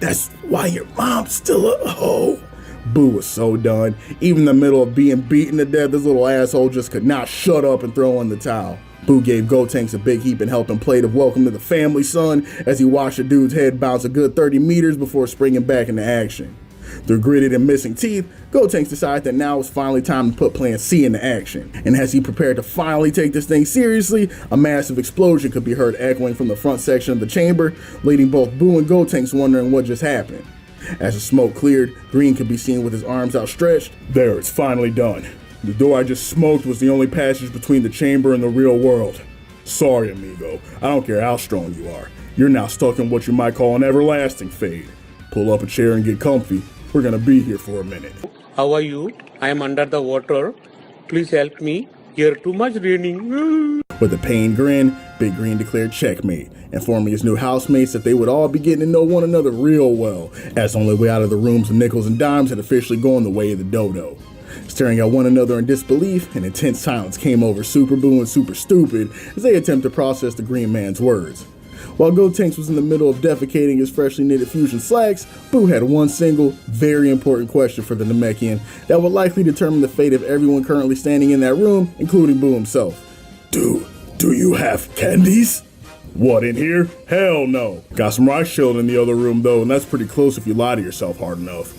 That's why your mom's still a hoe. Boo was so done. Even in the middle of being beaten to death, this little asshole just could not shut up and throw in the towel. Boo gave Gotenks a big heaping helping plate of welcome to the family, son, as he watched the dude's head bounce a good 30 meters before springing back into action. Through gritted and missing teeth, Gotenks decided that now was finally time to put Plan C into action. And as he prepared to finally take this thing seriously, a massive explosion could be heard echoing from the front section of the chamber, leaving both Boo and Gotenks wondering what just happened. As the smoke cleared, Green could be seen with his arms outstretched. There, it's finally done. The door I just smoked was the only passage between the chamber and the real world. Sorry, amigo. I don't care how strong you are. You're now stuck in what you might call an everlasting fade. Pull up a chair and get comfy. We're gonna be here for a minute. How are you? I am under the water. Please help me. Here too much raining. With a pained grin, Big Green declared checkmate, informing his new housemates that they would all be getting to know one another real well, as the only way out of the rooms of nickels and dimes had officially gone the way of the dodo. Staring at one another in disbelief, an intense silence came over Super Boo and Super Stupid as they attempted to process the Green Man's words. While Gotenks was in the middle of defecating his freshly knitted fusion slacks, Boo had one single, very important question for the Namekian that would likely determine the fate of everyone currently standing in that room, including Boo himself. Do you have candies? What, in here? Hell no. Got some rice chilled in the other room though, and that's pretty close if you lie to yourself hard enough.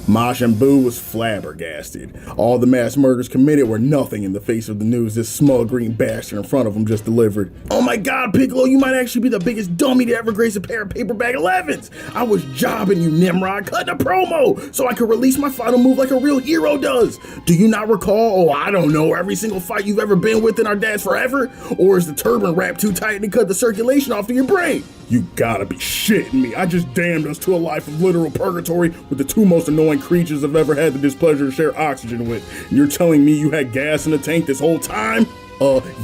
Majin Buu was flabbergasted. All the mass murders committed were nothing in the face of the news this smug green bastard in front of him just delivered. Oh my god, Piccolo, you might actually be the biggest dummy to ever grace a pair of paperback 11s. I was jobbing you, Nimrod, cutting a promo so I could release my final move like a real hero does. Do you not recall, I don't know, every single fight you've ever been with in our dads forever? Or is the turban wrapped too tight and cut the circulation off to your brain? You gotta be shitting me. I just damned us to a life of literal purgatory with the two most annoying creatures I've ever had the displeasure to share oxygen with. And you're telling me you had gas in the tank this whole time?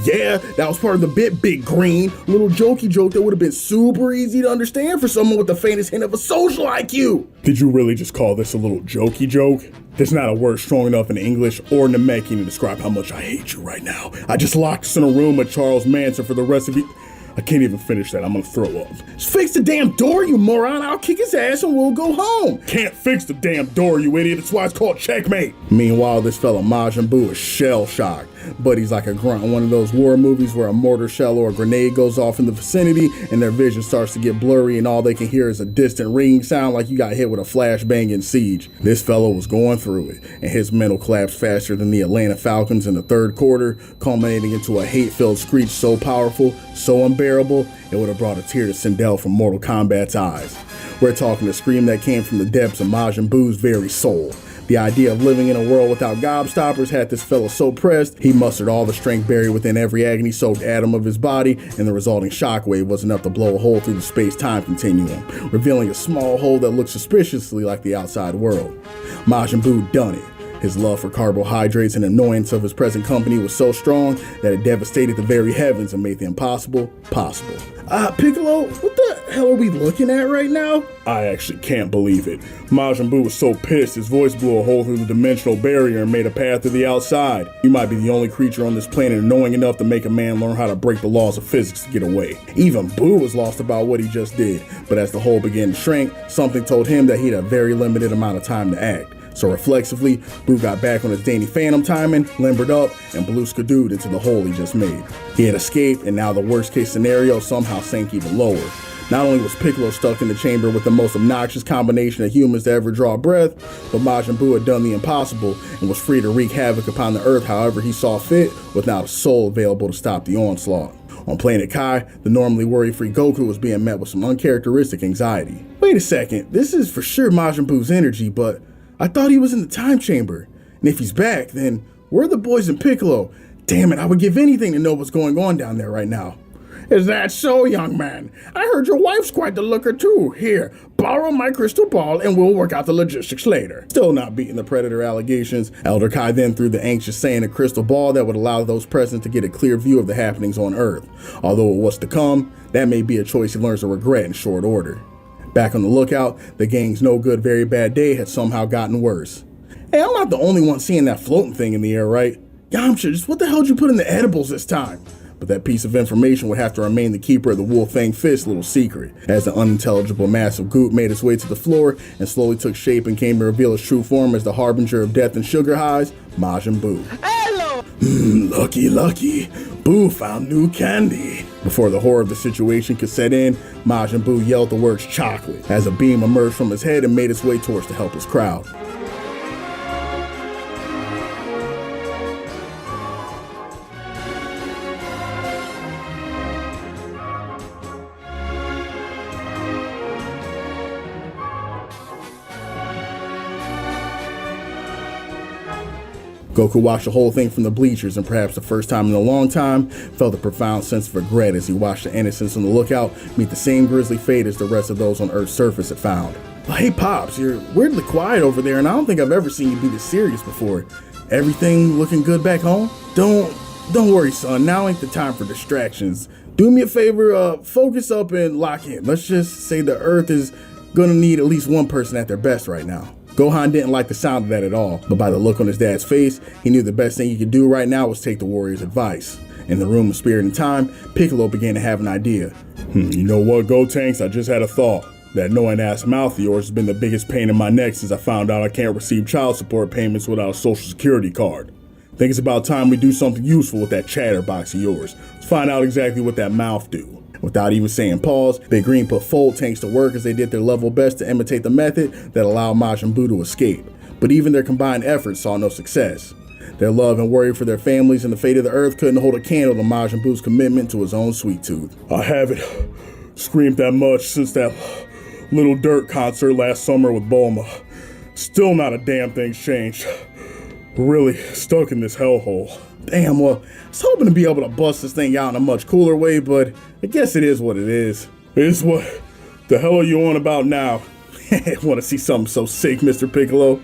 Yeah, that was part of the bit, Big Green. A little jokey joke that would have been super easy to understand for someone with the faintest hint of a social IQ. Did you really just call this a little jokey joke? There's not a word strong enough in English or Namekian to describe how much I hate you right now. I just locked us in a room with Charles Manson for the rest of you. I can't even finish that. I'm gonna throw up. Just fix the damn door, you moron. I'll kick his ass and we'll go home. Can't fix the damn door, you idiot. That's why it's called checkmate. Meanwhile, this fella Majin Buu is shell-shocked. But he's like a grunt in one of those war movies where a mortar shell or a grenade goes off in the vicinity and their vision starts to get blurry and all they can hear is a distant ringing sound like you got hit with a flashbang in Siege. This fellow was going through it, and his mental collapsed faster than the Atlanta Falcons in the third quarter, culminating into a hate-filled screech so powerful, so unbearable, it would have brought a tear to Sindel from Mortal Kombat's eyes. We're talking a scream that came from the depths of Majin Buu's very soul. The idea of living in a world without gobstoppers had this fellow so pressed, he mustered all the strength buried within every agony-soaked atom of his body, and the resulting shockwave was enough to blow a hole through the space-time continuum, revealing a small hole that looked suspiciously like the outside world. Majin Buu done it. His love for carbohydrates and annoyance of his present company was so strong that it devastated the very heavens and made the impossible possible. Piccolo, what the hell are we looking at right now? I actually can't believe it. Majin Buu was so pissed his voice blew a hole through the dimensional barrier and made a path to the outside. You might be the only creature on this planet annoying enough to make a man learn how to break the laws of physics to get away. Even Buu was lost about what he just did, but as the hole began to shrink, something told him that he had a very limited amount of time to act. So reflexively, Buu got back on his Danny Phantom timing, limbered up, and blew skadooed into the hole he just made. He had escaped, and now the worst case scenario somehow sank even lower. Not only was Piccolo stuck in the chamber with the most obnoxious combination of humans to ever draw breath, but Majin Buu had done the impossible and was free to wreak havoc upon the earth however he saw fit, without a soul available to stop the onslaught. On planet Kai, the normally worry-free Goku was being met with some uncharacteristic anxiety. Wait a second, this is for sure Majin Buu's energy, but I thought he was in the time chamber. And if he's back, then where are the boys and Piccolo? Damn it, I would give anything to know what's going on down there right now. Is that so, young man? I heard your wife's quite the looker too. Here, borrow my crystal ball and we'll work out the logistics later. Still not beating the Predator allegations, Elder Kai then threw the anxious saying a crystal ball that would allow those present to get a clear view of the happenings on Earth. Although it was to come, that may be a choice he learns to regret in short order. Back on the lookout, the gang's no good, very bad day had somehow gotten worse. Hey, I'm not the only one seeing that floating thing in the air, right? Yamcha, just what the hell did you put in the edibles this time? but that piece of information would have to remain the keeper of the Wolf Fang Fist's little secret, as the unintelligible mass of goop made its way to the floor and slowly took shape and came to reveal its true form as the harbinger of death and sugar highs, Majin Buu. Hello! Lucky, Boo found new candy. Before the horror of the situation could set in, Majin Buu yelled the words chocolate, as a beam emerged from his head and made its way towards the helpless crowd. Goku watched the whole thing from the bleachers and perhaps the first time in a long time felt a profound sense of regret as he watched the innocents on the lookout meet the same grisly fate as the rest of those on Earth's surface had found. Well, hey Pops, you're weirdly quiet over there and I don't think I've ever seen you be this serious before. Everything looking good back home? Don't worry son, now ain't the time for distractions. Do me a favor, focus up and lock in. Let's just say the Earth is gonna need at least one person at their best right now. Gohan didn't like the sound of that at all, but by the look on his dad's face, he knew the best thing he could do right now was take the warrior's advice. In the room of spirit and time, Piccolo began to have an idea. You know what, Gotenks? I just had a thought. That annoying-ass mouth of yours has been the biggest pain in my neck since I found out I can't receive child support payments without a social security card. I think it's about time we do something useful with that chatterbox of yours. Let's find out exactly what that mouth do. Without even saying pause, Big Green put Fold Tanks to work as they did their level best to imitate the method that allowed Majin Buu to escape. But even their combined efforts saw no success. Their love and worry for their families and the fate of the Earth couldn't hold a candle to Majin Buu's commitment to his own sweet tooth. I haven't screamed that much since that Little Dirt concert last summer with Bulma. Still not a damn thing's changed. We're really stuck in this hellhole. Damn, well, I was hoping to be able to bust this thing out in a much cooler way, but I guess it is what it is. It's what the hell are you on about now? Want to see something so sick, Mr. Piccolo?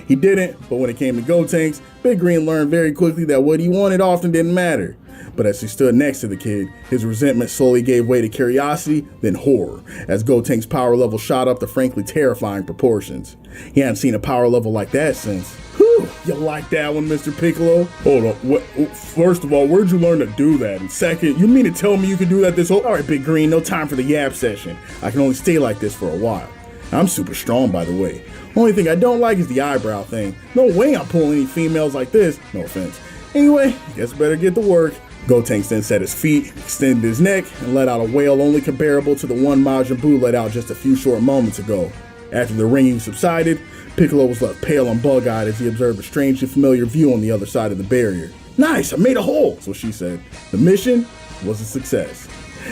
He didn't, but when it came to Gotenks, Big Green learned very quickly that what he wanted often didn't matter. But as he stood next to the kid, his resentment slowly gave way to curiosity, then horror, as Gotenks' power level shot up to frankly terrifying proportions. He hadn't seen a power level like that since. Whew, you like that one, Mr. Piccolo? Hold on, first of all, where'd you learn to do that? And second, you mean to tell me you can do that this whole— Alright, Big Green, no time for the yap session. I can only stay like this for a while. I'm super strong, by the way. Only thing I don't like is the eyebrow thing. No way I'm pulling any females like this. No offense. Anyway, guess better get to work. Gotenks then set his feet, extended his neck, and let out a wail only comparable to the one Majin Buu let out just a few short moments ago. After the ringing subsided, Piccolo was left pale and bug-eyed as he observed a strangely familiar view on the other side of the barrier. Nice, I made a hole, that's what she said. The mission was a success.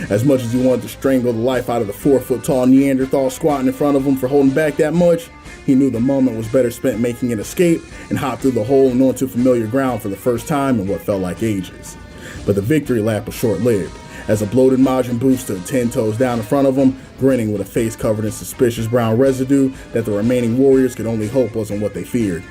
As much as he wanted to strangle the life out of the 4-foot-tall Neanderthal squatting in front of him for holding back that much, he knew the moment was better spent making an escape and hopped through the hole and onto familiar ground for the first time in what felt like ages. But the victory lap was short-lived, as a bloated Majin Buu stood 10 toes down in front of him, grinning with a face covered in suspicious brown residue that the remaining warriors could only hope wasn't what they feared.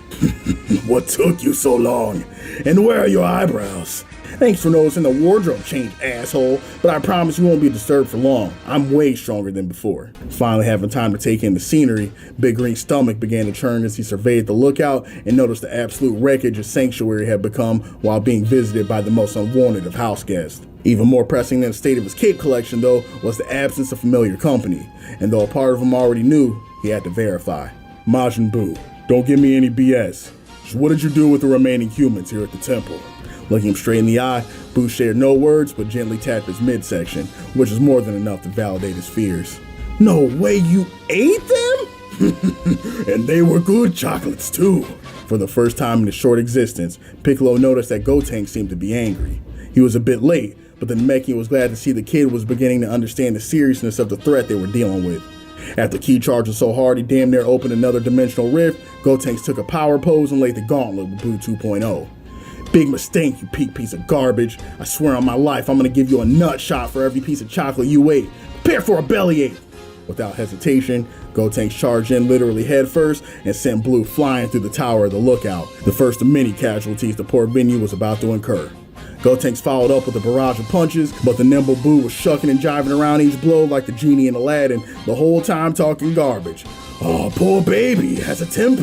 What took you so long? And where are your eyebrows? Thanks for noticing the wardrobe change, asshole, but I promise you won't be disturbed for long. I'm way stronger than before. Finally having time to take in the scenery, Big Green's stomach began to churn as he surveyed the lookout and noticed the absolute wreckage his sanctuary had become while being visited by the most unwanted of house guests. Even more pressing than the state of his cape collection, though, was the absence of familiar company, and though a part of him already knew, he had to verify. Majin Buu, don't give me any BS. Just what did you do with the remaining humans here at the temple? Looking him straight in the eye, Buu shared no words but gently tapped his midsection, which was more than enough to validate his fears. No way, you ate them? And they were good chocolates too. For the first time in his short existence, Piccolo noticed that Gotenks seemed to be angry. He was a bit late, but the Namekian was glad to see the kid was beginning to understand the seriousness of the threat they were dealing with. After Ki charged so hard he damn near opened another dimensional rift, Gotenks took a power pose and laid the gauntlet with Buu 2.0. Big mistake, you peak piece of garbage. I swear on my life, I'm gonna give you a nut shot for every piece of chocolate you ate. Prepare for a bellyache! Without hesitation, Gotenks charged in literally head first and sent Blue flying through the tower of the lookout, the first of many casualties the poor Benyu was about to incur. Gotenks followed up with a barrage of punches, but the nimble Buu was shucking and jiving around each blow like the genie in Aladdin, the whole time talking garbage. Oh, poor baby has a temper.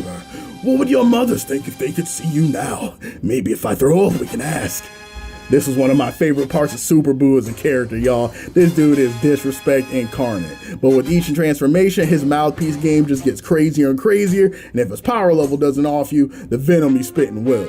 What would your mothers think if they could see you now? Maybe if I throw up, we can ask. This was one of my favorite parts of Super Buu as a character, y'all. This dude is disrespect incarnate. But with each transformation, his mouthpiece game just gets crazier and crazier, and if his power level doesn't off you, the venom he's spitting will.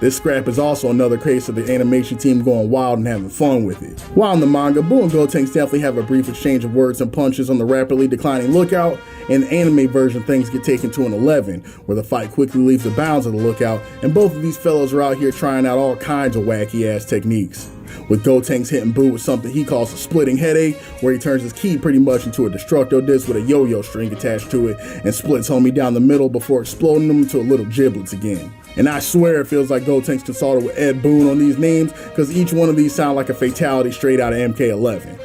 This scrap is also another case of the animation team going wild and having fun with it. While in the manga, Buu and Gotenks definitely have a brief exchange of words and punches on the rapidly declining Lookout. In the anime version, things get taken to an 11, where the fight quickly leaves the bounds of the Lookout, and both of these fellows are out here trying out all kinds of wacky ass techniques. With Gotenks hitting Buu with something he calls a splitting headache, where he turns his ki pretty much into a destructo disc with a yo-yo string attached to it and splits homie down the middle before exploding him into little giblets again. And I swear it feels like Gotenks consulted with Ed Boon on these names, because each one of these sound like a fatality straight out of MK11.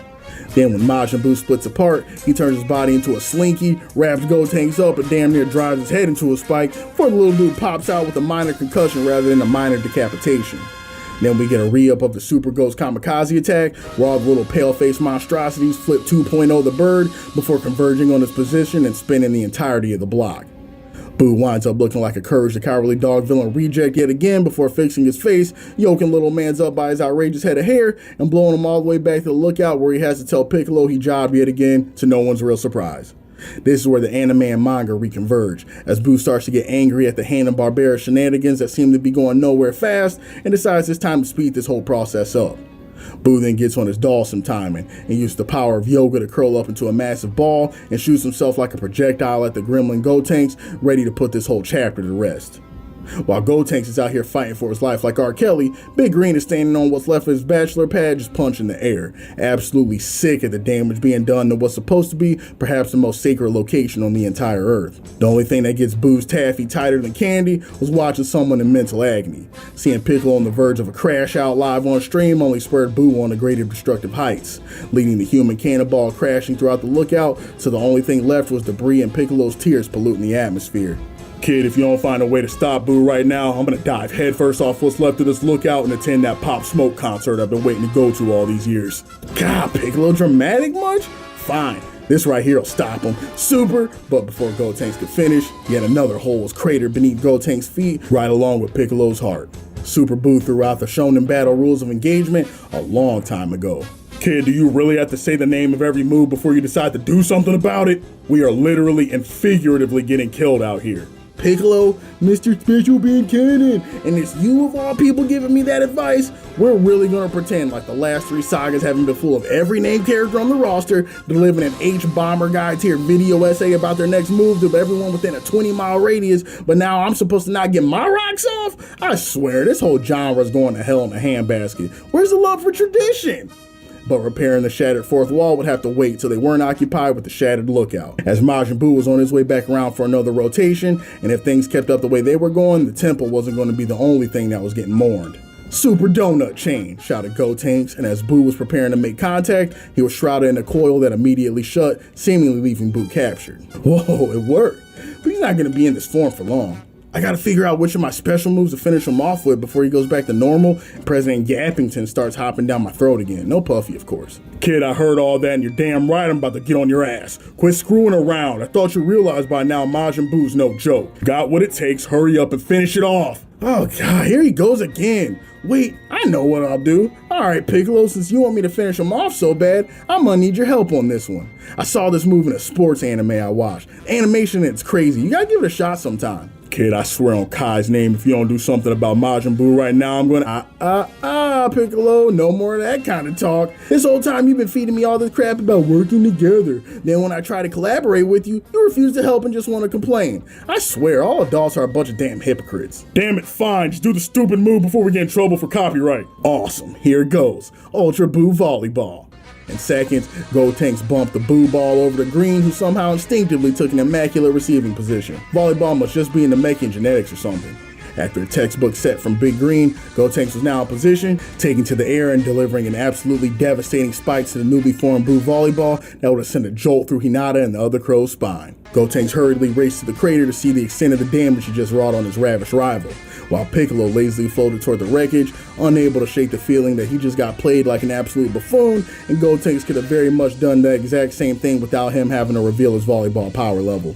Then when Majin Buu splits apart, he turns his body into a slinky, wraps Gotenks up and damn near drives his head into a spike before the little dude pops out with a minor concussion rather than a minor decapitation. Then we get a re-up of the Super Ghost Kamikaze attack, where all the little pale-faced monstrosities flip 2.0 the bird before converging on his position and spinning the entirety of the block. Buu winds up looking like a Courage the Cowardly Dog villain reject yet again before fixing his face, yoking little man's up by his outrageous head of hair, and blowing him all the way back to the Lookout where he has to tell Piccolo he jobbed yet again, to no one's real surprise. This is where the anime and manga reconverge, as Buu starts to get angry at the Hanna-Barbera shenanigans that seem to be going nowhere fast, and decides it's time to speed this whole process up. Buu then gets on his doll some timing and uses the power of yoga to curl up into a massive ball and shoots himself like a projectile at the gremlin Gotenks, ready to put this whole chapter to rest. While Gotenks is out here fighting for his life like R. Kelly, Big Green is standing on what's left of his bachelor pad just punching the air, absolutely sick at the damage being done to what's supposed to be perhaps the most sacred location on the entire Earth. The only thing that gets Boo's taffy tighter than candy was watching someone in mental agony. Seeing Piccolo on the verge of a crash out live on stream only spurred Buu on to greater destructive heights, leading the human cannonball crashing throughout the Lookout, so the only thing left was debris and Piccolo's tears polluting the atmosphere. Kid, if you don't find a way to stop Buu right now, I'm gonna dive headfirst off what's left of this Lookout and attend that Pop Smoke concert I've been waiting to go to all these years. God, Piccolo dramatic much? Fine, this right here will stop him. Super, but before Gotenks could finish, yet another hole was cratered beneath Gotenks' feet, right along with Piccolo's heart. Super Buu threw out the Shonen Battle rules of engagement a long time ago. Kid, do you really have to say the name of every move before you decide to do something about it? We are literally and figuratively getting killed out here. Piccolo, Mr. Special being canon, and it's you of all people giving me that advice? We're really gonna pretend like the last 3 sagas haven't been full of every named character on the roster, delivering an H-Bomber guide tier video essay about their next move to everyone within a 20-mile radius, but now I'm supposed to not get my rocks off? I swear, this whole genre's going to hell in a handbasket. Where's the love for tradition? But repairing the shattered fourth wall would have to wait till they weren't occupied with the shattered Lookout, as Majin Buu was on his way back around for another rotation, and if things kept up the way they were going, the temple wasn't going to be the only thing that was getting mourned. Super donut chain, shouted Gotenks, and as Buu was preparing to make contact, he was shrouded in a coil that immediately shut, seemingly leaving Buu captured. Whoa, it worked, but he's not going to be in this form for long. I gotta figure out which of my special moves to finish him off with before he goes back to normal and President Gappington starts hopping down my throat again. No Puffy, of course. Kid, I heard all that and you're damn right I'm about to get on your ass. Quit screwing around. I thought you realized by now Majin Buu's no joke. Got what it takes, hurry up and finish it off. Oh god, here he goes again. Wait, I know what I'll do. Alright Piccolo, since you want me to finish him off so bad, I'm gonna need your help on this one. I saw this move in a sports anime I watched. Animation, it's crazy. You gotta give it a shot sometime. Kid, I swear on Kai's name, if you don't do something about Majin Buu right now, I'm gonna Piccolo, no more of that kind of talk. This whole time you've been feeding me all this crap about working together. Then when I try to collaborate with you, you refuse to help and just want to complain. I swear, all adults are a bunch of damn hypocrites. Damn it, fine, just do the stupid move before we get in trouble for copyright. Awesome, here it goes. Ultra Buu Volleyball. In seconds, Gotenks bumped the Buu ball over to Green, who somehow instinctively took an immaculate receiving position. Volleyball must just be in the making genetics or something. After a textbook set from Big Green, Gotenks was now in position, taking to the air and delivering an absolutely devastating spike to the newly formed Buu volleyball that would have sent a jolt through Hinata and the other crow's spine. Gotenks hurriedly raced to the crater to see the extent of the damage he just wrought on his ravished rival, while Piccolo lazily floated toward the wreckage, unable to shake the feeling that he just got played like an absolute buffoon, and Gotenks could have very much done the exact same thing without him having to reveal his volleyball power level.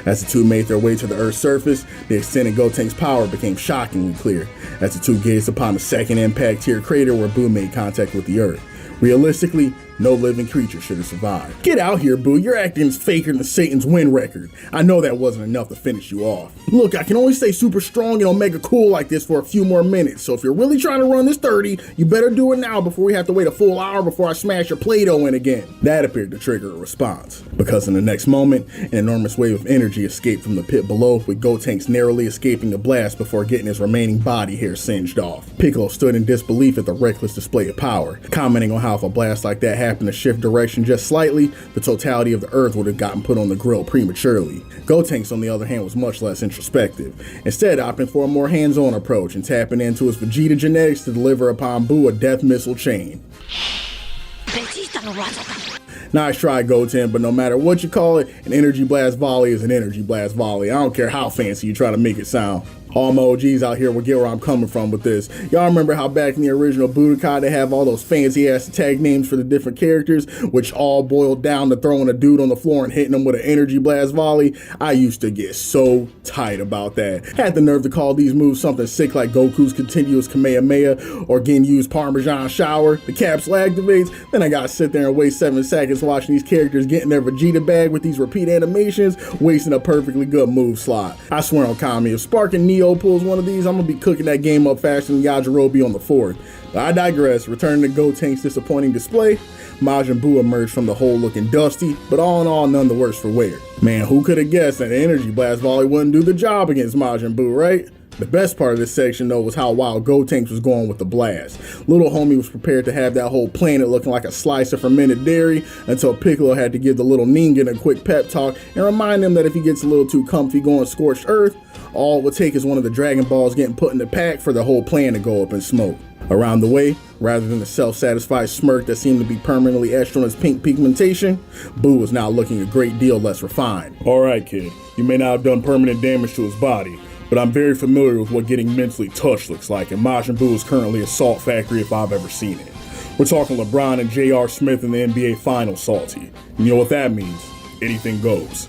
As the two made their way to the Earth's surface, the extent of Gotenks' power became shockingly clear as the two gazed upon the second impact tier crater where Buu made contact with the Earth. Realistically, no living creature should have survived. Get out here, Buu. You're acting as faker than Satan's win record. I know that wasn't enough to finish you off. Look, I can only stay super strong and Omega cool like this for a few more minutes, so if you're really trying to run this 30, you better do it now before we have to wait a full hour before I smash your Play-Doh in again. That appeared to trigger a response, because in the next moment, an enormous wave of energy escaped from the pit below, with Gotenks narrowly escaping the blast before getting his remaining body hair singed off. Piccolo stood in disbelief at the reckless display of power, commenting on how if a blast like that happened to shift direction just slightly, the totality of the Earth would have gotten put on the grill prematurely. Gotenks, on the other hand, was much less introspective, instead opting for a more hands-on approach and tapping into his Vegeta genetics to deliver upon Buu a death missile chain. Nice try, Goten, but no matter what you call it, an energy blast volley is an energy blast volley. I don't care how fancy you try to make it sound. All my OGs out here will get where I'm coming from with this. Y'all remember how back in the original Budokai they have all those fancy ass attack names for the different characters, which all boiled down to throwing a dude on the floor and hitting him with an energy blast volley? I used to get so tight about that. Had the nerve to call these moves something sick like Goku's continuous Kamehameha or Genyu's Parmesan shower. The capsule activates, then I gotta sit there and waste 7 seconds watching these characters get in their Vegeta bag with these repeat animations, wasting a perfectly good move slot. I swear on Kami, if Spark and Neo pulls one of these, I'm gonna be cooking that game up faster than Yajirobe on the 4th. But I digress. Returning to Gotenks' disappointing display, Majin Buu emerged from the hole looking dusty, but all in all, none the worse for wear. Man, who could have guessed that an energy blast volley wouldn't do the job against Majin Buu, right? The best part of this section though was how wild Gotenks was going with the blast. Little homie was prepared to have that whole planet looking like a slice of fermented dairy until Piccolo had to give the little Ningen a quick pep talk and remind him that if he gets a little too comfy going scorched earth, all it would take is one of the Dragon Balls getting put in the pack for the whole plan to go up in smoke. Around the way, rather than the self-satisfied smirk that seemed to be permanently etched on his pink pigmentation, Buu was now looking a great deal less refined. Alright kid, you may not have done permanent damage to his body, but I'm very familiar with what getting mentally touched looks like, and Majin Buu is currently a salt factory if I've ever seen it. We're talking LeBron and J.R. Smith in the NBA Finals salty. And you know what that means? Anything goes.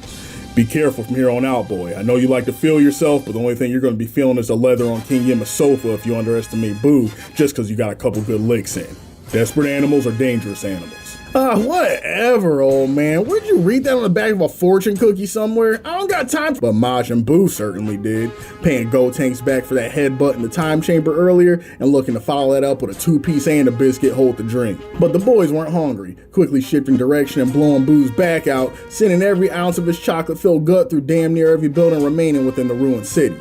Be careful from here on out, boy. I know you like to feel yourself, but the only thing you're going to be feeling is the leather on King Yemma's sofa if you underestimate Buu just because you got a couple good licks in. Desperate animals are dangerous animals. Whatever, old man. Where'd you read that on the back of a fortune cookie somewhere? I don't got time for. But Majin Buu certainly did, paying Gotenks back for that headbutt in the time chamber earlier and looking to follow that up with a 2-piece and a biscuit hold to drink. But the boys weren't hungry, quickly shifting direction and blowing Buu's back out, sending every ounce of his chocolate-filled gut through damn near every building remaining within the ruined city.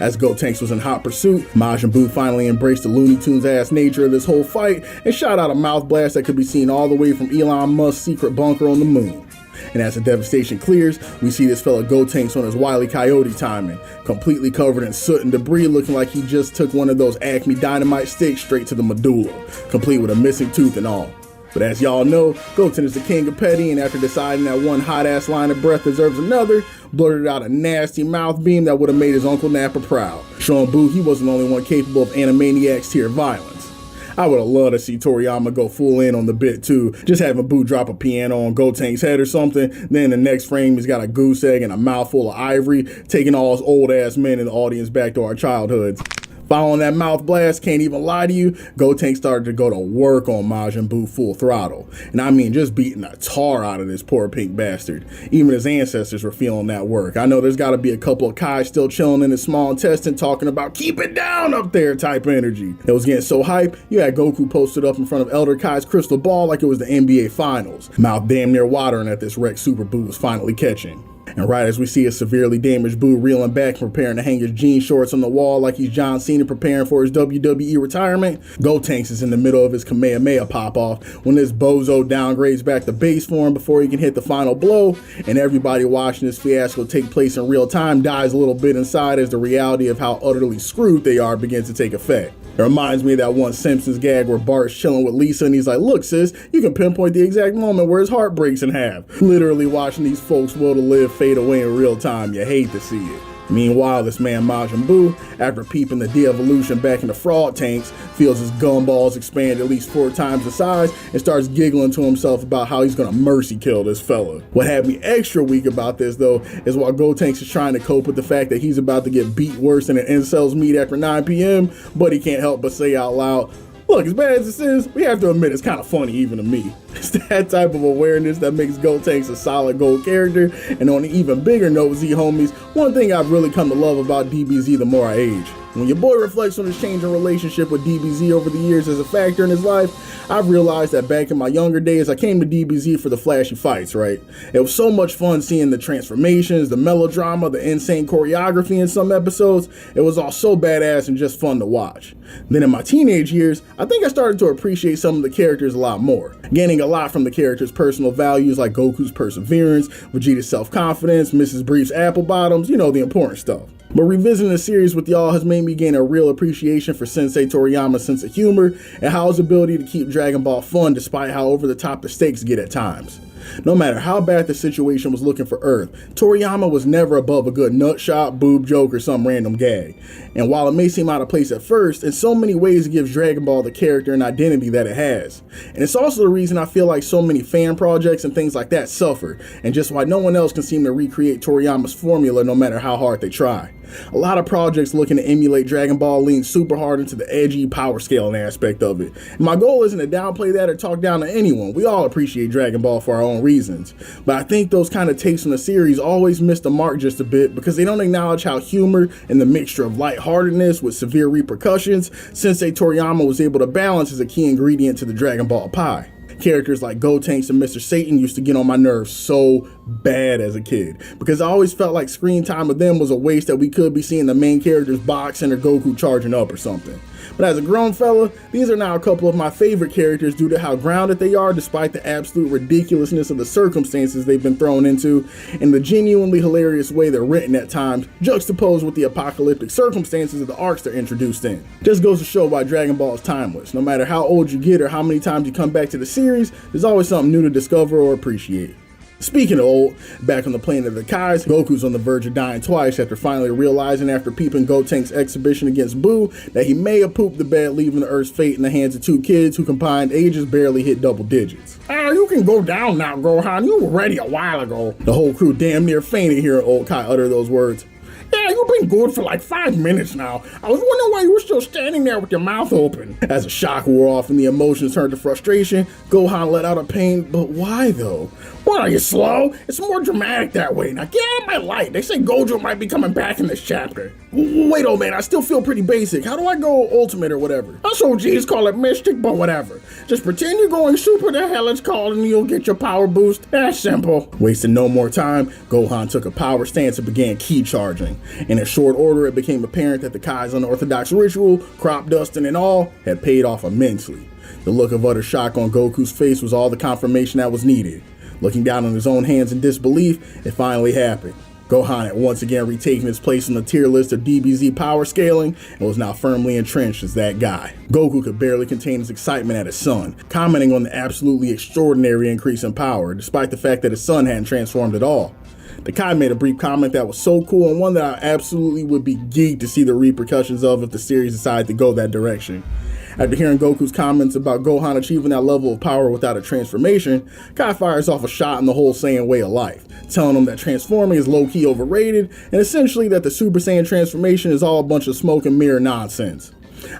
As Gotenks was in hot pursuit, Majin Buu finally embraced the Looney Tunes-ass nature of this whole fight and shot out a mouth blast that could be seen all the way from Elon Musk's secret bunker on the moon. And as the devastation clears, we see this fella Gotenks on his Wile E. Coyote timing, completely covered in soot and debris, looking like he just took one of those Acme Dynamite sticks straight to the medulla, complete with a missing tooth and all. But as y'all know, Goten is the king of petty, and after deciding that one hot-ass line of breath deserves another, blurted out a nasty mouth beam that would have made his Uncle Nappa proud, showing Buu he wasn't the only one capable of Animaniacs tier violence. I would have loved to see Toriyama go full in on the bit too, just having Buu drop a piano on Gotenks' head or something, then the next frame he's got a goose egg and a mouthful of ivory, taking all us old-ass men in the audience back to our childhoods. Following that mouth blast, can't even lie to you, Gotenks started to go to work on Majin Buu full throttle. And I mean just beating the tar out of this poor pink bastard. Even his ancestors were feeling that work. I know there's gotta be a couple of Kai still chilling in his small intestine talking about keep it down up there type energy. It was getting so hype, you had Goku posted up in front of Elder Kai's crystal ball like it was the NBA Finals. Mouth damn near watering at this wreck Super Buu was finally catching. And right as we see a severely damaged Buu reeling back and preparing to hang his jean shorts on the wall like he's John Cena preparing for his WWE retirement, Gotenks is in the middle of his Kamehameha pop-off when this bozo downgrades back to base form before he can hit the final blow, and everybody watching this fiasco take place in real time dies a little bit inside as the reality of how utterly screwed they are begins to take effect. It reminds me of that one Simpsons gag where Bart's chilling with Lisa and he's like, look sis, you can pinpoint the exact moment where his heart breaks in half. Literally watching these folks will to live fade away in real time. You hate to see it. Meanwhile, this man Majin Buu, after peeping the de-evolution back in the frog tanks, feels his gumballs expand at least 4 times the size and starts giggling to himself about how he's gonna mercy kill this fella. What had me extra weak about this though is while Gotenks is trying to cope with the fact that he's about to get beat worse than an incel's meat after 9 p.m, but he can't help but say out loud, look, as bad as this is, we have to admit it's kind of funny even to me. It's that type of awareness that makes Gotenks a solid gold character, and on an even bigger note, Z homies, one thing I've really come to love about DBZ the more I age. When your boy reflects on his changing relationship with DBZ over the years as a factor in his life, I've realized that back in my younger days, I came to DBZ for the flashy fights, right? It was so much fun seeing the transformations, the melodrama, the insane choreography in some episodes. It was all so badass and just fun to watch. Then in my teenage years, I think I started to appreciate some of the characters a lot more, gaining a lot from the characters' personal values like Goku's perseverance, Vegeta's self-confidence, Mrs. Brief's apple bottoms, you know, the important stuff. But revisiting the series with y'all has made me gain a real appreciation for Sensei Toriyama's sense of humor and how his ability to keep Dragon Ball fun despite how over the top the stakes get at times. No matter how bad the situation was looking for Earth, Toriyama was never above a good nutshot, boob joke, or some random gag. And while it may seem out of place at first, in so many ways it gives Dragon Ball the character and identity that it has. And it's also the reason I feel like so many fan projects and things like that suffer, and just why no one else can seem to recreate Toriyama's formula no matter how hard they try. A lot of projects looking to emulate Dragon Ball lean super hard into the edgy power scaling aspect of it. And my goal isn't to downplay that or talk down to anyone. We all appreciate Dragon Ball for our own reasons. But I think those kind of takes from the series always miss the mark just a bit because they don't acknowledge how humor and the mixture of lightheartedness with severe repercussions Sensei Toriyama was able to balance as a key ingredient to the Dragon Ball pie. Characters like Gotenks and Mr. Satan used to get on my nerves so bad as a kid because I always felt like screen time with them was a waste that we could be seeing the main characters boxing or Goku charging up or something. But as a grown fella, these are now a couple of my favorite characters due to how grounded they are despite the absolute ridiculousness of the circumstances they've been thrown into and the genuinely hilarious way they're written at times, juxtaposed with the apocalyptic circumstances of the arcs they're introduced in. Just goes to show why Dragon Ball is timeless. No matter how old you get or how many times you come back to the series, there's always something new to discover or appreciate. Speaking of old, back on the planet of the Kais, Goku's on the verge of dying twice after finally realizing after peeping Gotenks' exhibition against Buu that he may have pooped the bed leaving the Earth's fate in the hands of 2 kids who combined ages barely hit double digits. You can go down now, Gohan, you were ready a while ago. The whole crew damn near fainted hearing old Kai utter those words. Yeah, you've been good for like 5 minutes now. I was wondering why you were still standing there with your mouth open. As the shock wore off and the emotions turned to frustration, Gohan let out a pain, but why though? What, are you slow? It's more dramatic that way. Now get out of my light. They say Gojo might be coming back in this chapter. Wait, old man, I still feel pretty basic. How do I go ultimate or whatever? Us OGs call it mystic, but whatever. Just pretend you're going super the hell it's called and you'll get your power boost. That's simple. Wasting no more time, Gohan took a power stance and began ki charging. In a short order, it became apparent that the Kai's unorthodox ritual, crop dusting and all, had paid off immensely. The look of utter shock on Goku's face was all the confirmation that was needed. Looking down on his own hands in disbelief, it finally happened. Gohan had once again retaken his place on the tier list of DBZ power scaling and was now firmly entrenched as that guy. Goku could barely contain his excitement at his son, commenting on the absolutely extraordinary increase in power, despite the fact that his son hadn't transformed at all. The Kai made a brief comment that was so cool and one that I absolutely would be geeked to see the repercussions of if the series decided to go that direction. After hearing Goku's comments about Gohan achieving that level of power without a transformation, Kai fires off a shot in the whole Saiyan way of life, telling him that transforming is low-key overrated and essentially that the Super Saiyan transformation is all a bunch of smoke and mirror nonsense.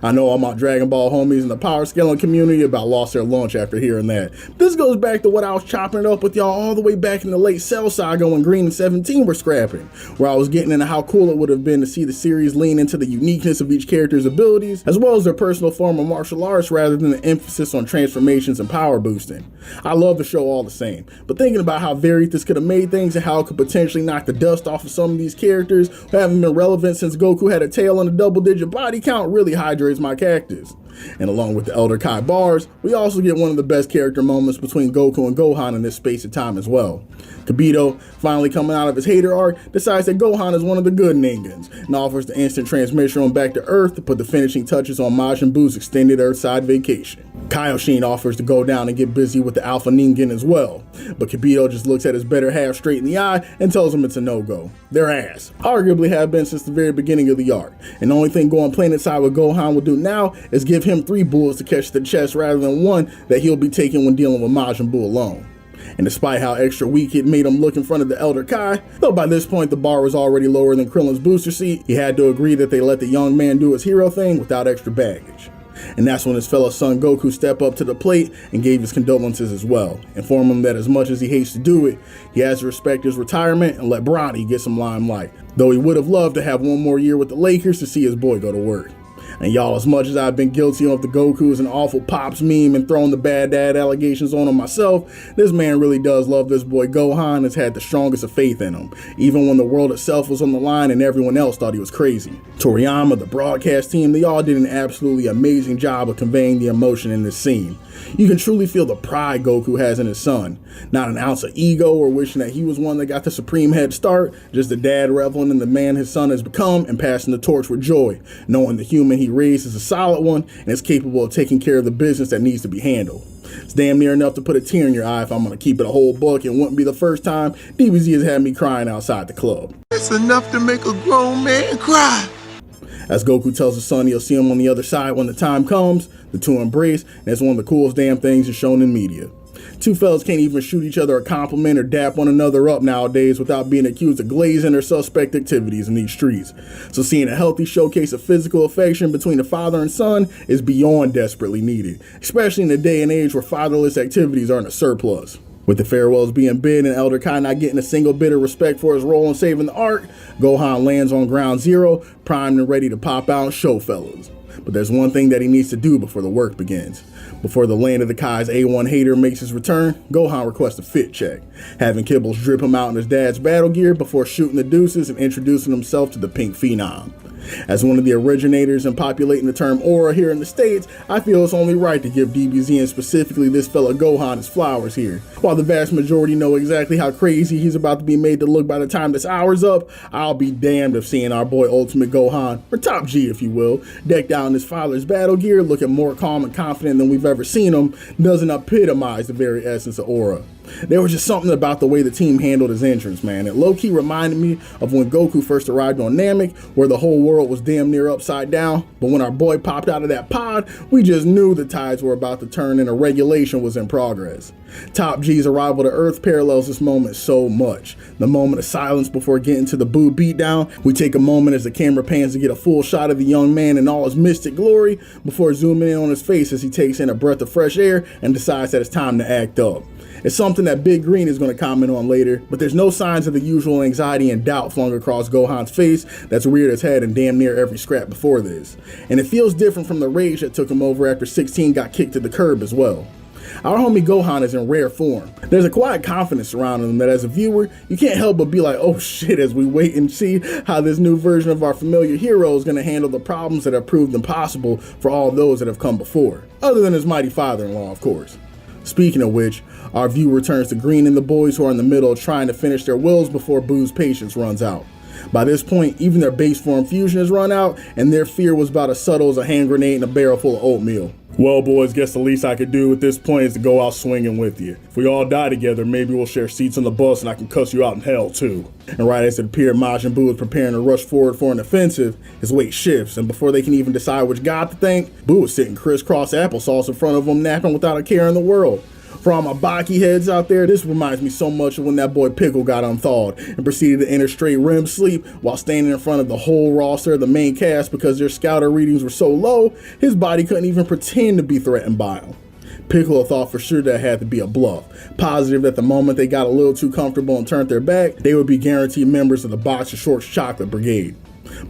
I know all my Dragon Ball homies in the power scaling community about lost their lunch after hearing that. This goes back to what I was chopping it up with y'all all the way back in the late Cell Saga when Green and 17 were scrapping, where I was getting into how cool it would have been to see the series lean into the uniqueness of each character's abilities, as well as their personal form of martial arts rather than the emphasis on transformations and power boosting. I love the show all the same, but thinking about how varied this could have made things and how it could potentially knock the dust off of some of these characters who haven't been relevant since Goku had a tail and a double-digit body count really hydrates my cactus. And along with the Elder Kai bars, we also get one of the best character moments between Goku and Gohan in this space of time as well. Kibito, finally coming out of his hater arc, decides that Gohan is one of the good Ningans and offers the instant transmission on back to Earth to put the finishing touches on Majin Buu's extended Earthside vacation. Kaioshin offers to go down and get busy with the Alpha Ningen as well, but Kibito just looks at his better half straight in the eye and tells him it's a no-go. Their ass. Arguably have been since the very beginning of the arc, and the only thing going planet side with Gohan will do now is give him 3 bullets to catch the chest rather than 1 that he'll be taking when dealing with Majin Buu alone. And despite how extra weak it made him look in front of the Elder Kai, though by this point the bar was already lower than Krillin's booster seat, he had to agree that they let the young man do his hero thing without extra baggage. And that's when his fellow son Goku stepped up to the plate and gave his condolences as well, informing him that as much as he hates to do it, he has to respect his retirement and let Bronny get some limelight, though he would have loved to have one more year with the Lakers to see his boy go to work. And y'all, as much as I've been guilty of the Goku's and awful Pops meme and throwing the bad dad allegations on him myself, this man really does love this boy Gohan and has had the strongest of faith in him, even when the world itself was on the line and everyone else thought he was crazy. Toriyama, the broadcast team, they all did an absolutely amazing job of conveying the emotion in this scene. You can truly feel the pride Goku has in his son. Not an ounce of ego or wishing that he was one that got the supreme head start, just a dad reveling in the man his son has become and passing the torch with joy, knowing the human he raised is a solid one and is capable of taking care of the business that needs to be handled. It's damn near enough to put a tear in your eye if I'm going to keep it a whole buck, and wouldn't be the first time DBZ has had me crying outside the club. It's enough to make a grown man cry. As Goku tells his son he'll see him on the other side when the time comes, the two embrace, and it's one of the coolest damn things that's shown in media. Two fellas can't even shoot each other a compliment or dap one another up nowadays without being accused of glazing or suspect activities in these streets. So seeing a healthy showcase of physical affection between a father and son is beyond desperately needed, especially in a day and age where fatherless activities are in a surplus. With the farewells being bid and Elder Kai not getting a single bit of respect for his role in saving the arc, Gohan lands on ground zero, primed and ready to pop out and show fellas. But there's one thing that he needs to do before the work begins. Before the land of the Kai's A1 hater makes his return, Gohan requests a fit check, having Kibbles drip him out in his dad's battle gear before shooting the deuces and introducing himself to the Pink Phenom. As one of the originators and populating the term aura here in the States, I feel it's only right to give DBZ and specifically this fella Gohan his flowers here. While the vast majority know exactly how crazy he's about to be made to look by the time this hour's up, I'll be damned if seeing our boy Ultimate Gohan, or Top G if you will, decked out in his father's battle gear looking more calm and confident than we've ever seen him, doesn't epitomize the very essence of aura. There was just something about the way the team handled his entrance, man. It low-key reminded me of when Goku first arrived on Namek, where the whole world was damn near upside down, but when our boy popped out of that pod, we just knew the tides were about to turn and a regulation was in progress. Top G's arrival to Earth parallels this moment so much. The moment of silence before getting to the Boo beatdown, we take a moment as the camera pans to get a full shot of the young man in all his mystic glory, before zooming in on his face as he takes in a breath of fresh air and decides that it's time to act up. It's something that Big Green is going to comment on later, but there's no signs of the usual anxiety and doubt flung across Gohan's face that's reared its head in damn near every scrap before this. And it feels different from the rage that took him over after 16 got kicked to the curb as well. Our homie Gohan is in rare form. There's a quiet confidence surrounding him that as a viewer, you can't help but be like, oh shit, as we wait and see how this new version of our familiar hero is going to handle the problems that have proved impossible for all those that have come before. Other than his mighty father-in-law, of course. Speaking of which, our view returns to Green and the boys who are in the middle of trying to finish their wills before Boo's patience runs out. By this point, even their base form fusion has run out, and their fear was about as subtle as a hand grenade and a barrel full of oatmeal. Well, boys, guess the least I could do at this point is to go out swinging with you. If we all die together, maybe we'll share seats on the bus and I can cuss you out in hell, too. And right as it appeared Majin Buu is preparing to rush forward for an offensive, his weight shifts, and before they can even decide which god to thank, Buu is sitting crisscross applesauce in front of him, napping without a care in the world. For all my Baki heads out there, this reminds me so much of when that boy Pickle got unthawed and proceeded to enter straight REM sleep while standing in front of the whole roster of the main cast because their scouter readings were so low, his body couldn't even pretend to be threatened by him. Piccolo thought for sure that had to be a bluff, positive that the moment they got a little too comfortable and turned their back, they would be guaranteed members of the Boxer Shorts Chocolate Brigade.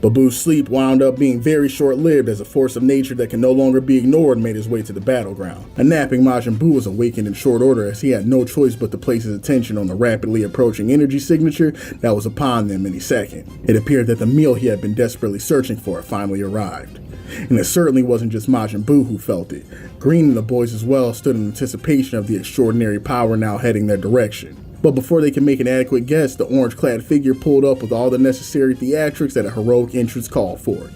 But Boo's sleep wound up being very short-lived as a force of nature that can no longer be ignored made his way to the battleground. A napping Majin Buu was awakened in short order as he had no choice but to place his attention on the rapidly approaching energy signature that was upon them any second. It appeared that the meal he had been desperately searching for had finally arrived. And it certainly wasn't just Majin Buu who felt it. Green and the boys as well stood in anticipation of the extraordinary power now heading their direction. But before they could make an adequate guess, the orange-clad figure pulled up with all the necessary theatrics that a heroic entrance called for.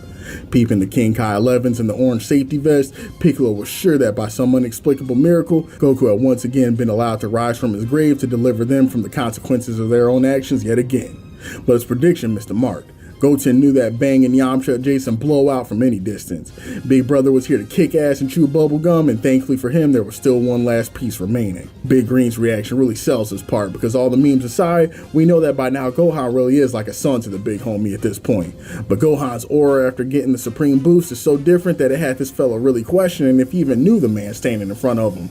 Peeping the King Kai 11s and the orange safety vest, Piccolo was sure that by some inexplicable miracle, Goku had once again been allowed to rise from his grave to deliver them from the consequences of their own actions yet again. But his prediction missed the mark. Goten knew that Bang and Yamcha adjacent blowout from any distance. Big Brother was here to kick ass and chew bubblegum, and thankfully for him, there was still one last piece remaining. Big Green's reaction really sells this part, because all the memes aside, we know that by now Gohan really is like a son to the big homie at this point. But Gohan's aura after getting the supreme boost is so different that it had this fella really questioning if he even knew the man standing in front of him.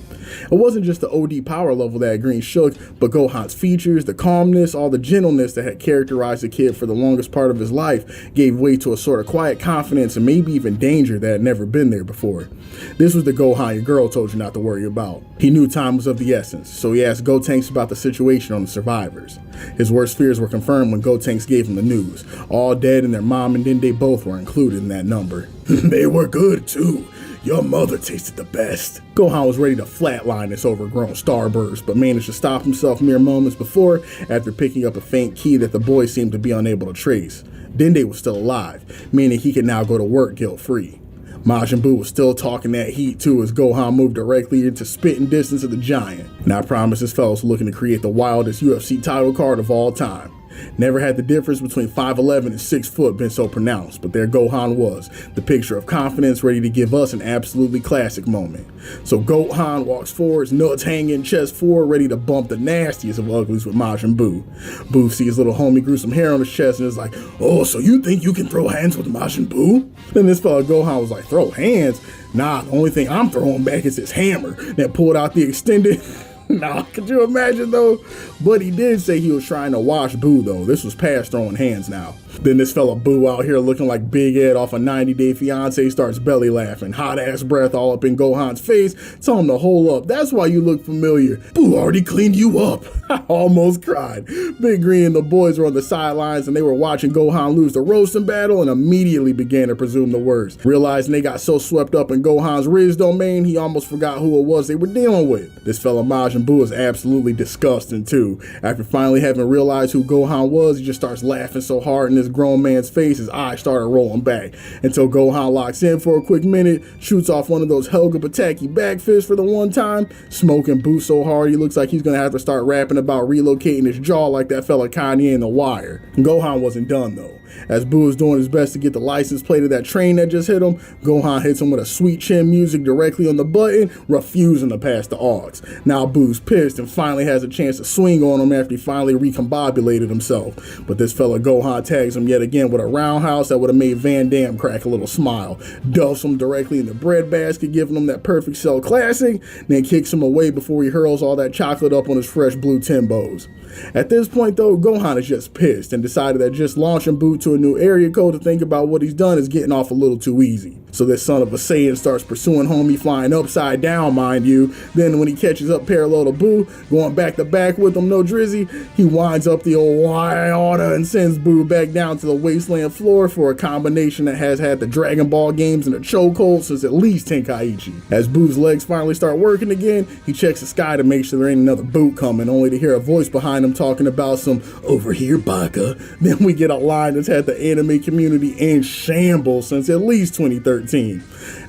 It wasn't just the OD power level that Green shook, but Gohan's features, the calmness, all the gentleness that had characterized the kid for the longest part of his life gave way to a sort of quiet confidence and maybe even danger that had never been there before. This was the Gohan your girl told you not to worry about. He knew time was of the essence, so he asked Gotenks about the situation on the survivors. His worst fears were confirmed when Gotenks gave him the news. All dead and their mom and Dende both were included in that number. They were good too. Your mother tasted the best. Gohan was ready to flatline this overgrown starburst, but managed to stop himself mere moments before after picking up a faint key that the boy seemed to be unable to trace. Dende was still alive, meaning he could now go to work guilt-free. Majin Buu was still talking that heat too as Gohan moved directly into spitting distance of the giant. And I promise this fella's looking to create the wildest UFC title card of all time. Never had the difference between 5'11 and 6 foot been so pronounced, but there Gohan was, the picture of confidence ready to give us an absolutely classic moment. So Gohan walks forward, nuts hanging, chest forward, ready to bump the nastiest of uglies with Majin Buu. Buu sees little homie grew some hair on his chest and is like, oh, so you think you can throw hands with Majin Buu? Then this fella Gohan was like, throw hands? Nah, the only thing I'm throwing back is his hammer that pulled out the extended... Nah, could you imagine though? But he did say he was trying to wash Buu though. This was past throwing hands now. Then this fella Buu out here looking like Big Ed off a 90 Day Fiancé starts belly laughing, hot ass breath all up in Gohan's face. Tell him to hold up. That's why you look familiar. Buu already cleaned you up. I almost cried. Big Green and the boys were on the sidelines and they were watching Gohan lose the roasting battle and immediately began to presume the worst. Realizing they got so swept up in Gohan's Riz domain, he almost forgot who it was they were dealing with. This fella Majin Buu is absolutely disgusting too. After finally having realized who Gohan was, he just starts laughing so hard in this grown man's face, his eyes started rolling back until Gohan locks in for a quick minute, shoots off one of those Helga Pataki back fists for the one time, smoking Buu so hard he looks like he's gonna have to start rapping about relocating his jaw like that fella Kanye in The Wire. And Gohan wasn't done though. As Buu was doing his best to get the license plate of that train that just hit him, Gohan hits him with a sweet chin music directly on the button, refusing to pass the aux. Now Buu's pissed and finally has a chance to swing on him after he finally recombobulated himself. But this fella Gohan tags him yet again with a roundhouse that would have made Van Damme crack a little smile, duffs him directly in the bread basket, giving him that perfect cell classic, then kicks him away before he hurls all that chocolate up on his fresh blue Timbos. At this point though, Gohan is just pissed and decided that just launching Buu to a new area code to think about what he's done is getting off a little too easy. So this son of a Saiyan starts pursuing homie flying upside down, mind you. Then when he catches up parallel to Buu, going back to back with him, no drizzy, he winds up the old order and sends Buu back down to the wasteland floor for a combination that has had the Dragon Ball games in a chokehold since at least Tenkaichi. As Buu's legs finally start working again, he checks the sky to make sure there ain't another boot coming, only to hear a voice behind him talking about some over here baka. Then we get a line that's had the anime community in shambles since at least 2013.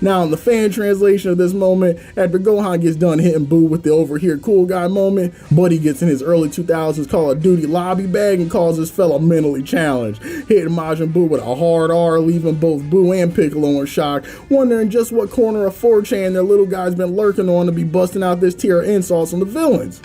Now in the fan translation of this moment, after Gohan gets done hitting Buu with the over here cool guy moment, Buddy gets in his early 2000s Call of Duty lobby bag and calls this fella mentally challenged, hitting Majin Buu with a hard R, leaving both Buu and Piccolo in shock, wondering just what corner of 4chan their little guy's been lurking on to be busting out this tier of insults on the villains.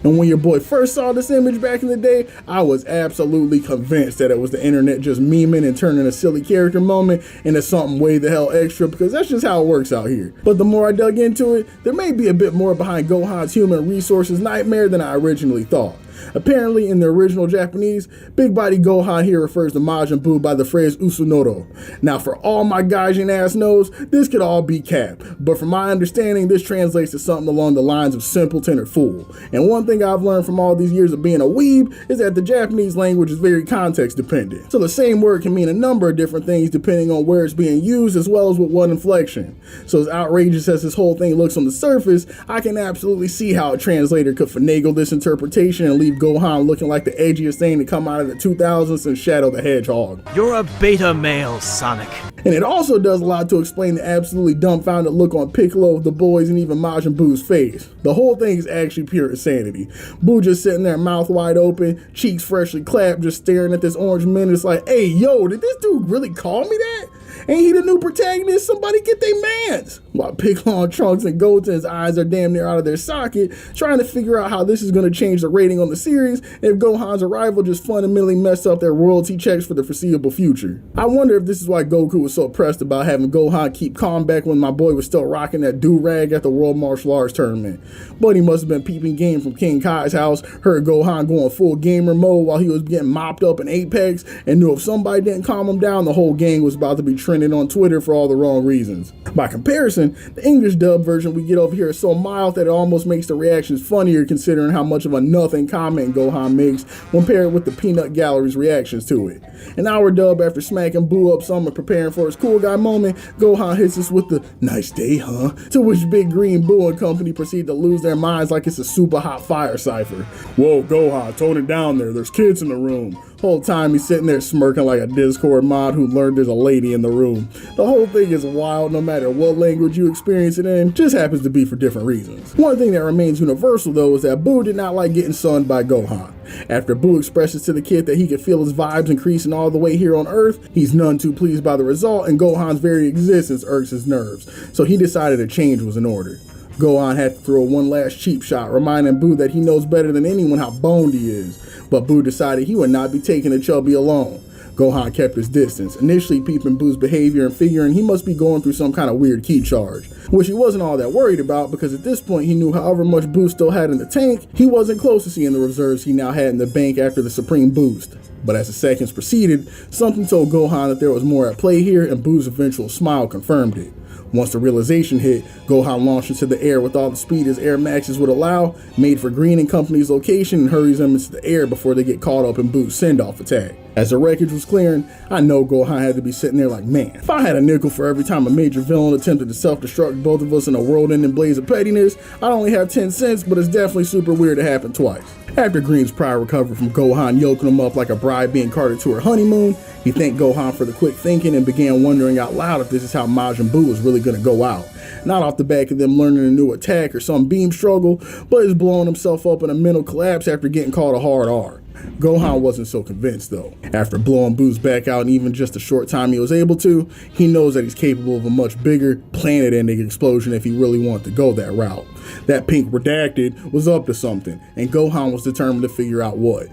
And when your boy first saw this image back in the day, I was absolutely convinced that it was the internet just memeing and turning a silly character moment into something way the hell extra, because that's just how it works out here. But the more I dug into it, there may be a bit more behind Gohan's human resources nightmare than I originally thought. Apparently, in the original Japanese, Big Body Gohan here refers to Majin Buu by the phrase Usunoro. Now, for all my gaijin ass knows, this could all be cap, but from my understanding, this translates to something along the lines of simpleton or fool. And one thing I've learned from all these years of being a weeb is that the Japanese language is very context dependent. So the same word can mean a number of different things depending on where it's being used as well as with what inflection. So as outrageous as this whole thing looks on the surface, I can absolutely see how a translator could finagle this interpretation and leave Gohan looking like the edgiest thing to come out of the 2000s since Shadow the Hedgehog. You're a beta male, Sonic. And it also does a lot to explain the absolutely dumbfounded look on Piccolo, the boys, and even Majin Buu's face. The whole thing is actually pure insanity. Buu just sitting there mouth wide open, cheeks freshly clapped, just staring at this orange menace like, hey, yo, did this dude really call me that? Ain't he the new protagonist? Somebody get they mans. While Piccolo, Trunks, and Goten's eyes are damn near out of their socket, trying to figure out how this is going to change the rating on the series if Gohan's arrival just fundamentally messed up their royalty checks for the foreseeable future. I wonder if this is why Goku was so pressed about having Gohan keep calm back when my boy was still rocking that do-rag at the World Martial Arts Tournament. But he must have been peeping game from King Kai's house, heard Gohan going full gamer mode while he was getting mopped up in Apex, and knew if somebody didn't calm him down, the whole gang was about to be trending on Twitter for all the wrong reasons. By comparison, the English dub version we get over here is so mild that it almost makes the reactions funnier considering how much of a nothing comment Gohan makes when paired with the peanut gallery's reactions to it. In our dub, after smacking Buu up some and preparing for his cool guy moment, Gohan hits us with the nice day, huh? To which Big Green Buu and company proceed to lose their minds like it's a super hot fire cipher. Whoa, Gohan, tone it down there. There's kids in the room. Whole time he's sitting there smirking like a Discord mod who learned there's a lady in the room. The whole thing is wild no matter what language you experience it in, just happens to be for different reasons. One thing that remains universal though is that Buu did not like getting sunned by Gohan. After Buu expresses to the kid that he could feel his vibes increasing all the way here on Earth, he's none too pleased by the result and Gohan's very existence irks his nerves, so he decided a change was in order. Gohan had to throw one last cheap shot, reminding Buu that he knows better than anyone how boned he is, but Buu decided he would not be taking the chubby alone. Gohan kept his distance, initially peeping Buu's behavior and figuring he must be going through some kind of weird ki charge, which he wasn't all that worried about because at this point he knew however much Buu still had in the tank, he wasn't close to seeing the reserves he now had in the bank after the supreme boost. But as the seconds proceeded, something told Gohan that there was more at play here and Buu's eventual smile confirmed it. Once the realization hit, Gohan launched into the air with all the speed his air maxes would allow, made for Green and company's location and hurries them into the air before they get caught up in Buu's send-off attack. As the wreckage was clearing, I know Gohan had to be sitting there like, man, if I had a nickel for every time a major villain attempted to self-destruct both of us in a world-ending blaze of pettiness, I'd only have 10 cents, but it's definitely super weird to happen twice. After Green's pride recovered from Gohan yoking him up like a bride being carted to her honeymoon, he thanked Gohan for the quick thinking and began wondering out loud if this is how Majin Buu was really going to go out. Not off the back of them learning a new attack or some beam struggle, but is blowing himself up in a mental collapse after getting caught a hard R. Gohan wasn't so convinced though. After blowing Buu's back out in even just a short time he was able to, he knows that he's capable of a much bigger, planet-ending explosion if he really wanted to go that route. That pink redacted was up to something, and Gohan was determined to figure out what.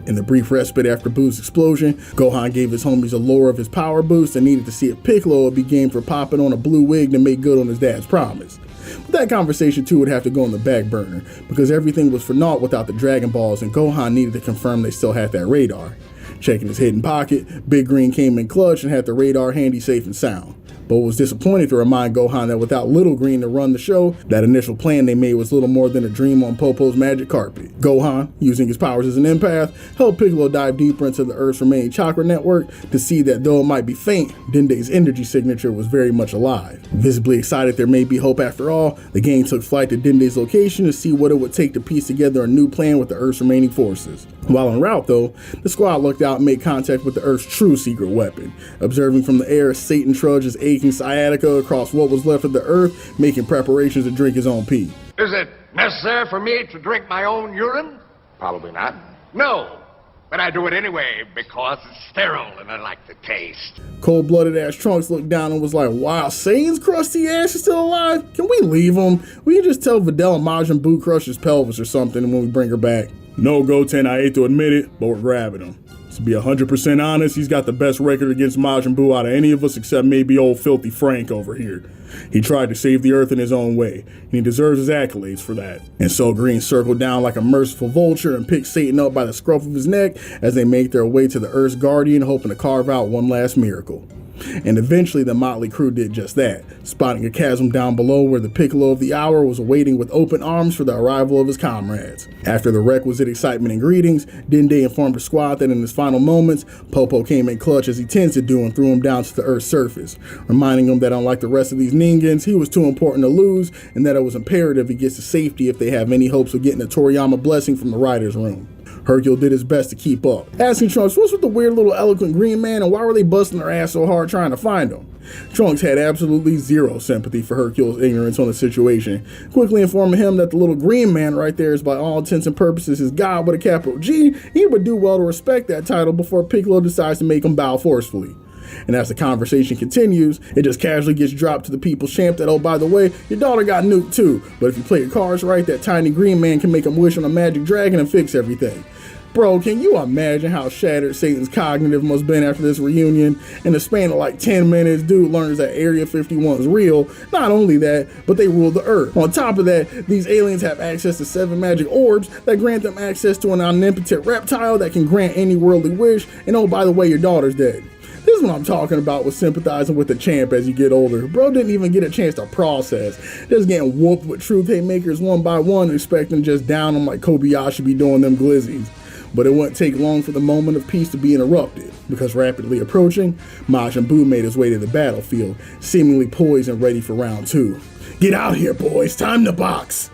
In the brief respite after Buu's explosion, Gohan gave his homies a lure of his power boost and needed to see if Piccolo would be game for popping on a blue wig to make good on his dad's promise. But that conversation too would have to go on the back burner, because everything was for naught without the Dragon Balls and Gohan needed to confirm they still had that radar. Checking his hidden pocket, Big Green came in clutch and had the radar handy safe and sound. But was disappointed to remind Gohan that without Little Green to run the show, that initial plan they made was little more than a dream on Popo's magic carpet. Gohan, using his powers as an empath, helped Piccolo dive deeper into the Earth's remaining chakra network to see that though it might be faint, Dende's energy signature was very much alive. Visibly excited there may be hope after all, the gang took flight to Dende's location to see what it would take to piece together a new plan with the Earth's remaining forces. While en route though, the squad looked out and made contact with the Earth's true secret weapon. Observing from the air, Satan trudged his aching sciatica across what was left of the Earth, making preparations to drink his own pee. Is it necessary for me to drink my own urine? Probably not. No, but I do it anyway because it's sterile and I like the taste. Cold-blooded ass Trunks looked down and was like, wow, Saiyajin's crusty ass is still alive? Can we leave him? We can just tell Videl Majin Buu crushed his pelvis or something when we bring her back. No, Goten, I hate to admit it, but we're grabbing him. To be 100% honest, he's got the best record against Majin Buu out of any of us except maybe old filthy Frank over here. He tried to save the Earth in his own way, and he deserves his accolades for that. And so Green circled down like a merciful vulture and picked Satan up by the scruff of his neck as they make their way to the Earth's guardian, hoping to carve out one last miracle. And eventually the motley crew did just that, spotting a chasm down below where the Piccolo of the hour was awaiting with open arms for the arrival of his comrades. After the requisite excitement and greetings, Dende informed the squad that in his final moments, Popo came in clutch as he tends to do and threw him down to the Earth's surface, reminding him that unlike the rest of these Ningans, he was too important to lose and that it was imperative he gets to safety if they have any hopes of getting a Toriyama blessing from the writer's room. Hercule did his best to keep up, asking Trunks what's with the weird little eloquent green man and why were they busting their ass so hard trying to find him. Trunks had absolutely zero sympathy for Hercule's ignorance on the situation, quickly informing him that the little green man right there is by all intents and purposes his god with a capital G. He would do well to respect that title before Piccolo decides to make him bow forcefully. And as the conversation continues, it just casually gets dropped to the people's champ that, oh, by the way, your daughter got nuked too, but if you play your cards right, that tiny green man can make him wish on a magic dragon and fix everything. Bro, can you imagine how shattered Satan's cognitive must have been after this reunion? In the span of like 10 minutes, dude learns that Area 51 is real. Not only that, but they rule the Earth. On top of that, these aliens have access to 7 magic orbs that grant them access to an omnipotent reptile that can grant any worldly wish. And oh, by the way, your daughter's dead. This is what I'm talking about with sympathizing with the champ as you get older. Bro didn't even get a chance to process. Just getting whooped with truth haymakers one by one, expecting to just down them like Kobayashi be doing them glizzies. But it wouldn't take long for the moment of peace to be interrupted, because rapidly approaching, Majin Buu made his way to the battlefield, seemingly poised and ready for round 2. Get out here, boys, time to box!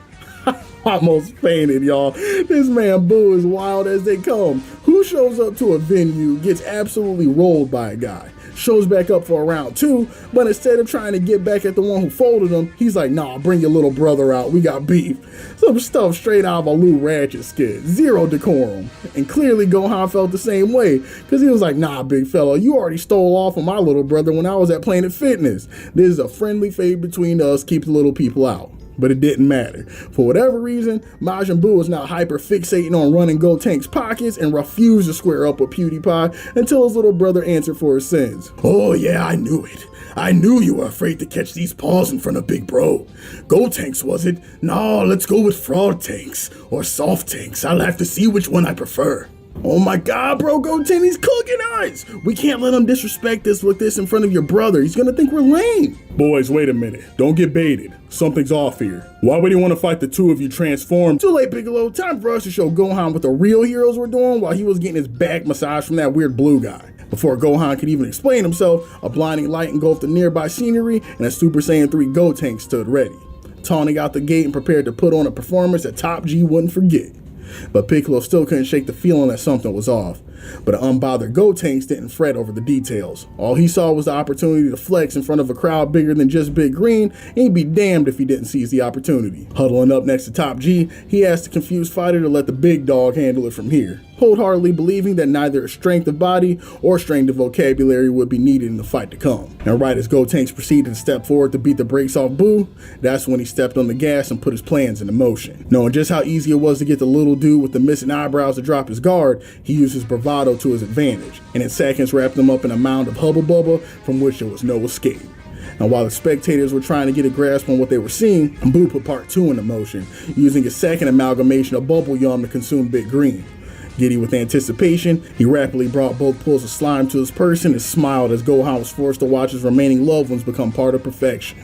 Almost fainted, y'all. This man Boo is wild as they come. Who shows up to a venue, gets absolutely rolled by a guy, shows back up for a round 2, but instead of trying to get back at the one who folded him, he's like, nah, bring your little brother out, we got beef. Some stuff straight out of a Lou Ratchet skit. Zero decorum. And clearly Gohan felt the same way, because he was like, nah, big fella, you already stole off of my little brother when I was at Planet Fitness. This is a friendly fade between us, keep the little people out. But it didn't matter. For whatever reason, Majin Buu was now hyper fixating on running Gotenks' pockets and refused to square up with PewDiePie until his little brother answered for his sins. Oh yeah, I knew it. I knew you were afraid to catch these paws in front of Big Bro. Gotenks, was it? No, let's go with Fraud Tanks or Soft Tanks. I'll have to see which one I prefer. Oh my god, bro, Goten, he's cooking us! We can't let him disrespect us with this in front of your brother. He's gonna think we're lame. Boys, wait a minute. Don't get baited. Something's off here. Why would he want to fight the two of you transformed? Too late, Piccolo. Time for us to show Gohan what the real heroes were doing while he was getting his back massaged from that weird blue guy. Before Gohan could even explain himself, a blinding light engulfed the nearby scenery and a Super Saiyan 3 Gotenks stood ready, taunting out the gate and prepared to put on a performance that Top G wouldn't forget. But Piccolo still couldn't shake the feeling that something was off. But an unbothered Gotenks didn't fret over the details. All he saw was the opportunity to flex in front of a crowd bigger than just Big Green, and he'd be damned if he didn't seize the opportunity. Huddling up next to Top G, he asked the confused fighter to let the big dog handle it from here, wholeheartedly believing that neither strength of body or strength of vocabulary would be needed in the fight to come. And right as Gotenks proceeded to step forward to beat the brakes off Boo, that's when he stepped on the gas and put his plans into motion. Knowing just how easy it was to get the little dude with the missing eyebrows to drop his guard, he used his bravado to his advantage, and in seconds wrapped him up in a mound of Hubba Bubba from which there was no escape. And while the spectators were trying to get a grasp on what they were seeing, Boo put part 2 into motion, using a second amalgamation of Bubble Yum to consume Big Green. Giddy with anticipation, he rapidly brought both pools of slime to his person and smiled as Gohan was forced to watch his remaining loved ones become part of perfection.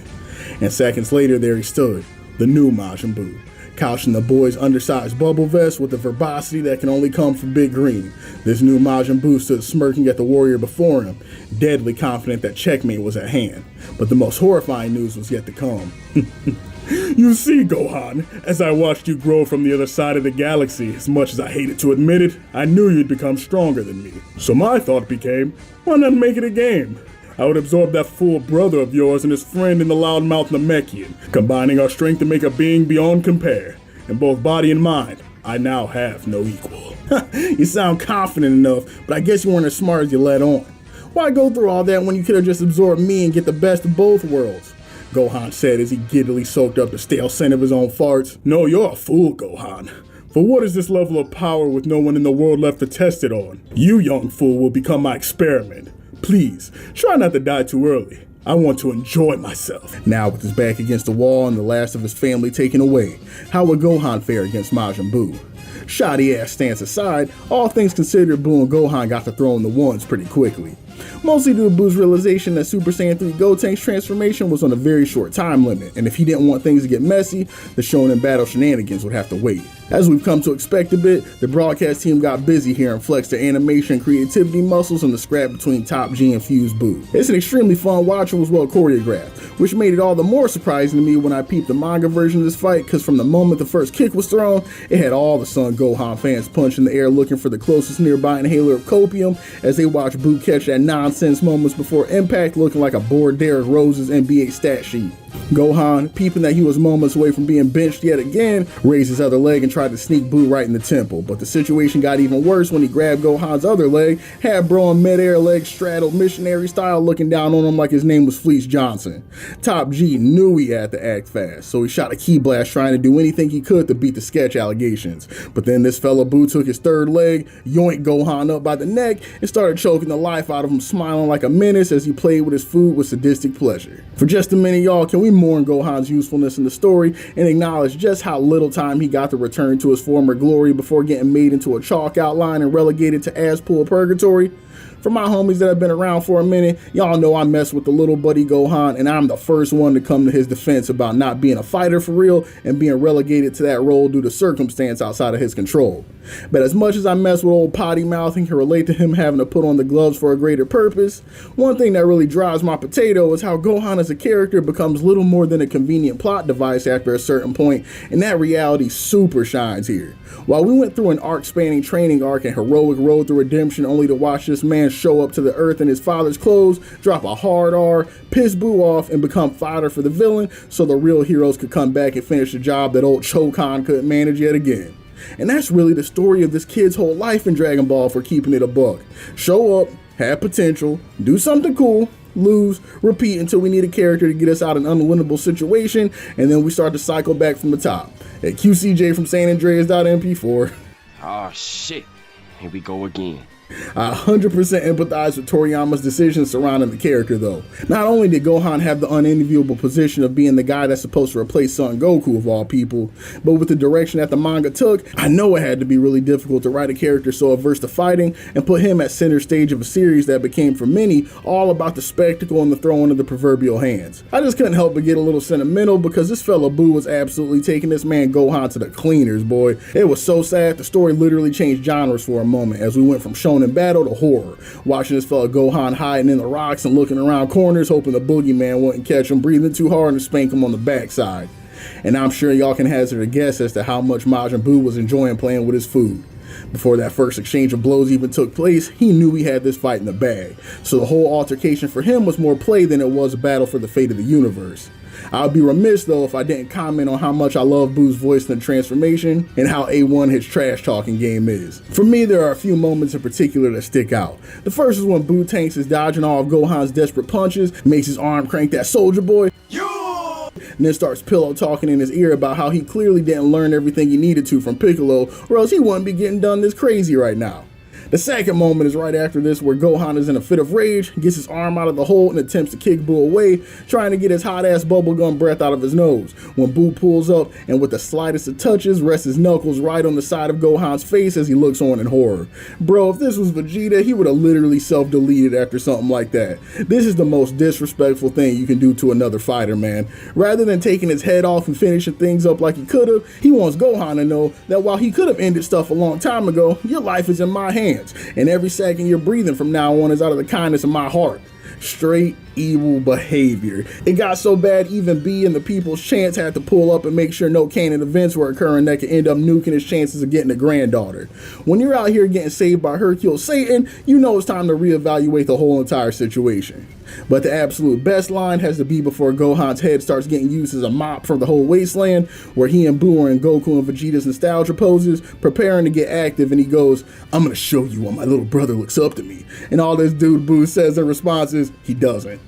And seconds later, there he stood, the new Majin Buu, couched in the boy's undersized bubble vest with the verbosity that can only come from Big Green. This new Majin Buu stood smirking at the warrior before him, deadly confident that checkmate was at hand. But the most horrifying news was yet to come. You see, Gohan, as I watched you grow from the other side of the galaxy, as much as I hated to admit it, I knew you'd become stronger than me. So my thought became, why not make it a game? I would absorb that fool brother of yours and his friend in the loudmouth Namekian, combining our strength to make a being beyond compare. In both body and mind, I now have no equal. You sound confident enough, but I guess you weren't as smart as you let on. Why go through all that when you could have just absorbed me and get the best of both worlds? Gohan said as he giddily soaked up the stale scent of his own farts. No, you're a fool, Gohan. For what is this level of power with no one in the world left to test it on? You, young fool, will become my experiment. Please, try not to die too early. I want to enjoy myself. Now with his back against the wall and the last of his family taken away, how would Gohan fare against Majin Buu? Shoddy ass stance aside, all things considered, Buu and Gohan got to throw in the ones pretty quickly. Mostly due to Buu's realization that Super Saiyan 3 Gotenks transformation was on a very short time limit, and if he didn't want things to get messy, the Shonen Battle shenanigans would have to wait. As we've come to expect a bit, the broadcast team got busy here and flexed their animation and creativity muscles in the scrap between Top G and Fused Buu. It's an extremely fun watch and was well choreographed, which made it all the more surprising to me when I peeped the manga version of this fight, because from the moment the first kick was thrown, it had all the Son Gohan fans punching the air looking for the closest nearby inhaler of copium as they watched Buu catch that nonsense moments before impact looking like a bored Derrick Rose's NBA stat sheet. Gohan, peeping that he was moments away from being benched yet again, raised his other leg and tried to sneak Buu right in the temple, but the situation got even worse when he grabbed Gohan's other leg, had bro in midair, leg straddled missionary style, looking down on him like his name was Fleece Johnson. Top G knew he had to act fast, so he shot a key blast trying to do anything he could to beat the sketch allegations, but then this fella Buu took his third leg, yoinked Gohan up by the neck, and started choking the life out of him, smiling like a menace as he played with his food with sadistic pleasure. For just a minute, y'all, can we mourn Gohan's usefulness in the story and acknowledge just how little time he got to return to his former glory before getting made into a chalk outline and relegated to ass-pool purgatory? For my homies that have been around for a minute, y'all know I mess with the little buddy Gohan, and I'm the first one to come to his defense about not being a fighter for real and being relegated to that role due to circumstance outside of his control. But as much as I mess with old potty mouth and can relate to him having to put on the gloves for a greater purpose, one thing that really drives my potato is how Gohan as a character becomes little more than a convenient plot device after a certain point, and that reality super shines here. While we went through an arc-spanning training arc and heroic road to redemption only to watch this man show up to the earth in his father's clothes, drop a hard R, piss Buu off, and become fodder for the villain so the real heroes could come back and finish the job that old Chokan couldn't manage yet again. And that's really the story of this kid's whole life in Dragon Ball, for keeping it a buck. Show up, have potential, do something cool, lose, repeat until we need a character to get us out of an unwinnable situation, and then we start to cycle back from the top. At QCJ from San Andreas.mp4. Oh shit, here we go again. I 100% empathize with Toriyama's decisions surrounding the character though. Not only did Gohan have the unenviable position of being the guy that's supposed to replace Son Goku of all people, but with the direction that the manga took, I know it had to be really difficult to write a character so averse to fighting and put him at center stage of a series that became for many all about the spectacle and the throwing of the proverbial hands. I just couldn't help but get a little sentimental because this fella Buu was absolutely taking this man Gohan to the cleaners, boy. It was so sad the story literally changed genres for a moment as we went from shonen battle to horror, watching this fella Gohan hiding in the rocks and looking around corners hoping the boogeyman wouldn't catch him breathing too hard and spank him on the backside. And I'm sure y'all can hazard a guess as to how much Majin Buu was enjoying playing with his food. Before that first exchange of blows even took place, he knew he had this fight in the bag, so the whole altercation for him was more play than it was a battle for the fate of the universe. I'd be remiss though if I didn't comment on how much I love Buu's voice in the transformation and how A1 his trash talking game is. For me, there are a few moments in particular that stick out. The first is when Buu tanks is dodging all of Gohan's desperate punches, makes his arm crank that soldier boy, and then starts pillow talking in his ear about how he clearly didn't learn everything he needed to from Piccolo, or else he wouldn't be getting done this crazy right now. The second moment is right after this, where Gohan is in a fit of rage, gets his arm out of the hole and attempts to kick Buu away, trying to get his hot ass bubblegum breath out of his nose, when Buu pulls up and with the slightest of touches rests his knuckles right on the side of Gohan's face as he looks on in horror. Bro, if this was Vegeta, he would have literally self-deleted after something like that. This is the most disrespectful thing you can do to another fighter, man. Rather than taking his head off and finishing things up like he could have, he wants Gohan to know that while he could have ended stuff a long time ago, your life is in my hands. And every second you're breathing from now on is out of the kindness of my heart. Straight evil behavior. It got so bad even B and the People's Chance had to pull up and make sure no canon events were occurring that could end up nuking his chances of getting a granddaughter. When you're out here getting saved by Hercule Satan, you know it's time to reevaluate the whole entire situation. But the absolute best line has to be before Gohan's head starts getting used as a mop for the whole wasteland, where he and Buu are in Goku and Vegeta's nostalgia poses, preparing to get active, and he goes, "I'm gonna show you why my little brother looks up to me." And all this dude Buu says in response is, he doesn't.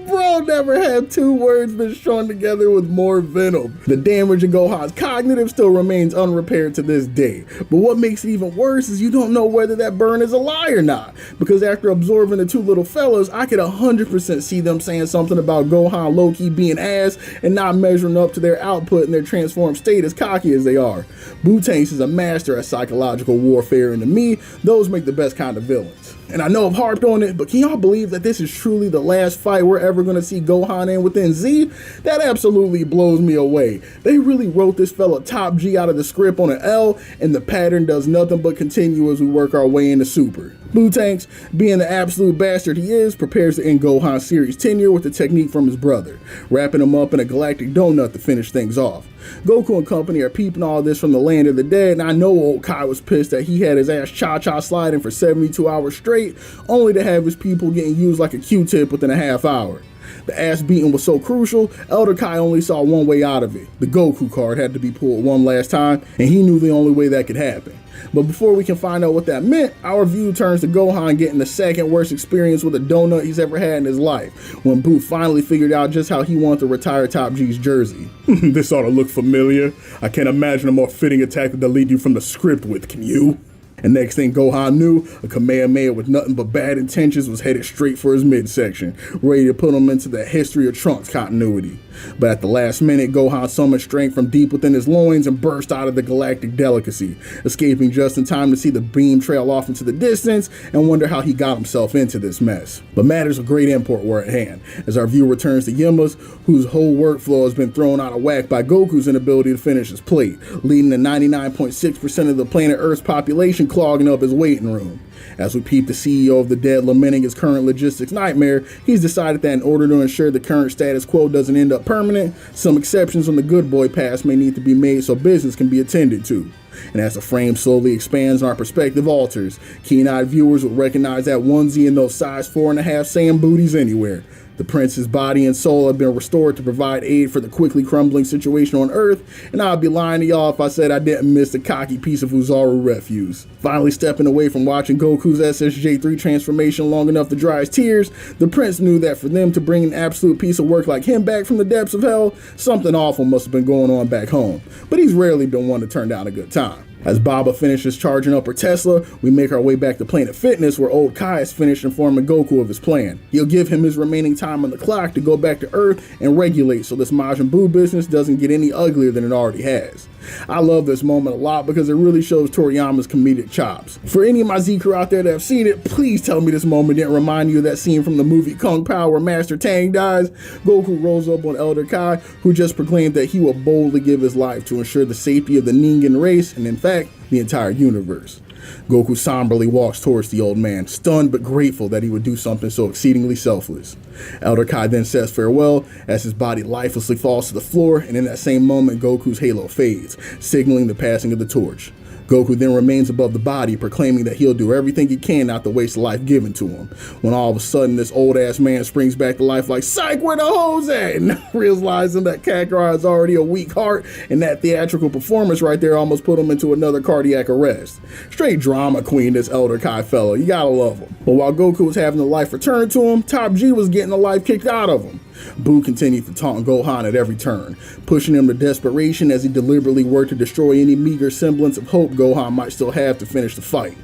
Bro, never have two words been strung together with more venom. The damage in Gohan's cognitive still remains unrepaired to this day. But what makes it even worse is you don't know whether that burn is a lie or not. Because after absorbing the two little fellas, I could 100% see them saying something about Gohan low-key being ass and not measuring up to their output in their transformed state as cocky as they are. Boo-Tanks is a master at psychological warfare, and to me, those make the best kind of villains. And I know I've harped on it, but can y'all believe that this is truly the last fight we're ever going to see Gohan in within Z? That absolutely blows me away. They really wrote this fella top G out of the script on an L, and the pattern does nothing but continue as we work our way into Super. Boo-Tanks, being the absolute bastard he is, prepares to end Gohan's series tenure with a technique from his brother, wrapping him up in a galactic donut to finish things off. Goku and company are peeping all this from the land of the dead, and I know old Kai was pissed that he had his ass cha-cha sliding for 72 hours straight, only to have his people getting used like a Q-tip within a half hour. The ass beating was so crucial, Elder Kai only saw one way out of it. The Goku card had to be pulled one last time, and he knew the only way that could happen. But before we can find out what that meant, our view turns to Gohan getting the second worst experience with a donut he's ever had in his life, when Boo finally figured out just how he wanted to retire Top G's jersey. This ought to look familiar. I can't imagine a more fitting attack to delete you from the script with, can you? And next thing Gohan knew, a Kamehameha with nothing but bad intentions was headed straight for his midsection, ready to put him into the history of Trunks continuity. But at the last minute, Gohan summoned strength from deep within his loins and burst out of the galactic delicacy, escaping just in time to see the beam trail off into the distance and wonder how he got himself into this mess. But matters of great import were at hand, as our view returns to Yimba's, whose whole workflow has been thrown out of whack by Goku's inability to finish his plate, leading to 99.6% of the planet Earth's population clogging up his waiting room. As we peep the CEO of the dead lamenting his current logistics nightmare, he's decided that in order to ensure the current status quo doesn't end up permanent, some exceptions on the good boy pass may need to be made so business can be attended to. And as the frame slowly expands and our perspective alters, keen-eyed viewers will recognize that onesie and those size 4.5 Saiyan booties anywhere. The prince's body and soul have been restored to provide aid for the quickly crumbling situation on Earth, and I'd be lying to y'all if I said I didn't miss the cocky piece of Uzaru refuse. Finally stepping away from watching Goku's SSJ3 transformation long enough to dry his tears, the prince knew that for them to bring an absolute piece of work like him back from the depths of hell, something awful must have been going on back home. But he's rarely been one to turn down a good time. As Baba finishes charging up her Tesla, we make our way back to Planet Fitness, where old Kai has finished informing Goku of his plan. He'll give him his remaining time on the clock to go back to Earth and regulate so this Majin Buu business doesn't get any uglier than it already has. I love this moment a lot because it really shows Toriyama's comedic chops. For any of my Z crew out there that have seen it, please tell me this moment didn't remind you of that scene from the movie Kung Pao where Master Tang dies. Goku rolls up on Elder Kai, who just proclaimed that he will boldly give his life to ensure the safety of the Ningen race and in fact, the entire universe. Goku somberly walks towards the old man, stunned but grateful that he would do something so exceedingly selfless. Elder Kai then says farewell as his body lifelessly falls to the floor, and in that same moment Goku's halo fades, signaling the passing of the torch. Goku then remains above the body, proclaiming that he'll do everything he can not to waste the life given to him, when all of a sudden this old-ass man springs back to life like, "Psych, where the hoes at?" And realizing that Kakarot is already a weak heart, and that theatrical performance right there almost put him into another cardiac arrest. Straight drama queen, this Elder Kai fellow, you gotta love him. But while Goku was having the life returned to him, Top G was getting the life kicked out of him. Boo continued to taunt Gohan at every turn, pushing him to desperation as he deliberately worked to destroy any meager semblance of hope Gohan might still have to finish the fight.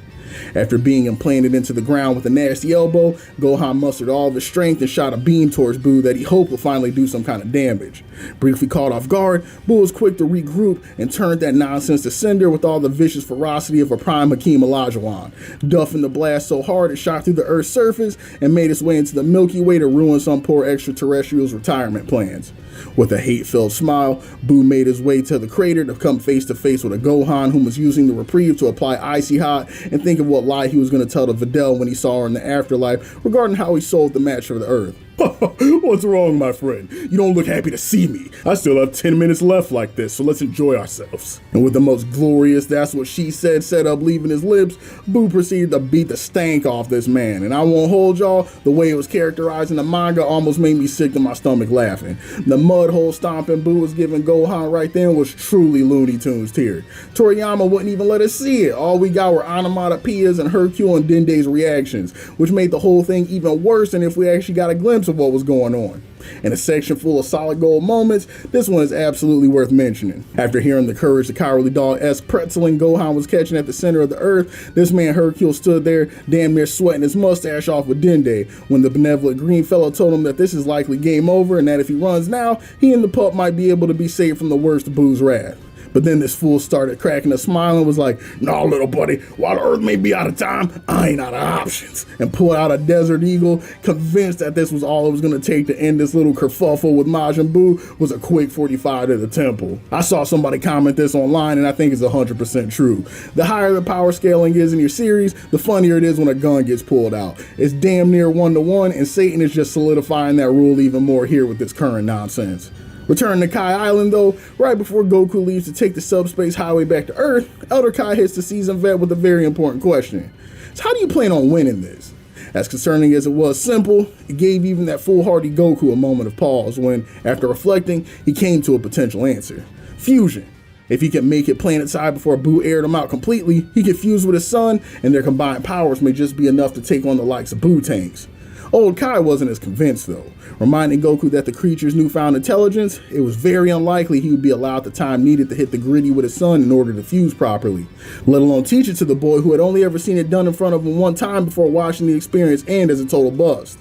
After being implanted into the ground with a nasty elbow, Gohan mustered all of his strength and shot a beam towards Boo that he hoped would finally do some kind of damage. Briefly caught off guard, Boo was quick to regroup and turned that nonsense to cinder with all the vicious ferocity of a prime Hakeem Olajuwon, duffing the blast so hard it shot through the Earth's surface and made its way into the Milky Way to ruin some poor extraterrestrial's retirement plans. With a hate-filled smile, Boo made his way to the crater to come face to face with a Gohan who was using the reprieve to apply icy hot and think of what lie he was going to tell to Videl when he saw her in the afterlife regarding how he sold the match for the Earth. What's wrong, my friend? You don't look happy to see me. I still have 10 minutes left like this, so let's enjoy ourselves. And with the most glorious "that's what she said" set up leaving his lips, Boo proceeded to beat the stank off this man. And I won't hold y'all, the way it was characterized in the manga almost made me sick to my stomach laughing. The mud hole stomping Boo was giving Gohan right then was truly Looney Tunes tier. Toriyama wouldn't even let us see it. All we got were onomatopoeias and Hercule and Dende's reactions, which made the whole thing even worse than if we actually got a glimpse of what what was going on. In a section full of solid gold moments, this one is absolutely worth mentioning. After hearing the courage the Cowardly Dog-esque pretzeling Gohan was catching at the center of the earth, this man Hercule stood there damn near sweating his mustache off with Dende when the benevolent green fellow told him that this is likely game over and that if he runs now, he and the pup might be able to be saved from the worst of Boo's wrath. But then this fool started cracking a smile and was like, "Nah, little buddy, while the earth may be out of time, I ain't out of options," and pulled out a Desert Eagle, convinced that this was all it was going to take to end this little kerfuffle with Majin Buu was a quick 45 to the temple. I saw somebody comment this online and I think it's 100% true. The higher the power scaling is in your series, the funnier it is when a gun gets pulled out. It's damn near 1-to-1 and Satan is just solidifying that rule even more here with this current nonsense. Returning to Kai Island though, right before Goku leaves to take the subspace highway back to Earth, Elder Kai hits the seasoned vet with a very important question. So how do you plan on winning this? As concerning as it was simple, it gave even that foolhardy Goku a moment of pause when, after reflecting, he came to a potential answer. Fusion. If he can make it planet-side before Buu aired him out completely, he can fuse with his son, and their combined powers may just be enough to take on the likes of Buu tanks. Old Kai wasn't as convinced though, reminding Goku that the creature's newfound intelligence, it was very unlikely he would be allowed the time needed to hit the griddy with his son in order to fuse properly, let alone teach it to the boy who had only ever seen it done in front of him one time before watching the experience end as a total bust.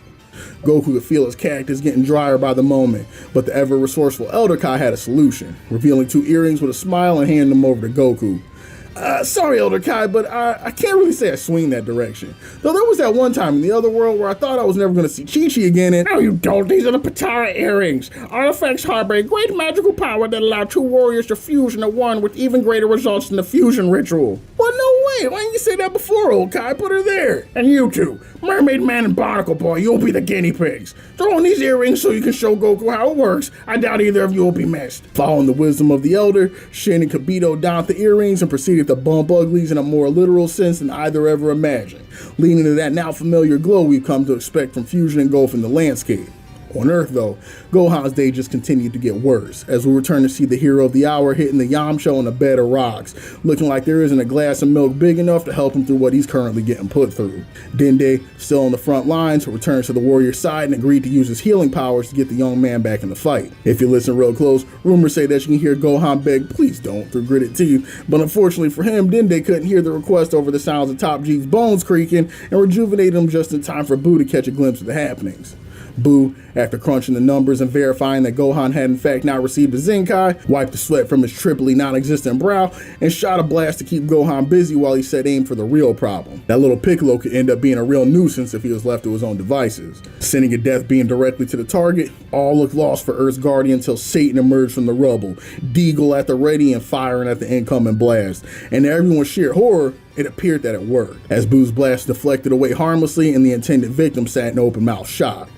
Goku could feel his cactus getting drier by the moment, but the ever-resourceful Elder Kai had a solution, revealing 2 earrings with a smile and handing them over to Goku. Sorry, Elder Kai, but I can't really say I swing that direction. Though there was that one time in the other world where I thought I was never going to see Chi-Chi again and— No, you don't. These are the Patara earrings. Artifacts harbor a great magical power that allow 2 warriors to fuse into one with even greater results than the fusion ritual. Well, no way. Why didn't you say that before, old Kai? Put her there. And you two, Mermaid Man and Barnacle Boy, you'll be the guinea pigs. Throw on these earrings so you can show Goku how it works. I doubt either of you will be missed. Following the wisdom of the elder, Shin and Kibito donned the earrings and proceeded to bump uglies in a more literal sense than either ever imagined, leading to that now familiar glow we've come to expect from Fusion engulfing the landscape. On Earth, though, Gohan's day just continued to get worse, as we return to see the hero of the hour hitting the Yamcha on a bed of rocks, looking like there isn't a glass of milk big enough to help him through what he's currently getting put through. Dende, still on the front lines, returns to the warrior's side and agreed to use his healing powers to get the young man back in the fight. If you listen real close, rumors say that you can hear Gohan beg, "Please don't," through gritted teeth, but unfortunately for him, Dende couldn't hear the request over the sounds of Top G's bones creaking and rejuvenated him just in time for Buu to catch a glimpse of the happenings. Buu, after crunching the numbers and verifying that Gohan had in fact now received a Zenkai, wiped the sweat from his triply non-existent brow and shot a blast to keep Gohan busy while he set aim for the real problem. That little Piccolo could end up being a real nuisance if he was left to his own devices. Sending a death beam directly to the target, all looked lost for Earth's Guardian until Satan emerged from the rubble, Deagle at the ready and firing at the incoming blast. And to everyone's sheer horror, it appeared that it worked, as Buu's blast deflected away harmlessly and the intended victim sat in open mouth shock.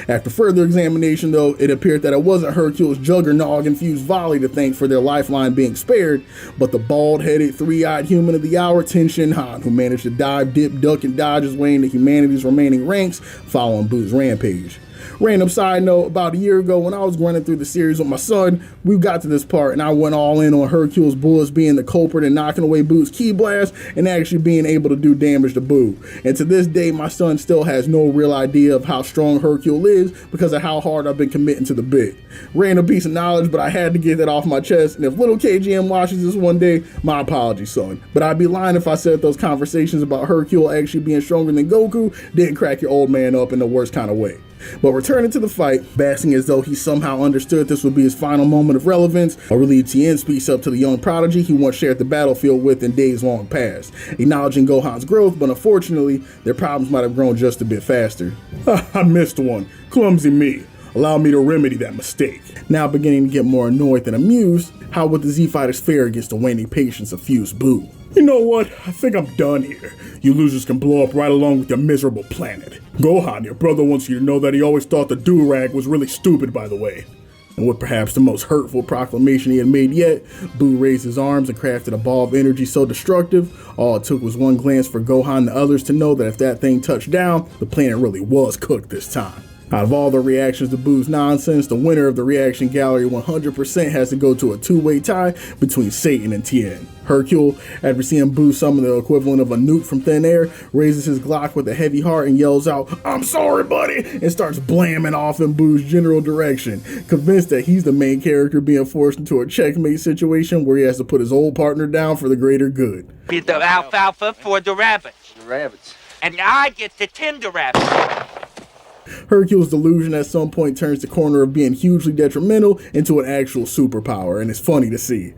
After further examination though, it appeared that it wasn't Hercule's Juggernog-infused volley to thank for their lifeline being spared, but the bald-headed, 3-eyed human of the hour, Ten Shin Han, who managed to dive, dip, duck, and dodge his way into humanity's remaining ranks following Buu's rampage. Random side note, about a year ago when I was running through the series with my son, we got to this part and I went all in on Hercule's bullets being the culprit and knocking away Buu's ki blast and actually being able to do damage to Buu. And to this day, my son still has no real idea of how strong Hercule is because of how hard I've been committing to the bit. Random piece of knowledge, but I had to get that off my chest, and if little KGM watches this one day, my apologies, son. But I'd be lying if I said those conversations about Hercule actually being stronger than Goku didn't crack your old man up in the worst kind of way. But returning to the fight, basking as though he somehow understood this would be his final moment of relevance, a relieved Tien speaks up to the young prodigy he once shared the battlefield with in days long past, acknowledging Gohan's growth, but unfortunately, their problems might have grown just a bit faster. I missed one. Clumsy me. Allow me to remedy that mistake. Now beginning to get more annoyed than amused, how would the Z-Fighters fare against the waning patience of fused Buu? You know what? I think I'm done here. You losers can blow up right along with your miserable planet. Gohan, your brother wants you to know that he always thought the do-rag was really stupid, by the way. And with perhaps the most hurtful proclamation he had made yet, Buu raised his arms and crafted a ball of energy so destructive, all it took was one glance for Gohan and the others to know that if that thing touched down, the planet really was cooked this time. Out of all the reactions to Boo's nonsense, the winner of the reaction gallery 100% has to go to a two-way tie between Satan and Tien. Hercule, after seeing Boo summon the equivalent of a nuke from thin air, raises his Glock with a heavy heart and yells out, "I'm sorry, buddy," and starts blamming off in Boo's general direction, convinced that he's the main character being forced into a checkmate situation where he has to put his old partner down for the greater good. Be the alfalfa for the rabbits. The rabbits. And I get the tender rabbits. Hercule's delusion at some point turns the corner of being hugely detrimental into an actual superpower, and it's funny to see.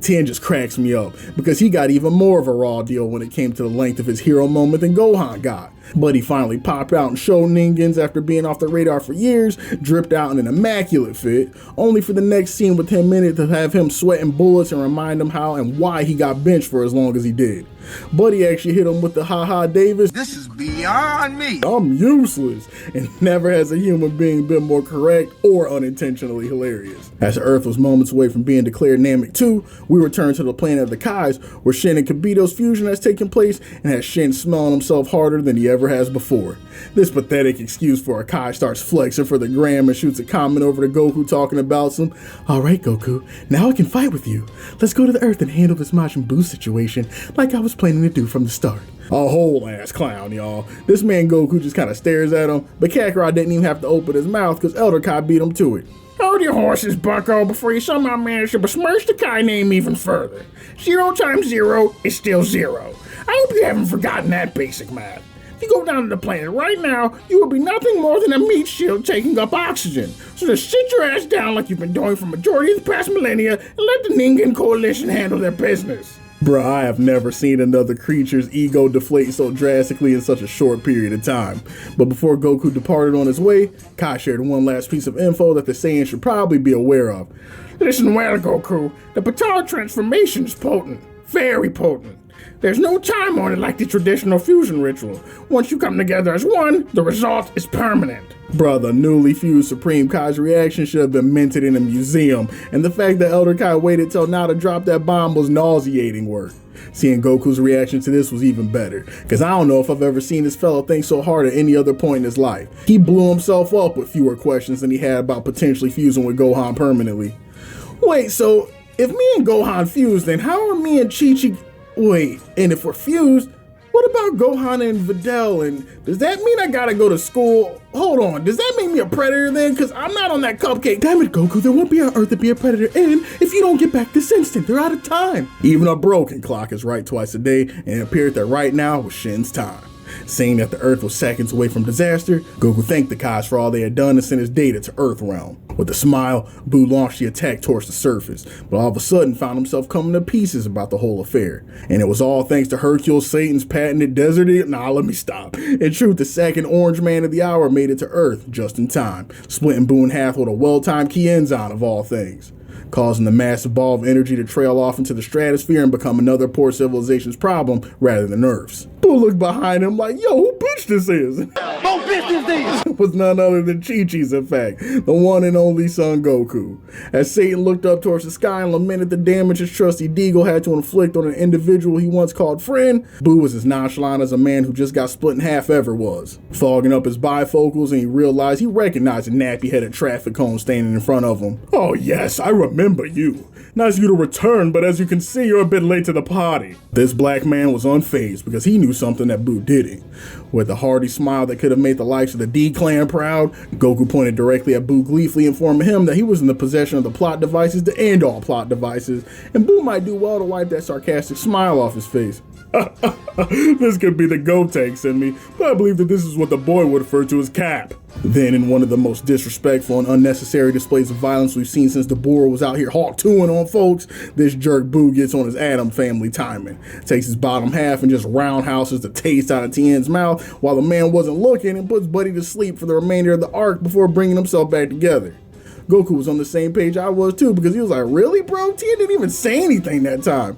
Tien just cracks me up, because he got even more of a raw deal when it came to the length of his hero moment than Gohan got. But he finally popped out and showed Ningens after being off the radar for years, dripped out in an immaculate fit, only for the next scene with him in it to have him sweating bullets and remind him how and why he got benched for as long as he did. Buddy actually hit him with the "Ha Davis, this is beyond me. I'm useless," and never has a human being been more correct or unintentionally hilarious. As the Earth was moments away from being declared Namek 2, we return to the planet of the Kais, where Shin and Kibito's fusion has taken place and has Shin smelling himself harder than he ever has before. This pathetic excuse for a Kai starts flexing for the gram and shoots a comment over to Goku talking about some, "Alright Goku, now I can fight with you. Let's go to the Earth and handle this Majin Buu situation like I was planning to do from the start." A whole ass clown, y'all. This man Goku just kind of stares at him, but Kakarot didn't even have to open his mouth because Elder Kai beat him to it. Hold your horses, bucko, before you somehow manage to besmirch the Kai name even further. 0 times 0 is still 0. I hope you haven't forgotten that basic math. If you go down to the planet right now, you will be nothing more than a meat shield taking up oxygen. So just sit your ass down like you've been doing for majority of the past millennia and let the Ningen Coalition handle their business. Bruh, I have never seen another creature's ego deflate so drastically in such a short period of time. But before Goku departed on his way, Kai shared one last piece of info that the Saiyans should probably be aware of. Listen well, Goku. The Patara transformation is potent. Very potent. There's no time on it like the traditional fusion ritual. Once you come together as one, the result is permanent. Bruh, the newly fused Supreme Kai's reaction should have been minted in a museum, and the fact that Elder Kai waited till now to drop that bomb was nauseating work. Seeing Goku's reaction to this was even better, because I don't know if I've ever seen this fellow think so hard at any other point in his life. He blew himself up with fewer questions than he had about potentially fusing with Gohan permanently. Wait, so if me and Gohan fused, then how are me and Chi-Chi... Wait, and if we're fused, what about Gohan and Videl, and does that mean I gotta go to school? Hold on, does that make me a predator then? Cause I'm not on that cupcake. Damn it, Goku, there won't be on Earth to be a predator in if you don't get back this instant. They're out of time. Even a broken clock is right twice a day, and it appeared that right now was Shin's time. Seeing that the Earth was seconds away from disaster, Goku thanked the Kais for all they had done and sent his data to Earth Realm. With a smile, Buu launched the attack towards the surface, but all of a sudden found himself coming to pieces about the whole affair. And it was all thanks to Hercule Satan's patented desert... Nah, let me stop. In truth, the second Orange Man of the Hour made it to Earth just in time, splitting Buu in half with a well-timed Kienzan of all things, causing the massive ball of energy to trail off into the stratosphere and become another poor civilization's problem rather than Earth's. Buu looked behind him like, yo, who bitch this is? No business this! Was none other than Chi-Chi's, in fact, the one and only son Goku. As Satan looked up towards the sky and lamented the damage his trusty Deagle had to inflict on an individual he once called friend, Buu was as nonchalant as a man who just got split in half ever was, fogging up his bifocals, and he realized he recognized a nappy-headed traffic cone standing in front of him. Oh yes, I remember you. Nice of you to return, but as you can see, you're a bit late to the party. This black man was unfazed because he knew something that Buu didn't. With a hearty smile that could have made the likes of the D-Clan proud, Goku pointed directly at Buu, gleefully informing him that he was in the possession of the plot devices to end all plot devices, and Buu might do well to wipe that sarcastic smile off his face. This could be the Gotenks in me, but I believe that this is what the boy would refer to as Cap. Then, in one of the most disrespectful and unnecessary displays of violence we've seen since the Boer was out here Hawk 2ing on folks, this jerk Buu gets on his Atom family timing, takes his bottom half and just roundhouses the taste out of Tien's mouth while the man wasn't looking, and puts Buddy to sleep for the remainder of the arc before bringing himself back together. Goku was on the same page I was too, because he was like, really bro? Tien didn't even say anything that time.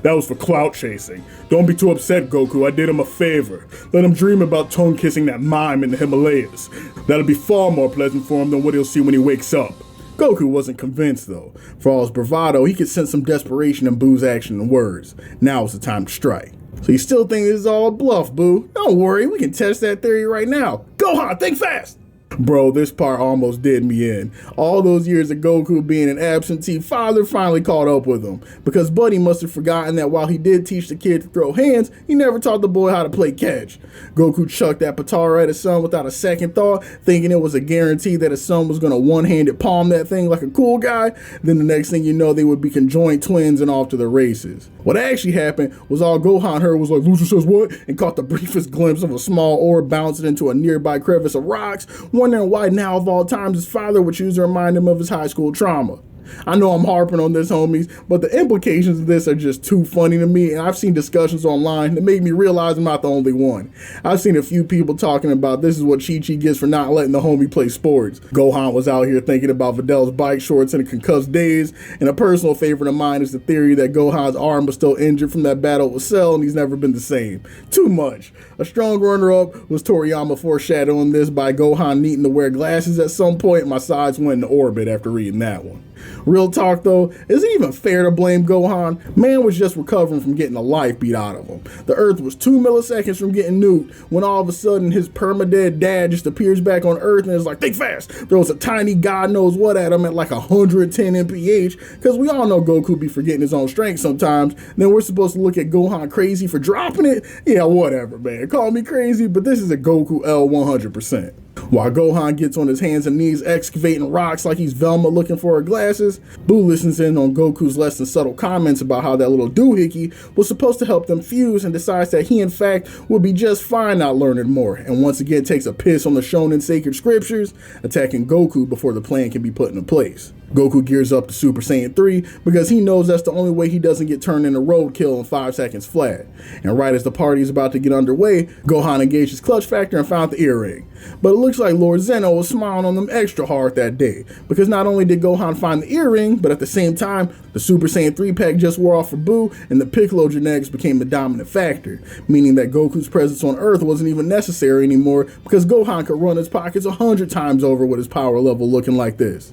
That was for clout chasing. Don't be too upset, Goku. I did him a favor. Let him dream about tongue-kissing that mime in the Himalayas. That'll be far more pleasant for him than what he'll see when he wakes up. Goku wasn't convinced though. For all his bravado, he could sense some desperation in Buu's action and words. Now was the time to strike. So you still think this is all a bluff, Buu? Don't worry, we can test that theory right now. Gohan, think fast! Bro, this part almost did me in. All those years of Goku being an absentee father finally caught up with him, because Buddy must have forgotten that while he did teach the kid to throw hands, he never taught the boy how to play catch. Goku chucked that Potara at his son without a second thought, thinking it was a guarantee that his son was going to one-handed palm that thing like a cool guy. Then the next thing you know, they would be conjoined twins and off to the races. What actually happened was all Gohan heard was like, "Loser says what?" and caught the briefest glimpse of a small orb bouncing into a nearby crevice of rocks, wondering why now of all times his father would choose to remind him of his high school trauma. I know I'm harping on this, homies, but the implications of this are just too funny to me, and I've seen discussions online that make me realize I'm not the only one. I've seen a few people talking about this is what Chi-Chi gets for not letting the homie play sports. Gohan was out here thinking about Vidal's bike shorts in a concussed daze, and a personal favorite of mine is the theory that Gohan's arm was still injured from that battle with Cell, and he's never been the same. Too much. A strong runner-up was Toriyama foreshadowing this by Gohan needing to wear glasses at some point, and my sides went into orbit after reading that one. Real talk though, is it even fair to blame Gohan? Man was just recovering from getting the life beat out of him. The Earth was 2 milliseconds from getting nuked when all of a sudden his permadead dad just appears back on Earth and is like, "Think fast!" Throws a tiny god knows what at him at like 110 mph, because we all know Goku be forgetting his own strength sometimes. Then we're supposed to look at Gohan crazy for dropping it? Yeah, whatever, man. Call me crazy, but this is a Goku L 100%. While Gohan gets on his hands and knees excavating rocks like he's Velma looking for her glasses, Buu listens in on Goku's less than subtle comments about how that little doohickey was supposed to help them fuse, and decides that he in fact would be just fine not learning more, and once again takes a piss on the shonen sacred scriptures, attacking Goku before the plan can be put into place. Goku gears up to Super Saiyan 3 because he knows that's the only way he doesn't get turned into roadkill in 5 seconds flat. And right as the party is about to get underway, Gohan engaged his clutch factor and found the earring. But it looks like Lord Zeno was smiling on them extra hard that day, because not only did Gohan find the earring, but at the same time, the Super Saiyan 3 pack just wore off for Buu, and the Piccolo genetics became the dominant factor, meaning that Goku's presence on Earth wasn't even necessary anymore, because Gohan could run his pockets 100 times over with his power level looking like this.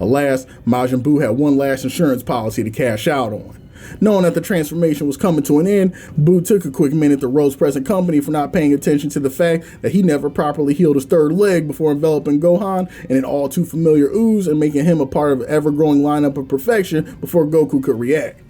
Alas, Majin Buu had one last insurance policy to cash out on. Knowing that the transformation was coming to an end, Buu took a quick minute to roast present company for not paying attention to the fact that he never properly healed his third leg before enveloping Gohan in an all too familiar ooze and making him a part of an ever-growing lineup of perfection before Goku could react.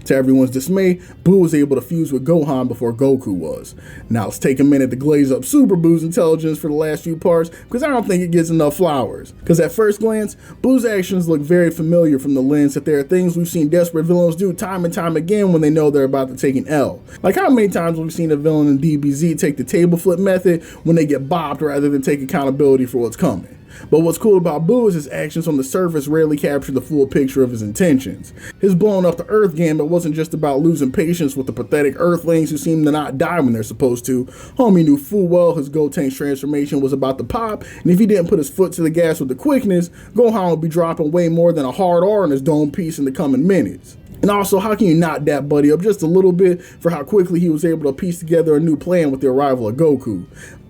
To everyone's dismay, Buu was able to fuse with Gohan before Goku was. Now let's take a minute to glaze up Super Buu's intelligence for the last few parts, because I don't think it gets enough flowers. Because at first glance, Buu's actions look very familiar from the lens that there are things we've seen desperate villains do time and time again when they know they're about to take an L. Like how many times we've seen a villain in DBZ take the table flip method when they get bopped rather than take accountability for what's coming. But what's cool about Buu is his actions on the surface rarely capture the full picture of his intentions. His blowing up the Earth gambit wasn't just about losing patience with the pathetic Earthlings who seem to not die when they're supposed to. Homie knew full well his Gotenks transformation was about to pop, and if he didn't put his foot to the gas with the quickness, Gohan would be dropping way more than a hard R in his dome piece in the coming minutes. And also, how can you not dap Buddy up just a little bit for how quickly he was able to piece together a new plan with the arrival of Goku?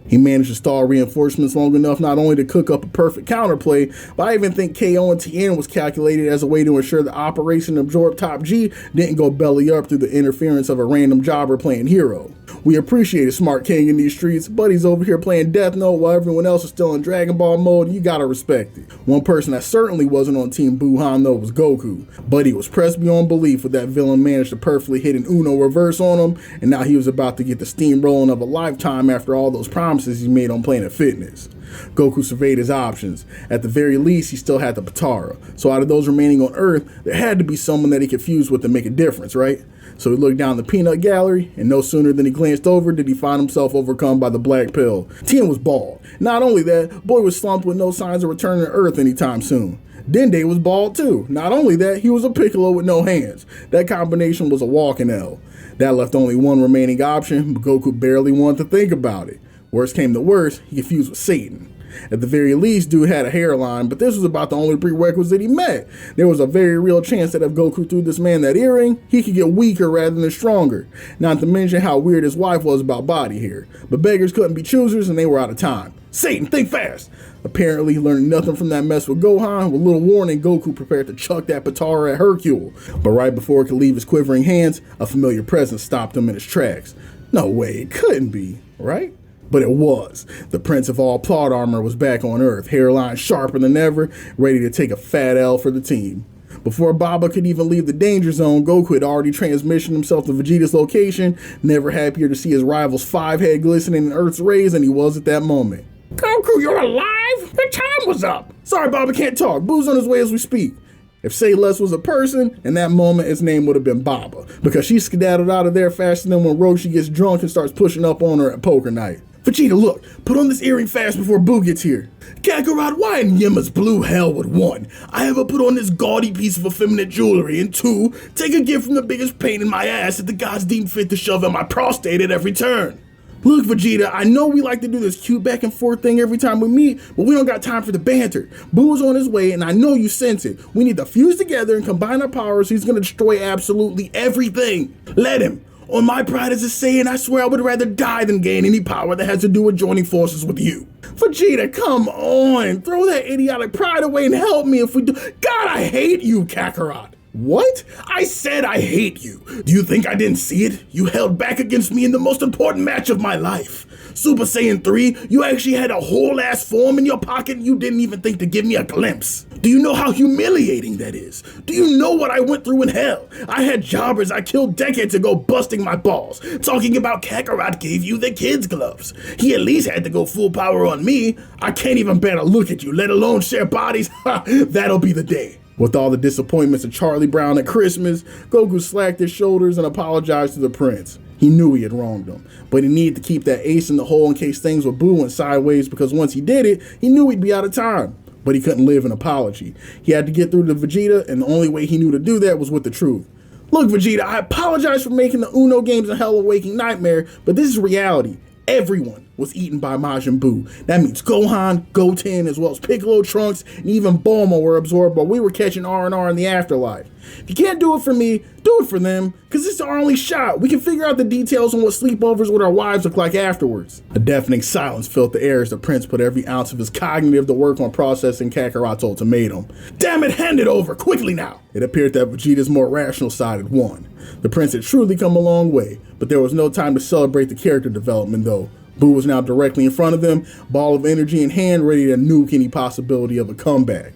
He managed to stall reinforcements long enough not only to cook up a perfect counterplay, but I even think KO and Tien was calculated as a way to ensure the Operation Absorb Top G didn't go belly up through the interference of a random jobber playing hero. We appreciate a smart king in these streets, but he's over here playing Death Note while everyone else is still in Dragon Ball mode, and you gotta respect it. One person that certainly wasn't on Team Buuhan though was Goku. Buddy was pressed beyond belief with that villain managed to perfectly hit an Uno reverse on him, and now he was about to get the steamrolling of a lifetime after all those promises he made on Planet Fitness. Goku surveyed his options. At the very least, he still had the Potara, so out of those remaining on Earth, there had to be someone that he could fuse with to make a difference, right? So he looked down the peanut gallery, and no sooner than he glanced over did he find himself overcome by the black pill. Tien was bald. Not only that, boy was slumped with no signs of returning to Earth anytime soon. Dende was bald too. Not only that, he was a Piccolo with no hands. That combination was a walking L. That left only one remaining option, but Goku barely wanted to think about it. Worst came to worst, he could fuse with Satan. At the very least, dude had a hairline, but this was about the only prerequisite he met. There was a very real chance that if Goku threw this man that earring, he could get weaker rather than stronger. Not to mention how weird his wife was about body hair. But beggars couldn't be choosers and they were out of time. Satan, think fast! Apparently, learning nothing from that mess with Gohan, with little warning, Goku prepared to chuck that Potara at Hercule. But right before it could leave his quivering hands, a familiar presence stopped him in his tracks. No way, it couldn't be, right? But it was. The Prince of all plot armor was back on Earth, hairline sharper than ever, ready to take a fat L for the team. Before Baba could even leave the danger zone, Goku had already transmissioned himself to Vegeta's location, never happier to see his rival's 5-head glistening in Earth's rays than he was at that moment. Goku, you're alive? The time was up. Sorry, Baba can't talk. Boo's on his way as we speak. If Say Less was a person, in that moment his name would have been Baba, because she skedaddled out of there faster than when Roshi gets drunk and starts pushing up on her at poker night. Vegeta, look, put on this earring fast before Boo gets here. Kakarot, why in Yimma's blue hell would 1, I ever put on this gaudy piece of effeminate jewelry, and 2, take a gift from the biggest pain in my ass that the gods deem fit to shove in my prostate at every turn? Look, Vegeta, I know we like to do this cute back and forth thing every time we meet, but we don't got time for the banter. Boo is on his way, and I know you sense it. We need to fuse together and combine our powers so he's gonna destroy absolutely everything. Let him. On my pride as a Saiyan, I swear I would rather die than gain any power that has to do with joining forces with you. Vegeta, come on. Throw that idiotic pride away and help me if we do. God, I hate you, Kakarot. What? I said I hate you. Do you think I didn't see it? You held back against me in the most important match of my life. Super Saiyan 3, you actually had a whole ass form in your pocket and you didn't even think to give me a glimpse. Do you know how humiliating that is? Do you know what I went through in hell? I had jobbers I killed decades ago busting my balls, talking about Kakarot gave you the kid's gloves. He at least had to go full power on me. I can't even bear to look at you, let alone share bodies. Ha, that'll be the day. With all the disappointments of Charlie Brown at Christmas, Goku slacked his shoulders and apologized to the prince. He knew he had wronged him, but he needed to keep that ace in the hole in case things with Boo went sideways, because once he did it, he knew he'd be out of time. But he couldn't live an apology. He had to get through to Vegeta, and the only way he knew to do that was with the truth. Look, Vegeta, I apologize for making the Uno games a hell of a waking nightmare, but this is reality. Everyone was eaten by Majin Buu. That means Gohan, Goten, as well as Piccolo, Trunks, and even Bulma were absorbed while we were catching R&R in the afterlife. If you can't do it for me, do it for them, because this is our only shot. We can figure out the details on what sleepovers with our wives look like afterwards. A deafening silence filled the air as the prince put every ounce of his cognitive to work on processing Kakarot's ultimatum. Damn it, hand it over, quickly now! It appeared that Vegeta's more rational side had won. The prince had truly come a long way, but there was no time to celebrate the character development though. Boo was now directly in front of them, ball of energy in hand, ready to nuke any possibility of a comeback.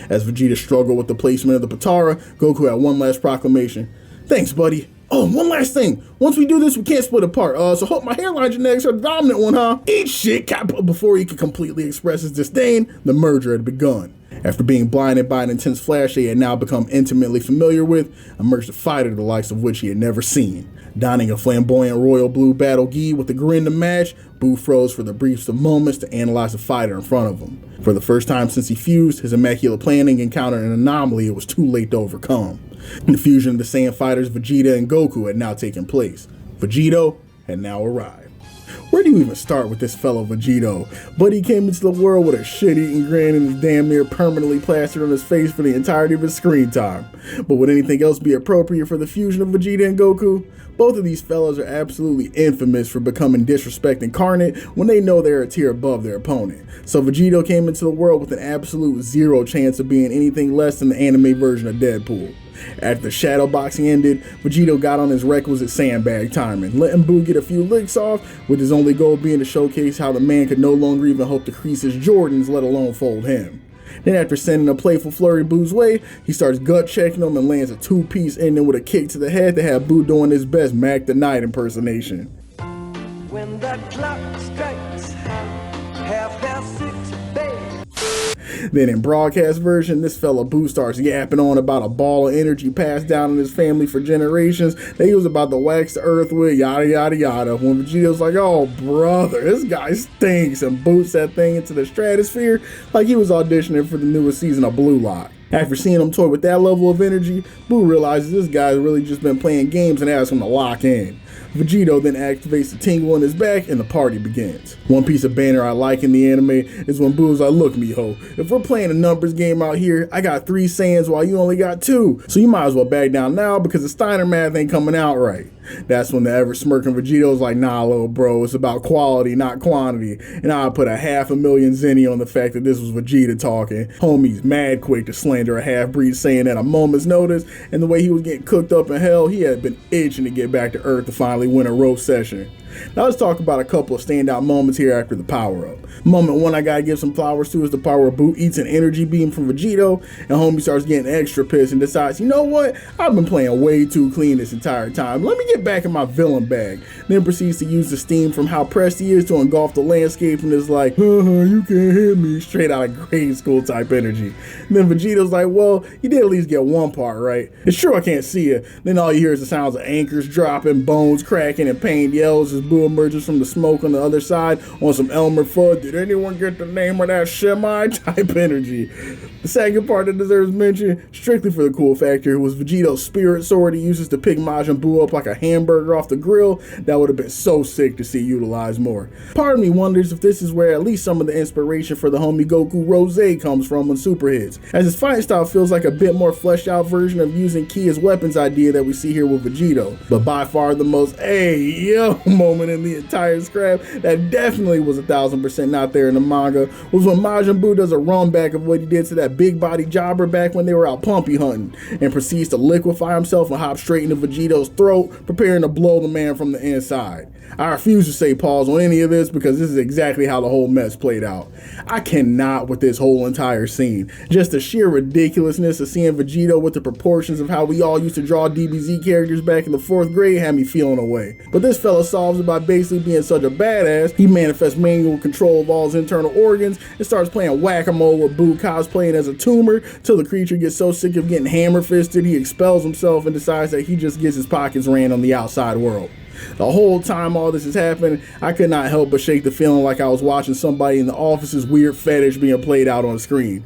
As Vegeta struggled with the placement of the Potara, Goku had one last proclamation. Thanks, buddy. Oh, one last thing. Once we do this, we can't split apart. So hope my hairline genetics are the dominant one, huh? Eat shit, Kappa. Before he could completely express his disdain, the merger had begun. After being blinded by an intense flash he had now become intimately familiar with, emerged a fighter the likes of which he had never seen. Donning a flamboyant royal blue battle gi with a grin to match, Boo froze for the briefest of moments to analyze the fighter in front of him. For the first time since he fused, his immaculate planning encountered an anomaly it was too late to overcome. The fusion of the Saiyan fighters Vegeta and Goku had now taken place. Vegito had now arrived. Where do you even start with this fellow Vegito? Buddy came into the world with a shit-eating grin and is damn near permanently plastered on his face for the entirety of his screen time. But would anything else be appropriate for the fusion of Vegeta and Goku? Both of these fellows are absolutely infamous for becoming disrespect incarnate when they know they're a tier above their opponent. So Vegito came into the world with an absolute zero chance of being anything less than the anime version of Deadpool. After the shadow boxing ended, Vegito got on his requisite sandbag timing, letting Boo get a few licks off, with his only goal being to showcase how the man could no longer even hope to crease his Jordans, let alone fold him. Then after sending a playful flurry Boo's way, he starts gut checking him and lands a two-piece ending with a kick to the head to have Boo doing his best Mac the Knight impersonation. When the clock strikes 6:30, babe. Then in broadcast version, this fella Boo starts yapping on about a ball of energy passed down in his family for generations that he was about to wax the earth with, yada yada yada. When Vegeto's like, oh brother, this guy stinks, and boots that thing into the stratosphere like he was auditioning for the newest season of Blue Lock. After seeing him toy with that level of energy, Boo realizes this guy's really just been playing games and asks him to lock in. Vegito then activates the tingle in his back and the party begins. One piece of banner I like in the anime is when Boo's like, look mijo, if we're playing a numbers game out here, I got 3 Saiyans while you only got 2, so you might as well back down now because the Steiner math ain't coming out right. That's when the ever smirking Vegito's like, nah little bro, it's about quality not quantity, and I put a 500,000 zenny on the fact that this was Vegeta talking. Homie's mad quick to slander a half-breed Saiyan at a moment's notice, and the way he was getting cooked up in hell, he had been itching to get back to Earth to finally win a roast session. Now let's talk about a couple of standout moments here after the power-up. Moment one I gotta give some flowers to is the part where Boo eats an energy beam from Vegito, and homie starts getting extra pissed and decides, you know what, I've been playing way too clean this entire time, let me get back in my villain bag. Then proceeds to use the steam from how pressed he is to engulf the landscape and is like, you can't hit me, straight out of grade school type energy. And then Vegito's like, well, you did at least get one part right. It's true I can't see you. Then all you hear is the sounds of anchors dropping, bones cracking, and pained yells as Boo emerges from the smoke on the other side on some Elmer Fudd, did anyone get the name of that semi type energy. The second part that deserves mention, strictly for the cool factor, was Vegito's spirit sword he uses to pick Majin Buu up like a hamburger off the grill. That would have been so sick to see utilized more. Part of me wonders if this is where at least some of the inspiration for the homie Goku Rose comes from on Super Hits, as his fighting style feels like a bit more fleshed out version of using ki as weapons idea that we see here with Vegito. But by far the most hey yo moment in the entire scrap that definitely was 1000% not there in the manga was when Majin Buu does a run back of what he did to that big body jobber back when they were out pumpy hunting, and proceeds to liquefy himself and hop straight into Vegito's throat, preparing to blow the man from the inside. I refuse to say pause on any of this because this is exactly how the whole mess played out. I cannot with this whole entire scene. Just the sheer ridiculousness of seeing Vegito with the proportions of how we all used to draw DBZ characters back in the 4th grade had me feeling away. But this fella solves it by basically being such a badass, he manifests manual control of all his internal organs and starts playing whack-a-mole with Boo cosplaying as a tumor till the creature gets so sick of getting hammer-fisted he expels himself and decides that he just gets his pockets ran on the outside world. The whole time all this is happening, I could not help but shake the feeling like I was watching somebody in the office's weird fetish being played out on screen.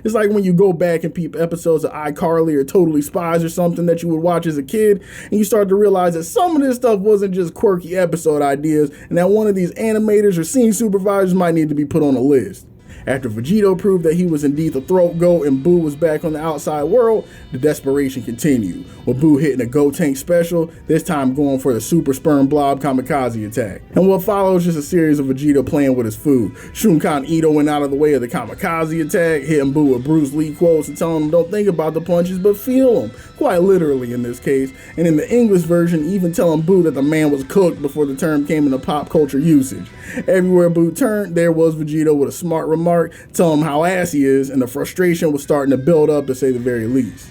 It's like when you go back and peep episodes of iCarly or Totally Spies or something that you would watch as a kid, and you start to realize that some of this stuff wasn't just quirky episode ideas, and that one of these animators or scene supervisors might need to be put on a list. After Vegito proved that he was indeed the throat goat and Boo was back on the outside world, the desperation continued, with Boo hitting a Go Tank special, this time going for the Super Sperm Blob Kamikaze attack. And what follows just a series of Vegito playing with his food. Shunkan Ito went out of the way of the Kamikaze attack, hitting Boo with Bruce Lee quotes and telling him don't think about the punches but feel them, quite literally in this case, and in the English version even telling Boo that the man was cooked before the term came into pop culture usage. Everywhere Boo turned, there was Vegito with a smart remark telling him how ass he is, and the frustration was starting to build up to say the very least.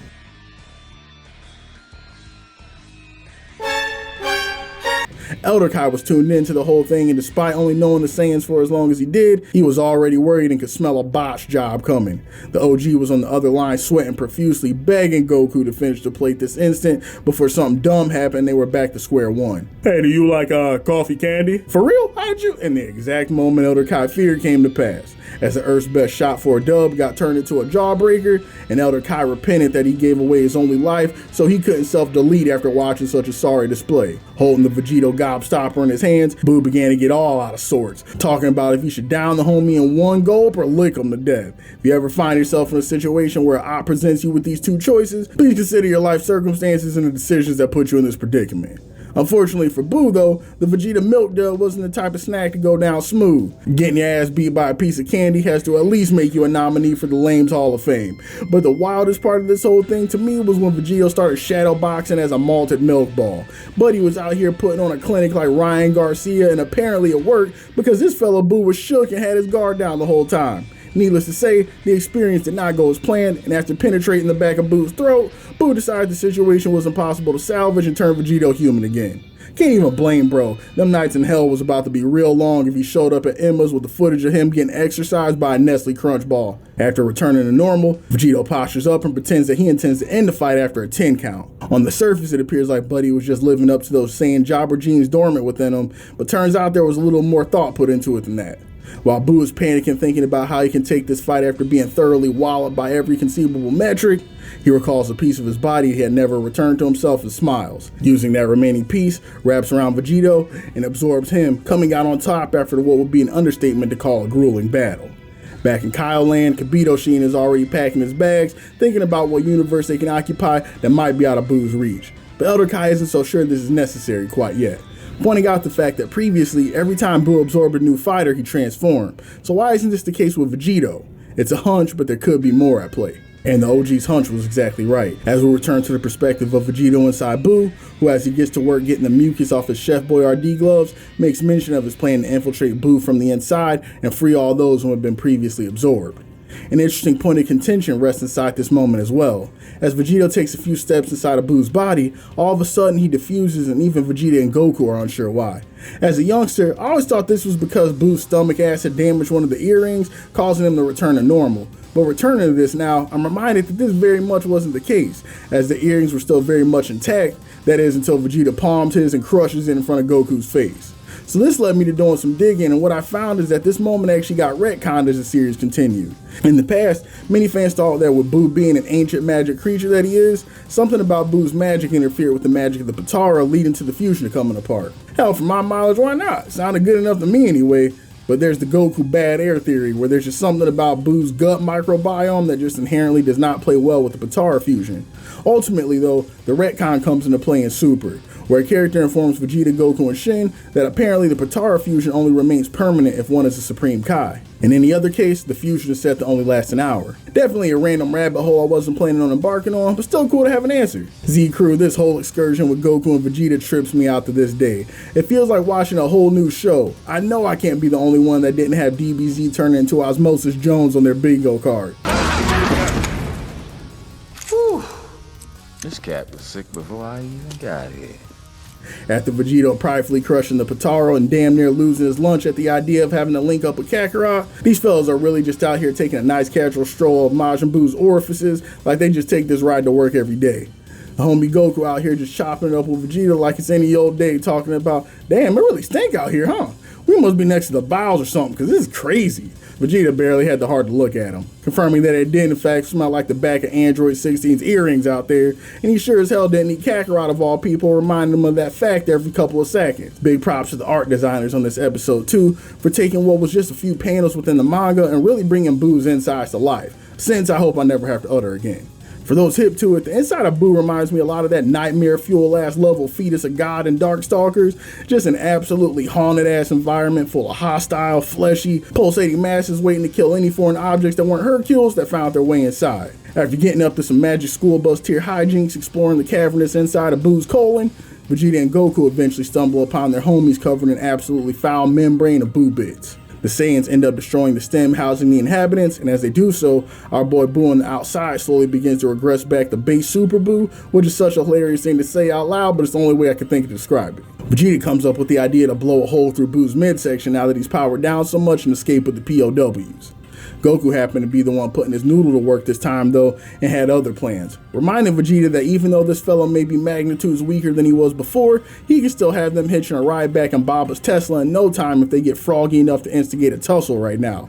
Elder Kai was tuned into the whole thing, and despite only knowing the Saiyans for as long as he did, he was already worried and could smell a botch job coming. The OG was on the other line sweating profusely, begging Goku to finish the plate this instant before something dumb happened. They were back to square one. Hey, do you like coffee candy? For real? How'd you? In the exact moment Elder Kai feared came to pass, as the Earth's best shot for a dub got turned into a jawbreaker, and Elder Kai repented that he gave away his only life so he couldn't self-delete after watching such a sorry display. Holding the Vegito gobstopper in his hands, Boo began to get all out of sorts, talking about if he should down the homie in one gulp or lick him to death. If you ever find yourself in a situation where an op presents you with these two choices, please consider your life circumstances and the decisions that put you in this predicament. Unfortunately for Boo though, the Vegeta Milk Dub wasn't the type of snack to go down smooth. Getting your ass beat by a piece of candy has to at least make you a nominee for the Lames Hall of Fame. But the wildest part of this whole thing to me was when Vegito started shadowboxing as a malted milk ball. Buddy was out here putting on a clinic like Ryan Garcia, and apparently it worked because this fellow Boo was shook and had his guard down the whole time. Needless to say, the experience did not go as planned, and after penetrating the back of Boo's throat, Boo decided the situation was impossible to salvage and turned Vegito human again. Can't even blame bro, them nights in hell was about to be real long if he showed up at Emma's with the footage of him getting exercised by a Nestle Crunch ball. After returning to normal, Vegito postures up and pretends that he intends to end the fight after a 10 count. On the surface it appears like Buddy was just living up to those Saiyan jobber genes dormant within him, but turns out there was a little more thought put into it than that. While Boo is panicking thinking about how he can take this fight after being thoroughly walloped by every conceivable metric, he recalls a piece of his body he had never returned to himself and smiles. Using that remaining piece, wraps around Vegito and absorbs him, coming out on top after what would be an understatement to call a grueling battle. Back in Kyle Land, Kibito Sheen is already packing his bags, thinking about what universe they can occupy that might be out of Boo's reach. But Elder Kai isn't so sure this is necessary quite yet, pointing out the fact that previously, every time Boo absorbed a new fighter, he transformed. So why isn't this the case with Vegito? It's a hunch, but there could be more at play. And the OG's hunch was exactly right, as we return to the perspective of Vegito inside Buu, who as he gets to work getting the mucus off his Chef Boyardee gloves, makes mention of his plan to infiltrate Buu from the inside and free all those who have been previously absorbed. An interesting point of contention rests inside this moment as well. As Vegito takes a few steps inside of Buu's body, all of a sudden he diffuses, and even Vegeta and Goku are unsure why. As a youngster, I always thought this was because Buu's stomach acid damaged one of the earrings, causing him to return to normal. But returning to this now, I'm reminded that this very much wasn't the case, as the earrings were still very much intact, that is until Vegeta palms his and crushes it in front of Goku's face. So this led me to doing some digging, and what I found is that this moment actually got retconned as the series continued. In the past, many fans thought that with Buu being an ancient magic creature that he is, something about Buu's magic interfered with the magic of the Potara, leading to the fusion coming apart. Hell, for my mileage, why not? Sounded good enough to me anyway. But there's the Goku bad air theory, where there's just something about Buu's gut microbiome that just inherently does not play well with the Potara fusion. Ultimately though, the retcon comes into play in Super, where a character informs Vegeta, Goku, and Shin that apparently the Potara fusion only remains permanent if one is a Supreme Kai. In any other case, the fusion is set to only last an hour. Definitely a random rabbit hole I wasn't planning on embarking on, but still cool to have an answer. Z-Crew, this whole excursion with Goku and Vegeta trips me out to this day. It feels like watching a whole new show. I know I can't be the only one that didn't have DBZ turn into Osmosis Jones on their bingo card. Whew. This cat was sick before I even got here. After Vegito pridefully crushing the Potaro and damn near losing his lunch at the idea of having to link up with Kakarot, these fellas are really just out here taking a nice casual stroll of Majin Buu's orifices like they just take this ride to work every day. The homie Goku out here just chopping it up with Vegeta like it's any old day, talking about, damn, it really stink out here, huh? We must be next to the bowels or something, because this is crazy. Vegeta barely had the heart to look at him, confirming that it did in fact smell like the back of Android 16's earrings out there, and he sure as hell didn't eat Kakarot of all people, reminding him of that fact every couple of seconds. Big props to the art designers on this episode too, for taking what was just a few panels within the manga and really bringing Buu's insides to life, since I hope I never have to utter again. For those hip to it, the inside of Buu reminds me a lot of that nightmare fuel ass level fetus of God and Darkstalkers. Just an absolutely haunted ass environment full of hostile, fleshy, pulsating masses waiting to kill any foreign objects that weren't Hercules that found their way inside. After getting up to some magic school bus tier hijinks exploring the cavernous inside of Buu's colon, Vegeta and Goku eventually stumble upon their homies covered in absolutely foul membrane of Buu bits. The Saiyans end up destroying the stem housing the inhabitants, and as they do so, our boy Buu on the outside slowly begins to regress back to base Super Buu, which is such a hilarious thing to say out loud, but it's the only way I can think to describe it. Vegeta comes up with the idea to blow a hole through Buu's midsection now that he's powered down so much and escape with the POWs. Goku happened to be the one putting his noodle to work this time though, and had other plans, reminding Vegeta that even though this fellow may be magnitudes weaker than he was before, he can still have them hitching a ride back in Baba's Tesla in no time if they get froggy enough to instigate a tussle right now.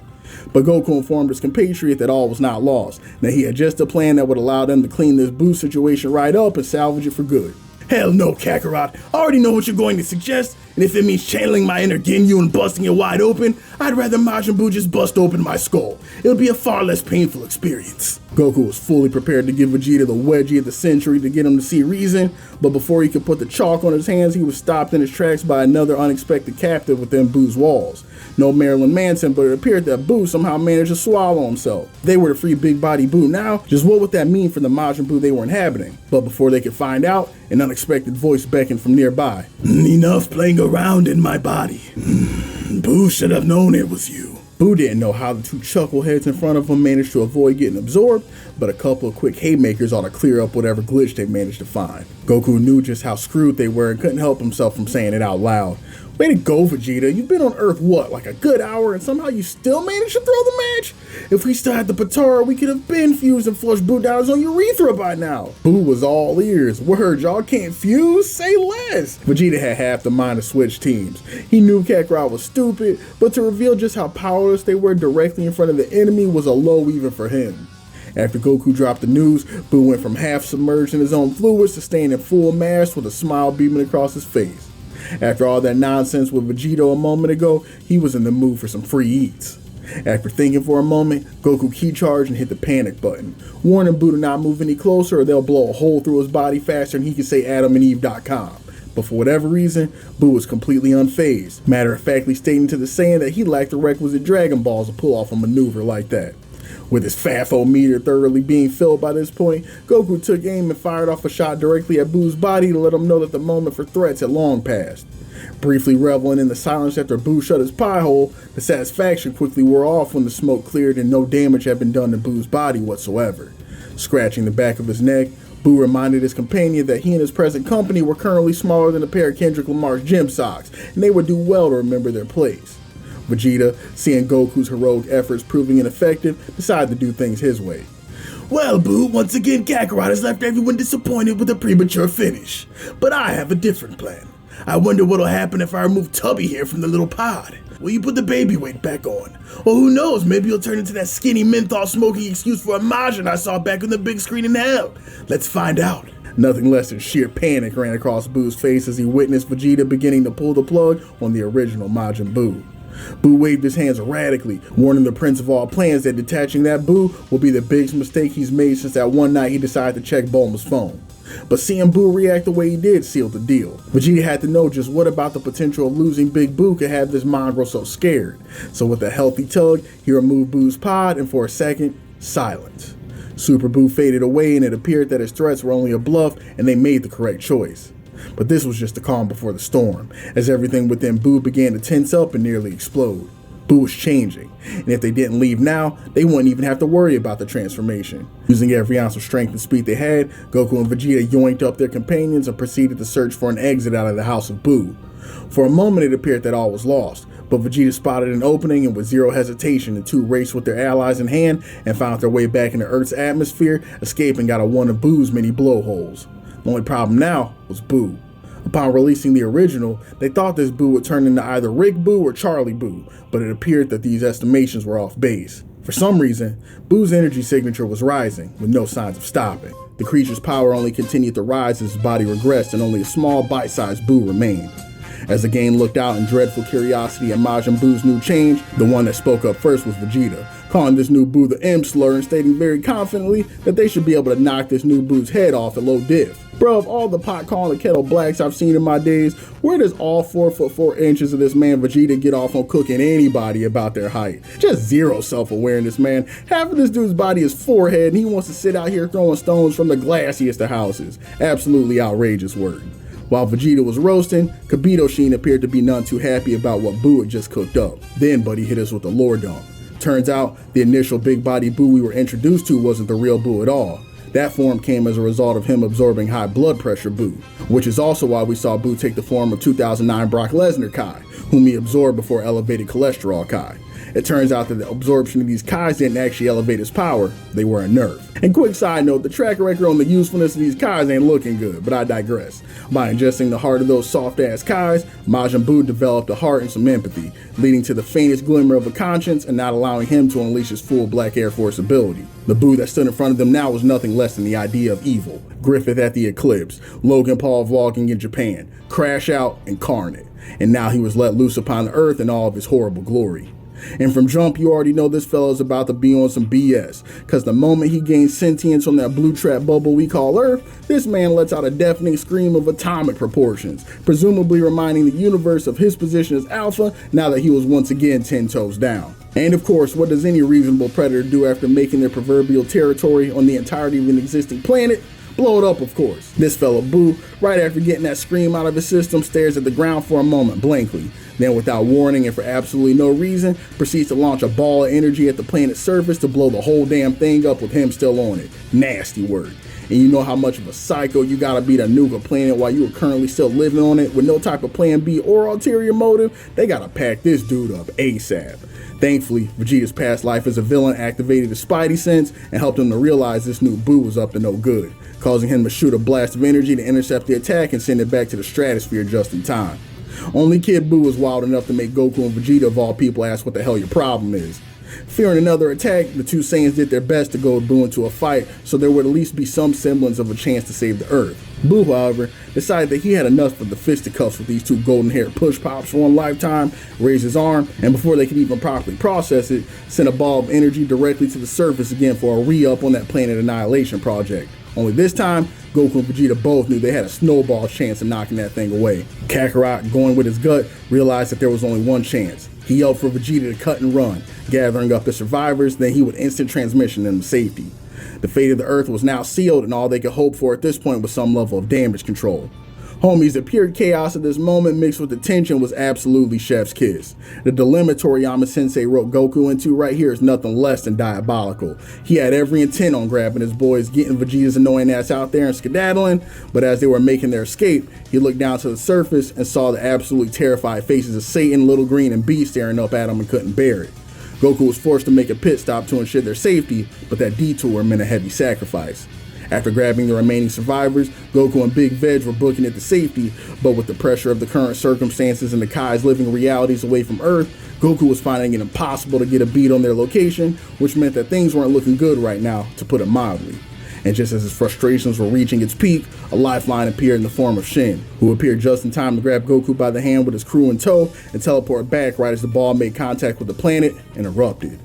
But Goku informed his compatriot that all was not lost, that he had just a plan that would allow them to clean this Buu situation right up and salvage it for good. Hell no, Kakarot. I already know what you're going to suggest, and if it means channeling my inner Ginyu and busting it wide open, I'd rather Majin Buu just bust open my skull. It'll be a far less painful experience. Goku was fully prepared to give Vegeta the wedgie of the century to get him to see reason, but before he could put the chalk on his hands, he was stopped in his tracks by another unexpected captive within Buu's walls. No Marilyn Manson, but it appeared that Buu somehow managed to swallow himself. They were to free Big Body Buu now, just what would that mean for the Majin Buu they were inhabiting? But before they could find out, an unexpected voice beckoned from nearby. Enough playing around in my body. Buu should have known it was you. Buu didn't know how the two chuckleheads in front of him managed to avoid getting absorbed, but a couple of quick haymakers ought to clear up whatever glitch they managed to find. Goku knew just how screwed they were and couldn't help himself from saying it out loud. Way to go, Vegeta. You've been on Earth, what, like a good hour, and somehow you still managed to throw the match? If we still had the Potara, we could have been fused and flushed Buu down his own urethra by now. Buu was all ears. Word, y'all can't fuse? Say less. Vegeta had half the mind to switch teams. He knew Kakarot was stupid, but to reveal just how powerless they were directly in front of the enemy was a low even for him. After Goku dropped the news, Buu went from half submerged in his own fluids to staying in full mass with a smile beaming across his face. After all that nonsense with Vegito a moment ago, he was in the mood for some free eats. After thinking for a moment, Goku key charged and hit the panic button, warning Buu to not move any closer or they'll blow a hole through his body faster than he can say AdamandEve.com. But for whatever reason, Buu was completely unfazed, matter-of-factly stating to the Saiyan that he lacked the requisite Dragon Balls to pull off a maneuver like that. With his fatho-meter thoroughly being filled by this point, Goku took aim and fired off a shot directly at Boo's body to let him know that the moment for threats had long passed. Briefly reveling in the silence after Boo shut his pie hole, the satisfaction quickly wore off when the smoke cleared and no damage had been done to Boo's body whatsoever. Scratching the back of his neck, Boo reminded his companion that he and his present company were currently smaller than a pair of Kendrick Lamar's gym socks, and they would do well to remember their place. Vegeta, seeing Goku's heroic efforts proving ineffective, decided to do things his way. Well, Boo, once again Kakarot has left everyone disappointed with a premature finish. But I have a different plan. I wonder what'll happen if I remove Tubby here from the little pod. Will you put the baby weight back on? Or who knows, maybe he'll turn into that skinny menthol smoking excuse for a Majin I saw back on the big screen in hell. Let's find out. Nothing less than sheer panic ran across Boo's face as he witnessed Vegeta beginning to pull the plug on the original Majin Buu. Boo waved his hands erratically, warning the Prince of all plans that detaching that Boo will be the biggest mistake he's made since that one night he decided to check Bulma's phone. But seeing Boo react the way he did sealed the deal. Vegeta had to know just what about the potential of losing Big Boo could have this mongrel so scared. So with a healthy tug, he removed Boo's pod and for a second, silence. Super Boo faded away and it appeared that his threats were only a bluff and they made the correct choice. But this was just the calm before the storm, as everything within Boo began to tense up and nearly explode. Boo was changing, and if they didn't leave now, they wouldn't even have to worry about the transformation. Using every ounce of strength and speed they had, Goku and Vegeta yoinked up their companions and proceeded to search for an exit out of the House of Boo. For a moment it appeared that all was lost, but Vegeta spotted an opening and with zero hesitation the two raced with their allies in hand and found their way back into Earth's atmosphere, escaping out of one of Boo's many blowholes. The only problem now was Boo. Upon releasing the original, they thought this Boo would turn into either Rick Boo or Charlie Boo, but it appeared that these estimations were off base. For some reason, Boo's energy signature was rising, with no signs of stopping. The creature's power only continued to rise as his body regressed and only a small bite-sized Boo remained. As the game looked out in dreadful curiosity at Majin Boo's new change, the one that spoke up first was Vegeta, calling this new Boo the M slur and stating very confidently that they should be able to knock this new Boo's head off at low diff. Bro, of all the pot calling the kettle blacks I've seen in my days, where does all 4 foot 4 inches of this man Vegeta get off on cooking anybody about their height? Just zero self-awareness, man. Half of this dude's body is forehead and he wants to sit out here throwing stones from the glassiest of houses. Absolutely outrageous work. While Vegeta was roasting, Kibito Sheen appeared to be none too happy about what Boo had just cooked up. Then Buddy hit us with a lore dump. Turns out, the initial big body Boo we were introduced to wasn't the real Boo at all. That form came as a result of him absorbing high blood pressure Boo, which is also why we saw Boo take the form of 2009 Brock Lesnar Kai, whom he absorbed before elevated cholesterol Kai. It turns out that the absorption of these Kais didn't actually elevate his power, they were a nerf. And quick side note, the track record on the usefulness of these Kais ain't looking good, but I digress. By ingesting the heart of those soft-ass Kais, Majin Buu developed a heart and some empathy, leading to the faintest glimmer of a conscience and not allowing him to unleash his full Black Air Force ability. The Buu that stood in front of them now was nothing less than the idea of evil. Griffith at the Eclipse, Logan Paul vlogging in Japan, Crash Out, Incarnate. And now he was let loose upon the earth in all of his horrible glory. And from jump, you already know this fella's about to be on some BS, cause the moment he gains sentience on that blue trap bubble we call Earth, this man lets out a deafening scream of atomic proportions, presumably reminding the universe of his position as Alpha now that he was once again 10 toes down. And of course, what does any reasonable predator do after making their proverbial territory on the entirety of an existing planet? Blow it up, of course. This fella Boo, right after getting that scream out of his system, stares at the ground for a moment blankly. Then without warning and for absolutely no reason, proceeds to launch a ball of energy at the planet's surface to blow the whole damn thing up with him still on it. Nasty work. And you know how much of a psycho you gotta be to nuke a planet while you are currently still living on it with no type of plan B or ulterior motive? They gotta pack this dude up ASAP. Thankfully, Vegeta's past life as a villain activated his spidey sense and helped him to realize this new Boo was up to no good, causing him to shoot a blast of energy to intercept the attack and send it back to the stratosphere just in time. Only Kid Buu was wild enough to make Goku and Vegeta of all people ask what the hell your problem is. Fearing another attack, the two Saiyans did their best to goad Buu into a fight so there would at least be some semblance of a chance to save the Earth. Buu, however, decided that he had enough of the fisticuffs with these two golden-haired push pops for one lifetime, raised his arm, and before they could even properly process it, sent a ball of energy directly to the surface again for a re-up on that planet annihilation project. Only this time, Goku and Vegeta both knew they had a snowball chance of knocking that thing away. Kakarot, going with his gut, realized that there was only one chance. He yelled for Vegeta to cut and run, gathering up the survivors, then he would instant transmission them to safety. The fate of the Earth was now sealed, and all they could hope for at this point was some level of damage control. Homies, the pure chaos of this moment mixed with the tension was absolutely chef's kiss. The dilemma Toriyama Sensei wrote Goku into right here is nothing less than diabolical. He had every intent on grabbing his boys, getting Vegeta's annoying ass out there and skedaddling, but as they were making their escape, he looked down to the surface and saw the absolutely terrified faces of Satan, Little Green, and B staring up at him and couldn't bear it. Goku was forced to make a pit stop to ensure their safety, but that detour meant a heavy sacrifice. After grabbing the remaining survivors, Goku and Big Veg were booking it to safety, but with the pressure of the current circumstances and the Kai's living realities away from Earth, Goku was finding it impossible to get a beat on their location, which meant that things weren't looking good right now, to put it mildly. And just as his frustrations were reaching its peak, a lifeline appeared in the form of Shin, who appeared just in time to grab Goku by the hand with his crew in tow and teleport back right as the ball made contact with the planet and erupted.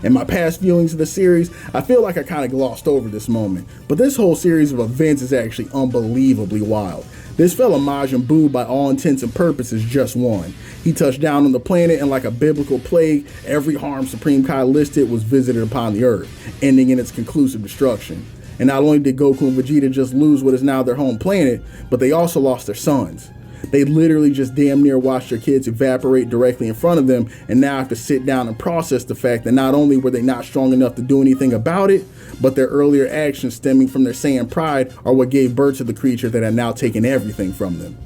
In my past viewings of the series, I feel like I kind of glossed over this moment, but this whole series of events is actually unbelievably wild. This fella Majin Buu, by all intents and purposes, just won. He touched down on the planet, and like a biblical plague, every harm Supreme Kai listed was visited upon the Earth, ending in its conclusive destruction. And not only did Goku and Vegeta just lose what is now their home planet, but they also lost their sons. They literally just damn near watched their kids evaporate directly in front of them, and now have to sit down and process the fact that not only were they not strong enough to do anything about it, but their earlier actions stemming from their Saiyan pride are what gave birth to the creature that had now taken everything from them.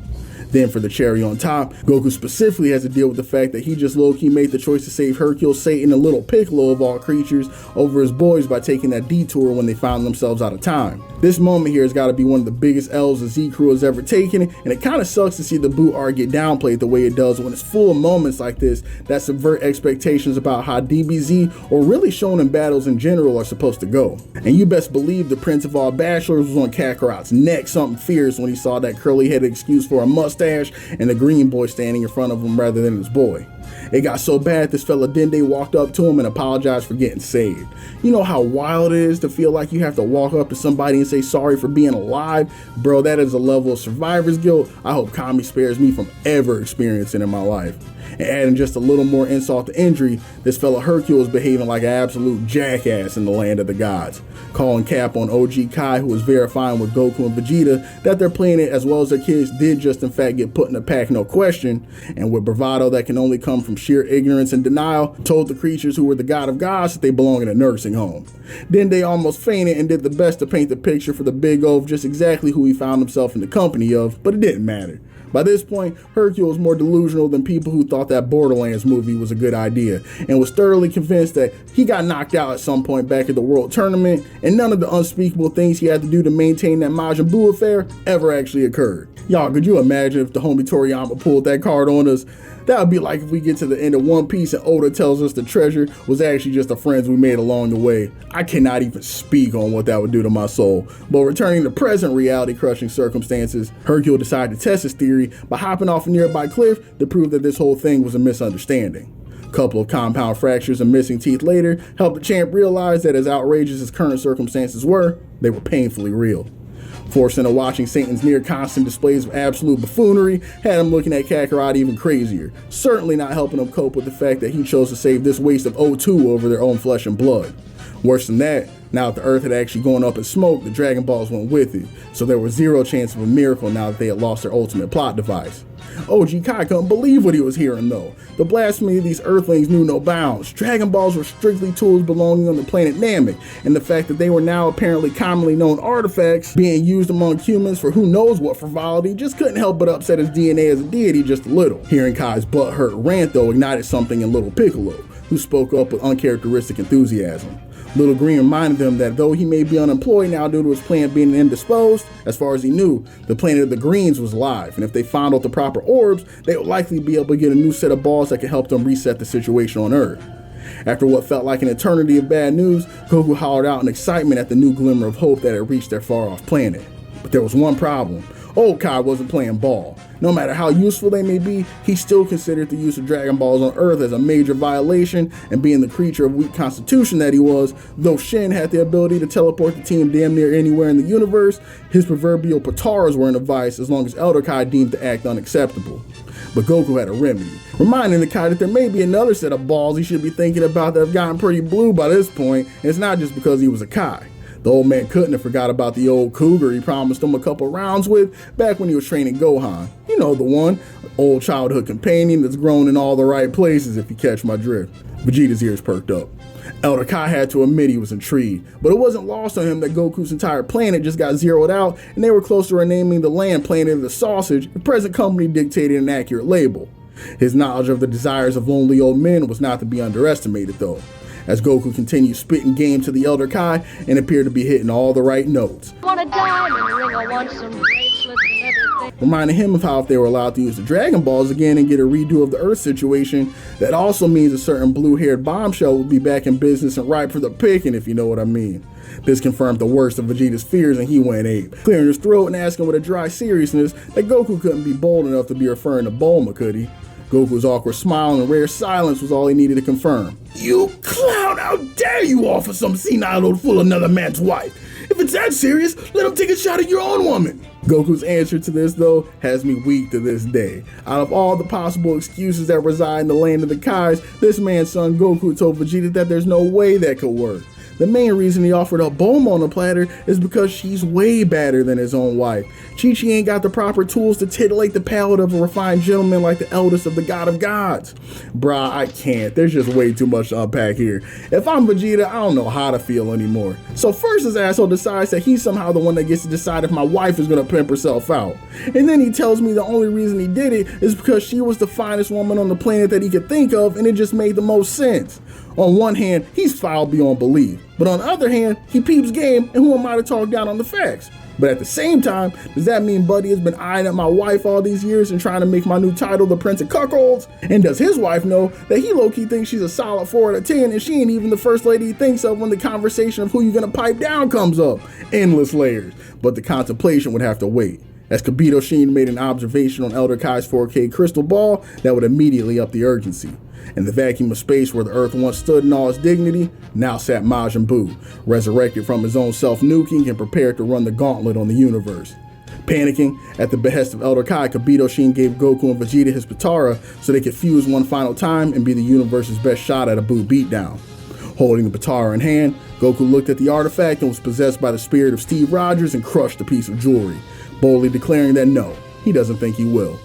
Then for the cherry on top, Goku specifically has to deal with the fact that he just low-key made the choice to save Hercule, Satan, and Little Piccolo of all creatures over his boys by taking that detour when they found themselves out of time. This moment here has got to be one of the biggest L's the Z Crew has ever taken, and it kind of sucks to see the Buu Arc get downplayed the way it does when it's full of moments like this that subvert expectations about how DBZ, or really shonen battles in general, are supposed to go. And you best believe the Prince of all Bachelors was on Kakarot's neck something fierce when he saw that curly-headed excuse for a mustache and the green boy standing in front of him rather than his boy. It got so bad this fella Dende walked up to him and apologized for getting saved. You know how wild it is to feel like you have to walk up to somebody and say sorry for being alive? Bro, that is a level of survivor's guilt I hope Kami spares me from ever experiencing in my life. And adding just a little more insult to injury, this fella Hercule was behaving like an absolute jackass in the land of the gods, calling cap on OG Kai, who was verifying with Goku and Vegeta that their planet as well as their kids did just in fact get put in a pack, no question, and with bravado that can only come from sheer ignorance and denial, told the creatures who were the god of gods that they belong in a nursing home. Then they almost fainted and did the best to paint the picture for the big O of just exactly who he found himself in the company of, but it didn't matter. By this point, Hercule was more delusional than people who thought that Borderlands movie was a good idea, and was thoroughly convinced that he got knocked out at some point back at the World Tournament, and none of the unspeakable things he had to do to maintain that Majin Buu affair ever actually occurred. Y'all, could you imagine if the homie Toriyama pulled that card on us? That would be like if we get to the end of One Piece and Oda tells us the treasure was actually just the friends we made along the way. I cannot even speak on what that would do to my soul. But returning to present reality-crushing circumstances, Hercule decided to test his theory by hopping off a nearby cliff to prove that this whole thing was a misunderstanding. A couple of compound fractures and missing teeth later helped the champ realize that as outrageous as current circumstances were, they were painfully real. Forced into watching Satan's near constant displays of absolute buffoonery had him looking at Kakarot even crazier, certainly not helping him cope with the fact that he chose to save this waste of O2 over their own flesh and blood. Worse than that, now that the Earth had actually gone up in smoke, the Dragon Balls went with it, so there was zero chance of a miracle now that they had lost their ultimate plot device. OG Kai couldn't believe what he was hearing though. The blasphemy of these Earthlings knew no bounds. Dragon Balls were strictly tools belonging on the planet Namek, and the fact that they were now apparently commonly known artifacts being used among humans for who knows what frivolity just couldn't help but upset his DNA as a deity just a little. Hearing Kai's butthurt rant though ignited something in Little Piccolo, who spoke up with uncharacteristic enthusiasm. Little Green reminded them that though he may be unemployed now due to his plant being indisposed, as far as he knew, the planet of the Greens was alive, and if they found out the proper orbs, they would likely be able to get a new set of balls that could help them reset the situation on Earth. After what felt like an eternity of bad news, Goku hollered out in excitement at the new glimmer of hope that had reached their far-off planet. But there was one problem. Old Kai wasn't playing ball. No matter how useful they may be, he still considered the use of Dragon Balls on Earth as a major violation, and being the creature of weak constitution that he was, though Shin had the ability to teleport the team damn near anywhere in the universe, his proverbial Pataras weren't a vice as long as Elder Kai deemed the act unacceptable. But Goku had a remedy, reminding the Kai that there may be another set of balls he should be thinking about that have gotten pretty blue by this point, and it's not just because he was a Kai. The old man couldn't have forgot about the old cougar he promised him a couple rounds with back when he was training Gohan. You know, the one, old childhood companion that's grown in all the right places, if you catch my drift. Vegeta's ears perked up. Elder Kai had to admit he was intrigued, but it wasn't lost on him that Goku's entire planet just got zeroed out and they were close to renaming the land Planet of the Sausage if present company dictated an accurate label. His knowledge of the desires of lonely old men was not to be underestimated though, as Goku continued spitting game to the Elder Kai and appeared to be hitting all the right notes. Want a diamond ring, I want some bracelets and everything. Reminding him of how if they were allowed to use the Dragon Balls again and get a redo of the Earth situation, that also means a certain blue-haired bombshell would be back in business and ripe for the picking, if you know what I mean. This confirmed the worst of Vegeta's fears and he went ape, clearing his throat and asking with a dry seriousness that Goku couldn't be bold enough to be referring to Bulma, could he? Goku's awkward smile and rare silence was all he needed to confirm. You clown, how dare you offer some senile old fool another man's wife? If it's that serious, let him take a shot at your own woman. Goku's answer to this, though, has me weak to this day. Out of all the possible excuses that reside in the land of the Kais, this man's son Goku told Vegeta that there's no way that could work. The main reason he offered up Bulma on the platter is because she's way badder than his own wife. Chi-Chi ain't got the proper tools to titillate the palate of a refined gentleman like the eldest of the God of Gods. Bruh, I can't. There's just way too much to unpack here. If I'm Vegeta, I don't know how to feel anymore. So first this asshole decides that he's somehow the one that gets to decide if my wife is gonna pimp herself out. And then he tells me the only reason he did it is because she was the finest woman on the planet that he could think of and it just made the most sense. On one hand, he's foul beyond belief, but on the other hand, he peeps game and who am I to talk down on the facts? But at the same time, does that mean Buddy has been eyeing up my wife all these years and trying to make my new title the Prince of Cuckolds? And does his wife know that he low-key thinks she's a solid 4 out of 10 and she ain't even the first lady he thinks of when the conversation of who you gonna pipe down comes up? Endless layers, but the contemplation would have to wait, as Kibito Shin made an observation on Elder Kai's 4K crystal ball that would immediately up the urgency. In the vacuum of space where the Earth once stood in all its dignity, now sat Majin Buu, resurrected from his own self-nuking and prepared to run the gauntlet on the universe. Panicking, at the behest of Elder Kai, Kibito Shin gave Goku and Vegeta his Patara so they could fuse one final time and be the universe's best shot at a Buu beatdown. Holding the Patara in hand, Goku looked at the artifact and was possessed by the spirit of Steve Rogers and crushed a piece of jewelry, boldly declaring that no, he doesn't think he will.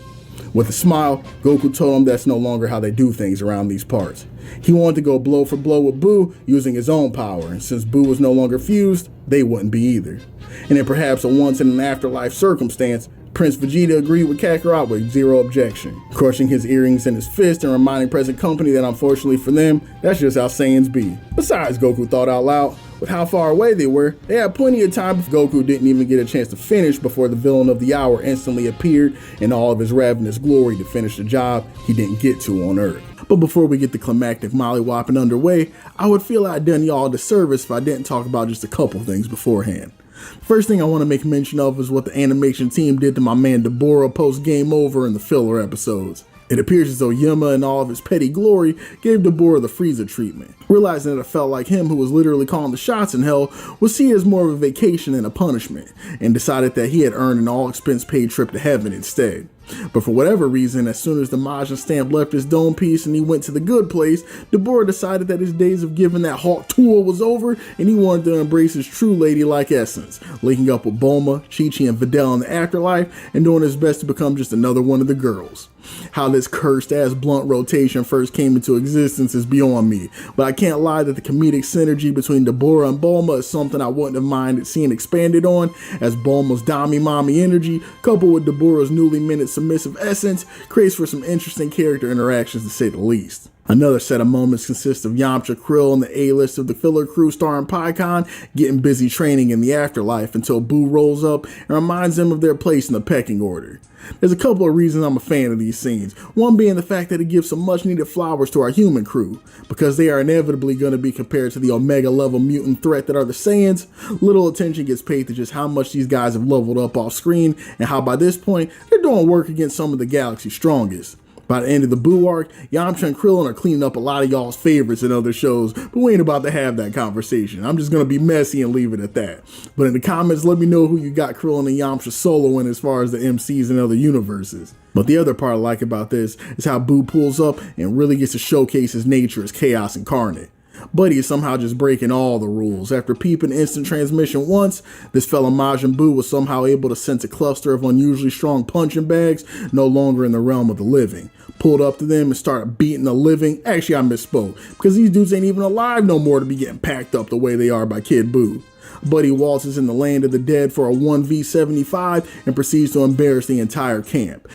With a smile, Goku told him that's no longer how they do things around these parts. He wanted to go blow for blow with Buu using his own power, and since Buu was no longer fused, they wouldn't be either. And in perhaps a once in an afterlife circumstance, Prince Vegeta agreed with Kakarot with zero objection, crushing his earrings in his fist and reminding present company that unfortunately for them, that's just how Saiyans be. Besides, Goku thought out loud, with how far away they were, they had plenty of time if Goku didn't even get a chance to finish before the villain of the hour instantly appeared in all of his ravenous glory to finish the job he didn't get to on Earth. But before we get the climactic mollywhopping underway, I would feel I'd done y'all a disservice if I didn't talk about just a couple things beforehand. First thing I want to make mention of is what the animation team did to my man Deborah post Game Over in the filler episodes. It appears as though Yama in all of his petty glory gave Deborah the Frieza treatment, realizing that it felt like him, who was literally calling the shots in hell, would see it as more of a vacation than a punishment, and decided that he had earned an all-expense-paid trip to heaven instead. But for whatever reason, as soon as the Majin stamp left his dome piece and he went to the good place, Deborah decided that his days of giving that hawk tour was over and he wanted to embrace his true ladylike essence, linking up with Bulma, Chi-Chi, and Videl in the afterlife and doing his best to become just another one of the girls. How this cursed-ass blunt rotation first came into existence is beyond me, but I can't lie that the comedic synergy between Deborah and Bulma is something I wouldn't have minded seeing expanded on, as Bulma's Dami-Mami energy, coupled with Deborah's newly minted submissive essence, creates for some interesting character interactions to say the least. Another set of moments consists of Yamcha, Krill, and the A-list of the filler crew starring Pycon getting busy training in the afterlife until Boo rolls up and reminds them of their place in the pecking order. There's a couple of reasons I'm a fan of these scenes, one being the fact that it gives some much needed flowers to our human crew. Because they are inevitably going to be compared to the Omega level mutant threat that are the Saiyans, little attention gets paid to just how much these guys have leveled up off screen and how by this point they're doing work against some of the galaxy's strongest. By the end of the Boo arc, Yamcha and Krillin are cleaning up a lot of y'all's favorites in other shows, but we ain't about to have that conversation. I'm just going to be messy and leave it at that. But in the comments, let me know who you got Krillin and Yamcha soloing as far as the MCs in other universes. But the other part I like about this is how Boo pulls up and really gets to showcase his nature as chaos incarnate. Buddy is somehow just breaking all the rules. After peeping instant transmission once, this fella Majin Buu was somehow able to sense a cluster of unusually strong punching bags no longer in the realm of the living. Pulled up to them and started beating the living. Actually, I misspoke, because these dudes ain't even alive no more to be getting packed up the way they are by Kid Buu. Buddy waltzes in the land of the dead for a 1v75 and proceeds to embarrass the entire camp.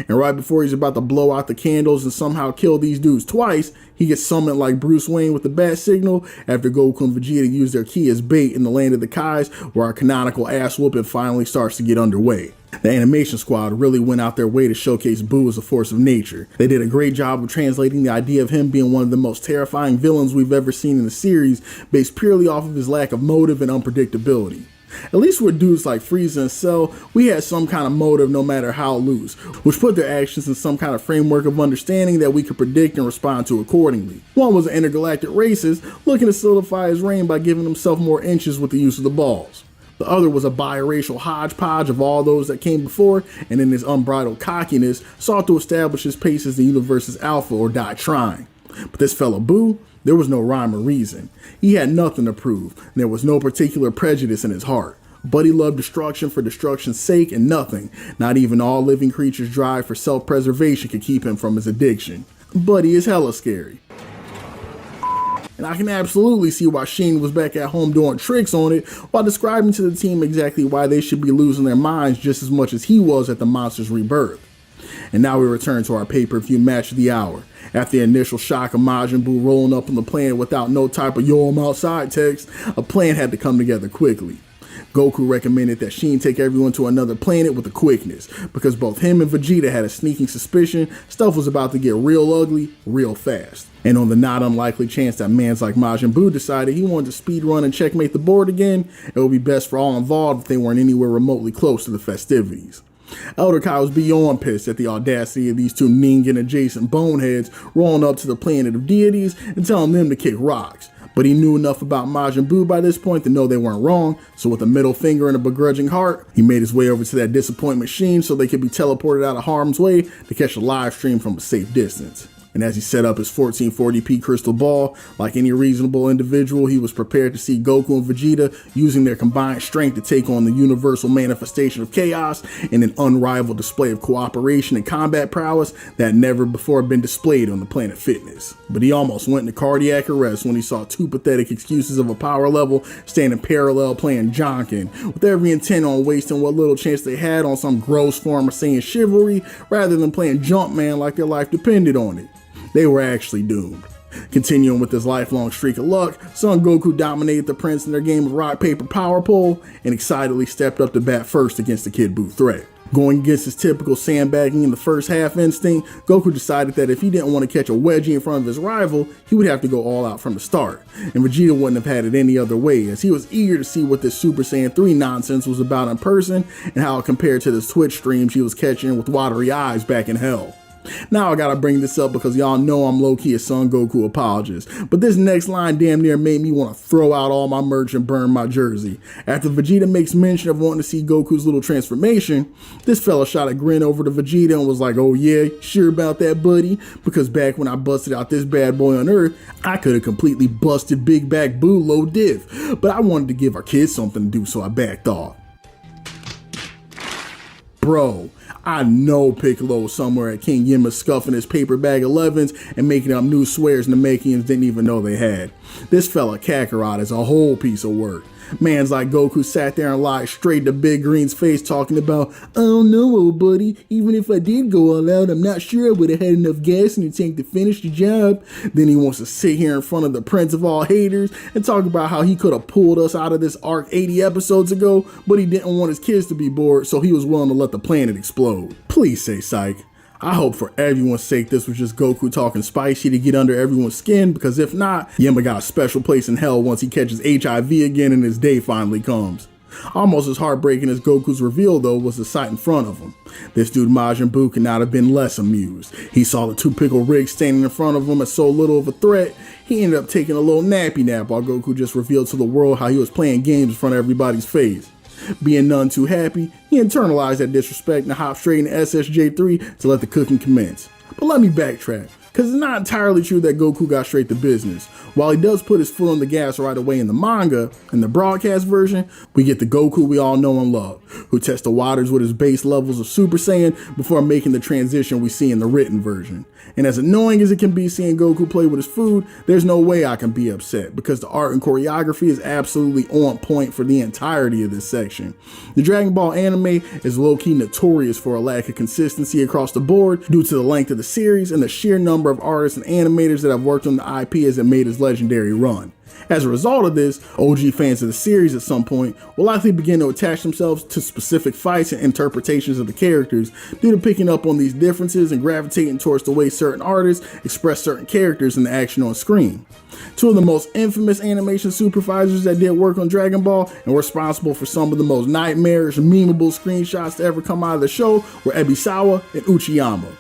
And right before he's about to blow out the candles and somehow kill these dudes twice, he gets summoned like Bruce Wayne with the bat signal after Goku and Vegeta use their ki as bait in the land of the Kais, where our canonical ass whooping finally starts to get underway. The animation squad really went out their way to showcase Boo as a force of nature. They did a great job of translating the idea of him being one of the most terrifying villains we've ever seen in the series, based purely off of his lack of motive and unpredictability. At least with dudes like Frieza and Cell, we had some kind of motive no matter how loose, which put their actions in some kind of framework of understanding that we could predict and respond to accordingly. One was an intergalactic racist looking to solidify his reign by giving himself more inches with the use of the balls. The other was a biracial hodgepodge of all those that came before, and in his unbridled cockiness, sought to establish his pace as the universe's alpha or die trying. But this fella Boo, there was no rhyme or reason. He had nothing to prove, and there was no particular prejudice in his heart. But he loved destruction for destruction's sake, and nothing, not even all living creatures' drive for self-preservation, could keep him from his addiction. Buddy is hella scary. And I can absolutely see why Sheen was back at home doing tricks on it while describing to the team exactly why they should be losing their minds just as much as he was at the monster's rebirth. And now we return to our pay-per-view match of the hour. After the initial shock of Majin Buu rolling up on the planet without no type of "yo, I'm outside" text, a plan had to come together quickly. Goku recommended that Sheen take everyone to another planet with the quickness, because both him and Vegeta had a sneaking suspicion stuff was about to get real ugly, real fast. And on the not unlikely chance that mans like Majin Buu decided he wanted to speed run and checkmate the board again, it would be best for all involved if they weren't anywhere remotely close to the festivities. Elder Kai was beyond pissed at the audacity of these two Ningen adjacent boneheads rolling up to the planet of deities and telling them to kick rocks. But he knew enough about Majin Buu by this point to know they weren't wrong, so with a middle finger and a begrudging heart, he made his way over to that disappointment machine so they could be teleported out of harm's way to catch a live stream from a safe distance. And as he set up his 1440p crystal ball, like any reasonable individual, he was prepared to see Goku and Vegeta using their combined strength to take on the universal manifestation of chaos in an unrivaled display of cooperation and combat prowess that had never before been displayed on the planet Fitness. But he almost went into cardiac arrest when he saw two pathetic excuses of a power level standing parallel playing Jonkin, with every intent on wasting what little chance they had on some gross form of Saiyan chivalry rather than playing Jumpman like their life depended on it. They were actually doomed. Continuing with this lifelong streak of luck, Son Goku dominated the Prince in their game of rock, paper, power pole, and excitedly stepped up to bat first against the Kid Buu threat. Going against his typical sandbagging in the first half instinct, Goku decided that if he didn't want to catch a wedgie in front of his rival, he would have to go all out from the start. And Vegeta wouldn't have had it any other way, as he was eager to see what this Super Saiyan 3 nonsense was about in person and how it compared to the Twitch streams he was catching with watery eyes back in hell. Now I gotta bring this up because y'all know I'm low-key a Son Goku apologist, but this next line damn near made me want to throw out all my merch and burn my jersey. After Vegeta makes mention of wanting to see Goku's little transformation, this fella shot a grin over to Vegeta and was like, "Oh yeah, sure about that, buddy?" Because back when I busted out this bad boy on Earth, I could have completely busted Big Back Boo low diff, but I wanted to give our kids something to do, so I backed off. Bro, I know Piccolo was somewhere at King Yima scuffing his paper bag 11s and making up new swears Namekians didn't even know they had. This fella Kakarot is a whole piece of work. Man's like Goku sat there and lied straight to Big Green's face talking about, I don't know, old buddy, even if I did go all out, I'm not sure I would have had enough gas in the tank to finish the job. Then he wants to sit here in front of the prince of all haters and talk about how he could have pulled us out of this arc 80 episodes ago, but he didn't want his kids to be bored, so he was willing to let the planet explode. Please say psych. I hope for everyone's sake this was just Goku talking spicy to get under everyone's skin, because if not, Yemba got a special place in hell once he catches HIV again and his day finally comes. Almost as heartbreaking as Goku's reveal though was the sight in front of him. This dude Majin Buu could not have been less amused. He saw the 2 pickle rigs standing in front of him as so little of a threat, he ended up taking a little nappy nap while Goku just revealed to the world how he was playing games in front of everybody's face. Being none too happy, he internalized that disrespect and hopped straight into SSJ3 to let the cooking commence. But let me backtrack, because it's not entirely true that Goku got straight to business. While he does put his foot on the gas right away in the manga, in the broadcast version, we get the Goku we all know and love, who tests the waters with his base levels of Super Saiyan before making the transition we see in the written version. And as annoying as it can be seeing Goku play with his food, there's no way I can be upset, because the art and choreography is absolutely on point for the entirety of this section. The Dragon Ball anime is low-key notorious for a lack of consistency across the board due to the length of the series and the sheer number of artists and animators that have worked on the IP as it made its legendary run. As a result of this, OG fans of the series at some point will likely begin to attach themselves to specific fights and interpretations of the characters due to picking up on these differences and gravitating towards the way certain artists express certain characters in the action on screen. 2 of the most infamous animation supervisors that did work on Dragon Ball and were responsible for some of the most nightmarish, memeable screenshots to ever come out of the show were Ebisawa and Uchiyama.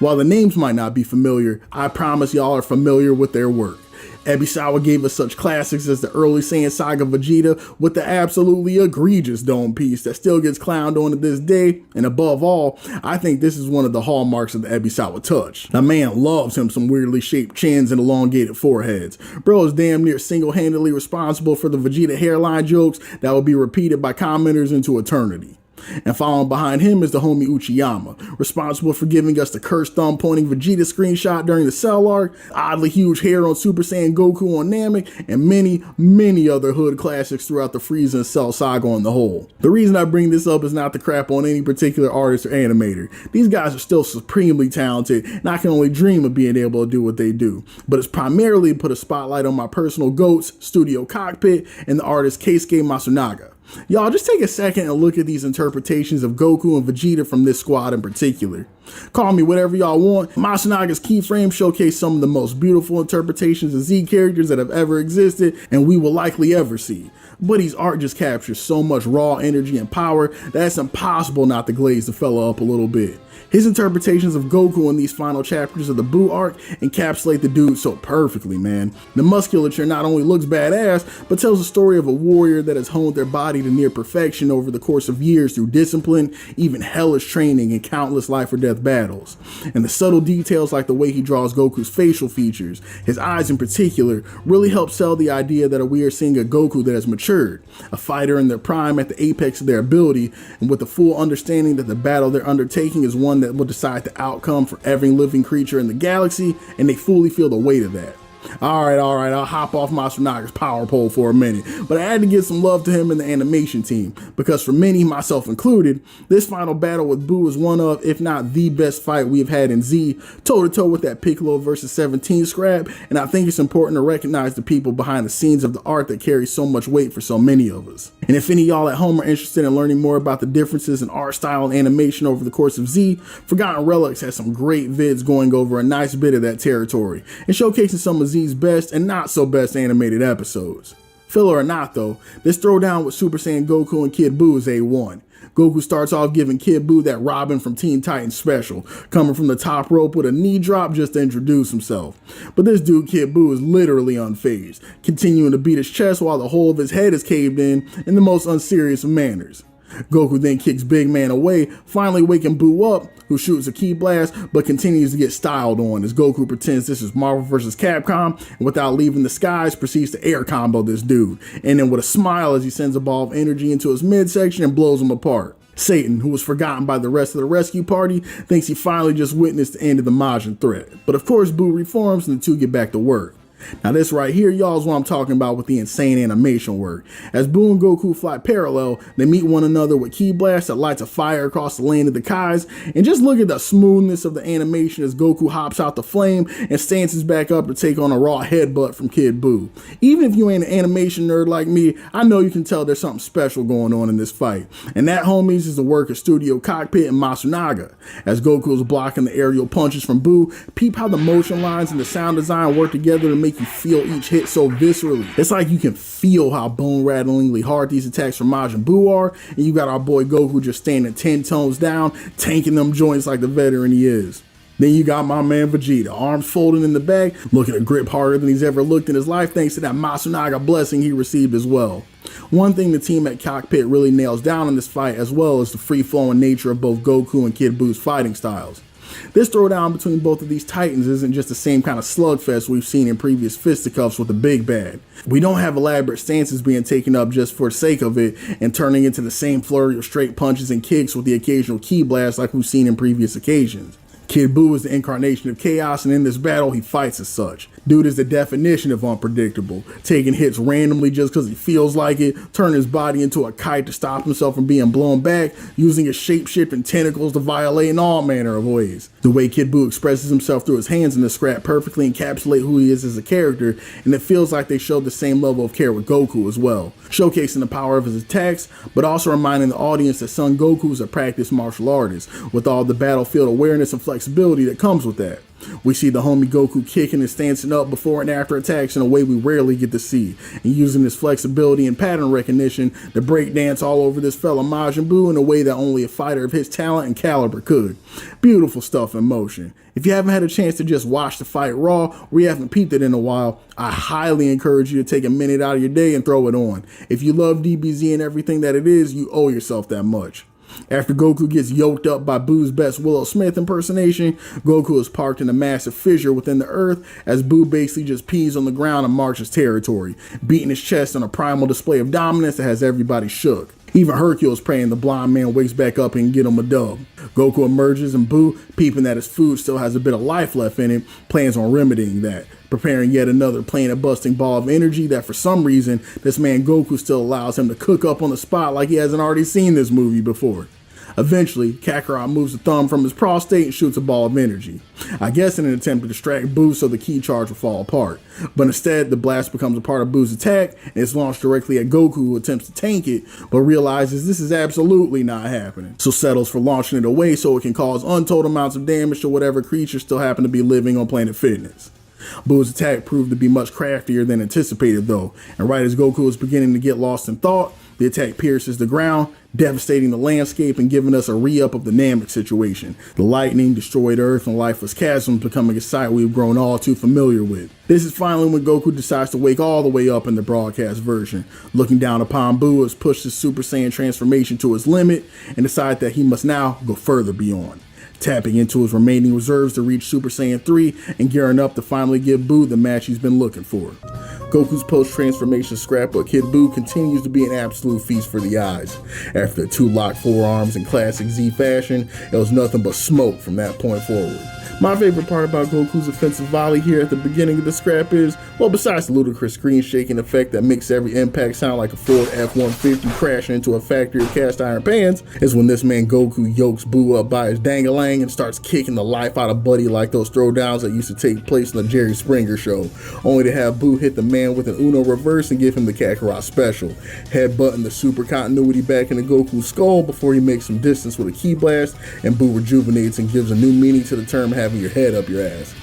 While the names might not be familiar, I promise y'all are familiar with their work. Ebisawa gave us such classics as the early Saiyan Saga Vegeta with the absolutely egregious dome piece that still gets clowned on to this day, and above all, I think this is one of the hallmarks of the Ebisawa touch. The man loves him some weirdly shaped chins and elongated foreheads. Bro is damn near single-handedly responsible for the Vegeta hairline jokes that will be repeated by commenters into eternity. And following behind him is the homie Uchiyama, responsible for giving us the cursed thumb pointing Vegeta screenshot during the Cell arc, oddly huge hair on Super Saiyan Goku on Namek, and many other hood classics throughout the Frieza and Cell saga on the whole. The reason I bring this up is not to crap on any particular artist or animator. These guys are still supremely talented, and I can only dream of being able to do what they do. But it's primarily to put a spotlight on my personal GOATs, Studio Cockpit, and the artist Keisuke Masunaga. Y'all just take a second and look at these interpretations of Goku and Vegeta from this squad in particular. Call me whatever y'all want, Masunaga's keyframe showcase some of the most beautiful interpretations of Z characters that have ever existed and we will likely ever see. Buddy's art just captures so much raw energy and power that it's impossible not to glaze the fella up a little bit. His interpretations of Goku in these final chapters of the Buu arc encapsulate the dude so perfectly, man. The musculature not only looks badass, but tells the story of a warrior that has honed their body to near perfection over the course of years through discipline, even hellish training, and countless life or death battles. And the subtle details like the way he draws Goku's facial features, his eyes in particular, really help sell the idea that we are seeing a Goku that has matured, a fighter in their prime at the apex of their ability, and with the full understanding that the battle they're undertaking is one that will decide the outcome for every living creature in the galaxy, and they fully feel the weight of that. Alright, I'll hop off Masunaga's power pole for a minute, but I had to give some love to him and the animation team, because for many, myself included, this final battle with Buu is one of, if not the best fight we've had in Z, toe-to-toe with that Piccolo vs 17 scrap, and I think it's important to recognize the people behind the scenes of the art that carries so much weight for so many of us. And if any of y'all at home are interested in learning more about the differences in art style and animation over the course of Z, Forgotten Relics has some great vids going over a nice bit of that territory, and showcasing some of Z's best and not so best animated episodes. Filler or not though, this throwdown with Super Saiyan Goku and Kid Buu is A1. Goku starts off giving Kid Buu that Robin from Teen Titans special, coming from the top rope with a knee drop just to introduce himself. But this dude Kid Buu is literally unfazed, continuing to beat his chest while the whole of his head is caved in the most unserious of manners. Goku then kicks Big Man away, finally waking Buu up, who shoots a ki blast but continues to get styled on as Goku pretends this is Marvel vs. Capcom and without leaving the skies proceeds to air combo this dude, and then with a smile as he sends a ball of energy into his midsection and blows him apart. Satan, who was forgotten by the rest of the rescue party, thinks he finally just witnessed the end of the Majin threat, but of course Buu reforms and the two get back to work. Now this right here, y'all, is what I'm talking about with the insane animation work. As Boo and Goku fly parallel, they meet one another with Ki Blast that lights a fire across the land of the Kais, and just look at the smoothness of the animation as Goku hops out the flame and stances back up to take on a raw headbutt from Kid Buu. Even if you ain't an animation nerd like me, I know you can tell there's something special going on in this fight. And that, homies, is the work of Studio Cockpit and Matsunaga. As Goku is blocking the aerial punches from Buu, peep how the motion lines and the sound design work together to make you feel each hit so viscerally. It's like you can feel how bone-rattlingly hard these attacks from Majin Buu are, and you got our boy Goku just standing 10 tones down, tanking them joints like the veteran he is. Then you got my man Vegeta, arms folded in the back, looking to grip harder than he's ever looked in his life thanks to that Matsunaga blessing he received as well. One thing the team at Cockpit really nails down in this fight as well is the free-flowing nature of both Goku and Kid Buu's fighting styles. This throwdown between both of these titans isn't just the same kind of slugfest we've seen in previous fisticuffs with the big bad. We don't have elaborate stances being taken up just for the sake of it and turning into the same flurry of straight punches and kicks with the occasional ki blast like we've seen in previous occasions. Kid Buu is the incarnation of chaos, and in this battle he fights as such. Dude is the definition of unpredictable, taking hits randomly just because he feels like it, turning his body into a kite to stop himself from being blown back, using his shape-shifting tentacles to violate in all manner of ways. The way Kid Buu expresses himself through his hands in this scrap perfectly encapsulate who he is as a character, and it feels like they showed the same level of care with Goku as well, showcasing the power of his attacks, but also reminding the audience that Son Goku is a practiced martial artist, with all the battlefield awareness and flexibility that comes with that. We see the homie Goku kicking and stancing up before and after attacks in a way we rarely get to see, and using his flexibility and pattern recognition to break dance all over this fella Majin Buu in a way that only a fighter of his talent and caliber could. Beautiful stuff in motion. If you haven't had a chance to just watch the fight raw, or you haven't peeped it in a while, I highly encourage you to take a minute out of your day and throw it on. If you love DBZ and everything that it is, you owe yourself that much. After Goku gets yoked up by Boo's best Willow Smith impersonation, Goku is parked in a massive fissure within the earth as Buu basically just pees on the ground and marks his territory, beating his chest on a primal display of dominance that has everybody shook. Even Hercules praying the blind man wakes back up and get him a dub. Goku emerges and Buu, peeping that his food still has a bit of life left in it, plans on remedying that, preparing yet another planet-busting ball of energy that for some reason, this man Goku still allows him to cook up on the spot like he hasn't already seen this movie before. Eventually, Kakarot moves the thumb from his prostate and shoots a ball of energy. I guess in an attempt to distract Buu so the ki charge will fall apart. But instead, the blast becomes a part of Buu's attack and is launched directly at Goku, who attempts to tank it, but realizes this is absolutely not happening. So settles for launching it away so it can cause untold amounts of damage to whatever creatures still happen to be living on Planet Fitness. Buu's attack proved to be much craftier than anticipated though, and right as Goku is beginning to get lost in thought, the attack pierces the ground, devastating the landscape and giving us a re-up of the Namek situation. The lightning, destroyed earth, and lifeless chasms becoming a sight we've grown all too familiar with. This is finally when Goku decides to wake all the way up in the broadcast version, looking down upon Buu as pushed his Super Saiyan transformation to its limit and decide that he must now go further beyond. Tapping into his remaining reserves to reach Super Saiyan 3 and gearing up to finally give Buu the match he's been looking for. Goku's post-transformation scrapbook Kid Buu continues to be an absolute feast for the eyes. After the two locked forearms in classic Z fashion, it was nothing but smoke from that point forward. My favorite part about Goku's offensive volley here at the beginning of the scrap is, well, besides the ludicrous screen shaking effect that makes every impact sound like a Ford F-150 crashing into a factory of cast iron pans, is when this man Goku yokes Buu up by his dangalang and starts kicking the life out of Buddy like those throwdowns that used to take place in the Jerry Springer show, only to have Buu hit the man with an Uno reverse and give him the Kakarot special, headbutting the super continuity back into Goku's skull before he makes some distance with a ki blast, and Buu rejuvenates and gives a new meaning to the term having your head up your ass.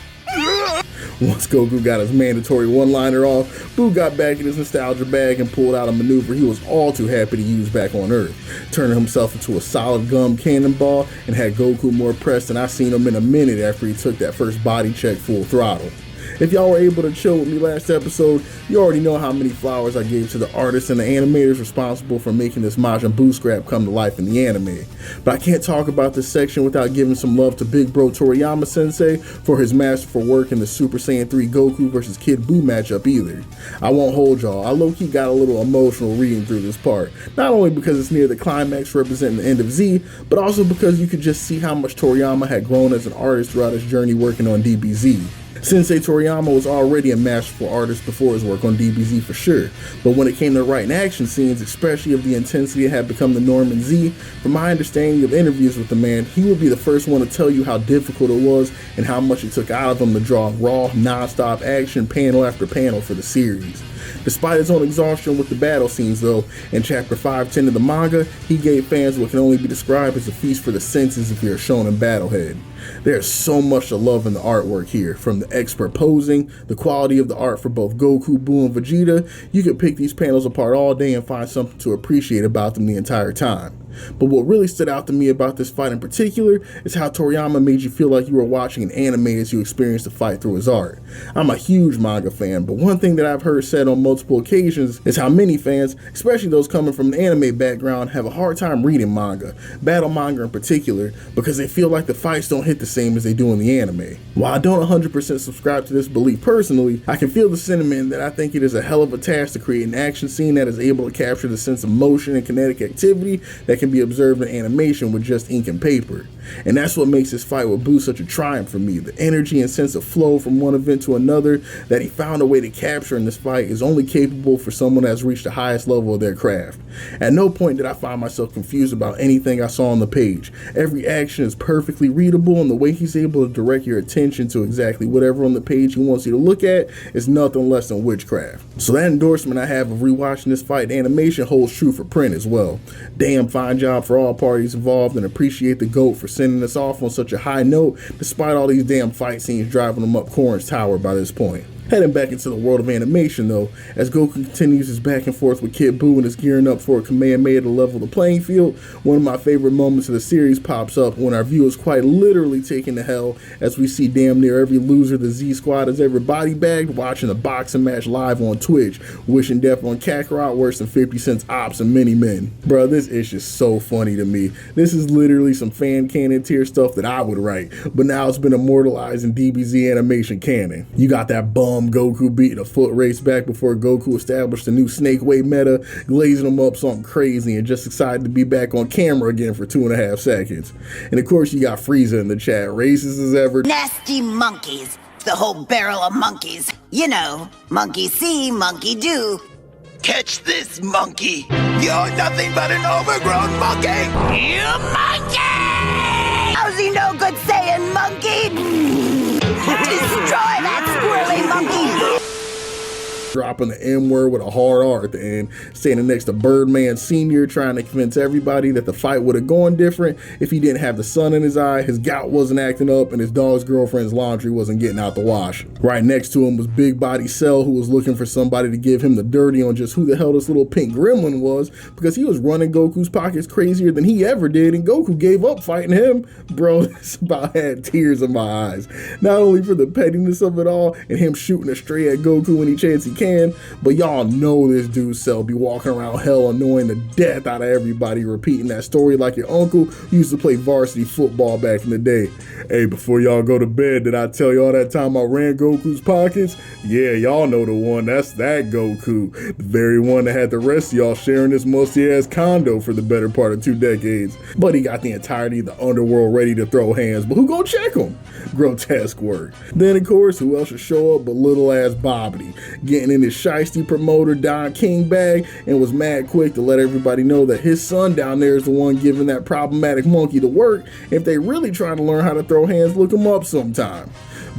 Once Goku got his mandatory one-liner off, Buu got back in his nostalgia bag and pulled out a maneuver he was all too happy to use back on Earth, turning himself into a solid gum cannonball and had Goku more pressed than I seen him in a minute after he took that first body check full throttle. If y'all were able to chill with me last episode, you already know how many flowers I gave to the artists and the animators responsible for making this Majin Buu scrap come to life in the anime. But I can't talk about this section without giving some love to Big Bro Toriyama Sensei for his masterful work in the Super Saiyan 3 Goku vs Kid Buu matchup either. I won't hold y'all, I low-key got a little emotional reading through this part, not only because it's near the climax representing the end of Z, but also because you could just see how much Toriyama had grown as an artist throughout his journey working on DBZ. Sensei Toriyama was already a masterful artist before his work on DBZ for sure, but when it came to writing action scenes, especially of the intensity that had become the norm in Z, from my understanding of interviews with the man, he would be the first one to tell you how difficult it was and how much it took out of him to draw raw, non-stop action panel after panel for the series. Despite his own exhaustion with the battle scenes though, in chapter 510 of the manga, he gave fans what can only be described as a feast for the senses if you're a shonen battlehead. There's so much to love in the artwork here, from the expert posing, the quality of the art for both Goku, Buu, and Vegeta. You could pick these panels apart all day and find something to appreciate about them the entire time. But what really stood out to me about this fight in particular is how Toriyama made you feel like you were watching an anime as you experienced the fight through his art. I'm a huge manga fan, but one thing that I've heard said on multiple occasions is how many fans, especially those coming from an anime background, have a hard time reading manga, battle manga in particular, because they feel like the fights don't hit the same as they do in the anime. While I don't 100% subscribe to this belief personally, I can feel the sentiment that I think it is a hell of a task to create an action scene that is able to capture the sense of motion and kinetic activity that can be observed in animation with just ink and paper. And that's what makes this fight with Buu such a triumph for me. The energy and sense of flow from one event to another that he found a way to capture in this fight is only capable for someone that's reached the highest level of their craft. At no point did I find myself confused about anything I saw on the page. Every action is perfectly readable, and the way he's able to direct your attention to exactly whatever on the page he wants you to look at is nothing less than witchcraft. So that endorsement I have of rewatching this fight in animation holds true for print as well. Damn fine job for all parties involved, and appreciate the GOAT for sending us off on such a high note despite all these damn fight scenes driving him up Korin's tower by this point. Heading back into the world of animation though, as Goku continues his back and forth with Kid Buu and is gearing up for a Kamehameha to level the playing field, one of my favorite moments of the series pops up when our view is quite literally taken to hell as we see damn near every loser the Z Squad has ever body bagged watching a boxing match live on Twitch, wishing death on Kakarot worse than 50 Cent's Ops and Mini Men. Bruh, this is just so funny to me. This is literally some fan canon tier stuff that I would write, but now it's been immortalized in DBZ animation canon. You got that bum Goku beating a foot race back before Goku established a new Snake Way meta, glazing him up something crazy and just excited to be back on camera again for 2.5 seconds. And of course you got Frieza in the chat, racist as ever. Nasty monkeys. The whole barrel of monkeys. You know, monkey see, monkey do. Catch this, monkey. You're nothing but an overgrown monkey. You monkey! How's he no good saying monkey? Destroy that squirrely monkey! Dropping the M word with a hard R at the end, standing next to Birdman Sr. trying to convince everybody that the fight would have gone different if he didn't have the sun in his eye, his gout wasn't acting up, and his dog's girlfriend's laundry wasn't getting out the wash. Right next to him was Big Body Cell, who was looking for somebody to give him the dirty on just who the hell this little pink gremlin was, because he was running Goku's pockets crazier than he ever did, and Goku gave up fighting him. Bro, this about had tears in my eyes. Not only for the pettiness of it all, and him shooting a stray at Goku any chance he can, but y'all know this dude Cell be walking around hell annoying the death out of everybody, repeating that story like your uncle who used to play varsity football back in the day. Hey, before y'all go to bed, did I tell y'all that time I ran Goku's pockets? Yeah, y'all know the one. That's that Goku. The very one that had the rest of y'all sharing this musty ass condo for the better part of 2 decades. But he got the entirety of the underworld ready to throw hands, but who gonna check him? Grotesque work. Then of course, who else should show up but little ass Babidi, getting in his shiesty promoter Don King bag and was mad quick to let everybody know that his son down there is the one giving that problematic monkey to work. If they really trying to learn how to throw hands, look him up sometime.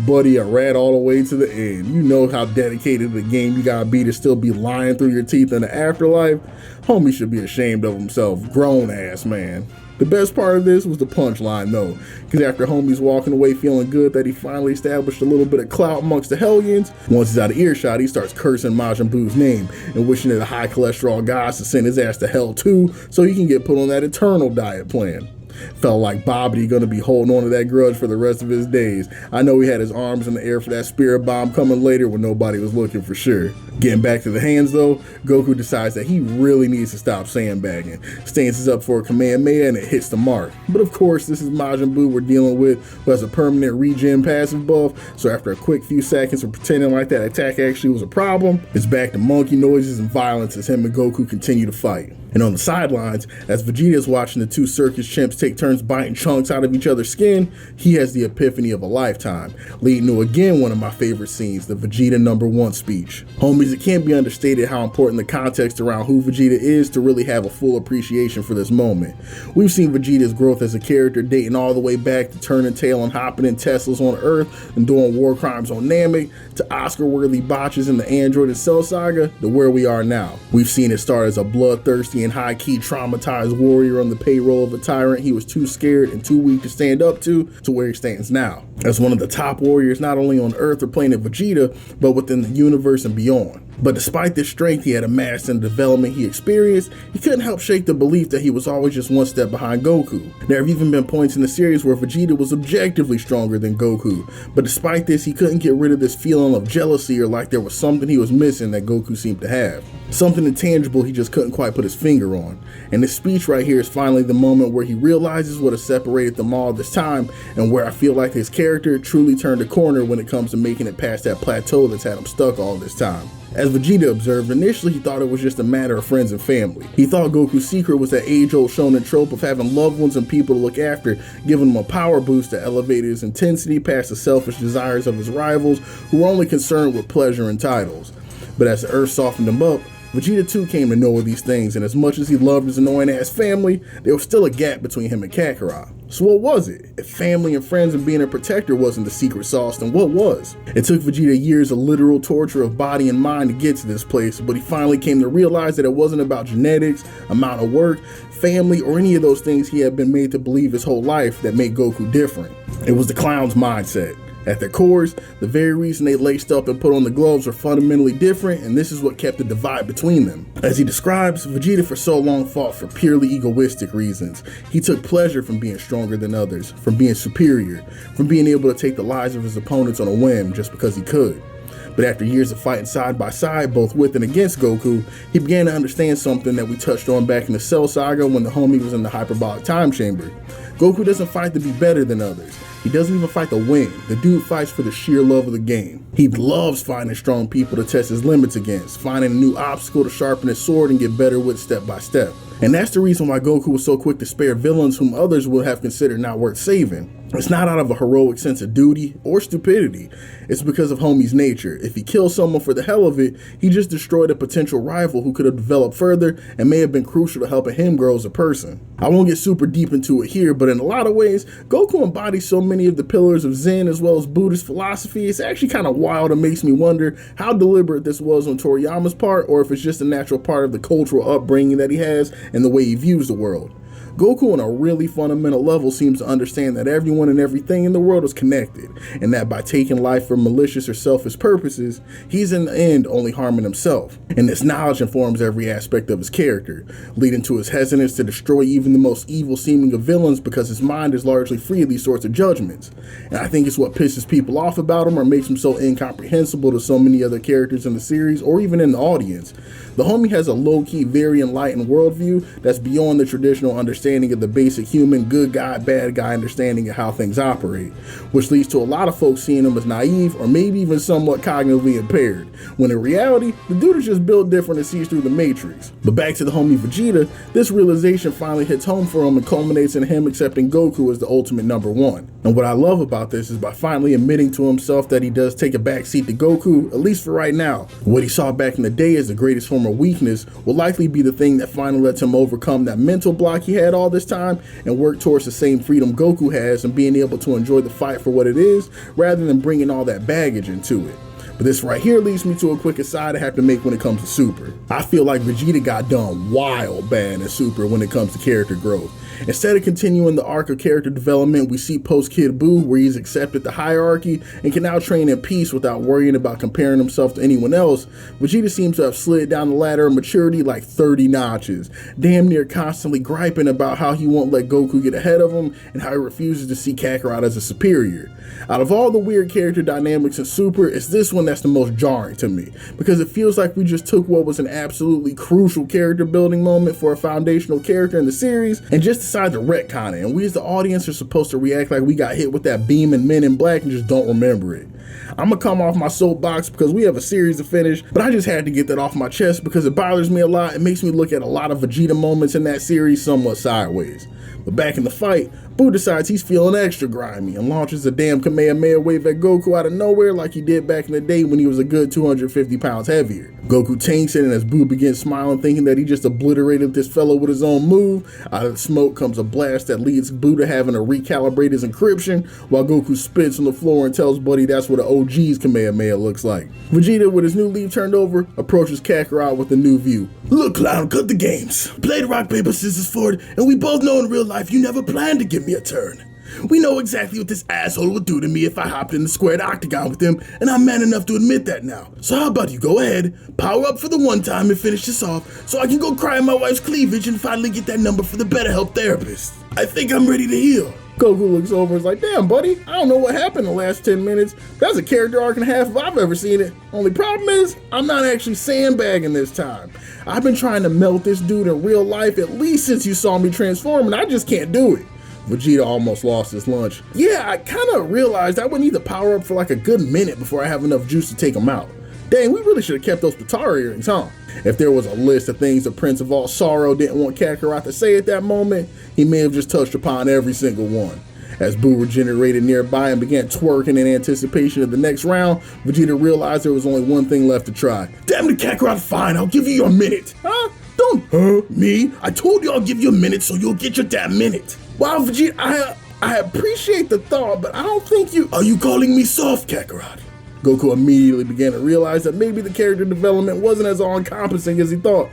Buddy, a rat all the way to the end. You know how dedicated to the game you gotta be to still be lying through your teeth in the afterlife. Homie should be ashamed of himself, grown ass man. The best part of this was the punchline though, because after Homie's walking away feeling good that he finally established a little bit of clout amongst the Hellions, once he's out of earshot, he starts cursing Majin Buu's name and wishing that the high cholesterol gods to send his ass to hell too, so he can get put on that eternal diet plan. Felt like Babidi gonna be holding on to that grudge for the rest of his days. I know he had his arms in the air for that spirit bomb coming later when nobody was looking for sure. Getting back to the hands though, Goku decides that he really needs to stop sandbagging. Stances up for a Kamehameha and it hits the mark. But of course, this is Majin Buu we're dealing with, who has a permanent regen passive buff, so after a quick few seconds of pretending like that attack actually was a problem, it's back to monkey noises and violence as him and Goku continue to fight. And on the sidelines, as Vegeta is watching the two circus chimps take turns biting chunks out of each other's skin, he has the epiphany of a lifetime, leading to again one of my favorite scenes, the Vegeta #1 speech. Homies, it can't be understated how important the context around who Vegeta is to really have a full appreciation for this moment. We've seen Vegeta's growth as a character dating all the way back to turning tail and hopping in Teslas on Earth and doing war crimes on Namek, to Oscar-worthy botches in the Android and Cell Saga, to where we are now. We've seen it start as a bloodthirsty and high-key traumatized warrior on the payroll of a tyrant he was too scared and too weak to stand up to where he stands now, as one of the top warriors not only on Earth or planet Vegeta, but within the universe and beyond. But despite this strength he had amassed and the development he experienced, he couldn't help shake the belief that he was always just one step behind Goku. There have even been points in the series where Vegeta was objectively stronger than Goku, but despite this, he couldn't get rid of this feeling of jealousy or like there was something he was missing that Goku seemed to have. Something intangible he just couldn't quite put his finger on. And this speech right here is finally the moment where he realizes what has separated them all this time, and where I feel like his character truly turned a corner when it comes to making it past that plateau that's had him stuck all this time. As Vegeta observed, initially he thought it was just a matter of friends and family. He thought Goku's secret was that age-old shonen trope of having loved ones and people to look after, giving him a power boost that elevated his intensity past the selfish desires of his rivals, who were only concerned with pleasure and titles. But as the Earth softened him up, Vegeta too came to know of these things, and as much as he loved his annoying-ass family, there was still a gap between him and Kakarot. So what was it? If family and friends and being a protector wasn't the secret sauce, then what was? It took Vegeta years of literal torture of body and mind to get to this place, but he finally came to realize that it wasn't about genetics, amount of work, family, or any of those things he had been made to believe his whole life that made Goku different. It was the clown's mindset. At their cores, the very reason they laced up and put on the gloves were fundamentally different, and this is what kept the divide between them. As he describes, Vegeta for so long fought for purely egoistic reasons. He took pleasure from being stronger than others, from being superior, from being able to take the lives of his opponents on a whim just because he could. But after years of fighting side by side, both with and against Goku, he began to understand something that we touched on back in the Cell Saga when the homie was in the hyperbolic time chamber. Goku doesn't fight to be better than others. He doesn't even fight to win. The dude fights for the sheer love of the game. He loves finding strong people to test his limits against, finding a new obstacle to sharpen his sword and get better with step by step. And that's the reason why Goku was so quick to spare villains whom others would have considered not worth saving. It's not out of a heroic sense of duty or stupidity. It's because of homie's nature. If he kills someone for the hell of it, he just destroyed a potential rival who could have developed further and may have been crucial to helping him grow as a person. I won't get super deep into it here, but in a lot of ways, Goku embodies so many of the pillars of Zen as well as Buddhist philosophy. It's actually kind of wild and makes me wonder how deliberate this was on Toriyama's part, or if it's just a natural part of the cultural upbringing that he has and the way he views the world. Goku on a really fundamental level seems to understand that everyone and everything in the world is connected, and that by taking life for malicious or selfish purposes, he's in the end only harming himself. And this knowledge informs every aspect of his character, leading to his hesitance to destroy even the most evil seeming of villains because his mind is largely free of these sorts of judgments. And I think it's what pisses people off about him or makes him so incomprehensible to so many other characters in the series or even in the audience. The homie has a low-key, very enlightened worldview that's beyond the traditional understanding of the basic human good guy, bad guy understanding of how things operate, which leads to a lot of folks seeing him as naive or maybe even somewhat cognitively impaired, when in reality, the dude is just built different and sees through the matrix. But back to the homie Vegeta, this realization finally hits home for him and culminates in him accepting Goku as the ultimate #1. And what I love about this is by finally admitting to himself that he does take a backseat to Goku, at least for right now. What he saw back in the day as the greatest form of weakness will likely be the thing that finally lets him overcome that mental block he had all this time and work towards the same freedom Goku has and being able to enjoy the fight for what it is rather than bringing all that baggage into it. But this right here leads me to a quick aside I have to make when it comes to Super. I feel like Vegeta got done wild bad in Super when it comes to character growth. Instead of continuing the arc of character development we see post Kid Buu, where he's accepted the hierarchy and can now train in peace without worrying about comparing himself to anyone else, Vegeta seems to have slid down the ladder of maturity like 30 notches, damn near constantly griping about how he won't let Goku get ahead of him and how he refuses to see Kakarot as a superior. Out of all the weird character dynamics in Super, it's this one that's the most jarring to me, because it feels like we just took what was an absolutely crucial character building moment for a foundational character in the series and just decided to retcon it, and we as the audience are supposed to react like we got hit with that beam in Men in Black and just don't remember it. I'm gonna come off my soapbox because we have a series to finish, but I just had to get that off my chest because it bothers me a lot. It makes me look at a lot of Vegeta moments in that series somewhat sideways. But back in the fight, Buu decides he's feeling extra grimy and launches a damn Kamehameha wave at Goku out of nowhere like he did back in the day when he was a good 250 pounds heavier. Goku tanks it, and as Buu begins smiling thinking that he just obliterated this fellow with his own move, out of the smoke comes a blast that leads Buu to having to recalibrate his encryption while Goku spits on the floor and tells Buddy that's what an OG's Kamehameha looks like. Vegeta, with his new leaf turned over, approaches Kakarot with a new view. Look, clown, cut the games. Played rock, paper, scissors for it, and we both know in real life you never planned to give me a turn. We know exactly what this asshole would do to me if I hopped in the squared octagon with him, and I'm man enough to admit that now. So how about you go ahead, power up for the one time and finish this off, so I can go cry in my wife's cleavage and finally get that number for the BetterHelp therapist. I think I'm ready to heal. Goku looks over and is like, damn, buddy, I don't know what happened the last 10 minutes. That's a character arc and a half if I've ever seen it. Only problem is, I'm not actually sandbagging this time. I've been trying to melt this dude in real life at least since you saw me transform, and I just can't do it. Vegeta almost lost his lunch. Yeah, I kind of realized I would need to power up for like a good minute before I have enough juice to take him out. Dang, we really should have kept those Potara earrings, huh? If there was a list of things the Prince of All Sorrow didn't want Kakarot to say at that moment, he may have just touched upon every single one. As Buu regenerated nearby and began twerking in anticipation of the next round, Vegeta realized there was only one thing left to try. Damn it, Kakarot, fine, I'll give you your minute. Huh? Don't me. I told you I'll give you a minute so you'll get your damn minute. Wow, Vegeta, I appreciate the thought, but I don't think you... Are you calling me soft, Kakarot? Goku immediately began to realize that maybe the character development wasn't as all-encompassing as he thought.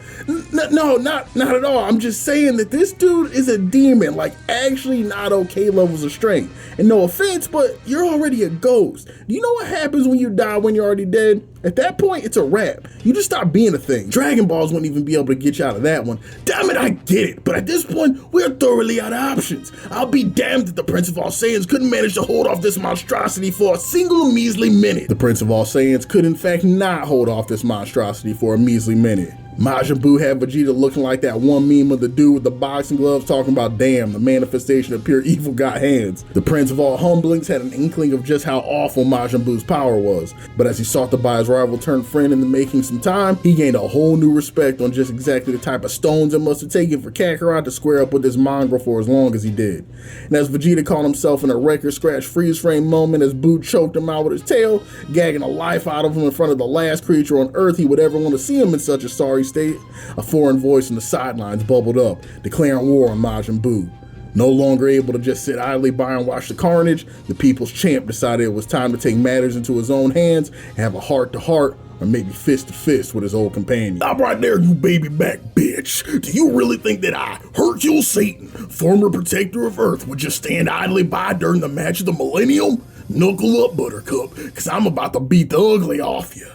No, not at all. I'm just saying that this dude is a demon, like actually not okay levels of strength. And no offense, but you're already a ghost. Do you know what happens when you die when you're already dead? At that point, it's a wrap. You just stop being a thing. Dragon Balls wouldn't even be able to get you out of that one. Damn it, I get it. But at this point, we're thoroughly out of options. I'll be damned if the Prince of All Saiyans couldn't manage to hold off this monstrosity for a single measly minute. The Prince of All Saiyans could in fact not hold off this monstrosity for a measly minute. Majin Buu had Vegeta looking like that one meme of the dude with the boxing gloves talking about, damn, the manifestation of pure evil got hands. The Prince of All Humblings had an inkling of just how awful Majin Buu's power was, but as he sought to buy his rival turned friend into making some time, he gained a whole new respect on just exactly the type of stones it must have taken for Kakarot to square up with this mongrel for as long as he did. And as Vegeta caught himself in a record scratch freeze frame moment as Buu choked him out with his tail, gagging the life out of him in front of the last creature on Earth he would ever want to see him in such a sorry state, a foreign voice in the sidelines bubbled up, declaring war on Majin Buu. No longer able to just sit idly by and watch the carnage, the people's champ decided it was time to take matters into his own hands and have a heart-to-heart, or maybe fist-to-fist with his old companion. Stop right there, you baby back bitch. Do you really think that I, Hercule Satan, former protector of Earth, would just stand idly by during the match of the millennium? Knuckle up, Buttercup, cause I'm about to beat the ugly off you.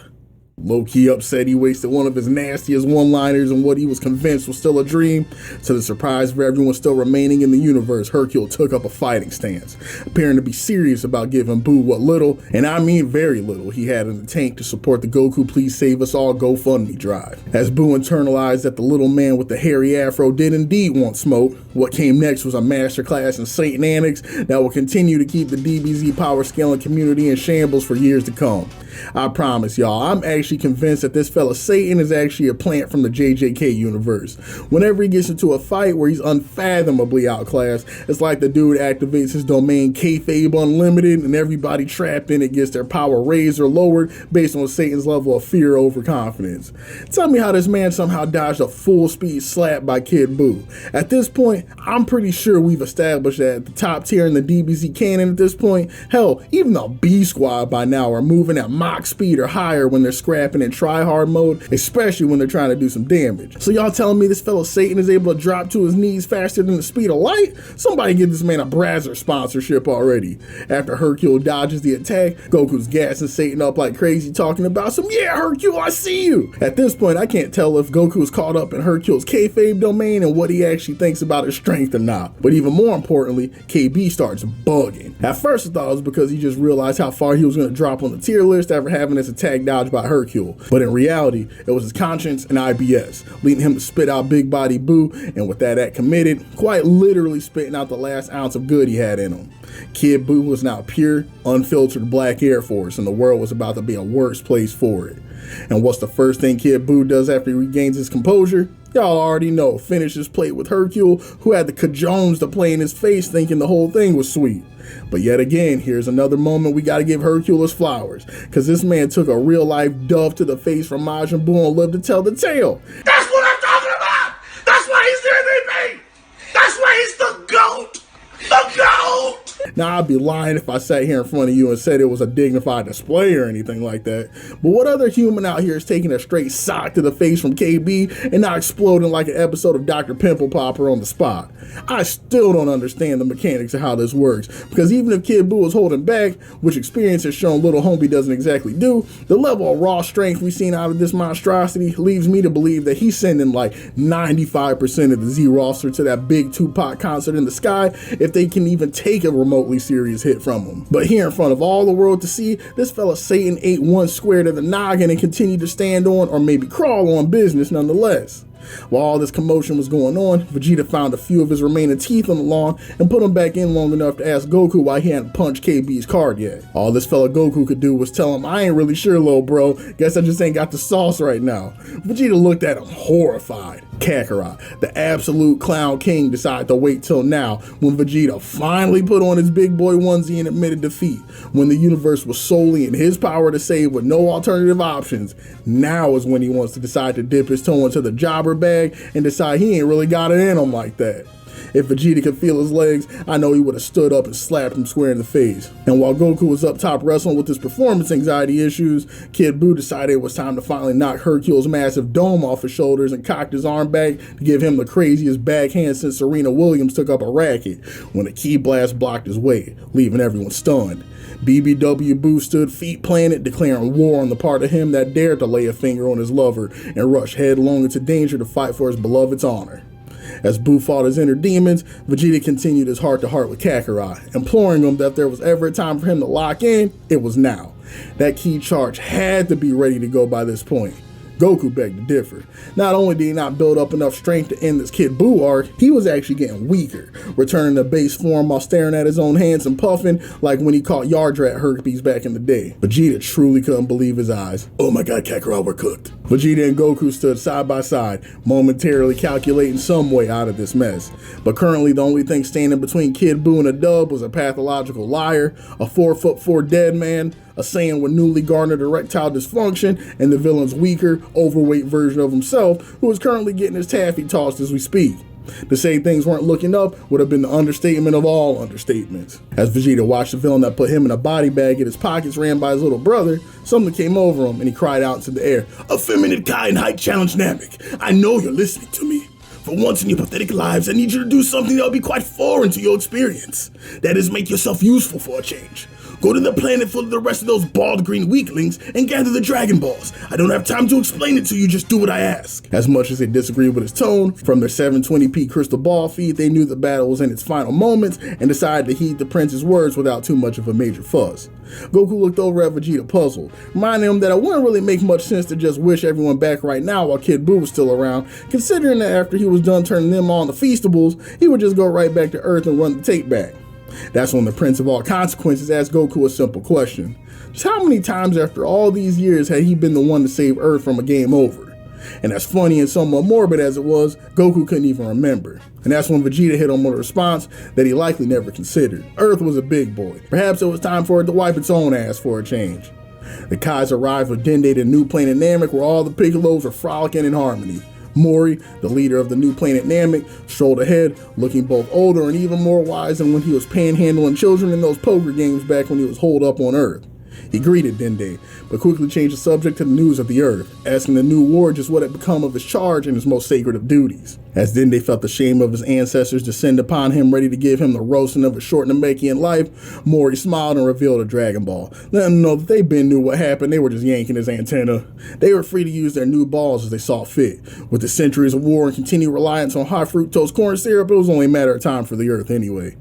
Low-key upset he wasted one of his nastiest one-liners on what he was convinced was still a dream. To the surprise of everyone still remaining in the universe, Hercule took up a fighting stance, appearing to be serious about giving Buu what little, and I mean very little, he had in the tank to support the Goku Please Save Us All GoFundMe drive. As Buu internalized that the little man with the hairy afro did indeed want smoke, what came next was a masterclass in Satan antics that will continue to keep the DBZ power scaling community in shambles for years to come. I promise y'all, I'm actually convinced that this fella Satan is actually a plant from the JJK universe. Whenever he gets into a fight where he's unfathomably outclassed, it's like the dude activates his domain Kayfabe Unlimited and everybody trapped in it gets their power raised or lowered based on Satan's level of fear or overconfidence. Tell me how this man somehow dodged a full speed slap by Kid Buu. At this point, I'm pretty sure we've established that at the top tier in the DBZ canon at this point, hell, even the B Squad by now are moving at Mach speed or higher when they're scrapping in try-hard mode, especially when they're trying to do some damage. So y'all telling me this fellow Satan is able to drop to his knees faster than the speed of light? Somebody give this man a Brazzer sponsorship already. After Hercule dodges the attack, Goku's gassing Satan up like crazy, talking about some, yeah, Hercule, I see you. At this point, I can't tell if Goku's caught up in Hercule's kayfabe domain and what he actually thinks about his strength or not. But even more importantly, KB starts bugging. At first I thought it was because he just realized how far he was going to drop on the tier list ever having his attack dodged by Hercule, but in reality, it was his conscience and IBS, leading him to spit out Big Body Boo, and with that act committed, quite literally spitting out the last ounce of good he had in him. Kid Buu was now pure, unfiltered black Air Force, and the world was about to be a worse place for it. And what's the first thing Kid Buu does after he regains his composure? Y'all already know, finish his plate with Hercule, who had the cajones to play in his face thinking the whole thing was sweet. But yet again, here's another moment we gotta give Hercule his flowers, cause this man took a real life dove to the face from Majin Buu and lived to tell the tale. That's what I'm talking about! That's why he's the MVP! That's why he's the GOAT! The GOAT! Now, I'd be lying if I sat here in front of you and said it was a dignified display or anything like that. But what other human out here is taking a straight sock to the face from KB and not exploding like an episode of Dr. Pimple Popper on the spot? I still don't understand the mechanics of how this works, because even if Kid Buu was holding back, which experience has shown little homie doesn't exactly do, the level of raw strength we've seen out of this monstrosity leaves me to believe that he's sending like 95% of the Z roster to that big Tupac concert in the sky if they can even take a remotely serious hit from him. But here in front of all the world to see, this fella Satan ate one square to the noggin and continued to stand on, or maybe crawl on business nonetheless. While all this commotion was going on, Vegeta found a few of his remaining teeth on the lawn and put them back in long enough to ask Goku why he hadn't punched KB's card yet. All this fella Goku could do was tell him, "I ain't really sure, little bro. Guess I just ain't got the sauce right now." Vegeta looked at him horrified. Kakarot, the absolute clown king, decided to wait till now, when Vegeta finally put on his big boy onesie and admitted defeat. When the universe was solely in his power to save with no alternative options, now is when he wants to decide to dip his toe into the jobber bag and decide he ain't really got it in him like that. If Vegeta could feel his legs, I know he would have stood up and slapped him square in the face. And while Goku was up top wrestling with his performance anxiety issues, Kid Buu decided it was time to finally knock Hercule's massive dome off his shoulders and cocked his arm back to give him the craziest backhand since Serena Williams took up a racket, when a ki blast blocked his way, leaving everyone stunned. BBW Buu stood feet planted, declaring war on the part of him that dared to lay a finger on his lover and rush headlong into danger to fight for his beloved's honor. As Buu fought his inner demons, Vegeta continued his heart-to-heart with Kakarot, imploring him that if there was ever a time for him to lock in, it was now. That key charge had to be ready to go by this point. Goku begged to differ. Not only did he not build up enough strength to end this Kid Buu arc, he was actually getting weaker, returning to base form while staring at his own hands and puffing like when he caught Yardrat herpes back in the day. Vegeta truly couldn't believe his eyes. "Oh my god, Kakarot, we're cooked." Vegeta and Goku stood side by side, momentarily calculating some way out of this mess. But currently the only thing standing between Kid Buu and a dub was a pathological liar, a 4'4" dead man, a Saiyan with newly garnered erectile dysfunction, and the villain's weaker, overweight version of himself, who is currently getting his taffy tossed as we speak. To say things weren't looking up would have been the understatement of all understatements. As Vegeta watched the villain that put him in a body bag in his pockets ran by his little brother, something came over him and he cried out into the air, "Effeminate Kai and Height Challenge Namek, I know you're listening to me. For once in your pathetic lives, I need you to do something that'll be quite foreign to your experience. That is, make yourself useful for a change. Go to the planet full of the rest of those bald green weaklings and gather the Dragon Balls. I don't have time to explain it to you, just do what I ask." As much as they disagreed with his tone, from their 720p crystal ball feed, they knew the battle was in its final moments and decided to heed the prince's words without too much of a major fuss. Goku looked over at Vegeta puzzled, reminding him that it wouldn't really make much sense to just wish everyone back right now while Kid Buu was still around, considering that after he was done turning them on the Feastables, he would just go right back to Earth and run the tape back. That's when the Prince of all consequences asked Goku a simple question. Just how many times after all these years had he been the one to save Earth from a game over? And as funny and somewhat morbid as it was, Goku couldn't even remember. And that's when Vegeta hit him with a response that he likely never considered. Earth was a big boy. Perhaps it was time for it to wipe its own ass for a change. The Kais arrived with Dende to New Planet Namek, where all the Piccolos were frolicking in harmony. Mori, the leader of the new planet Namek, strolled ahead, looking both older and even more wise than when he was panhandling children in those poker games back when he was holed up on Earth. He greeted Dende, but quickly changed the subject to the news of the Earth, asking the new ward just what had become of his charge and his most sacred of duties. As Dende felt the shame of his ancestors descend upon him, ready to give him the roasting of a short Namekian life, Mori smiled and revealed a Dragon Ball, letting him know that they been knew what happened. They were just yanking his antenna. They were free to use their new balls as they saw fit. With the centuries of war and continued reliance on high fructose corn syrup, it was only a matter of time for the Earth anyway.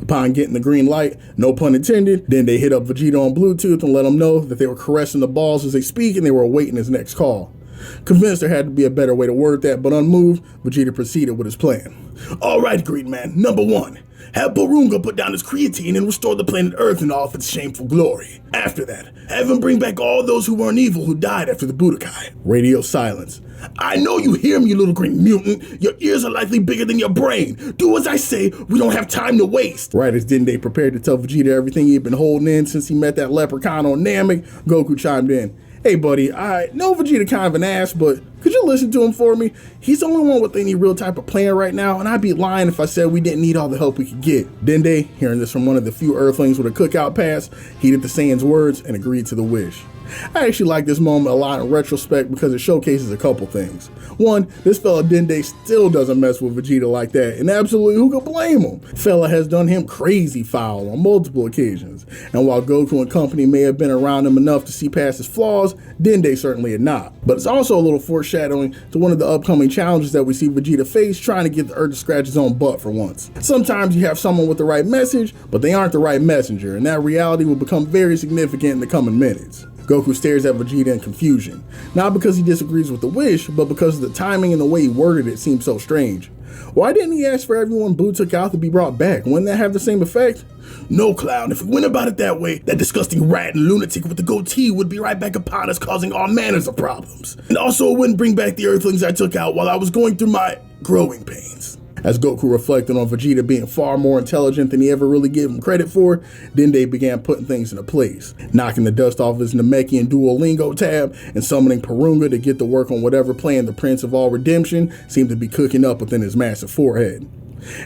Upon getting the green light, no pun intended, then they hit up Vegeta on Bluetooth and let him know that they were caressing the balls as they speak and they were awaiting his next call. Convinced there had to be a better way to word that, but unmoved, Vegeta proceeded with his plan. Alright, Green Man, number 1. Have Porunga put down his creatine and restore the planet Earth in all of its shameful glory. After that, have him bring back all those who weren't evil who died after the Budokai. Radio silence. I know you hear me, you little green mutant. Your ears are likely bigger than your brain. Do as I say, we don't have time to waste. Right as Dende prepared to tell Vegeta everything he'd been holding in since he met that leprechaun on Namek, Goku chimed in. Hey buddy, I know Vegeta kind of an ass, but could you listen to him for me? He's the only one with any real type of plan right now, and I'd be lying if I said we didn't need all the help we could get. Dende, hearing this from one of the few Earthlings with a cookout pass, heeded the Saiyan's words and agreed to the wish. I actually like this moment a lot in retrospect because it showcases a couple things. One, this fella Dende still doesn't mess with Vegeta like that, and absolutely who could blame him? Fella has done him crazy foul on multiple occasions, and while Goku and company may have been around him enough to see past his flaws, Dende certainly had not. But it's also a little foreshadowing to one of the upcoming challenges that we see Vegeta face, trying to get the Earth to scratch his own butt for once. Sometimes you have someone with the right message, but they aren't the right messenger, and that reality will become very significant in the coming minutes. Goku stares at Vegeta in confusion, not because he disagrees with the wish, but because the timing and the way he worded it seems so strange. Why didn't he ask for everyone Buu took out to be brought back? Wouldn't that have the same effect? No, Clown, if we went about it that way, that disgusting rat and lunatic with the goatee would be right back upon us, causing all manners of problems. And also it wouldn't bring back the Earthlings I took out while I was going through my growing pains. As Goku reflected on Vegeta being far more intelligent than he ever really gave him credit for, Dende began putting things into place, knocking the dust off his Namekian Duolingo tab and summoning Porunga to get to work on whatever plan the Prince of All Redemption seemed to be cooking up within his massive forehead.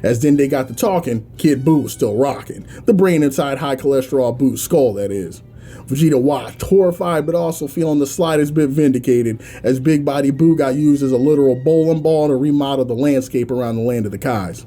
As Dende got to talking, Kid Buu was still rocking, the brain inside high cholesterol Buu's skull, that is. Vegeta watched, horrified but also feeling the slightest bit vindicated, as Big Body Buu got used as a literal bowling ball to remodel the landscape around the land of the Kais.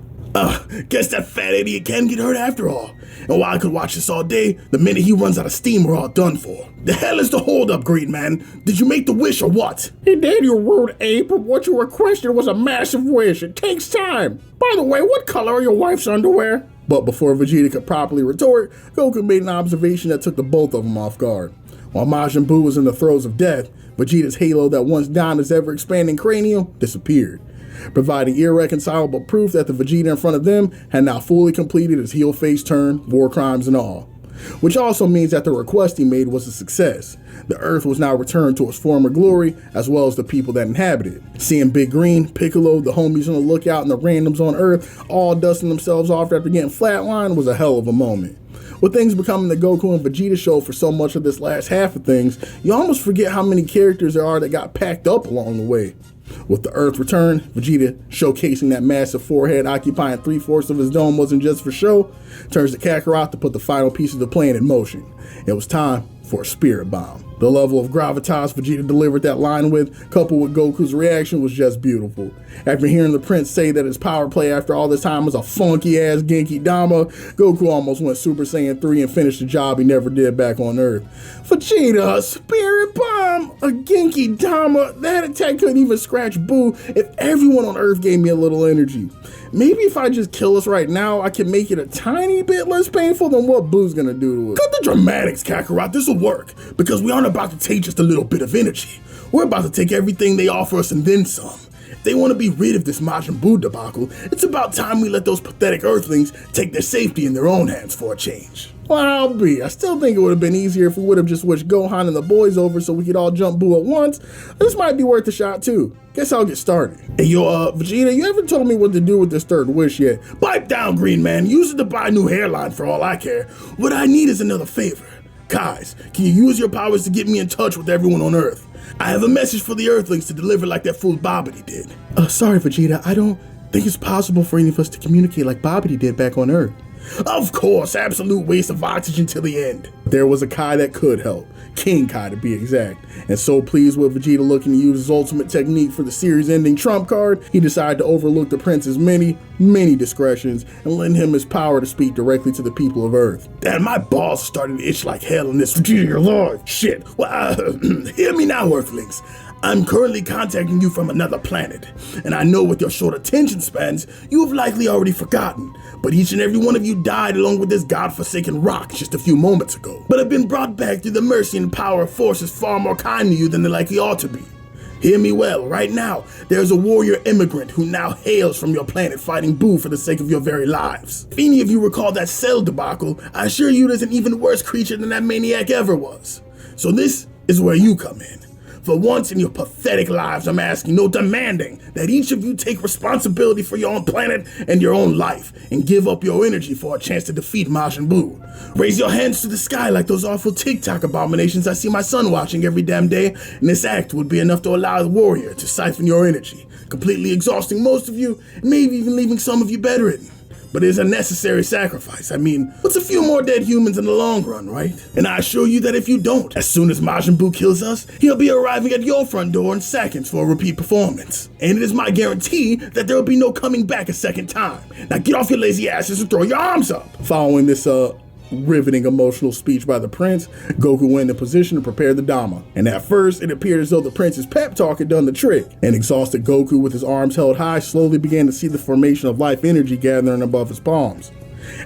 Guess that fat idiot can get hurt after all. And while I could watch this all day, the minute he runs out of steam, we're all done for. The hell is the holdup, Great Man? Did you make the wish or what? He did, you rude ape, but what you requested was a massive wish. It takes time. By the way, what color are your wife's underwear? But before Vegeta could properly retort, Goku made an observation that took the both of them off guard. While Majin Buu was in the throes of death, Vegeta's halo that once donned his ever-expanding cranium disappeared, providing irreconcilable proof that the Vegeta in front of them had now fully completed his heel-face turn, war crimes and all. Which also means that the request he made was a success. The Earth was now returned to its former glory, as well as the people that inhabit it. Seeing Big Green, Piccolo, the homies on the lookout, and the randoms on Earth all dusting themselves off after getting flatlined was a hell of a moment. With things becoming the Goku and Vegeta show for so much of this last half of things, you almost forget how many characters there are that got packed up along the way. With the Earth return, Vegeta showcasing that massive forehead occupying 3/4 of his dome wasn't just for show, turns to Kakarot to put the final piece of the plan in motion. It was time for a spirit bomb. The level of gravitas Vegeta delivered that line with, coupled with Goku's reaction, was just beautiful. After hearing the Prince say that his power play after all this time was a funky-ass Genki Dama, Goku almost went Super Saiyan 3 and finished the job he never did back on Earth. Vegeta, a spirit bomb, a Genki Dama, that attack couldn't even scratch Buu if everyone on Earth gave me a little energy. Maybe if I just kill us right now, I can make it a tiny bit less painful than what Boo's gonna do to us. Cut the dramatics, Kakarot, this'll work, because we aren't about to take just a little bit of energy. We're about to take everything they offer us and then some. If they want to be rid of this Majin Buu debacle, it's about time we let those pathetic Earthlings take their safety in their own hands for a change. Well, I'll be. I still think it would have been easier if we would have just switched Gohan and the boys over so we could all jump Buu at once. This might be worth a shot too. Guess I'll get started. Hey yo, Vegeta, you haven't told me what to do with this third wish yet. Pipe down, Green Man. Use it to buy a new hairline for all I care. What I need is another favor. Kais, can you use your powers to get me in touch with everyone on Earth? I have a message for the Earthlings to deliver like that fool Babidi did. Sorry, Vegeta. I don't think it's possible for any of us to communicate like Babidi did back on Earth. Of course, absolute waste of oxygen till the end. There was a Kai that could help. King Kai to be exact. And so pleased with Vegeta looking to use his ultimate technique for the series ending trump card, he decided to overlook the Prince's many, many discretions, and lend him his power to speak directly to the people of Earth. Damn, my balls started to itch like hell in this Vegeta, you're alive. Shit. Well, hear me now, Earthlings. I'm currently contacting you from another planet, and I know with your short attention spans, you have likely already forgotten, but each and every one of you died along with this godforsaken rock just a few moments ago, but have been brought back through the mercy and power of forces far more kind to you than they likely ought to be. Hear me well, right now, there's a warrior immigrant who now hails from your planet fighting Boo for the sake of your very lives. If any of you recall that Cell debacle, I assure you there's an even worse creature than that maniac ever was. So this is where you come in. For once in your pathetic lives, I'm asking, no, demanding, that each of you take responsibility for your own planet and your own life, and give up your energy for a chance to defeat Majin Buu. Raise your hands to the sky like those awful TikTok abominations I see my son watching every damn day, and this act would be enough to allow the warrior to siphon your energy, completely exhausting most of you, and maybe even leaving some of you bedridden. But it is a necessary sacrifice. I mean, what's a few more dead humans in the long run, right? And I assure you that if you don't, as soon as Majin Buu kills us, he'll be arriving at your front door in seconds for a repeat performance. And it is my guarantee that there will be no coming back a second time. Now get off your lazy asses and throw your arms up. Following this, riveting emotional speech by the prince, Goku went in position to prepare the Dama. And at first, it appeared as though the prince's pep talk had done the trick. And exhausted Goku, with his arms held high, slowly began to see the formation of life energy gathering above his palms.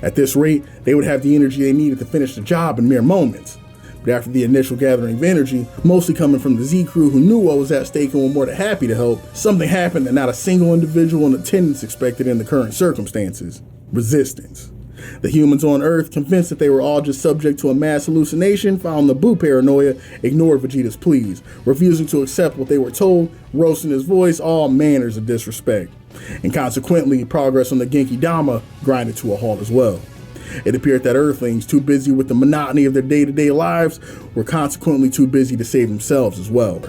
At this rate, they would have the energy they needed to finish the job in mere moments. But after the initial gathering of energy, mostly coming from the Z crew who knew what was at stake and were more than happy to help, something happened that not a single individual in attendance expected in the current circumstances: resistance. The humans on Earth, convinced that they were all just subject to a mass hallucination following the Buu paranoia, ignored Vegeta's pleas, refusing to accept what they were told, roasting his voice, all manners of disrespect. And consequently, progress on the Genki Dama grinded to a halt as well. It appeared that Earthlings, too busy with the monotony of their day-to-day lives, were consequently too busy to save themselves as well.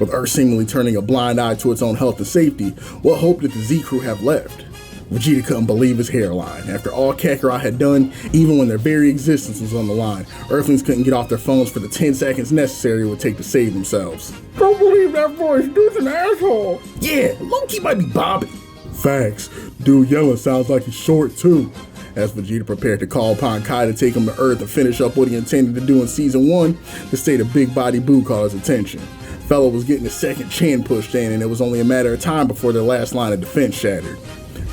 With Earth seemingly turning a blind eye to its own health and safety, what hope did the Z crew have left? Vegeta couldn't believe his hairline. After all Kakarot had done, even when their very existence was on the line, Earthlings couldn't get off their phones for the 10 seconds necessary it would take to save themselves. Don't believe that voice, dude's an asshole. Yeah, Loki might be Bobby. Facts. Dude yelling sounds like he's short too. As Vegeta prepared to call upon Kai to take him to Earth and finish up what he intended to do in Season 1, the state of Big Body Boo caught his attention. Fellow was getting his second chin pushed in, and it was only a matter of time before their last line of defense shattered.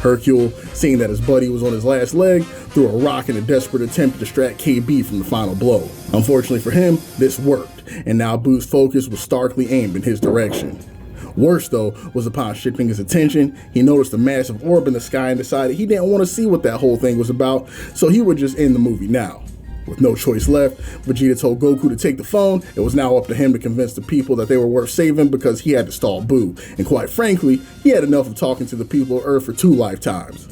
Hercule, seeing that his buddy was on his last leg, threw a rock in a desperate attempt to distract KB from the final blow. Unfortunately for him, this worked, and now Boo's focus was starkly aimed in his direction. Worse, though, was upon shifting his attention, he noticed a massive orb in the sky and decided he didn't want to see what that whole thing was about, so he would just end the movie now. With no choice left, Vegeta told Goku to take the phone. It was now up to him to convince the people that they were worth saving because he had to stall Boo, and quite frankly, he had enough of talking to the people of Earth for 2 lifetimes.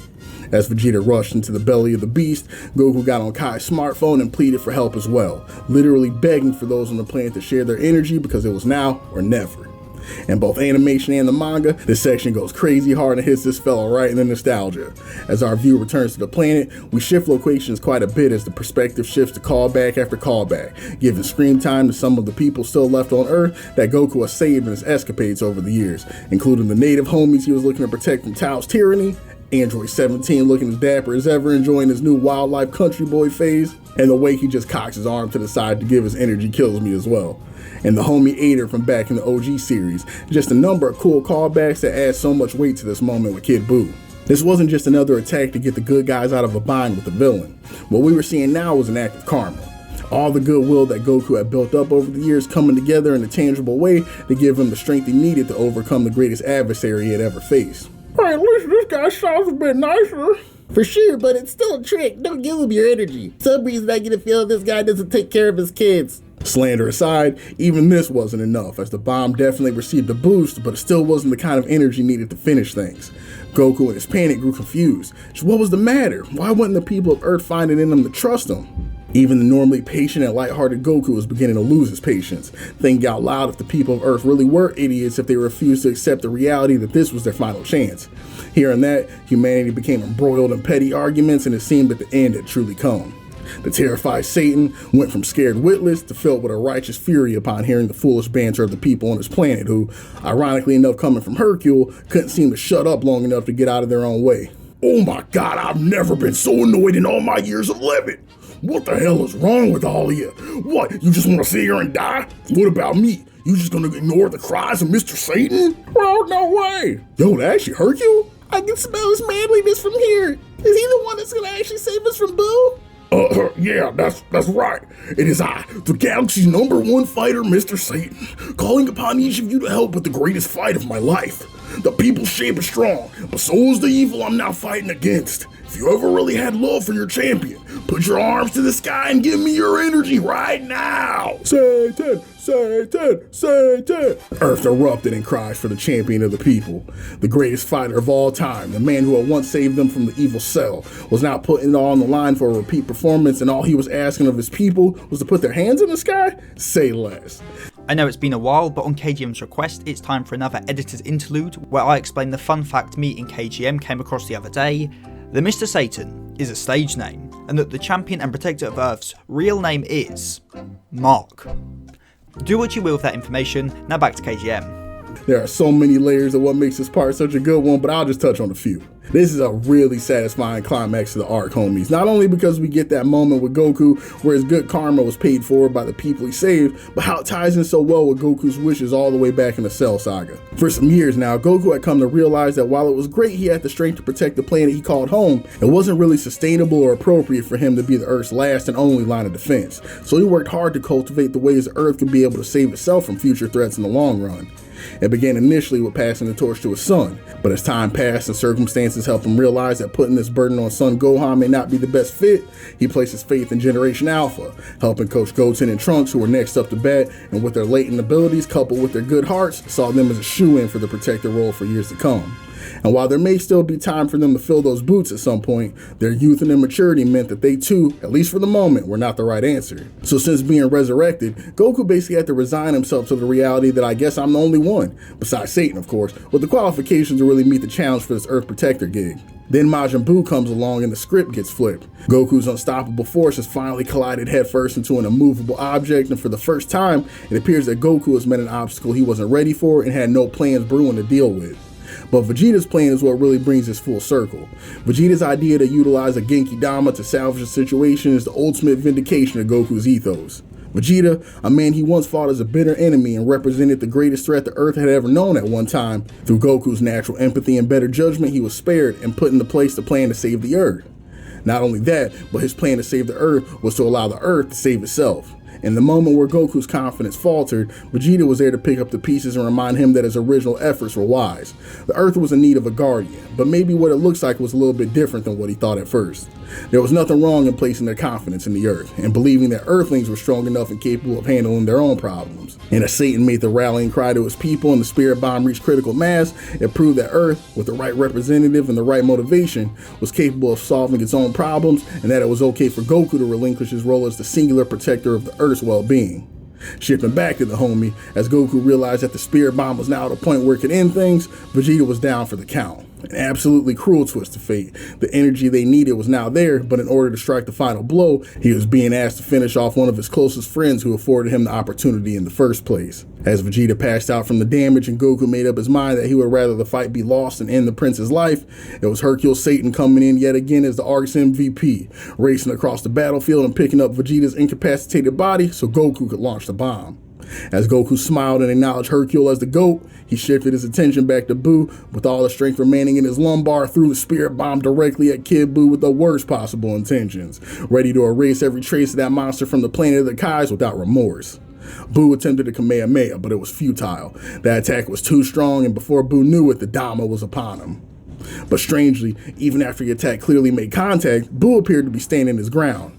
As Vegeta rushed into the belly of the beast, Goku got on Kai's smartphone and pleaded for help as well, literally begging for those on the planet to share their energy because it was now or never. In both animation and the manga, this section goes crazy hard and hits this fella right in the nostalgia. As our view returns to the planet, we shift locations quite a bit as the perspective shifts to callback after callback, giving screen time to some of the people still left on Earth that Goku has saved in his escapades over the years, including the native homies he was looking to protect from Tao's tyranny, Android 17 looking as dapper as ever, enjoying his new wildlife country boy phase, and the way he just cocks his arm to the side to give his energy kills me as well. And the homie Ader from back in the OG series, just a number of cool callbacks that add so much weight to this moment with Kid Buu. This wasn't just another attack to get the good guys out of a bind with the villain. What we were seeing now was an act of karma. All the goodwill that Goku had built up over the years coming together in a tangible way to give him the strength he needed to overcome the greatest adversary he had ever faced. Hey, at least this guy sounds a bit nicer. For sure, but it's still a trick. Don't give him your energy. For some reason I get a feeling this guy doesn't take care of his kids. Slander aside, even this wasn't enough, as the bomb definitely received a boost, but it still wasn't the kind of energy needed to finish things. Goku in his panic grew confused. So what was the matter? Why wouldn't the people of Earth find it in them to trust him? Even the normally patient and lighthearted Goku was beginning to lose his patience, thinking out loud if the people of Earth really were idiots if they refused to accept the reality that this was their final chance. Hearing that, humanity became embroiled in petty arguments, and it seemed that the end had truly come. The terrified Satan went from scared witless to filled with a righteous fury upon hearing the foolish banter of the people on his planet who, ironically enough coming from Hercule, couldn't seem to shut up long enough to get out of their own way. Oh my god, I've never been so annoyed in all my years of living. What the hell is wrong with all of you? What, you just want to sit here and die? What about me? You just gonna ignore the cries of Mr. Satan? Well, no way. Yo, that actually hurt you? I can smell his manliness from here. Is he the one that's gonna actually save us from Boo? Yeah, that's right. It is I, the galaxy's #1 fighter, Mr. Satan, calling upon each of you to help with the greatest fight of my life. The people's shape is strong, but so is the evil I'm now fighting against. If you ever really had love for your champion, put your arms to the sky and give me your energy right now. Satan, Satan, Satan. Earth erupted in cries for the champion of the people. The greatest fighter of all time, the man who had once saved them from the evil cell, was now putting it all on the line for a repeat performance, and all he was asking of his people was to put their hands in the sky? Say less. I know it's been a while, but on KGM's request, it's time for another editor's interlude where I explain the fun fact me and KGM came across the other day, that Mr. Satan is a stage name, and that the champion and protector of Earth's real name is Mark. Do what you will with that information, now back to KGM. There are so many layers of what makes this part such a good one, but I'll just touch on a few. This is a really satisfying climax to the arc, homies. Not only because we get that moment with Goku where his good karma was paid for by the people he saved, but how it ties in so well with Goku's wishes all the way back in the Cell Saga. For some years now, Goku had come to realize that while it was great he had the strength to protect the planet he called home, it wasn't really sustainable or appropriate for him to be the Earth's last and only line of defense. So he worked hard to cultivate the ways the Earth could be able to save itself from future threats in the long run. It began initially with passing the torch to his son, but as time passed and circumstances helped him realize that putting this burden on son Gohan may not be the best fit, he placed his faith in Generation Alpha, helping Coach Goten and Trunks, who were next up to bat, and with their latent abilities coupled with their good hearts, saw them as a shoo-in for the protector role for years to come. And while there may still be time for them to fill those boots at some point, their youth and immaturity meant that they too, at least for the moment, were not the right answer. So since being resurrected, Goku basically had to resign himself to the reality that I guess I'm the only one, besides Satan of course, with the qualifications to really meet the challenge for this Earth Protector gig. Then Majin Buu comes along and the script gets flipped. Goku's unstoppable force has finally collided headfirst into an immovable object, and for the first time, it appears that Goku has met an obstacle he wasn't ready for and had no plans brewing to deal with. But Vegeta's plan is what really brings this full circle. Vegeta's idea to utilize a Genki Dama to salvage the situation is the ultimate vindication of Goku's ethos. Vegeta, a man he once fought as a bitter enemy and represented the greatest threat the Earth had ever known at one time, through Goku's natural empathy and better judgment, he was spared and put into place the plan to save the Earth. Not only that, but his plan to save the Earth was to allow the Earth to save itself. In the moment where Goku's confidence faltered, Vegeta was there to pick up the pieces and remind him that his original efforts were wise. The Earth was in need of a guardian, but maybe what it looks like was a little bit different than what he thought at first. There was nothing wrong in placing their confidence in the Earth, and believing that Earthlings were strong enough and capable of handling their own problems. And as Satan made the rallying cry to his people and the spirit bomb reached critical mass, it proved that Earth, with the right representative and the right motivation, was capable of solving its own problems, and that it was okay for Goku to relinquish his role as the singular protector of the Earth's well-being. Shifting back to the homie, as Goku realized that the spirit bomb was now at a point where it could end things, Vegeta was down for the count. An absolutely cruel twist of fate. The energy they needed was now there, but in order to strike the final blow, he was being asked to finish off one of his closest friends who afforded him the opportunity in the first place. As Vegeta passed out from the damage and Goku made up his mind that he would rather the fight be lost and end the prince's life, it was Hercule Satan coming in yet again as the arc's MVP, racing across the battlefield and picking up Vegeta's incapacitated body so Goku could launch the bomb. As Goku smiled and acknowledged Hercule as the GOAT, he shifted his attention back to Buu, with all the strength remaining in his lumbar, threw the spirit bomb directly at Kid Buu with the worst possible intentions, ready to erase every trace of that monster from the planet of the Kais without remorse. Buu attempted a Kamehameha, but it was futile. That attack was too strong, and before Buu knew it, the Dama was upon him. But strangely, even after the attack clearly made contact, Buu appeared to be standing his ground.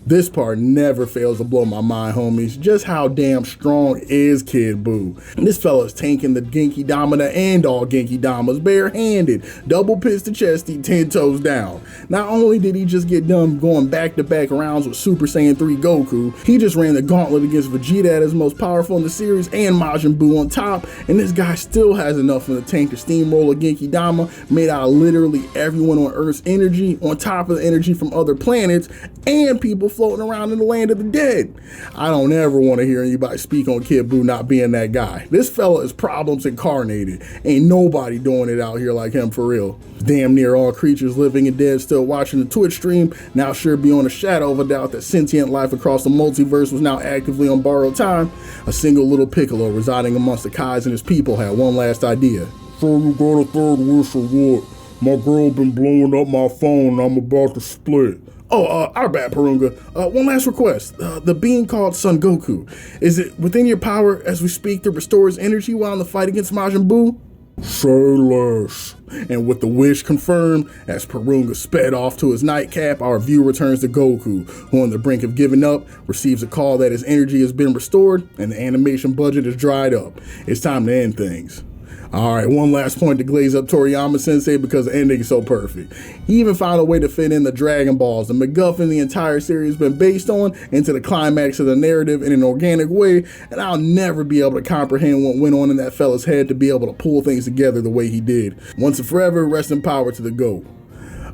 This part never fails to blow my mind, homies. Just how damn strong is Kid Buu? This fella is tanking the Genki Dama to end all Genki Damas barehanded, double pistol chesty, 10 toes down. Not only did he just get done going back-to-back rounds with Super Saiyan 3 Goku, he just ran the gauntlet against Vegeta at his most powerful in the series and Majin Buu on top, and this guy still has enough in the tank to steamroll a Genki Dama made out of literally everyone on Earth's energy, on top of the energy from other planets, and people devil floating around in the land of the dead. I don't ever want to hear anybody speak on Kid Buu not being that guy. This fella is problems incarnated. Ain't nobody doing it out here like him for real. Damn near all creatures living and dead still watching the Twitch stream now sure beyond a shadow of a doubt that sentient life across the multiverse was now actively on borrowed time. A single little Piccolo residing amongst the Kais and his people had one last idea. So you got a third wish or what? My girl been blowing up my phone and I'm about to split. Oh, our bad, Porunga. One last request. The being called Son Goku. Is it within your power as we speak to restore his energy while in the fight against Majin Buu? Say less. And with the wish confirmed, as Porunga sped off to his nightcap, our view returns to Goku, who on the brink of giving up, receives a call that his energy has been restored and the animation budget is dried up. It's time to end things. Alright, one last point to glaze up Toriyama Sensei because the ending is so perfect. He even found a way to fit in the Dragon Balls, the MacGuffin the entire series has been based on, into the climax of the narrative in an organic way, and I'll never be able to comprehend what went on in that fella's head to be able to pull things together the way he did. Once and forever, rest in power to the GOAT.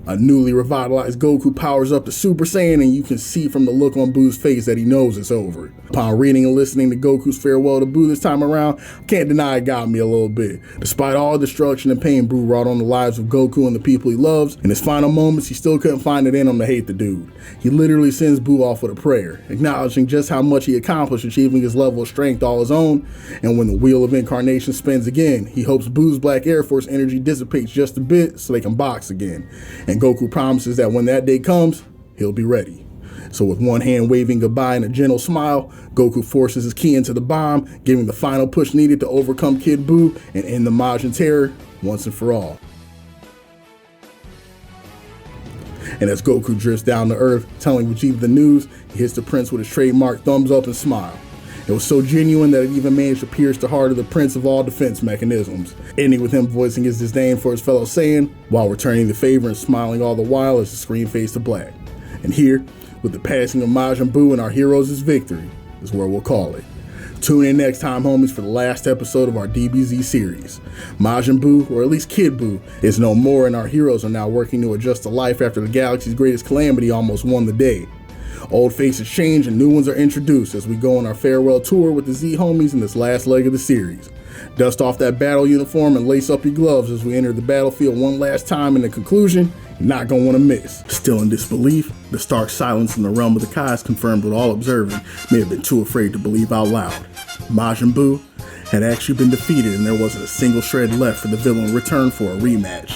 A newly revitalized Goku powers up to Super Saiyan, and you can see from the look on Buu's face that he knows it's over. Upon reading and listening to Goku's farewell to Buu this time around, I can't deny it got me a little bit. Despite all the destruction and pain Buu wrought on the lives of Goku and the people he loves, in his final moments he still couldn't find it in him to hate the dude. He literally sends Buu off with a prayer, acknowledging just how much he accomplished achieving his level of strength all his own, and when the wheel of incarnation spins again, he hopes Buu's Black Air Force energy dissipates just a bit so they can box again. And Goku promises that when that day comes, he'll be ready. So with one hand waving goodbye and a gentle smile, Goku forces his key into the bomb, giving the final push needed to overcome Kid Buu and end the Majin terror once and for all. And as Goku drifts down to Earth, telling Vegeta the news, he hits the prince with his trademark thumbs up and smile. It was so genuine that it even managed to pierce the heart of the prince of all defense mechanisms, ending with him voicing his disdain for his fellow Saiyan, while returning the favor and smiling all the while as the screen fades to black. And here, with the passing of Majin Buu and our heroes' victory, is where we'll call it. Tune in next time, homies, for the last episode of our DBZ series. Majin Buu, or at least Kid Buu, is no more, and our heroes are now working to adjust to life after the galaxy's greatest calamity almost won the day. Old faces change and new ones are introduced as we go on our farewell tour with the Z homies in this last leg of the series. Dust off that battle uniform and lace up your gloves as we enter the battlefield one last time in the conclusion you're not going to want to miss. Still in disbelief, the stark silence in the realm of the Kais confirmed what all observing may have been too afraid to believe out loud. Majin Buu had actually been defeated and there wasn't a single shred left for the villain to return for a rematch.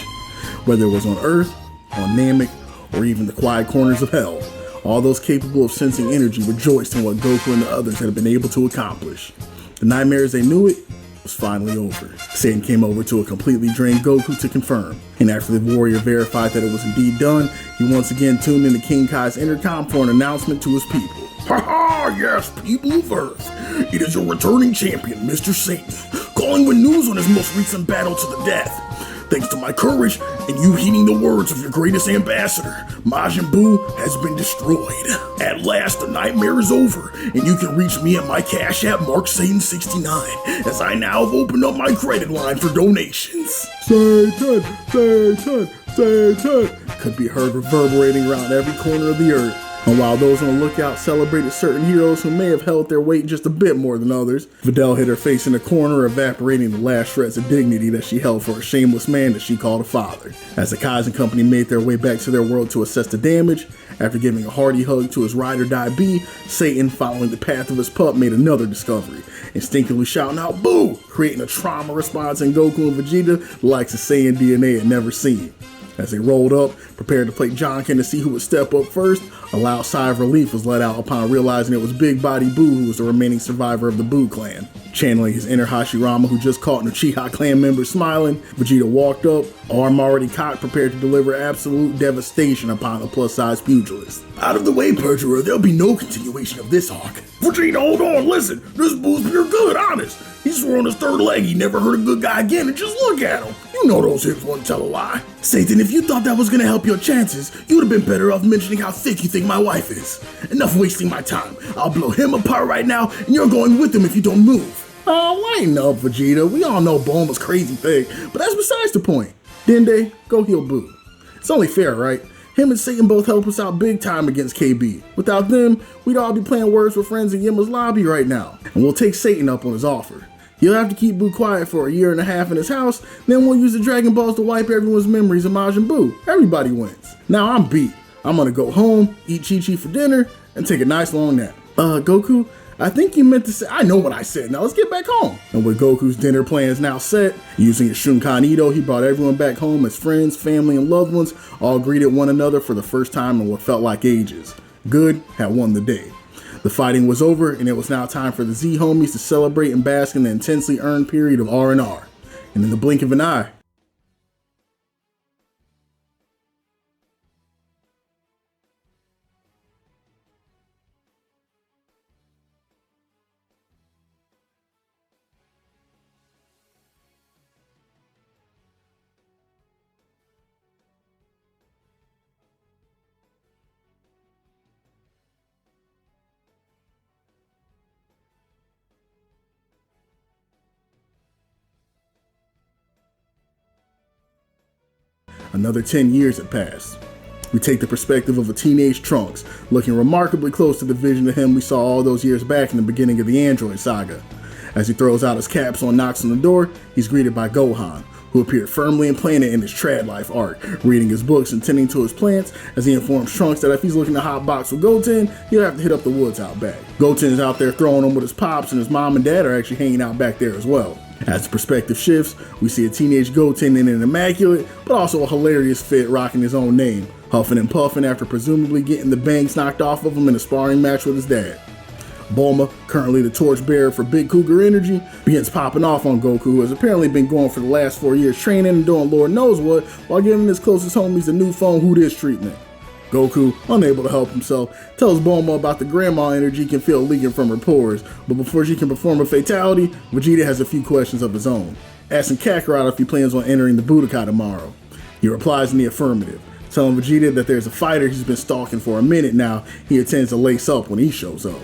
Whether it was on Earth, on Namek, or even the quiet corners of hell, all those capable of sensing energy rejoiced in what Goku and the others had been able to accomplish. The nightmare as they knew it was finally over. Satan came over to a completely drained Goku to confirm, and after the warrior verified that it was indeed done, he once again tuned into King Kai's intercom for an announcement to his people. Haha, yes, people of Earth. It is your returning champion, Mr. Satan, calling with news on his most recent battle to the death. Thanks to my courage and you heeding the words of your greatest ambassador, Majin Buu has been destroyed. At last, the nightmare is over, and you can reach me at my Cash App MarkSatan69, as I now have opened up my credit line for donations. Satan, Satan, Satan could be heard reverberating around every corner of the earth. And while those on the lookout celebrated certain heroes who may have held their weight just a bit more than others, Videl hid her face in a corner, evaporating the last shreds of dignity that she held for a shameless man that she called a father. As the Kaizen company made their way back to their world to assess the damage, after giving a hearty hug to his ride or die bee, Satan, following the path of his pup, made another discovery, instinctively shouting out "Boo!", creating a trauma response in Goku and Vegeta the likes of Saiyan DNA had never seen. As they rolled up, prepared to play Jonkin to see who would step up first, a loud sigh of relief was let out upon realizing it was Big Body Buu who was the remaining survivor of the Buu clan. Channeling his inner Hashirama who just caught an Uchiha clan member smiling, Vegeta walked up, arm already cocked, prepared to deliver absolute devastation upon the plus-size pugilist. Out of the way, perjurer, there'll be no continuation of this arc. Vegeta, hold on, listen, this Buu's pure good, honest. He swore on his third leg he never hurt a good guy again, and just look at him. You know those hips won't tell a lie. Satan, if you thought that was gonna help your chances, you would have been better off mentioning how thick you think my wife is. Enough wasting my time. I'll blow him apart right now, and you're going with him if you don't move. Oh, lighten up, Vegeta. We all know Bulma's crazy thick, but that's besides the point. Dende, go heal Buu. It's only fair, right? Him and Satan both help us out big time against KB. Without them, we'd all be playing Words with Friends in Yimma's lobby right now. And we'll take Satan up on his offer. He'll have to keep Boo quiet for a year and a half in his house, then we'll use the Dragon Balls to wipe everyone's memories of Majin Buu. Everybody wins. Now I'm beat. I'm gonna go home, eat Chi-Chi for dinner, and take a nice long nap. Goku, I think you meant to say, I know what I said, now let's get back home. And with Goku's dinner plans now set, using his Shunkan Ito, he brought everyone back home as friends, family, and loved ones all greeted one another for the first time in what felt like ages. Good had won the day. The fighting was over, and it was now time for the Z homies to celebrate and bask in the intensely earned period of R&R. And in the blink of an eye, another 10 years had passed. We take the perspective of a teenage Trunks, looking remarkably close to the vision of him we saw all those years back in the beginning of the Android Saga. As he throws out his capsule and knocks on the door, he's greeted by Gohan, who appeared firmly implanted in his Trad Life arc, reading his books and tending to his plants as he informs Trunks that if he's looking to hotbox with Goten, he'll have to hit up the woods out back. Goten is out there throwing him with his pops, and his mom and dad are actually hanging out back there as well. As the perspective shifts, we see a teenage Goten in an immaculate, but also a hilarious fit rocking his own name, huffing and puffing after presumably getting the bangs knocked off of him in a sparring match with his dad. Bulma, currently the torchbearer for Big Cougar Energy, begins popping off on Goku, who has apparently been going for the last 4 years training and doing Lord knows what, while giving his closest homies a new phone who this treatment. Goku, unable to help himself, tells Bulma about the grandma energy can feel leaking from her pores, but before she can perform a fatality, Vegeta has a few questions of his own, asking Kakarot if he plans on entering the Budokai tomorrow. He replies in the affirmative, telling Vegeta that there's a fighter he's been stalking for a minute now he intends to lace up when he shows up.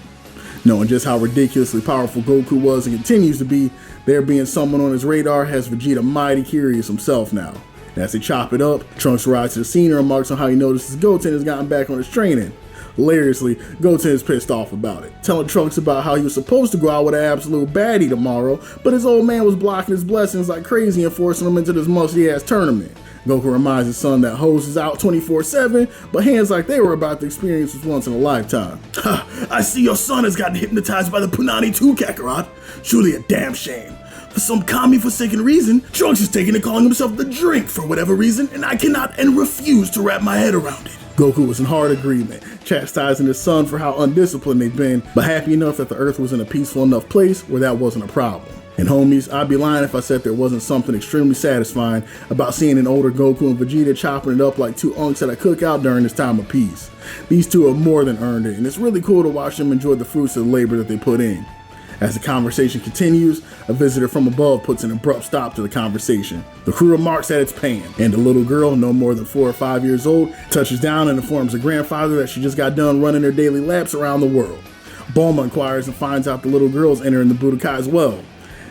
Knowing just how ridiculously powerful Goku was and continues to be, there being someone on his radar has Vegeta mighty curious himself now. As they chop it up, Trunks arrives to the scene and remarks on how he notices Goten has gotten back on his training. Hilariously, Goten is pissed off about it, telling Trunks about how he was supposed to go out with an absolute baddie tomorrow, but his old man was blocking his blessings like crazy and forcing him into this musty-ass tournament. Goku reminds his son that Hose is out 24/7, but hands like they were about to experience this once in a lifetime. Ha! I see your son has gotten hypnotized by the Punani too, Kakarot. Truly a damn shame. For some commie-forsaken reason, Trunks is taking to calling himself the Drink for whatever reason, and I cannot and refuse to wrap my head around it. Goku was in hard agreement, chastising his son for how undisciplined they'd been, but happy enough that the Earth was in a peaceful enough place where that wasn't a problem. And homies, I'd be lying if I said there wasn't something extremely satisfying about seeing an older Goku and Vegeta chopping it up like two unks at a cookout during this time of peace. These two have more than earned it, and it's really cool to watch them enjoy the fruits of the labor that they put in. As the conversation continues, a visitor from above puts an abrupt stop to the conversation. The crew remarks that it's Pan, and the little girl, no more than 4 or 5 years old, touches down and informs her grandfather that she just got done running her daily laps around the world. Bulma inquires and finds out the little girl's entering the Budokai as well.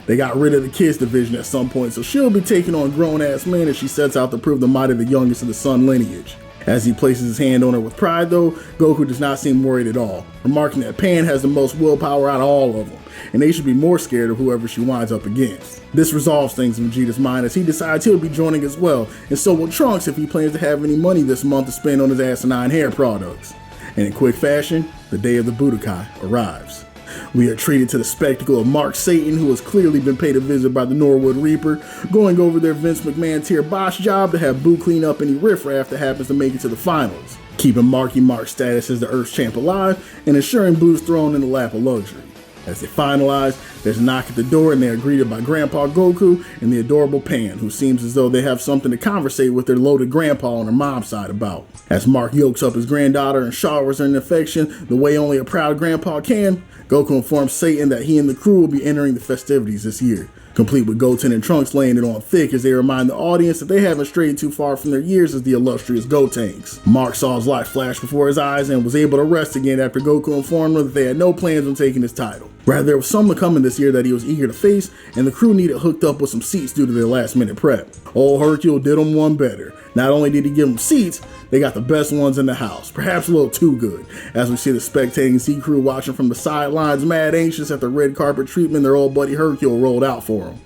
They got rid of the kids division at some point, so she'll be taking on grown-ass men as she sets out to prove the might of the youngest of the Sun lineage. As he places his hand on her with pride though, Goku does not seem worried at all, remarking that Pan has the most willpower out of all of them, and they should be more scared of whoever she winds up against. This resolves things in Vegeta's mind as he decides he'll be joining as well, and so will Trunks if he plans to have any money this month to spend on his asinine hair products. And in quick fashion, the day of the Budokai arrives. We are treated to the spectacle of Mark Satan, who has clearly been paid a visit by the Norwood Reaper, going over their Vince McMahon tier boss job to have Boo clean up any riffraff that happens to make it to the finals, keeping Marky Mark's status as the Earth's champ alive and ensuring Boo's throne in the lap of luxury. As they finalize, there's a knock at the door and they are greeted by Grandpa Goku and the adorable Pan, who seems as though they have something to conversate with their loaded grandpa on their mom's side about. As Mark yokes up his granddaughter and showers her in affection the way only a proud grandpa can, Goku informs Satan that he and the crew will be entering the festivities this year, complete with Goten and Trunks laying it on thick as they remind the audience that they haven't strayed too far from their years as the illustrious Gotenks. Mark saw his life flash before his eyes and was able to rest again after Goku informed him that they had no plans on taking his title. Rather, there was something to come in this this year that he was eager to face, and the crew needed hooked up with some seats due to their last minute prep. Old Hercule did him one better. Not only did he give them seats, they got the best ones in the house, perhaps a little too good, as we see the spectating Z crew watching from the sidelines, mad anxious at the red carpet treatment their old buddy Hercule rolled out for them.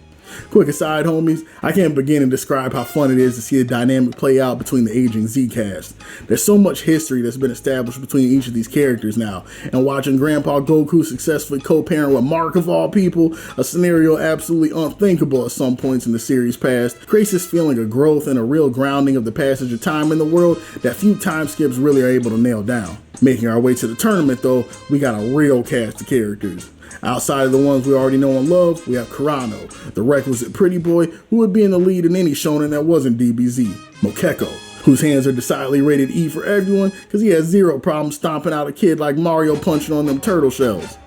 Quick aside, homies, I can't begin to describe how fun it is to see the dynamic play out between the aging Z-cast. There's so much history that's been established between each of these characters now, and watching Grandpa Goku successfully co-parent with Mark of all people, a scenario absolutely unthinkable at some points in the series past, creates this feeling of growth and a real grounding of the passage of time in the world that few time skips really are able to nail down. Making our way to the tournament though, we got a real cast of characters. Outside of the ones we already know and love, we have Kurano, the requisite pretty boy who would be in the lead in any shonen that wasn't DBZ. Mokeko, whose hands are decidedly rated E for everyone because he has zero problem stomping out a kid like Mario punching on them turtle shells.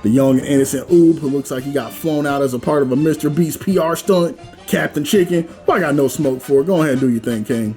The young and innocent Oob, who looks like he got flown out as a part of a Mr. Beast PR stunt. Captain Chicken, who I got no smoke for, go ahead and do your thing, King.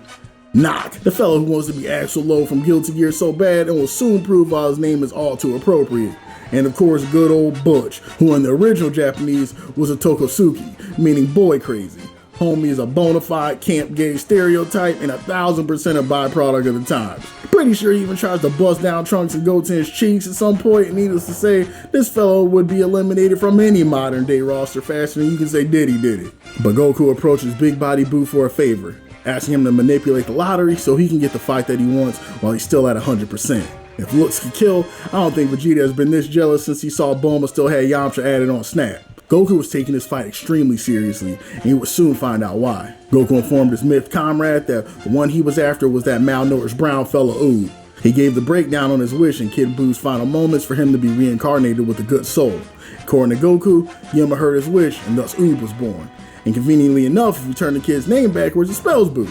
Knock, the fellow who wants to be Axel Low from Guilty Gear so bad and will soon prove why his name is all too appropriate. And of course, good old Butch, who in the original Japanese was a Tokosuki, meaning boy crazy. Homie is a bona fide camp gay stereotype and 1000% a byproduct of the times. Pretty sure he even tries to bust down Trunks and Goten's cheeks at some point, and needless to say, this fellow would be eliminated from any modern day roster faster than you can say did he. But Goku approaches Big Body Boo for a favor, asking him to manipulate the lottery so he can get the fight that he wants while he's still at 100%. If looks can kill, I don't think Vegeta has been this jealous since he saw Bulma still had Yamcha added on Snap. Goku was taking this fight extremely seriously, and he would soon find out why. Goku informed his myth comrade that the one he was after was that malnourished brown fella Oob. He gave the breakdown on his wish in Kid Buu's final moments for him to be reincarnated with a good soul. According to Goku, Yama heard his wish, and thus Oob was born. And conveniently enough, if you turn the kid's name backwards, it spells Boo.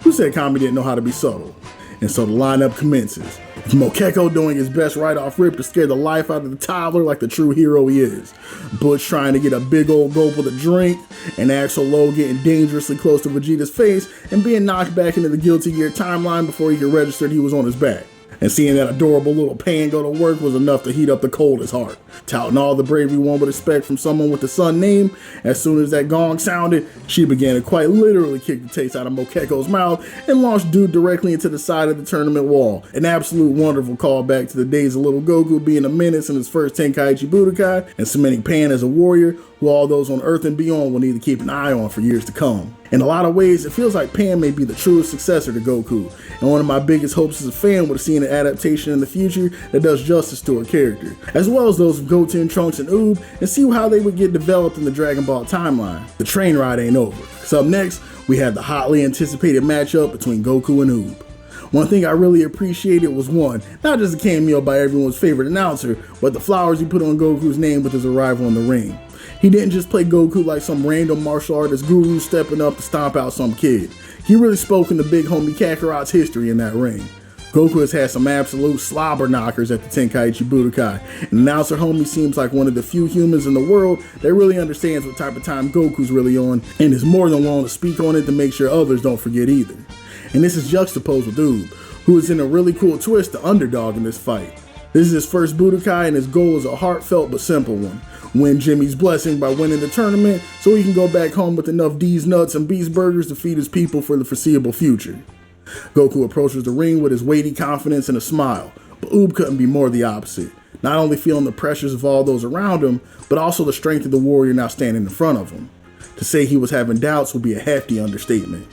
Who said Kami didn't know how to be subtle? And so the lineup commences. With Mokeko doing his best right off rip to scare the life out of the toddler like the true hero he is. Butch trying to get a big old gulp with a drink, and Axel Low getting dangerously close to Vegeta's face and being knocked back into the Guilty Gear timeline before he could register he was on his back. And seeing that adorable little pan go to work was enough to heat up the coldest heart. Touting all the bravery one would expect from someone with the Sun name, as soon as that gong sounded, she began to quite literally kick the taste out of Mokeko's mouth and launched dude directly into the side of the tournament wall. An absolute wonderful callback to the days of little Goku being a menace in his first Tenkaichi Budokai and cementing Pan as a warrior who all those on Earth and beyond will need to keep an eye on for years to come. In a lot of ways, it feels like Pan may be the truest successor to Goku, and one of my biggest hopes as a fan would have seen an adaptation in the future that does justice to her character, as well as those of Goten, Trunks, and Oob, and see how they would get developed in the Dragon Ball timeline. The train ride ain't over, because up next, we have the hotly anticipated matchup between Goku and Oob. One thing I really appreciated was one, not just a cameo by everyone's favorite announcer, but the flowers he put on Goku's name with his arrival in the ring. He didn't just play Goku like some random martial artist guru stepping up to stomp out some kid. He really spoke into big homie Kakarot's history in that ring. Goku has had some absolute slobber knockers at the Tenkaichi Budokai, and announcer homie seems like one of the few humans in the world that really understands what type of time Goku's really on, and is more than willing to speak on it to make sure others don't forget either. And this is juxtaposed with Oob, who is in a really cool twist the underdog in this fight. This is his first Budokai, and his goal is a heartfelt but simple one. Win Jimmy's blessing by winning the tournament so he can go back home with enough D's nuts and B's burgers to feed his people for the foreseeable future. Goku approaches the ring with his weighty confidence and a smile, but Oob couldn't be more the opposite. Not only feeling the pressures of all those around him, but also the strength of the warrior now standing in front of him. To say he was having doubts would be a hefty understatement.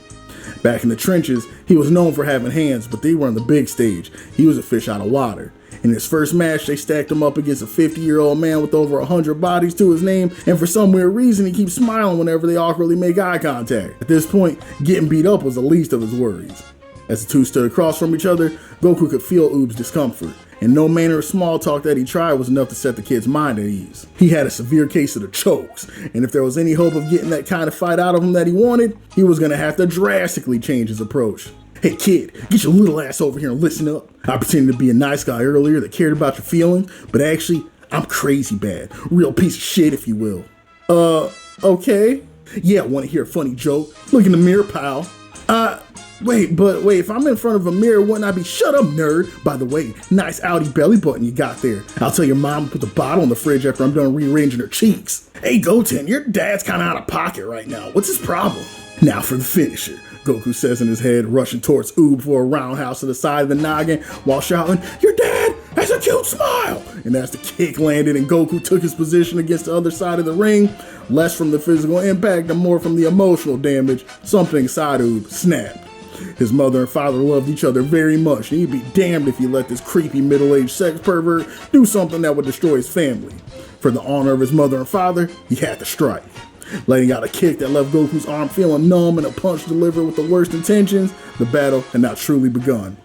Back in the trenches, he was known for having hands, but they were on the big stage. He was a fish out of water. In his first match, they stacked him up against a 50-year-old man with over 100 bodies to his name, and for some weird reason, he keeps smiling whenever they awkwardly make eye contact. At this point, getting beat up was the least of his worries. As the two stood across from each other, Goku could feel Oob's discomfort, and no manner of small talk that he tried was enough to set the kid's mind at ease. He had a severe case of the chokes, and if there was any hope of getting that kind of fight out of him that he wanted, he was going to have to drastically change his approach. Hey kid, get your little ass over here and listen up. I pretended to be a nice guy earlier that cared about your feelings, but actually, I'm crazy bad. Real piece of shit, if you will. Okay? Yeah, want to hear a funny joke? Look in the mirror, pal. Wait, if I'm in front of a mirror, wouldn't I be shut up, nerd? By the way, nice outie belly button you got there. I'll tell your mom to put the bottle in the fridge after I'm done rearranging her cheeks. Hey, Goten, your dad's kind of out of pocket right now. What's his problem? Now for the finisher. Goku says in his head, rushing towards Oob for a roundhouse to the side of the noggin while shouting, "Your dad has a cute smile!" And as the kick landed and Goku took his position against the other side of the ring, less from the physical impact and more from the emotional damage, something inside Oob snapped. His mother and father loved each other very much, and he'd be damned if he let this creepy middle-aged sex pervert do something that would destroy his family. For the honor of his mother and father, he had to strike. Letting out a kick that left Goku's arm feeling numb and a punch delivered with the worst intentions, the battle had not truly begun.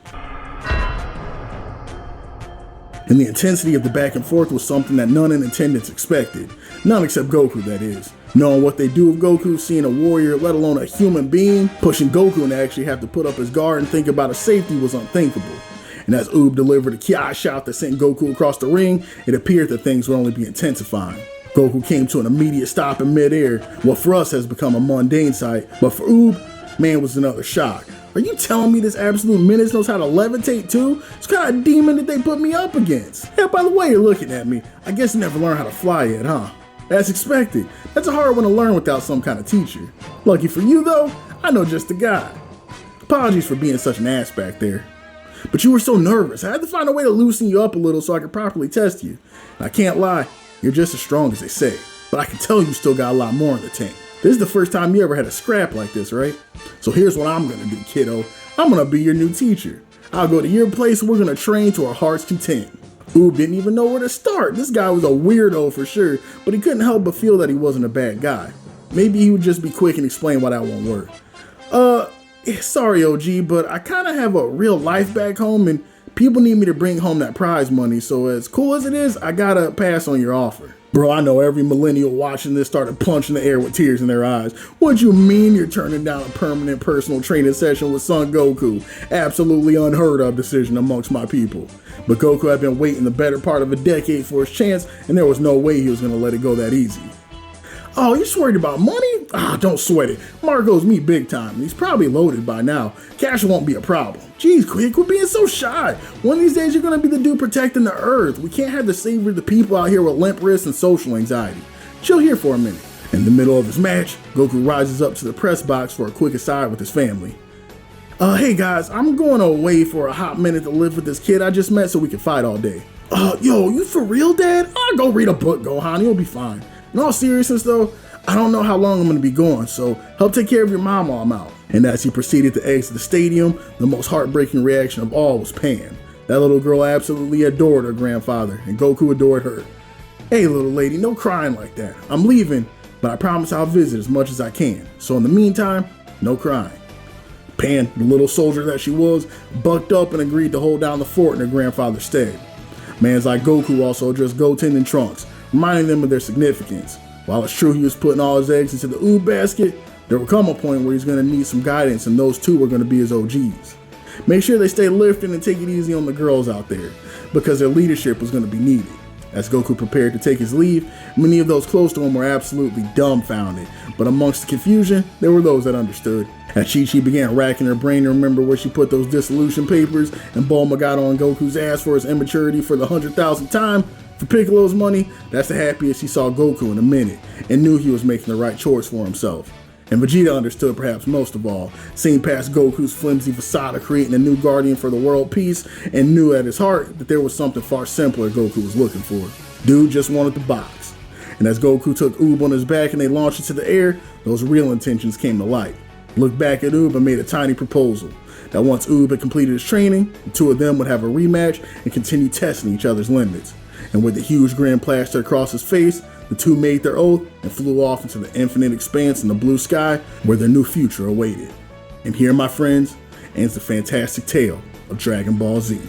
And the intensity of the back and forth was something that none in attendance expected. None except Goku, that is. Knowing what they do with Goku, seeing a warrior, let alone a human being, pushing Goku and actually have to put up his guard and think about his safety was unthinkable. And as Oob delivered a Ki shot that sent Goku across the ring, it appeared that things would only be intensifying. Goku came to an immediate stop in midair, what for us has become a mundane sight, but for Oob, man, was another shock. Are you telling me this absolute menace knows how to levitate too? It's kind of demon that they put me up against. Yeah, by the way you're looking at me, I guess you never learned how to fly yet, huh? As expected, that's a hard one to learn without some kind of teacher. Lucky for you though, I know just the guy. Apologies for being such an ass back there. But you were so nervous, I had to find a way to loosen you up a little so I could properly test you. And I can't lie, you're just as strong as they say. But I can tell you still got a lot more in the tank. This is the first time you ever had a scrap like this, right? So here's what I'm gonna do, kiddo. I'm gonna be your new teacher. I'll go to your place and we're gonna train to our heart's content. Oob didn't even know where to start. This guy was a weirdo for sure, but he couldn't help but feel that he wasn't a bad guy. Maybe he would just be quick and explain why that won't work. Sorry OG, but I kinda have a real life back home and people need me to bring home that prize money, so as cool as it is, I gotta pass on your offer. Bro, I know every millennial watching this started punching the air with tears in their eyes. What you mean you're turning down a permanent personal training session with Son Goku? Absolutely unheard of decision amongst my people. But Goku had been waiting the better part of a decade for his chance, and there was no way he was gonna let it go that easy. Oh, you're just worried about money? Don't sweat it. Marco's me big time. He's probably loaded by now. Cash won't be a problem. Jeez, Quick, quit being so shy. One of these days you're gonna be the dude protecting the earth. We can't have to savor the people out here with limp wrists and social anxiety. Chill here for a minute. In the middle of his match, Goku rises up to the press box for a quick aside with his family. Hey guys, I'm going away for a hot minute to live with this kid I just met so we can fight all day. Yo, you for real, Dad? I'll go read a book, Gohan, you'll be fine. In all seriousness though, I don't know how long I'm gonna be gone, so help take care of your mom while I'm out. And as he proceeded to exit the stadium, the most heartbreaking reaction of all was Pan. That little girl absolutely adored her grandfather, and Goku adored her. Hey little lady, no crying like that. I'm leaving, but I promise I'll visit as much as I can. So in the meantime, no crying. Pan, the little soldier that she was, bucked up and agreed to hold down the fort in her grandfather's stead. Mans like Goku also addressed Goten and Trunks, reminding them of their significance. While it's true he was putting all his eggs into the Oob basket, there will come a point where he's going to need some guidance and those two are going to be his OGs. Make sure they stay lifted and take it easy on the girls out there, because their leadership was going to be needed. As Goku prepared to take his leave, many of those close to him were absolutely dumbfounded, but amongst the confusion, there were those that understood. As Chi-Chi began racking her brain to remember where she put those dissolution papers, and Bulma got on Goku's ass for his immaturity for the 100,000th time, for Piccolo's money, that's the happiest he saw Goku in a minute, and knew he was making the right choice for himself. And Vegeta understood perhaps most of all, seeing past Goku's flimsy facade of creating a new guardian for the world peace, and knew at his heart that there was something far simpler Goku was looking for. Dude just wanted the box. And as Goku took Oob on his back and they launched into the air, those real intentions came to light. Looked back at Oob and made a tiny proposal, that once Oob had completed his training, the two of them would have a rematch and continue testing each other's limits. And with the huge grin plastered across his face, the two made their oath and flew off into the infinite expanse in the blue sky where their new future awaited. And here, my friends, ends the fantastic tale of Dragon Ball Z.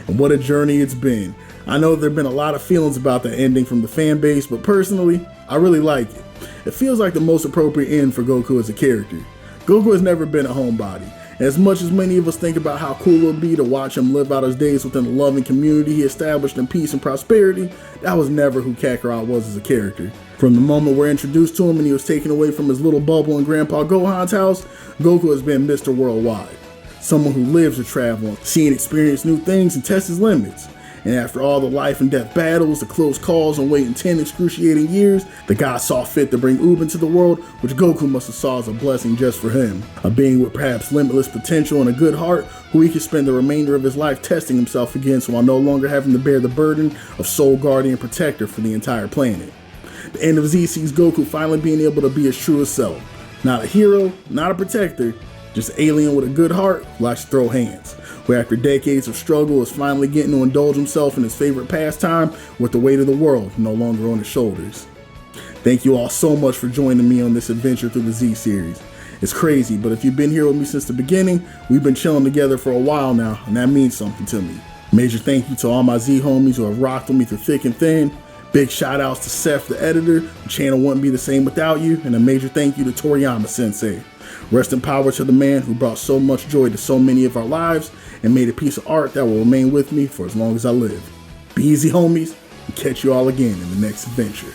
And what a journey it's been. I know there have been a lot of feelings about the ending from the fan base, but personally, I really like it. It feels like the most appropriate end for Goku as a character. Goku has never been a homebody. And as much as many of us think about how cool it would be to watch him live out his days within the loving community he established in peace and prosperity, that was never who Kakarot was as a character. From the moment we're introduced to him and he was taken away from his little bubble in Grandpa Gohan's house, Goku has been Mr. Worldwide. someone who lives to travel, see and experience new things and test his limits. And after all the life and death battles, the close calls, and waiting 10 excruciating years, the god saw fit to bring Oob into the world, which Goku must have saw as a blessing just for him. A being with perhaps limitless potential and a good heart, who he could spend the remainder of his life testing himself against while no longer having to bear the burden of sole guardian protector for the entire planet. The end of Z sees Goku finally being able to be his truest self. Not a hero, not a protector, just an alien with a good heart who likes to throw hands, who after decades of struggle is finally getting to indulge himself in his favorite pastime with the weight of the world no longer on his shoulders. Thank you all so much for joining me on this adventure through the Z series. It's crazy, but if you've been here with me since the beginning, we've been chilling together for a while now, and that means something to me. Major thank you to all my Z homies who have rocked with me through thick and thin. Big shout outs to Seth the editor, the channel wouldn't be the same without you, and a major thank you to Toriyama Sensei. Rest in power to the man who brought so much joy to so many of our lives and made a piece of art that will remain with me for as long as I live. Be easy, homies, and catch you all again in the next adventure.